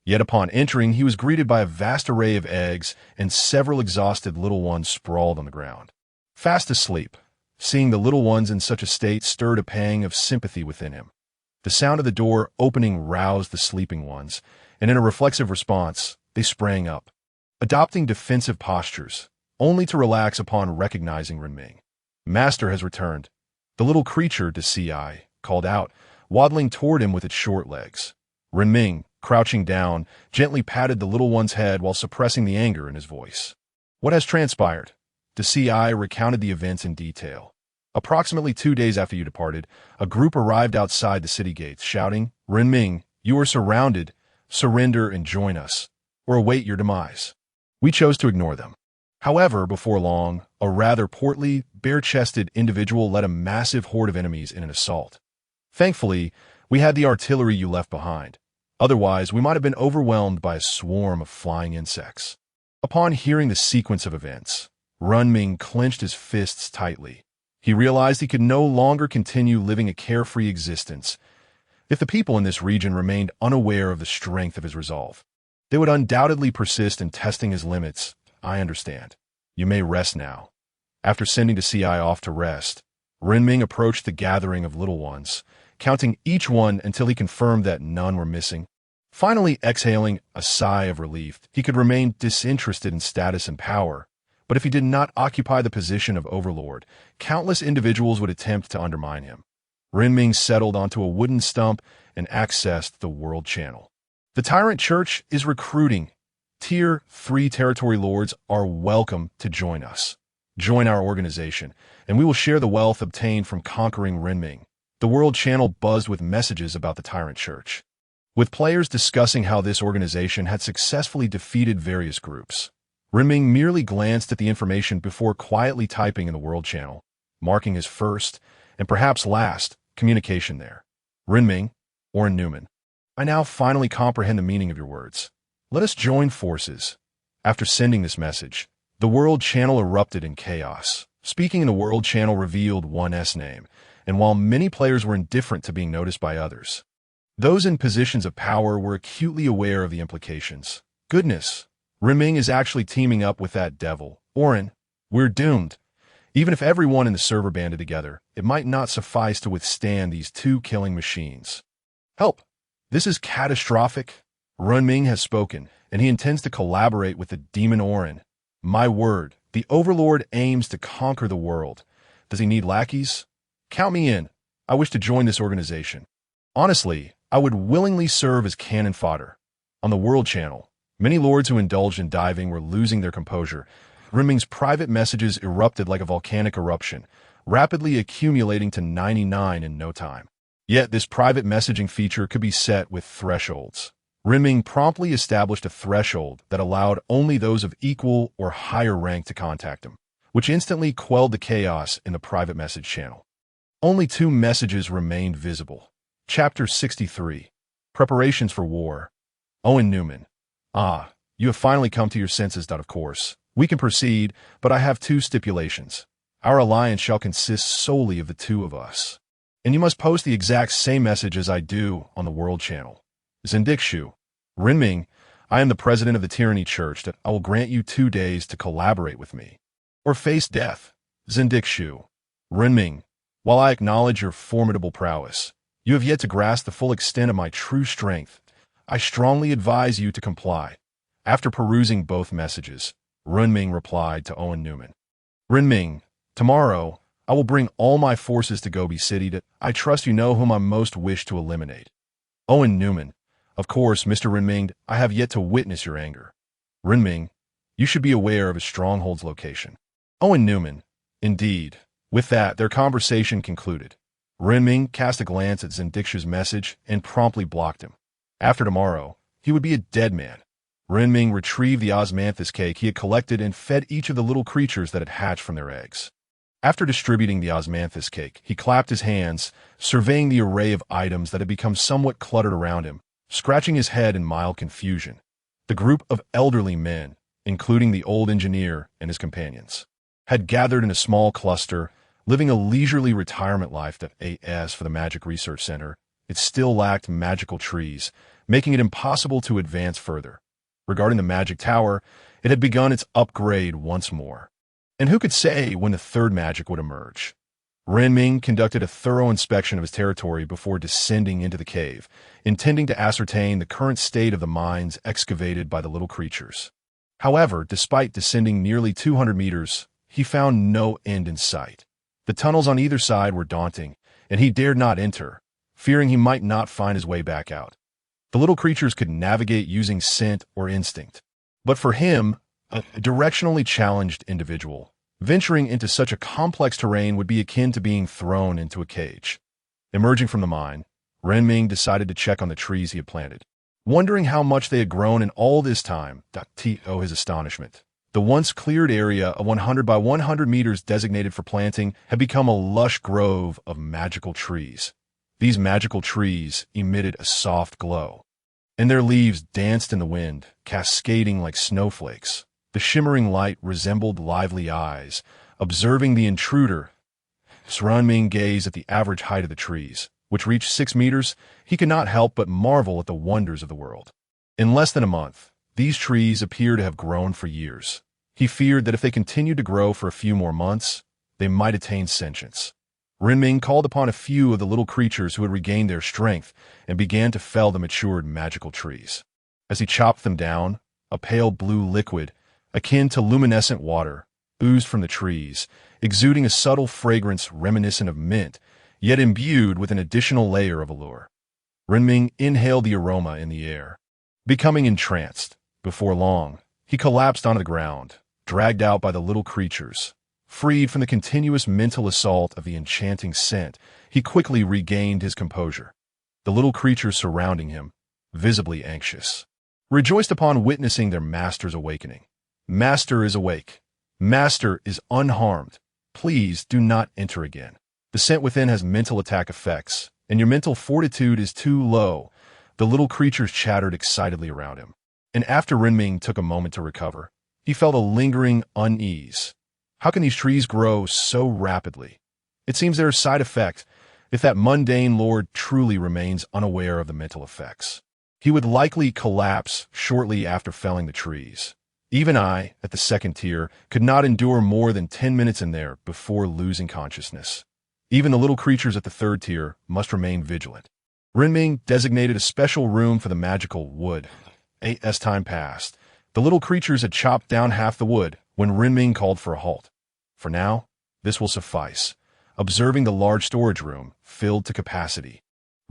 [SPEAKER 1] Yet upon entering, he was greeted by a vast array of eggs and several exhausted little ones sprawled on the ground, fast asleep. Seeing the little ones in such a state stirred a pang of sympathy within him. The sound of the door opening roused the sleeping ones, and in a reflexive response, they sprang up, adopting defensive postures, only to relax upon recognizing Renming. "Master has returned." The little creature, Ci, called out, waddling toward him with its short legs. Renming, crouching down, gently patted the little one's head while suppressing the anger in his voice. "What has transpired?" Ci recounted the events in detail. "Approximately 2 days after you departed, a group arrived outside the city gates, shouting, 'Renming, you are surrounded. Surrender and join us, or await your demise.' We chose to ignore them. However, before long, a rather portly, bare-chested individual led a massive horde of enemies in an assault. Thankfully, we had the artillery you left behind. Otherwise, we might have been overwhelmed by a swarm of flying insects." Upon hearing the sequence of events, Renming clenched his fists tightly. He realized he could no longer continue living a carefree existence. If the people in this region remained unaware of the strength of his resolve, they would undoubtedly persist in testing his limits. "I understand. You may rest now." After sending the Ci off to rest, Renming approached the gathering of little ones, counting each one until he confirmed that none were missing. Finally exhaling a sigh of relief, he could remain disinterested in status and power. But if he did not occupy the position of overlord, countless individuals would attempt to undermine him. Renming settled onto a wooden stump and accessed the world channel. "The Tyrant Church is recruiting. Tier 3 territory lords are welcome to join us. Join our organization, and we will share the wealth obtained from conquering Renming." The world channel buzzed with messages about the Tyrant Church, with players discussing how this organization had successfully defeated various groups. Renming merely glanced at the information before quietly typing in the world channel, marking his first, and perhaps last, communication there. "Renming, Orin Newman, I now finally comprehend the meaning of your words. Let us join forces." After sending this message, the world channel erupted in chaos. Speaking in the world channel revealed one's name, and while many players were indifferent to being noticed by others, those in positions of power were acutely aware of the implications. "Goodness, Renming is actually teaming up with that devil. Orin, we're doomed. Even if everyone in the server banded together, it might not suffice to withstand these 2 killing machines. Help! This is catastrophic." Renming has spoken, and he intends to collaborate with the demon Orin. "My word, the Overlord aims to conquer the world. Does he need lackeys? Count me in. I wish to join this organization. Honestly, I would willingly serve as cannon fodder." On the world channel, many lords who indulged in diving were losing their composure. Renming's private messages erupted like a volcanic eruption, rapidly accumulating to 99 in no time. Yet this private messaging feature could be set with thresholds. Renming promptly established a threshold that allowed only those of equal or higher rank to contact him, which instantly quelled the chaos in the private message channel. Only 2 messages remained visible. Chapter 63. Preparations for War. Owen Newman. Ah, you have finally come to your senses. Of course. We can proceed, but I have 2 stipulations. Our alliance shall consist solely of the 2 of us. And you must post the exact same message as I do on the World Channel. Zindikshu. Renming, I am the president of the Tyranny Church that I will grant you 2 days to collaborate with me. Or face death. Zindikshu. Renming, while I acknowledge your formidable prowess, you have yet to grasp the full extent of my true strength. I strongly advise you to comply. After perusing both messages, Renming replied to Owen Newman. Renming, tomorrow, I will bring all my forces to Gobi City that I trust you know whom I most wish to eliminate. Owen Newman, of course, Mr. Renming, I have yet to witness your anger. Renming, you should be aware of his stronghold's location. Owen Newman, indeed. With that, their conversation concluded. Renming cast a glance at Zindikshu's message and promptly blocked him. After tomorrow, he would be a dead man. Renming retrieved the osmanthus cake he had collected and fed each of the little creatures that had hatched from their eggs. After distributing the osmanthus cake, he clapped his hands, surveying the array of items that had become somewhat cluttered around him, scratching his head in mild confusion. The group of elderly men, including the old engineer and his companions, had gathered in a small cluster, living a leisurely retirement life that, as for the Magic Research Center, it still lacked magical trees, making it impossible to advance further. Regarding the Magic Tower, it had begun its upgrade once more. And who could say when the 3rd magic would emerge? Renming conducted a thorough inspection of his territory before descending into the cave, intending to ascertain the current state of the mines excavated by the little creatures. However, despite descending nearly 200 meters, he found no end in sight. The tunnels on either side were daunting, and he dared not enter, fearing he might not find his way back out. The little creatures could navigate using scent or instinct. But for him, a directionally challenged individual, venturing into such a complex terrain would be akin to being thrown into a cage. Emerging from the mine, Renming decided to check on the trees he had planted. Wondering how much they had grown in all this time, to his astonishment, the once cleared area of 100 by 100 meters designated for planting had become a lush grove of magical trees. These magical trees emitted a soft glow, and their leaves danced in the wind, cascading like snowflakes. The shimmering light resembled lively eyes, observing the intruder. As Renming gazed at the average height of the trees, which reached 6 meters, he could not help but marvel at the wonders of the world. In less than a month, these trees appeared to have grown for years. He feared that if they continued to grow for a few more months, they might attain sentience. Renming called upon a few of the little creatures who had regained their strength and began to fell the matured magical trees. As he chopped them down, a pale blue liquid, akin to luminescent water, oozed from the trees, exuding a subtle fragrance reminiscent of mint, yet imbued with an additional layer of allure. Renming inhaled the aroma in the air. Becoming entranced, before long, he collapsed onto the ground, dragged out by the little creatures. Freed from the continuous mental assault of the enchanting scent, he quickly regained his composure. The little creatures surrounding him, visibly anxious, rejoiced upon witnessing their master's awakening. Master is awake. Master is unharmed. Please do not enter again. The scent within has mental attack effects, and your mental fortitude is too low. The little creatures chattered excitedly around him. And after Renming took a moment to recover, he felt a lingering unease. How can these trees grow so rapidly? It seems there are side effects. If that mundane lord truly remains unaware of the mental effects, he would likely collapse shortly after felling the trees. Even I, at the 2nd tier, could not endure more than 10 minutes in there before losing consciousness. Even the little creatures at the 3rd tier must remain vigilant. Renming designated a special room for the magical wood. As time passed, the little creatures had chopped down half the wood when Renming called for a halt. For now, this will suffice. Observing the large storage room, filled to capacity,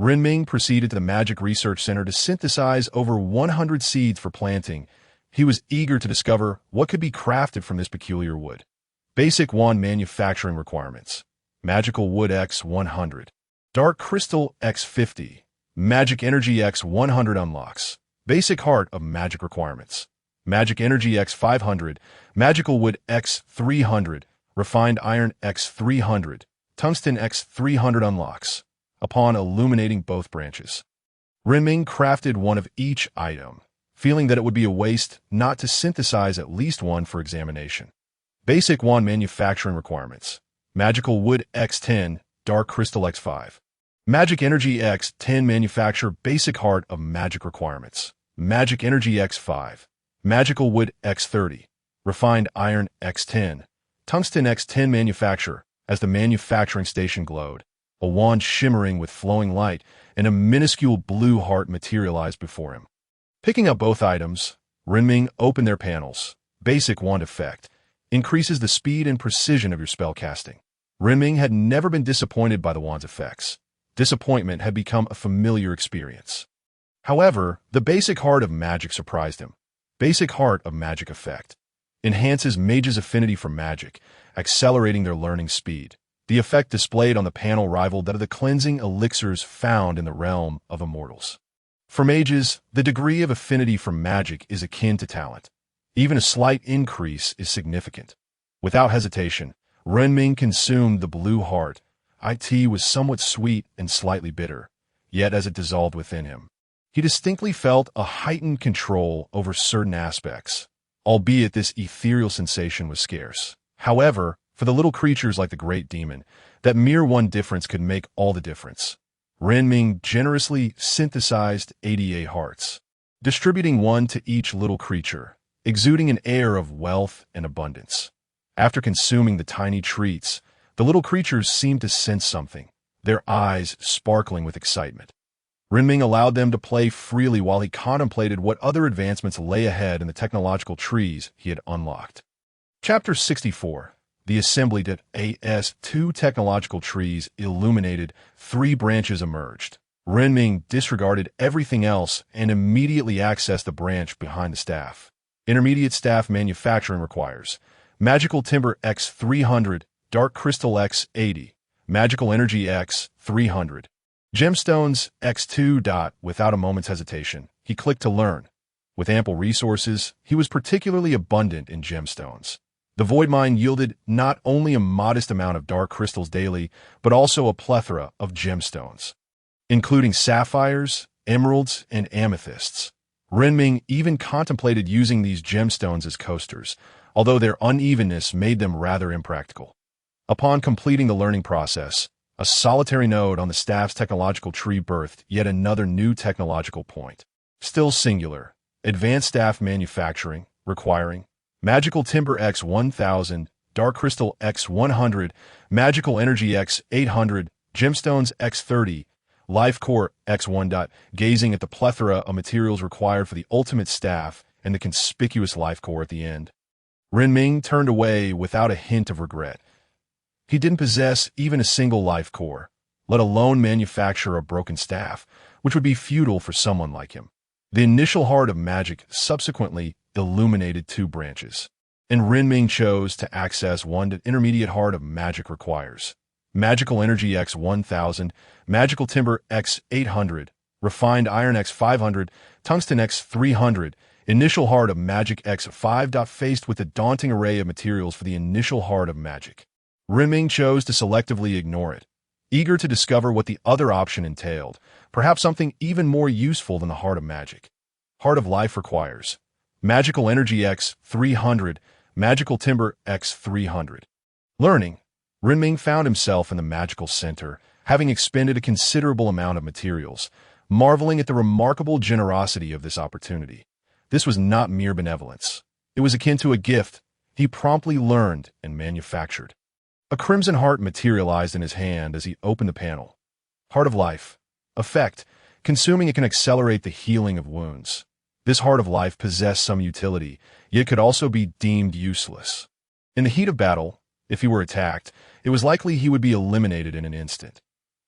[SPEAKER 1] Renming proceeded to the Magic Research Center to synthesize over 100 seeds for planting. He was eager to discover what could be crafted from this peculiar wood. Basic wand manufacturing requirements. Magical wood X100. Dark crystal X50. Magic energy X100 unlocks. Basic heart of magic requirements. Magic energy X500. Magical wood X300. Refined iron X300. Tungsten X300 unlocks. Upon illuminating both branches, Renming crafted one of each item, feeling that it would be a waste not to synthesize at least one for examination. Basic wand manufacturing requirements. Magical Wood X10, Dark Crystal X5. Magic Energy X10 manufacture basic heart of magic requirements. Magic Energy X5. Magical Wood X30. Refined Iron X10. Tungsten X10 manufacture. As the manufacturing station glowed, a wand shimmering with flowing light and a minuscule blue heart materialized before him. Picking up both items, Renming opened their panels. Basic wand effect. Increases the speed and precision of your spell casting. Renming had never been disappointed by the wand's effects. Disappointment had become a familiar experience. However, the basic heart of magic surprised him. Basic heart of magic effect. Enhances mages' affinity for magic, accelerating their learning speed. The effect displayed on the panel rivaled that of the cleansing elixirs found in the realm of immortals. For mages, the degree of affinity for magic is akin to talent. Even a slight increase is significant. Without hesitation, Renming consumed the blue heart. It was somewhat sweet and slightly bitter, yet as it dissolved within him, he distinctly felt a heightened control over certain aspects, albeit this ethereal sensation was scarce. However, for the little creatures like the great demon, that mere one difference could make all the difference. Renming generously synthesized 88 hearts, distributing one to each little creature, exuding an air of wealth and abundance. After consuming the tiny treats, the little creatures seemed to sense something, their eyes sparkling with excitement. Renming allowed them to play freely while he contemplated what other advancements lay ahead in the technological trees he had unlocked. Chapter 64. The assembly to AS2 technological trees illuminated, 3 branches emerged. Renming disregarded everything else and immediately accessed the branch behind the staff. Intermediate staff manufacturing requires Magical Timber X300, Dark Crystal X80, Magical Energy X300. Gemstones X2. Without a moment's hesitation, he clicked to learn. With ample resources, he was particularly abundant in gemstones. The void mine yielded not only a modest amount of dark crystals daily, but also a plethora of gemstones, including sapphires, emeralds, and amethysts. Renming even contemplated using these gemstones as coasters, although their unevenness made them rather impractical. Upon completing the learning process, a solitary node on the staff's technological tree birthed yet another new technological point. Still singular, advanced staff manufacturing, requiring Magical Timber X1000, Dark Crystal X100, Magical Energy X800, Gemstones X30, Life Core X1. Gazing at the plethora of materials required for the ultimate staff and the conspicuous life core at the end, Renming turned away without a hint of regret. He didn't possess even a single life core, let alone manufacture a broken staff, which would be futile for someone like him. The initial heart of magic subsequently illuminated 2 branches, and Renming chose to access one that intermediate heart of magic requires. Magical Energy X1000, Magical Timber X800, Refined Iron X500, Tungsten X300, Initial Heart of Magic X5. Faced with a daunting array of materials for the initial heart of magic, Renming chose to selectively ignore it, eager to discover what the other option entailed, perhaps something even more useful than the heart of magic. Heart of Life requires Magical Energy X300, Magical Timber X300. Learning. Renming found himself in the magical center, having expended a considerable amount of materials, marveling at the remarkable generosity of this opportunity. This was not mere benevolence. It was akin to a gift he promptly learned and manufactured. A crimson heart materialized in his hand as he opened the panel. Heart of Life. Effect. Consuming it can accelerate the healing of wounds. This Heart of Life possessed some utility, yet could also be deemed useless. In the heat of battle, if he were attacked, it was likely he would be eliminated in an instant.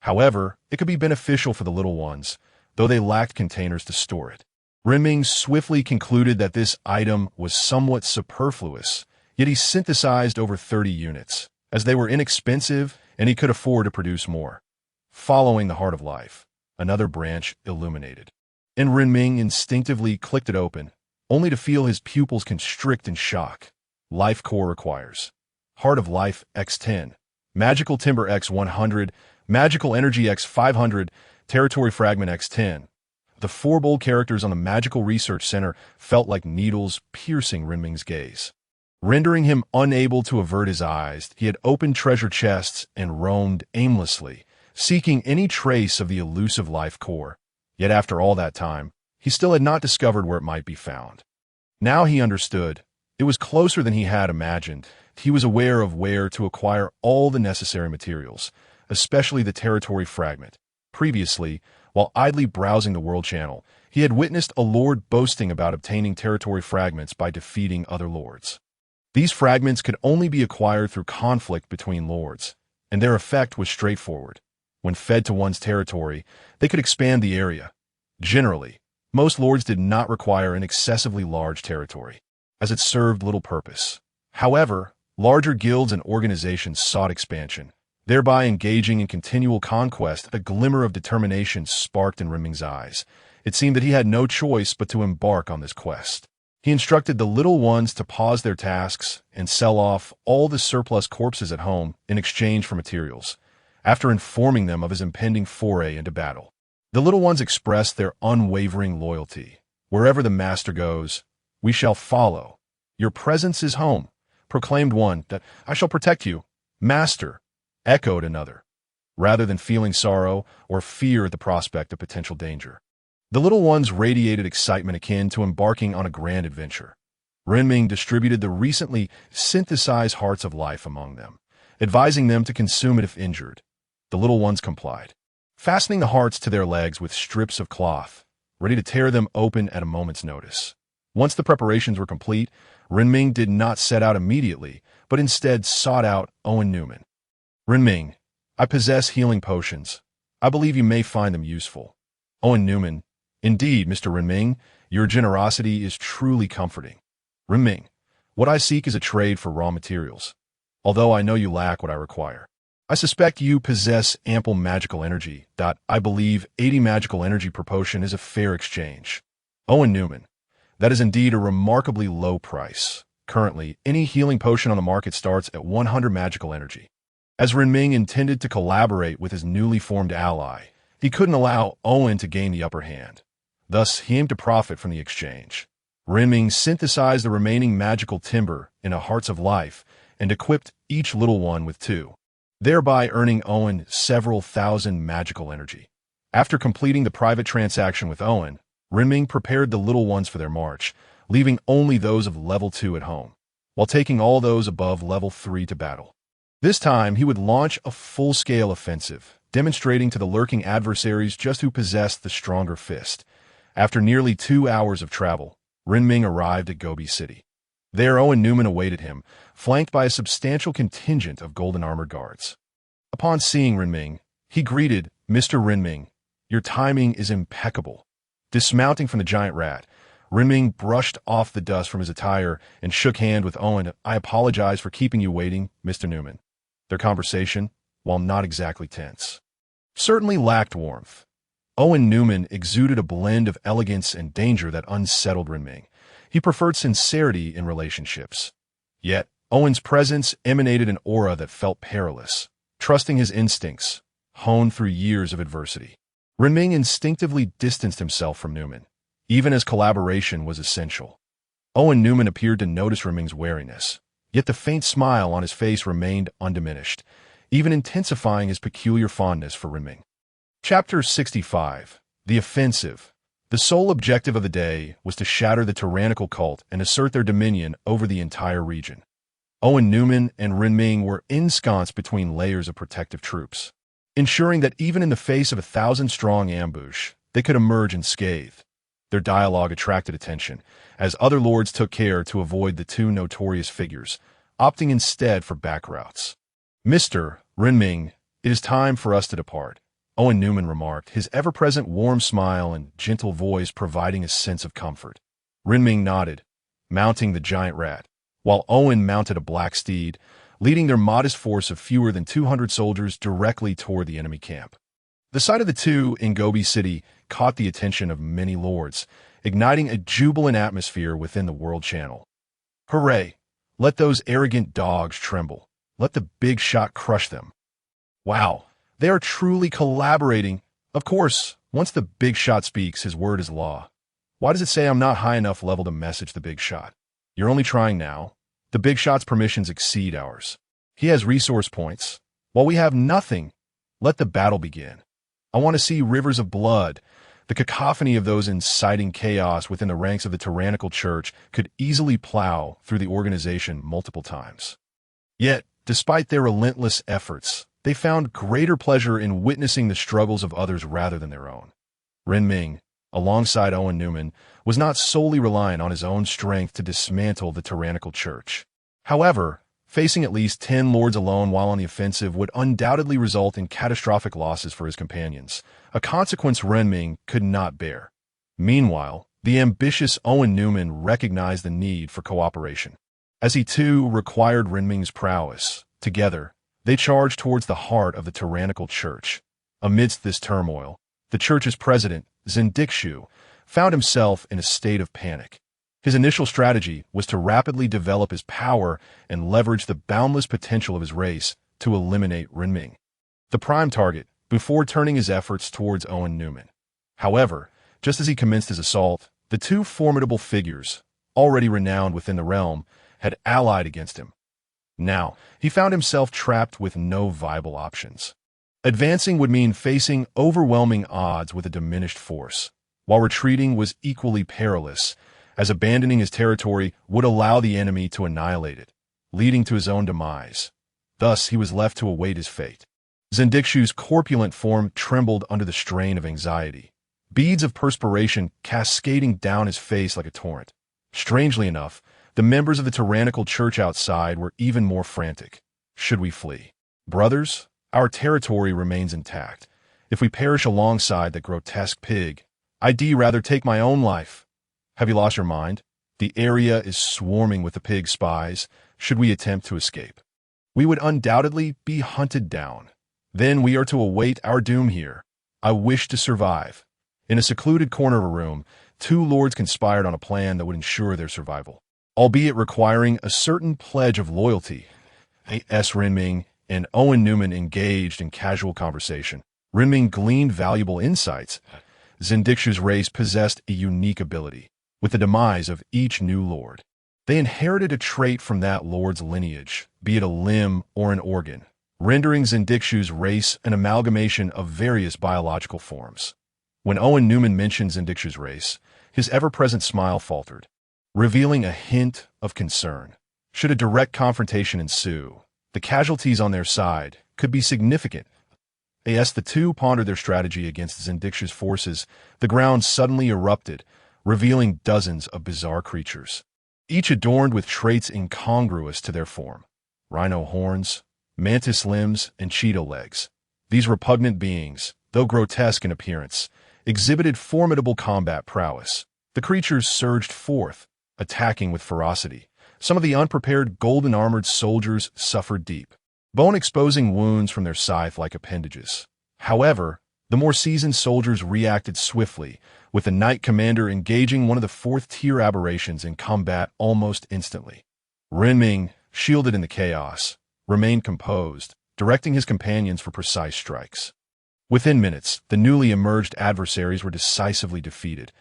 [SPEAKER 1] However, it could be beneficial for the little ones, though they lacked containers to store it. Renming swiftly concluded that this item was somewhat superfluous, yet he synthesized over 30 units, as they were inexpensive and he could afford to produce more. Following the Heart of Life, another branch illuminated, and Renming instinctively clicked it open, only to feel his pupils constrict in shock. Life Core requires Heart of Life X10, magical timber x 100, magical energy x 500, territory fragment x 10. The four bold characters on the Magical Research Center felt like needles piercing Renming's gaze. Rendering him unable to avert his eyes, he had opened treasure chests and roamed aimlessly, seeking any trace of the elusive life core. Yet after all that time, he still had not discovered where it might be found. Now he understood. It was closer than he had imagined. He was aware of where to acquire all the necessary materials, especially the territory fragment. Previously, while idly browsing the World Channel, he had witnessed a lord boasting about obtaining territory fragments by defeating other lords. These fragments could only be acquired through conflict between lords, and their effect was straightforward. When fed to one's territory, they could expand the area. Generally, most lords did not require an excessively large territory, as it served little purpose. However, larger guilds and organizations sought expansion, thereby engaging in continual conquest. A glimmer of determination sparked in Renming's eyes. It seemed that he had no choice but to embark on this quest. He instructed the little ones to pause their tasks and sell off all the surplus corpses at home in exchange for materials, after informing them of his impending foray into battle. The little ones expressed their unwavering loyalty. "Wherever the master goes, we shall follow. Your presence is home," proclaimed one. "That I shall protect you, master," echoed another, rather than feeling sorrow or fear at the prospect of potential danger. The little ones radiated excitement akin to embarking on a grand adventure. Renming distributed the recently synthesized hearts of life among them, advising them to consume it if injured. The little ones complied, fastening the hearts to their legs with strips of cloth, ready to tear them open at a moment's notice. Once the preparations were complete, Renming did not set out immediately, but instead sought out Owen Newman. "Renming, I possess healing potions. I believe you may find them useful." Owen Newman: "Indeed, Mr. Renming, your generosity is truly comforting." Renming: "What I seek is a trade for raw materials. Although I know you lack what I require. I suspect you possess ample magical energy. I believe 80 magical energy per potion is a fair exchange." Owen Newman: "That is indeed a remarkably low price. Currently, any healing potion on the market starts at 100 magical energy." As Renming intended to collaborate with his newly formed ally, he couldn't allow Owen to gain the upper hand. Thus, he aimed to profit from the exchange. Renming synthesized the remaining magical timber in a Hearts of Life and equipped each little one with 2, thereby earning Owen several thousand magical energy. After completing the private transaction with Owen, Renming prepared the little ones for their march, leaving only those of level 2 at home, while taking all those above level 3 to battle. This time, he would launch a full-scale offensive, demonstrating to the lurking adversaries just who possessed the stronger fist. After nearly 2 hours of travel, Renming arrived at Gobi City. There, Owen Newman awaited him, flanked by a substantial contingent of golden armored guards. Upon seeing Renming, he greeted, "Mr. Renming, your timing is impeccable." Dismounting from the giant rat, Renming brushed off the dust from his attire and shook hands with Owen. "I apologize for keeping you waiting, Mr. Newman." Their conversation, while not exactly tense, certainly lacked warmth. Owen Newman exuded a blend of elegance and danger that unsettled Renming. He preferred sincerity in relationships. Yet, Owen's presence emanated an aura that felt perilous, trusting his instincts, honed through years of adversity. Renming instinctively distanced himself from Newman, even as collaboration was essential. Owen Newman appeared to notice Renming's wariness, yet the faint smile on his face remained undiminished, even intensifying his peculiar fondness for Renming. Chapter 65. The Offensive. The sole objective of the day was to shatter the tyrannical cult and assert their dominion over the entire region. Owen Newman and Renming were ensconced between layers of protective troops, ensuring that even in the face of a 1,000-strong ambush, they could emerge unscathed. Their dialogue attracted attention, as other lords took care to avoid the 2 notorious figures, opting instead for back routes. "Mr. Renming, it is time for us to depart," Owen Newman remarked, his ever-present warm smile and gentle voice providing a sense of comfort. Renming nodded, mounting the giant rat, while Owen mounted a black steed, leading their modest force of fewer than 200 soldiers directly toward the enemy camp. The sight of the two in Gobi City caught the attention of many lords, igniting a jubilant atmosphere within the World Channel. "Hooray! Let those arrogant dogs tremble," let the big shot crush them. Wow, they are truly collaborating. Of course, once the big shot speaks, his word is law. Why does it say I'm not high enough level to message the big shot? You're only trying now. The big shot's permissions exceed ours. He has resource points, while we have nothing. Let the battle begin. I want to see rivers of blood. The cacophony of those inciting chaos within the ranks of the tyrannical church could easily plow through the organization multiple times. Yet, despite their relentless efforts, they found greater pleasure in witnessing the struggles of others rather than their own. Renming, alongside Owen Newman, was not solely reliant on his own strength to dismantle the tyrannical church. However, facing at least 10 lords alone while on the offensive would undoubtedly result in catastrophic losses for his companions, a consequence Renming could not bear. Meanwhile, the ambitious Owen Newman recognized the need for cooperation. As he too required Renming's prowess, together, they charged towards the heart of the tyrannical church. Amidst this turmoil, the church's president, Zindikshu, found himself in a state of panic. His initial strategy was to rapidly develop his power and leverage the boundless potential of his race to eliminate Renming, the prime target, before turning his efforts towards Owen Newman. However, just as he commenced his assault, the two formidable figures, already renowned within the realm, had allied against him. Now, he found himself trapped with no viable options. Advancing would mean facing overwhelming odds with a diminished force, while retreating was equally perilous, as abandoning his territory would allow the enemy to annihilate it, leading to his own demise. Thus, he was left to await his fate. Zindikshu's corpulent form trembled under the strain of anxiety, beads of perspiration cascading down his face like a torrent. Strangely enough, the members of the tyrannical church outside were even more frantic. Should we flee? Brothers, our territory remains intact. If we perish alongside that grotesque pig, I'd rather take my own life. Have you lost your mind? The area is swarming with the pig spies. Should we attempt to escape, we would undoubtedly be hunted down. Then we are to await our doom here. I wish to survive. In a secluded corner of a room, two lords conspired on a plan that would ensure their survival, albeit requiring a certain pledge of loyalty. A.S. Renming and Owen Newman engaged in casual conversation. Renming gleaned valuable insights. Zindikshu's race possessed a unique ability. With the demise of each new lord, they inherited a trait from that lord's lineage, be it a limb or an organ, rendering Zindikshu's race an amalgamation of various biological forms. When Owen Newman mentioned Zindikshu's race, his ever-present smile faltered, revealing a hint of concern. Should a direct confrontation ensue, the casualties on their side could be significant. As the two pondered their strategy against Zindikshu's forces, the ground suddenly erupted, revealing dozens of bizarre creatures, each adorned with traits incongruous to their form. Rhino horns, mantis limbs, and cheetah legs. These repugnant beings, though grotesque in appearance, exhibited formidable combat prowess. The creatures surged forth, attacking with ferocity. Some of the unprepared golden-armored soldiers suffered deep, bone-exposing wounds from their scythe-like appendages. However, the more seasoned soldiers reacted swiftly, with the Knight Commander engaging one of the fourth-tier aberrations in combat almost instantly. Renming, shielded in the chaos, remained composed, directing his companions for precise strikes. Within minutes, the newly emerged adversaries were decisively defeated.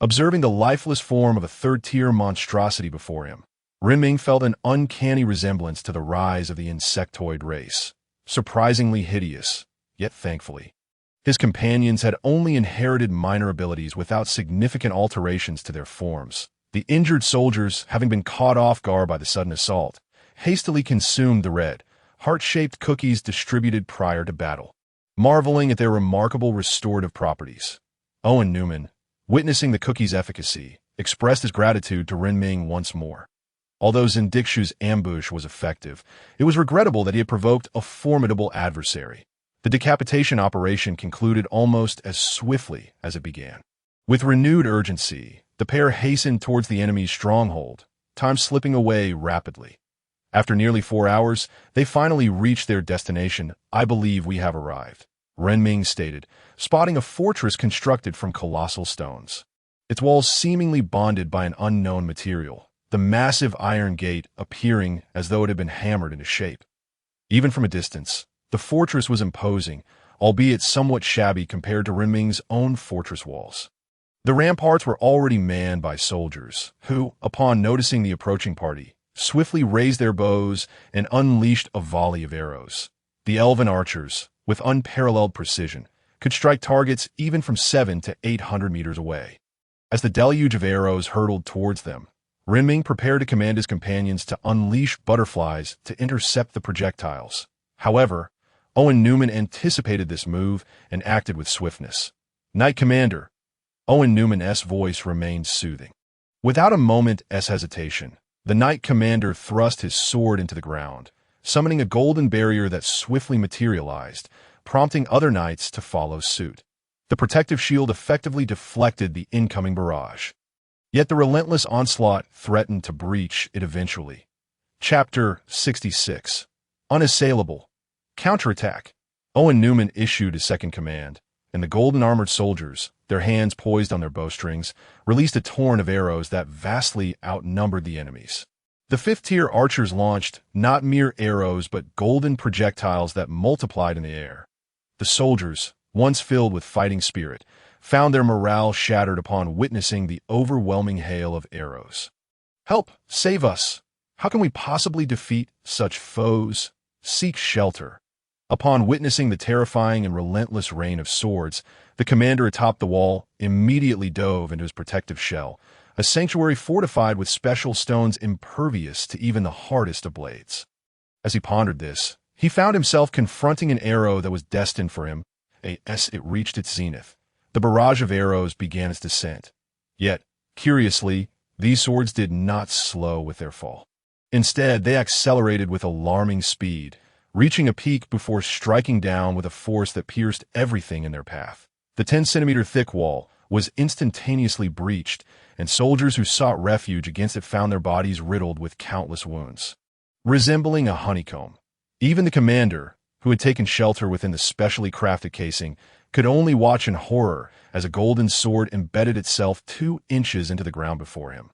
[SPEAKER 1] Observing the lifeless form of a third-tier monstrosity before him, Renming felt an uncanny resemblance to the rise of the insectoid race. Surprisingly hideous, yet thankfully, his companions had only inherited minor abilities without significant alterations to their forms. The injured soldiers, having been caught off guard by the sudden assault, hastily consumed the red, heart-shaped cookies distributed prior to battle, marveling at their remarkable restorative properties. Owen Newman, witnessing the cookies' efficacy, expressed his gratitude to Renming once more. Although Zindikshu's ambush was effective, it was regrettable that he had provoked a formidable adversary. The decapitation operation concluded almost as swiftly as it began. With renewed urgency, the pair hastened towards the enemy's stronghold, time slipping away rapidly. After nearly 4 hours, they finally reached their destination. I believe we have arrived, Renming stated, spotting a fortress constructed from colossal stones. Its walls seemingly bonded by an unknown material, the massive iron gate appearing as though it had been hammered into shape. Even from a distance, the fortress was imposing, albeit somewhat shabby compared to Renming's own fortress walls. The ramparts were already manned by soldiers, who, upon noticing the approaching party, swiftly raised their bows and unleashed a volley of arrows. The elven archers, with unparalleled precision, could strike targets even from 700 to 800 meters away. As the deluge of arrows hurtled towards them, Renming prepared to command his companions to unleash butterflies to intercept the projectiles. However, Owen Newman anticipated this move and acted with swiftness. "Knight Commander." Owen Newman's voice remained soothing. Without a moment's hesitation, the Knight Commander thrust his sword into the ground, summoning a golden barrier that swiftly materialized, prompting other knights to follow suit. The protective shield effectively deflected the incoming barrage. Yet the relentless onslaught threatened to breach it eventually. Chapter 66. Unassailable. Counterattack. Owen Newman issued his second command, and the golden-armored soldiers, their hands poised on their bowstrings, released a torrent of arrows that vastly outnumbered the enemies. The fifth-tier archers launched not mere arrows but golden projectiles that multiplied in the air. The soldiers, once filled with fighting spirit, found their morale shattered upon witnessing the overwhelming hail of arrows. "Help! Save us! How can we possibly defeat such foes? Seek shelter." Upon witnessing the terrifying and relentless rain of swords, the commander atop the wall immediately dove into his protective shell, a sanctuary fortified with special stones impervious to even the hardest of blades. As he pondered this, he found himself confronting an arrow that was destined for him. As it reached its zenith, the barrage of arrows began its descent. Yet, curiously, these swords did not slow with their fall. Instead, they accelerated with alarming speed, reaching a peak before striking down with a force that pierced everything in their path. The 10-centimeter thick wall was instantaneously breached, and soldiers who sought refuge against it found their bodies riddled with countless wounds. Resembling a honeycomb, even the commander, who had taken shelter within the specially crafted casing, could only watch in horror as a golden sword embedded itself 2 inches into the ground before him.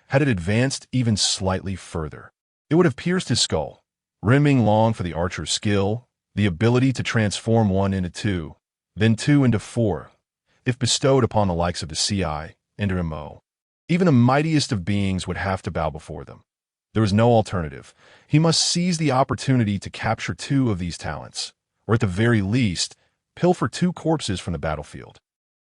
[SPEAKER 1] Had it advanced even slightly further, it would have pierced his skull. Renming longed for the archer's skill, the ability to transform 1 into 2, then 2 into 4, if bestowed upon the likes of the CI and MO. Even the mightiest of beings would have to bow before them. There was no alternative. He must seize the opportunity to capture 2 of these talents, or at the very least, pilfer 2 corpses from the battlefield.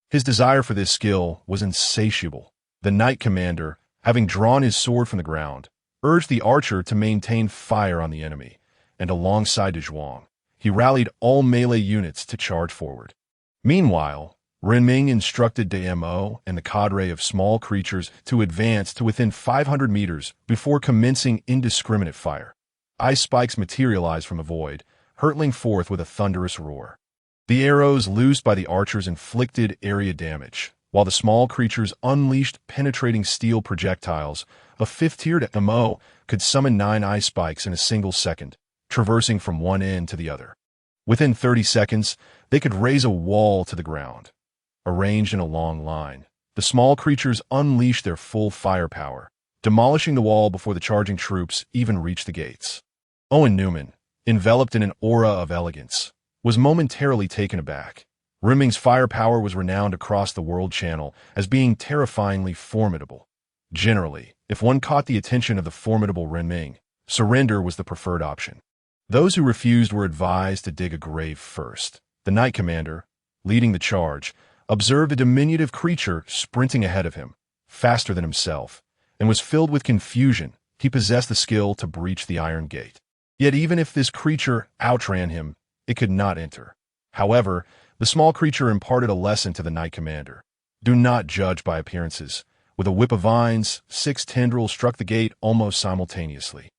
[SPEAKER 1] His desire for this skill was insatiable. The Knight Commander, having drawn his sword from the ground, urged the archer to maintain fire on the enemy, and alongside de Zhuang, he rallied all melee units to charge forward. Meanwhile, Renming instructed de Mo and the cadre of small creatures to advance to within 500 meters before commencing indiscriminate fire. Ice spikes materialized from the void, hurtling forth with a thunderous roar. The arrows loosed by the archers inflicted area damage, while the small creatures unleashed penetrating steel projectiles. A 5th-tiered MO could summon 9 ice spikes in a single second, traversing from one end to the other. Within 30 seconds, they could raise a wall to the ground. Arranged in a long line, the small creatures unleashed their full firepower, demolishing the wall before the charging troops even reached the gates. Owen Newman, enveloped in an aura of elegance, was momentarily taken aback. Renming's firepower was renowned across the world channel as being terrifyingly formidable. Generally, if one caught the attention of the formidable Renming, surrender was the preferred option. Those who refused were advised to dig a grave first. The Knight Commander, leading the charge, observed a diminutive creature sprinting ahead of him, faster than himself, and was filled with confusion. He possessed the skill to breach the iron gate. Yet even if this creature outran him, it could not enter. However, the small creature imparted a lesson to the Knight Commander. Do not judge by appearances. With a whip of vines, 6 tendrils struck the gate almost simultaneously,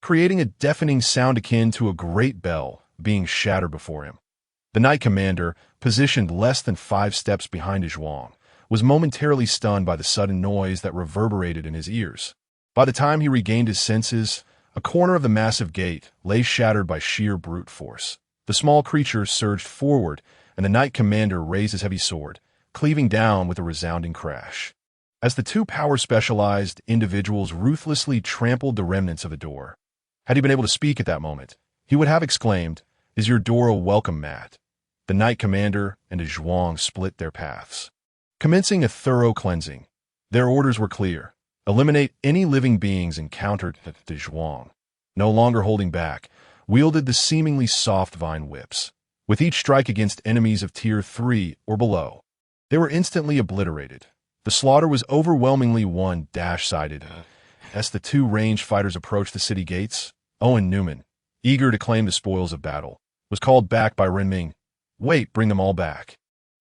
[SPEAKER 1] creating a deafening sound akin to a great bell being shattered before him. The Knight Commander, positioned less than 5 steps behind de Zhuang, was momentarily stunned by the sudden noise that reverberated in his ears. By the time he regained his senses, a corner of the massive gate lay shattered by sheer brute force. The small creature surged forward, and the Knight Commander raised his heavy sword, cleaving down with a resounding crash. As the 2 power-specialized individuals ruthlessly trampled the remnants of the door. Had he been able to speak at that moment, He would have exclaimed, "Is your door a welcome mat?" The Knight Commander and a Zhuang split their paths, commencing a thorough cleansing. Their orders were clear. Eliminate any living beings encountered. The Zhuang, no longer holding back, wielded the seemingly soft vine whips. With each strike against enemies of Tier 3 or below, they were instantly obliterated. The slaughter was overwhelmingly one-sided. As the two ranged fighters approached the city gates, Owen Newman, eager to claim the spoils of battle, was called back by Renming. "Wait, bring them all back.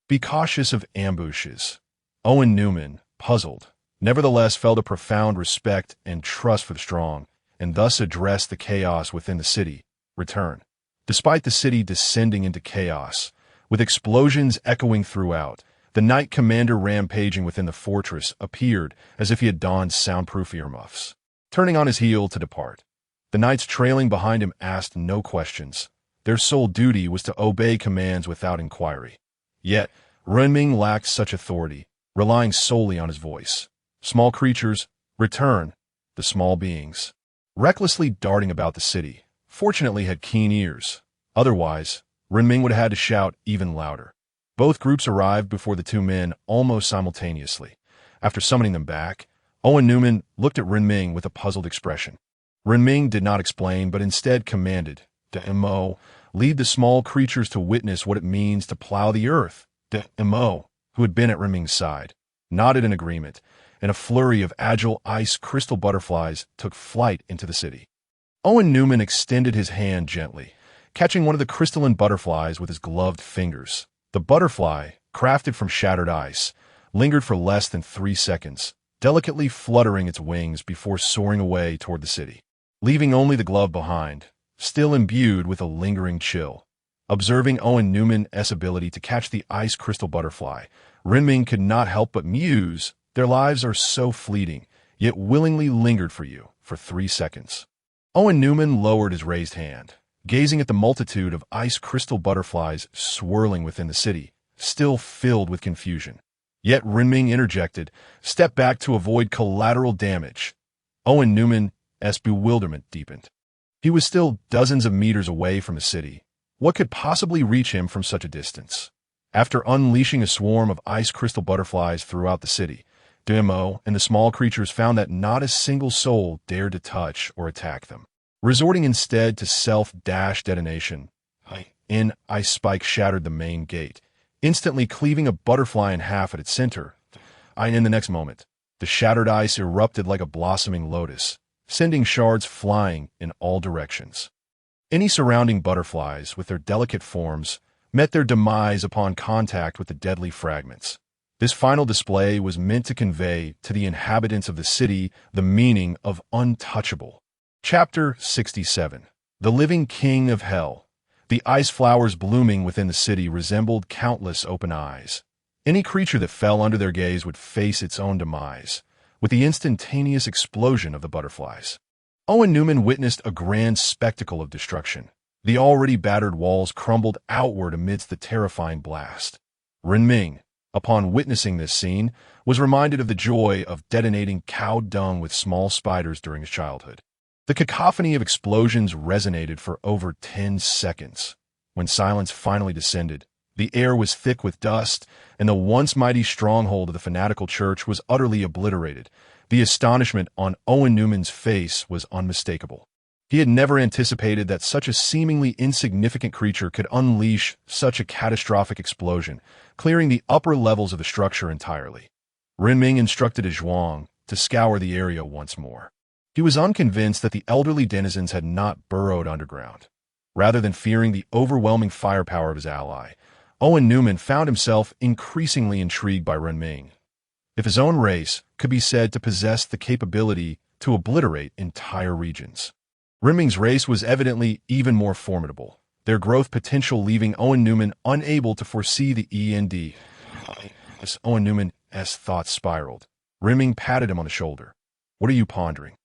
[SPEAKER 1] Be cautious of ambushes." Owen Newman, puzzled, nevertheless felt a profound respect and trust for the strong, and thus addressed the chaos within the city. Return. Despite the city descending into chaos, with explosions echoing throughout, the Knight Commander rampaging within the fortress appeared as if he had donned soundproof earmuffs. Turning on his heel to depart, the knights trailing behind him asked no questions. Their sole duty was to obey commands without inquiry. Yet, Renming lacked such authority, relying solely on his voice. Small creatures, return. The small beings, recklessly darting about the city, fortunately had keen ears. Otherwise, Renming would have had to shout even louder. Both groups arrived before the two men almost simultaneously. After summoning them back, Owen Newman looked at Renming with a puzzled expression. Renming did not explain, but instead commanded, "Mo, lead the small creatures to witness what it means to plow the earth." Mo, who had been at Renming's side, nodded in agreement, and a flurry of agile ice crystal butterflies took flight into the city. Owen Newman extended his hand gently, catching one of the crystalline butterflies with his gloved fingers. The butterfly, crafted from shattered ice, lingered for less than 3 seconds, delicately fluttering its wings before soaring away toward the city, leaving only the glove behind, still imbued with a lingering chill. Observing Owen Newman's ability to catch the ice crystal butterfly, Renming could not help but muse, "Their lives are so fleeting, yet willingly lingered for you for 3 seconds." Owen Newman lowered his raised hand, gazing at the multitude of ice crystal butterflies swirling within the city, still filled with confusion. Yet Renming interjected, "Step back to avoid collateral damage." Owen Newman's bewilderment deepened. He was still dozens of meters away from the city. What could possibly reach him from such a distance? After unleashing a swarm of ice crystal butterflies throughout the city, Mo and the small creatures found that not a single soul dared to touch or attack them. Resorting instead to self-detonation, an ice spike shattered the main gate, instantly cleaving a butterfly in half at its center. In the next moment, the shattered ice erupted like a blossoming lotus, sending shards flying in all directions. Any surrounding butterflies, with their delicate forms, met their demise upon contact with the deadly fragments. This final display was meant to convey to the inhabitants of the city the meaning of untouchable. Chapter 67. The Living King of Hell. The ice flowers blooming within the city resembled countless open eyes. Any creature that fell under their gaze would face its own demise, with the instantaneous explosion of the butterflies. Owen Newman witnessed a grand spectacle of destruction. The already battered walls crumbled outward amidst the terrifying blast. Renming, upon witnessing this scene, was reminded of the joy of detonating cow dung with small spiders during his childhood. The cacophony of explosions resonated for over 10 seconds. When silence finally descended, the air was thick with dust, and the once mighty stronghold of the fanatical church was utterly obliterated. The astonishment on Owen Newman's face was unmistakable. He had never anticipated that such a seemingly insignificant creature could unleash such a catastrophic explosion, clearing the upper levels of the structure entirely. Renming instructed a Zhuang to scour the area once more. He was unconvinced that the elderly denizens had not burrowed underground. Rather than fearing the overwhelming firepower of his ally, Owen Newman found himself increasingly intrigued by Renming. If his own race could be said to possess the capability to obliterate entire regions, Renming's race was evidently even more formidable, their growth potential leaving Owen Newman unable to foresee the end. As Owen Newman's thoughts spiraled, Renming patted him on the shoulder. "What are you pondering?"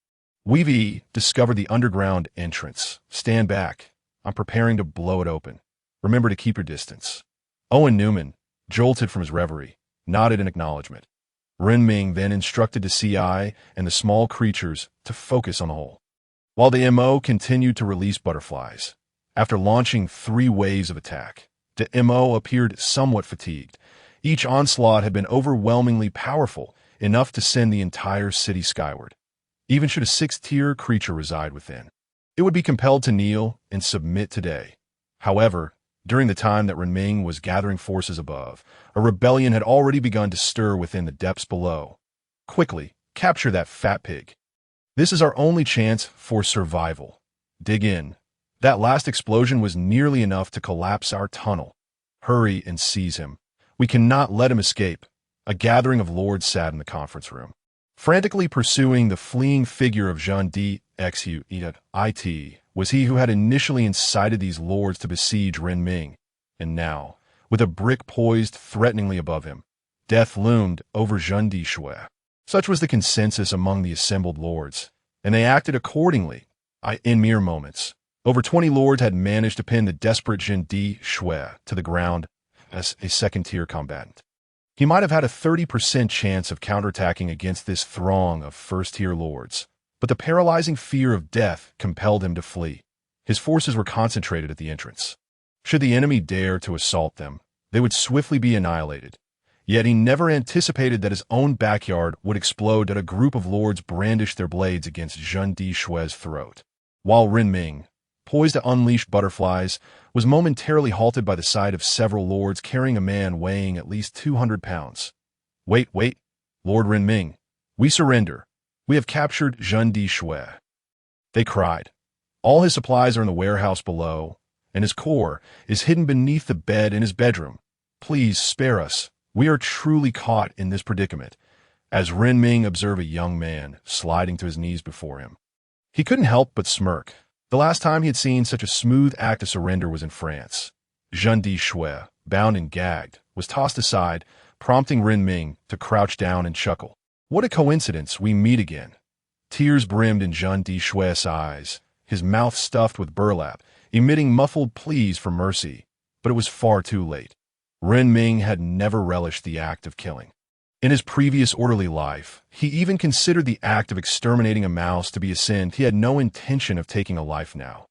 [SPEAKER 1] "We've discovered the underground entrance. Stand back. I'm preparing to blow it open. Remember to keep your distance." Owen Newman, jolted from his reverie, nodded in acknowledgement. Renming then instructed the CI and the small creatures to focus on the hole, while the MO continued to release butterflies. After launching 3 waves of attack, the MO appeared somewhat fatigued. Each onslaught had been overwhelmingly powerful, enough to send the entire city skyward. Even should a 6th-tier creature reside within, it would be compelled to kneel and submit today. However, during the time that Renming was gathering forces above, a rebellion had already begun to stir within the depths below. Quickly, capture that fat pig. This is our only chance for survival. Dig in. That last explosion was nearly enough to collapse our tunnel. Hurry and seize him. We cannot let him escape. A gathering of lords sat in the conference room, frantically pursuing the fleeing figure of Jean d'Exut. Was he who had initially incited these lords to besiege Renming, and now, with a brick poised threateningly above him, death loomed over Jean d'Exut. Such was the consensus among the assembled lords, and they acted accordingly. In mere moments, over 20 lords had managed to pin the desperate Jean d'Exut to the ground as a 2nd-tier combatant. He might have had a 30% chance of counterattacking against this throng of 1st-tier lords, but the paralyzing fear of death compelled him to flee. His forces were concentrated at the entrance. Should the enemy dare to assault them, they would swiftly be annihilated. Yet he never anticipated that his own backyard would explode as a group of lords brandished their blades against Jean d'Exut's throat. While Renming, poised to unleash butterflies, was momentarily halted by the sight of several lords carrying a man weighing at least 200 pounds. Wait, Lord Renming, we surrender. We have captured Jean d'Exut. They cried. All his supplies are in the warehouse below, and his core is hidden beneath the bed in his bedroom. Please spare us. We are truly caught in this predicament. As Renming observed a young man sliding to his knees before him, he couldn't help but smirk. The last time he had seen such a smooth act of surrender was in France. Jean d'Exut, bound and gagged, was tossed aside, prompting Renming to crouch down and chuckle. What a coincidence, we meet again. Tears brimmed in Jean d'Exut's eyes, his mouth stuffed with burlap, emitting muffled pleas for mercy. But it was far too late. Renming had never relished the act of killing. In his previous orderly life, he even considered the act of exterminating a mouse to be a sin. He had no intention of taking a life now.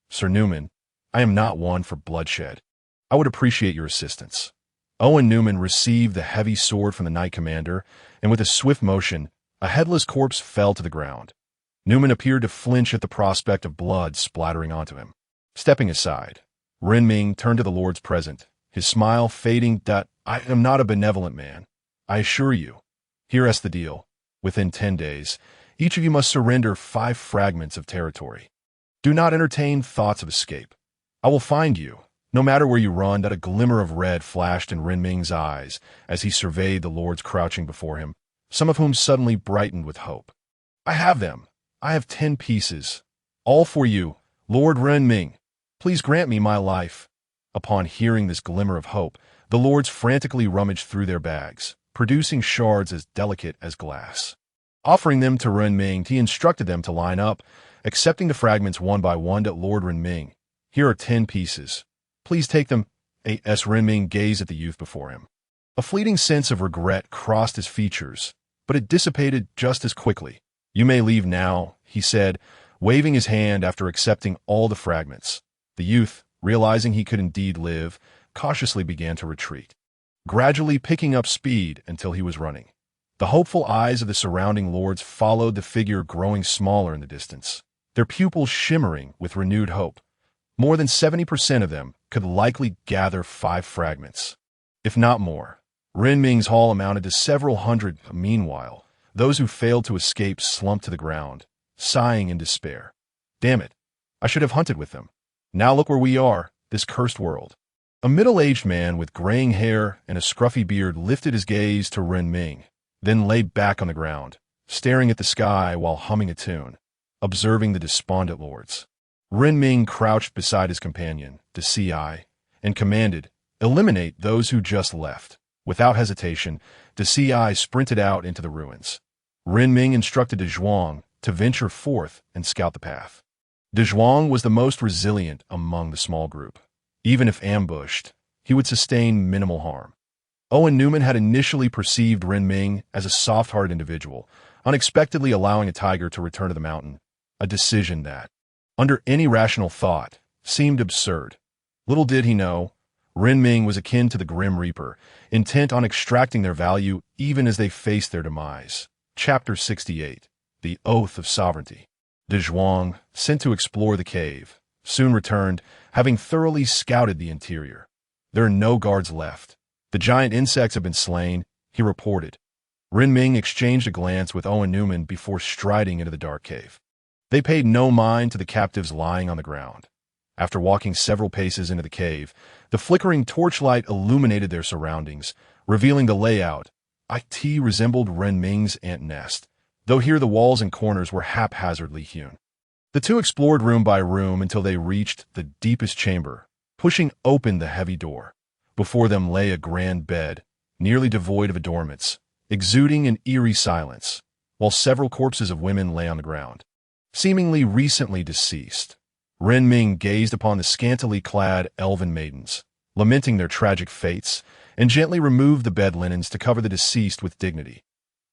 [SPEAKER 1] Sir Newman, I am not one for bloodshed. I would appreciate your assistance. Owen Newman received the heavy sword from the Knight Commander, and with a swift motion, a headless corpse fell to the ground. Newman appeared to flinch at the prospect of blood splattering onto him. Stepping aside, Renming turned to the lords present, his smile fading. I am not a benevolent man. I assure you. Here's the deal. Within 10 days, each of you must surrender 5 fragments of territory. Do not entertain thoughts of escape. I will find you, no matter where you run. That a glimmer of red flashed in Renming's eyes as he surveyed the lords crouching before him, some of whom suddenly brightened with hope. I have them. I have 10 pieces. All for you, Lord Renming. Please grant me my life. Upon hearing this glimmer of hope, the lords frantically rummaged through their bags, producing shards as delicate as glass. Offering them to Renming, he instructed them to line up, accepting the fragments one by one. To Lord Renming, here are 10 pieces. Please take them. A.S. Renming gazed at the youth before him. A fleeting sense of regret crossed his features, but it dissipated just as quickly. You may leave now, he said, waving his hand after accepting all the fragments. The youth, realizing he could indeed live, cautiously began to retreat, gradually picking up speed until he was running. The hopeful eyes of the surrounding lords followed the figure growing smaller in the distance, their pupils shimmering with renewed hope. More than 70% of them could likely gather 5 fragments, if not more. Renming's haul amounted to several hundred. Meanwhile, those who failed to escape slumped to the ground, sighing in despair. Damn it, I should have hunted with them. Now look where we are, this cursed world. A middle-aged man with graying hair and a scruffy beard lifted his gaze to Renming, then lay back on the ground, staring at the sky while humming a tune, observing the despondent lords. Renming crouched beside his companion, Deci, and commanded, "Eliminate those who just left." Without hesitation, Deci sprinted out into the ruins. Renming instructed De Zhuang to venture forth and scout the path. De Zhuang was the most resilient among the small group. Even if ambushed, he would sustain minimal harm. Owen Newman had initially perceived Renming as a soft-hearted individual, unexpectedly allowing a tiger to return to the mountain, a decision that, under any rational thought, seemed absurd. Little did he know, Renming was akin to the Grim Reaper, intent on extracting their value even as they faced their demise. Chapter 68. The Oath of Sovereignty. De Zhuang, sent to explore the cave, soon returned, having thoroughly scouted the interior. There are no guards left. The giant insects have been slain, he reported. Renming exchanged a glance with Owen Newman before striding into the dark cave. They paid no mind to the captives lying on the ground. After walking several paces into the cave, the flickering torchlight illuminated their surroundings, revealing the layout. It resembled Renming's ant nest, though here the walls and corners were haphazardly hewn. The two explored room by room until they reached the deepest chamber, pushing open the heavy door. Before them lay a grand bed, nearly devoid of adornments, exuding an eerie silence, while several corpses of women lay on the ground, seemingly recently deceased. Renming gazed upon the scantily clad elven maidens, lamenting their tragic fates, and gently removed the bed linens to cover the deceased with dignity.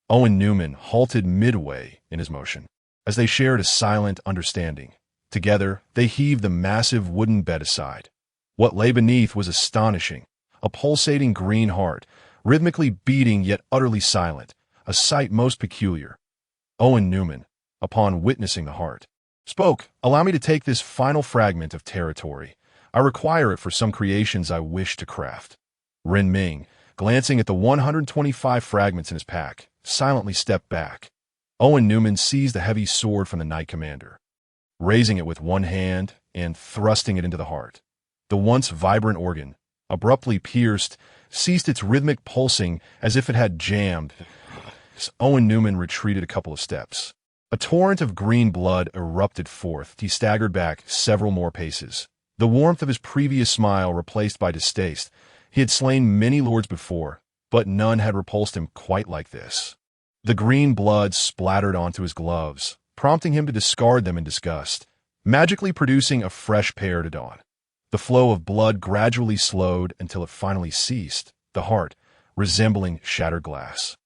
[SPEAKER 1] Owen Newman halted midway in his motion, as they shared a silent understanding. Together, they heaved the massive wooden bed aside. What lay beneath was astonishing, a pulsating green heart, rhythmically beating yet utterly silent, a sight most peculiar. Owen Newman, upon witnessing the heart, spoke, "Allow me to take this final fragment of territory. I require it for some creations I wish to craft." Renming, glancing at the 125 fragments in his pack, silently stepped back. Owen Newman seized the heavy sword from the Knight Commander, raising it with one hand and thrusting it into the heart. The once vibrant organ, abruptly pierced, ceased its rhythmic pulsing as if it had jammed. Owen Newman retreated a couple of steps. A torrent of green blood erupted forth. He staggered back several more paces, the warmth of his previous smile replaced by distaste. He had slain many lords before, but none had repulsed him quite like this. The green blood splattered onto his gloves, prompting him to discard them in disgust, magically producing a fresh pair to don. The flow of blood gradually slowed until it finally ceased. The heart, resembling shattered glass,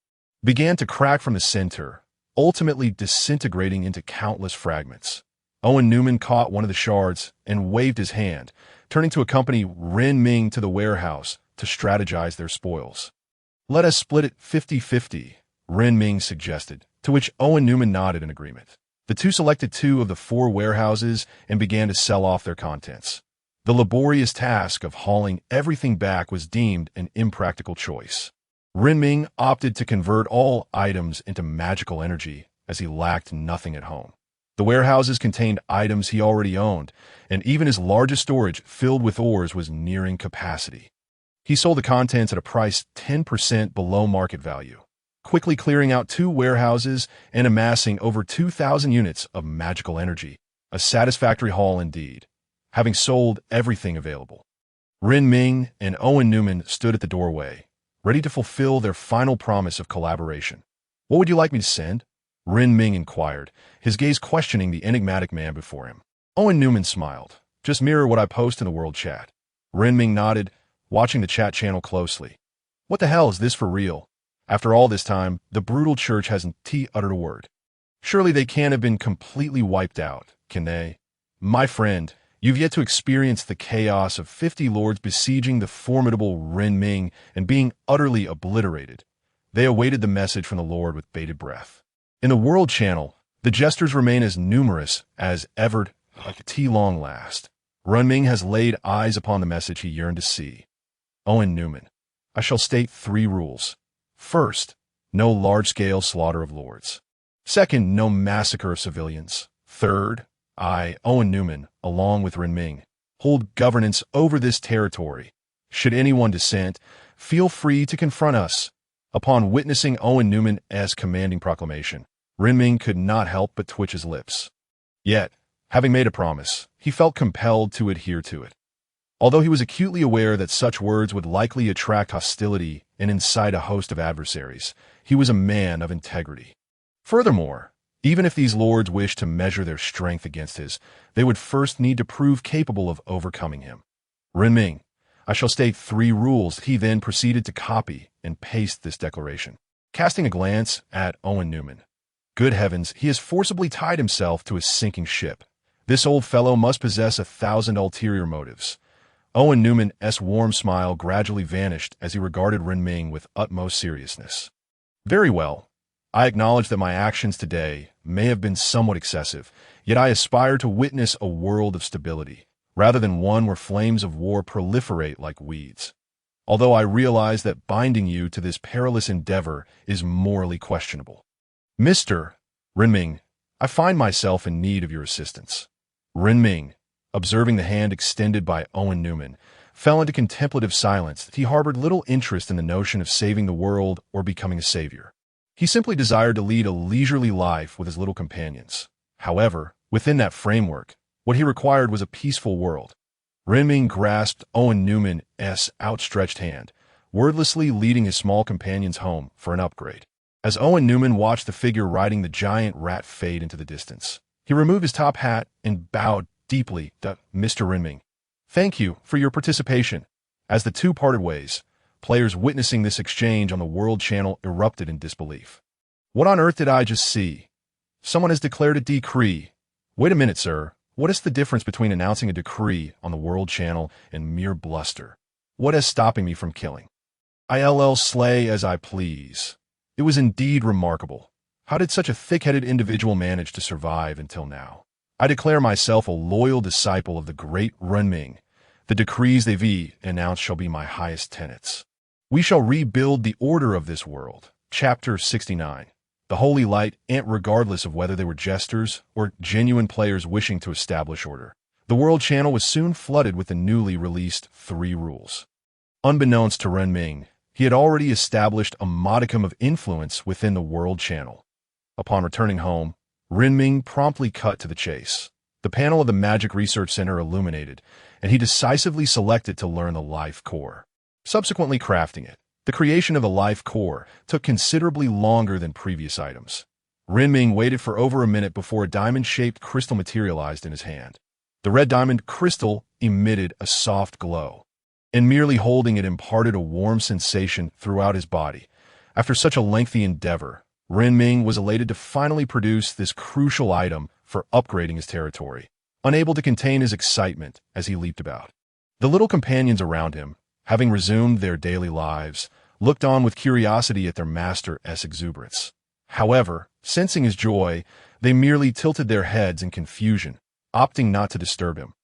[SPEAKER 1] began to crack from the center, ultimately disintegrating into countless fragments. Owen Newman caught one of the shards and waved his hand, turning to accompany Renming to the warehouse to strategize their spoils. "Let us split it 50-50, Renming suggested, to which Owen Newman nodded in agreement. The two selected 2 of the 4 warehouses and began to sell off their contents. The laborious task of hauling everything back was deemed an impractical choice. Renming opted to convert all items into magical energy, as he lacked nothing at home. The warehouses contained items he already owned, and even his largest storage, filled with ores, was nearing capacity. He sold the contents at a price 10% below market value, quickly clearing out 2 warehouses and amassing over 2,000 units of magical energy, a satisfactory haul indeed, having sold everything available. Renming and Owen Newman stood at the doorway, ready to fulfill their final promise of collaboration. "What would you like me to send?" Renming inquired, his gaze questioning the enigmatic man before him. Owen Newman smiled. "Just mirror what I post in the world chat." Renming nodded, watching the chat channel closely. "What the hell is this for real? After all this time, the brutal church hasn't uttered a word. Surely they can't have been completely wiped out, can they? My friend, you've yet to experience the chaos of 50 lords besieging the formidable Renming and being utterly obliterated." They awaited the message from the Lord with bated breath. In the World Channel, the jesters remain as numerous as ever at long last. Renming has laid eyes upon the message he yearned to see. Owen Newman, "I shall state 3 rules. First, no large-scale slaughter of lords. Second, no massacre of civilians. Third, I, Owen Newman, along with Renming, hold governance over this territory. Should anyone dissent, feel free to confront us." Upon witnessing Owen Newman's commanding proclamation, Renming could not help but twitch his lips. Yet, having made a promise, he felt compelled to adhere to it. Although he was acutely aware that such words would likely attract hostility and incite a host of adversaries, he was a man of integrity. Furthermore, even if these lords wished to measure their strength against his, they would first need to prove capable of overcoming him. "Renming, I shall state 3 rules." He then proceeded to copy and paste this declaration, casting a glance at Owen Newman. Good heavens, he has forcibly tied himself to a sinking ship. This old fellow must possess 1,000 ulterior motives. Owen Newman's warm smile gradually vanished as he regarded Renming with utmost seriousness. Very well. I acknowledge that my actions today may have been somewhat excessive, yet I aspire to witness a world of stability, rather than one where flames of war proliferate like weeds. Although I realize that binding you to this perilous endeavor is morally questionable. Mr. Renming, I find myself in need of your assistance. Renming, observing the hand extended by Owen Newman, fell into contemplative silence that he harbored little interest in the notion of saving the world or becoming a savior. He simply desired to lead a leisurely life with his little companions. However, within that framework, what he required was a peaceful world. Renming grasped Owen Newman's outstretched hand, wordlessly leading his small companions home for an upgrade. As Owen Newman watched the figure riding the giant rat fade into the distance, he removed his top hat and bowed deeply to Mr. Renming. Thank you for your participation. As the two parted ways, players witnessing this exchange on the World Channel erupted in disbelief. What on earth did I just see? Someone has declared a decree. Wait a minute, sir. What is the difference between announcing a decree on the World Channel and mere bluster? What is stopping me from killing? I'll slay as I please. It was indeed remarkable. How did such a thick-headed individual manage to survive until now? I declare myself a loyal disciple of the great Renming. The decrees they've announced shall be my highest tenets. We shall rebuild the order of this world. Chapter 69. The Holy Light, and regardless of whether they were jesters or genuine players wishing to establish order. The World Channel was soon flooded with the newly released 3 rules. Unbeknownst to Renming, he had already established a modicum of influence within the World Channel. Upon returning home, Renming promptly cut to the chase. The panel of the Magic Research Center illuminated, and he decisively selected to learn the life core. Subsequently crafting it, the creation of the life core took considerably longer than previous items. Renming waited for over a minute before a diamond-shaped crystal materialized in his hand. The red diamond crystal emitted a soft glow, and merely holding it imparted a warm sensation throughout his body. After such a lengthy endeavor, Renming was elated to finally produce this crucial item for upgrading his territory, unable to contain his excitement as he leaped about. The little companions around him, having resumed their daily lives, looked on with curiosity at their master's exuberance. However, sensing his joy, they merely tilted their heads in confusion, opting not to disturb him.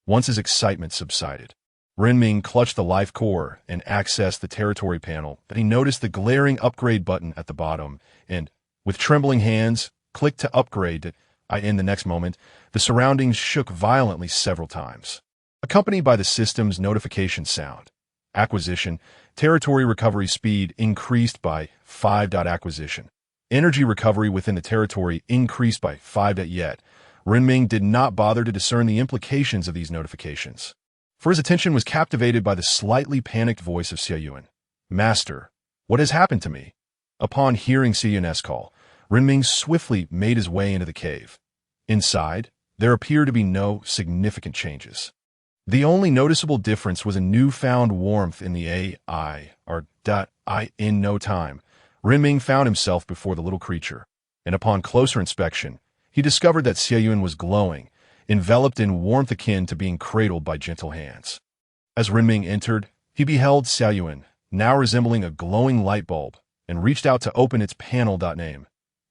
[SPEAKER 1] Once his excitement subsided, Renming clutched the life core and accessed the territory panel, but he noticed the glaring upgrade button at the bottom and, with trembling hands, clicked to upgrade it. In the next moment, the surroundings shook violently several times, accompanied by the system's notification sound. Acquisition, territory recovery speed increased by 5. Acquisition. Energy recovery within the territory increased by 5. Yet, Renming did not bother to discern the implications of these notifications, for his attention was captivated by the slightly panicked voice of Xiaoyun. Master, what has happened to me? Upon hearing Xiaoyun's call, Renming swiftly made his way into the cave. Inside, there appeared to be no significant changes. The only noticeable difference was a newfound warmth in the AI. In no time, Renming found himself before the little creature, and upon closer inspection, he discovered that Xiaoyun was glowing, enveloped in warmth akin to being cradled by gentle hands. As Renming entered, he beheld Xiaoyun, now resembling a glowing light bulb, and reached out to open its panel. Name: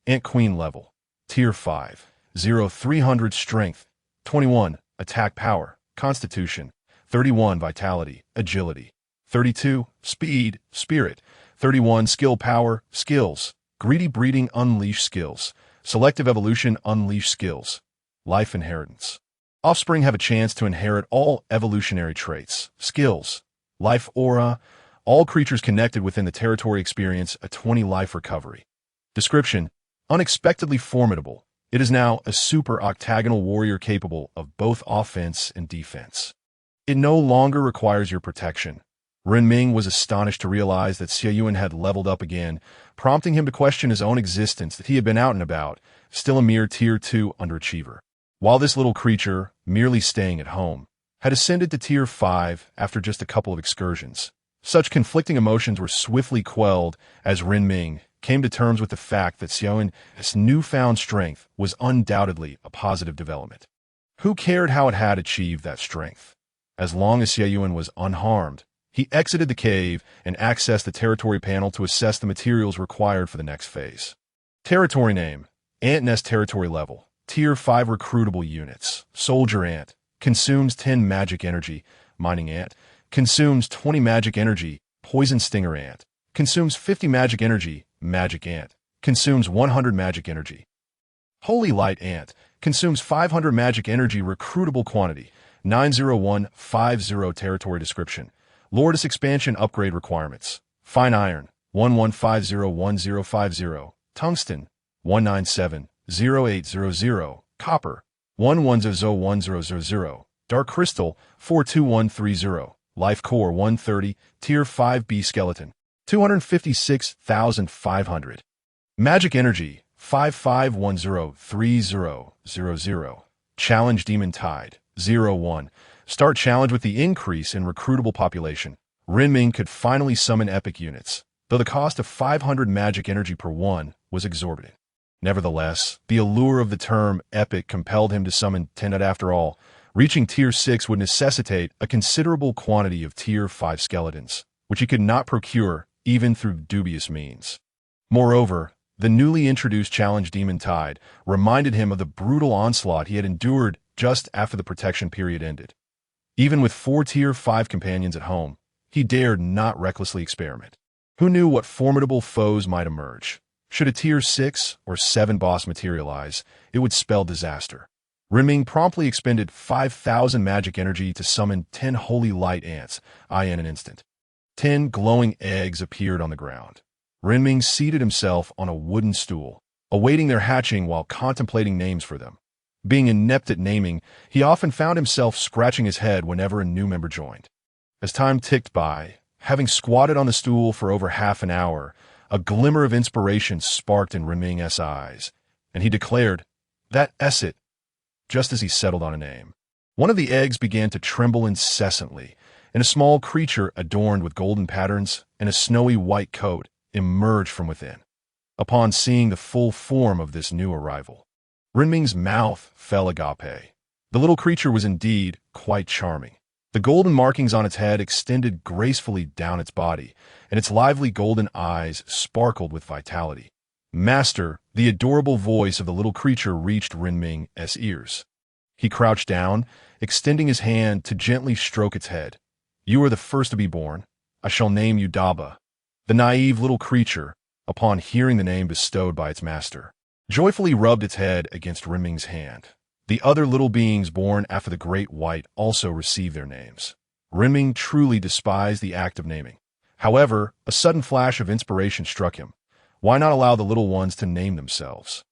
[SPEAKER 1] Ant Queen level, Tier 5, 0300 Strength, 21 Attack Power, Constitution, 31 Vitality, Agility, 32 Speed, Spirit, 31 Skill Power, Skills, Greedy Breeding Unleash Skills, Selective Evolution Unleash Skills, Life Inheritance. Offspring have a chance to inherit all evolutionary traits, skills, life aura. All creatures connected within the territory experience a 20 life recovery. Description: unexpectedly formidable. It is now a super octagonal warrior capable of both offense and defense. It no longer requires your protection. Renming was astonished to realize that Xiaoyun had leveled up again, prompting him to question his own existence, that he had been out and about, still a mere Tier 2 underachiever. While this little creature, merely staying at home, had ascended to Tier 5 after just a couple of excursions. Such conflicting emotions were swiftly quelled as Renming came to terms with the fact that Xiaoyun's newfound strength was undoubtedly a positive development. Who cared how it had achieved that strength? As long as Xieyuan was unharmed, he exited the cave and accessed the territory panel to assess the materials required for the next phase. Territory name: Ant Nest Territory Level, Tier 5 Recruitable Units. Soldier Ant, consumes 10 magic energy. Mining Ant, consumes 20 magic energy. Poison Stinger Ant, consumes 50 magic energy. Magic Ant, consumes 100 magic energy. Holy Light Ant, consumes 500 magic energy. Recruitable quantity: 90150. Territory description: Lourdes expansion upgrade requirements: Fine Iron, 11501050, Tungsten, 1970800, Copper, 11001000, Dark Crystal, 42130, Life Core 130, Tier 5B Skeleton, 256,500. Magic Energy, 55103000. Challenge Demon Tide, 01. Start challenge with the increase in recruitable population. Renming could finally summon epic units, though the cost of 500 magic energy per one was exorbitant. Nevertheless, the allure of the term epic compelled him to summon 10. After all, reaching Tier 6 would necessitate a considerable quantity of Tier 5 skeletons, which he could not procure even through dubious means. Moreover, the newly introduced challenge Demon Tide reminded him of the brutal onslaught he had endured just after the protection period ended. Even with 4 Tier 5 companions at home, he dared not recklessly experiment. Who knew what formidable foes might emerge? Should a Tier 6 or 7 boss materialize, it would spell disaster. Renming promptly expended 5,000 magic energy to summon 10 holy light ants, in an instant. 10 glowing eggs appeared on the ground. Renming seated himself on a wooden stool, awaiting their hatching while contemplating names for them. Being inept at naming, he often found himself scratching his head whenever a new member joined. As time ticked by, having squatted on the stool for over half an hour, a glimmer of inspiration sparked in Renming's eyes, and he declared, "That's it," just as he settled on a name. One of the eggs began to tremble incessantly, and a small creature adorned with golden patterns and a snowy white coat emerged from within. Upon seeing the full form of this new arrival, Renming's mouth fell agape. The little creature was indeed quite charming. The golden markings on its head extended gracefully down its body, and its lively golden eyes sparkled with vitality. "Master," the adorable voice of the little creature reached Renming's ears. He crouched down, extending his hand to gently stroke its head. "You are the first to be born. I shall name you Daba." The naive little creature, upon hearing the name bestowed by its master, joyfully rubbed its head against Renming's hand. The other little beings born after the Great White also received their names. Renming truly despised the act of naming. However, a sudden flash of inspiration struck him. Why not allow the little ones to name themselves?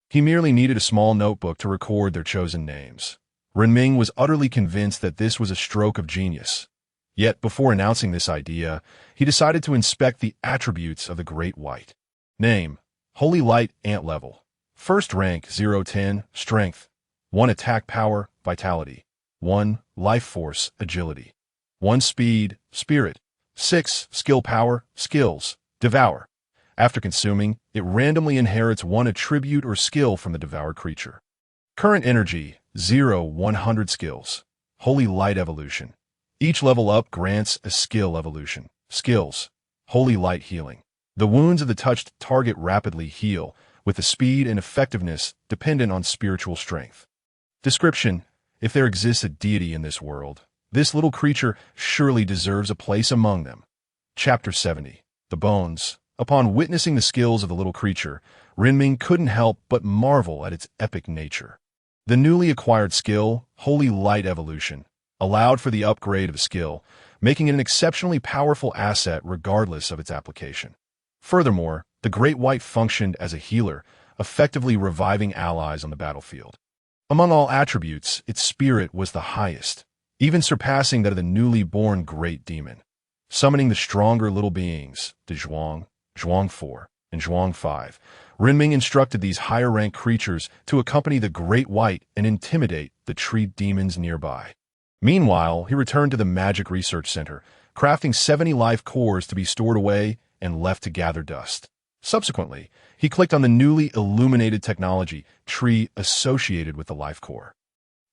[SPEAKER 1] He merely needed a small notebook to record their chosen names. Renming was utterly convinced that this was a stroke of genius. Yet, before announcing this idea, he decided to inspect the attributes of the Great White. Name: Holy Light Ant Level. First rank 0-10, Strength. 1 Attack Power, Vitality. 1 Life Force, Agility. 1 Speed, Spirit. 6 Skill Power, Skills, Devour. After consuming, it randomly inherits 1 attribute or skill from the devoured creature. Current Energy, 0-100 Skills. Holy Light Evolution. Each level up grants a skill evolution. Skills: Holy Light Healing. The wounds of the touched target rapidly heal, with the speed and effectiveness dependent on spiritual strength. Description: If there exists a deity in this world, this little creature surely deserves a place among them. Chapter 70. The Bones. Upon witnessing the skills of the little creature, Renming couldn't help but marvel at its epic nature. The newly acquired skill, Holy Light Evolution, allowed for the upgrade of a skill, making it an exceptionally powerful asset regardless of its application. Furthermore, the Great White functioned as a healer, effectively reviving allies on the battlefield. Among all attributes, its spirit was the highest, even surpassing that of the newly born Great Demon. Summoning the stronger little beings, the Zhuang, Zhuang 4, and Zhuang 5, Renming instructed these higher-ranked creatures to accompany the Great White and intimidate the tree demons nearby. Meanwhile, he returned to the Magic Research Center, crafting 70 life cores to be stored away and left to gather dust. Subsequently, he clicked on the newly illuminated technology tree associated with the life core.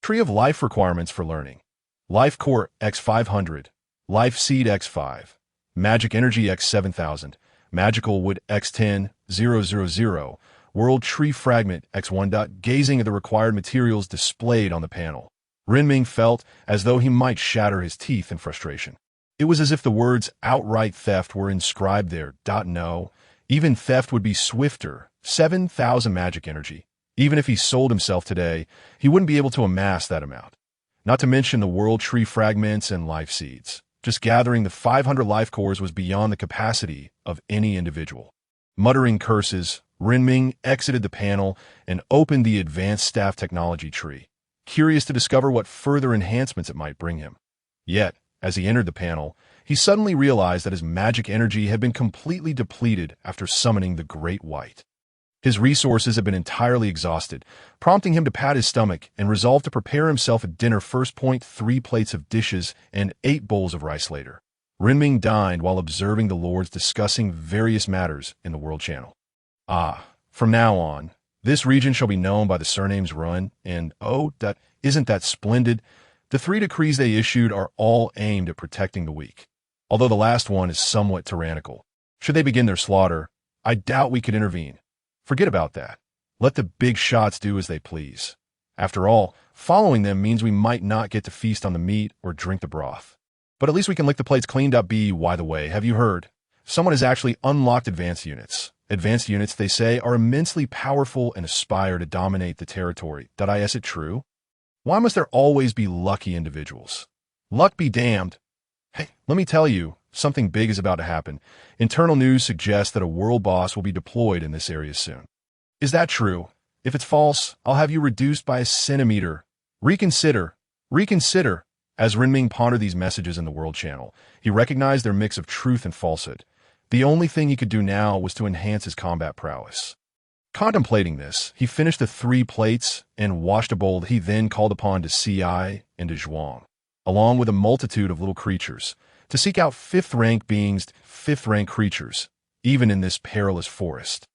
[SPEAKER 1] Tree of Life requirements for learning. Life Core X500, Life Seed X5, Magic Energy X7000, Magical Wood X10000, World Tree Fragment X1. Gazing at the required materials displayed on the panel, Renming felt as though he might shatter his teeth in frustration. It was as if the words outright theft were inscribed there. No, even theft would be swifter. 7,000 magic energy. Even if he sold himself today, he wouldn't be able to amass that amount. Not to mention the world tree fragments and life seeds. Just gathering the 500 life cores was beyond the capacity of any individual. Muttering curses, Renming exited the panel and opened the advanced staff technology tree, curious to discover what further enhancements it might bring him. Yet, as he entered the panel, he suddenly realized that his magic energy had been completely depleted after summoning the Great White. His resources had been entirely exhausted, prompting him to pat his stomach and resolve to prepare himself a dinner first. 3 plates of dishes and 8 bowls of rice later. Renming dined while observing the lords discussing various matters in the World Channel. From now on, this region shall be known by the surnames Run and isn't that splendid? The 3 decrees they issued are all aimed at protecting the weak, although the last one is somewhat tyrannical. Should they begin their slaughter, I doubt we could intervene. Forget about that. Let the big shots do as they please. After all, following them means we might not get to feast on the meat or drink the broth. But at least we can lick the plates clean. By the way, have you heard? Someone has actually unlocked advanced units. Advanced units, they say, are immensely powerful and aspire to dominate the territory. Is it true? Why must there always be lucky individuals? Luck be damned. Hey, let me tell you, something big is about to happen. Internal news suggests that a world boss will be deployed in this area soon. Is that true? If it's false, I'll have you reduced by a centimeter. Reconsider. Reconsider. As Renming pondered these messages in the World Channel, he recognized their mix of truth and falsehood. The only thing he could do now was to enhance his combat prowess. Contemplating this, he finished the 3 plates and washed a bowl. He then called upon to Ci and to Zhuang, along with a multitude of little creatures, to seek out 5th-rank beings, 5th-rank creatures, even in this perilous forest.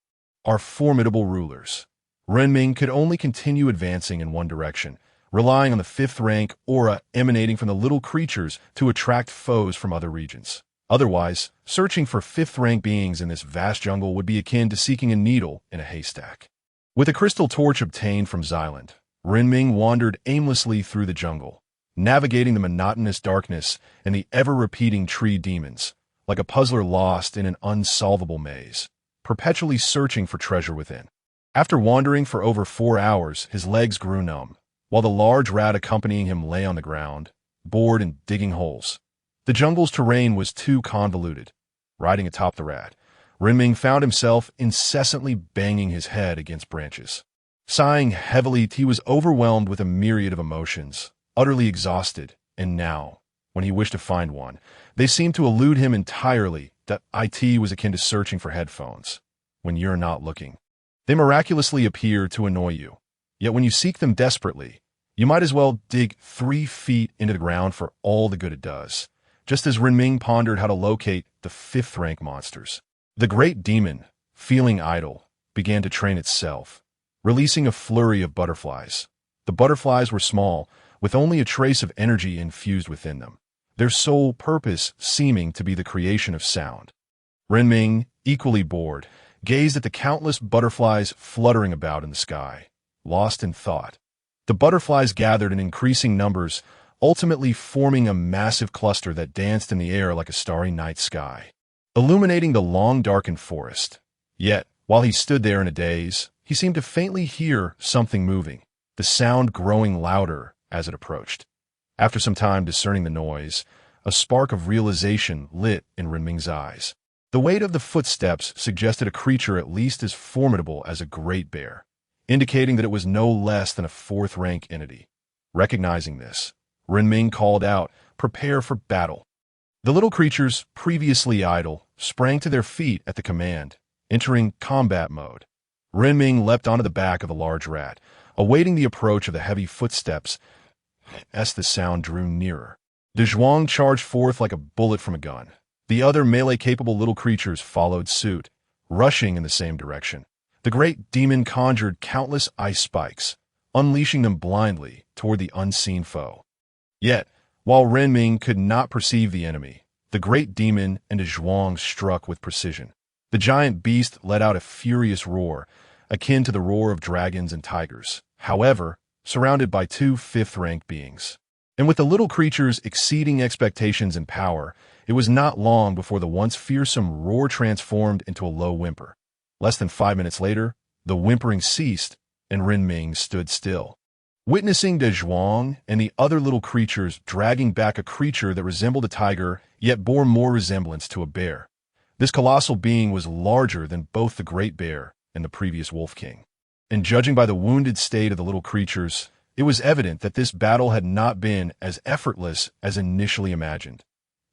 [SPEAKER 1] Our formidable rulers. Renming could only continue advancing in one direction, relying on the 5th-rank aura emanating from the little creatures to attract foes from other regions. Otherwise, searching for 5th-rank beings in this vast jungle would be akin to seeking a needle in a haystack. With a crystal torch obtained from Xyland, Renming wandered aimlessly through the jungle, navigating the monotonous darkness and the ever-repeating tree demons, like a puzzler lost in an unsolvable maze, perpetually searching for treasure within. After wandering for over 4 hours, his legs grew numb, while the large rat accompanying him lay on the ground, bored and digging holes. The jungle's terrain was too convoluted. Riding atop the rat, Renming found himself incessantly banging his head against branches. Sighing heavily, he was overwhelmed with a myriad of emotions, utterly exhausted, and now, when he wished to find one, they seemed to elude him entirely. It was akin to searching for headphones. When you're not looking, they miraculously appear to annoy you. Yet when you seek them desperately, you might as well dig 3 feet into the ground for all the good it does. Just as Renming pondered how to locate the 5th-rank monsters, the great demon, feeling idle, began to train itself, releasing a flurry of butterflies. The butterflies were small, with only a trace of energy infused within them, their sole purpose seeming to be the creation of sound. Renming, equally bored, gazed at the countless butterflies fluttering about in the sky, lost in thought. The butterflies gathered in increasing numbers, ultimately forming a massive cluster that danced in the air like a starry night sky, illuminating the long darkened forest. Yet, while he stood there in a daze, he seemed to faintly hear something moving, the sound growing louder as it approached. After some time discerning the noise, a spark of realization lit in Renming's eyes. The weight of the footsteps suggested a creature at least as formidable as a great bear, indicating that it was no less than a 4th-rank entity. Recognizing this, Renming called out, "Prepare for battle." The little creatures, previously idle, sprang to their feet at the command, entering combat mode. Renming leapt onto the back of the large rat, awaiting the approach of the heavy footsteps. As the sound drew nearer, De Zhuang charged forth like a bullet from a gun. The other melee-capable little creatures followed suit, rushing in the same direction. The great demon conjured countless ice spikes, unleashing them blindly toward the unseen foe. Yet, while Renming could not perceive the enemy, the great demon and his zhuang struck with precision. The giant beast let out a furious roar, akin to the roar of dragons and tigers, however, surrounded by two fifth-rank beings. And with the little creatures exceeding expectations in power, it was not long before the once fearsome roar transformed into a low whimper. Less than 5 minutes later, the whimpering ceased, and Renming stood still. Witnessing De Zhuang and the other little creatures dragging back a creature that resembled a tiger yet bore more resemblance to a bear. This colossal being was larger than both the great bear and the previous wolf king. And judging by the wounded state of the little creatures, it was evident that this battle had not been as effortless as initially imagined.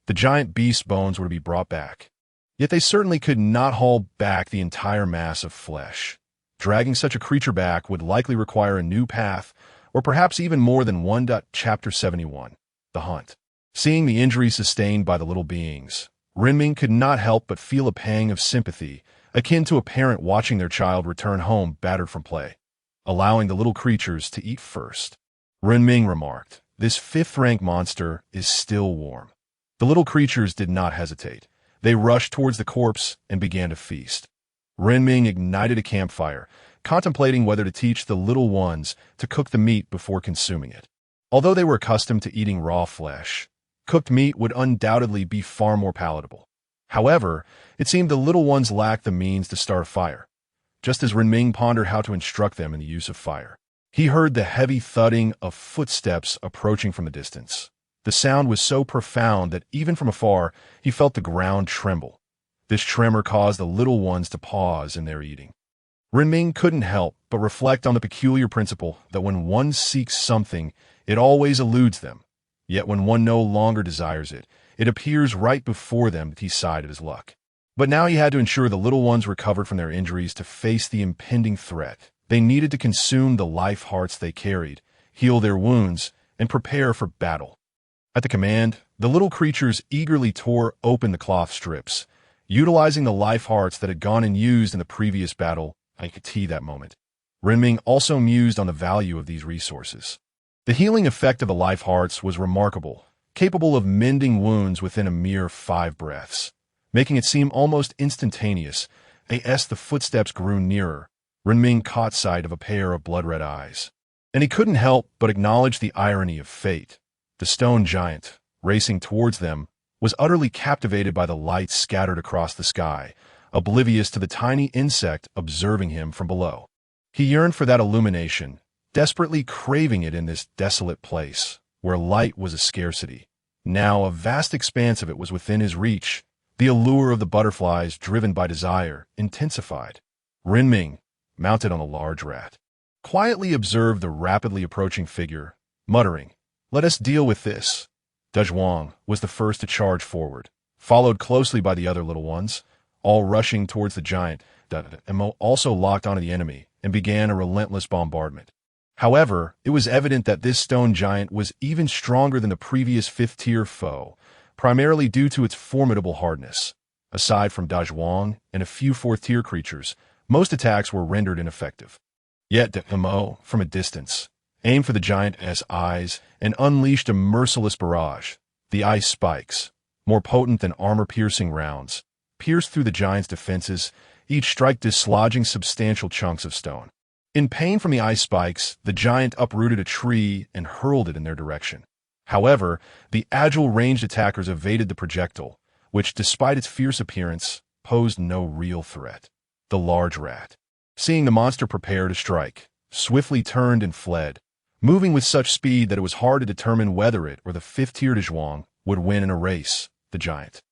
[SPEAKER 1] The giant beast's bones were to be brought back. Yet they certainly could not haul back the entire mass of flesh. Dragging such a creature back would likely require a new path, or perhaps even more than one. Chapter 71. The Hunt. Seeing the injury sustained by the little beings, Renming could not help but feel a pang of sympathy, akin to a parent watching their child return home battered from play. Allowing the little creatures to eat first, Renming remarked, "This fifth-rank monster is still warm." The little creatures did not hesitate. They rushed towards the corpse and began to feast. Renming ignited a campfire, contemplating whether to teach the little ones to cook the meat before consuming it. Although they were accustomed to eating raw flesh, cooked meat would undoubtedly be far more palatable. However, it seemed the little ones lacked the means to start a fire. Just as Renming pondered how to instruct them in the use of fire, he heard the heavy thudding of footsteps approaching from a distance. The sound was so profound that even from afar, he felt the ground tremble. This tremor caused the little ones to pause in their eating. Renming couldn't help but reflect on the peculiar principle that when one seeks something, it always eludes them. Yet when one no longer desires it, it appears right before them that he sighed at his luck. But now he had to ensure the little ones recovered from their injuries to face the impending threat. They needed to consume the life hearts they carried, heal their wounds, and prepare for battle. At the command, the little creatures eagerly tore open the cloth strips, utilizing the life hearts that had gone unused in the previous battle. I could see that moment. Renming also mused on the value of these resources. The healing effect of the life hearts was remarkable, capable of mending wounds within a mere 5 breaths, making it seem almost instantaneous. As the footsteps grew nearer, Renming caught sight of a pair of blood-red eyes, and he couldn't help but acknowledge the irony of fate. The stone giant, racing towards them, was utterly captivated by the light scattered across the sky, oblivious to the tiny insect observing him from below. He yearned for that illumination, desperately craving it in this desolate place, where light was a scarcity. Now a vast expanse of it was within his reach. The allure of the butterflies, driven by desire, intensified. Renming, mounted on a large rat, quietly observed the rapidly approaching figure, muttering, "Let us deal with this." De Zhuang was the first to charge forward, followed closely by the other little ones, all rushing towards the giant. Mo also locked onto the enemy and began a relentless bombardment. However, it was evident that this stone giant was even stronger than the previous fifth-tier foe, primarily due to its formidable hardness. Aside from De Zhuang and a few fourth-tier creatures, most attacks were rendered ineffective. Yet Mo, from a distance, aimed for the giant's eyes and unleashed a merciless barrage. The ice spikes, more potent than armor-piercing rounds, pierced through the giant's defenses, each strike dislodging substantial chunks of stone. In pain from the ice spikes, the giant uprooted a tree and hurled it in their direction. However, the agile ranged attackers evaded the projectile, which, despite its fierce appearance, posed no real threat. The large rat, seeing the monster prepare to strike, swiftly turned and fled, moving with such speed that it was hard to determine whether it or the fifth-tier De Zhuang would win in a race. The giant,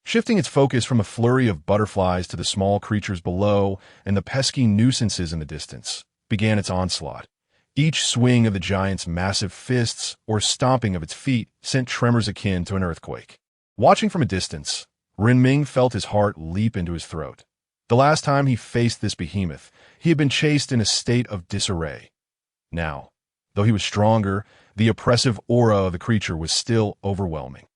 [SPEAKER 1] shifting its focus from a flurry of butterflies to the small creatures below and the pesky nuisances in the distance, began its onslaught. Each swing of the giant's massive fists or stomping of its feet sent tremors akin to an earthquake. Watching from a distance, Renming felt his heart leap into his throat. The last time he faced this behemoth, he had been chased in a state of disarray. Now, though he was stronger, the oppressive aura of the creature was still overwhelming.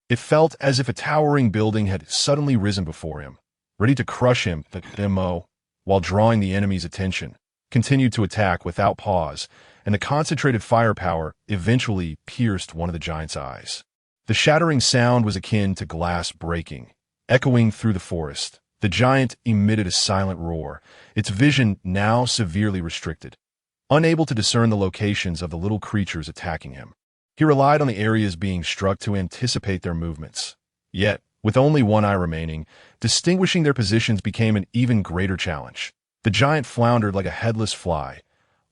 [SPEAKER 1] It felt as if a towering building had suddenly risen before him, ready to crush him. The Mo, while drawing the enemy's attention, continued to attack without pause, and the concentrated firepower eventually pierced one of the giant's eyes. The shattering sound was akin to glass breaking, echoing through the forest. The giant emitted a silent roar, its vision now severely restricted. Unable to discern the locations of the little creatures attacking him, he relied on the areas being struck to anticipate their movements. Yet, with only one eye remaining, distinguishing their positions became an even greater challenge. The giant floundered like a headless fly,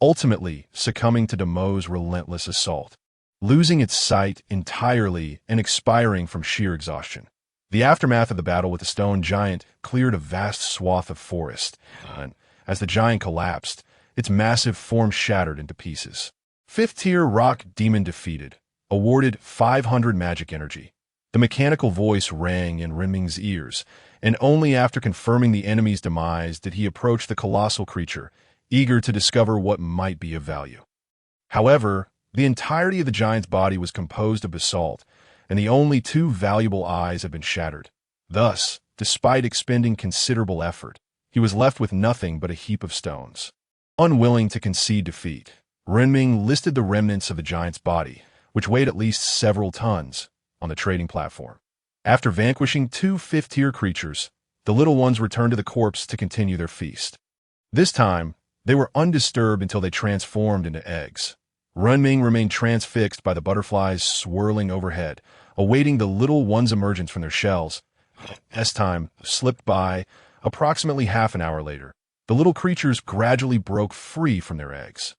[SPEAKER 1] ultimately succumbing to Demo's relentless assault, losing its sight entirely and expiring from sheer exhaustion. The aftermath of the battle with the stone giant cleared a vast swath of forest, and as the giant collapsed, its massive form shattered into pieces. Fifth-tier rock demon defeated, awarded 500 magic energy. The mechanical voice rang in Renming's ears, and only after confirming the enemy's demise did he approach the colossal creature, eager to discover what might be of value. However, the entirety of the giant's body was composed of basalt, and the only two valuable eyes had been shattered. Thus, despite expending considerable effort, he was left with nothing but a heap of stones. Unwilling to concede defeat, Renming listed the remnants of the giant's body, which weighed at least several tons, on the trading platform. After vanquishing two fifth-tier creatures, the little ones returned to the corpse to continue their feast. This time, they were undisturbed until they transformed into eggs. Renming remained transfixed by the butterflies swirling overhead, awaiting the little ones' emergence from their shells. As time slipped by, approximately half an hour later, the little creatures gradually broke free from their eggs.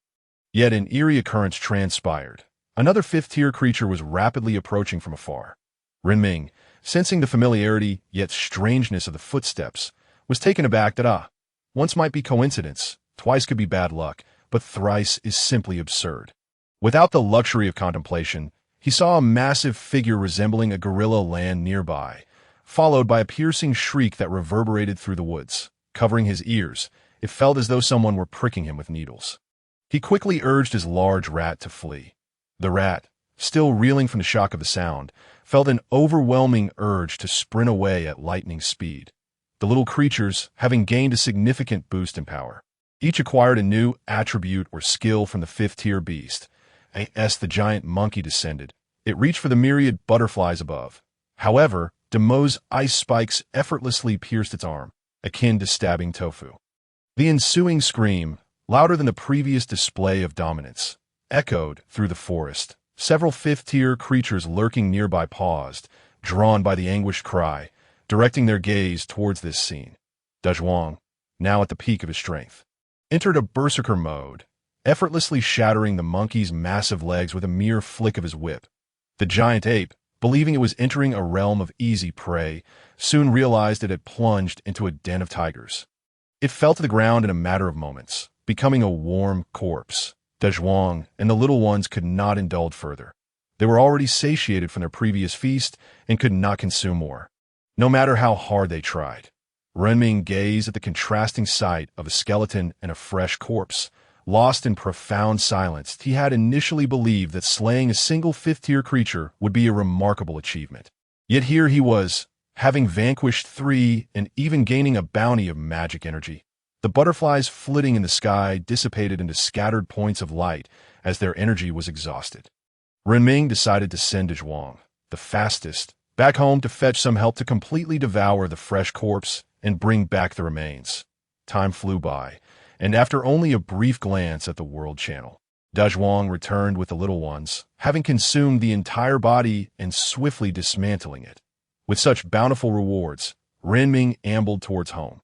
[SPEAKER 1] Yet an eerie occurrence transpired. Another fifth-tier creature was rapidly approaching from afar. Renming, sensing the familiarity yet strangeness of the footsteps, was taken aback that, once might be coincidence, twice could be bad luck, but thrice is simply absurd. Without the luxury of contemplation, he saw a massive figure resembling a gorilla land nearby, followed by a piercing shriek that reverberated through the woods. Covering his ears, it felt as though someone were pricking him with needles. He quickly urged his large rat to flee. The rat, still reeling from the shock of the sound, felt an overwhelming urge to sprint away at lightning speed. The little creatures, having gained a significant boost in power, each acquired a new attribute or skill from the fifth-tier beast. As the giant monkey descended, it reached for the myriad butterflies above. However, Demo's ice spikes effortlessly pierced its arm, akin to stabbing tofu. The ensuing scream, louder than the previous display of dominance, echoed through the forest. Several fifth-tier creatures lurking nearby paused, drawn by the anguished cry, directing their gaze towards this scene. Dezhuang, now at the peak of his strength, entered a berserker mode, effortlessly shattering the monkey's massive legs with a mere flick of his whip. The giant ape, believing it was entering a realm of easy prey, soon realized it had plunged into a den of tigers. It fell to the ground in a matter of moments, becoming a warm corpse. Dezhuang and the little ones could not indulge further. They were already satiated from their previous feast and could not consume more, no matter how hard they tried. Renming gazed at the contrasting sight of a skeleton and a fresh corpse. Lost in profound silence, he had initially believed that slaying a single fifth-tier creature would be a remarkable achievement. Yet here he was, having vanquished three and even gaining a bounty of magic energy. The butterflies flitting in the sky dissipated into scattered points of light as their energy was exhausted. Renming decided to send Dezhuang, the fastest, back home to fetch some help to completely devour the fresh corpse and bring back the remains. Time flew by, and after only a brief glance at the world channel, Dezhuang returned with the little ones, having consumed the entire body and swiftly dismantling it. With such bountiful rewards, Renming ambled towards home.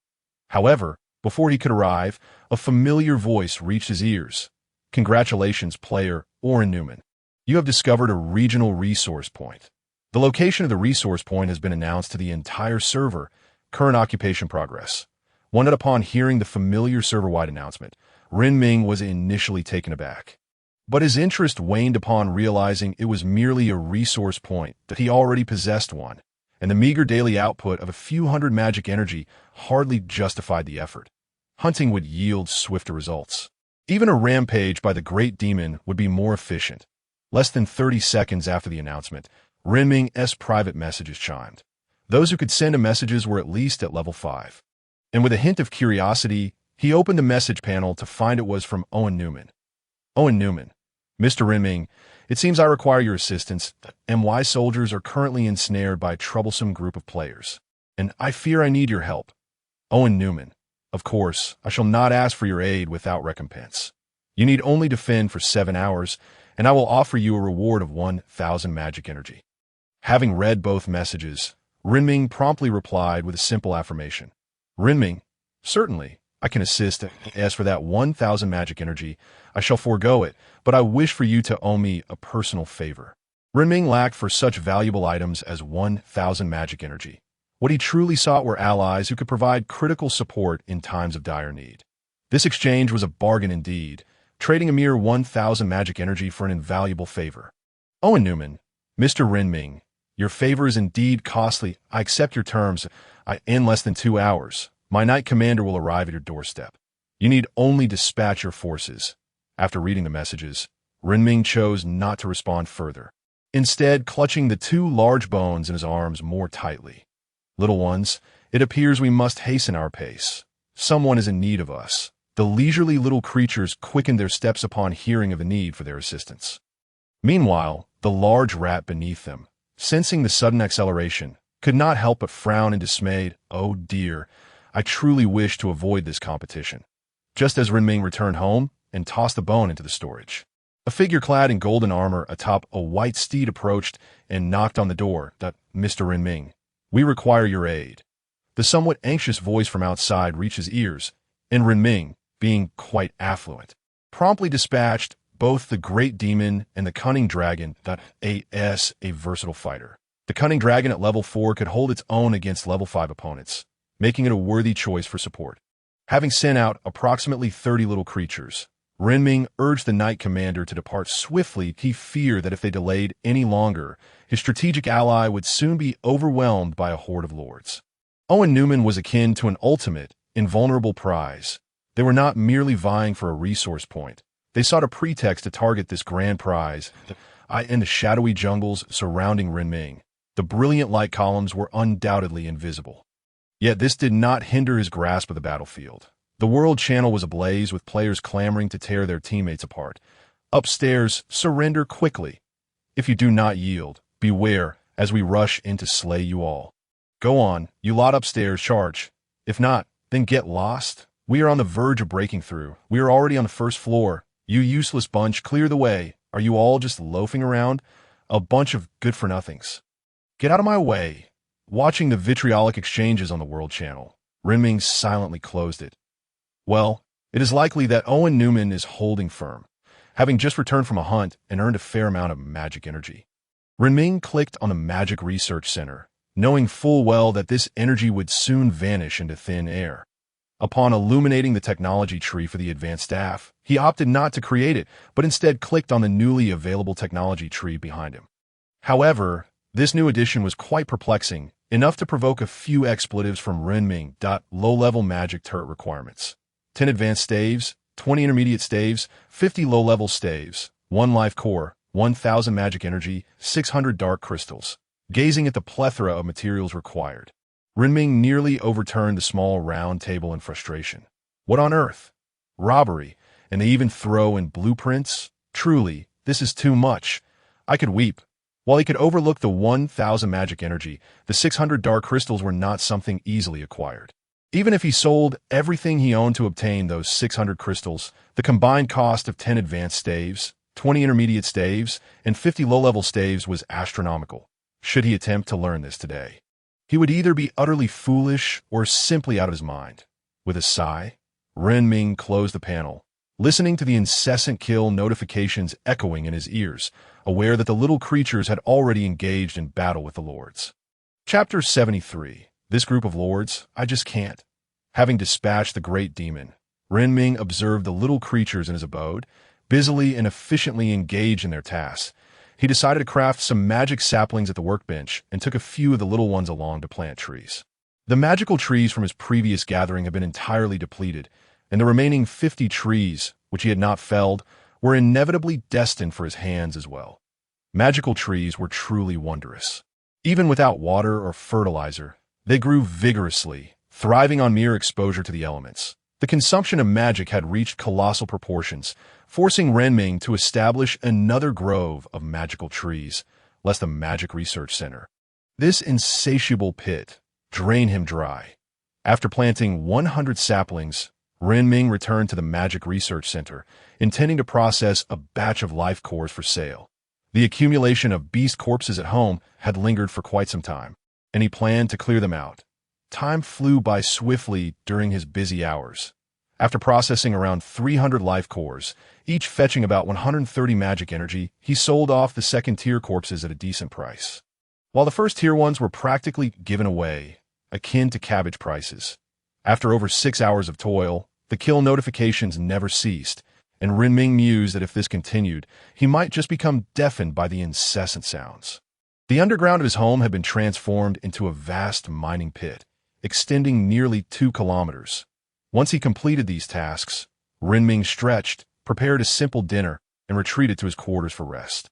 [SPEAKER 1] However, before he could arrive, a familiar voice reached his ears. Congratulations, player Oren Newman. You have discovered a regional resource point. The location of the resource point has been announced to the entire server. Current occupation progress. Wondered upon hearing the familiar server-wide announcement, Renming was initially taken aback. But his interest waned upon realizing it was merely a resource point, that he already possessed one, and the meager daily output of a few hundred magic energy hardly justified the effort. Hunting would yield swifter results. Even a rampage by the Great Demon would be more efficient. Less than 30 seconds after the announcement, Renming's private messages chimed. Those who could send messages were at least at level 5. And with a hint of curiosity, he opened the message panel to find it was from Owen Newman. Owen Newman. Mr. Renming, it seems I require your assistance. The MY soldiers are currently ensnared by a troublesome group of players, and I fear I need your help. Owen Newman. Of course, I shall not ask for your aid without recompense. You need only defend for 7 hours, and I will offer you a reward of 1,000 magic energy. Having read both messages, Renming promptly replied with a simple affirmation. Renming, certainly, I can assist. As for that 1,000 magic energy, I shall forego it, but I wish for you to owe me a personal favor. Renming lacked for such valuable items as 1,000 magic energy. What he truly sought were allies who could provide critical support in times of dire need. This exchange was a bargain indeed, trading a mere 1,000 magic energy for an invaluable favor. Owen Newman, Mr. Renming, your favor is indeed costly. I accept your terms. In less than 2 hours, my knight commander will arrive at your doorstep. You need only dispatch your forces. After reading the messages, Renming chose not to respond further, instead clutching the 2 large bones in his arms more tightly. Little ones, it appears we must hasten our pace. Someone is in need of us. The leisurely little creatures quickened their steps upon hearing of the need for their assistance. Meanwhile, the large rat beneath them, sensing the sudden acceleration, could not help but frown in dismay. Oh dear, I truly wish to avoid this competition. Just as Renming returned home and tossed the bone into the storage, a figure clad in golden armor atop a white steed approached and knocked on the door. Mr. Renming, we require your aid. The somewhat anxious voice from outside reached his ears, and Renming, being quite affluent, promptly dispatched both the great demon and the cunning dragon. A versatile fighter. The cunning dragon at level 4 could hold its own against level 5 opponents, making it a worthy choice for support. Having sent out approximately 30 little creatures, Renming urged the knight commander to depart swiftly. He feared that if they delayed any longer, his strategic ally would soon be overwhelmed by a horde of lords. Owen Newman was akin to an ultimate, invulnerable prize. They were not merely vying for a resource point. They sought a pretext to target this grand prize. In the shadowy jungles surrounding Renming, the brilliant light columns were undoubtedly invisible. Yet this did not hinder his grasp of the battlefield. The world channel was ablaze with players clamoring to tear their teammates apart. Upstairs, surrender quickly. If you do not yield, beware as we rush in to slay you all. Go on, you lot upstairs, charge. If not, then get lost. We are on the verge of breaking through. We are already on the first floor. You useless bunch, clear the way. Are you all just loafing around? A bunch of good-for-nothings. Get out of my way. Watching the vitriolic exchanges on the world channel, Renming silently closed it. Well, it is likely that Owen Newman is holding firm, having just returned from a hunt and earned a fair amount of magic energy. Renming clicked on the Magic Research Center, knowing full well that this energy would soon vanish into thin air. Upon illuminating the technology tree for the advanced staff, he opted not to create it, but instead clicked on the newly available technology tree behind him. However, this new addition was quite perplexing, enough to provoke a few expletives from Renming. Low-level magic turret requirements. 10 advanced staves, 20 intermediate staves, 50 low-level staves, 1 life core, 1,000 magic energy, 600 dark crystals. Gazing at the plethora of materials required, Renming nearly overturned the small round table in frustration. What on earth? Robbery, and they even throw in blueprints? Truly, this is too much. I could weep. While he could overlook the 1,000 magic energy, the 600 dark crystals were not something easily acquired. Even if he sold everything he owned to obtain those 600 crystals, the combined cost of 10 advanced staves, 20 intermediate staves, and 50 low-level staves was astronomical. Should he attempt to learn this today, he would either be utterly foolish or simply out of his mind. With a sigh, Renming closed the panel, listening to the incessant kill notifications echoing in his ears, aware that the little creatures had already engaged in battle with the lords. Chapter 73. This group of lords, I just can't. Having dispatched the great demon, Renming observed the little creatures in his abode, busily and efficiently engaged in their tasks. He decided to craft some magic saplings at the workbench and took a few of the little ones along to plant trees. The magical trees from his previous gathering had been entirely depleted, and the remaining 50 trees, which he had not felled, were inevitably destined for his hands as well. Magical trees were truly wondrous. Even without water or fertilizer, they grew vigorously, thriving on mere exposure to the elements. The consumption of magic had reached colossal proportions, forcing Renming to establish another grove of magical trees, less the Magic Research Center. This insatiable pit drained him dry. After planting 100 saplings, Renming returned to the Magic Research Center, intending to process a batch of life cores for sale. The accumulation of beast corpses at home had lingered for quite some time, and he planned to clear them out. Time flew by swiftly during his busy hours. After processing around 300 life cores, each fetching about 130 magic energy, he sold off the second-tier corpses at a decent price. While the first-tier ones were practically given away, akin to cabbage prices. After over 6 hours of toil, the kill notifications never ceased, and Renming mused that if this continued, he might just become deafened by the incessant sounds. The underground of his home had been transformed into a vast mining pit, extending nearly 2 kilometers. Once he completed these tasks, Renming stretched, prepared a simple dinner, and retreated to his quarters for rest.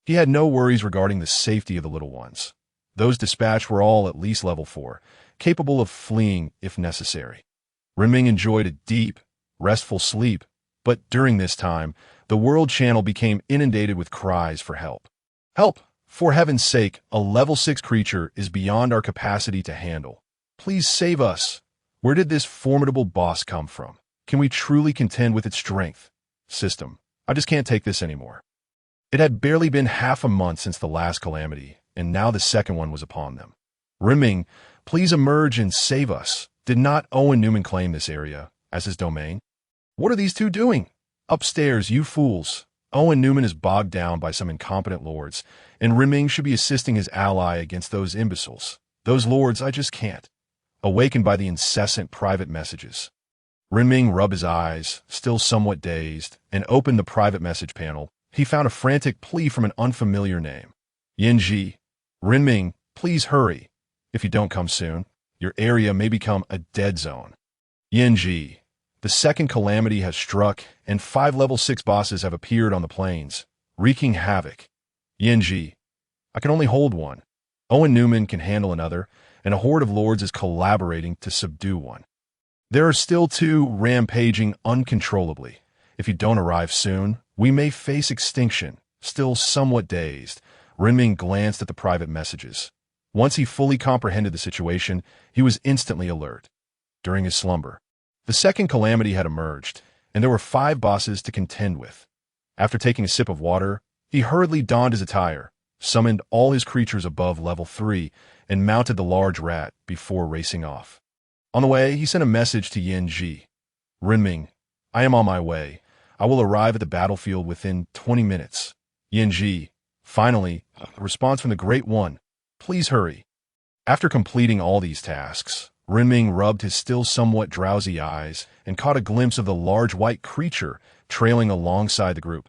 [SPEAKER 1] He had no worries regarding the safety of the little ones. Those dispatched were all at least level 4, capable of fleeing if necessary. Renming enjoyed a deep, restful sleep, but during this time, the world channel became inundated with cries for help. Help! For heaven's sake, a level 6 creature is beyond our capacity to handle. Please save us! Where did this formidable boss come from? Can we truly contend with its strength? System, I just can't take this anymore. It had barely been half a month since the last calamity, and now the second one was upon them. Renming, please emerge and save us. Did not Owen Newman claim this area as his domain? What are these two doing? Upstairs, you fools. Owen Newman is bogged down by some incompetent lords, and Renming should be assisting his ally against those imbeciles. Those lords, I just can't. Awakened by the incessant private messages. Renming rubbed his eyes, still somewhat dazed, and opened the private message panel. He found a frantic plea from an unfamiliar name. Yinji, Renming, please hurry. If you don't come soon, your area may become a dead zone. Yinji, the second calamity has struck, and 5 level 6 bosses have appeared on the plains, wreaking havoc. Yinji, I can only hold one. Owen Newman can handle another, and a horde of lords is collaborating to subdue one. There are still 2 rampaging uncontrollably. If you don't arrive soon, we may face extinction. Still somewhat dazed, Renming glanced at the private messages. Once he fully comprehended the situation, he was instantly alert. During his slumber, the second calamity had emerged, and there were 5 bosses to contend with. After taking a sip of water, he hurriedly donned his attire, summoned all his creatures above level 3, and mounted the large rat before racing off. On the way, he sent a message to Yinji. Renming, I am on my way. I will arrive at the battlefield within 20 minutes. Yinji, finally, a response from the Great One. Please hurry. After completing all these tasks, Renming rubbed his still somewhat drowsy eyes and caught a glimpse of the large white creature trailing alongside the group.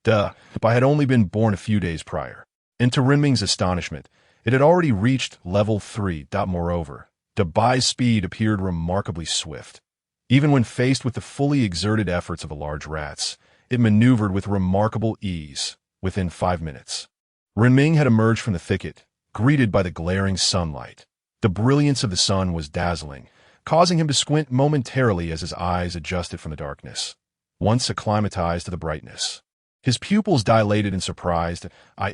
[SPEAKER 1] Duh, I had only been born a few days prior. And to Renming's astonishment, it had already reached level 3. Moreover, Debai's speed appeared remarkably swift. Even when faced with the fully exerted efforts of the large rats, it maneuvered with remarkable ease within 5 minutes. Renming had emerged from the thicket, greeted by the glaring sunlight. The brilliance of the sun was dazzling, causing him to squint momentarily as his eyes adjusted from the darkness. Once acclimatized to the brightness, his pupils dilated in surprise.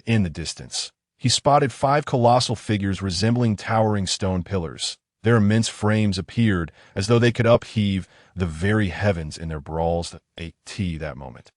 [SPEAKER 1] In the distance, he spotted 5 colossal figures resembling towering stone pillars. Their immense frames appeared as though they could upheave the very heavens in their brawls. That moment,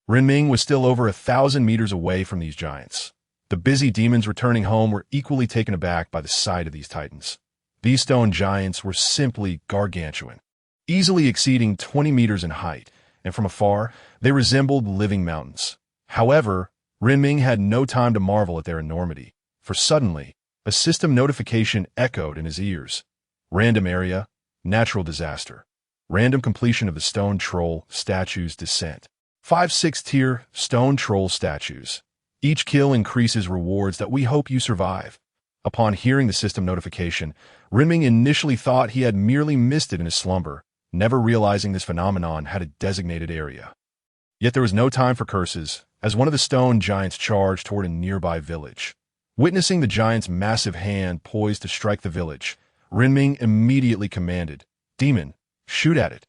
[SPEAKER 1] Renming was still over 1,000 meters away from these giants. The busy demons returning home were equally taken aback by the sight of these titans. These stone giants were simply gargantuan, easily exceeding 20 meters in height, and from afar, they resembled living mountains. However, Renming had no time to marvel at their enormity, for suddenly, a system notification echoed in his ears. Random area, natural disaster. Random completion of the stone troll statue's descent. 5 6-tier stone troll statues. Each kill increases rewards that we hope you survive. Upon hearing the system notification, Renming initially thought he had merely missed it in his slumber, never realizing this phenomenon had a designated area. Yet there was no time for curses, as one of the stone giants charged toward a nearby village. Witnessing the giant's massive hand poised to strike the village, Renming immediately commanded, Demon, shoot at it.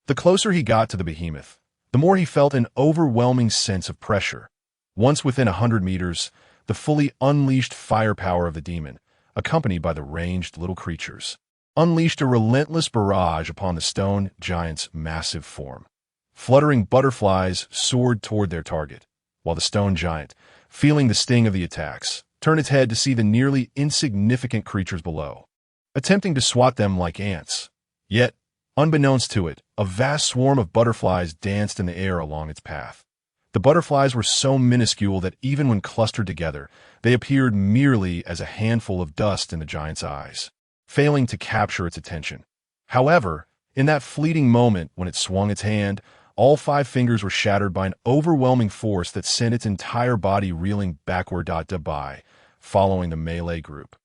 [SPEAKER 1] The closer he got to the behemoth, the more he felt an overwhelming sense of pressure. Once within 100 meters, the fully unleashed firepower of the demon, accompanied by the ranged little creatures, unleashed a relentless barrage upon the stone giant's massive form. Fluttering butterflies soared toward their target, while the stone giant, feeling the sting of the attacks, turned its head to see the nearly insignificant creatures below, attempting to swat them like ants. Yet, unbeknownst to it, a vast swarm of butterflies danced in the air along its path. The butterflies were so minuscule that even when clustered together, they appeared merely as a handful of dust in the giant's eyes, failing to capture its attention. However, in that fleeting moment when it swung its hand, all 5 fingers were shattered by an overwhelming force that sent its entire body reeling backward. By following the melee group,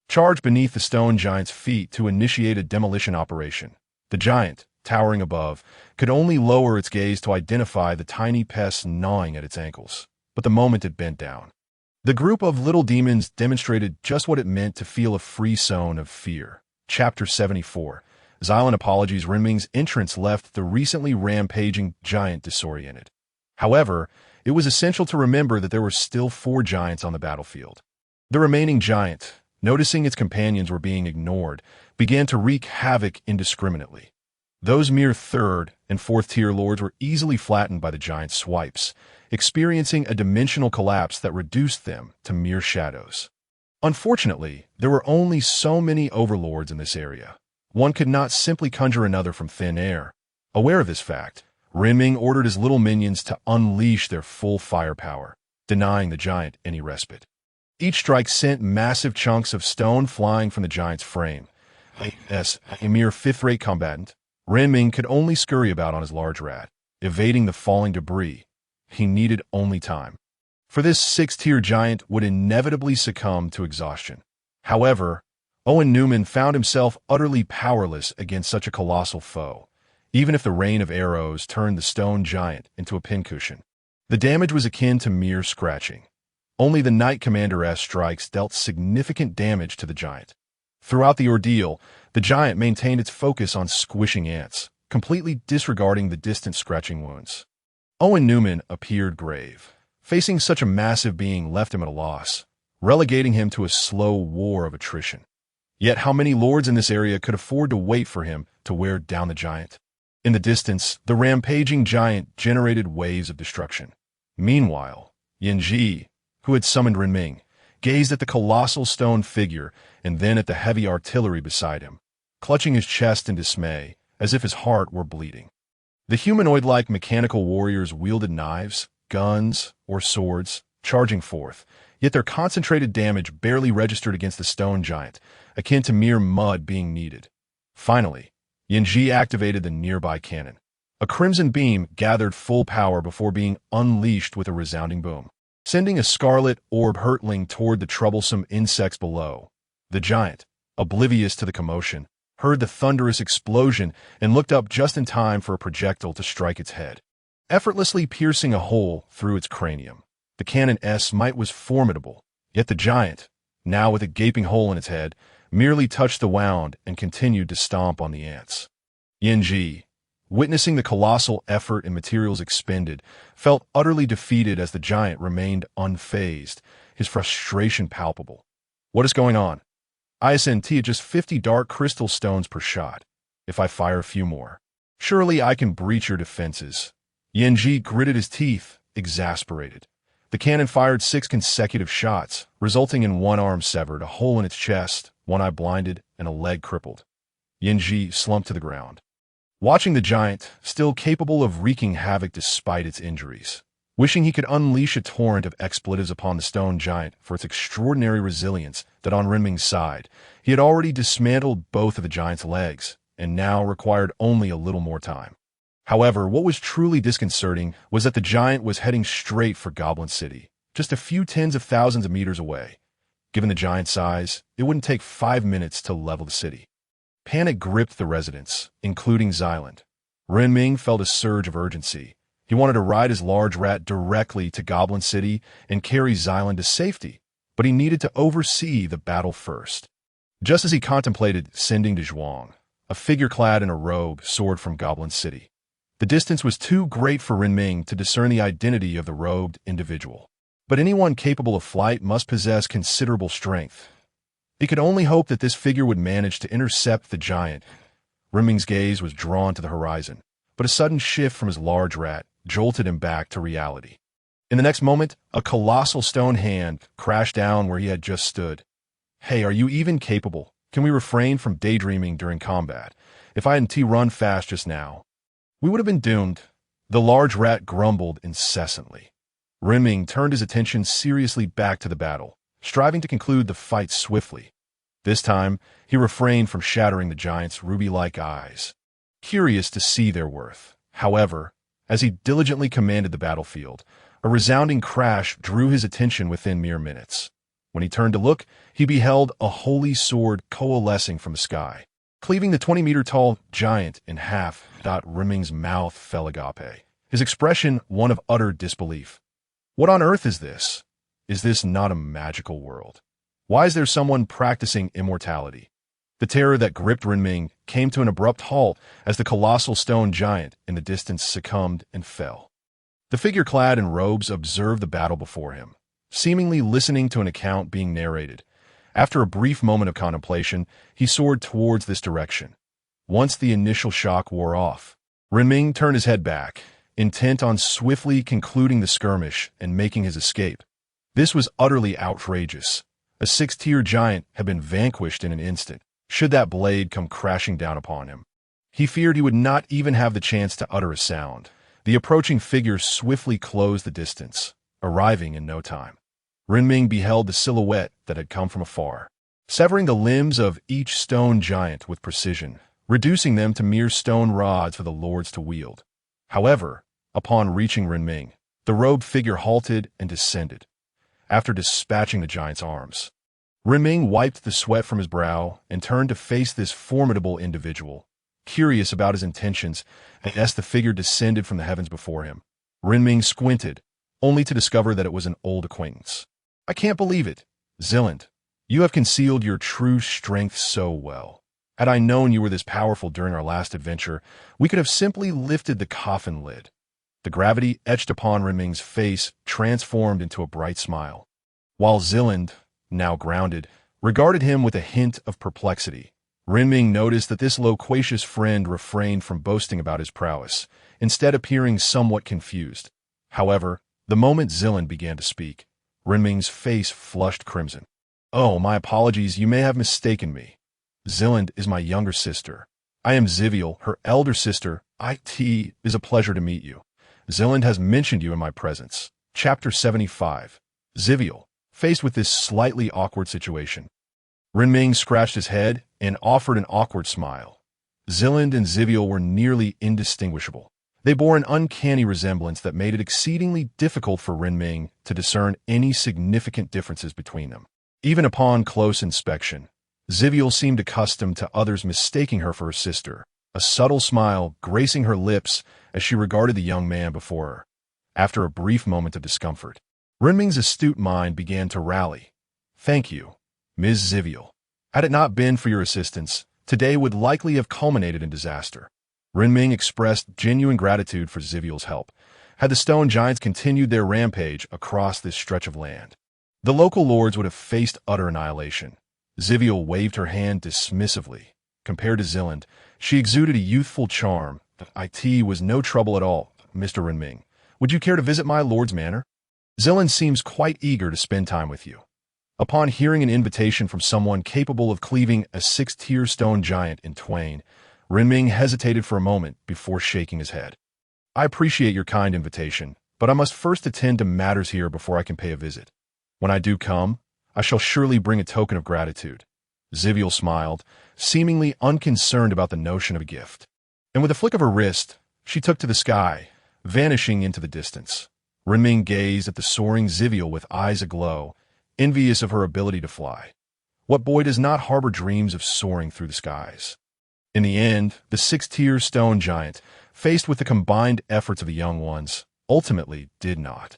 [SPEAKER 1] charged beneath the stone giant's feet to initiate a demolition operation. The giant, towering above, could only lower its gaze to identify the tiny pests gnawing at its ankles. But the moment it bent down, the group of little demons demonstrated just what it meant to feel a free zone of fear. Chapter 74. Xylan apologies. Renming's entrance left the recently rampaging giant disoriented. However, it was essential to remember that there were still 4 giants on the battlefield. The remaining giant, noticing its companions were being ignored, began to wreak havoc indiscriminately. Those mere 3rd and 4th tier lords were easily flattened by the giant's swipes, experiencing a dimensional collapse that reduced them to mere shadows. Unfortunately, there were only so many overlords in this area. One could not simply conjure another from thin air. Aware of this fact, Renming ordered his little minions to unleash their full firepower, denying the giant any respite. Each strike sent massive chunks of stone flying from the giant's frame. As a mere 5th-rate combatant, Renming could only scurry about on his large rat, evading the falling debris. He needed only time, for this 6th-tier giant would inevitably succumb to exhaustion. However, Owen Newman found himself utterly powerless against such a colossal foe, even if the rain of arrows turned the stone giant into a pincushion. The damage was akin to mere scratching. Only the Knight Commander-S strikes dealt significant damage to the giant. Throughout the ordeal, the giant maintained its focus on squishing ants, completely disregarding the distant scratching wounds. Owen Newman appeared grave. Facing such a massive being left him at a loss, relegating him to a slow war of attrition. Yet how many lords in this area could afford to wait for him to wear down the giant? In the distance, the rampaging giant generated waves of destruction. Meanwhile, Yanji, who had summoned Renming, gazed at the colossal stone figure and then at the heavy artillery beside him, clutching his chest in dismay, as if his heart were bleeding. The humanoid-like mechanical warriors wielded knives, guns, or swords, charging forth, yet their concentrated damage barely registered against the stone giant, akin to mere mud being kneaded. Finally, Yanji activated the nearby cannon. A crimson beam gathered full power before being unleashed with a resounding boom, sending a scarlet orb hurtling toward the troublesome insects below. The giant, oblivious to the commotion, heard the thunderous explosion and looked up just in time for a projectile to strike its head, effortlessly piercing a hole through its cranium. The cannon-S might was formidable, yet the giant, now with a gaping hole in its head, merely touched the wound and continued to stomp on the ants. Yanji, witnessing the colossal effort and materials expended, felt utterly defeated as the giant remained unfazed, his frustration palpable. What is going on? ISNT at just 50 dark crystal stones per shot. If I fire a few more, surely I can breach your defenses. Yanji gritted his teeth, exasperated. The cannon fired 6 consecutive shots, resulting in one arm severed, a hole in its chest, one eye blinded, and a leg crippled. Yanji slumped to the ground, watching the giant, still capable of wreaking havoc despite its injuries. Wishing he could unleash a torrent of expletives upon the stone giant for its extraordinary resilience that on Renming's side, he had already dismantled both of the giant's legs, and now required only a little more time. However, what was truly disconcerting was that the giant was heading straight for Goblin City, just a few tens of thousands of meters away. Given the giant's size, it wouldn't take 5 minutes to level the city. Panic gripped the residents, including Xylan. Renming felt a surge of urgency. He wanted to ride his large rat directly to Goblin City and carry Xylan to safety, but he needed to oversee the battle first. Just as he contemplated sending to Zhuang, a figure clad in a robe soared from Goblin City. The distance was too great for Renming to discern the identity of the robed individual. But anyone capable of flight must possess considerable strength. He could only hope that this figure would manage to intercept the giant. Renming's gaze was drawn to the horizon, but a sudden shift from his large rat jolted him back to reality. In the next moment, a colossal stone hand crashed down where he had just stood. "Hey, are you even capable? Can we refrain from daydreaming during combat? If I hadn't run fast just now, we would have been doomed." The large rat grumbled incessantly. Renming turned his attention seriously back to the battle, striving to conclude the fight swiftly. This time, he refrained from shattering the giant's ruby-like eyes, curious to see their worth. However, as he diligently commanded the battlefield, a resounding crash drew his attention within mere minutes. When he turned to look, he beheld a holy sword coalescing from the sky, cleaving the 20-meter-tall giant in half. Renming's mouth fell agape, his expression one of utter disbelief. What on earth is this? Is this not a magical world? Why is there someone practicing immortality? The terror that gripped Renming came to an abrupt halt as the colossal stone giant in the distance succumbed and fell. The figure clad in robes observed the battle before him, seemingly listening to an account being narrated. After a brief moment of contemplation, he soared towards this direction. Once the initial shock wore off, Renming turned his head back, intent on swiftly concluding the skirmish and making his escape. This was utterly outrageous. A 6-tier giant had been vanquished in an instant, should that blade come crashing down upon him. He feared he would not even have the chance to utter a sound. The approaching figure swiftly closed the distance, arriving in no time. Renming beheld the silhouette that had come from afar, severing the limbs of each stone giant with precision, reducing them to mere stone rods for the lords to wield. However, upon reaching Renming, the robed figure halted and descended, after dispatching the giant's arms. Renming wiped the sweat from his brow and turned to face this formidable individual, curious about his intentions, and as the figure descended from the heavens before him, Renming squinted, only to discover that it was an old acquaintance. "I can't believe it. Zilland, you have concealed your true strength so well. Had I known you were this powerful during our last adventure, we could have simply lifted the coffin lid." The gravity etched upon Renming's face transformed into a bright smile, while Zilland, now grounded, regarded him with a hint of perplexity. Renming noticed that this loquacious friend refrained from boasting about his prowess, instead appearing somewhat confused. However, the moment Zilland began to speak, Renming's face flushed crimson. "Oh, my apologies, you may have mistaken me. Zilland is my younger sister. I am Ziviel, her elder sister. It is a pleasure to meet you. Zilland has mentioned you in my presence." Chapter 75. Ziviel, faced with this slightly awkward situation. Renming scratched his head and offered an awkward smile. Zilland and Ziviel were nearly indistinguishable. They bore an uncanny resemblance that made it exceedingly difficult for Renming to discern any significant differences between them. Even upon close inspection, Ziviel seemed accustomed to others mistaking her for her sister, a subtle smile gracing her lips as she regarded the young man before her. After a brief moment of discomfort, Renming's astute mind began to rally. "Thank you, Ms. Ziviel. Had it not been for your assistance, today would likely have culminated in disaster." Renming expressed genuine gratitude for Ziviel's help, had the stone giants continued their rampage across this stretch of land. The local lords would have faced utter annihilation. Ziviel waved her hand dismissively. Compared to Zilland, she exuded a youthful charm. "It was no trouble at all, Mr. Renming. Would you care to visit my lord's manor? Zilland seems quite eager to spend time with you." Upon hearing an invitation from someone capable of cleaving a 6-tier stone giant in twain, Renming hesitated for a moment before shaking his head. "I appreciate your kind invitation, but I must first attend to matters here before I can pay a visit. When I do come, I shall surely bring a token of gratitude." Ziviel smiled, seemingly unconcerned about the notion of a gift. And with a flick of her wrist, she took to the sky, vanishing into the distance. Renming gazed at the soaring Ziviel with eyes aglow, envious of her ability to fly. What boy does not harbor dreams of soaring through the skies? In the end, the 6-tier stone giant, faced with the combined efforts of the young ones, ultimately did not.